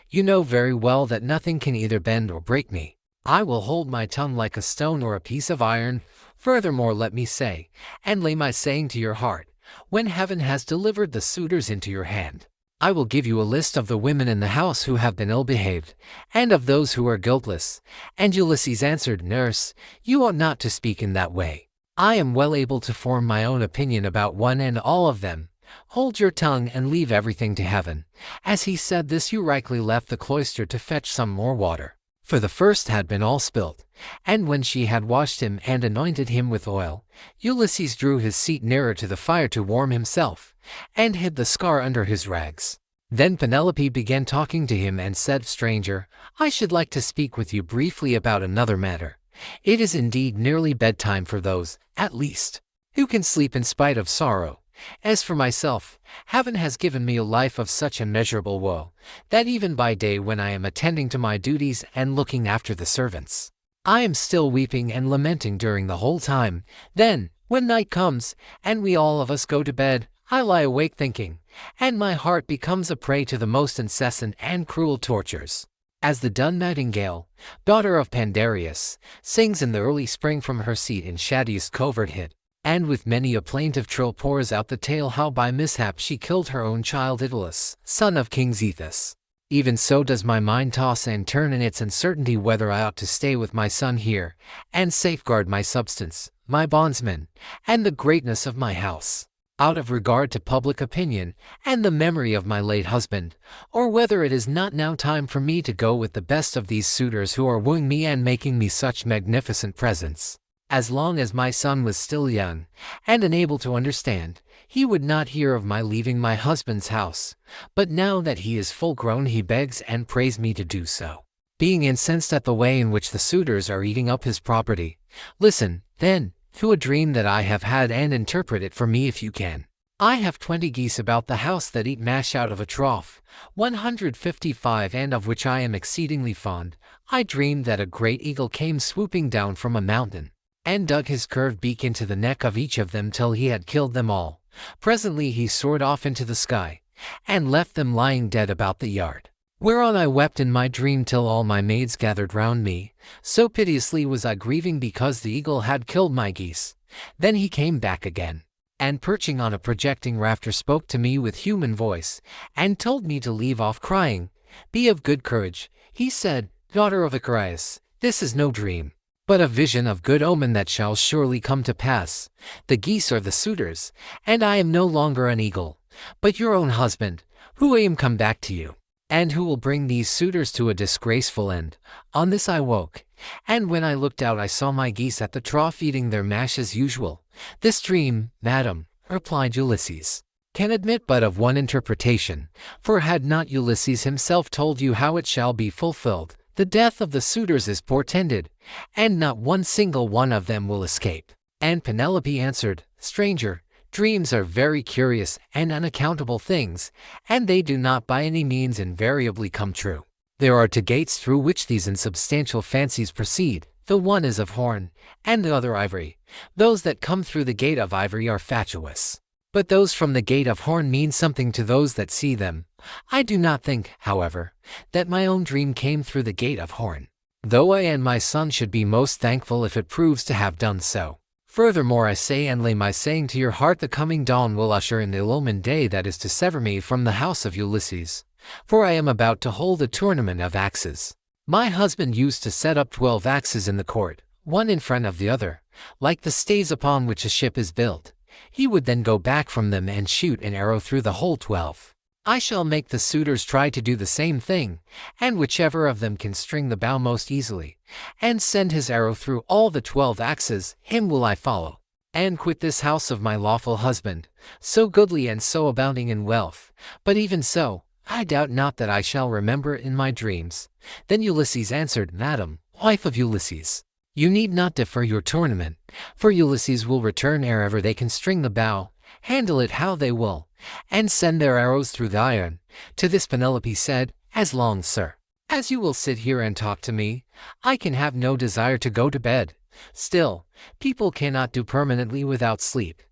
Speaker 1: You know very well that nothing can either bend or break me. I will hold my tongue like a stone or a piece of iron. Furthermore, let me say, and lay my saying to your heart, when heaven has delivered the suitors into your hand, I will give you a list of the women in the house who have been ill-behaved, and of those who are guiltless." And Ulysses answered, "Nurse, you ought not to speak in that way. I am well able to form my own opinion about one and all of them. Hold your tongue and leave everything to heaven." As he said this, Eurycle left the cloister to fetch some more water, for the first had been all spilt. And when she had washed him and anointed him with oil, Ulysses drew his seat nearer to the fire to warm himself, and hid the scar under his rags. Then Penelope began talking to him and said, "Stranger, I should like to speak with you briefly about another matter. It is indeed nearly bedtime for those, at least, who can sleep in spite of sorrow. As for myself, heaven has given me a life of such immeasurable woe, that even by day when I am attending to my duties and looking after the servants, I am still weeping and lamenting during the whole time. Then, when night comes, and we all of us go to bed, I lie awake thinking, and my heart becomes a prey to the most incessant and cruel tortures. As the dun nightingale, daughter of Pandareus, sings in the early spring from her seat in shadiest coverthood, and with many a plaintive trill pours out the tale how by mishap she killed her own child Italus, son of King Zethus, even so does my mind toss and turn in its uncertainty whether I ought to stay with my son here, and safeguard my substance, my bondsmen, and the greatness of my house, out of regard to public opinion and the memory of my late husband, or whether it is not now time for me to go with the best of these suitors who are wooing me and making me such magnificent presents. As long as my son was still young and unable to understand, he would not hear of my leaving my husband's house, but now that he is full grown he begs and prays me to do so, being incensed at the way in which the suitors are eating up his property. Listen, then, to a dream that I have had and interpret it for me if you can. I have 20 geese about the house that eat mash out of a trough, 155, and of which I am exceedingly fond. I dreamed that a great eagle came swooping down from a mountain, and dug his curved beak into the neck of each of them till he had killed them all. Presently he soared off into the sky, and left them lying dead about the yard. Whereon I wept in my dream till all my maids gathered round me, so piteously was I grieving because the eagle had killed my geese. Then he came back again, and perching on a projecting rafter spoke to me with human voice, and told me to leave off crying. Be of good courage, he said, daughter of Icarus, this is no dream, but a vision of good omen that shall surely come to pass. The geese are the suitors, and I am no longer an eagle, but your own husband, who am come back to you, and who will bring these suitors to a disgraceful end. On this I woke, and when I looked out I saw my geese at the trough eating their mash as usual. This dream, madam, replied Ulysses, can admit but of one interpretation, for had not Ulysses himself told you how it shall be fulfilled? The death of the suitors is portended, and not one single one of them will escape. And Penelope answered, Stranger, dreams are very curious and unaccountable things, and they do not by any means invariably come true. There are two gates through which these insubstantial fancies proceed. The one is of horn, and the other ivory. Those that come through the gate of ivory are fatuous, but those from the gate of horn mean something to those that see them. I do not think, however, that my own dream came through the gate of horn, though I and my son should be most thankful if it proves to have done so. Furthermore I say and lay my saying to your heart, the coming dawn will usher in the illumined day that is to sever me from the house of Ulysses, for I am about to hold a tournament of axes. My husband used to set up 12 axes in the court, one in front of the other, like the stays upon which a ship is built. He would then go back from them and shoot an arrow through the whole 12. I shall make the suitors try to do the same thing, and whichever of them can string the bow most easily, and send his arrow through all the 12 axes, him will I follow, and quit this house of my lawful husband, so goodly and so abounding in wealth. But even so, I doubt not that I shall remember it in my dreams. Then Ulysses answered, Madam, wife of Ulysses, you need not defer your tournament, for Ulysses will return ere ever they can string the bow, handle it how they will, and send their arrows through the iron. To this Penelope said, As long, sir, as you will sit here and talk to me, I can have no desire to go to bed. Still, people cannot do permanently without sleep,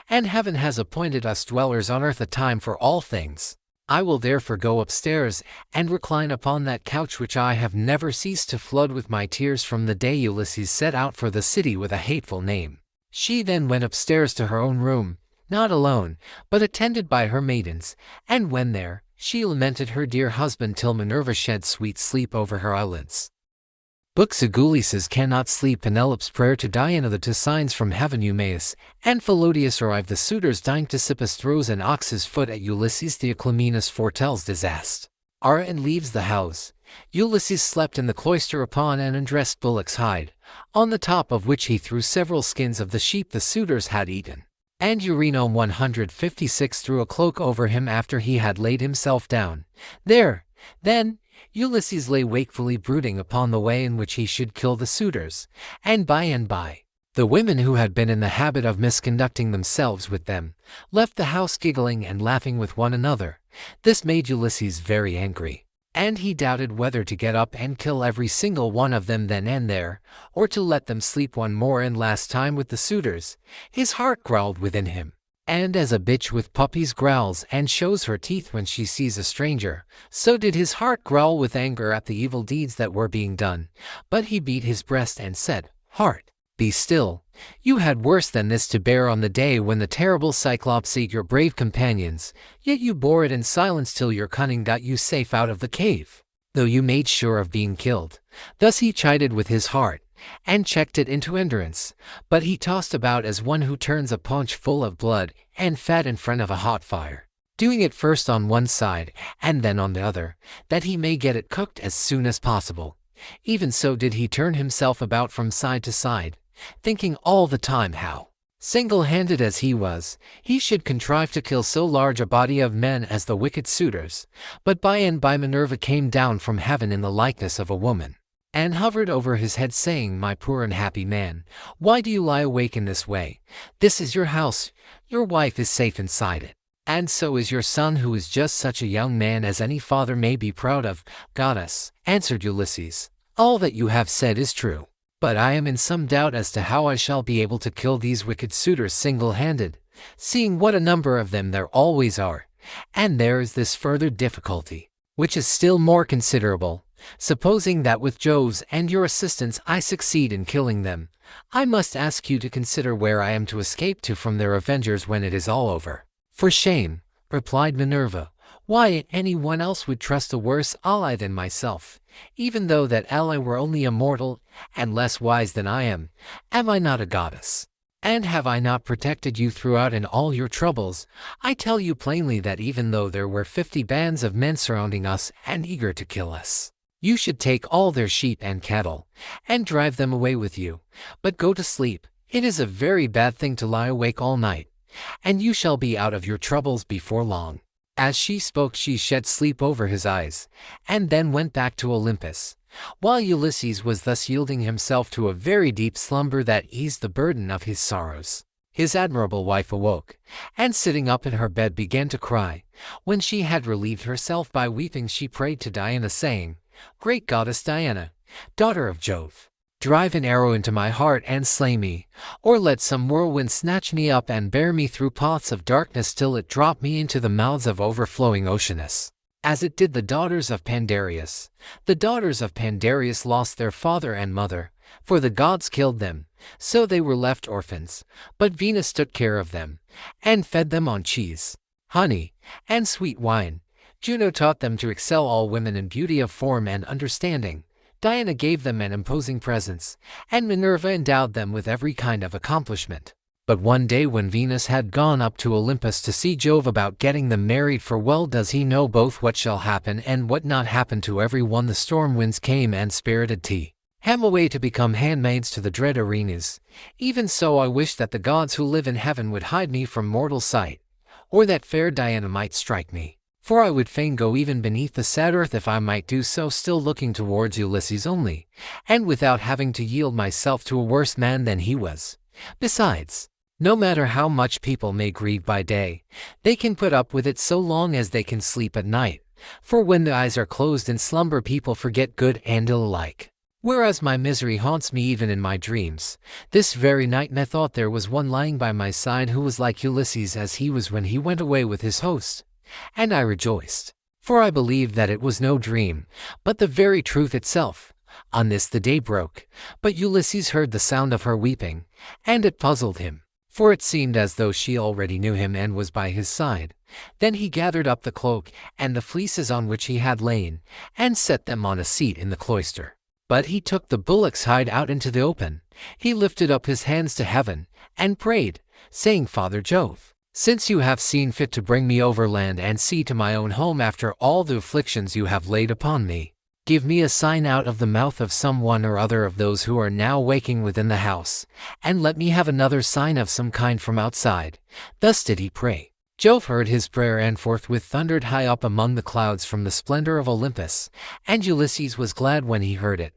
Speaker 1: and heaven has appointed us dwellers on earth a time for all things. I will therefore go upstairs and recline upon that couch which I have never ceased to flood with my tears from the day Ulysses set out for the city with a hateful name. She then went upstairs to her own room, not alone, but attended by her maidens, and when there, she lamented her dear husband till Minerva shed sweet sleep over her eyelids. Book Ulysses cannot sleep. Penelope's prayer to Diana. The two signs from heaven. Eumaeus and Philodius arrive. The suitors dying. Ctesippus throws an ox's foot at Ulysses. Theoclymenus foretells disaster and leaves the house. Ulysses slept in the cloister upon an undressed bullock's hide, on the top of which he threw several skins of the sheep the suitors had eaten. And Eurynom 156 threw a cloak over him after he had laid himself down. There, then, Ulysses lay wakefully brooding upon the way in which he should kill the suitors, and by, the women who had been in the habit of misconducting themselves with them, left the house giggling and laughing with one another. This made Ulysses very angry, and he doubted whether to get up and kill every single one of them then and there, or to let them sleep one more and last time with the suitors. His heart growled within him, and as a bitch with puppies growls and shows her teeth when she sees a stranger, so did his heart growl with anger at the evil deeds that were being done. But he beat his breast and said, Heart, be still. You had worse than this to bear on the day when the terrible Cyclops ate your brave companions, yet you bore it in silence till your cunning got you safe out of the cave, though you made sure of being killed. Thus he chided with his heart, and checked it into endurance, but he tossed about as one who turns a paunch full of blood and fat in front of a hot fire, doing it first on one side and then on the other, that he may get it cooked as soon as possible. Even so did he turn himself about from side to side, thinking all the time how, single-handed as he was, he should contrive to kill so large a body of men as the wicked suitors. But by and by Minerva came down from heaven in the likeness of a woman, and hovered over his head, saying, My poor unhappy man, why do you lie awake in this way? This is your house, your wife is safe inside it, and so is your son, who is just such a young man as any father may be proud of. Goddess, answered Ulysses, all that you have said is true, but I am in some doubt as to how I shall be able to kill these wicked suitors single-handed, seeing what a number of them there always are. And there is this further difficulty, which is still more considerable. Supposing that with Jove's and your assistance I succeed in killing them, I must ask you to consider where I am to escape to from their avengers when it is all over. For shame, replied Minerva. Why, anyone else would trust a worse ally than myself, even though that ally were only a mortal, and less wise than I am. Am I not a goddess? And have I not protected you throughout in all your troubles? I tell you plainly that even though there were 50 bands of men surrounding us and eager to kill us, you should take all their sheep and cattle, and drive them away with you. But go to sleep. It is a very bad thing to lie awake all night, and you shall be out of your troubles before long. As she spoke she shed sleep over his eyes, and then went back to Olympus. While Ulysses was thus yielding himself to a very deep slumber that eased the burden of his sorrows, his admirable wife awoke, and sitting up in her bed began to cry. When she had relieved herself by weeping she prayed to Diana, saying, Great goddess Diana, daughter of Jove, drive an arrow into my heart and slay me, or let some whirlwind snatch me up and bear me through paths of darkness till it drop me into the mouths of overflowing Oceanus, as it did the daughters of Pandareus. The daughters of Pandareus lost their father and mother, for the gods killed them, so they were left orphans, but Venus took care of them, and fed them on cheese, honey, and sweet wine. Juno taught them to excel all women in beauty of form and understanding. Diana gave them an imposing presence, and Minerva endowed them with every kind of accomplishment. But one day when Venus had gone up to Olympus to see Jove about getting them married, for well does he know both what shall happen and what not happen to every one, the storm winds came and spirited Ham away to become handmaids to the dread Erinyes. Even so I wish that the gods who live in heaven would hide me from mortal sight, or that fair Diana might strike me. For I would fain go even beneath the sad earth if I might do so, still looking towards Ulysses only, and without having to yield myself to a worse man than he was. Besides, no matter how much people may grieve by day, they can put up with it so long as they can sleep at night, for when the eyes are closed in slumber people forget good and ill alike. Whereas my misery haunts me even in my dreams. This very night methought there was one lying by my side who was like Ulysses as he was when he went away with his host. And I rejoiced, for I believed that it was no dream, but the very truth itself. On this the day broke, but Ulysses heard the sound of her weeping, and it puzzled him, for it seemed as though she already knew him and was by his side. Then he gathered up the cloak and the fleeces on which he had lain, and set them on a seat in the cloister. But he took the bullock's hide out into the open. He lifted up his hands to heaven, and prayed, saying, Father Jove, since you have seen fit to bring me over land and sea to my own home after all the afflictions you have laid upon me, give me a sign out of the mouth of some one or other of those who are now waking within the house, and let me have another sign of some kind from outside. Thus did he pray. Jove heard his prayer and forthwith thundered high up among the clouds from the splendor of Olympus, and Ulysses was glad when he heard it.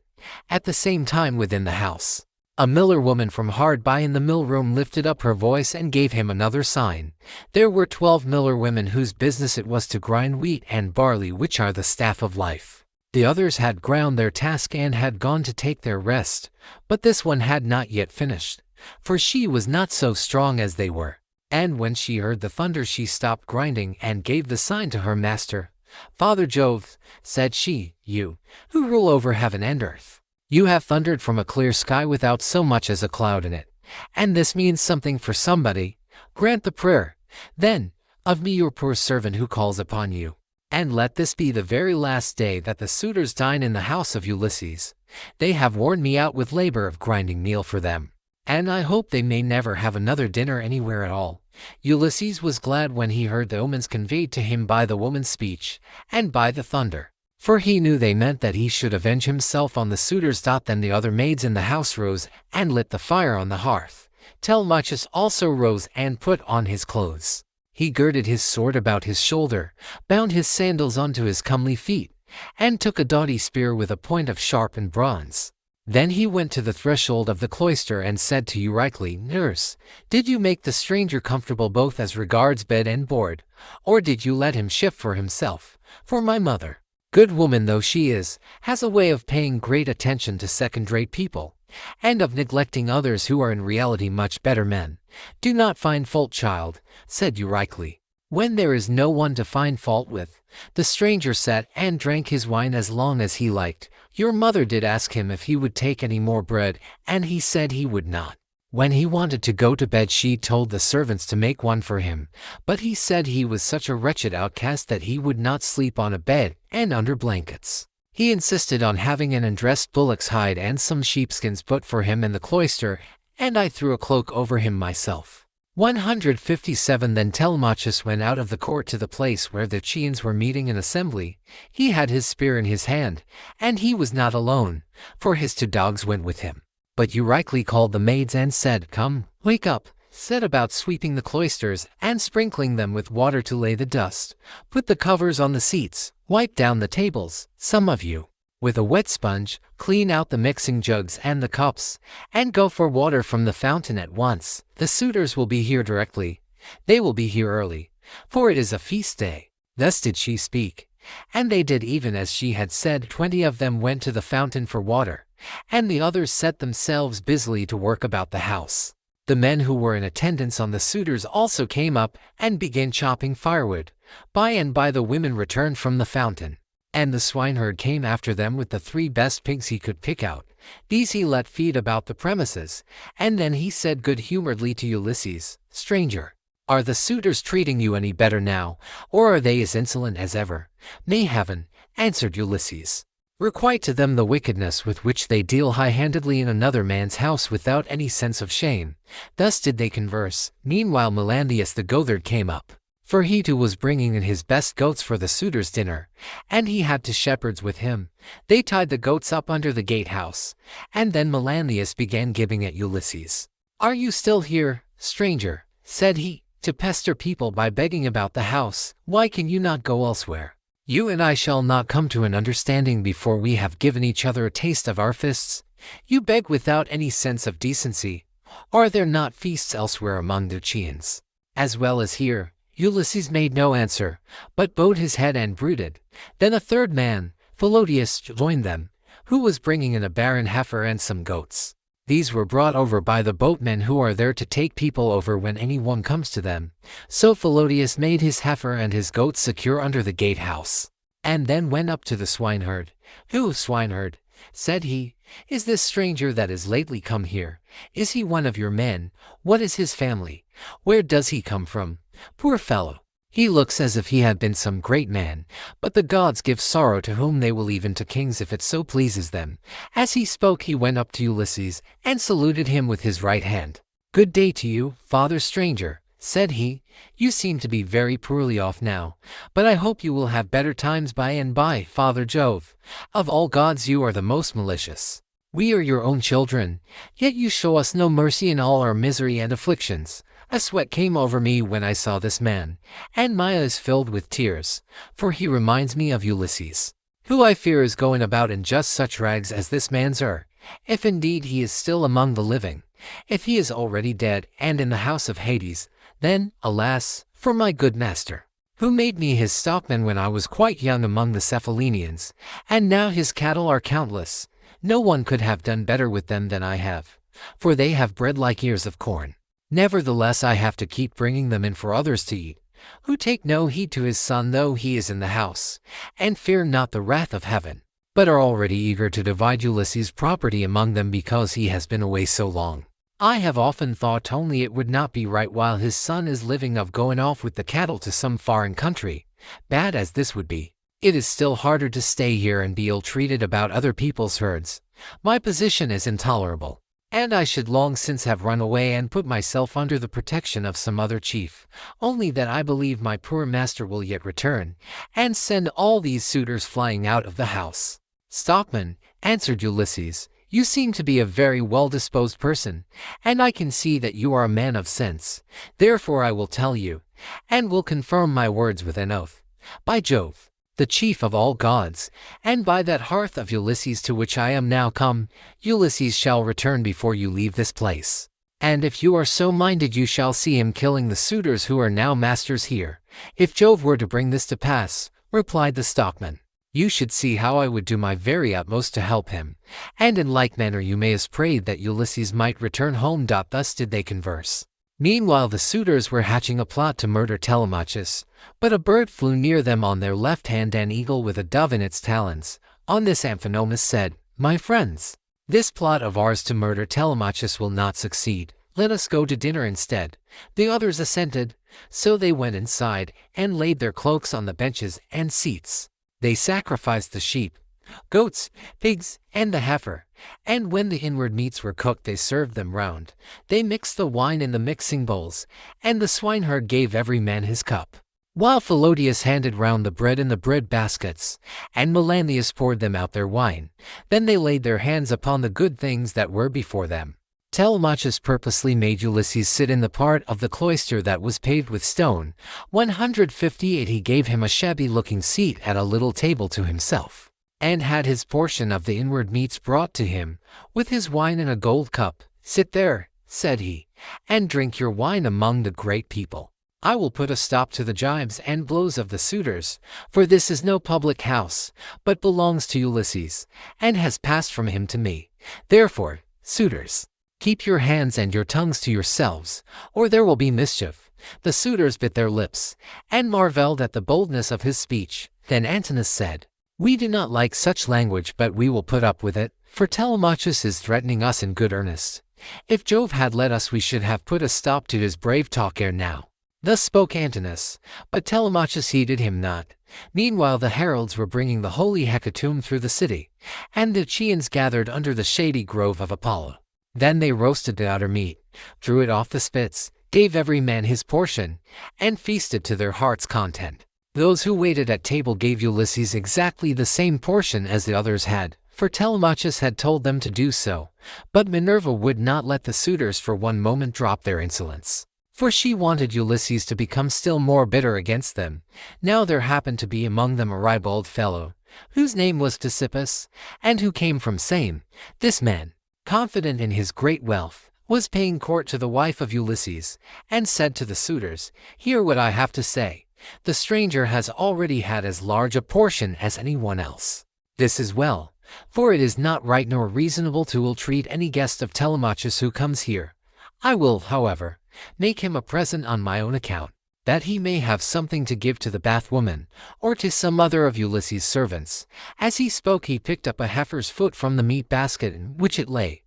Speaker 1: At the same time within the house, a miller woman from hard by in the mill room lifted up her voice and gave him another sign. There were 12 miller women whose business it was to grind wheat and barley, which are the staff of life. The others had ground their task and had gone to take their rest, but this one had not yet finished, for she was not so strong as they were. And when she heard the thunder she stopped grinding and gave the sign to her master. Father Jove, said she, you, who rule over heaven and earth, you have thundered from a clear sky without so much as a cloud in it, and this means something for somebody. Grant the prayer, then, of me your poor servant who calls upon you, and let this be the very last day that the suitors dine in the house of Ulysses. They have worn me out with labor of grinding meal for them, and I hope they may never have another dinner anywhere at all. Ulysses was glad when he heard the omens conveyed to him by the woman's speech, and by the thunder, for he knew they meant that he should avenge himself on the suitors. Then the other maids in the house rose and lit the fire on the hearth. Telemachus also rose and put on his clothes. He girded his sword about his shoulder, bound his sandals onto his comely feet, and took a doughty spear with a point of sharpened bronze. Then he went to the threshold of the cloister and said to Eurycle, Nurse, did you make the stranger comfortable both as regards bed and board, or did you let him shift for himself? For my mother, good woman though she is, has a way of paying great attention to second-rate people, and of neglecting others who are in reality much better men. Do not find fault, child, said Eurycle. When there is no one to find fault with, the stranger sat and drank his wine as long as he liked. Your mother did ask him if he would take any more bread, and he said he would not. When he wanted to go to bed, she told the servants to make one for him, but he said he was such a wretched outcast that he would not sleep on a bed and under blankets. He insisted on having an undressed bullock's hide and some sheepskins put for him in the cloister, and I threw a cloak over him myself. 157 Then Telemachus went out of the court to the place where the Chians were meeting in assembly. He had his spear in his hand, and he was not alone, for his 2 dogs went with him. But Eurycles called the maids and said, "Come, wake up." Set about sweeping the cloisters and sprinkling them with water to lay the dust. Put the covers on the seats, wipe down the tables, some of you. With a wet sponge, clean out the mixing jugs and the cups, and go for water from the fountain at once. The suitors will be here directly. They will be here early, for it is a feast day. Thus did she speak, and they did even as she had said. 20 of them went to the fountain for water, and the others set themselves busily to work about the house. The men who were in attendance on the suitors also came up and began chopping firewood. By and by the women returned from the fountain, and the swineherd came after them with the 3 best pigs he could pick out. These he let feed about the premises, and then he said good-humoredly to Ulysses, "Stranger, are the suitors treating you any better now, or are they as insolent as ever?" "May heaven," answered Ulysses, "requite to them the wickedness with which they deal high-handedly in another man's house without any sense of shame." Thus did they converse. Meanwhile Melanthius the goatherd came up, for he too was bringing in his best goats for the suitors' dinner, and he had 2 shepherds with him. They tied the goats up under the gatehouse, and then Melanthius began gibing at Ulysses. "Are you still here, stranger?" said he, "to pester people by begging about the house? Why can you not go elsewhere? You and I shall not come to an understanding before we have given each other a taste of our fists. You beg without any sense of decency. Are there not feasts elsewhere among the Chians, as well as here?" Ulysses made no answer, but bowed his head and brooded. Then a 3rd man, Philodeus, joined them, who was bringing in a barren heifer and some goats. These were brought over by the boatmen who are there to take people over when anyone comes to them. So Philodeus made his heifer and his goats secure under the gatehouse, and then went up to the swineherd. "Who, swineherd," said he, "is this stranger that is lately come here? Is he one of your men? What is his family? Where does he come from? Poor fellow, he looks as if he had been some great man, but the gods give sorrow to whom they will, even to kings if it so pleases them." As he spoke he went up to Ulysses and saluted him with his right hand. "Good day to you, father stranger," said he. "You seem to be very poorly off now, but I hope you will have better times by and by. Father Jove, of all gods you are the most malicious. We are your own children, yet you show us no mercy in all our misery and afflictions." A sweat came over me when I saw this man, and my eyes filled with tears, for he reminds me of Ulysses, who I fear is going about in just such rags as this man's are, if indeed he is still among the living. If he is already dead and in the house of Hades, then, alas, for my good master, who made me his stockman when I was quite young among the Cephallenians, and now his cattle are countless. No one could have done better with them than I have, for they have bred like ears of corn. Nevertheless I have to keep bringing them in for others to eat, who take no heed to his son though he is in the house, and fear not the wrath of heaven, but are already eager to divide Ulysses' property among them because he has been away so long. I have often thought only it would not be right while his son is living of going off with the cattle to some foreign country. Bad as this would be, it is still harder to stay here and be ill-treated about other people's herds. My position is intolerable, and I should long since have run away and put myself under the protection of some other chief, only that I believe my poor master will yet return, and send all these suitors flying out of the house." "Stockman," answered Ulysses, "you seem to be a very well-disposed person, and I can see that you are a man of sense. Therefore I will tell you, and will confirm my words with an oath. By Jove, the chief of all gods, and by that hearth of Ulysses to which I am now come, Ulysses shall return before you leave this place. And if you are so minded you shall see him killing the suitors who are now masters here." "If Jove were to bring this to pass," replied the stockman, "you should see how I would do my very utmost to help him, and in like manner Eumaeus prayed that Ulysses might return home. Thus did they converse. Meanwhile the suitors were hatching a plot to murder Telemachus, but a bird flew near them on their left hand, an eagle with a dove in its talons. On this Amphinomus said, "My friends, this plot of ours to murder Telemachus will not succeed. Let us go to dinner instead." The others assented, so they went inside and laid their cloaks on the benches and seats. They sacrificed the sheep, goats, pigs, and the heifer, and when the inward meats were cooked they served them round. They mixed the wine in the mixing bowls, and the swineherd gave every man his cup, while Philodius handed round the bread in the bread baskets, and Melanthius poured them out their wine. Then they laid their hands upon the good things that were before them. Telemachus purposely made Ulysses sit in the part of the cloister that was paved with stone. 158 He gave him a shabby-looking seat at a little table to himself, and had his portion of the inward meats brought to him, with his wine in a gold cup. "Sit there," said he, "and drink your wine among the great people. I will put a stop to the gibes and blows of the suitors, for this is no public house, but belongs to Ulysses, and has passed from him to me. Therefore, suitors, keep your hands and your tongues to yourselves, or there will be mischief." The suitors bit their lips, and marveled at the boldness of his speech. Then Antinous said, "We do not like such language, but we will put up with it, for Telemachus is threatening us in good earnest. If Jove had let us, we should have put a stop to his brave talk ere now." Thus spoke Antinous, but Telemachus heeded him not. Meanwhile the heralds were bringing the holy hecatomb through the city, and the Chians gathered under the shady grove of Apollo. Then they roasted the otter meat, drew it off the spits, gave every man his portion, and feasted to their heart's content. Those who waited at table gave Ulysses exactly the same portion as the others had, for Telemachus had told them to do so. But Minerva would not let the suitors for one moment drop their insolence, for she wanted Ulysses to become still more bitter against them. Now there happened to be among them a ribald fellow, whose name was Ctesippus, and who came from Same. This man, confident in his great wealth, was paying court to the wife of Ulysses, and said to the suitors, "Hear what I have to say. The stranger has already had as large a portion as anyone else. This is well, for it is not right nor reasonable to ill-treat any guest of Telemachus who comes here. I will, however, make him a present on my own account, that he may have something to give to the bathwoman, or to some other of Ulysses' servants." As he spoke he picked up a heifer's foot from the meat basket in which it lay,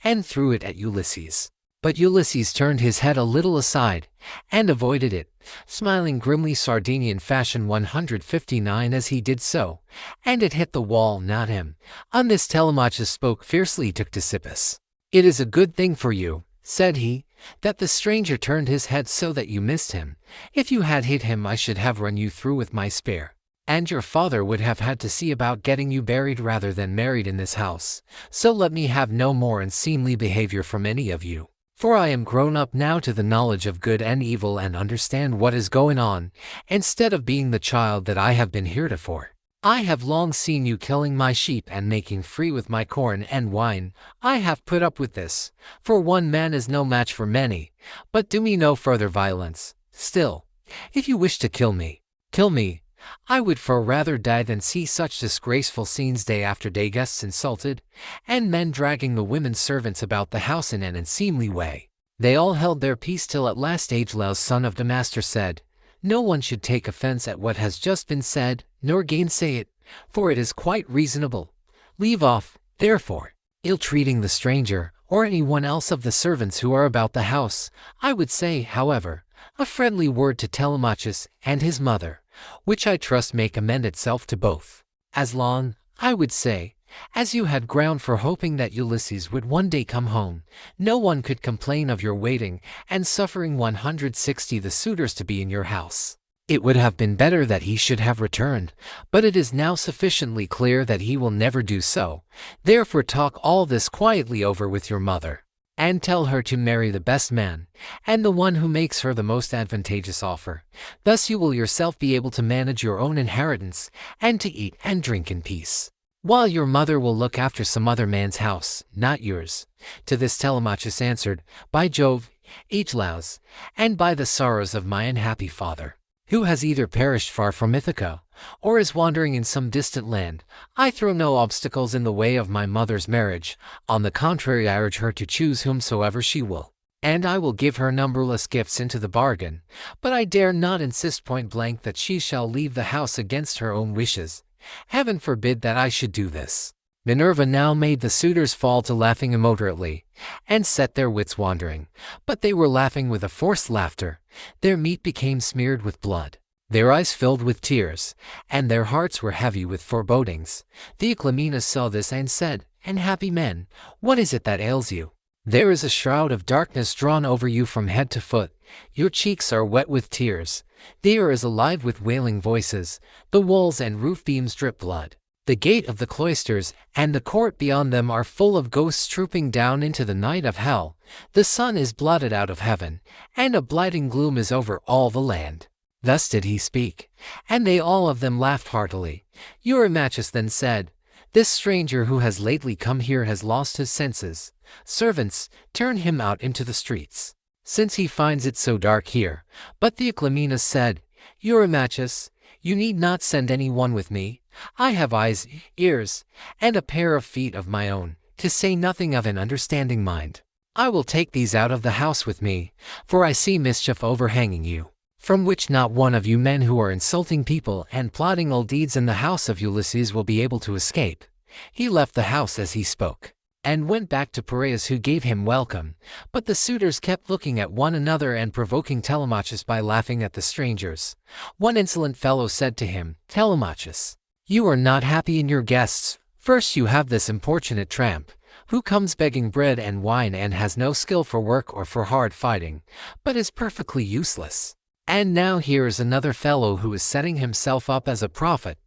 Speaker 1: and threw it at Ulysses. But Ulysses turned his head a little aside, and avoided it, smiling grimly Sardinian fashion 159 as he did so, and it hit the wall, not him. On this Telemachus spoke fiercely to Ctesippus. "It is a good thing for you," said he, "that the stranger turned his head so that you missed him. If you had hit him I should have run you through with my spear, and your father would have had to see about getting you buried rather than married in this house. So let me have no more unseemly behavior from any of you. For I am grown up now to the knowledge of good and evil and understand what is going on, instead of being the child that I have been heretofore. I have long seen you killing my sheep and making free with my corn and wine. I have put up with this, for one man is no match for many, but do me no further violence. Still, if you wish to kill me, kill me. I would far rather die than see such disgraceful scenes day after day, guests insulted, and men dragging the women servants about the house in an unseemly way." They all held their peace till at last Agelaus son of Damastor said, "No one should take offense at what has just been said, nor gainsay it, for it is quite reasonable. Leave off, therefore, ill-treating the stranger, or any one else of the servants who are about the house. I would say, however, a friendly word to Telemachus and his mother, which I trust may commend itself to both. As long, I would say, as you had ground for hoping that Ulysses would one day come home, no one could complain of your waiting and suffering 160 the suitors to be in your house. It would have been better that he should have returned, but it is now sufficiently clear that he will never do so. Therefore talk all this quietly over with your mother, and tell her to marry the best man, and the one who makes her the most advantageous offer. Thus you will yourself be able to manage your own inheritance, and to eat and drink in peace, while your mother will look after some other man's house, not yours." To this Telemachus answered, "By Jove, Agelaus, and by the sorrows of my unhappy father, who has either perished far from Ithaca, or is wandering in some distant land, I throw no obstacles in the way of my mother's marriage. On the contrary, I urge her to choose whomsoever she will, and I will give her numberless gifts into the bargain, but I dare not insist point blank that she shall leave the house against her own wishes. Heaven forbid that I should do this." Minerva now made the suitors fall to laughing immoderately, and set their wits wandering. But they were laughing with a forced laughter. Their meat became smeared with blood, their eyes filled with tears, and their hearts were heavy with forebodings. Theoclymenus saw this and said, "Unhappy men, what is it that ails you? There is a shroud of darkness drawn over you from head to foot. Your cheeks are wet with tears. The air is alive with wailing voices. The walls and roof beams drip blood. The gate of the cloisters and the court beyond them are full of ghosts trooping down into the night of hell. The sun is blotted out of heaven, and a blighting gloom is over all the land." Thus did he speak, and they all of them laughed heartily. Eurymachus then said, "This stranger who has lately come here has lost his senses. Servants, turn him out into the streets, since he finds it so dark here." But Theoclymenus said, "Eurymachus, you need not send any one with me. I have eyes, ears, and a pair of feet of my own, to say nothing of an understanding mind. I will take these out of the house with me, for I see mischief overhanging you, from which not one of you men who are insulting people and plotting ill deeds in the house of Ulysses will be able to escape." He left the house as he spoke, and went back to Piraeus, who gave him welcome. But the suitors kept looking at one another and provoking Telemachus by laughing at the strangers. One insolent fellow said to him, "Telemachus, you are not happy in your guests. First you have this importunate tramp, who comes begging bread and wine and has no skill for work or for hard fighting, but is perfectly useless. And now here is another fellow who is setting himself up as a prophet.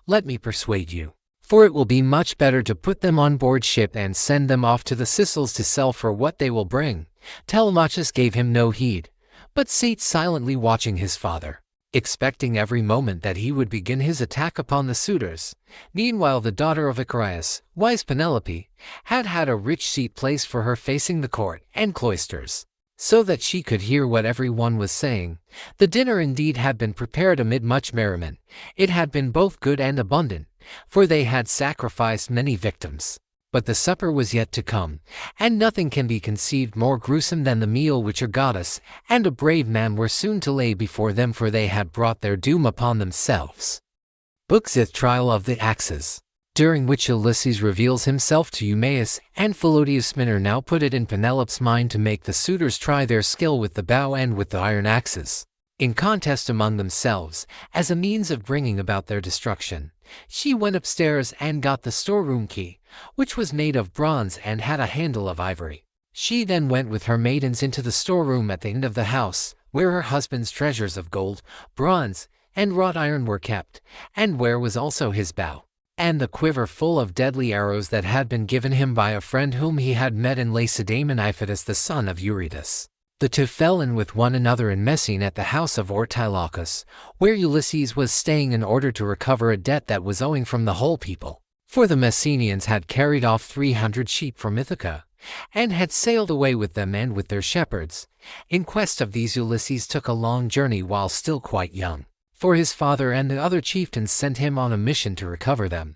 Speaker 1: Let me persuade you, for it will be much better to put them on board ship and send them off to the Sicils to sell for what they will bring." Telemachus gave him no heed, but sat silently watching his father, expecting every moment that he would begin his attack upon the suitors. Meanwhile the daughter of Icarius, wise Penelope, had had a rich seat placed for her facing the court and cloisters, so that she could hear what every one was saying. The dinner indeed had been prepared amid much merriment. It had been both good and abundant, for they had sacrificed many victims. But the supper was yet to come, and nothing can be conceived more gruesome than the meal which a goddess and a brave man were soon to lay before them, for they had brought their doom upon themselves. Book Sixth, Trial of the Axes, during which Ulysses reveals himself to Eumaeus, and Philodius Minor now put it in Penelope's mind to make the suitors try their skill with the bow and with the iron axes, in contest among themselves, as a means of bringing about their destruction. She went upstairs and got the storeroom key, which was made of bronze and had a handle of ivory. She then went with her maidens into the storeroom at the end of the house, where her husband's treasures of gold, bronze, and wrought iron were kept, and where was also his bow, and the quiver full of deadly arrows that had been given him by a friend whom he had met in Lacedaemon, Iphitus the son of Eurytus. The two fell in with one another in Messene at the house of Ortilochus, where Ulysses was staying in order to recover a debt that was owing from the whole people. For the Messenians had carried off 300 sheep from Ithaca, and had sailed away with them and with their shepherds. In quest of these Ulysses took a long journey while still quite young, for his father and the other chieftains sent him on a mission to recover them.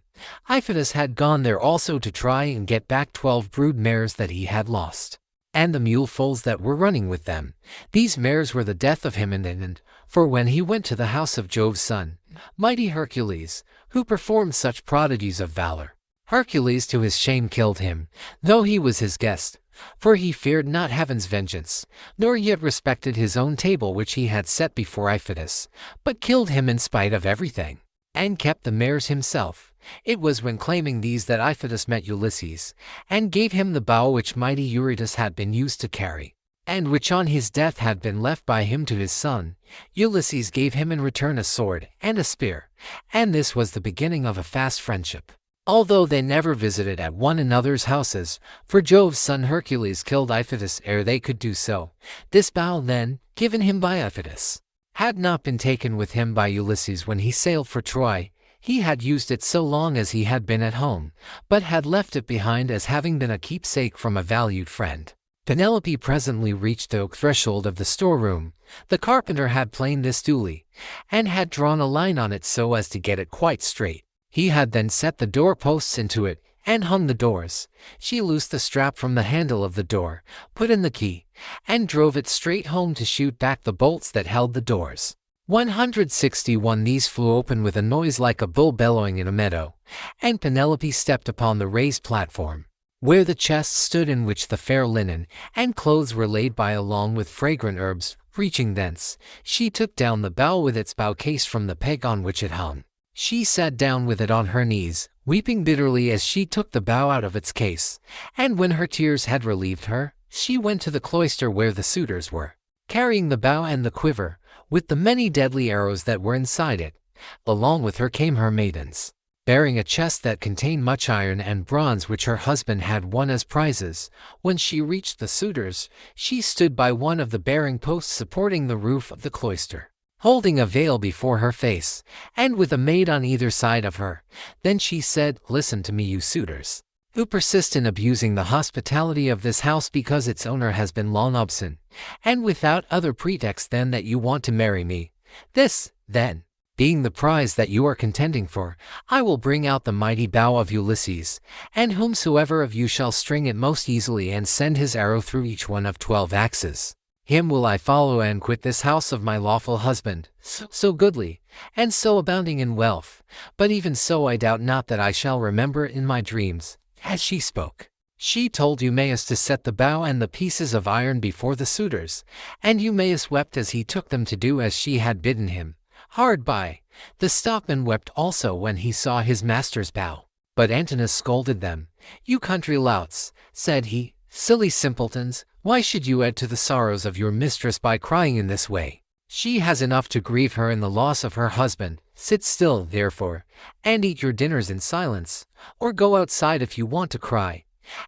Speaker 1: Iphitus had gone there also to try and get back 12 brood mares that he had lost, and the mule foals that were running with them. These mares were the death of him in the end, for when he went to the house of Jove's son, mighty Hercules, who performed such prodigies of valor, Hercules to his shame killed him, though he was his guest, for he feared not heaven's vengeance, nor yet respected his own table which he had set before Iphitus, but killed him in spite of everything, and kept the mares himself. It was when claiming these that Iphitus met Ulysses, and gave him the bow which mighty Eurytus had been used to carry, and which on his death had been left by him to his son. Ulysses gave him in return a sword and a spear, and this was the beginning of a fast friendship, although they never visited at one another's houses, for Jove's son Hercules killed Iphitus ere they could do so. This bow then, given him by Iphitus, had not been taken with him by Ulysses when he sailed for Troy. He had used it so long as he had been at home, but had left it behind as having been a keepsake from a valued friend. Penelope presently reached the oak threshold of the storeroom. The carpenter had planed this duly, and had drawn a line on it so as to get it quite straight. He had then set the door-posts into it, and hung the doors. She loosed the strap from the handle of the door, put in the key, and drove it straight home to shoot back the bolts that held the doors. 161 These flew open with a noise like a bull bellowing in a meadow, and Penelope stepped upon the raised platform, where the chest stood in which the fair linen and clothes were laid by along with fragrant herbs. Reaching thence, she took down the bow with its bow case from the peg on which it hung. She sat down with it on her knees, weeping bitterly as she took the bow out of its case, and when her tears had relieved her, she went to the cloister where the suitors were, carrying the bow and the quiver, with the many deadly arrows that were inside it. Along with her came her maidens, bearing a chest that contained much iron and bronze which her husband had won as prizes. When she reached the suitors, she stood by one of the bearing posts supporting the roof of the cloister, holding a veil before her face, and with a maid on either side of her. Then she said, "Listen to me, you suitors, who persist in abusing the hospitality of this house because its owner has been long absent, and without other pretext than that you want to marry me. This, then, being the prize that you are contending for, I will bring out the mighty bow of Ulysses, and whomsoever of you shall string it most easily and send his arrow through each one of 12 axes, him will I follow and quit this house of my lawful husband, so goodly, and so abounding in wealth. But even so I doubt not that I shall remember it in my dreams." As she spoke, she told Eumaeus to set the bow and the pieces of iron before the suitors, and Eumaeus wept as he took them to do as she had bidden him. Hard by, the stockman wept also when he saw his master's bow. But Antinous scolded them. "You country louts," said he, "silly simpletons, why should you add to the sorrows of your mistress by crying in this way? She has enough to grieve her in the loss of her husband. Sit still, therefore, and eat your dinners in silence, or go outside if you want to cry,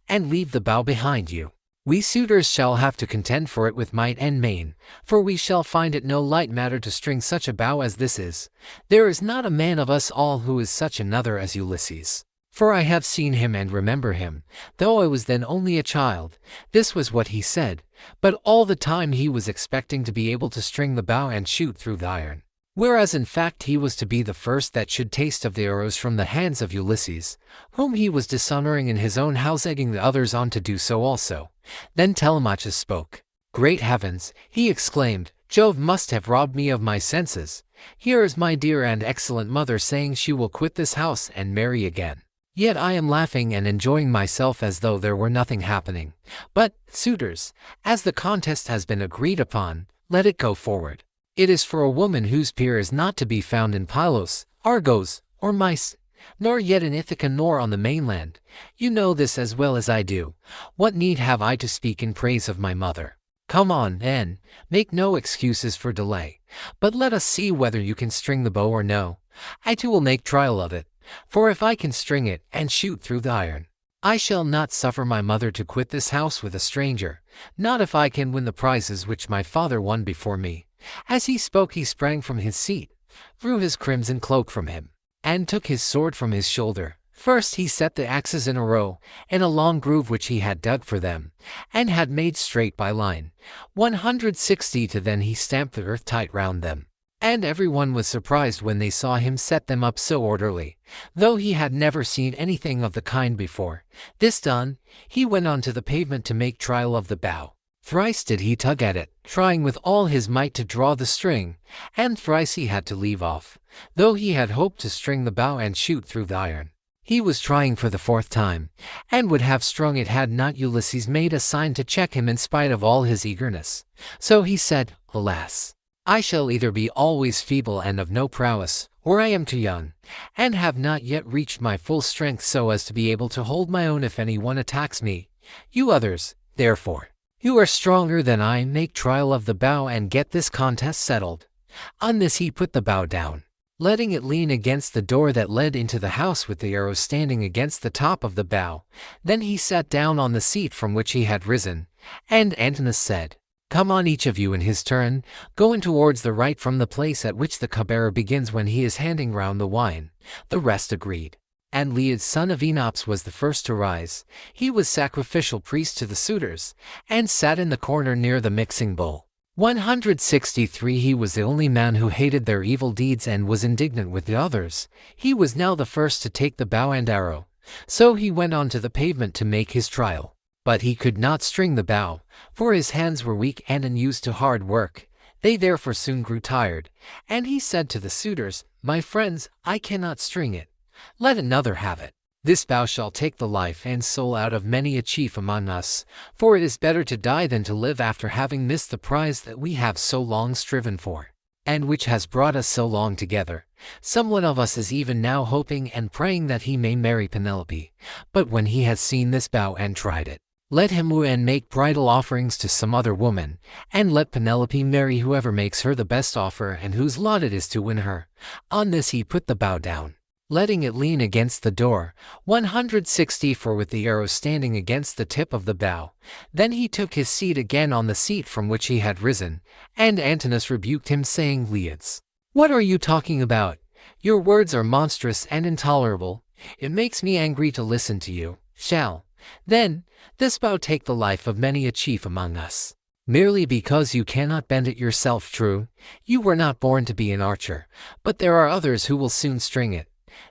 Speaker 1: and leave the bow behind you. We suitors shall have to contend for it with might and main, for we shall find it no light matter to string such a bow as this is. There is not a man of us all who is such another as Ulysses. For I have seen him and remember him, though I was then only a child." This was what he said, but all the time he was expecting to be able to string the bow and shoot through the iron, whereas in fact he was to be the first that should taste of the arrows from the hands of Ulysses, whom he was dishonoring in his own house, egging the others on to do so also. Then Telemachus spoke. "Great heavens!" he exclaimed, "Jove must have robbed me of my senses. Here is my dear and excellent mother saying she will quit this house and marry again. Yet I am laughing and enjoying myself as though there were nothing happening. But, suitors, as the contest has been agreed upon, let it go forward. It is for a woman whose peer is not to be found in Pylos, Argos, or Myce, nor yet in Ithaca nor on the mainland. You know this as well as I do. What need have I to speak in praise of my mother? Come on, then, make no excuses for delay, but let us see whether you can string the bow or no. I too will make trial of it, for if I can string it and shoot through the iron, I shall not suffer my mother to quit this house with a stranger, not if I can win the prizes which my father won before me." As he spoke he sprang from his seat, threw his crimson cloak from him, and took his sword from his shoulder. First he set the axes in a row, in a long groove which he had dug for them, and had made straight by line, 160 to then he stamped the earth tight round them. And everyone was surprised when they saw him set them up so orderly, though he had never seen anything of the kind before. This done, he went on to the pavement to make trial of the bow. Thrice did he tug at it, trying with all his might to draw the string, and thrice he had to leave off, though he had hoped to string the bow and shoot through the iron. He was trying for the 4th time, and would have strung it had not Ulysses made a sign to check him in spite of all his eagerness. So he said, "Alas! I shall either be always feeble and of no prowess, or I am too young, and have not yet reached my full strength so as to be able to hold my own if any one attacks me. You others, therefore, who are stronger than I, make trial of the bow and get this contest settled." On this he put the bow down, letting it lean against the door that led into the house with the arrow standing against the top of the bow. Then he sat down on the seat from which he had risen, and Antinous said, "Come on, each of you in his turn, go in towards the right from the place at which the cupbearer begins when he is handing round the wine." The rest agreed, and Leod son of Enops was the first to rise. He was sacrificial priest to the suitors, and sat in the corner near the mixing bowl. 163 He was the only man who hated their evil deeds and was indignant with the others. He was now the first to take the bow and arrow, So he went on to the pavement to make his trial. But he could not string the bow, for his hands were weak and unused to hard work. They therefore soon grew tired, and he said to the suitors, "My friends, I cannot string it. Let another have it. This bow shall take the life and soul out of many a chief among us, for it is better to die than to live after having missed the prize that we have so long striven for, and which has brought us so long together. Some one of us is even now hoping and praying that he may marry Penelope, but when he has seen this bow and tried it, let him woo and make bridal offerings to some other woman, and let Penelope marry whoever makes her the best offer and whose lot it is to win her." On this he put the bow down, letting it lean against the door, 164 with the arrow standing against the tip of the bow. Then he took his seat again on the seat from which he had risen, and Antinous rebuked him, saying, "Leods, what are you talking about? Your words are monstrous and intolerable. It makes me angry to listen to you. Shall, then, this bow take the life of many a chief among us, merely because you cannot bend it yourself? True, you were not born to be an archer, but there are others who will soon string it."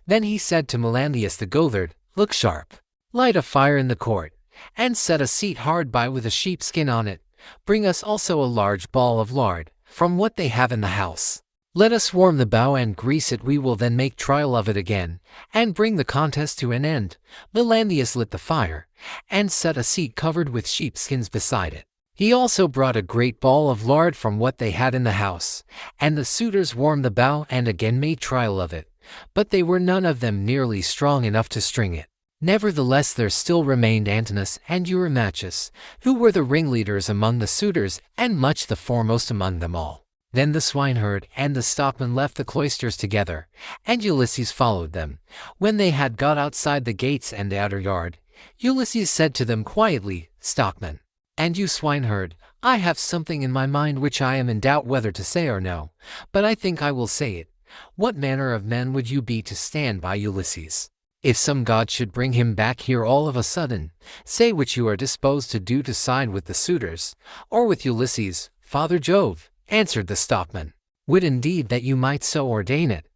Speaker 1: Then he said to Melanthius the Goatherd, "Look sharp, light a fire in the court, and set a seat hard by with a sheepskin on it. Bring us also a large ball of lard, from what they have in the house. Let us warm the bow and grease it. We will then make trial of it again, and bring the contest to an end." Melanthius lit the fire, and set a seat covered with sheepskins beside it. He also brought a great ball of lard from what they had in the house, and the suitors warmed the bow and again made trial of it, but they were none of them nearly strong enough to string it. Nevertheless there still remained Antinous and Eurymachus, who were the ringleaders among the suitors and much the foremost among them all. Then the swineherd and the stockman left the cloisters together, and Ulysses followed them. When they had got outside the gates and the outer yard, Ulysses said to them quietly, "Stockman, and you swineherd, I have something in my mind which I am in doubt whether to say or no, but I think I will say it. What manner of men would you be to stand by Ulysses? If some god should bring him back here all of a sudden, say which you are disposed to do, to side with the suitors, or with Ulysses?" "Father Jove," answered the stockman, "would indeed that you might so ordain it.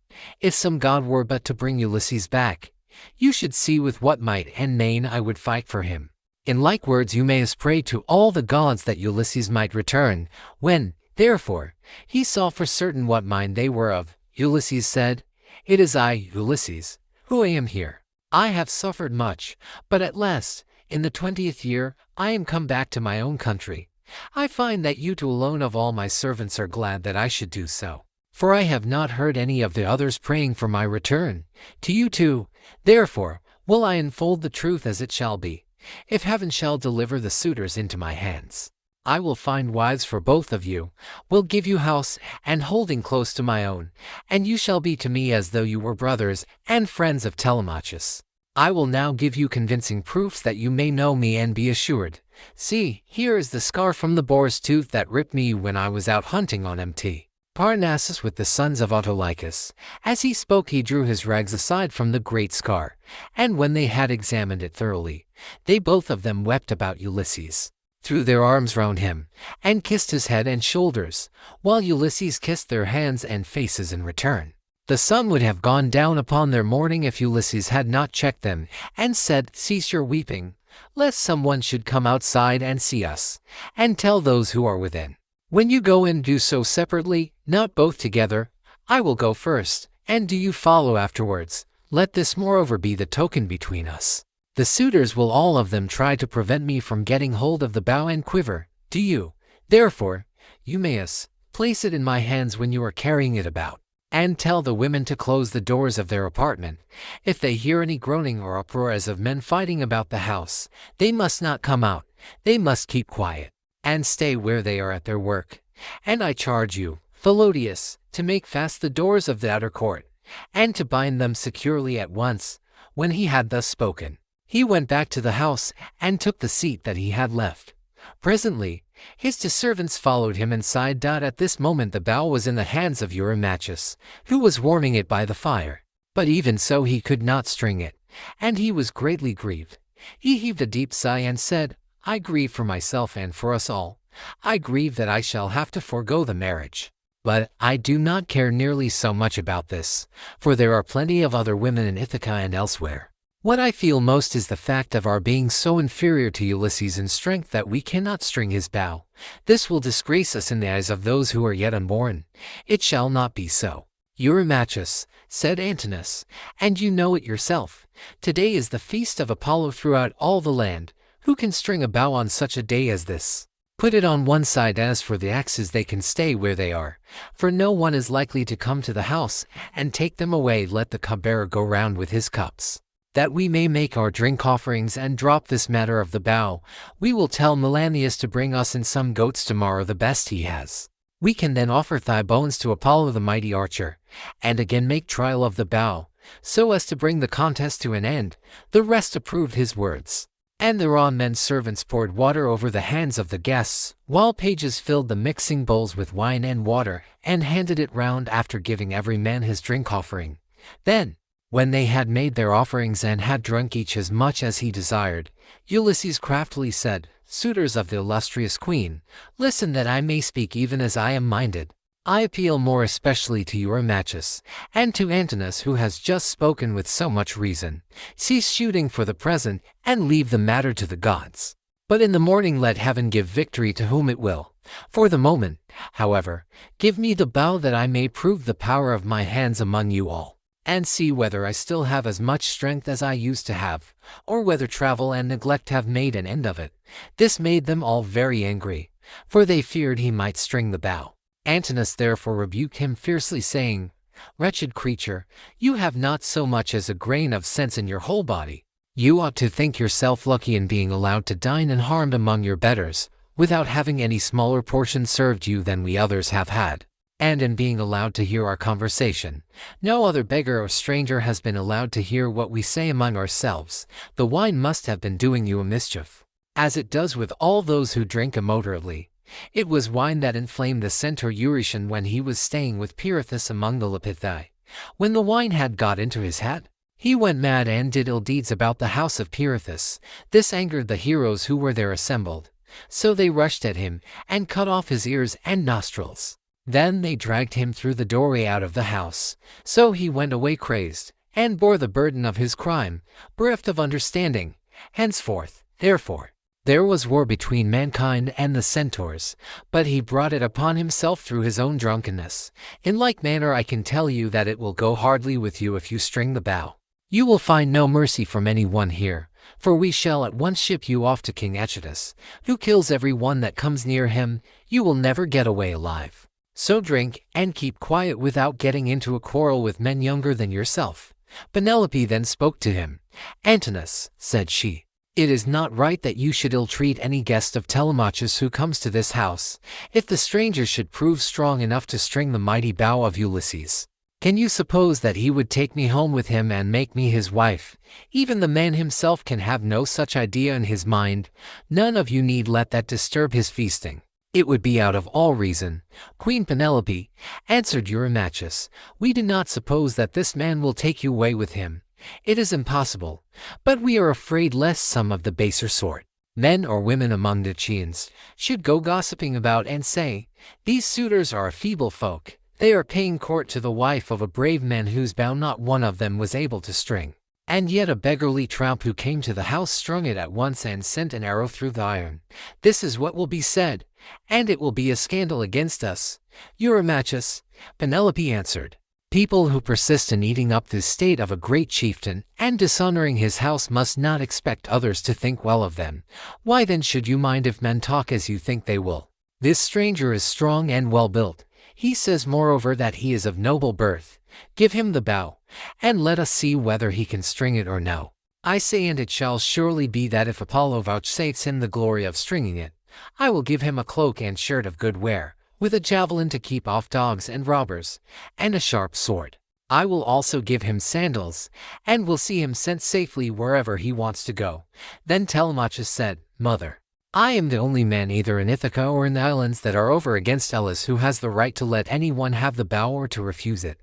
Speaker 1: If some god were but to bring Ulysses back, you should see with what might and main I would fight for him." In like words Eumaeus prayed to all the gods that Ulysses might return. When, therefore, he saw for certain what mind they were of, Ulysses said, "It is I, Ulysses, who am here. I have suffered much, but at last, in the 20th year, I am come back to my own country. I find that you two alone of all my servants are glad that I should do so, for I have not heard any of the others praying for my return. To you too, therefore, will I unfold the truth as it shall be. If heaven shall deliver the suitors into my hands, I will find wives for both of you, will give you house and holding close to my own, and you shall be to me as though you were brothers and friends of Telemachus. I will now give you convincing proofs that you may know me and be assured. See, here is the scar from the boar's tooth that ripped me when I was out hunting on Mt. Parnassus with the sons of Autolycus." As he spoke he drew his rags aside from the great scar, and when they had examined it thoroughly, they both of them wept about Ulysses, threw their arms round him, and kissed his head and shoulders, while Ulysses kissed their hands and faces in return. The sun would have gone down upon their mourning if Ulysses had not checked them, and said, "Cease your weeping, lest someone should come outside and see us, and tell those who are within. When you go in, do so separately, not both together. I will go first, and do you follow afterwards. Let this moreover be the token between us. The suitors will all of them try to prevent me from getting hold of the bow and quiver. Do you, therefore, Eumaeus, place it in my hands when you are carrying it about, and tell the women to close the doors of their apartment. If they hear any groaning or uproar as of men fighting about the house, they must not come out. They must keep quiet, and stay where they are at their work. And I charge you, Philodius, to make fast the doors of the outer court, and to bind them securely at once." When he had thus spoken, he went back to the house and took the seat that he had left. Presently, his two servants followed him inside. At this moment the bow was in the hands of Eurymachus, who was warming it by the fire. But even so he could not string it, and he was greatly grieved. He heaved a deep sigh and said, "I grieve for myself and for us all. I grieve that I shall have to forego the marriage. But I do not care nearly so much about this, for there are plenty of other women in Ithaca and elsewhere. What I feel most is the fact of our being so inferior to Ulysses in strength that we cannot string his bow. This will disgrace us in the eyes of those who are yet unborn. It shall not be so. Eurymachus, said Antinous, and you know it yourself. Today is the feast of Apollo throughout all the land. Who can string a bow on such a day as this? Put it on one side. As for the axes, they can stay where they are, for no one is likely to come to the house and take them away. Let the cupbearer go round with his cups, that we may make our drink offerings and drop this matter of the bow. We will tell Melanius to bring us in some goats tomorrow, the best he has. We can then offer thigh bones to Apollo the mighty archer, and again make trial of the bow, so as to bring the contest to an end. The rest approved his words. And thereon men's servants poured water over the hands of the guests, while pages filled the mixing bowls with wine and water, and handed it round after giving every man his drink offering. Then, when they had made their offerings and had drunk each as much as he desired, Ulysses craftily said, Suitors of the illustrious queen, listen that I may speak even as I am minded. I appeal more especially to Eurymachus, and to Antinous, who has just spoken with so much reason. Cease shooting for the present, and leave the matter to the gods. But in the morning let heaven give victory to whom it will. For the moment, however, give me the bow that I may prove the power of my hands among you all, and see whether I still have as much strength as I used to have, or whether travel and neglect have made an end of it. This made them all very angry, for they feared he might string the bow. Antinous therefore rebuked him fiercely, saying, Wretched creature, you have not so much as a grain of sense in your whole body. You ought to think yourself lucky in being allowed to dine unharmed among your betters, without having any smaller portion served you than we others have had, and in being allowed to hear our conversation. No other beggar or stranger has been allowed to hear what we say among ourselves. The wine must have been doing you a mischief, as it does with all those who drink immoderately. It was wine that inflamed the centaur Eurytion when he was staying with Pirithous among the Lapithae. When the wine had got into his head, he went mad and did ill deeds about the house of Pirithous. This angered the heroes who were there assembled, so they rushed at him and cut off his ears and nostrils. Then they dragged him through the doorway out of the house. So he went away crazed, and bore the burden of his crime, bereft of understanding. Henceforth, therefore, there was war between mankind and the centaurs, but he brought it upon himself through his own drunkenness. In like manner I can tell you that it will go hardly with you if you string the bow. You will find no mercy from any one here, for we shall at once ship you off to King Echetus, who kills every one that comes near him. You will never get away alive. So drink, and keep quiet without getting into a quarrel with men younger than yourself. Penelope then spoke to him. Antinous, said she, it is not right that you should ill-treat any guest of Telemachus who comes to this house. If the stranger should prove strong enough to string the mighty bow of Ulysses, can you suppose that he would take me home with him and make me his wife? Even the man himself can have no such idea in his mind. None of you need let that disturb his feasting. It would be out of all reason. Queen Penelope, answered Eurymachus, we do not suppose that this man will take you away with him. It is impossible, but we are afraid lest some of the baser sort, men or women among the Chians, should go gossiping about and say, these suitors are a feeble folk. They are paying court to the wife of a brave man whose bow not one of them was able to string. And yet a beggarly tramp who came to the house strung it at once and sent an arrow through the iron. This is what will be said, and it will be a scandal against us. Eurymachus, Penelope answered, people who persist in eating up the estate of a great chieftain and dishonoring his house must not expect others to think well of them. Why then should you mind if men talk as you think they will? This stranger is strong and well built. He says moreover that he is of noble birth. Give him the bow, and let us see whether he can string it or no. I say, and it shall surely be that if Apollo vouchsafes him the glory of stringing it, I will give him a cloak and shirt of good wear, with a javelin to keep off dogs and robbers, and a sharp sword. I will also give him sandals, and will see him sent safely wherever he wants to go. Then Telemachus said, Mother, I am the only man either in Ithaca or in the islands that are over against Elis who has the right to let any one have the bow or to refuse it.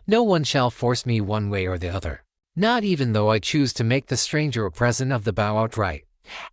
Speaker 1: No one shall force me one way or the other, not even though I choose to make the stranger a present of the bow outright,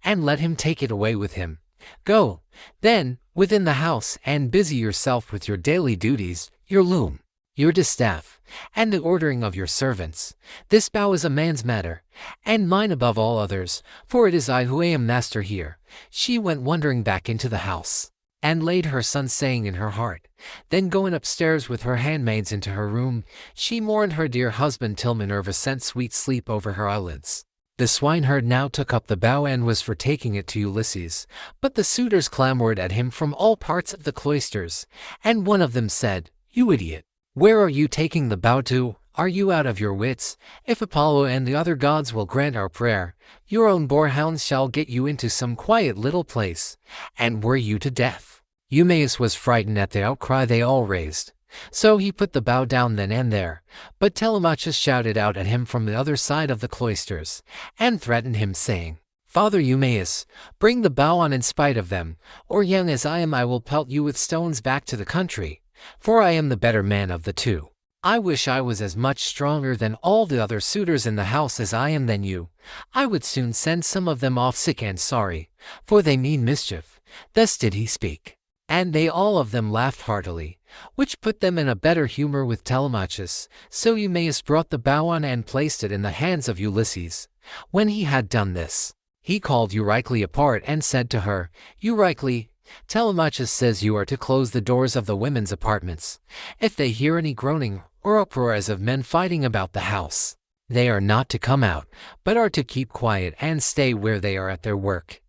Speaker 1: and let him take it away with him. Go, then, within the house, and busy yourself with your daily duties, your loom, your distaff, and the ordering of your servants. This bow is a man's matter, and mine above all others, for it is I who am master here." She went wondering back into the house, and laid her son saying in her heart. Then going upstairs with her handmaids into her room, she mourned her dear husband till Minerva sent sweet sleep over her eyelids. The swineherd now took up the bow and was for taking it to Ulysses, but the suitors clamored at him from all parts of the cloisters, and one of them said, "You idiot! Where are you taking the bow to? Are you out of your wits? If Apollo and the other gods will grant our prayer, your own boarhounds shall get you into some quiet little place, and worry you to death." Eumaeus was frightened at the outcry they all raised, so he put the bow down then and there, but Telemachus shouted out at him from the other side of the cloisters, and threatened him, saying, "Father Eumaeus, bring the bow on in spite of them, or young as I am I will pelt you with stones back to the country, for I am the better man of the two. I wish I was as much stronger than all the other suitors in the house as I am than you. I would soon send some of them off sick and sorry, for they mean mischief." Thus did he speak, and they all of them laughed heartily, which put them in a better humor with Telemachus. So Eumaeus brought the bow on and placed it in the hands of Ulysses. When he had done this, he called Eurycle apart and said to her, "Eurycle, Telemachus says you are to close the doors of the women's apartments. If they hear any groaning or uproar as of men fighting about the house, they are not to come out, but are to keep quiet and stay where they are at their work."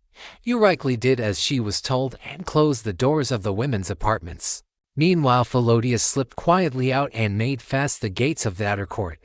Speaker 1: Eurycle did as she was told and closed the doors of the women's apartments. Meanwhile Philodius slipped quietly out and made fast the gates of the outer court.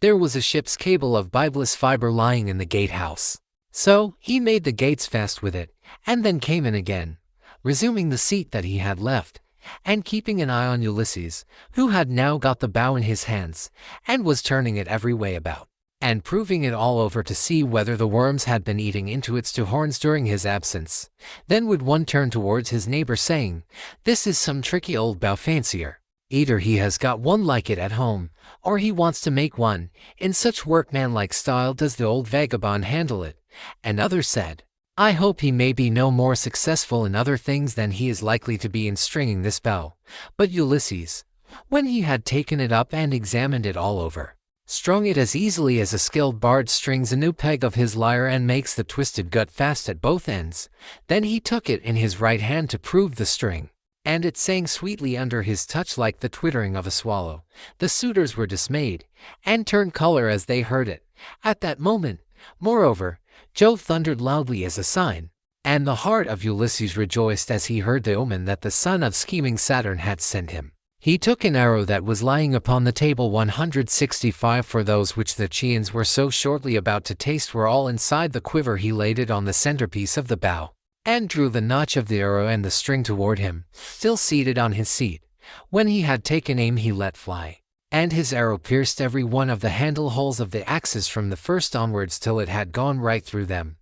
Speaker 1: There was a ship's cable of bybelous fiber lying in the gatehouse, so he made the gates fast with it, and then came in again, resuming the seat that he had left, and keeping an eye on Ulysses, who had now got the bow in his hands, and was turning it every way about, and proving it all over to see whether the worms had been eating into its two horns during his absence. Then would one turn towards his neighbor, saying, "This is some tricky old bow fancier. Either he has got one like it at home, or he wants to make one. In such workmanlike style does the old vagabond handle it." And others said, "I hope he may be no more successful in other things than he is likely to be in stringing this bow." But Ulysses, when he had taken it up and examined it all over, strung it as easily as a skilled bard strings a new peg of his lyre and makes the twisted gut fast at both ends. Then he took it in his right hand to prove the string, and it sang sweetly under his touch like the twittering of a swallow. The suitors were dismayed, and turned color as they heard it. At that moment, moreover, Jove thundered loudly as a sign, and the heart of Ulysses rejoiced as he heard the omen that the son of scheming Saturn had sent him. He took an arrow that was lying upon the table 165, for those which the Chians were so shortly about to taste were all inside the quiver. He laid it on the centerpiece of the bow, and drew the notch of the arrow and the string toward him, still seated on his seat. When he had taken aim he let fly, and his arrow pierced every one of the handle holes of the axes from the first onwards till it had gone right through them,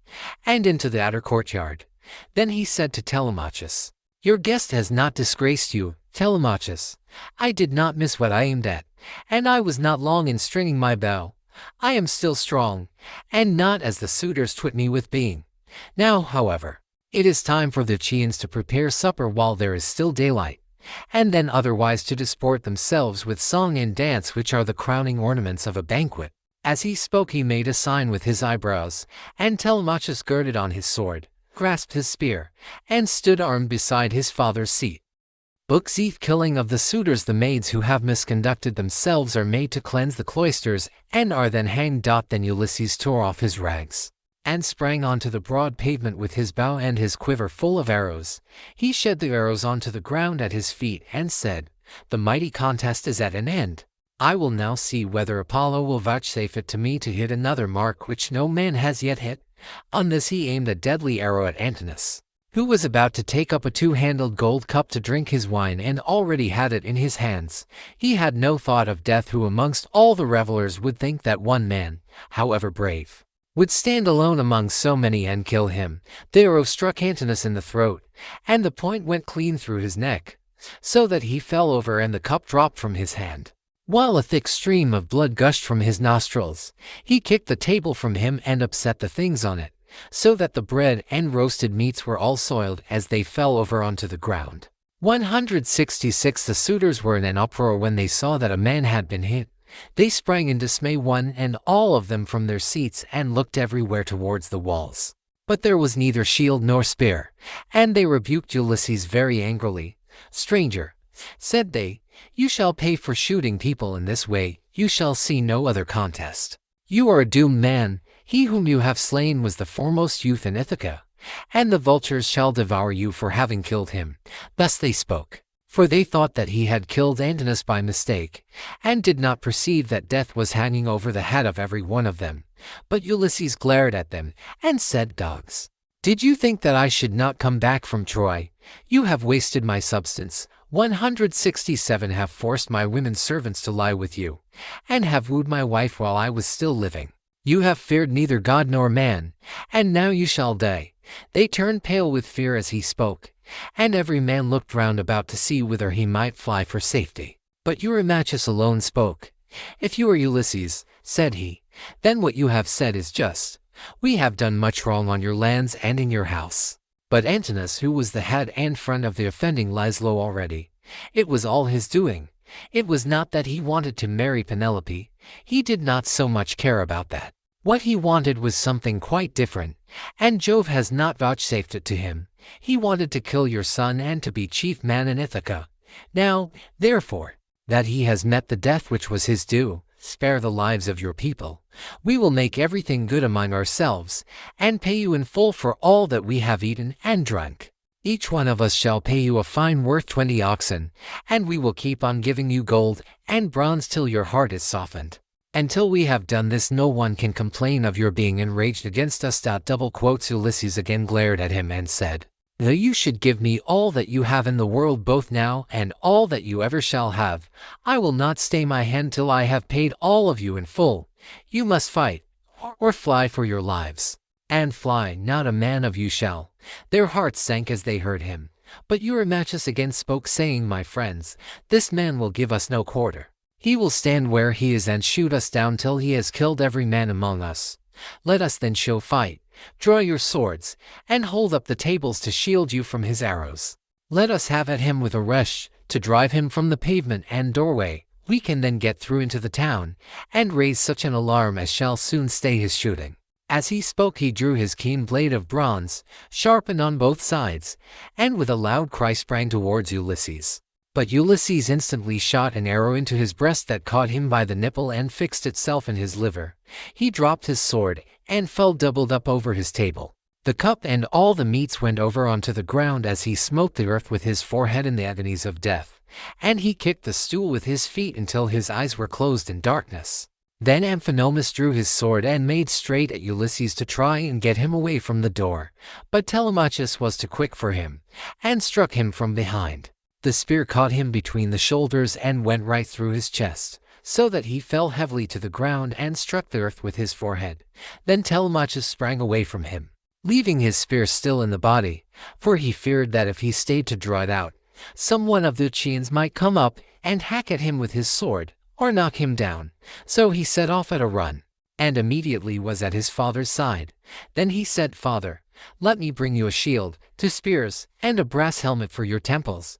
Speaker 1: and into the outer courtyard. Then he said to Telemachus, "Your guest has not disgraced you, Telemachus. I did not miss what I aimed at, and I was not long in stringing my bow. I am still strong, and not as the suitors twit me with being. Now, however, it is time for the Chians to prepare supper while there is still daylight, and then otherwise to disport themselves with song and dance, which are the crowning ornaments of a banquet." As he spoke he made a sign with his eyebrows, and Telemachus girded on his sword, grasped his spear, and stood armed beside his father's seat. Book Z. Killing of the suitors. The maids who have misconducted themselves are made to cleanse the cloisters, and are then hanged. Then Ulysses tore off his rags, and sprang onto the broad pavement with his bow and his quiver full of arrows. He shed the arrows onto the ground at his feet, and said, "The mighty contest is at an end. I will now see whether Apollo will vouchsafe it to me to hit another mark which no man has yet hit." On this he aimed a deadly arrow at Antinous, who was about to take up a two-handled gold cup to drink his wine, and already had it in his hands. He had no thought of death, who amongst all the revelers would think that one man, however brave, would stand alone among so many and kill him. The arrow struck Antinous in the throat, and the point went clean through his neck, so that he fell over and the cup dropped from his hand, while a thick stream of blood gushed from his nostrils. He kicked the table from him and upset the things on it, so that the bread and roasted meats were all soiled as they fell over onto the ground. 166 The suitors were in an uproar when they saw that a man had been hit. They sprang in dismay, one and all of them, from their seats and looked everywhere towards the walls. But there was neither shield nor spear, and they rebuked Ulysses very angrily. "Stranger," said they, "you shall pay for shooting people in this way. You shall see no other contest. You are a doomed man. He whom you have slain was the foremost youth in Ithaca, and the vultures shall devour you for having killed him." Thus they spoke, for they thought that he had killed Antinous by mistake, and did not perceive that death was hanging over the head of every one of them. But Ulysses glared at them, and said, "Dogs, did you think that I should not come back from Troy? You have wasted my substance. 167 Have forced my women servants to lie with you, and have wooed my wife while I was still living. You have feared neither God nor man, and now you shall die." They turned pale with fear as he spoke, and every man looked round about to see whither he might fly for safety. But Eurymachus alone spoke. "If you are Ulysses," said he, "then what you have said is just. We have done much wrong on your lands and in your house." But Antinous, who was the head and front of the offending, lies low already. It was all his doing. It was not that he wanted to marry Penelope. He did not so much care about that. What he wanted was something quite different, and Jove has not vouchsafed it to him. He wanted to kill your son and to be chief man in Ithaca. Now, therefore, that he has met the death which was his due, spare the lives of your people. We will make everything good among ourselves, and pay you in full for all that we have eaten and drunk. Each one of us shall pay you a fine worth 20 oxen, and we will keep on giving you gold and bronze till your heart is softened. Until we have done this, no one can complain of your being enraged against us." Ulysses again glared at him and said, "Though you should give me all that you have in the world, both now and all that you ever shall have, I will not stay my hand till I have paid all of you in full. You must fight, or fly for your lives. And fly not a man of you shall." Their hearts sank as they heard him. But Eurymachus again spoke, saying, "My friends, this man will give us no quarter. He will stand where he is and shoot us down till he has killed every man among us. Let us then show fight. Draw your swords, and hold up the tables to shield you from his arrows. Let us have at him with a rush, to drive him from the pavement and doorway. We can then get through into the town, and raise such an alarm as shall soon stay his shooting." As he spoke, he drew his keen blade of bronze, sharpened on both sides, and with a loud cry sprang towards Ulysses. But Ulysses instantly shot an arrow into his breast that caught him by the nipple and fixed itself in his liver. He dropped his sword, and fell doubled up over his table. The cup and all the meats went over onto the ground as he smote the earth with his forehead in the agonies of death, and he kicked the stool with his feet until his eyes were closed in darkness. Then Amphinomus drew his sword and made straight at Ulysses to try and get him away from the door, but Telemachus was too quick for him, and struck him from behind. The spear caught him between the shoulders and went right through his chest, so that he fell heavily to the ground and struck the earth with his forehead. Then Telemachus sprang away from him, leaving his spear still in the body, for he feared that if he stayed to draw it out, some one of the Chians might come up and hack at him with his sword, or knock him down. So he set off at a run, and immediately was at his father's side. Then he said, "Father, let me bring you a shield, 2 spears, and a brass helmet for your temples.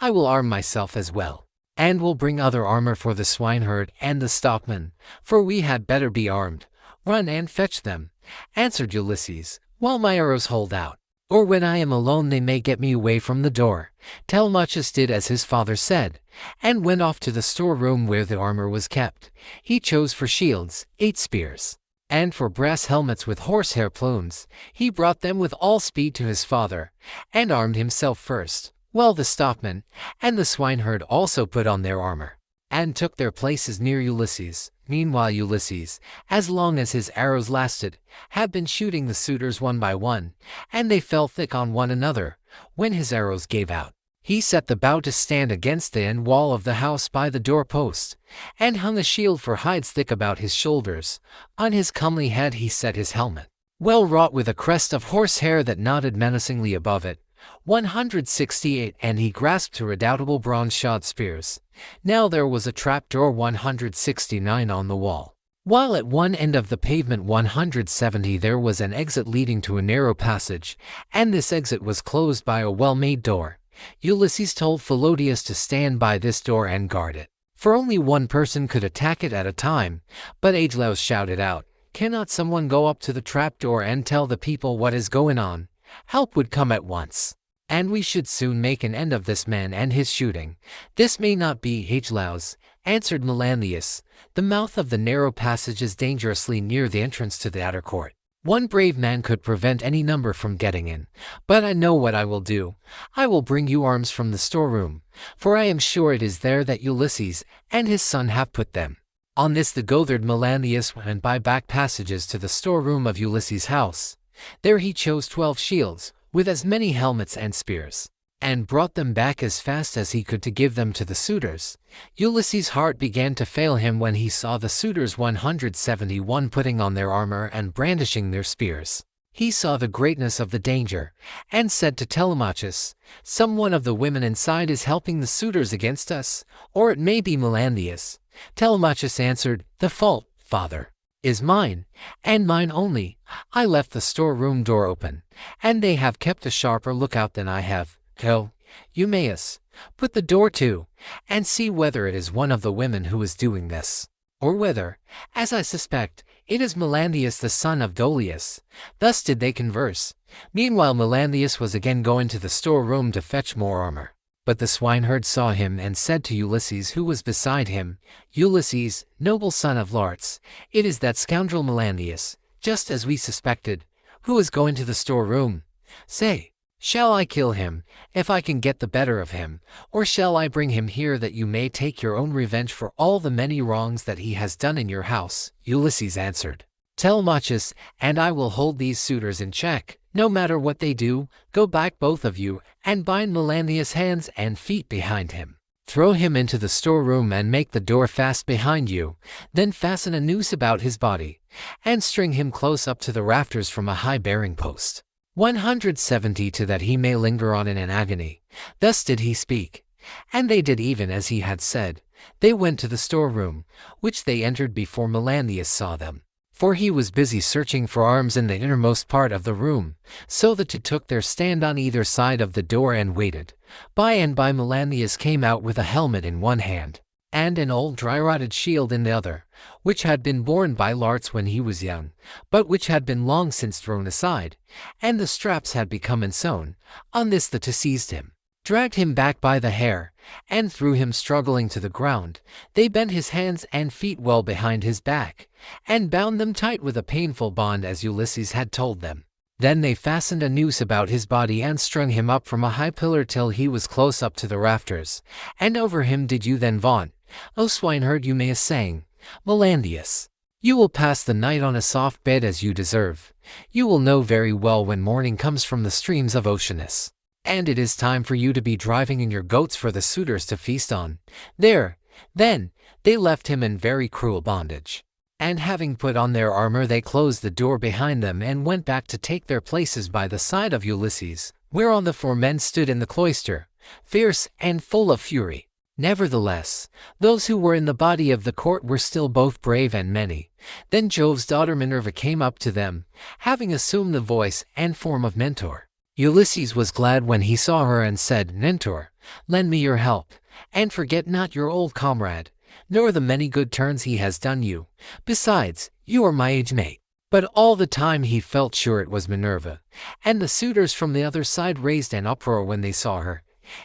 Speaker 1: I will arm myself as well, and will bring other armor for the swineherd and the stockman, for we had better be armed." "Run and fetch them," answered Ulysses, "while my arrows hold out, or when I am alone they may get me away from the door." Telemachus did as his father said, and went off to the storeroom where the armor was kept. He chose for shields 8 spears, and for brass helmets with horsehair plumes. He brought them with all speed to his father, and armed himself first, while the stockman and the swineherd also put on their armor, and took their places near Ulysses. Meanwhile Ulysses, as long as his arrows lasted, had been shooting the suitors one by one, and they fell thick on one another. When his arrows gave out, he set the bow to stand against the end wall of the house by the doorpost, and hung a shield for hides thick about his shoulders. On his comely head he set his helmet, well wrought with a crest of horsehair that nodded menacingly above it. 168 And he grasped 2 redoubtable bronze-shod spears. Now there was a trap-door 169 on the wall, while at one end of the pavement 170 there was an exit leading to a narrow passage, and this exit was closed by a well-made door. Ulysses told Philodius to stand by this door and guard it, for only one person could attack it at a time. But Agelaus shouted out, "Cannot someone go up to the trapdoor and tell the people what is going on? Help would come at once, and we should soon make an end of this man and his shooting." "This may not be, Agelaus," answered Melanthius. "The mouth of the narrow passage is dangerously near the entrance to the outer court. One brave man could prevent any number from getting in. But I know what I will do. I will bring you arms from the storeroom, for I am sure it is there that Ulysses and his son have put them." On this the goatherd Melanthius went by back passages to the storeroom of Ulysses' house. There he chose 12 shields, with as many helmets and spears, and brought them back as fast as he could to give them to the suitors. Ulysses' heart began to fail him when he saw the suitors 171 putting on their armor and brandishing their spears. He saw the greatness of the danger, and said to Telemachus, "Some one of the women inside is helping the suitors against us, or it may be Melanthius." Telemachus answered, "The fault, father, is mine, and mine only. I left the storeroom door open, and they have kept a sharper lookout than I have. Go, Eumaeus, put the door to, and see whether it is one of the women who is doing this, or whether, as I suspect, it is Melanthius the son of Dolius." Thus did they converse. Meanwhile Melanthius was again going to the storeroom to fetch more armor. But the swineherd saw him and said to Ulysses, who was beside him, "Ulysses, noble son of Larts, it is that scoundrel Melanthius, just as we suspected, who is going to the storeroom. Say, shall I kill him, if I can get the better of him, or shall I bring him here that you may take your own revenge for all the many wrongs that he has done in your house?" Ulysses answered, "Telemachus and I will hold these suitors in check. No matter what they do, go back both of you, and bind Melanthius' hands and feet behind him. Throw him into the storeroom and make the door fast behind you. Then fasten a noose about his body, and string him close up to the rafters from a high bearing post. 172 that he may linger on in an agony." Thus did he speak, and they did even as he had said. They went to the storeroom, which they entered before Melanthius saw them, for he was busy searching for arms in the innermost part of the room. So the two took their stand on either side of the door and waited. By and by Melanthius came out with a helmet in one hand, and an old dry-rotted shield in the other, which had been borne by Larts when he was young, but which had been long since thrown aside, and the straps had become ensewn. On this the two seized him, dragged him back by the hair, and threw him struggling to the ground. They bent his hands and feet well behind his back, and bound them tight with a painful bond as Ulysses had told them. Then they fastened a noose about his body and strung him up from a high pillar till he was close up to the rafters, and over him did you then vaunt, O swineherd Eumaeus, saying, "Melanthius, you will pass the night on a soft bed as you deserve. You will know very well when morning comes from the streams of Oceanus, and it is time for you to be driving in your goats for the suitors to feast on." Then they left him in very cruel bondage, and having put on their armor they closed the door behind them and went back to take their places by the side of Ulysses, whereon the 4 men stood in the cloister, fierce and full of fury. Nevertheless, those who were in the body of the court were still both brave and many. Then Jove's daughter Minerva came up to them, having assumed the voice and form of Mentor. Ulysses was glad when he saw her and said, "Mentor, lend me your help, and forget not your old comrade, nor the many good turns he has done you. Besides, you are my age mate." But all the time he felt sure it was Minerva, and the suitors from the other side raised an uproar when they saw her.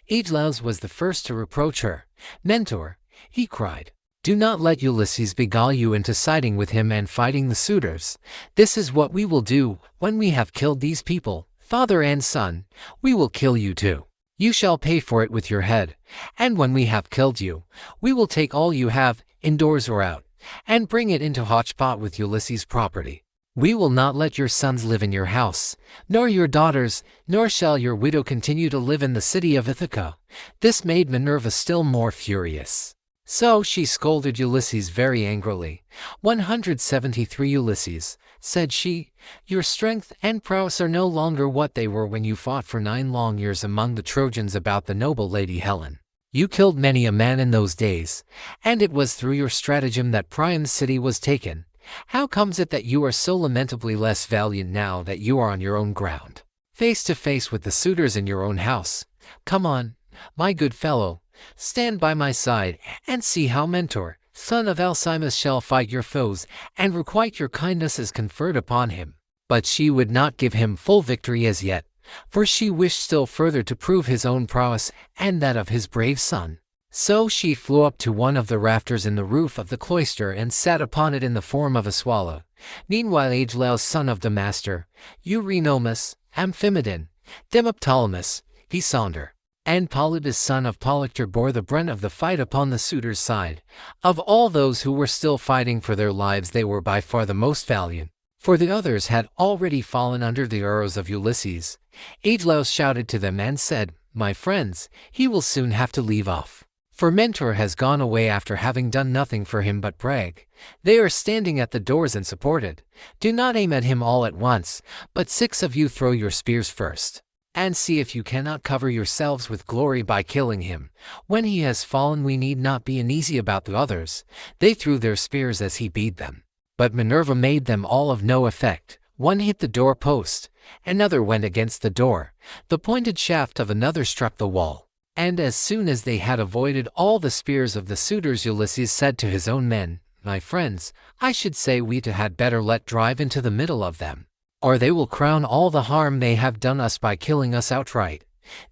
Speaker 1: Agelaus was the first to reproach her. "Mentor," he cried, "do not let Ulysses beguile you into siding with him and fighting the suitors. This is what we will do when we have killed these people, father and son. We will kill you too. You shall pay for it with your head, and when we have killed you, we will take all you have, indoors or out, and bring it into hotchpot with Ulysses' property. We will not let your sons live in your house, nor your daughters, nor shall your widow continue to live in the city of Ithaca." This made Minerva still more furious, so she scolded Ulysses very angrily. 173 Ulysses, said she, "your strength and prowess are no longer what they were when you fought for 9 long years among the Trojans about the noble lady Helen. You killed many a man in those days, and it was through your stratagem that Priam's city was taken. How comes it that you are so lamentably less valiant now that you are on your own ground? face to face with the suitors in your own house. Come on, my good fellow, stand by my side, and see how Mentor, son of Alcimus, shall fight your foes, and requite your kindness as conferred upon him. But she would not give him full victory as yet, for she wished still further to prove his own prowess and that of his brave son. So she flew up to one of the rafters in the roof of the cloister and sat upon it in the form of a swallow. Meanwhile Agelaus, son of Damastor, Eurynomus, Amphimedon, Demoptolemus, Pisander, and Polybus, son of Polyctor, bore the brunt of the fight upon the suitors' side. Of all those who were still fighting for their lives, they were by far the most valiant, for the others had already fallen under the arrows of Ulysses. Agelaus shouted to them and said, "My friends, he will soon have to leave off, for Mentor has gone away after having done nothing for him but brag. They are standing at the doors and supported. Do not aim at him all at once, but 6 of you throw your spears first, and see if you cannot cover yourselves with glory by killing him. When he has fallen, we need not be uneasy about the others." They threw their spears as he bade them, but Minerva made them all of no effect. One hit the door post, another went against the door, the pointed shaft of another struck the wall. And as soon as they had avoided all the spears of the suitors, Ulysses said to his own men, "My friends, I should say we had better let drive into the middle of them, or they will crown all the harm they have done us by killing us outright."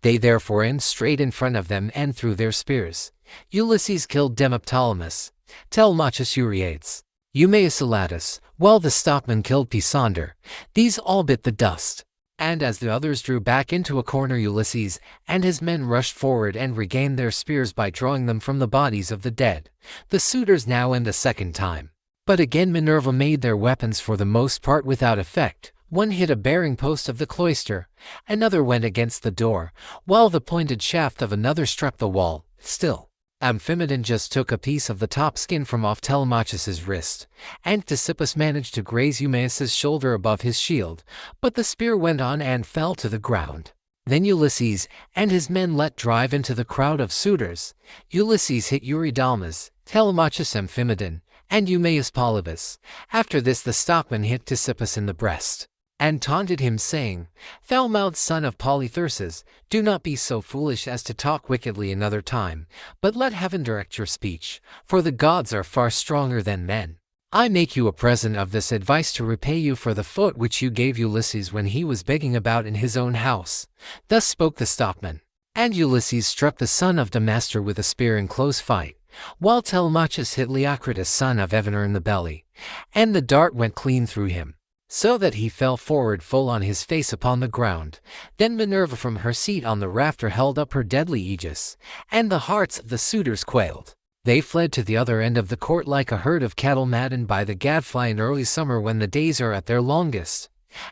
Speaker 1: They therefore ran straight in front of them and threw their spears. Ulysses killed Demoptolemus, Telemachus, Euryades, Eumaeus, Elatus, while the stockman killed Pisander. These all bit the dust. And as the others drew back into a corner, Ulysses and his men rushed forward and regained their spears by drawing them from the bodies of the dead. The suitors now aimed a second time, but again Minerva made their weapons for the most part without effect. One hit a bearing post of the cloister, another went against the door, while the pointed shaft of another struck the wall. Still, Amphimedon just took a piece of the top skin from off Telemachus's wrist, and Ctesippus managed to graze Eumaeus's shoulder above his shield, but the spear went on and fell to the ground. Then Ulysses and his men let drive into the crowd of suitors. Ulysses hit Eurydamas, Telemachus, Amphimedon, and Eumaeus Polybus. After this the stockman hit Ctesippus in the breast, and taunted him, saying, "Foul-mouthed son of Polytherses, do not be so foolish as to talk wickedly another time, but let heaven direct your speech, for the gods are far stronger than men. I make you a present of this advice to repay you for the foot which you gave Ulysses when he was begging about in his own house." Thus spoke the stockman, and Ulysses struck the son of Damastor with a spear in close fight, while Telemachus hit Leocritus, son of Evenor, in the belly, and the dart went clean through him, so that he fell forward full on his face upon the ground. Then Minerva from her seat on the rafter held up her deadly aegis, and the hearts of the suitors quailed. They fled to the other end of the court like a herd of cattle maddened by the gadfly in early summer when the days are at their longest.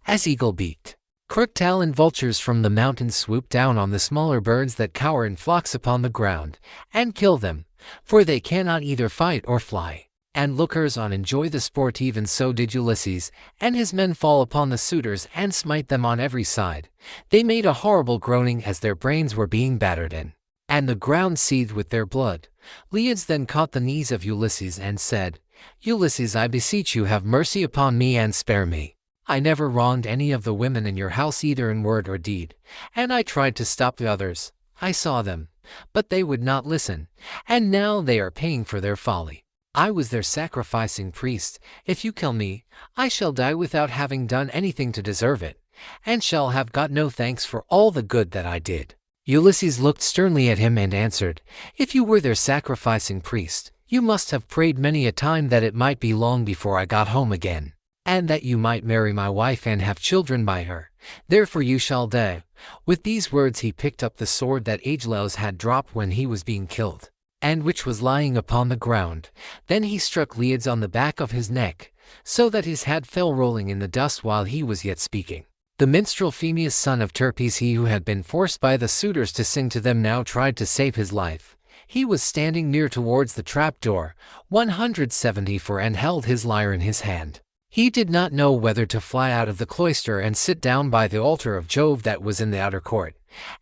Speaker 1: As eagle-beaked, crook-taloned vultures from the mountains swoop down on the smaller birds that cower in flocks upon the ground, and kill them, for they cannot either fight or fly. And lookers on enjoy the sport. Even so did Ulysses and his men fall upon the suitors and smite them on every side. They made a horrible groaning as their brains were being battered in, and the ground seethed with their blood. Leides then caught the knees of Ulysses and said, "Ulysses, I beseech you, have mercy upon me and spare me. I never wronged any of the women in your house either in word or deed, and I tried to stop the others. I saw them, but they would not listen, and now they are paying for their folly. I was their sacrificing priest. If you kill me, I shall die without having done anything to deserve it, and shall have got no thanks for all the good that I did." Ulysses looked sternly at him and answered, "If you were their sacrificing priest, you must have prayed many a time that it might be long before I got home again, and that you might marry my wife and have children by her. Therefore you shall die." With these words he picked up the sword that Agelaus had dropped when he was being killed, and which was lying upon the ground. Then he struck Leides on the back of his neck, so that his head fell rolling in the dust while he was yet speaking. The minstrel Phemius, son of Terpes, he who had been forced by the suitors to sing to them, now tried to save his life. He was standing near towards the trapdoor, 174, and held his lyre in his hand. He did not know whether to fly out of the cloister and sit down by the altar of Jove that was in the outer court,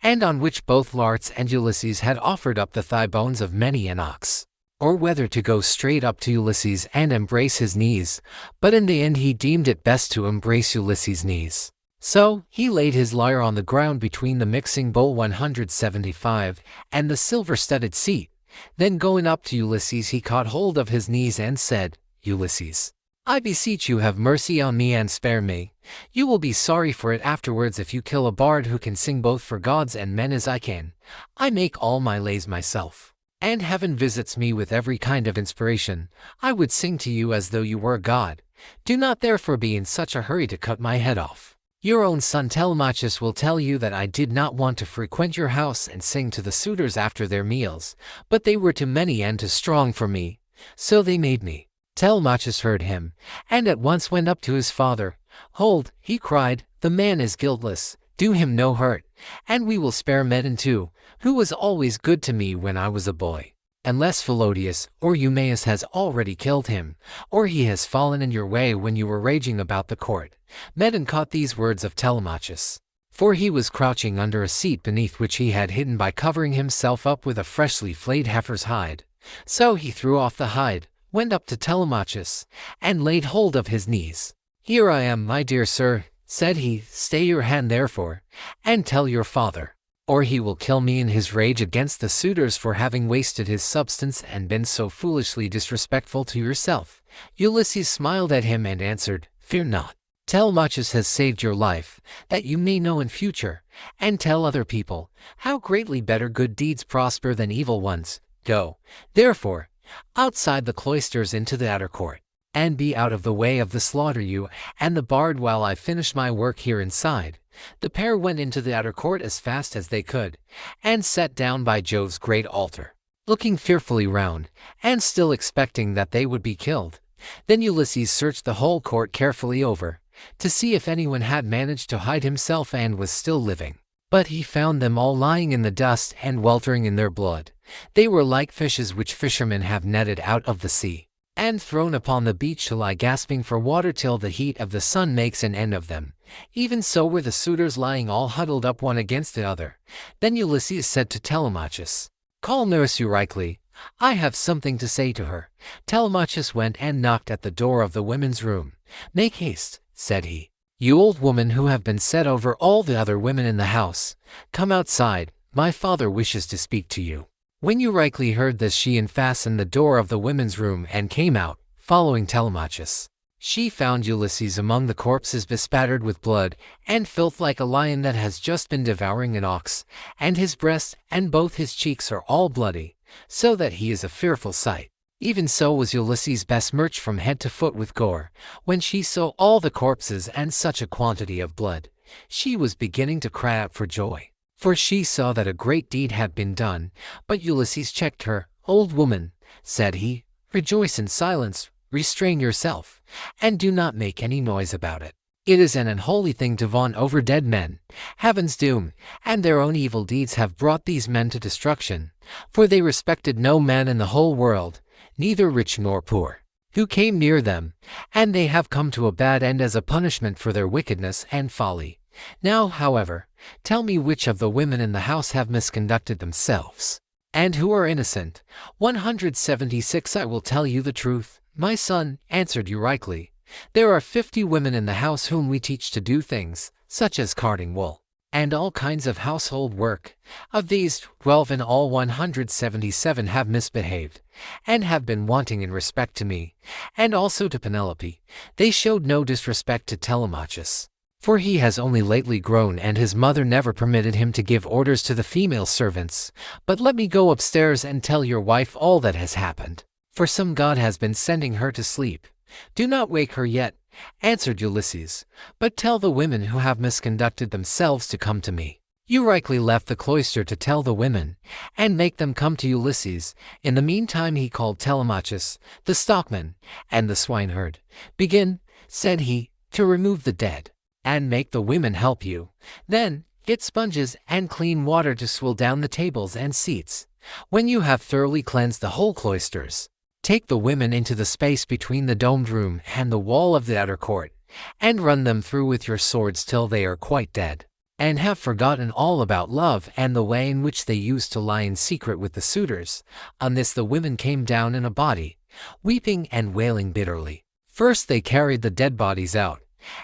Speaker 1: and on which both Laertes and Ulysses had offered up the thigh bones of many an ox, or whether to go straight up to Ulysses and embrace his knees, but in the end he deemed it best to embrace Ulysses' knees. So he laid his lyre on the ground between the mixing bowl 175 and the silver-studded seat. Then going up to Ulysses he caught hold of his knees and said, "Ulysses, I beseech you have mercy on me and spare me. You will be sorry for it afterwards if you kill a bard who can sing both for gods and men as I can. I make all my lays myself, and heaven visits me with every kind of inspiration. I would sing to you as though you were a god. Do not therefore be in such a hurry to cut my head off. Your own son Telemachus will tell you that I did not want to frequent your house and sing to the suitors after their meals, but they were too many and too strong for me, so they made me." Telemachus heard him, and at once went up to his father. "Hold," he cried, "the man is guiltless. Do him no hurt, and we will spare Medon too, who was always good to me when I was a boy. Unless Philodius or Eumaeus has already killed him, or he has fallen in your way when you were raging about the court." Medon caught these words of Telemachus, for he was crouching under a seat beneath which he had hidden by covering himself up with a freshly flayed heifer's hide. So he threw off the hide, went up to Telemachus, and laid hold of his knees. "Here I am, my dear sir," said he, "stay your hand therefore, and tell your father, or he will kill me in his rage against the suitors for having wasted his substance and been so foolishly disrespectful to yourself." Ulysses smiled at him and answered, "Fear not. Telemachus has saved your life, that you may know in future, and tell other people, how greatly better good deeds prosper than evil ones. Go, therefore, outside the cloisters into the outer court, and be out of the way of the slaughter you and the bard while I finish my work here inside." The pair went into the outer court as fast as they could, and sat down by Jove's great altar, looking fearfully round, and still expecting that they would be killed. Then Ulysses searched the whole court carefully over, to see if anyone had managed to hide himself and was still living. But he found them all lying in the dust and weltering in their blood. They were like fishes which fishermen have netted out of the sea, and thrown upon the beach to lie gasping for water till the heat of the sun makes an end of them. Even so were the suitors lying all huddled up one against the other. Then Ulysses said to Telemachus, "Call nurse Eurycle. I have something to say to her." Telemachus went and knocked at the door of the women's room. "Make haste," said he. "You old woman who have been set over all the other women in the house, come outside. My father wishes to speak to you." When Eurycle heard this, she unfastened the door of the women's room and came out, following Telemachus. She found Ulysses among the corpses bespattered with blood and filth like a lion that has just been devouring an ox, and his breast and both his cheeks are all bloody, so that he is a fearful sight. Even so was Ulysses besmirched from head to foot with gore. When she saw all the corpses and such a quantity of blood, she was beginning to cry out for joy, for she saw that a great deed had been done. But Ulysses checked her. "Old woman," said he, "rejoice in silence, restrain yourself, and do not make any noise about it. It is an unholy thing to vaunt over dead men. Heaven's doom and their own evil deeds have brought these men to destruction, for they respected no man in the whole world, neither rich nor poor, who came near them, and they have come to a bad end as a punishment for their wickedness and folly. Now, however, tell me which of the women in the house have misconducted themselves, and who are innocent." 176 "I will tell you the truth, my son," answered Eurycle. "There are 50 women in the house whom we teach to do things, such as carding wool, and all kinds of household work. Of these, 12 in all 177 have misbehaved, and have been wanting in respect to me, and also to Penelope. They showed no disrespect to Telemachus, for he has only lately grown and his mother never permitted him to give orders to the female servants. But let me go upstairs and tell your wife all that has happened, for some god has been sending her to sleep." "Do not wake her yet," answered Ulysses, "but tell the women who have misconducted themselves to come to me." Eurycle left the cloister to tell the women, and make them come to Ulysses. In the meantime he called Telemachus, the stockman, and the swineherd. "Begin," said he, "to remove the dead, and make the women help you. Then get sponges and clean water to swill down the tables and seats. When you have thoroughly cleansed the whole cloisters, take the women into the space between the domed room and the wall of the outer court, and run them through with your swords till they are quite dead, and have forgotten all about love and the way in which they used to lie in secret with the suitors." On this the women came down in a body, weeping and wailing bitterly. First they carried the dead bodies out,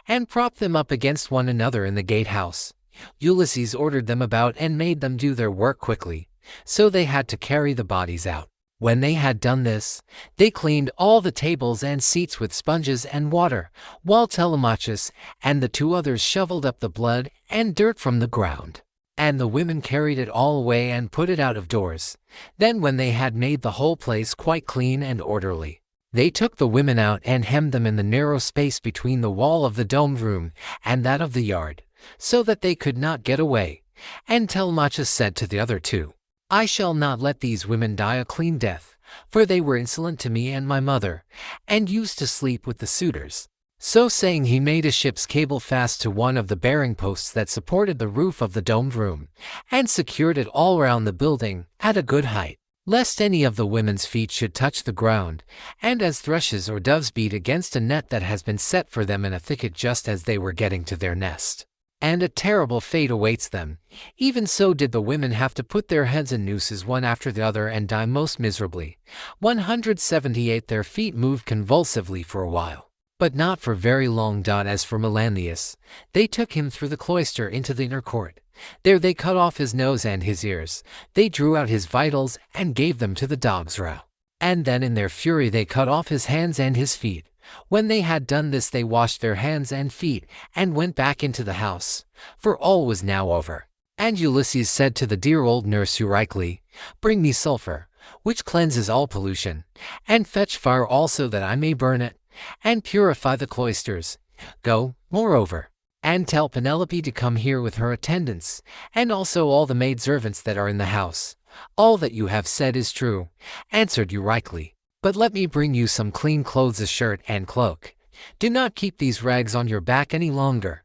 Speaker 1: and propped them up against one another in the gatehouse. Ulysses ordered them about and made them do their work quickly, so they had to carry the bodies out. When they had done this, they cleaned all the tables and seats with sponges and water, while Telemachus and the two others shoveled up the blood and dirt from the ground. And the women carried it all away and put it out of doors. Then when they had made the whole place quite clean and orderly, they took the women out and hemmed them in the narrow space between the wall of the domed room and that of the yard, so that they could not get away. And Telemachus said to the other two, "I shall not let these women die a clean death, for they were insolent to me and my mother, and used to sleep with the suitors." So saying, he made a ship's cable fast to one of the bearing posts that supported the roof of the domed room, and secured it all round the building at a good height, lest any of the women's feet should touch the ground, and as thrushes or doves beat against a net that has been set for them in a thicket just as they were getting to their nest, and a terrible fate awaits them. Even so did the women have to put their heads in nooses one after the other and die most miserably. 178 Their feet moved convulsively for a while, but not for very long. As for Melanthius, they took him through the cloister into the inner court. There they cut off his nose and his ears. They drew out his vitals and gave them to the dogs raw. And then in their fury they cut off his hands and his feet. When they had done this, they washed their hands and feet and went back into the house, for all was now over. And Ulysses said to the dear old nurse Euryclea, "Bring me sulfur, which cleanses all pollution, and fetch fire also that I may burn it, and purify the cloisters. Go, moreover, and tell Penelope to come here with her attendants, and also all the maidservants that are in the house." "All that you have said is true," answered Euryclea, "but let me bring you some clean clothes, a shirt and cloak. Do not keep these rags on your back any longer.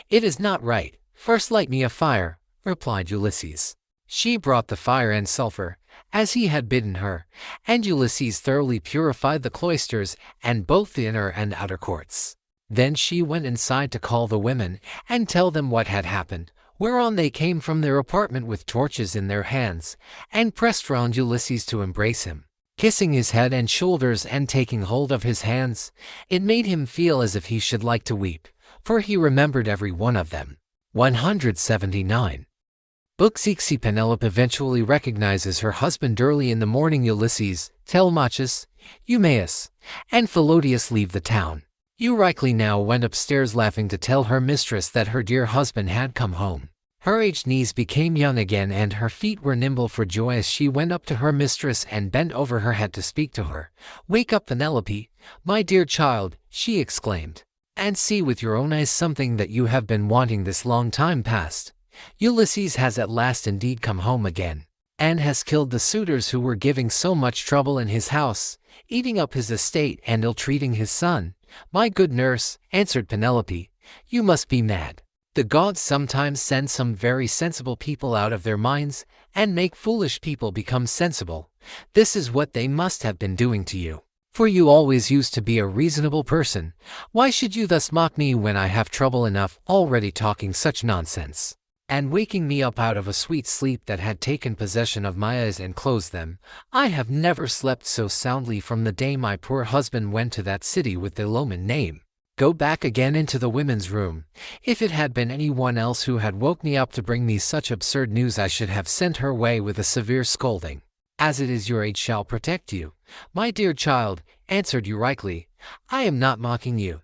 Speaker 1: It is not right." "First light me a fire," replied Ulysses. She brought the fire and sulfur, as he had bidden her, and Ulysses thoroughly purified the cloisters and both the inner and outer courts. Then she went inside to call the women and tell them what had happened, whereon they came from their apartment with torches in their hands, and pressed round Ulysses to embrace him, kissing his head and shoulders and taking hold of his hands. It made him feel as if he should like to weep, for he remembered every one of them. 179. Book 6. Penelope eventually recognizes her husband early in the morning. Ulysses, Telemachus, Eumaeus, and Philodius leave the town. Euryclea now went upstairs laughing to tell her mistress that her dear husband had come home. Her aged knees became young again and her feet were nimble for joy as she went up to her mistress and bent over her head to speak to her. "Wake up, Penelope, my dear child," she exclaimed, "and see with your own eyes something that you have been wanting this long time past. Ulysses has at last indeed come home again, and has killed the suitors who were giving so much trouble in his house, eating up his estate and ill-treating his son." "My good nurse," answered Penelope, "you must be mad. The gods sometimes send some very sensible people out of their minds and make foolish people become sensible. This is what they must have been doing to you, for you always used to be a reasonable person. Why should you thus mock me when I have trouble enough already, talking such nonsense, and waking me up out of a sweet sleep that had taken possession of my eyes and closed them? I have never slept so soundly from the day my poor husband went to that city with the Loman name. Go back again into the women's room. If it had been any one else who had woke me up to bring me such absurd news, I should have sent her away with a severe scolding. As it is, your age shall protect you." "My dear child," answered Euryclea, "I am not mocking you.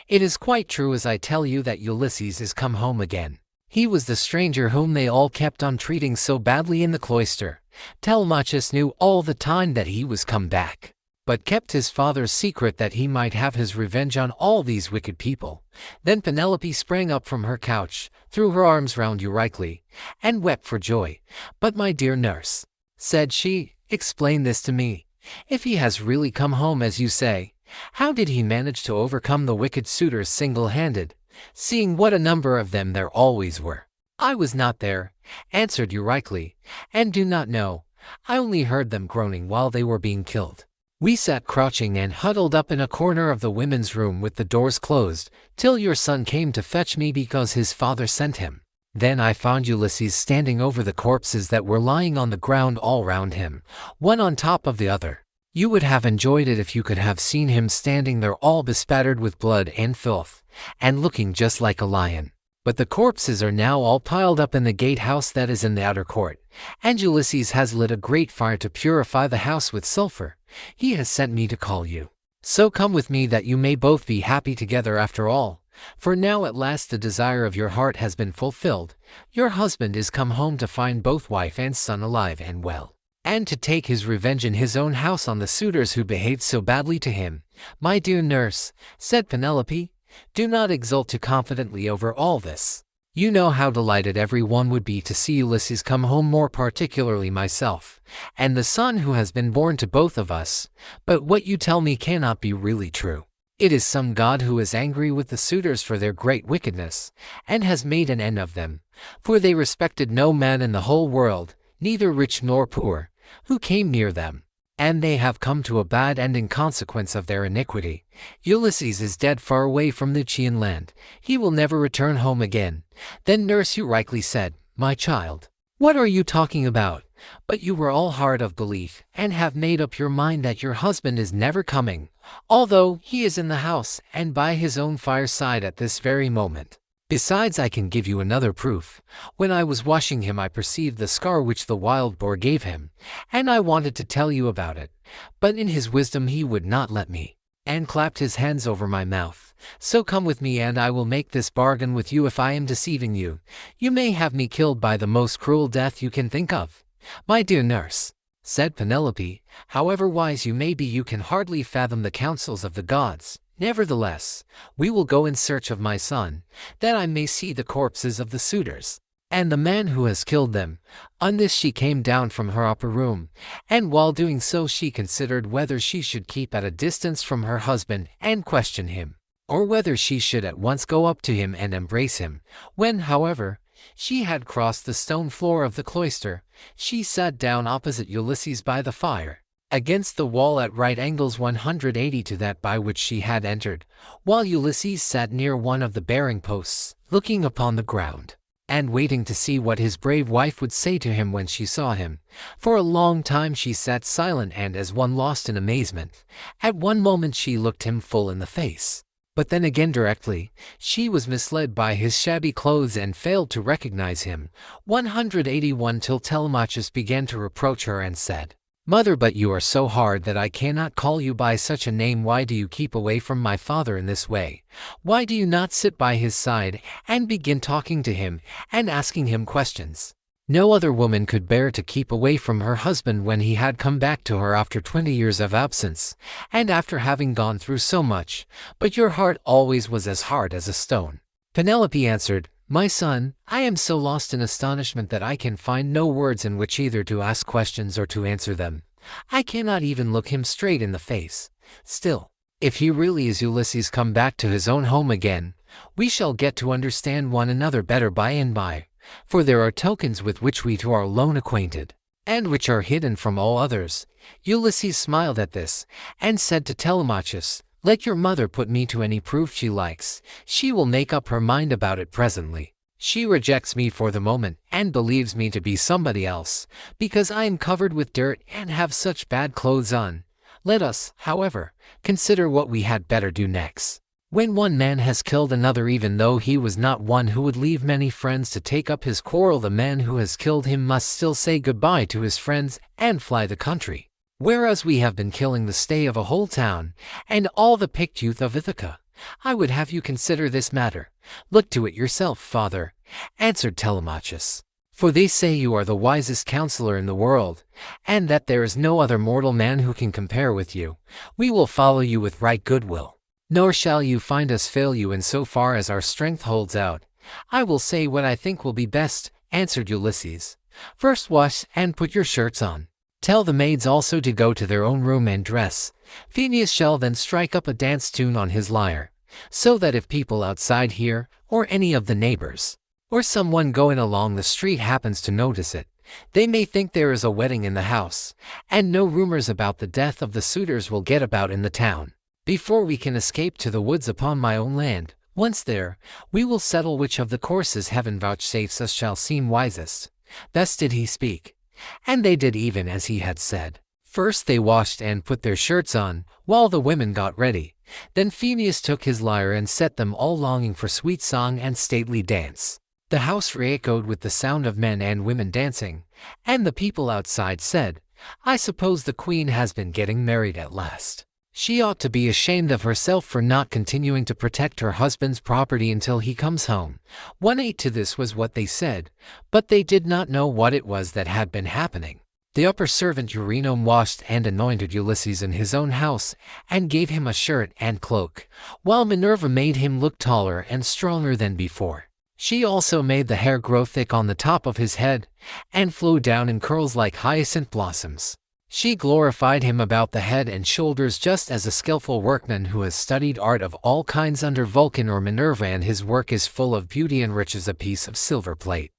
Speaker 1: It is quite true as I tell you that Ulysses is come home again. He was the stranger whom they all kept on treating so badly in the cloister. Telemachus knew all the time that he was come back, but kept his father's secret that he might have his revenge on all these wicked people." Then Penelope sprang up from her couch, threw her arms round Euryclea, and wept for joy. "But my dear nurse," said she, "explain this to me. If he has really come home as you say, how did he manage to overcome the wicked suitors single-handed, seeing what a number of them there always were?" "I was not there," answered Euryclea, "and do not know. I only heard them groaning while they were being killed. We sat crouching and huddled up in a corner of the women's room with the doors closed, till your son came to fetch me because his father sent him. Then I found Ulysses standing over the corpses that were lying on the ground all round him, one on top of the other. You would have enjoyed it if you could have seen him standing there all bespattered with blood and filth, and looking just like a lion. But the corpses are now all piled up in the gatehouse that is in the outer court, and Ulysses has lit a great fire to purify the house with sulfur. He has sent me to call you. So come with me that you may both be happy together after all. For now at last the desire of your heart has been fulfilled. Your husband is come home to find both wife and son alive and well, and to take his revenge in his own house on the suitors who behaved so badly to him. My dear nurse, said Penelope, do not exult too confidently over all this. You know how delighted every one would be to see Ulysses come home, more particularly myself, and the son who has been born to both of us. But what you tell me cannot be really true. It is some god who is angry with the suitors for their great wickedness, and has made an end of them, for they respected no man in the whole world, neither rich nor poor, who came near them, and they have come to a bad end in consequence of their iniquity. Ulysses is dead far away from the Chian land. He will never return home again. Then Nurse Eurycles said, My child, what are you talking about? But you were all hard of belief, and have made up your mind that your husband is never coming, although he is in the house and by his own fireside at this very moment. Besides, I can give you another proof. When I was washing him I perceived the scar which the wild boar gave him, and I wanted to tell you about it, but in his wisdom he would not let me, and clapped his hands over my mouth. So come with me and I will make this bargain with you. If I am deceiving you, you may have me killed by the most cruel death you can think of. My dear nurse, said Penelope, however wise you may be, you can hardly fathom the counsels of the gods. Nevertheless, we will go in search of my son, that I may see the corpses of the suitors, and the man who has killed them. On this she came down from her upper room, and while doing so she considered whether she should keep at a distance from her husband and question him, or whether she should at once go up to him and embrace him. When, however, she had crossed the stone floor of the cloister, she sat down opposite Ulysses by the fire, against the wall at right angles 180 to that by which she had entered, while Ulysses sat near one of the bearing posts, looking upon the ground, and waiting to see what his brave wife would say to him when she saw him. For a long time she sat silent and as one lost in amazement. At one moment she looked him full in the face, but then again directly she was misled by his shabby clothes and failed to recognize him. 181 Till Telemachus began to reproach her and said, Mother, but you are so hard that I cannot call you by such a name. Why do you keep away from my father in this way? Why do you not sit by his side and begin talking to him and asking him questions? No other woman could bear to keep away from her husband when he had come back to her after 20 years of absence, and after having gone through so much, but your heart always was as hard as a stone. Penelope answered, My son, I am so lost in astonishment that I can find no words in which either to ask questions or to answer them. I cannot even look him straight in the face. Still, if he really is Ulysses come back to his own home again, we shall get to understand one another better by and by, for there are tokens with which we two are alone acquainted, and which are hidden from all others. Ulysses smiled at this, and said to Telemachus, Let your mother put me to any proof she likes. She will make up her mind about it presently. She rejects me for the moment, and believes me to be somebody else, because I am covered with dirt and have such bad clothes on. Let us, however, consider what we had better do next. When one man has killed another, even though he was not one who would leave many friends to take up his quarrel, the man who has killed him must still say goodbye to his friends and fly the country. Whereas we have been killing the stay of a whole town, and all the picked youth of Ithaca. I would have you consider this matter. Look to it yourself, father, answered Telemachus. For they say you are the wisest counselor in the world, and that there is no other mortal man who can compare with you. We will follow you with right goodwill, nor shall you find us fail you in so far as our strength holds out. I will say what I think will be best, answered Ulysses. First wash and put your shirts on. Tell the maids also to go to their own room and dress. Phineus shall then strike up a dance tune on his lyre, so that if people outside hear, or any of the neighbors, or someone going along the street happens to notice it, they may think there is a wedding in the house, and no rumors about the death of the suitors will get about in the town. Before we can escape to the woods upon my own land, once there, we will settle which of the courses heaven vouchsafes us shall seem wisest. Thus did he speak, and they did even as he had said. First they washed and put their shirts on, while the women got ready. Then Phineus took his lyre and set them all longing for sweet song and stately dance. The house re-echoed with the sound of men and women dancing, and the people outside said, "I suppose the queen has been getting married at last. She ought to be ashamed of herself for not continuing to protect her husband's property until he comes home." 1:8 to this was what they said, but they did not know what it was that had been happening. The upper servant Eurynome washed and anointed Ulysses in his own house, and gave him a shirt and cloak, while Minerva made him look taller and stronger than before. She also made the hair grow thick on the top of his head, and flow down in curls like hyacinth blossoms. She glorified him about the head and shoulders just as a skillful workman who has studied art of all kinds under Vulcan or Minerva, and his work is full of beauty and rich as a piece of silver plate.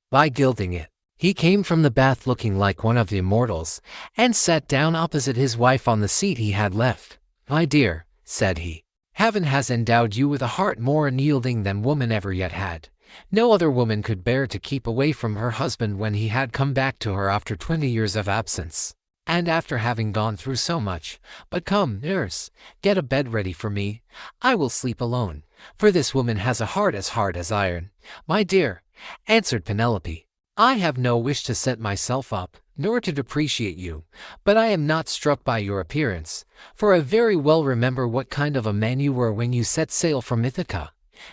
Speaker 1: By gilding it, he came from the bath looking like one of the immortals, and sat down opposite his wife on the seat he had left. "My dear," said he, "heaven has endowed you with a heart more unyielding than woman ever yet had. No other woman could bear to keep away from her husband when he had come back to her after 20 years of absence, and after having gone through so much. But come, nurse, get a bed ready for me. I will sleep alone, for this woman has a heart as hard as iron." "My dear," answered Penelope, "I have no wish to set myself up, nor to depreciate you, but I am not struck by your appearance, for I very well remember what kind of a man you were when you set sail from Ithaca.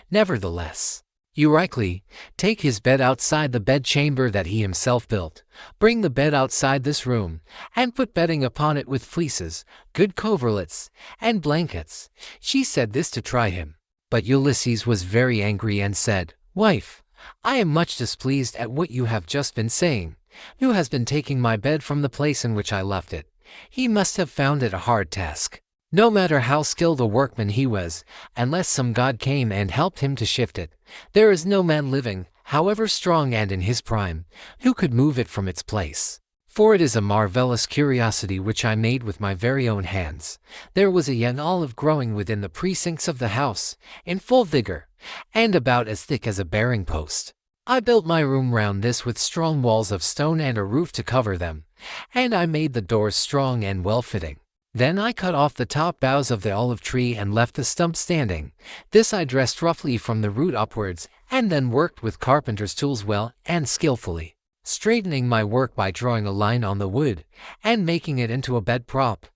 Speaker 1: Nevertheless, Eurycles, take his bed outside the bedchamber that he himself built. Bring the bed outside this room, and put bedding upon it with fleeces, good coverlets, and blankets." She said this to try him. But Ulysses was very angry and said, "Wife, I am much displeased at what you have just been saying. Who has been taking my bed from the place in which I left it? He must have found it a hard task. No matter how skilled a workman he was, unless some god came and helped him to shift it, there is no man living, however strong and in his prime, who could move it from its place. For it is a marvelous curiosity which I made with my very own hands." There was a young olive growing within the precincts of the house, in full vigor, and about as thick as a bearing post. I built my room round this with strong walls of stone and a roof to cover them, and I made the doors strong and well-fitting. Then I cut off the top boughs of the olive tree and left the stump standing. This I dressed roughly from the root upwards, and then worked with carpenter's tools well and skillfully, straightening my work by drawing a line on the wood, and making it into a bed prop.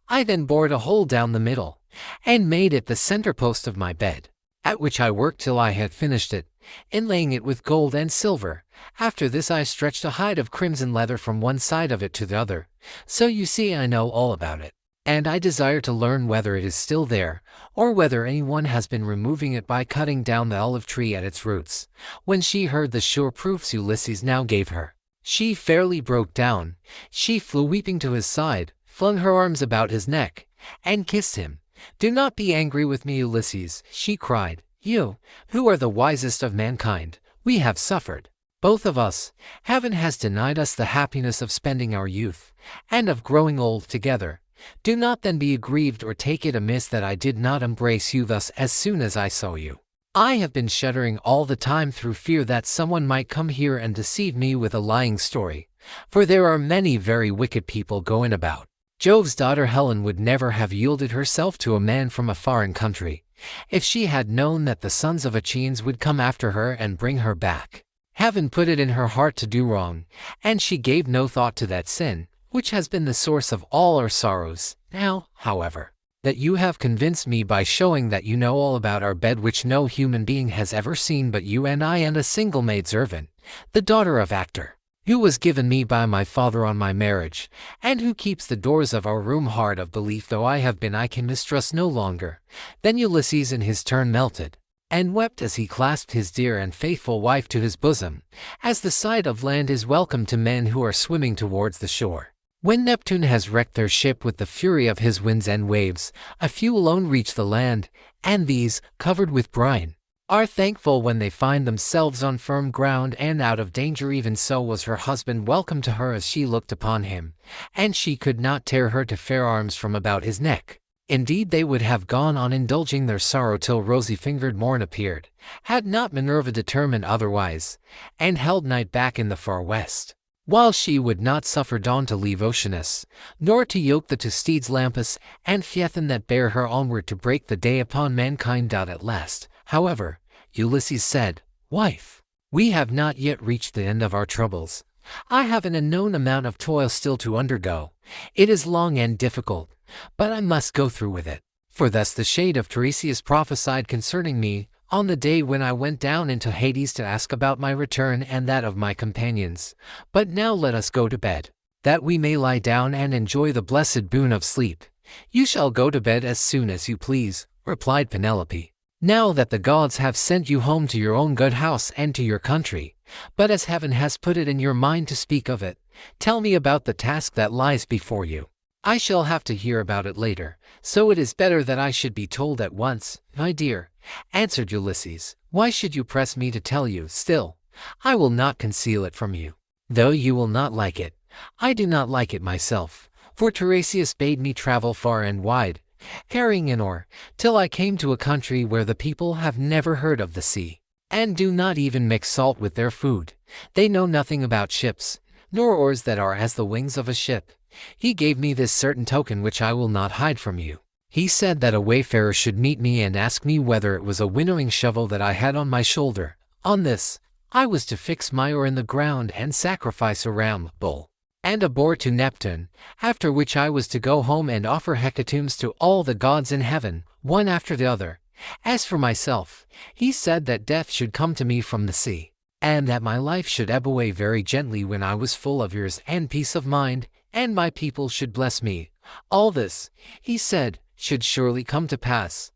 Speaker 1: I then bored a hole down the middle, and made it the center post of my bed, at which I worked till I had finished it, inlaying it with gold and silver. After this I stretched a hide of crimson leather from one side of it to the other. So you see I know all about it, and I desire to learn whether it is still there, or whether anyone has been removing it by cutting down the olive tree at its roots." When she heard the sure proofs Ulysses now gave her, she fairly broke down. She flew weeping to his side, flung her arms about his neck, and kissed him. "Do not be angry with me, Ulysses," she cried. "You, who are the wisest of mankind, we have suffered, both of us. Heaven has denied us the happiness of spending our youth, and of growing old together. Do not then be aggrieved or take it amiss that I did not embrace you thus as soon as I saw you. I have been shuddering all the time through fear that someone might come here and deceive me with a lying story, for there are many very wicked people going about. Jove's daughter Helen would never have yielded herself to a man from a foreign country, if she had known that the sons of Achaeans would come after her and bring her back. Heaven put it in her heart to do wrong, and she gave no thought to that sin, which has been the source of all our sorrows. Now, however, that you have convinced me by showing that you know all about our bed which no human being has ever seen but you and I and a single maidservant, the daughter of Actor, who was given me by my father on my marriage, and who keeps the doors of our room hard of belief though I have been, I can mistrust no longer." Then Ulysses in his turn melted, and wept as he clasped his dear and faithful wife to his bosom, as the sight of land is welcome to men who are swimming towards the shore. When Neptune has wrecked their ship with the fury of his winds and waves, a few alone reach the land, and these, covered with brine, are thankful when they find themselves on firm ground and out of danger. Even so was her husband welcome to her as she looked upon him, and she could not tear her to fair arms from about his neck. Indeed, they would have gone on indulging their sorrow till rosy-fingered morn appeared, had not Minerva determined otherwise, and held night back in the far west. while she would not suffer dawn to leave Oceanus, nor to yoke the two steeds Lampus and Phaethon that bear her onward to break the day upon mankind. At last, however, Ulysses said, "Wife, we have not yet reached the end of our troubles. I have an unknown amount of toil still to undergo. It is long and difficult, but I must go through with it. For thus the shade of Tiresias prophesied concerning me, on the day when I went down into Hades to ask about my return and that of my companions. But now let us go to bed, that we may lie down and enjoy the blessed boon of sleep." "You shall go to bed as soon as you please," replied Penelope, "now that the gods have sent you home to your own good house and to your country. But as heaven has put it in your mind to speak of it, tell me about the task that lies before you. I shall have to hear about it later, so it is better that I should be told at once." "My dear," answered Ulysses, "why should you press me to tell you? Still, I will not conceal it from you. Though you will not like it, I do not like it myself, for Tiresias bade me travel far and wide, carrying an oar, till I came to a country where the people have never heard of the sea, and do not even mix salt with their food. They know nothing about ships, nor oars that are as the wings of a ship. He gave me this certain token which I will not hide from you. He said that a wayfarer should meet me and ask me whether it was a winnowing shovel that I had on my shoulder. On this, I was to fix my oar in the ground and sacrifice a ram, bull, and a boar to Neptune, after which I was to go home and offer hecatombs to all the gods in heaven, one after the other. As for myself, he said that death should come to me from the sea, and that my life should ebb away very gently when I was full of years and peace of mind, and my people should bless me. All this, he said, should surely come to pass."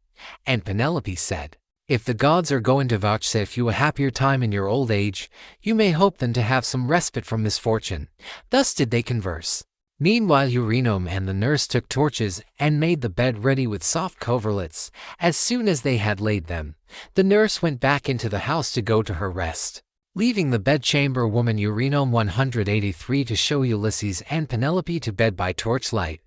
Speaker 1: And Penelope said, "If the gods are going to vouchsafe you a happier time in your old age, you may hope then to have some respite from misfortune." Thus did they converse. Meanwhile Eurynome and the nurse took torches and made the bed ready with soft coverlets. As soon as they had laid them, the nurse went back into the house to go to her rest, leaving the bedchamber woman Eurynome 183 to show Ulysses and Penelope to bed by torchlight.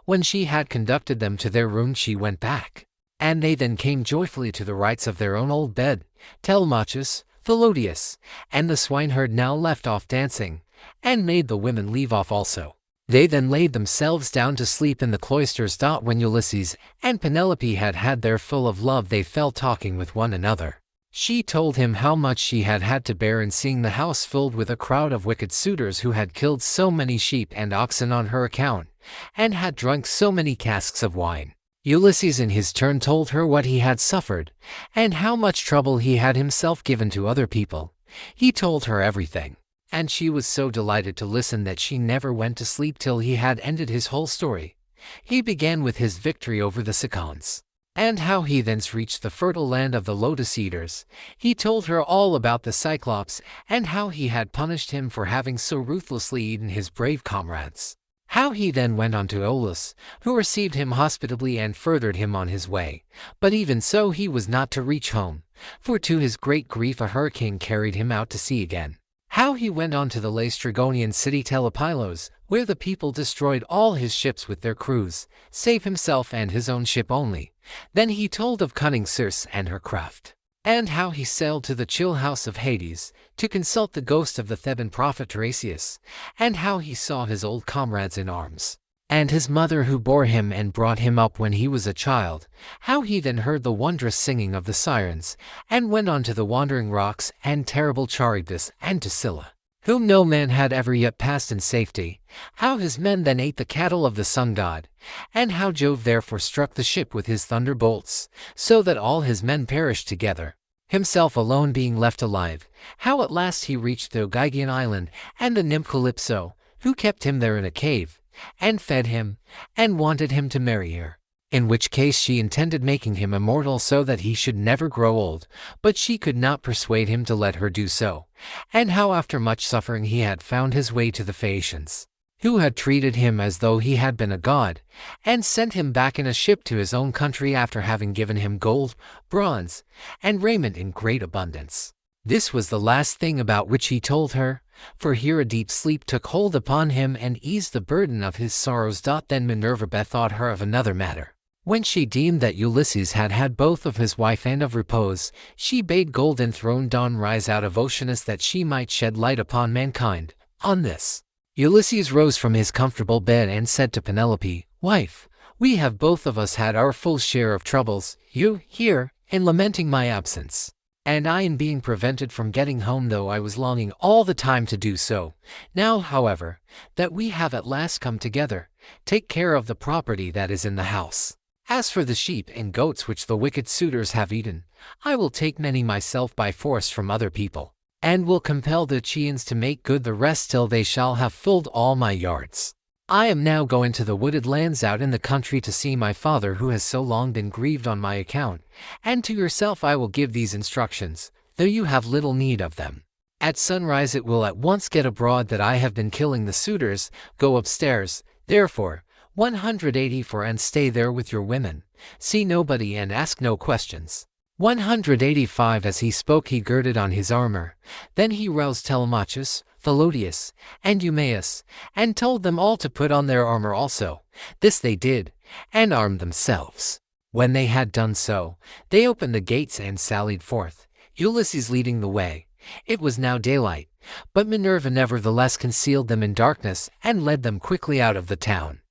Speaker 1: When she had conducted them to their room she went back, and they then came joyfully to the rights of their own old bed. Telemachus, Philodius, and the swineherd now left off dancing, and made the women leave off also. They then laid themselves down to sleep in the cloisters. When Ulysses and Penelope had had their fill of love, they fell talking with one another. She told him how much she had had to bear in seeing the house filled with a crowd of wicked suitors who had killed so many sheep and oxen on her account, and had drunk so many casks of wine. Ulysses in his turn told her what he had suffered, and how much trouble he had himself given to other people. He told her everything, and she was so delighted to listen that she never went to sleep till he had ended his whole story. He began with his victory over the Cicons, and how he thence reached the fertile land of the Lotus Eaters. He told her all about the Cyclops, and how he had punished him for having so ruthlessly eaten his brave comrades. How he then went on to Aulus, who received him hospitably and furthered him on his way. But even so he was not to reach home, for to his great grief a hurricane carried him out to sea again. How he went on to the Laestrygonian city Telepylos, where the people destroyed all his ships with their crews, save himself and his own ship only. Then he told of cunning Circe and her craft, and how he sailed to the chill house of Hades to consult the ghost of the Theban prophet Tiresias, and how he saw his old comrades in arms, and his mother who bore him and brought him up when he was a child. How he then heard the wondrous singing of the sirens, and went on to the wandering rocks and terrible Charybdis and to Scylla, whom no man had ever yet passed in safety. How his men then ate the cattle of the sun god, and how Jove therefore struck the ship with his thunderbolts, so that all his men perished together, himself alone being left alive. How at last he reached the Ogygian island, and the nymph Calypso, who kept him there in a cave, and fed him, and wanted him to marry her, in which case she intended making him immortal so that he should never grow old, but she could not persuade him to let her do so. And how after much suffering he had found his way to the Phaeacians, who had treated him as though he had been a god, and sent him back in a ship to his own country after having given him gold, bronze, and raiment in great abundance. This was the last thing about which he told her, for here a deep sleep took hold upon him and eased the burden of his sorrows. Then Minerva bethought her of another matter. When she deemed that Ulysses had had both of his wife and of repose, she bade gold-enthroned Dawn rise out of Oceanus that she might shed light upon mankind. On this, Ulysses rose from his comfortable bed and said to Penelope, "Wife, we have both of us had our full share of troubles, you, here, in lamenting my absence, and I in being prevented from getting home, though I was longing all the time to do so. Now, however, that we have at last come together, take care of the property that is in the house. As for the sheep and goats which the wicked suitors have eaten, I will take many myself by force from other people, and will compel the Chians to make good the rest till they shall have filled all my yards. I am now going to the wooded lands out in the country to see my father, who has so long been grieved on my account, and to yourself I will give these instructions, though you have little need of them. At sunrise it will at once get abroad that I have been killing the suitors. Go upstairs, therefore, 184, and stay there with your women. See nobody and ask no questions." 185. As he spoke he girded on his armor. Then he roused Telemachus, Philodius, and Eumaeus, and told them all to put on their armor also. This they did, and armed themselves. When they had done so, they opened the gates and sallied forth, Ulysses leading the way. It was now daylight, but Minerva nevertheless concealed them in darkness and led them quickly out of the town.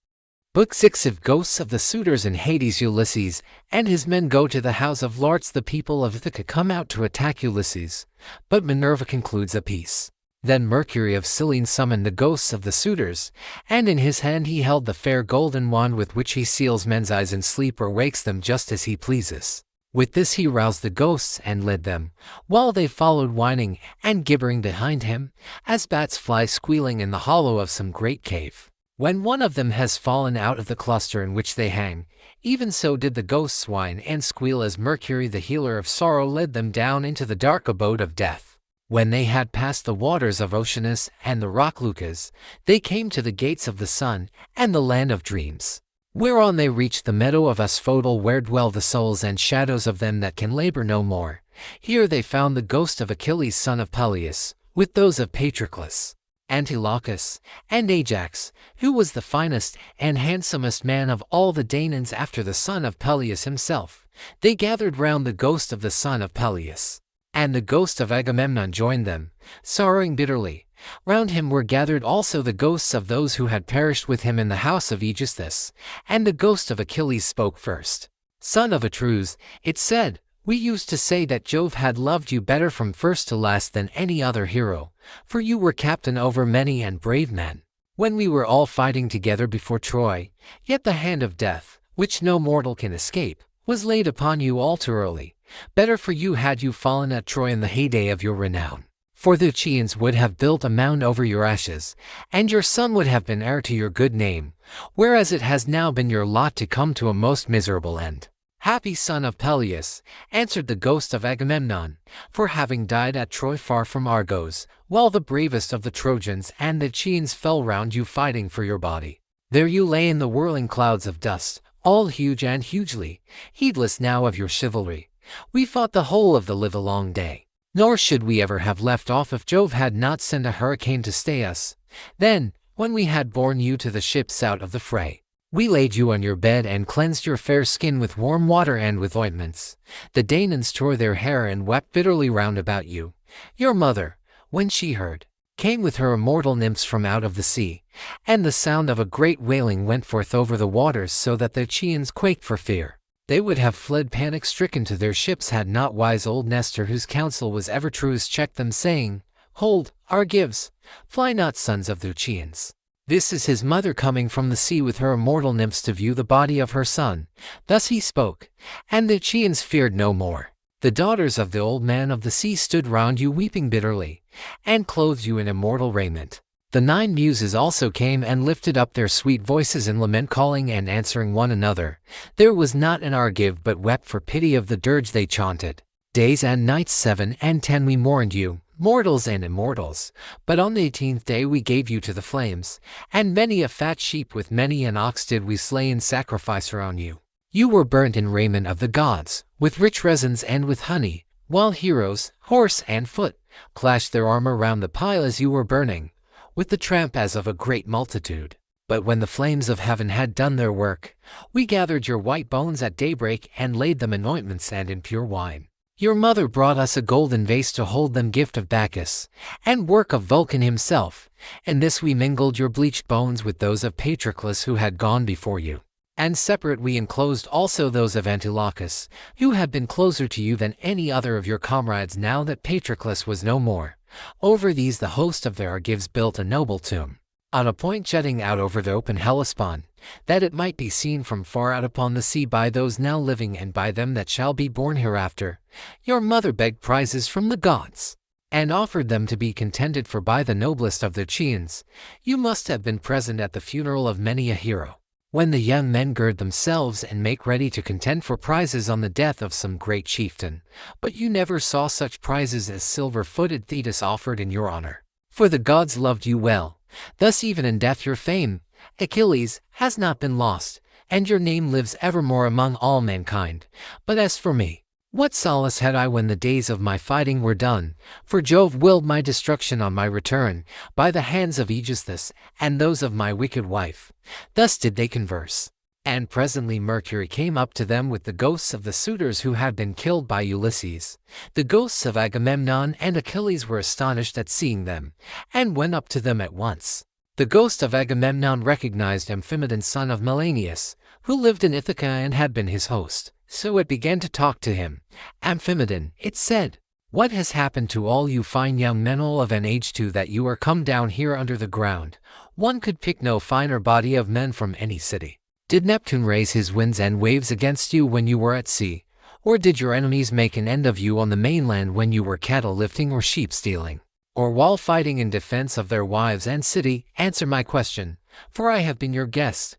Speaker 1: Book 6 of Ghosts of the Suitors in Hades. Ulysses and his men go to the house of Larts. The people of Ithaca come out to attack Ulysses, but Minerva concludes a peace. Then Mercury of Cyllene summoned the ghosts of the suitors, and in his hand he held the fair golden wand with which he seals men's eyes in sleep or wakes them just as he pleases. With this he roused the ghosts and led them, while they followed whining and gibbering behind him, as bats fly squealing in the hollow of some great cave. When one of them has fallen out of the cluster in which they hang, even so did the ghosts whine and squeal as Mercury the healer of sorrow led them down into the dark abode of death. When they had passed the waters of Oceanus and the rock Lucas, they came to the gates of the sun and the land of dreams, whereon they reached the meadow of Asphodel, where dwell the souls and shadows of them that can labor no more. Here they found the ghost of Achilles son of Peleus, with those of Patroclus, Antilochus, and Ajax, who was the finest and handsomest man of all the Danaans after the son of Peleus himself. They gathered round the ghost of the son of Peleus, and the ghost of Agamemnon joined them, sorrowing bitterly. Round him were gathered also the ghosts of those who had perished with him in the house of Aegisthus, and the ghost of Achilles spoke first. "Son of Atreus," it said, "we used to say that Jove had loved you better from first to last than any other hero, for you were captain over many and brave men. When we were all fighting together before Troy, yet the hand of death, which no mortal can escape, was laid upon you all too early. Better for you had you fallen at Troy in the heyday of your renown. For the Chians would have built a mound over your ashes, and your son would have been heir to your good name, whereas it has now been your lot to come to a most miserable end." "Happy son of Peleus," answered the ghost of Agamemnon, "for having died at Troy far from Argos, while the bravest of the Trojans and the Chians fell round you fighting for your body. There you lay in the whirling clouds of dust, all huge and hugely, heedless now of your chivalry. We fought the whole of the livelong day, nor should we ever have left off if Jove had not sent a hurricane to stay us. Then, when we had borne you to the ships out of the fray, we laid you on your bed and cleansed your fair skin with warm water and with ointments. The Danaans tore their hair and wept bitterly round about you. Your mother, when she heard, came with her immortal nymphs from out of the sea, and the sound of a great wailing went forth over the waters so that the Chians quaked for fear. They would have fled panic-stricken to their ships had not wise old Nestor, whose counsel was ever truest, checked them, saying, 'Hold, Argives, fly not, sons of the Chians.' This is his mother coming from the sea with her immortal nymphs to view the body of her son." Thus he spoke, and the Chians feared no more. The daughters of the old man of the sea stood round you weeping bitterly, and clothed you in immortal raiment. The 9 muses also came and lifted up their sweet voices in lament, calling and answering one another. There was not an Argive but wept for pity of the dirge they chaunted. Days and nights 7 and 10 we mourned you, mortals and immortals, but on the 18th day we gave you to the flames, and many a fat sheep with many an ox did we slay in sacrifice around you. You were burnt in raiment of the gods, with rich resins and with honey, while heroes, horse and foot, clashed their armor round the pile as you were burning, with the tramp as of a great multitude. But when the flames of heaven had done their work, we gathered your white bones at daybreak and laid them in ointments and in pure wine. Your mother brought us a golden vase to hold them, gift of Bacchus, and work of Vulcan himself. In this we mingled your bleached bones with those of Patroclus who had gone before you. And separate we enclosed also those of Antilochus, who had been closer to you than any other of your comrades now that Patroclus was no more. Over these the host of the Argives built a noble tomb, on a point jutting out over the open Hellespont, that it might be seen from far out upon the sea by those now living and by them that shall be born hereafter. Your mother begged prizes from the gods, and offered them to be contended for by the noblest of their Chians. You must have been present at the funeral of many a hero, when the young men gird themselves and make ready to contend for prizes on the death of some great chieftain. But you never saw such prizes as silver-footed Thetis offered in your honor, for the gods loved you well. Thus even in death your fame, Achilles, has not been lost, and your name lives evermore among all mankind. But as for me, what solace had I when the days of my fighting were done? For Jove willed my destruction on my return, by the hands of Aegisthus, and those of my wicked wife. Thus did they converse. And presently Mercury came up to them with the ghosts of the suitors who had been killed by Ulysses. The ghosts of Agamemnon and Achilles were astonished at seeing them, and went up to them at once. The ghost of Agamemnon recognized Amphimedon son of Melanius, who lived in Ithaca and had been his host. So it began to talk to him. Amphimedon, it said, what has happened to all you fine young men all of an age to that you are come down here under the ground? One could pick no finer body of men from any city. Did Neptune raise his winds and waves against you when you were at sea? Or did your enemies make an end of you on the mainland when you were cattle lifting or sheep stealing? Or while fighting in defense of their wives and city? Answer my question, for I have been your guest.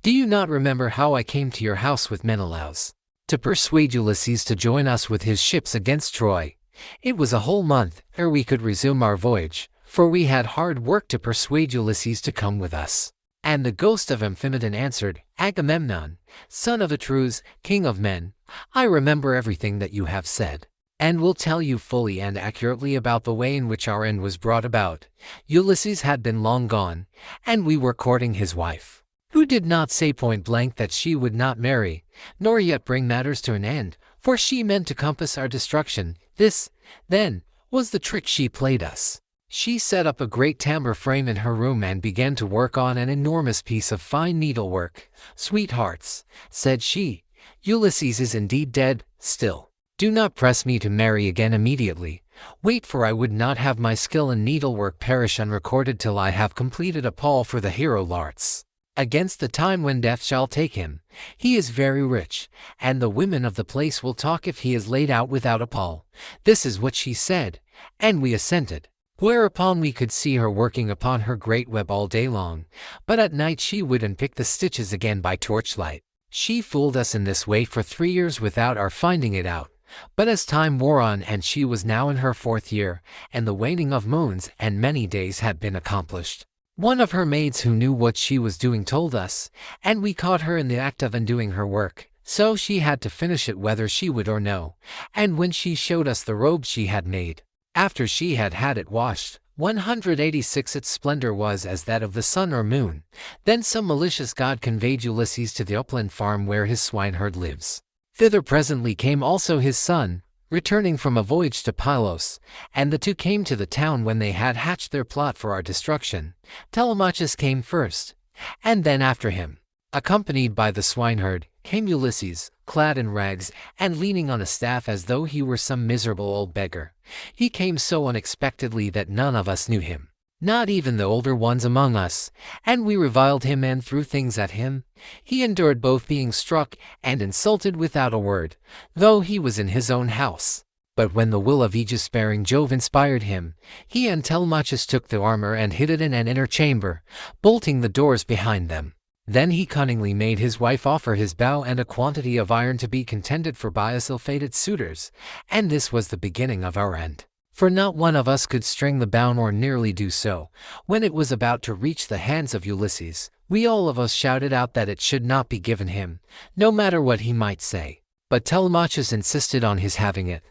Speaker 1: Do you not remember how I came to your house with Menelaus, to persuade Ulysses to join us with his ships against Troy? It was a whole month ere we could resume our voyage, for we had hard work to persuade Ulysses to come with us. And the ghost of Amphimedon answered, Agamemnon, son of Atreus, king of men, I remember everything that you have said, and will tell you fully and accurately about the way in which our end was brought about. Ulysses had been long gone, and we were courting his wife, who did not say point blank that she would not marry, nor yet bring matters to an end, for she meant to compass our destruction. This, then, was the trick she played us. She set up a great tambour frame in her room and began to work on an enormous piece of fine needlework. Sweethearts, said she, Ulysses is indeed dead. Still, do not press me to marry again immediately. Wait, for I would not have my skill in needlework perish unrecorded till I have completed a pall for the hero Larts, against the time when death shall take him. He is very rich, and the women of the place will talk if he is laid out without a pall. This is what she said, and we assented. Whereupon we could see her working upon her great web all day long, but at night she would unpick the stitches again by torchlight. She fooled us in this way for 3 years without our finding it out. But as time wore on and she was now in her 4th year, and the waning of moons and many days had been accomplished, one of her maids who knew what she was doing told us, and we caught her in the act of undoing her work. So she had to finish it whether she would or no, and when she showed us the robe she had made, after she had had it washed, 186 its splendor was as that of the sun or moon. Then some malicious god conveyed Ulysses to the upland farm where his swineherd lives. Thither presently came also his son, returning from a voyage to Pylos, and the two came to the town when they had hatched their plot for our destruction. Telemachus came first, and then after him, accompanied by the swineherd, came Ulysses, clad in rags, and leaning on a staff as though he were some miserable old beggar. He came so unexpectedly that none of us knew him, not even the older ones among us, and we reviled him and threw things at him. He endured both being struck and insulted without a word, though he was in his own house. But when the will of Aegis-bearing Jove inspired him, he and Telemachus took the armor and hid it in an inner chamber, bolting the doors behind them. Then he cunningly made his wife offer his bow and a quantity of iron to be contended for by us ill-fated suitors, and this was the beginning of our end. For not one of us could string the bow nor nearly do so. When it was about to reach the hands of Ulysses, we all of us shouted out that it should not be given him, no matter what he might say. But Telemachus insisted on his having it.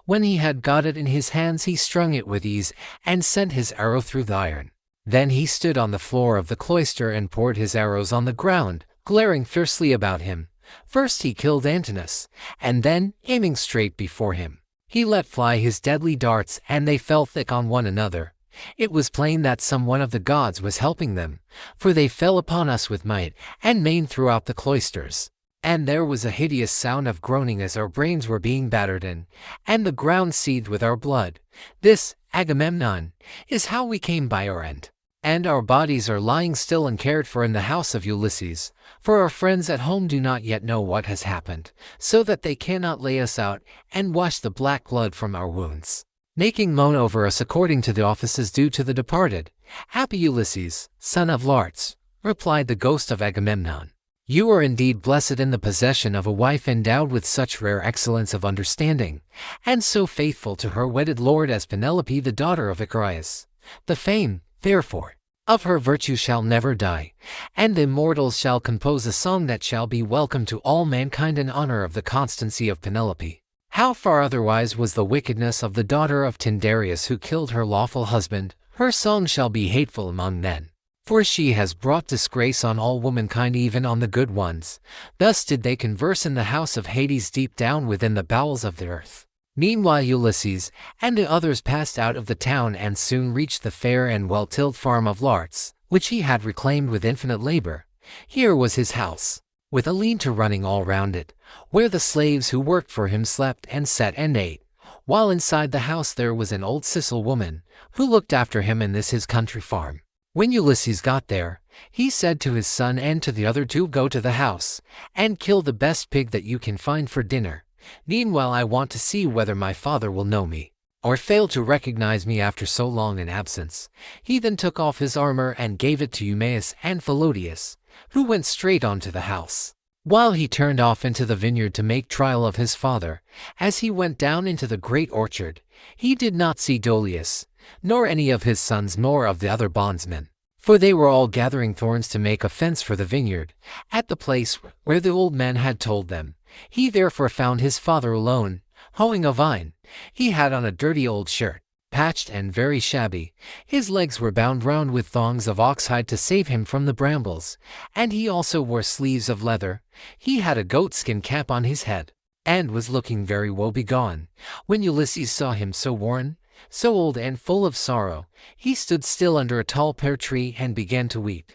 Speaker 1: When he had got it in his hands he strung it with ease, and sent his arrow through the iron. Then he stood on the floor of the cloister and poured his arrows on the ground, glaring fiercely about him. First he killed Antinous, and then, aiming straight before him, He let fly his deadly darts, and they fell thick on one another. It was plain that some one of the gods was helping them, for they fell upon us with might and main throughout the cloisters. And there was a hideous sound of groaning as our brains were being battered in, and the ground seethed with our blood. This, Agamemnon, is how we came by our end. And our bodies are lying still and cared for in the house of Ulysses, for our friends at home do not yet know what has happened, so that they cannot lay us out and wash the black blood from our wounds, making moan over us according to the offices due to the departed. Happy Ulysses, son of Laertes, replied the ghost of Agamemnon. You are indeed blessed in the possession of a wife endowed with such rare excellence of understanding, and so faithful to her wedded lord as Penelope the daughter of Icarius. The fame, therefore, of her virtue shall never die, and the immortals shall compose a song that shall be welcome to all mankind in honor of the constancy of Penelope. How far otherwise was the wickedness of the daughter of Tyndareus who killed her lawful husband? Her song shall be hateful among men, for she has brought disgrace on all womankind, even on the good ones. Thus did they converse in the house of Hades deep down within the bowels of the earth. Meanwhile Ulysses and the others passed out of the town and soon reached the fair and well-tilled farm of Laertes, which he had reclaimed with infinite labor. Here was his house, with a lean-to running all round it, where the slaves who worked for him slept and sat and ate, while inside the house there was an old Sicel woman, who looked after him in this his country farm. When Ulysses got there, he said to his son and to the other two, "Go to the house, and kill the best pig that you can find for dinner. Meanwhile I want to see whether my father will know me, or fail to recognize me after so long an absence." He then took off his armor and gave it to Eumaeus and Philodius, who went straight on to the house, while he turned off into the vineyard to make trial of his father. As he went down into the great orchard, he did not see Dolius, nor any of his sons, nor of the other bondsmen, for they were all gathering thorns to make a fence for the vineyard, at the place where the old man had told them. He therefore found his father alone, hoeing a vine. He had on a dirty old shirt, patched and very shabby. His legs were bound round with thongs of oxhide to save him from the brambles, and he also wore sleeves of leather. He had a goatskin cap on his head, and was looking very woebegone. When Ulysses saw him so worn, so old and full of sorrow, he stood still under a tall pear tree and began to weep.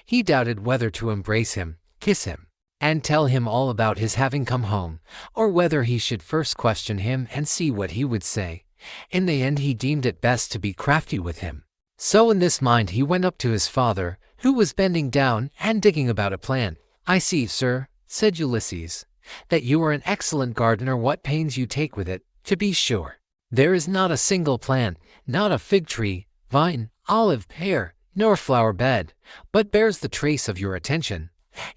Speaker 1: He doubted whether to embrace him, kiss him, and tell him all about his having come home, or whether he should first question him and see what he would say. In the end he deemed it best to be crafty with him. So in this mind he went up to his father, who was bending down and digging about a plant. "I see, sir," said Ulysses, "that you are an excellent gardener. What pains you take with it, to be sure. There is not a single plant, not a fig tree, vine, olive, pear, nor flower bed, but bears the trace of your attention.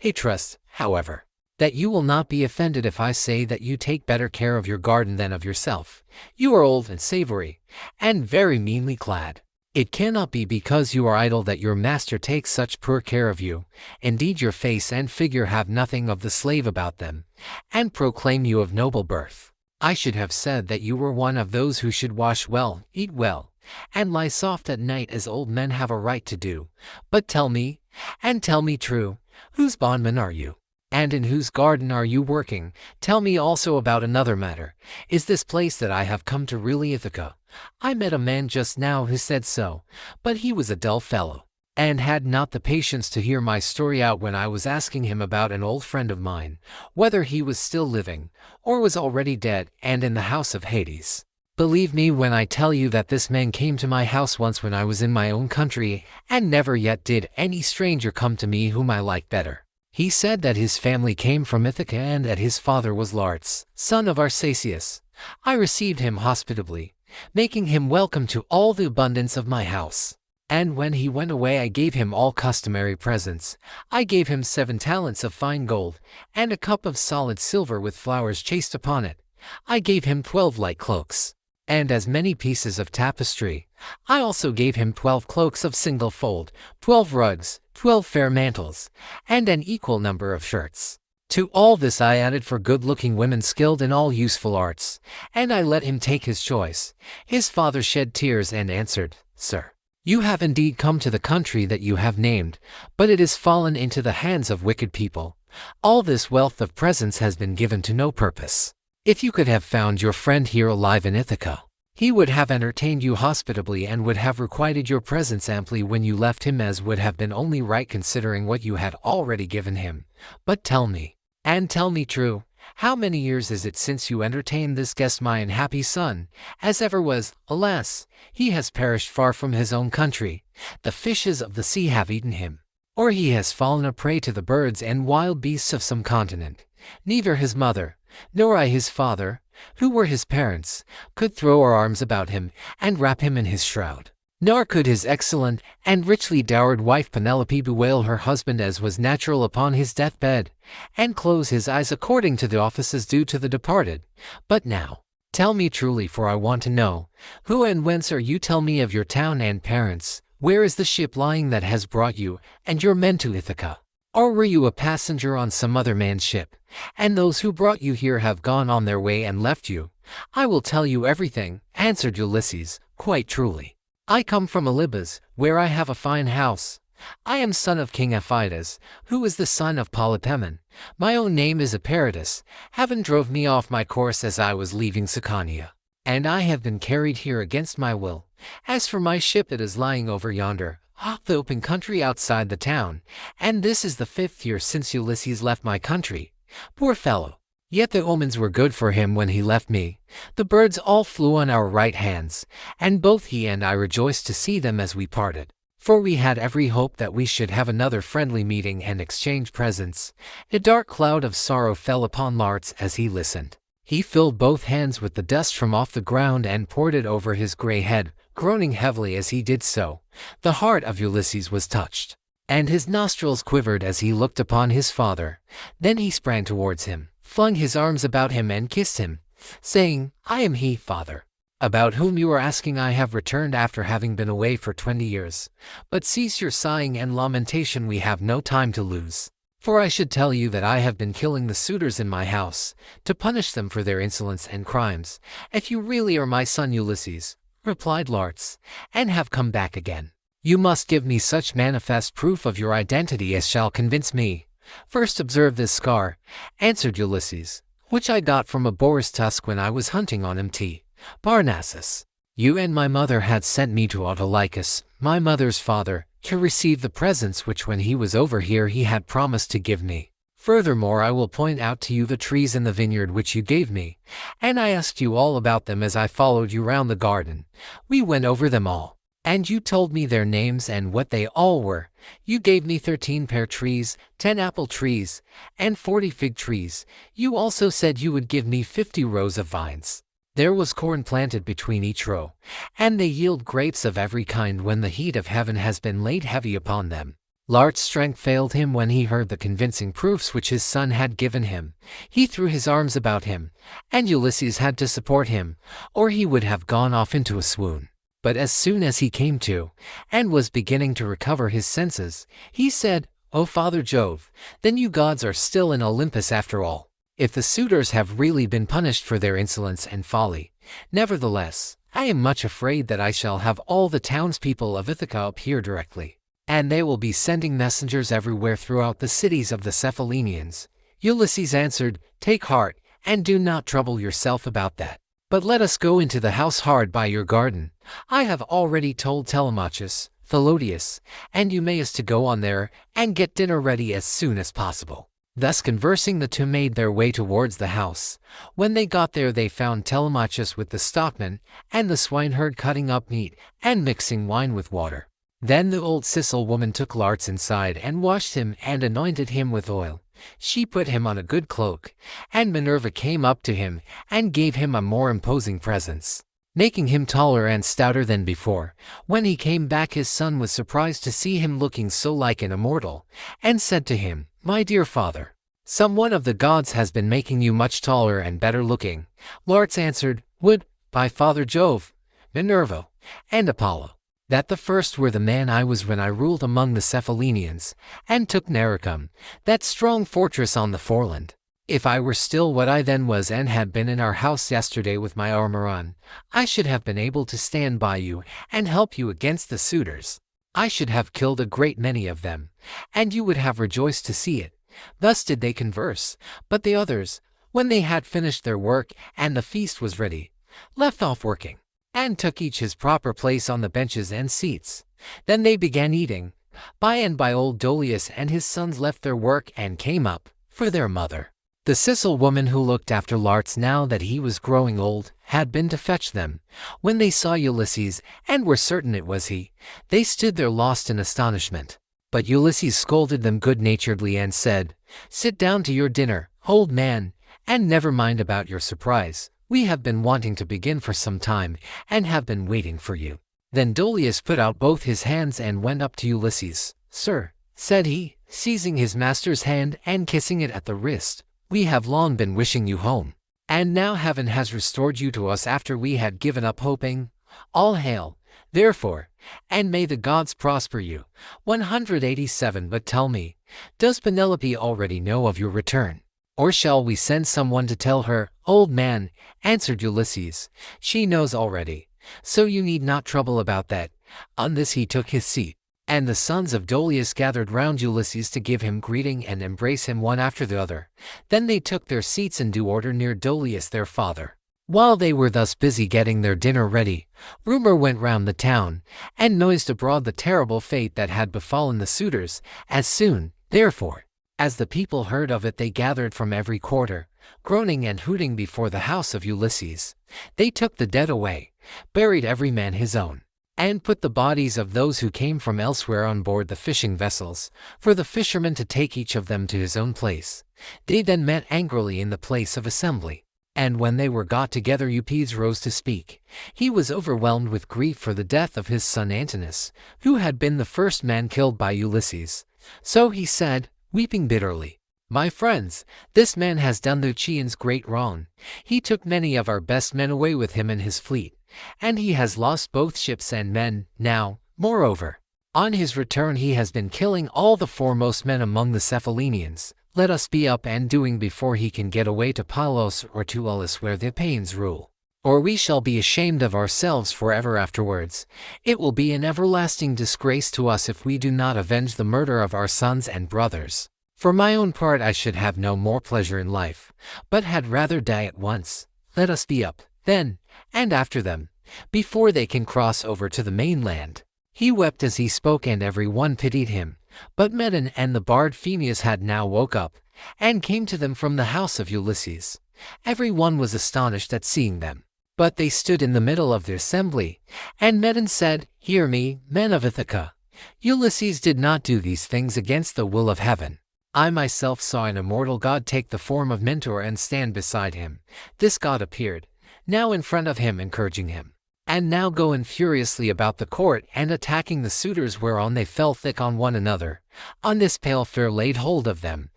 Speaker 1: I trust, however, that you will not be offended if I say that you take better care of your garden than of yourself. You are old and savory, and very meanly clad. It cannot be because you are idle that your master takes such poor care of you. Indeed, your face and figure have nothing of the slave about them, and proclaim you of noble birth. I should have said that you were one of those who should wash well, eat well, and lie soft at night as old men have a right to do. But tell me, and tell me true, whose bondman are you? And in whose garden are you working? Tell me also about another matter. Is this place that I have come to really Ithaca? I met a man just now who said so, but he was a dull fellow, and had not the patience to hear my story out when I was asking him about an old friend of mine, whether he was still living, or was already dead and in the house of Hades. Believe me when I tell you that this man came to my house once when I was in my own country, and never yet did any stranger come to me whom I liked better. He said that his family came from Ithaca and that his father was Laertes, son of Arsacius. I received him hospitably, making him welcome to all the abundance of my house. And when he went away I gave him all customary presents. I gave him 7 talents of fine gold, and a cup of solid silver with flowers chased upon it. I gave him 12 light cloaks, and as many pieces of tapestry. I also gave him 12 cloaks of single fold, 12 rugs, 12 fair mantles, and an equal number of shirts. To all this I added for good-looking women skilled in all useful arts, and I let him take his choice. His father shed tears and answered, "Sir, you have indeed come to the country that you have named, but it has fallen into the hands of wicked people. All this wealth of presents has been given to no purpose. If you could have found your friend here alive in Ithaca, he would have entertained you hospitably and would have requited your presence amply when you left him, as would have been only right considering what you had already given him. But tell me, and tell me true, how many years is it since you entertained this guest, my unhappy son, as ever was? Alas, he has perished far from his own country. The fishes of the sea have eaten him, or he has fallen a prey to the birds and wild beasts of some continent. Neither his mother, nor I his father, who were his parents, could throw our arms about him and wrap him in his shroud. Nor could his excellent and richly dowered wife Penelope bewail her husband as was natural upon his deathbed, and close his eyes according to the offices due to the departed. But now, tell me truly, for I want to know, who and whence are you? Tell me of your town and parents. Where is the ship lying that has brought you and your men to Ithaca? Or were you a passenger on some other man's ship, and those who brought you here have gone on their way and left you? I will tell you everything, answered Ulysses, quite truly. I come from Olympus, where I have a fine house. I am son of King Aphidas, who is the son of Polypemon. My own name is Eperitus. Heaven drove me off my course as I was leaving Sicania, and I have been carried here against my will. As for my ship, it is lying over yonder, off the open country outside the town, and this is the 5th year since Ulysses left my country. Poor fellow! Yet the omens were good for him when he left me. The birds all flew on our right hands, and both he and I rejoiced to see them as we parted, for we had every hope that we should have another friendly meeting and exchange presents. A dark cloud of sorrow fell upon Laertes as he listened. He filled both hands with the dust from off the ground and poured it over his gray head, groaning heavily as he did so. The heart of Ulysses was touched, and his nostrils quivered as he looked upon his father. Then he sprang towards him, flung his arms about him and kissed him, saying, I am he, father, about whom you are asking. I have returned after having been away for 20 years. But cease your sighing and lamentation, we have no time to lose. For I should tell you that I have been killing the suitors in my house, to punish them for their insolence and crimes. If you really are my son Ulysses, replied Laertes, and have come back again, you must give me such manifest proof of your identity as shall convince me. First observe this scar, answered Ulysses, which I got from a boar's tusk when I was hunting on Mt. Parnassus. You and my mother had sent me to Autolycus, my mother's father, to receive the presents which when he was over here he had promised to give me. Furthermore, I will point out to you the trees in the vineyard which you gave me, and I asked you all about them as I followed you round the garden. We went over them all, and you told me their names and what they all were. You gave me 13 pear trees, 10 apple trees, and 40 fig trees. You also said you would give me 50 rows of vines. There was corn planted between each row, and they yield grapes of every kind when the heat of heaven has been laid heavy upon them. Laertes' strength failed him when he heard the convincing proofs which his son had given him. He threw his arms about him, and Ulysses had to support him, or he would have gone off into a swoon. But as soon as he came to, and was beginning to recover his senses, he said, O Father Jove, then you gods are still in Olympus after all. If the suitors have really been punished for their insolence and folly, nevertheless, I am much afraid that I shall have all the townspeople of Ithaca up here directly, and they will be sending messengers everywhere throughout the cities of the Cephallenians. Ulysses answered, Take heart, and do not trouble yourself about that, but let us go into the house hard by your garden. I have already told Telemachus, Philodius, and Eumaeus to go on there and get dinner ready as soon as possible. Thus conversing, the two made their way towards the house. When they got there they found Telemachus with the stockman and the swineherd cutting up meat and mixing wine with water. Then the old Sicel woman took Laertes inside and washed him and anointed him with oil. She put him on a good cloak, and Minerva came up to him and gave him a more imposing presence, making him taller and stouter than before. When he came back his son was surprised to see him looking so like an immortal, and said to him, My dear father, some one of the gods has been making you much taller and better looking. Laertes answered, Would, by Father Jove, Minerva, and Apollo, that the first were the man I was when I ruled among the Cephallenians, and took Nericum, that strong fortress on the foreland. If I were still what I then was and had been in our house yesterday with my armor on, I should have been able to stand by you and help you against the suitors. I should have killed a great many of them, and you would have rejoiced to see it. Thus did they converse, but the others, When they had finished their work and the feast was ready, left off working, and took each his proper place on the benches and seats. Then they began eating. By and by old Dolius and his sons left their work and came up for their mother. The Sicel woman who looked after Larts now that he was growing old had been to fetch them. When they saw Ulysses and were certain it was he, they stood there lost in astonishment. But Ulysses scolded them good-naturedly and said, "Sit down to your dinner, old man, and never mind about your surprise. We have been wanting to begin for some time and have been waiting for you." Then Dolius put out both his hands and went up to Ulysses. "Sir," said he, seizing his master's hand and kissing it at the wrist, "we have long been wishing you home, and now heaven has restored you to us after we had given up hoping. All hail, therefore, and may the gods prosper you." 187 But tell me, does Penelope already know of your return? Or shall we send someone to tell her? "Old man," answered Ulysses, "she knows already, so you need not trouble about that." On this he took his seat, and the sons of Dolius gathered round Ulysses to give him greeting and embrace him one after the other. Then they took their seats in due order near Dolius their father. While they were thus busy getting their dinner ready, rumor went round the town, and noised abroad the terrible fate that had befallen the suitors. As soon, therefore, as the people heard of it, they gathered from every quarter, groaning and hooting before the house of Ulysses. They took the dead away, buried every man his own, and put the bodies of those who came from elsewhere on board the fishing vessels, for the fishermen to take each of them to his own place. They then met angrily in the place of assembly. And when they were got together, Eupedes rose to speak. He was overwhelmed with grief for the death of his son Antinous, who had been the first man killed by Ulysses. So he said, weeping bitterly, "My friends, this man has done the Chians great wrong. He took many of our best men away with him in his fleet, and he has lost both ships and men. Now, moreover, on his return he has been killing all the foremost men among the Cephallenians. Let us be up and doing before he can get away to Pylos or to Aulis where the Paeans rule, or we shall be ashamed of ourselves forever afterwards. It will be an everlasting disgrace to us if we do not avenge the murder of our sons and brothers. For my own part, I should have no more pleasure in life, but had rather die at once. Let us be up, then, and after them, before they can cross over to the mainland." He wept as he spoke, and every one pitied him. But Medon and the bard Phemius had now woke up, and came to them from the house of Ulysses. Every one was astonished at seeing them, but they stood in the middle of the assembly, and Medon said, "Hear me, men of Ithaca. Ulysses did not do these things against the will of heaven. I myself saw an immortal god take the form of Mentor and stand beside him. This god appeared, now in front of him encouraging him, and now going furiously about the court and attacking the suitors, whereon they fell thick on one another. On this pale fair laid hold of them,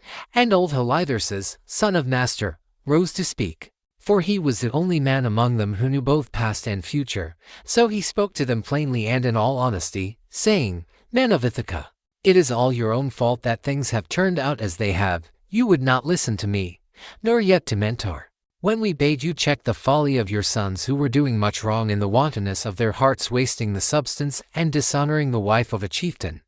Speaker 1: and old Halitherses, son of Master, rose to speak, for he was the only man among them who knew both past and future. So he spoke to them plainly and in all honesty, saying, "Men of Ithaca, it is all your own fault that things have turned out as they have. You would not listen to me, nor yet to Mentor, when we bade you check the folly of your sons, who were doing much wrong in the wantonness of their hearts, wasting the substance and dishonoring the wife of a chieftain,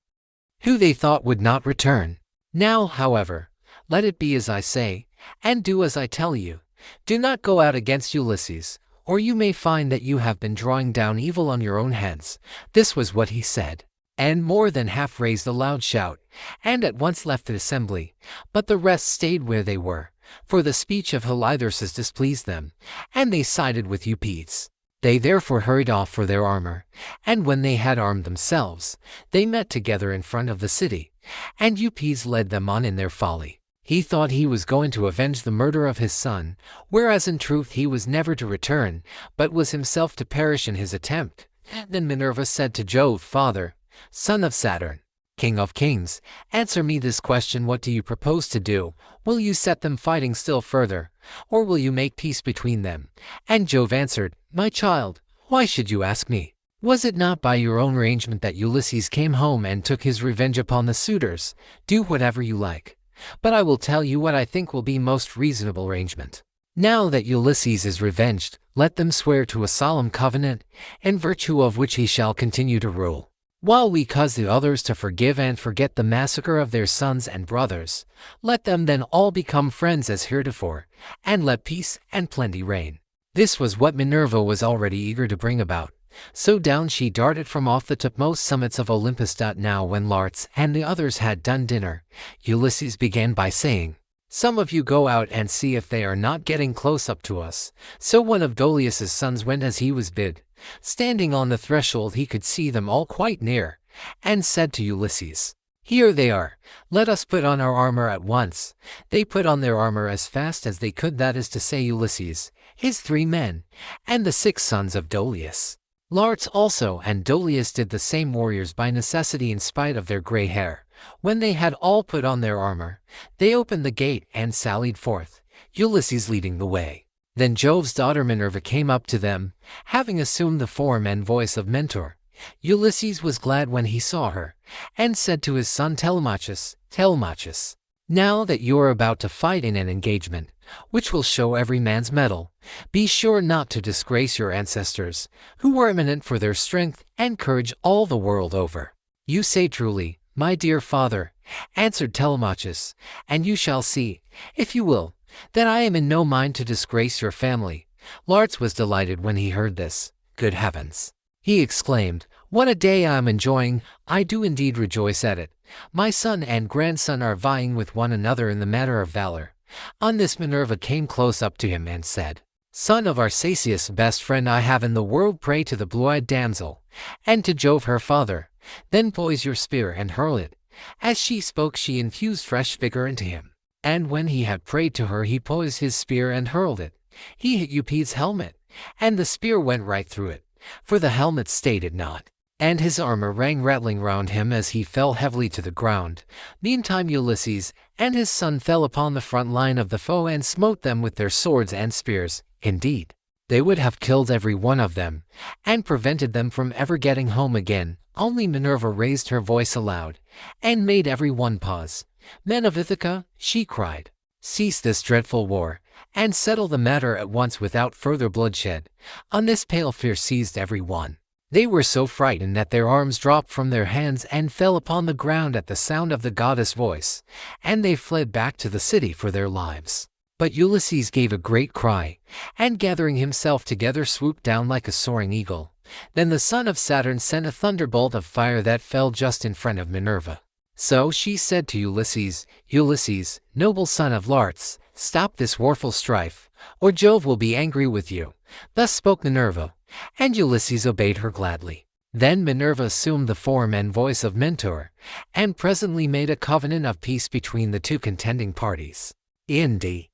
Speaker 1: who they thought would not return. Now, however, let it be as I say, and do as I tell you. Do not go out against Ulysses, or you may find that you have been drawing down evil on your own heads." This was what he said, and more than half raised a loud shout, and at once left the assembly, but the rest stayed where they were, for the speech of Halitherses displeased them, and they sided with Eupedes. They therefore hurried off for their armor, and when they had armed themselves, they met together in front of the city, and Eupedes led them on in their folly. He thought he was going to avenge the murder of his son, whereas in truth he was never to return, but was himself to perish in his attempt. Then Minerva said to Jove, "Father, son of Saturn, King of kings, answer me this question: what do you propose to do? Will you set them fighting still further, or will you make peace between them?" And Jove answered, "My child, why should you ask me? Was it not by your own arrangement that Ulysses came home and took his revenge upon the suitors? Do whatever you like, but I will tell you what I think will be most reasonable arrangement. Now that Ulysses is revenged, let them swear to a solemn covenant, in virtue of which he shall continue to rule. while we cause the others to forgive and forget the massacre of their sons and brothers. Let them then all become friends as heretofore, and let peace and plenty reign." This was what Minerva was already eager to bring about. So down she darted from off the topmost summits of Olympus. Now when Laertes and the others had done dinner, Ulysses began by saying, "Some of you go out and see if they are not getting close up to us." So one of Dolius's sons went as he was bid. Standing on the threshold he could see them all quite near, and said to Ulysses, "Here they are, let us put on our armor at once." They put on their armor as fast as they could, that is to say Ulysses, his 3 men, and the 6 sons of Dolius. Laertes also and Dolius did the same, warriors by necessity in spite of their gray hair. When they had all put on their armor, they opened the gate and sallied forth, Ulysses leading the way. Then Jove's daughter Minerva came up to them, having assumed the form and voice of Mentor. Ulysses was glad when he saw her, and said to his son Telemachus, "Telemachus, now that you are about to fight in an engagement, which will show every man's mettle, be sure not to disgrace your ancestors, who were eminent for their strength and courage all the world over." "You say truly, my dear father," answered Telemachus, "and you shall see, if you will, that I am in no mind to disgrace your family." Laertes was delighted when he heard this. "Good heavens!" he exclaimed, "what a day I am enjoying! I do indeed rejoice at it. My son and grandson are vying with one another in the matter of valor." On this Minerva came close up to him and said, "Son of Arceisius, best friend I have in the world, pray to the blue-eyed damsel, and to Jove her father, then poise your spear and hurl it." As she spoke she infused fresh vigor into him, and when he had prayed to her he poised his spear and hurled it. He hit Eupedes' helmet, and the spear went right through it, for the helmet stayed it not, and his armor rang rattling round him as he fell heavily to the ground. Meantime Ulysses and his son fell upon the front line of the foe and smote them with their swords and spears. Indeed, they would have killed every one of them, and prevented them from ever getting home again, only Minerva raised her voice aloud, and made every one pause. "Men of Ithaca," she cried, "cease this dreadful war, and settle the matter at once without further bloodshed." On this pale fear seized every one. They were so frightened that their arms dropped from their hands and fell upon the ground at the sound of the goddess' voice, and they fled back to the city for their lives. But Ulysses gave a great cry, and gathering himself together swooped down like a soaring eagle. Then the son of Saturn sent a thunderbolt of fire that fell just in front of Minerva. So she said to Ulysses, "Ulysses, noble son of Laertes, stop this warful strife, or Jove will be angry with you." Thus spoke Minerva, and Ulysses obeyed her gladly. Then Minerva assumed the form and voice of Mentor, and presently made a covenant of peace between the 2 contending parties. Indeed,